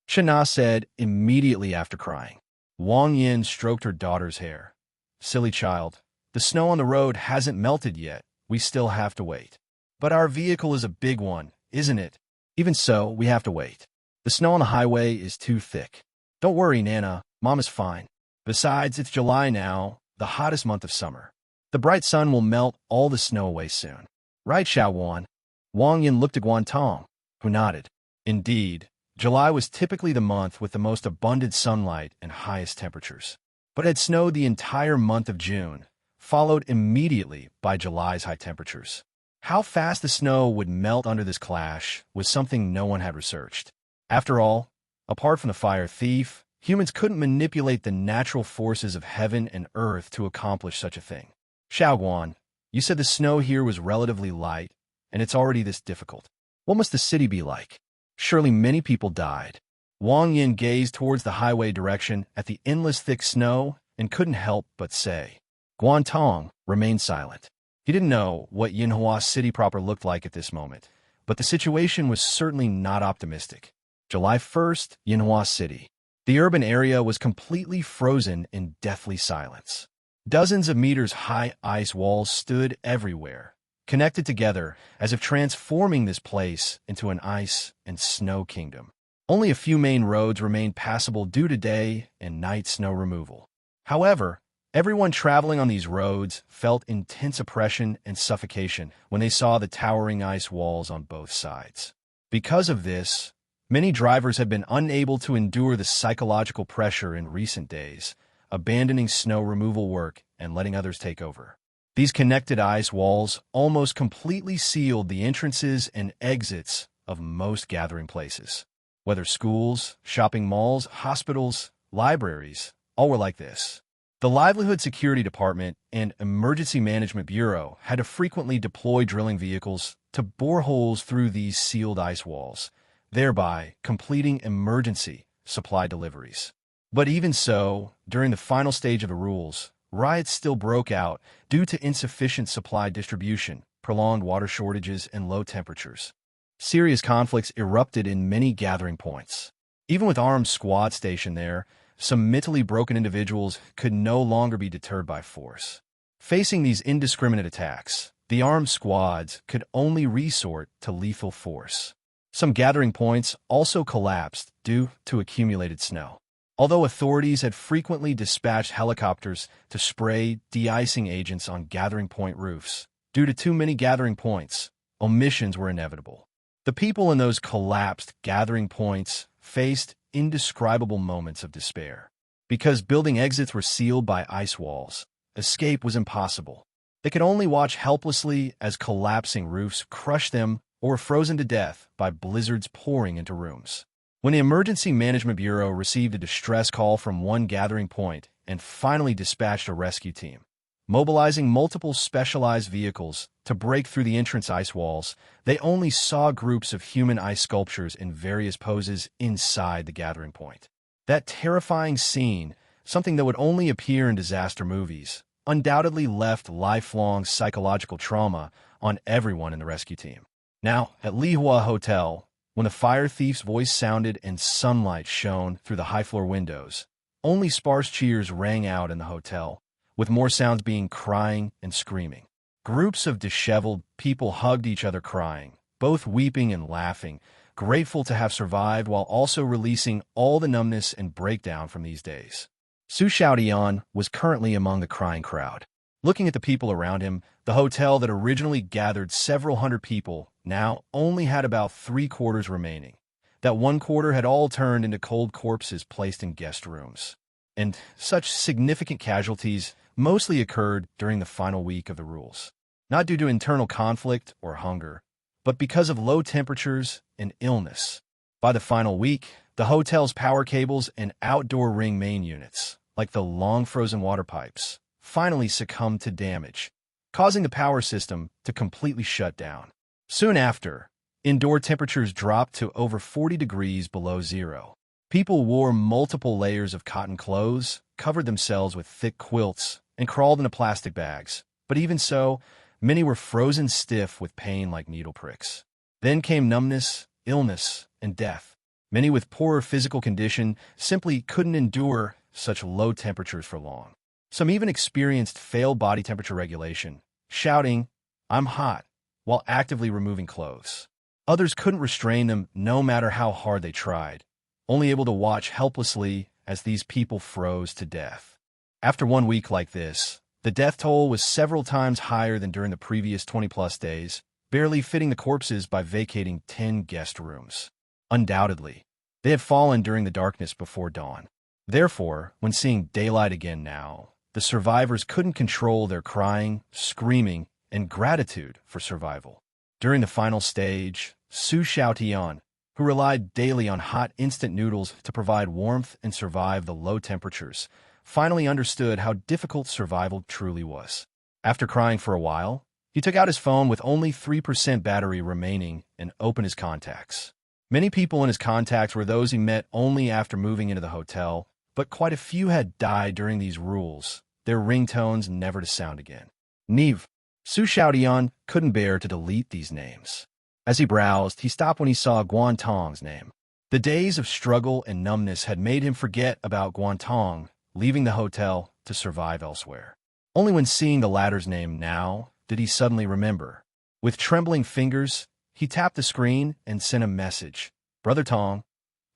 Shana said immediately after crying. Wang Yin stroked her daughter's hair. "Silly child, the snow on the road hasn't melted yet. We still have to wait." "But our vehicle is a big one, isn't it?" "Even so, we have to wait. The snow on the highway is too thick." "Don't worry, Nana. Mom is fine. Besides, it's July now, the hottest month of summer. The bright sun will melt all the snow away soon." "Right, Xiaowan." Wang Yin looked at Guan Tong, who nodded. Indeed, July was typically the month with the most abundant sunlight and highest temperatures. But it had snowed the entire month of June, followed immediately by July's high temperatures. How fast the snow would melt under this clash was something no one had researched. After all, apart from the fire thief, humans couldn't manipulate the natural forces of heaven and earth to accomplish such a thing. "Xiaoguan, you said the snow here was relatively light, and it's already this difficult. What must the city be like? Surely many people died." Wang Yin gazed towards the highway direction at the endless thick snow and couldn't help but say. Guan Tong remained silent. He didn't know what Yinhua City proper looked like at this moment, but the situation was certainly not optimistic. July 1st, Yinhua City. The urban area was completely frozen in deathly silence. Dozens of meters high ice walls stood everywhere, connected together as if transforming this place into an ice and snow kingdom. Only a few main roads remained passable due to day and night snow removal. However, everyone traveling on these roads felt intense oppression and suffocation when they saw the towering ice walls on both sides. Because of this, many drivers had been unable to endure the psychological pressure in recent days, abandoning snow removal work and letting others take over. These connected ice walls almost completely sealed the entrances and exits of most gathering places. Whether schools, shopping malls, hospitals, libraries, all were like this. The Livelihood Security Department and Emergency Management Bureau had to frequently deploy drilling vehicles to bore holes through these sealed ice walls, thereby completing emergency supply deliveries. But even so, during the final stage of the rules, riots still broke out due to insufficient supply distribution, prolonged water shortages, and low temperatures. Serious conflicts erupted in many gathering points. Even with armed squads stationed there, some mentally broken individuals could no longer be deterred by force. Facing these indiscriminate attacks, the armed squads could only resort to lethal force. Some gathering points also collapsed due to accumulated snow. Although authorities had frequently dispatched helicopters to spray de-icing agents on gathering point roofs, due to too many gathering points, omissions were inevitable. The people in those collapsed gathering points faced indescribable moments of despair. Because building exits were sealed by ice walls, escape was impossible. They could only watch helplessly as collapsing roofs crushed them or were frozen to death by blizzards pouring into rooms. When the Emergency Management Bureau received a distress call from one gathering point and finally dispatched a rescue team, mobilizing multiple specialized vehicles to break through the entrance ice walls, they only saw groups of human ice sculptures in various poses inside the gathering point. That terrifying scene, something that would only appear in disaster movies, undoubtedly left lifelong psychological trauma on everyone in the rescue team. Now, at Lihua Hotel, when the fire thief's voice sounded and sunlight shone through the high-floor windows, only sparse cheers rang out in the hotel, with more sounds being crying and screaming. Groups of disheveled people hugged each other crying, both weeping and laughing, grateful to have survived while also releasing all the numbness and breakdown from these days. Su Xiaotian was currently among the crying crowd. Looking at the people around him, the hotel that originally gathered several hundred people now only had about 3/4 remaining. That 1/4 had all turned into cold corpses placed in guest rooms. And such significant casualties mostly occurred during the final week of the rules. Not due to internal conflict or hunger, but because of low temperatures and illness. By the final week, the hotel's power cables and outdoor ring main units, like the long frozen water pipes, finally succumbed to damage, causing the power system to completely shut down. Soon after, indoor temperatures dropped to over 40 degrees below zero. People wore multiple layers of cotton clothes, covered themselves with thick quilts, and crawled into plastic bags. But even so, many were frozen stiff with pain like needle pricks. Then came numbness, illness, and death. Many with poorer physical condition simply couldn't endure such low temperatures for long. Some even experienced failed body temperature regulation, shouting, "I'm hot," while actively removing clothes. Others couldn't restrain them no matter how hard they tried, only able to watch helplessly as these people froze to death. After 1 week like this, the death toll was several times higher than during the previous 20-plus days, barely fitting the corpses by vacating 10 guest rooms. Undoubtedly, they had fallen during the darkness before dawn. Therefore, when seeing daylight again now, the survivors couldn't control their crying, screaming, and gratitude for survival. During the final stage, Su Xiaotian, who relied daily on hot instant noodles to provide warmth and survive the low temperatures, finally understood how difficult survival truly was. After crying for a while, he took out his phone with only 3% battery remaining and opened his contacts. Many people in his contacts were those he met only after moving into the hotel, but quite a few had died during these rules, their ringtones never to sound again. Neve. Su Xiaotian couldn't bear to delete these names. As he browsed, he stopped when he saw Guan Tong's name. The days of struggle and numbness had made him forget about Guan Tong, leaving the hotel to survive elsewhere. Only when seeing the latter's name now did he suddenly remember. With trembling fingers, he tapped the screen and sent a message. "Brother Tong,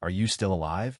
are you still alive?"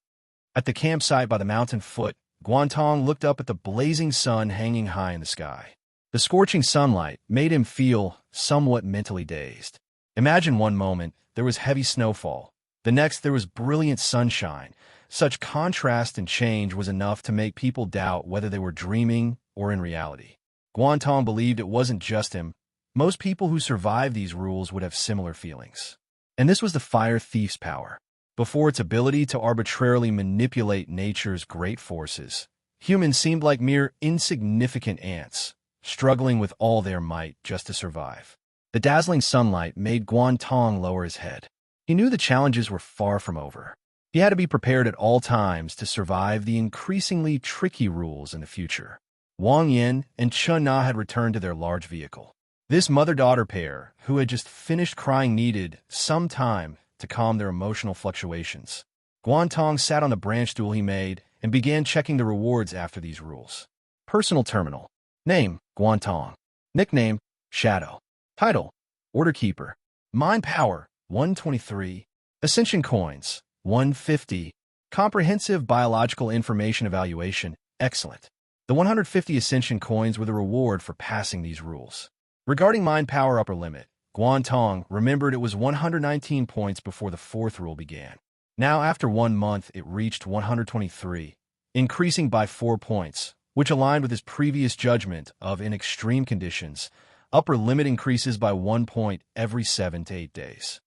At the campsite by the mountain foot, Guan Tong looked up at the blazing sun hanging high in the sky. The scorching sunlight made him feel somewhat mentally dazed. Imagine one moment there was heavy snowfall. The next there was brilliant sunshine. Such contrast and change was enough to make people doubt whether they were dreaming or in reality. Guan Tong believed it wasn't just him. Most people who survived these rules would have similar feelings. And this was the fire thief's power. Before its ability to arbitrarily manipulate nature's great forces, humans seemed like mere insignificant ants, struggling with all their might just to survive. The dazzling sunlight made Guan Tong lower his head. He knew the challenges were far from over. He had to be prepared at all times to survive the increasingly tricky rules in the future. Wang Yin and Chun Na had returned to their large vehicle. This mother-daughter pair, who had just finished crying, needed some time to calm their emotional fluctuations. Guan Tong sat on the branch stool he made and began checking the rewards after these rules. Personal terminal. Name, Guan Tong. Nickname, Shadow. Title, Order Keeper. Mind power, 123. Ascension coins, 150. Comprehensive biological information evaluation, excellent. The 150 Ascension coins were the reward for passing these rules. Regarding mind power upper limit, Guan Tong remembered it was 119 points before the fourth rule began. Now, after 1 month, it reached 123, increasing by 4 points, which aligned with his previous judgment of in extreme conditions, upper limit increases by 1 point every 7 to 8 days.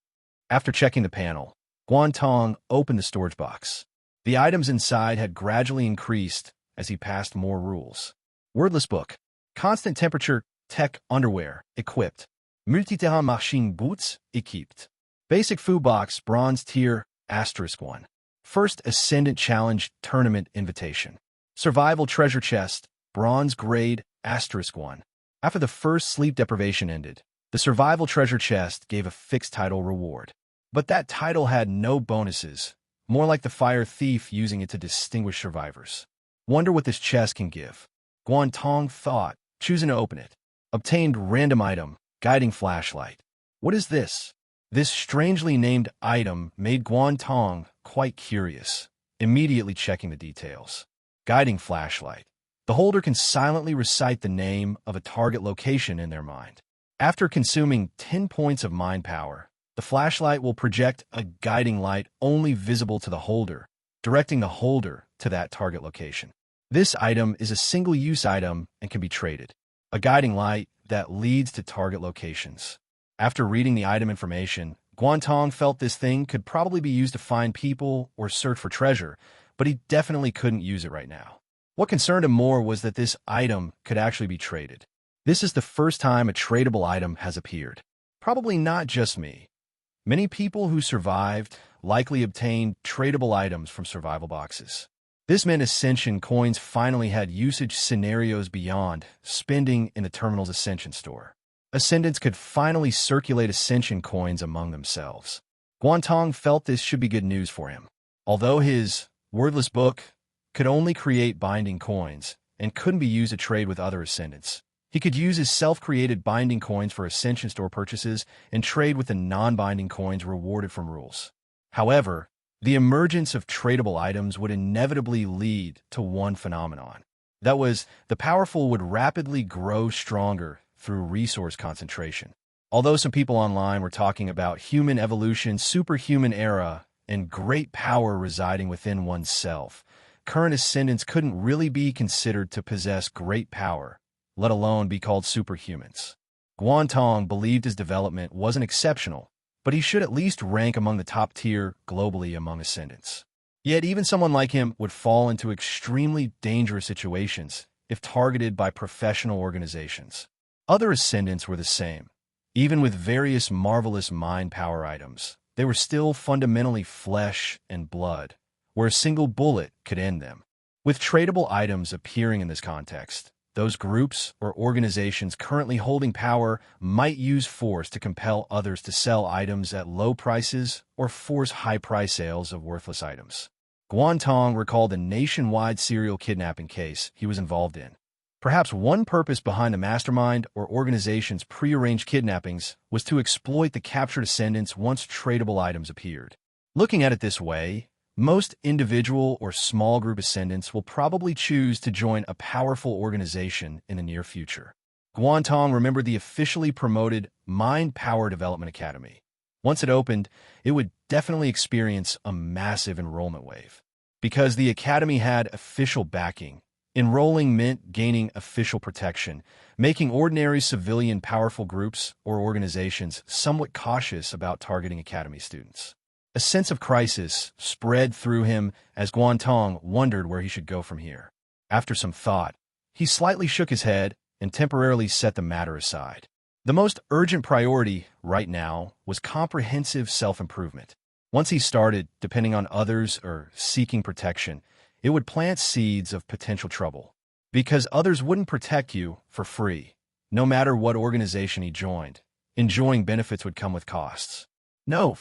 After checking the panel, Guan Tong opened the storage box. The items inside had gradually increased as he passed more rules. Wordless book. Constant temperature, tech underwear, equipped. Multiterrain machine boots, equipped. Basic food box, bronze tier, *1. First Ascendant Challenge Tournament Invitation. Survival treasure chest, bronze grade, *1. After the first sleep deprivation ended, the survival treasure chest gave a fixed title reward. But that title had no bonuses, more like the fire thief using it to distinguish survivors. Wonder what this chest can give. Guan Tong thought, choosing to open it. Obtained random item, guiding flashlight. What is this? This strangely named item made Guan Tong quite curious, immediately checking the details. Guiding flashlight. The holder can silently recite the name of a target location in their mind. After consuming 10 points of mind power, the flashlight will project a guiding light only visible to the holder, directing the holder to that target location. This item is a single-use item and can be traded. A guiding light that leads to target locations. After reading the item information, Guan Tong felt this thing could probably be used to find people or search for treasure, but he definitely couldn't use it right now. What concerned him more was that this item could actually be traded. This is the first time a tradable item has appeared. Probably not just me. Many people who survived likely obtained tradable items from survival boxes. This meant Ascension coins finally had usage scenarios beyond spending in the terminal's Ascension store. Ascendants could finally circulate Ascension coins among themselves. Guan Tong felt this should be good news for him. Although his wordless book could only create binding coins and couldn't be used to trade with other Ascendants, he could use his self-created binding coins for Ascension store purchases and trade with the non-binding coins rewarded from rules. However, the emergence of tradable items would inevitably lead to one phenomenon. That was, the powerful would rapidly grow stronger through resource concentration. Although some people online were talking about human evolution, superhuman era, and great power residing within oneself, current Ascendants couldn't really be considered to possess great power, let alone be called superhumans. Guan Tong believed his development wasn't exceptional, but he should at least rank among the top tier globally among Ascendants. Yet even someone like him would fall into extremely dangerous situations if targeted by professional organizations. Other Ascendants were the same. Even with various marvelous mind power items, they were still fundamentally flesh and blood, where a single bullet could end them. With tradable items appearing in this context, those groups or organizations currently holding power might use force to compel others to sell items at low prices or force high price sales of worthless items. Guan Tong recalled a nationwide serial kidnapping case he was involved in. Perhaps one purpose behind the mastermind or organization's prearranged kidnappings was to exploit the captured Ascendants once tradable items appeared. Looking at it this way, most individual or small group Ascendants will probably choose to join a powerful organization in the near future. Guan Tong remembered the officially promoted Mind Power Development Academy. Once it opened, it would definitely experience a massive enrollment wave. Because the academy had official backing, enrolling meant gaining official protection, making ordinary civilian powerful groups or organizations somewhat cautious about targeting academy students. A sense of crisis spread through him as Guan Tong wondered where he should go from here. After some thought, he slightly shook his head and temporarily set the matter aside. The most urgent priority right now was comprehensive self-improvement. Once he started depending on others or seeking protection, it would plant seeds of potential trouble. Because others wouldn't protect you for free. No matter what organization he joined, enjoying benefits would come with costs. No.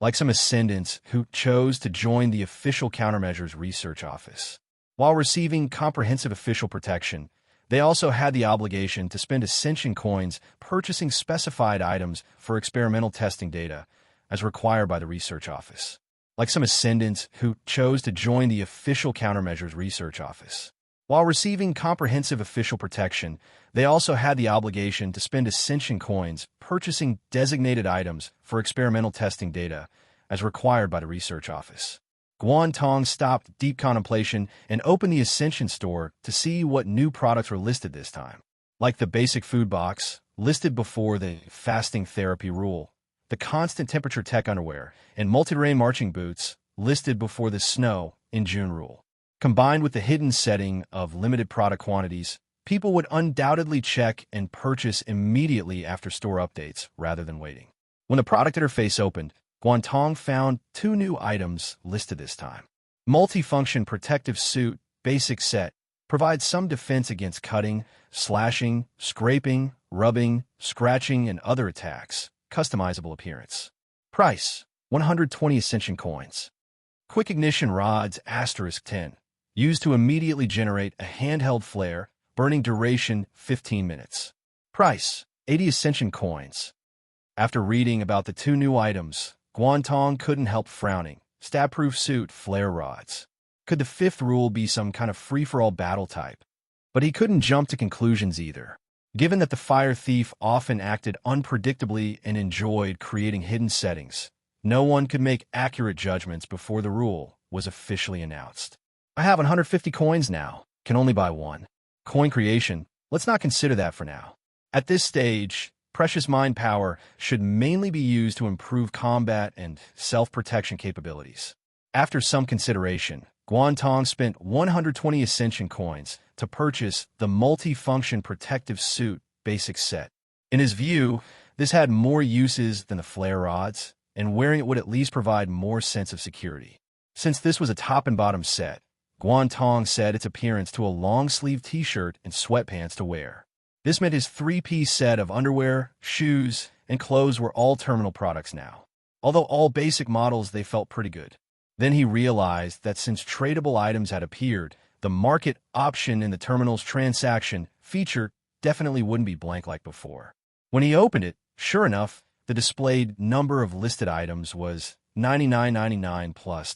Like some Ascendants who chose to join the Official Countermeasures Research Office. While receiving comprehensive official protection, they also had the obligation to spend Ascension coins purchasing specified items for experimental testing data, as required by the research office, like some ascendants who chose to join the official countermeasures research office. While receiving comprehensive official protection, they also had the obligation to spend ascension coins purchasing designated items for experimental testing data, as required by the research office. Guan Tong stopped deep contemplation and opened the Ascension store to see what new products were listed this time. Like the basic food box, listed before the fasting therapy rule, the constant temperature tech underwear, and multi-terrain marching boots, listed before the snow in June rule. Combined with the hidden setting of limited product quantities, people would undoubtedly check and purchase immediately after store updates rather than waiting. When the product interface opened, Guan Tong found 2 new items listed this time. Multifunction Protective Suit Basic Set provides some defense against cutting, slashing, scraping, rubbing, scratching, and other attacks. Customizable appearance. Price: 120 Ascension coins. Quick Ignition Rods *10. Used to immediately generate a handheld flare, burning duration 15 minutes. Price: 80 Ascension coins. After reading about the 2 new items, Guan Tong couldn't help frowning. Stab-proof suit flare rods. Could the 5th rule be some kind of free-for-all battle type? But he couldn't jump to conclusions either. Given that the fire thief often acted unpredictably and enjoyed creating hidden settings, no one could make accurate judgments before the rule was officially announced. I have 150 coins now. Can only buy 1. Coin creation, let's not consider that for now. At this stage, precious mind power should mainly be used to improve combat and self-protection capabilities. After some consideration, Guan Tong spent 120 Ascension coins to purchase the Multi-Function Protective Suit Basic Set. In his view, this had more uses than the flare rods, and wearing it would at least provide more sense of security. Since this was a top and bottom set, Guan Tong set its appearance to a long-sleeve t-shirt and sweatpants to wear. This meant his 3-piece set of underwear, shoes, and clothes were all terminal products now. Although all basic models, they felt pretty good. Then he realized that since tradable items had appeared, the market option in the terminal's transaction feature definitely wouldn't be blank like before. When he opened it, sure enough, the displayed number of listed items was 99.99 plus.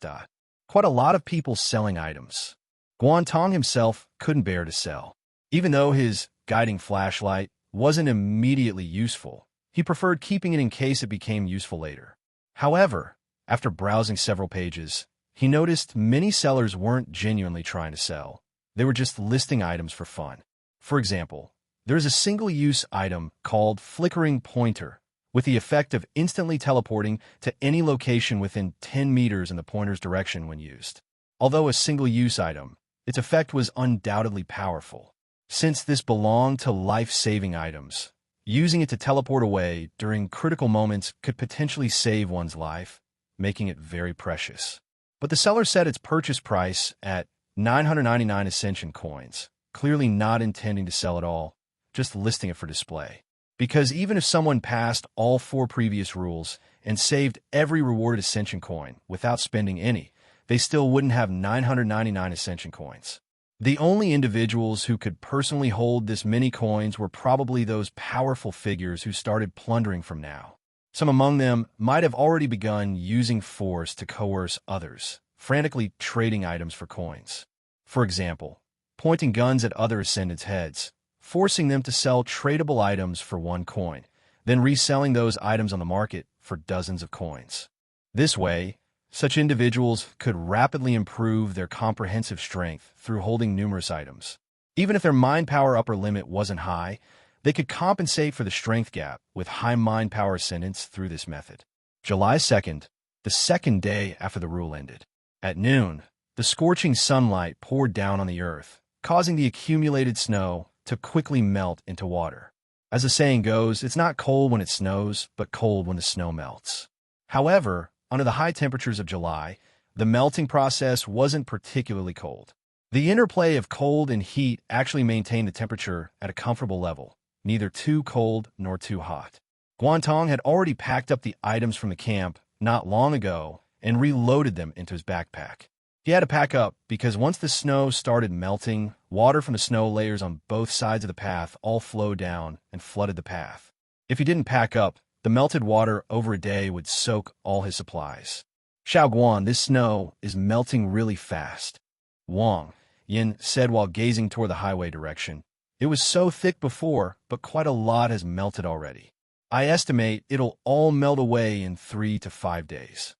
Quite a lot of people selling items. Guan Tong himself couldn't bear to sell. Even though his guiding flashlight wasn't immediately useful, he preferred keeping it in case it became useful later. However, after browsing several pages, he noticed many sellers weren't genuinely trying to sell. They were just listing items for fun. For example, there's a single-use item called Flickering Pointer, with the effect of instantly teleporting to any location within 10 meters in the pointer's direction when used. Although a single-use item, its effect was undoubtedly powerful. Since this belonged to life-saving items, using it to teleport away during critical moments could potentially save one's life, making it very precious. But the seller set its purchase price at 999 Ascension coins, clearly not intending to sell at all, just listing it for display. Because even if someone passed all 4 previous rules and saved every rewarded Ascension coin without spending any, they still wouldn't have 999 Ascension coins. The only individuals who could personally hold this many coins were probably those powerful figures who started plundering from now. Some among them might have already begun using force to coerce others, frantically trading items for coins. For example, pointing guns at other ascendants' heads, forcing them to sell tradable items for 1 coin, then reselling those items on the market for dozens of coins. This way, such individuals could rapidly improve their comprehensive strength through holding numerous items. Even if their mind power upper limit wasn't high, they could compensate for the strength gap with high mind power ascendants through this method. July 2nd, the second day after the rule ended. At noon, the scorching sunlight poured down on the earth, causing the accumulated snow to quickly melt into water. As the saying goes, it's not cold when it snows, but cold when the snow melts. However, under the high temperatures of July, the melting process wasn't particularly cold. The interplay of cold and heat actually maintained the temperature at a comfortable level, neither too cold nor too hot. Guan Tong had already packed up the items from the camp not long ago and reloaded them into his backpack. He had to pack up because once the snow started melting, water from the snow layers on both sides of the path all flowed down and flooded the path. If he didn't pack up, The melted water over a day would soak all his supplies. Xiao Guan, this snow is melting really fast. Wang Yin said while gazing toward the highway direction. It was so thick before, but quite a lot has melted already. I estimate it'll all melt away in 3 to 5 days.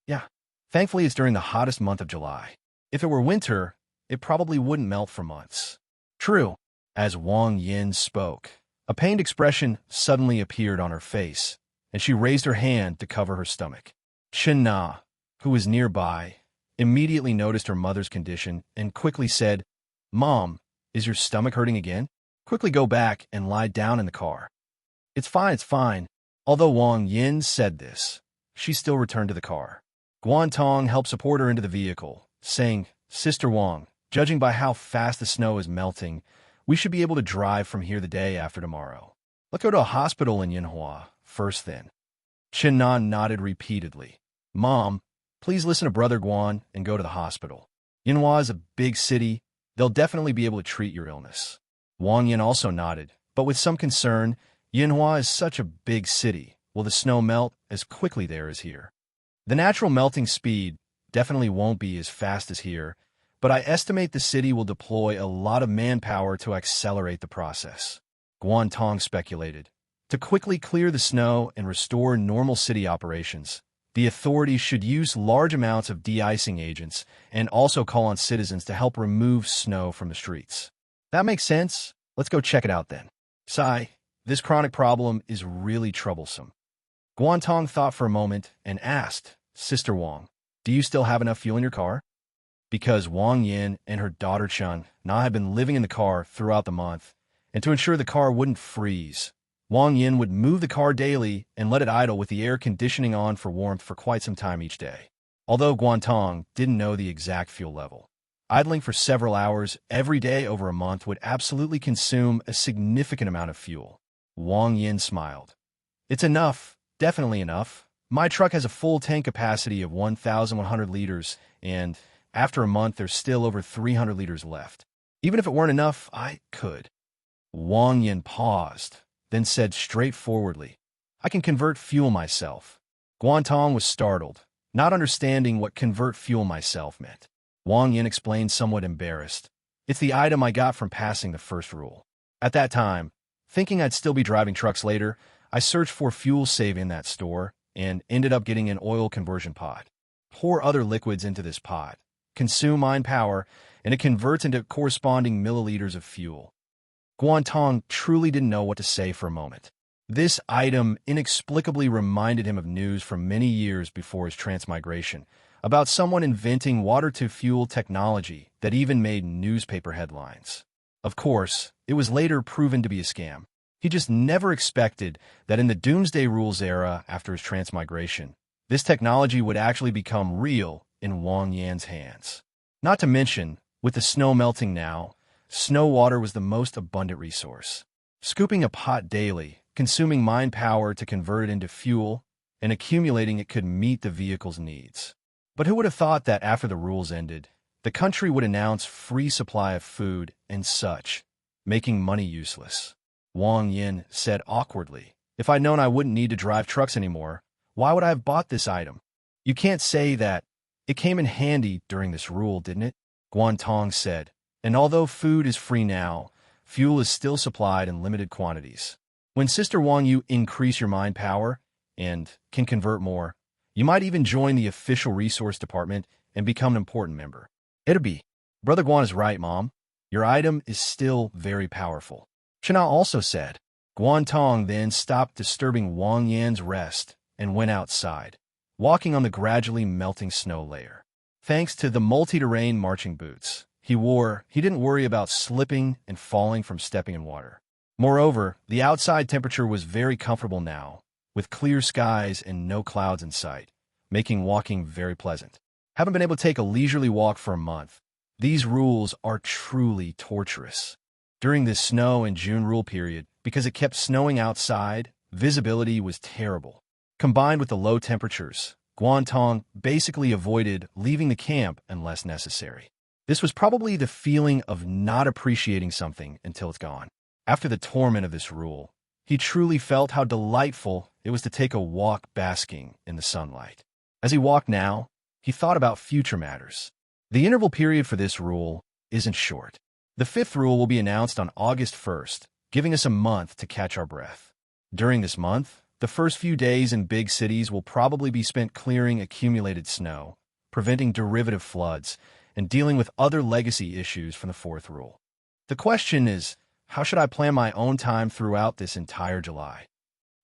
Yeah, thankfully it's during the hottest month of July. If it were winter, it probably wouldn't melt for months. True. As Wang Yin spoke, a pained expression suddenly appeared on her face, and she raised her hand to cover her stomach. Chen Na, who was nearby, immediately noticed her mother's condition and quickly said, "Mom, is your stomach hurting again? Quickly go back and lie down in the car." It's fine. Although Wang Yin said this, she still returned to the car. Guan Tong helped support her into the vehicle, saying, "Sister Wang, judging by how fast the snow is melting, we should be able to drive from here the day after tomorrow. Let's go to a hospital in Yinhua first then." Chen Nan nodded repeatedly. "Mom, please listen to Brother Guan and go to the hospital. Yinhua is a big city. They'll definitely be able to treat your illness." Wang Yin also nodded, but with some concern. Yinhua is such a big city. Will the snow melt as quickly there as here? The natural melting speed definitely won't be as fast as here, but I estimate the city will deploy a lot of manpower to accelerate the process. Guan Tong speculated. To quickly clear the snow and restore normal city operations, the authorities should use large amounts of de-icing agents and also call on citizens to help remove snow from the streets. That makes sense. Let's go check it out then. Sigh. This chronic problem is really troublesome. Guan Tong thought for a moment and asked, "Sister Wang, do you still have enough fuel in your car?" Because Wang Yin and her daughter Chen Na had been living in the car throughout the month, and to ensure the car wouldn't freeze, Wang Yin would move the car daily and let it idle with the air conditioning on for warmth for quite some time each day. Although Guan Tong didn't know the exact fuel level, idling for several hours every day over a month would absolutely consume a significant amount of fuel. Wang Yin smiled. "It's enough, definitely enough. My truck has a full tank capacity of 1,100 liters, and after a month there's still over 300 liters left. Even if it weren't enough, I could." Wang Yin paused, then said straightforwardly, "I can convert fuel myself." Guan Tong was startled, not understanding what convert fuel myself meant. Wang Yin explained somewhat embarrassed. "It's the item I got from passing the first rule. At that time, thinking I'd still be driving trucks later, I searched for fuel save in that store and ended up getting an oil conversion pod. Pour other liquids into this pod, consume mine power, and it converts into corresponding milliliters of fuel." Guan Tong truly didn't know what to say for a moment. This item inexplicably reminded him of news from many years before his transmigration, about someone inventing water-to-fuel technology that even made newspaper headlines. Of course, it was later proven to be a scam. He just never expected that in the Doomsday Rules era after his transmigration, this technology would actually become real in Wang Yan's hands. Not to mention, with the snow melting now, snow water was the most abundant resource. Scooping a pot daily, consuming mine power to convert it into fuel, and accumulating it could meet the vehicle's needs. But who would have thought that after the rules ended, the country would announce free supply of food and such, making money useless? Wang Yin said awkwardly, "If I'd known I wouldn't need to drive trucks anymore, why would I have bought this item?" "You can't say that. It came in handy during this rule, didn't it?" Guan Tong said. "And although food is free now, fuel is still supplied in limited quantities. When Sister Wang you increase your mind power and can convert more, you might even join the official resource department and become an important member. It'll be. Brother Guan is right, Mom. Your item is still very powerful." China also said. Guan Tong then stopped disturbing Wang Yan's rest and went outside, walking on the gradually melting snow layer. Thanks to the multi-terrain marching boots he wore, he didn't worry about slipping and falling from stepping in water. Moreover, the outside temperature was very comfortable now, with clear skies and no clouds in sight, making walking very pleasant. Haven't been able to take a leisurely walk for a month. These rules are truly torturous. During this snow and June rule period, because it kept snowing outside, visibility was terrible. Combined with the low temperatures, Guan Tong basically avoided leaving the camp unless necessary. This was probably the feeling of not appreciating something until it's gone. After the torment of this rule, He truly felt how delightful it was to take a walk basking in the sunlight. As he walked now, he thought about future matters. The interval period for this rule isn't short. The fifth rule will be announced on August 1st, giving us a month to catch our breath. During this month, the first few days in big cities will probably be spent clearing accumulated snow, preventing derivative floods, and dealing with other legacy issues from the fourth rule. The question is, how should I plan my own time throughout this entire July?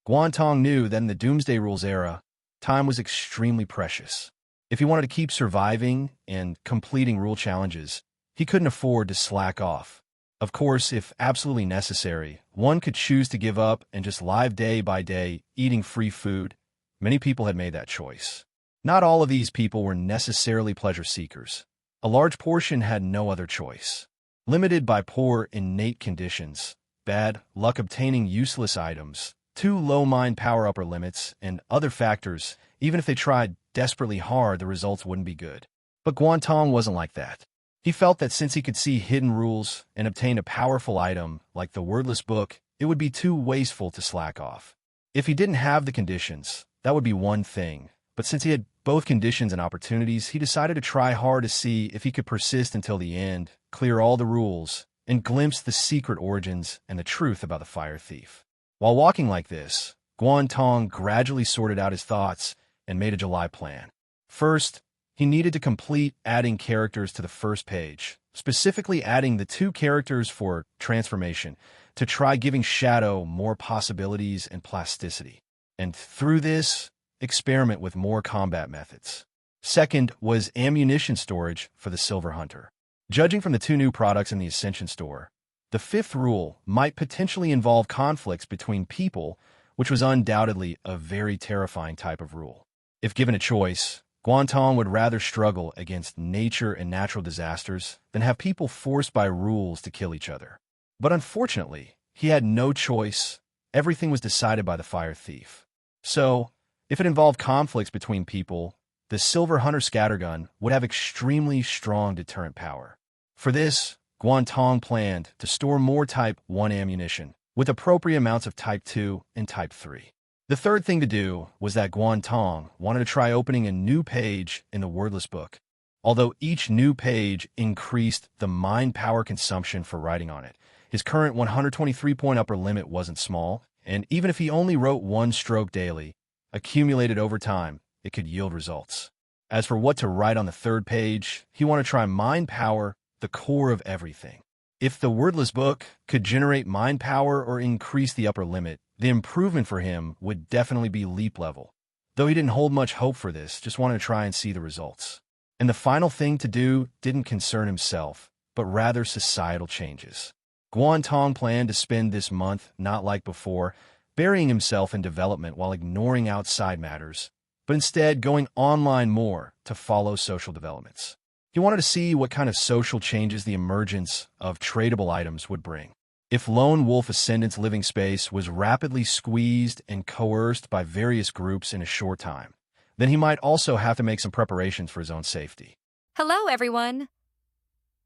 Guan Tong knew that in the Doomsday Rules era, time was extremely precious. If he wanted to keep surviving and completing rule challenges, he couldn't afford to slack off. Of course, if absolutely necessary, one could choose to give up and just live day by day, eating free food. Many people had made that choice. Not all of these people were necessarily pleasure seekers. A large portion had no other choice. Limited by poor innate conditions, bad luck obtaining useless items, too low mind power upper limits, and other factors, even if they tried desperately hard, the results wouldn't be good. But Guan Tong wasn't like that. He felt that since he could see hidden rules and obtain a powerful item like the wordless book, it would be too wasteful to slack off. If he didn't have the conditions, that would be one thing. But since he had both conditions and opportunities, he decided to try hard to see if he could persist until the end, clear all the rules, and glimpse the secret origins and the truth about the fire thief. While walking like this, Guan Tong gradually sorted out his thoughts and made a July plan. First, he needed to complete adding characters to the first page, specifically adding the 2 characters for transformation to try giving Shadow more possibilities and plasticity. And through this, experiment with more combat methods. Second was ammunition storage for the Silver Hunter. Judging from the 2 new products in the Ascension store, the 5th rule might potentially involve conflicts between people, which was undoubtedly a very terrifying type of rule. If given a choice, Guan Tong would rather struggle against nature and natural disasters than have people forced by rules to kill each other. But unfortunately, he had no choice. Everything was decided by the fire thief. So, if it involved conflicts between people, the Silver Hunter scattergun would have extremely strong deterrent power. For this, Guan Tong planned to store more Type 1 ammunition, with appropriate amounts of Type 2 and Type 3. The third thing to do was that Guan Tong wanted to try opening a new page in the wordless book. Although each new page increased the mind power consumption for writing on it, his current 123-point upper limit wasn't small, and even if he only wrote 1 stroke daily, accumulated over time, it could yield results. As for what to write on the 3rd page, he wanted to try mind power, the core of everything. If the wordless book could generate mind power or increase the upper limit, the improvement for him would definitely be leap level. Though he didn't hold much hope for this, just wanted to try and see the results. And the final thing to do didn't concern himself, but rather societal changes. Guan Tong planned to spend this month, not like before, burying himself in development while ignoring outside matters, but instead going online more to follow social developments. He wanted to see what kind of social changes the emergence of tradable items would bring. If Lone Wolf Ascendant's living space was rapidly squeezed and coerced by various groups in a short time, then he might also have to make some preparations for his own safety. Hello, everyone.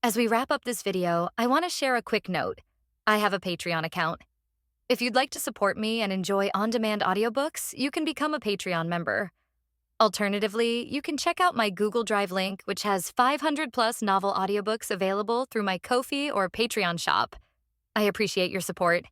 As we wrap up this video, I want to share a quick note. I have a Patreon account. If you'd like to support me and enjoy on-demand audiobooks, you can become a Patreon member. Alternatively, you can check out my Google Drive link, which has 500-plus novel audiobooks available through my Ko-fi or Patreon shop. I appreciate your support.